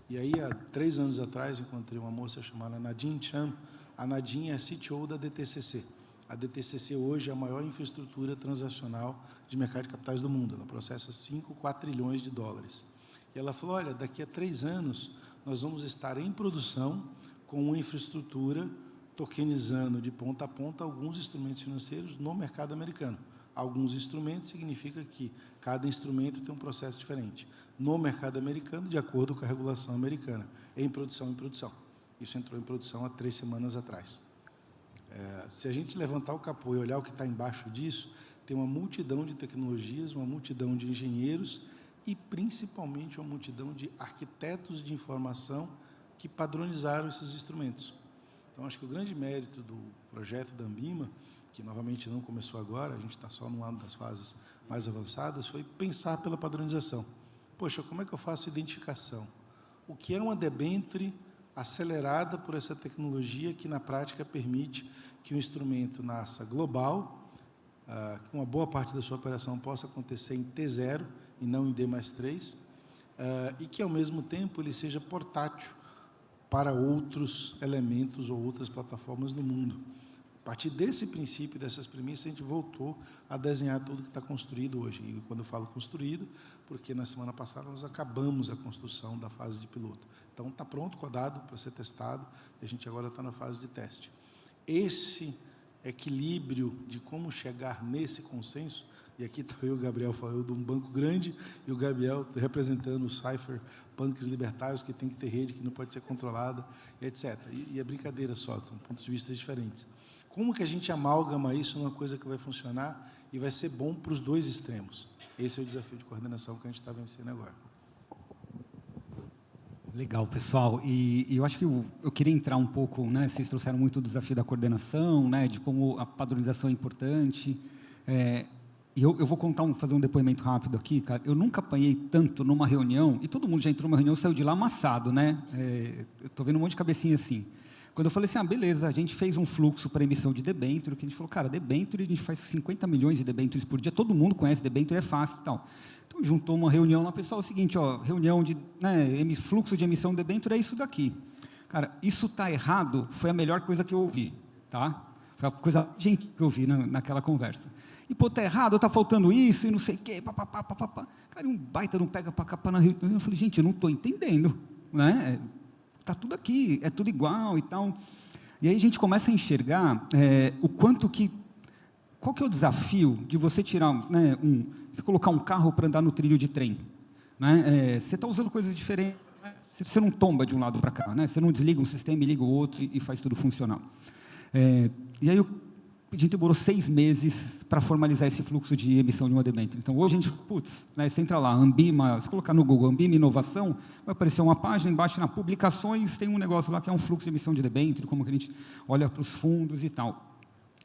E aí, há 3 anos atrás, encontrei uma moça chamada Nadine Chan. A Nadine é a CTO da DTCC. A DTCC hoje é a maior infraestrutura transacional de mercado de capitais do mundo. Ela processa 4 trilhões de dólares. E ela falou, olha, daqui a 3 anos, nós vamos estar em produção com uma infraestrutura tokenizando de ponta a ponta alguns instrumentos financeiros no mercado americano. Alguns instrumentos significa que cada instrumento tem um processo diferente. No mercado americano, de acordo com a regulação americana, em produção. Isso entrou em produção há 3 semanas atrás. Se a gente levantar o capô e olhar o que está embaixo disso, tem uma multidão de tecnologias, uma multidão de engenheiros e, principalmente, uma multidão de arquitetos de informação que padronizaram esses instrumentos. Então, acho que o grande mérito do projeto da Ambima, que novamente não começou agora, a gente está só numa das fases mais avançadas, foi pensar pela padronização. Poxa, como é que eu faço identificação? O que é uma debenture acelerada por essa tecnologia que, na prática, permite que o instrumento nasça global, que uma boa parte da sua operação possa acontecer em T0 e não em D+3, e que, ao mesmo tempo, ele seja portátil para outros elementos ou outras plataformas no mundo. A partir desse princípio, dessas premissas, a gente voltou a desenhar tudo que está construído hoje. E quando eu falo construído, porque na semana passada nós acabamos a construção da fase de piloto. Então, está pronto, codado para ser testado, e a gente agora está na fase de teste. Esse equilíbrio de como chegar nesse consenso, e aqui está eu e o Gabriel falando de um banco grande, e o Gabriel representando os cypherpunks libertários, que tem que ter rede, que não pode ser controlada, etc. E é brincadeira só, são pontos de vista diferentes. Como que a gente amalgama isso numa coisa que vai funcionar e vai ser bom para os dois extremos? Esse é o desafio de coordenação que a gente está vencendo agora. Legal, pessoal. E eu acho que eu queria entrar um pouco, né? Vocês trouxeram muito o desafio da coordenação, né? De como a padronização é importante. E eu vou fazer um depoimento rápido aqui, cara. Eu nunca apanhei tanto numa reunião, e todo mundo já entrou numa reunião e saiu de lá amassado, né? Eu estou vendo um monte de cabecinha assim. Quando eu falei assim, beleza, a gente fez um fluxo para emissão de debênture, que a gente falou, cara, debênture, a gente faz 50 milhões de debêntures por dia, todo mundo conhece debênture, é fácil e tal. Então, juntou uma reunião lá, pessoal, é o seguinte, reunião de fluxo de emissão de debênture é isso daqui. Cara, isso está errado, foi a melhor coisa que eu ouvi, tá? Foi a coisa que eu ouvi naquela conversa. E, pô, tá errado, tá faltando isso, e não sei o quê, papapá. Cara, um baita não pega para capar na reunião. Eu falei, gente, eu não estou entendendo, né? Está tudo aqui, é tudo igual e tal. E aí a gente começa a enxergar o quanto que... Qual que é o desafio de você tirar, você colocar um carro para andar no trilho de trem? Né? Você está usando coisas diferentes, você não tomba de um lado para cá, né? Você não desliga um sistema e liga o outro e faz tudo funcionar. E aí a gente demorou 6 meses para formalizar esse fluxo de emissão de uma debênture. Então, hoje a gente, né, você entra lá, Ambima, se colocar no Google, Ambima Inovação, vai aparecer uma página, embaixo na publicações, tem um negócio lá que é um fluxo de emissão de debênture, como que a gente olha para os fundos e tal.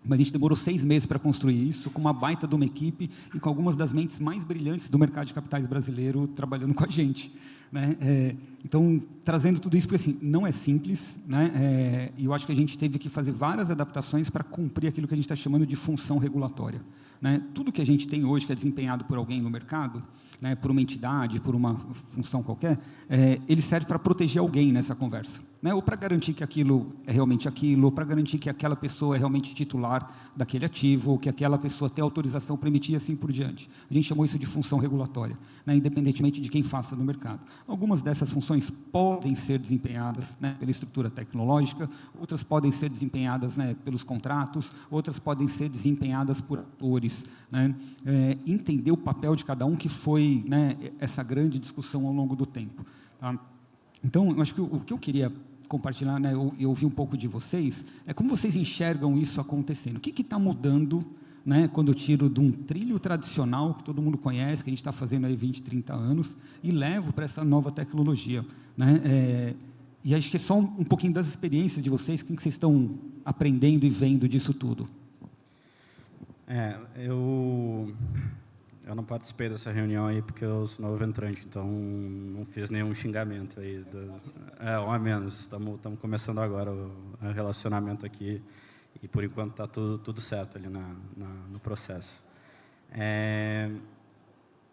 Mas a gente demorou 6 meses para construir isso, com uma baita de uma equipe e com algumas das mentes mais brilhantes do mercado de capitais brasileiro trabalhando com a gente, né? Então, trazendo tudo isso, porque assim, não é simples, né? E eu acho que a gente teve que fazer várias adaptações para cumprir aquilo que a gente está chamando de função regulatória, né? Tudo que a gente tem hoje, que é desempenhado por alguém no mercado, né, por uma entidade, por uma função qualquer, ele serve para proteger alguém nessa conversa, né? Ou para garantir que aquilo é realmente aquilo, ou para garantir que aquela pessoa é realmente titular daquele ativo, ou que aquela pessoa tem autorização para emitir e assim por diante. A gente chamou isso de função regulatória, né, independentemente de quem faça no mercado. Algumas dessas funções podem ser desempenhadas, né, pela estrutura tecnológica, outras podem ser desempenhadas, né, pelos contratos, outras podem ser desempenhadas por atores, né? Entender o papel de cada um, que foi, né, essa grande discussão ao longo do tempo. Tá? Então, eu acho que o que eu queria compartilhar, né, eu ouvi um pouco de vocês, é como vocês enxergam isso acontecendo. O que está mudando, né, quando eu tiro de um trilho tradicional, que todo mundo conhece, que a gente está fazendo aí 20, 30 anos, e levo para essa nova tecnologia, né? E acho que é só um pouquinho das experiências de vocês, o que vocês estão aprendendo e vendo disso tudo. Eu não participei dessa reunião aí porque eu sou novo entrante, então não fiz nenhum xingamento aí. Um a menos. Estamos começando agora o relacionamento aqui e, por enquanto, está tudo certo ali no processo.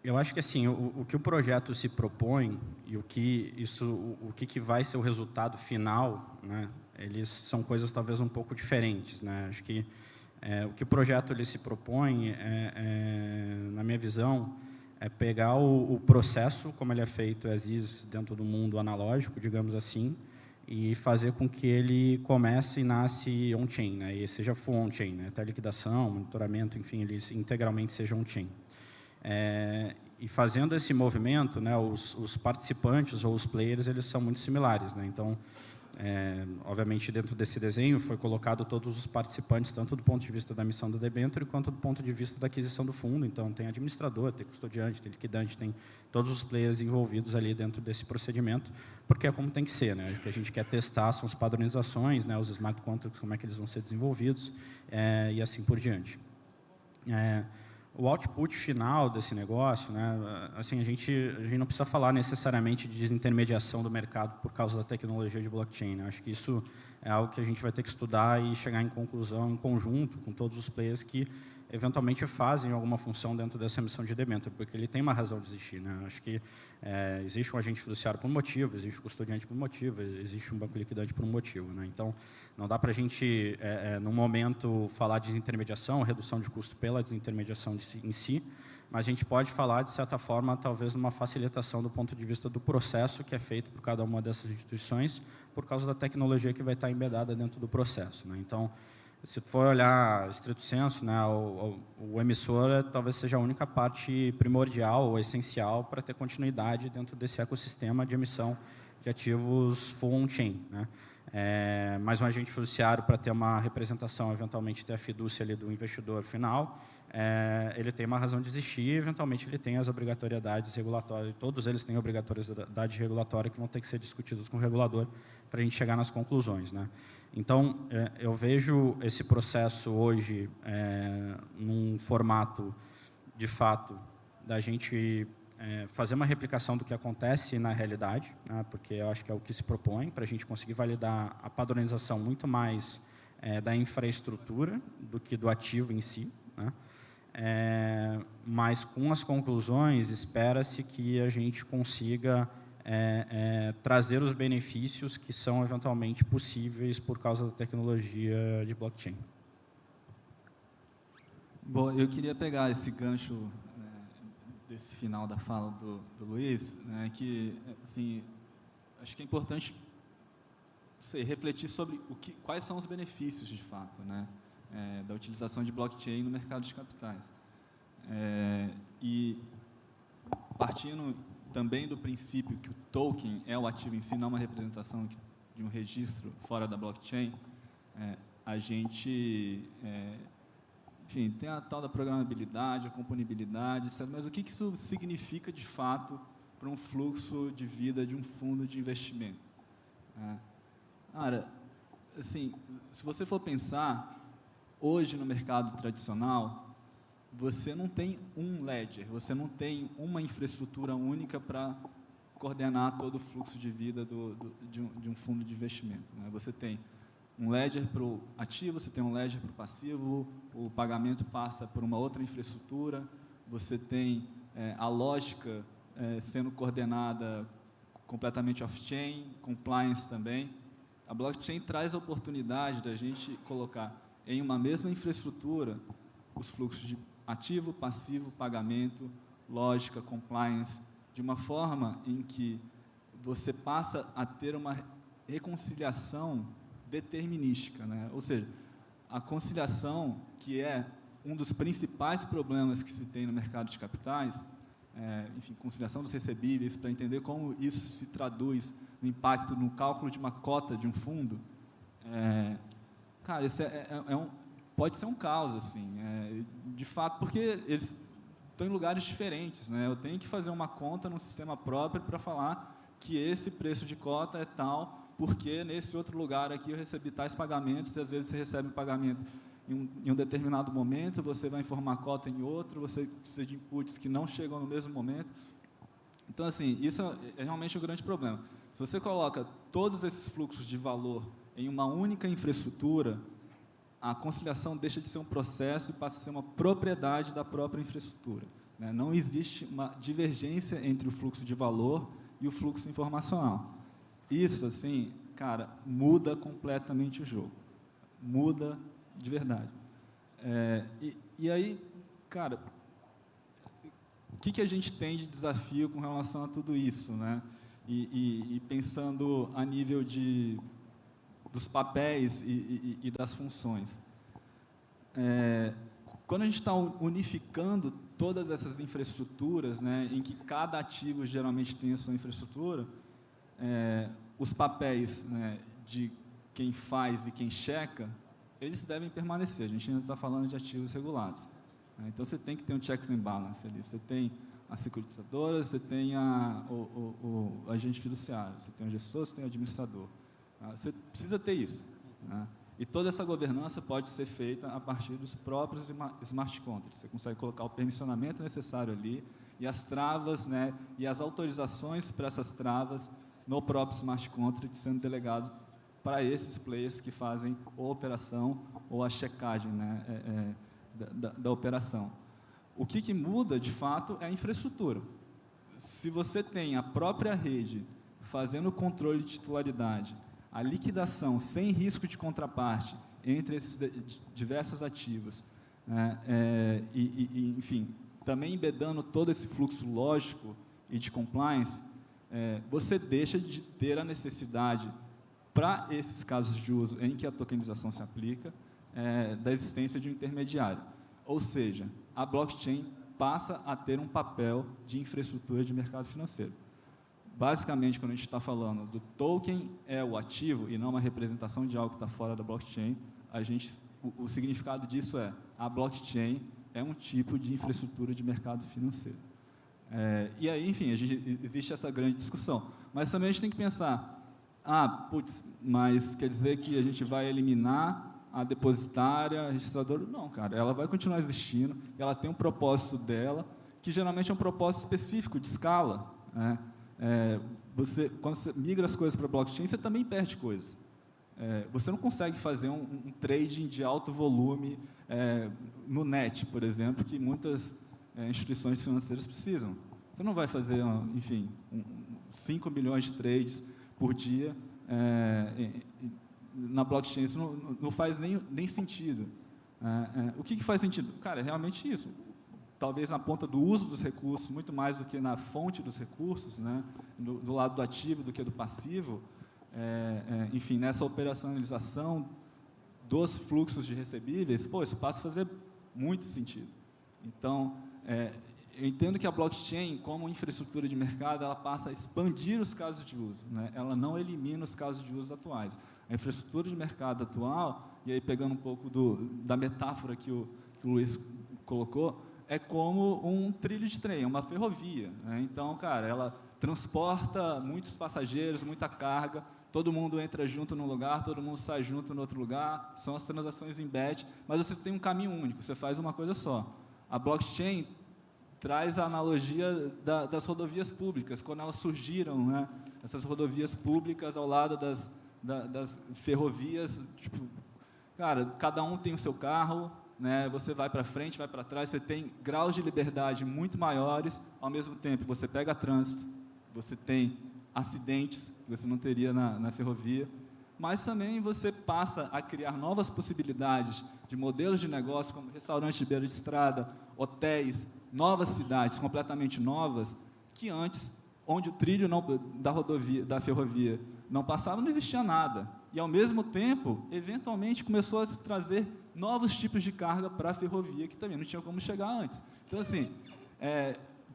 Eu acho que assim, o que o projeto se propõe e o que vai ser o resultado final, né, eles são coisas talvez um pouco diferentes, né? Acho que o que o projeto ele se propõe, na minha visão, é pegar o processo, como ele é feito as is dentro do mundo analógico, digamos assim, e fazer com que ele comece e nasce on-chain, né, e seja full on-chain, né, até liquidação, monitoramento, enfim, ele integralmente seja on-chain. E fazendo esse movimento, né, os participantes ou os players, eles são muito similares, né? Então, obviamente, dentro desse desenho foi colocado todos os participantes, tanto do ponto de vista da emissão da debênture, quanto do ponto de vista da aquisição do fundo. Então, tem administrador, tem custodiante, tem liquidante, tem todos os players envolvidos ali dentro desse procedimento, porque é como tem que ser, né? O que a gente quer testar são as padronizações, né, os smart contracts, como é que eles vão ser desenvolvidos, e assim por diante. O output final desse negócio, né, assim, a gente não precisa falar necessariamente de desintermediação do mercado por causa da tecnologia de blockchain, né? Acho que isso é algo que a gente vai ter que estudar e chegar em conclusão em conjunto com todos os players que eventualmente fazem alguma função dentro dessa emissão de debênture, porque ele tem uma razão de existir, né? Acho que existe um agente fiduciário por um motivo, existe um custodiante por um motivo, existe um banco liquidante por um motivo, né? Então, não dá para a gente, no momento, falar de desintermediação, redução de custo pela desintermediação em si, mas a gente pode falar, de certa forma, talvez, numa facilitação do ponto de vista do processo que é feito por cada uma dessas instituições, por causa da tecnologia que vai estar embedada dentro do processo, né? Então, se for olhar estrito senso, né, o emissor talvez seja a única parte primordial ou essencial para ter continuidade dentro desse ecossistema de emissão de ativos full on-chain, né? Mais um agente fiduciário para ter uma representação, eventualmente ter a fidúcia ali do investidor final, ele tem uma razão de existir e, eventualmente, ele tem as obrigatoriedades regulatórias, todos eles têm obrigatoriedade regulatória que vão ter que ser discutidos com o regulador para a gente chegar nas conclusões, né? Então, eu vejo esse processo hoje num formato, de fato, da gente fazer uma replicação do que acontece na realidade, né, porque eu acho que é o que se propõe, para a gente conseguir validar a padronização muito mais da infraestrutura do que do ativo em si, né? Mas, com as conclusões, espera-se que a gente consiga trazer os benefícios que são eventualmente possíveis por causa da tecnologia de blockchain. Bom, eu queria pegar esse gancho desse final da fala do Luiz, né, que, assim, acho que é importante refletir sobre quais são os benefícios, de fato, né, da utilização de blockchain no mercado de capitais. E partindo também do princípio que o token é o ativo em si, não uma representação de um registro fora da blockchain, a gente enfim, tem a tal da programabilidade, a componibilidade, etc. Mas o que isso significa, de fato, para um fluxo de vida de um fundo de investimento? Cara, assim, se você for pensar, hoje no mercado tradicional, você não tem um ledger, você não tem uma infraestrutura única para coordenar todo o fluxo de vida de um fundo de investimento, né? Você tem um ledger para o ativo, você tem um ledger para o passivo, o pagamento passa por uma outra infraestrutura, você tem a lógica sendo coordenada completamente off-chain, compliance também. A blockchain traz a oportunidade da gente colocar em uma mesma infraestrutura os fluxos de ativo, passivo, pagamento, lógica, compliance, de uma forma em que você passa a ter uma reconciliação determinística, né? Ou seja, a conciliação, que é um dos principais problemas que se tem no mercado de capitais, enfim, conciliação dos recebíveis, para entender como isso se traduz no impacto no cálculo de uma cota de um fundo, cara, isso pode ser um caos, assim, de fato, porque eles estão em lugares diferentes, né? Eu tenho que fazer uma conta no sistema próprio para falar que esse preço de cota é tal, porque nesse outro lugar aqui eu recebi tais pagamentos, e às vezes você recebe um pagamento em um determinado momento, você vai informar a cota em outro, você precisa de inputs que não chegam no mesmo momento. Então, assim, isso é realmente um grande problema. Se você coloca todos esses fluxos de valor em uma única infraestrutura, a conciliação deixa de ser um processo e passa a ser uma propriedade da própria infraestrutura, né? Não existe uma divergência entre o fluxo de valor e o fluxo informacional. Isso, assim, cara, muda completamente o jogo. Muda de verdade. E aí, cara, o que a gente tem de desafio com relação a tudo isso, né? E pensando a nível dos papéis e das funções. Quando a gente está unificando todas essas infraestruturas, né, em que cada ativo geralmente tem a sua infraestrutura, os papéis, né, de quem faz e quem checa, eles devem permanecer. A gente ainda está falando de ativos regulados, né? Então, você tem que ter um checks and balance ali. Você tem a securitizadora, você tem o agente fiduciário, você tem o gestor, você tem o administrador. Você precisa ter isso, né? E toda essa governança pode ser feita a partir dos próprios smart contracts. Você consegue colocar o permissionamento necessário ali e as travas, né, e as autorizações para essas travas no próprio smart contract sendo delegado para esses players que fazem ou a operação ou a checagem, né, da operação. O que muda, de fato, é a infraestrutura. Se você tem a própria rede fazendo o controle de titularidade, a liquidação sem risco de contraparte entre esses diversos ativos, né, enfim, também embedando todo esse fluxo lógico e de compliance, você deixa de ter a necessidade, para esses casos de uso em que a tokenização se aplica, da existência de um intermediário. Ou seja, a blockchain passa a ter um papel de infraestrutura de mercado financeiro. Basicamente, quando a gente está falando do token é o ativo e não uma representação de algo que está fora da blockchain, o significado disso a blockchain é um tipo de infraestrutura de mercado financeiro. E aí, enfim, existe essa grande discussão. Mas também a gente tem que pensar, mas quer dizer que a gente vai eliminar a depositária, a registradora? Não, cara, ela vai continuar existindo, ela tem um propósito dela, que geralmente é um propósito específico, de escala, né? Quando você migra as coisas para a blockchain, você também perde coisas. Você não consegue fazer um trading de alto volume no net, por exemplo, que muitas instituições financeiras precisam. Você não vai fazer, enfim, 5 milhões de trades por dia na blockchain. Isso não faz nem sentido. O que faz sentido? Cara, é realmente isso. Talvez na ponta do uso dos recursos, muito mais do que na fonte dos recursos, né? Do lado do ativo do que do passivo, enfim, nessa operacionalização dos fluxos de recebíveis, isso passa a fazer muito sentido. Então, eu entendo que a blockchain, como infraestrutura de mercado, ela passa a expandir os casos de uso, né? Ela não elimina os casos de uso atuais. A infraestrutura de mercado atual, e aí pegando um pouco da metáfora que o que o Luiz colocou, é como um trilho de trem, uma ferrovia, né? Então, cara, ela transporta muitos passageiros, muita carga, todo mundo entra junto num lugar, todo mundo sai junto no outro lugar, são as transações em batch, mas você tem um caminho único, você faz uma coisa só. A blockchain traz a analogia das rodovias públicas, quando elas surgiram, né? Essas rodovias públicas ao lado das ferrovias, tipo, cara, cada um tem o seu carro, né? Você vai para frente, vai para trás, você tem graus de liberdade muito maiores, ao mesmo tempo você pega trânsito, você tem acidentes que você não teria na ferrovia, mas também você passa a criar novas possibilidades de modelos de negócio, como restaurantes de beira de estrada, hotéis, novas cidades completamente novas, que antes, onde o trilho da ferrovia não passava, não existia nada. E, ao mesmo tempo, eventualmente, começou a se trazer novos tipos de carga para a ferrovia, que também não tinha como chegar antes. Então, assim,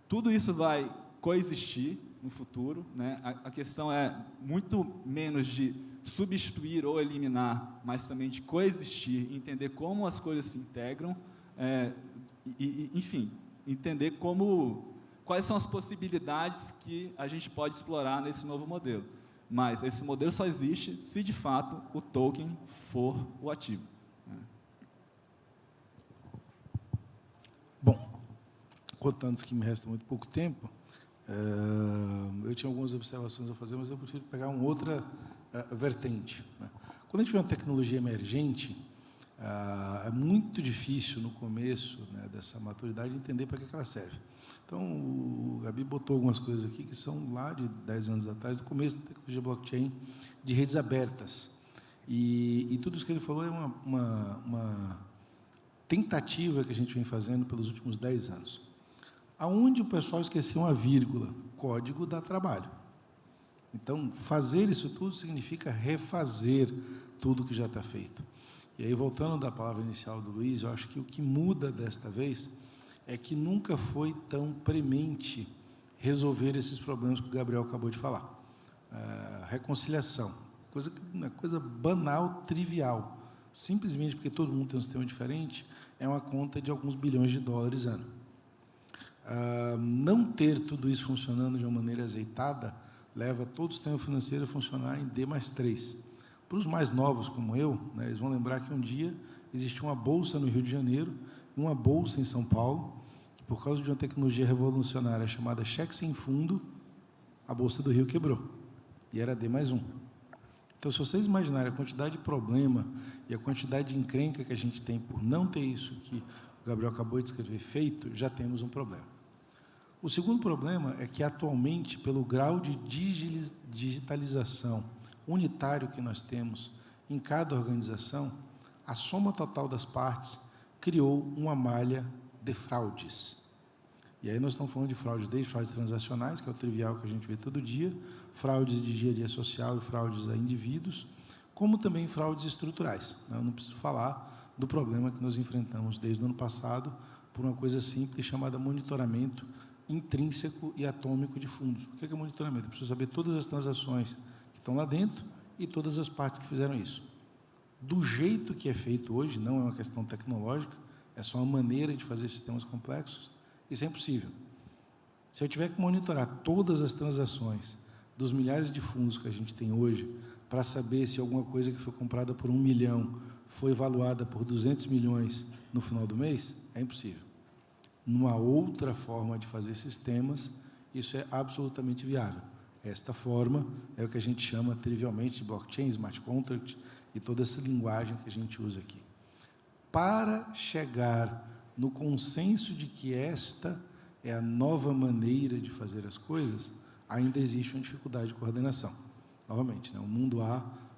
tudo isso vai coexistir no futuro, né? A questão é muito menos de substituir ou eliminar, mas também de coexistir, entender como as coisas se integram, enfim, entender quais são as possibilidades que a gente pode explorar nesse novo modelo. Mas esse modelo só existe se, de fato, o token for o ativo. Bom, contando que me resta muito pouco tempo, eu tinha algumas observações a fazer, mas eu prefiro pegar uma outra vertente, né? Quando a gente vê uma tecnologia emergente, é muito difícil, no começo, né, dessa maturidade, entender para que ela serve. Então, o Gabi botou algumas coisas aqui que são lá de 10 anos atrás, do começo da tecnologia blockchain, de redes abertas. E tudo isso que ele falou é uma tentativa que a gente vem fazendo pelos últimos 10 anos. Aonde o pessoal esqueceu uma vírgula, código dá trabalho. Então, fazer isso tudo significa refazer tudo que já está feito. E aí, voltando da palavra inicial do Luiz, eu acho que o que muda desta vez é que nunca foi tão premente resolver esses problemas que o Gabriel acabou de falar. Reconciliação, coisa banal, trivial. Simplesmente porque todo mundo tem um sistema diferente, é uma conta de alguns bilhões de dólares ano. Não ter tudo isso funcionando de uma maneira azeitada leva todo o sistema financeiro a funcionar em D+3. Para os mais novos, como eu, né, eles vão lembrar que um dia existiu uma bolsa no Rio de Janeiro, uma bolsa em São Paulo, que, por causa de uma tecnologia revolucionária chamada cheque sem fundo, a bolsa do Rio quebrou, e era D+1. Então, se vocês imaginarem a quantidade de problema e a quantidade de encrenca que a gente tem por não ter isso que o Gabriel acabou de descrever feito, já temos um problema. O segundo problema é que, atualmente, pelo grau de digitalização unitário que nós temos em cada organização, a soma total das partes criou uma malha de fraudes. E aí nós estamos falando de fraudes, desde fraudes transacionais, que é o trivial que a gente vê todo dia, fraudes de engenharia social e fraudes a indivíduos, como também fraudes estruturais. Eu não preciso falar do problema que nós enfrentamos desde o ano passado por uma coisa simples chamada monitoramento intrínseco e atômico de fundos. O que é monitoramento? Eu preciso saber todas as transações que estão lá dentro e todas as partes que fizeram isso. Do jeito que é feito hoje, não é uma questão tecnológica, é só uma maneira de fazer sistemas complexos, isso é impossível. Se eu tiver que monitorar todas as transações dos milhares de fundos que a gente tem hoje, para saber se alguma coisa que foi comprada por 1 milhão foi valuada por 200 milhões no final do mês, é impossível. Numa outra forma de fazer sistemas, isso é absolutamente viável. Esta forma é o que a gente chama trivialmente de blockchain, smart contract e toda essa linguagem que a gente usa aqui. Para chegar no consenso de que esta é a nova maneira de fazer as coisas, ainda existe uma dificuldade de coordenação. Novamente, né, o mundo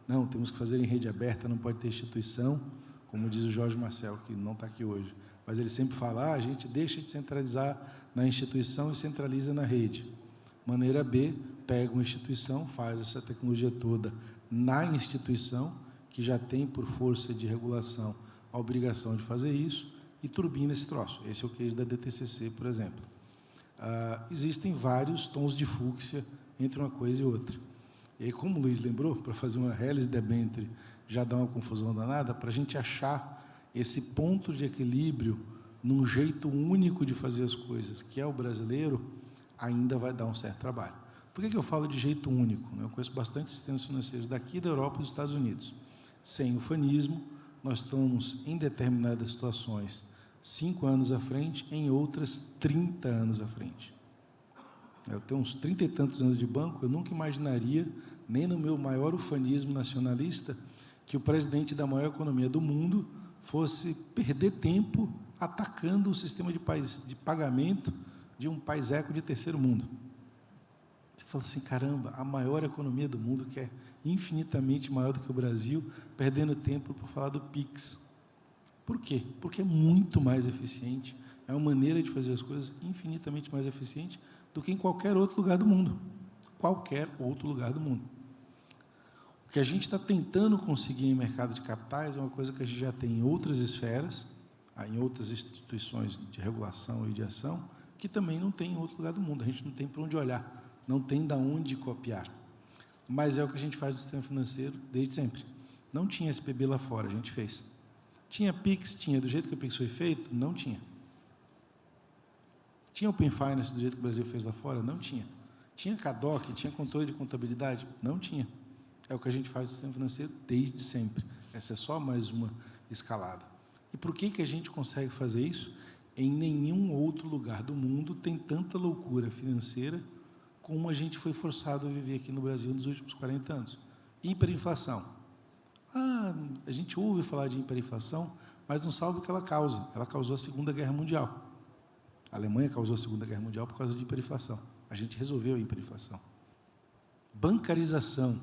não, temos que fazer em rede aberta, não pode ter instituição, como diz o Jorge Marcel, que não está aqui hoje, mas ele sempre fala, a gente deixa de centralizar na instituição e centraliza na rede. Maneira B, pega uma instituição, faz essa tecnologia toda na instituição, que já tem, por força de regulação, a obrigação de fazer isso, e turbina esse troço. Esse é o case da DTCC, por exemplo. Existem vários tons de fúcsia entre uma coisa e outra. E aí, como o Luiz lembrou, para fazer uma hélice debenture já dá uma confusão danada, para a gente achar esse ponto de equilíbrio num jeito único de fazer as coisas, que é o brasileiro, ainda vai dar um certo trabalho. Por que eu falo de jeito único? Eu conheço bastante sistemas financeiros daqui da Europa e dos Estados Unidos. Sem ufanismo, nós estamos, em determinadas situações, 5 anos à frente, em outras 30 anos à frente. Eu tenho uns 30 e tantos anos de banco, eu nunca imaginaria, nem no meu maior ufanismo nacionalista, que o presidente da maior economia do mundo fosse perder tempo atacando o sistema de pagamento de um país eco de terceiro mundo. Você fala assim, caramba, a maior economia do mundo, que é infinitamente maior do que o Brasil, perdendo tempo por falar do PIX. Por quê? Porque é muito mais eficiente, é uma maneira de fazer as coisas infinitamente mais eficiente do que em qualquer outro lugar do mundo. Qualquer outro lugar do mundo. O que a gente está tentando conseguir em mercado de capitais é uma coisa que a gente já tem em outras esferas, em outras instituições de regulação e de ação, que também não tem em outro lugar do mundo. A gente não tem para onde olhar, não tem de onde copiar. Mas é o que a gente faz no sistema financeiro desde sempre. Não tinha SPB lá fora, a gente fez. Tinha PIX? Tinha. Do jeito que o PIX foi feito? Não tinha. Tinha Open Finance do jeito que o Brasil fez lá fora? Não tinha. Tinha CADOC? Tinha controle de contabilidade? Não tinha. É o que a gente faz no sistema financeiro desde sempre. Essa é só mais uma escalada. E por que a gente consegue fazer isso? Em nenhum outro lugar do mundo tem tanta loucura financeira como a gente foi forçado a viver aqui no Brasil nos últimos 40 anos. Hiperinflação. A gente ouve falar de hiperinflação, mas não sabe o que ela causa. Ela causou a Segunda Guerra Mundial. A Alemanha causou a Segunda Guerra Mundial por causa de hiperinflação. A gente resolveu a hiperinflação. Bancarização.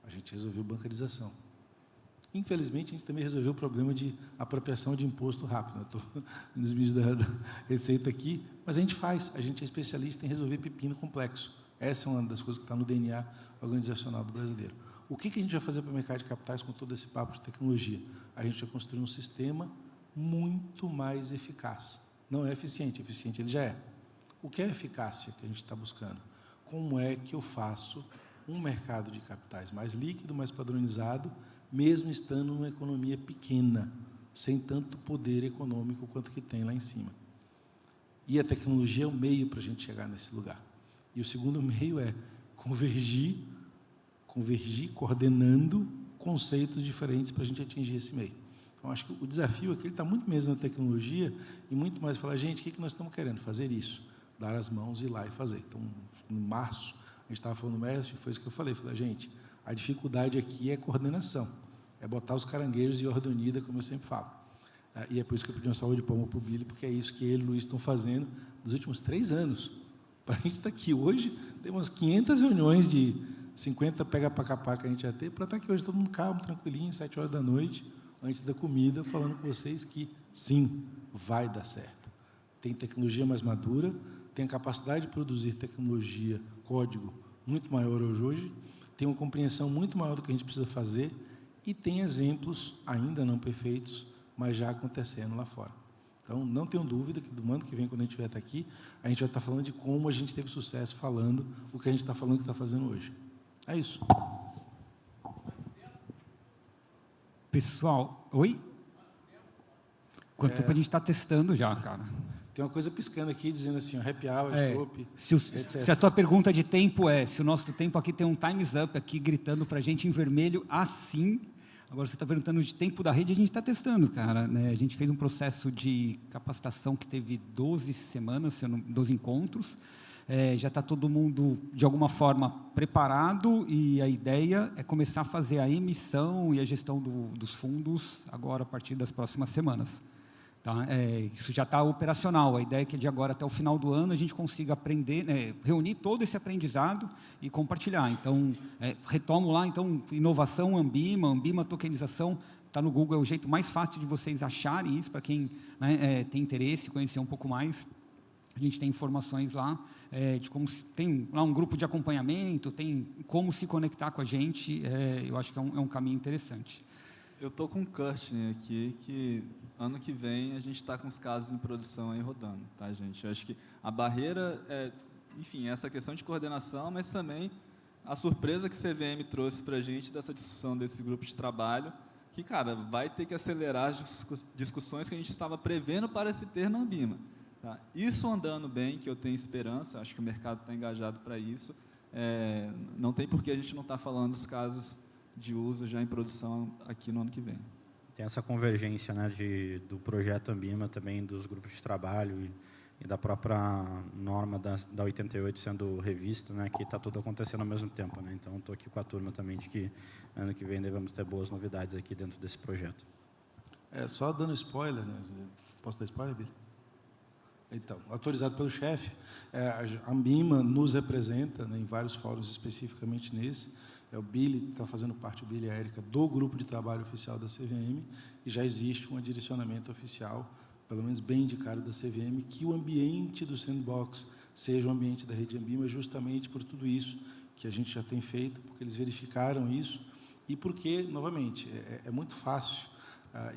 A gente resolveu bancarização. Infelizmente, a gente também resolveu o problema de apropriação de imposto rápido. Eu estou nos vídeos da Receita aqui, mas a gente faz. A gente é especialista em resolver pepino complexo. Essa é uma das coisas que está no DNA organizacional do brasileiro. O que a gente vai fazer para o mercado de capitais com todo esse papo de tecnologia? A gente vai construir um sistema muito mais eficaz. Não é eficiente ele já é. O que é a eficácia que a gente está buscando? Como é que eu faço um mercado de capitais mais líquido, mais padronizado, mesmo estando numa economia pequena, sem tanto poder econômico quanto que tem lá em cima. E a tecnologia é o meio para a gente chegar nesse lugar. E o segundo meio é convergir, coordenando conceitos diferentes para a gente atingir esse meio. Então, acho que o desafio aqui está muito mesmo na tecnologia e muito mais falar, gente, o que nós estamos querendo? Fazer isso, dar as mãos e ir lá e fazer. Então, em março, a gente estava falando no mestre, foi isso que eu falei, gente, a dificuldade aqui é coordenação, é botar os caranguejos em ordem unida, como eu sempre falo. E é por isso que eu pedi uma salva de palmas para o Billy, porque é isso que ele e o Luiz estão fazendo nos últimos 3 anos. Para a gente estar aqui hoje, tem umas 500 reuniões de 50 pega para capar que a gente já teve, para estar aqui hoje todo mundo calmo, tranquilinho, 7 horas da noite, antes da comida, falando com vocês que, sim, vai dar certo. Tem tecnologia mais madura, tem a capacidade de produzir tecnologia, código, muito maior hoje, tem uma compreensão muito maior do que a gente precisa fazer e tem exemplos ainda não perfeitos, mas já acontecendo lá fora. Então, não tenho dúvida que do ano que vem, quando a gente vier estar aqui, a gente vai estar falando de como a gente teve sucesso falando o que a gente está falando que está fazendo hoje. É isso. Pessoal, oi? Quanto tempo a gente está testando já, cara? Tem uma coisa piscando aqui, dizendo assim, happy hour, chopp, etc. Se a tua pergunta de tempo se o nosso tempo aqui tem um time's up aqui, gritando para a gente em vermelho, assim. Agora, você está perguntando de tempo da rede, a gente está testando, cara. Né? A gente fez um processo de capacitação que teve 12 semanas, 12 encontros. Já está todo mundo, de alguma forma, preparado e a ideia é começar a fazer a emissão e a gestão dos fundos agora, a partir das próximas semanas. Tá? Isso já está operacional. A ideia é que de agora até o final do ano a gente consiga aprender, reunir todo esse aprendizado e compartilhar. Então, retomo lá, então, inovação, Ambima, tokenização, está no Google, é o jeito mais fácil de vocês acharem isso, para quem tem interesse, conhecer um pouco mais. A gente tem informações lá, de como tem lá um grupo de acompanhamento, tem como se conectar com a gente, eu acho que é um caminho interessante. Eu estou com o Kirsten aqui, que ano que vem a gente está com os casos em produção aí rodando, tá, gente? Eu acho que a barreira enfim, essa questão de coordenação, mas também a surpresa que a CVM trouxe para a gente dessa discussão desse grupo de trabalho, que, cara, vai ter que acelerar as discussões que a gente estava prevendo para se ter na Ambima. Tá? Isso andando bem, que eu tenho esperança, acho que o mercado está engajado para isso, não tem por que a gente não estar falando dos casos de uso já em produção aqui no ano que vem. Tem essa convergência, né, do projeto Ambima, também dos grupos de trabalho e da própria norma da 88 sendo revista, né, que está tudo acontecendo ao mesmo tempo. Né? Então, estou aqui com a turma também de que ano que vem devemos ter boas novidades aqui dentro desse projeto. Só dando spoiler, né? Posso dar spoiler, Billy? Então, autorizado pelo chefe, a Ambima nos representa, né, em vários fóruns, especificamente nesse. O Billy está fazendo parte, o Billy e a Érica, do grupo de trabalho oficial da CVM, e já existe um direcionamento oficial, pelo menos bem indicado da CVM, que o ambiente do sandbox seja o ambiente da rede Ambima, justamente por tudo isso que a gente já tem feito, porque eles verificaram isso, e porque, novamente, é muito fácil,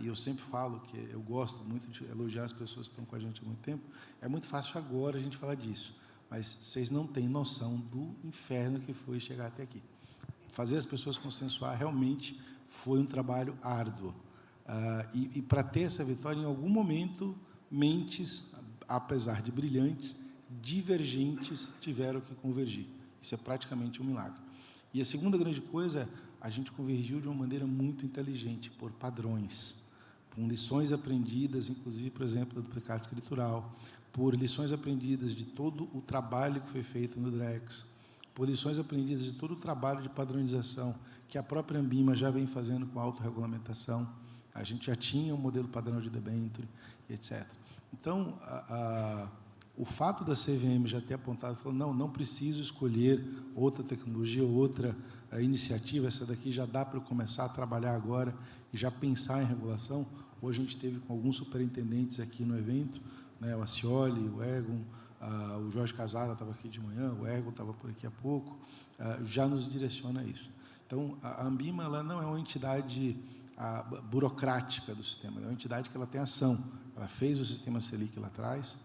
e eu sempre falo que eu gosto muito de elogiar as pessoas que estão com a gente há muito tempo, é muito fácil agora a gente falar disso, mas vocês não têm noção do inferno que foi chegar até aqui. Fazer as pessoas consensuar realmente foi um trabalho árduo. E para ter essa vitória, em algum momento, mentes, apesar de brilhantes, divergentes, tiveram que convergir. Isso é praticamente um milagre. E a segunda grande coisa, a gente convergiu de uma maneira muito inteligente, por padrões, com lições aprendidas, inclusive, por exemplo, da duplicata escritural, por lições aprendidas de todo o trabalho que foi feito no Drex, por lições aprendidas de todo o trabalho de padronização que a própria Ambima já vem fazendo com autorregulamentação. A gente já tinha um modelo padrão de debênture, etc. Então, o fato da CVM já ter apontado, falou, não preciso escolher outra tecnologia, outra iniciativa, essa daqui já dá para eu começar a trabalhar agora e já pensar em regulação. Hoje a gente teve com alguns superintendentes aqui no evento, né, o Acioli, o Egon, o Jorge Casara estava aqui de manhã, o Ergo estava por aqui há pouco, já nos direciona a isso. Então, a Ambima ela não é uma entidade burocrática do sistema, ela é uma entidade que ela tem ação. Ela fez o sistema Selic lá atrás,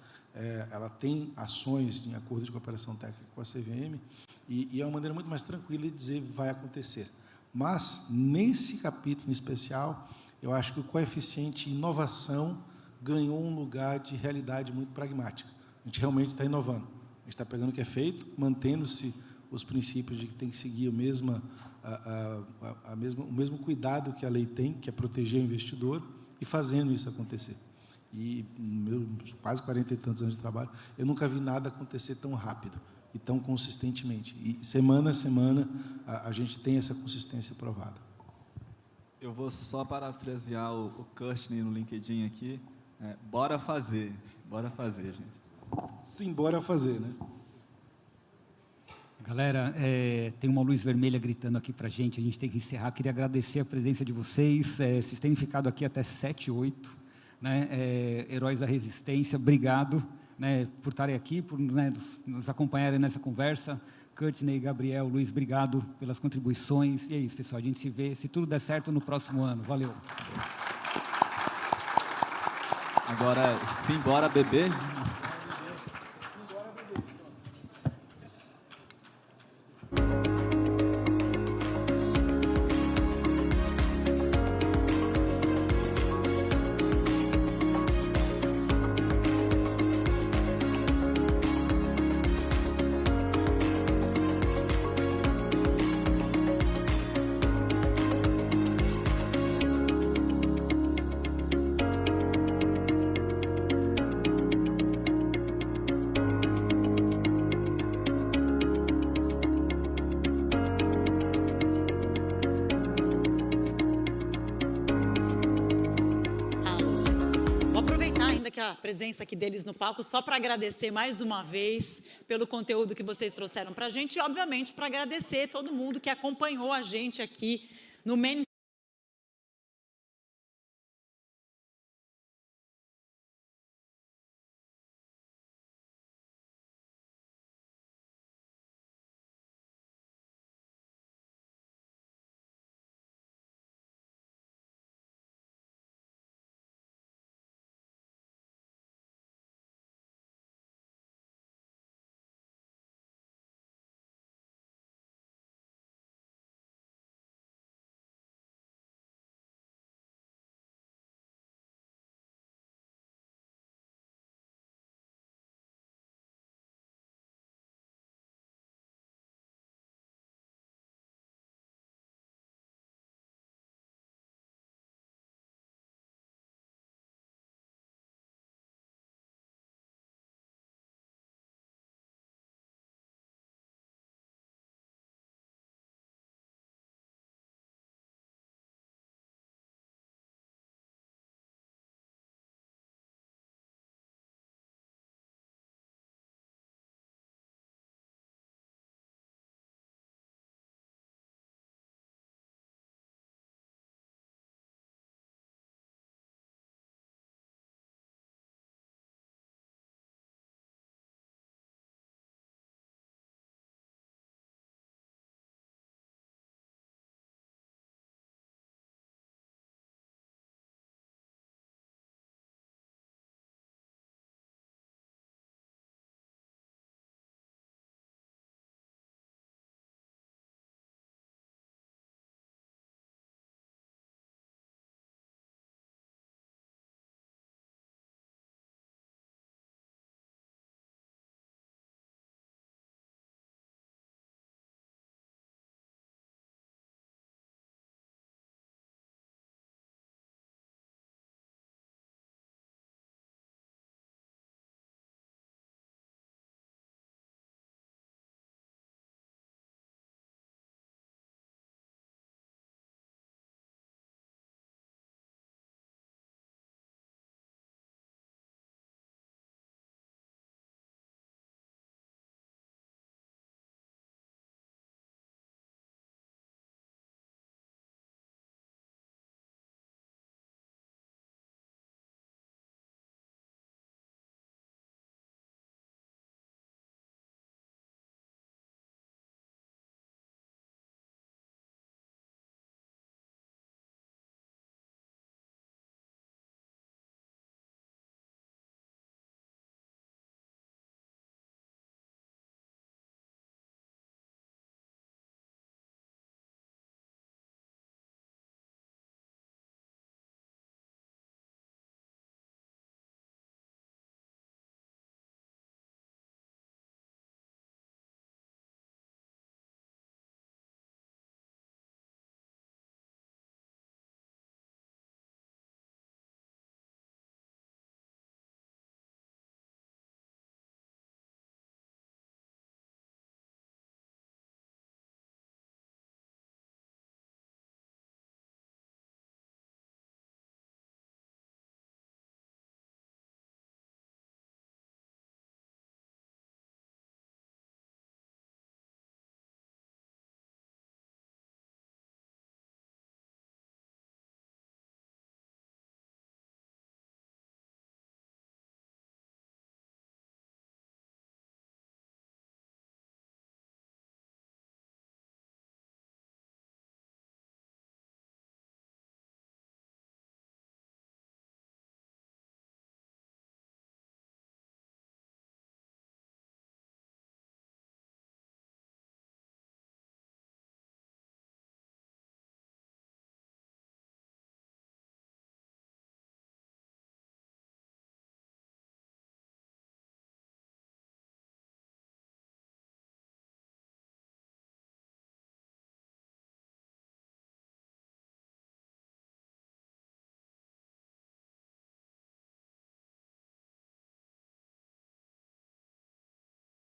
ela tem ações em acordo de cooperação técnica com a CVM, e é uma maneira muito mais tranquila de dizer vai acontecer. Mas, nesse capítulo em especial, eu acho que o coeficiente inovação ganhou um lugar de realidade muito pragmática. A gente realmente está inovando. A gente está pegando o que é feito, mantendo-se os princípios de que tem que seguir o mesmo cuidado que a lei tem, que é proteger o investidor, e fazendo isso acontecer. E, meus quase 40 e tantos anos de trabalho, eu nunca vi nada acontecer tão rápido e tão consistentemente. E, semana a semana, a gente tem essa consistência provada. Eu vou só parafrasear o Courtney no LinkedIn aqui. Bora fazer, gente. Sim, bora fazer, né? Galera, tem uma luz vermelha gritando aqui para a gente tem que encerrar. Queria agradecer a presença de vocês, vocês terem ficado aqui até 7, 8, né? Heróis da Resistência, obrigado, né, por estarem aqui, por, né, nos acompanharem nessa conversa. Courtney, Gabriel, Luiz, obrigado pelas contribuições. E é isso, pessoal, a gente se vê, se tudo der certo, no próximo ano. Valeu. Agora, simbora beber. A presença aqui deles no palco, só para agradecer mais uma vez pelo conteúdo que vocês trouxeram para a gente e, obviamente, para agradecer todo mundo que acompanhou a gente aqui no Main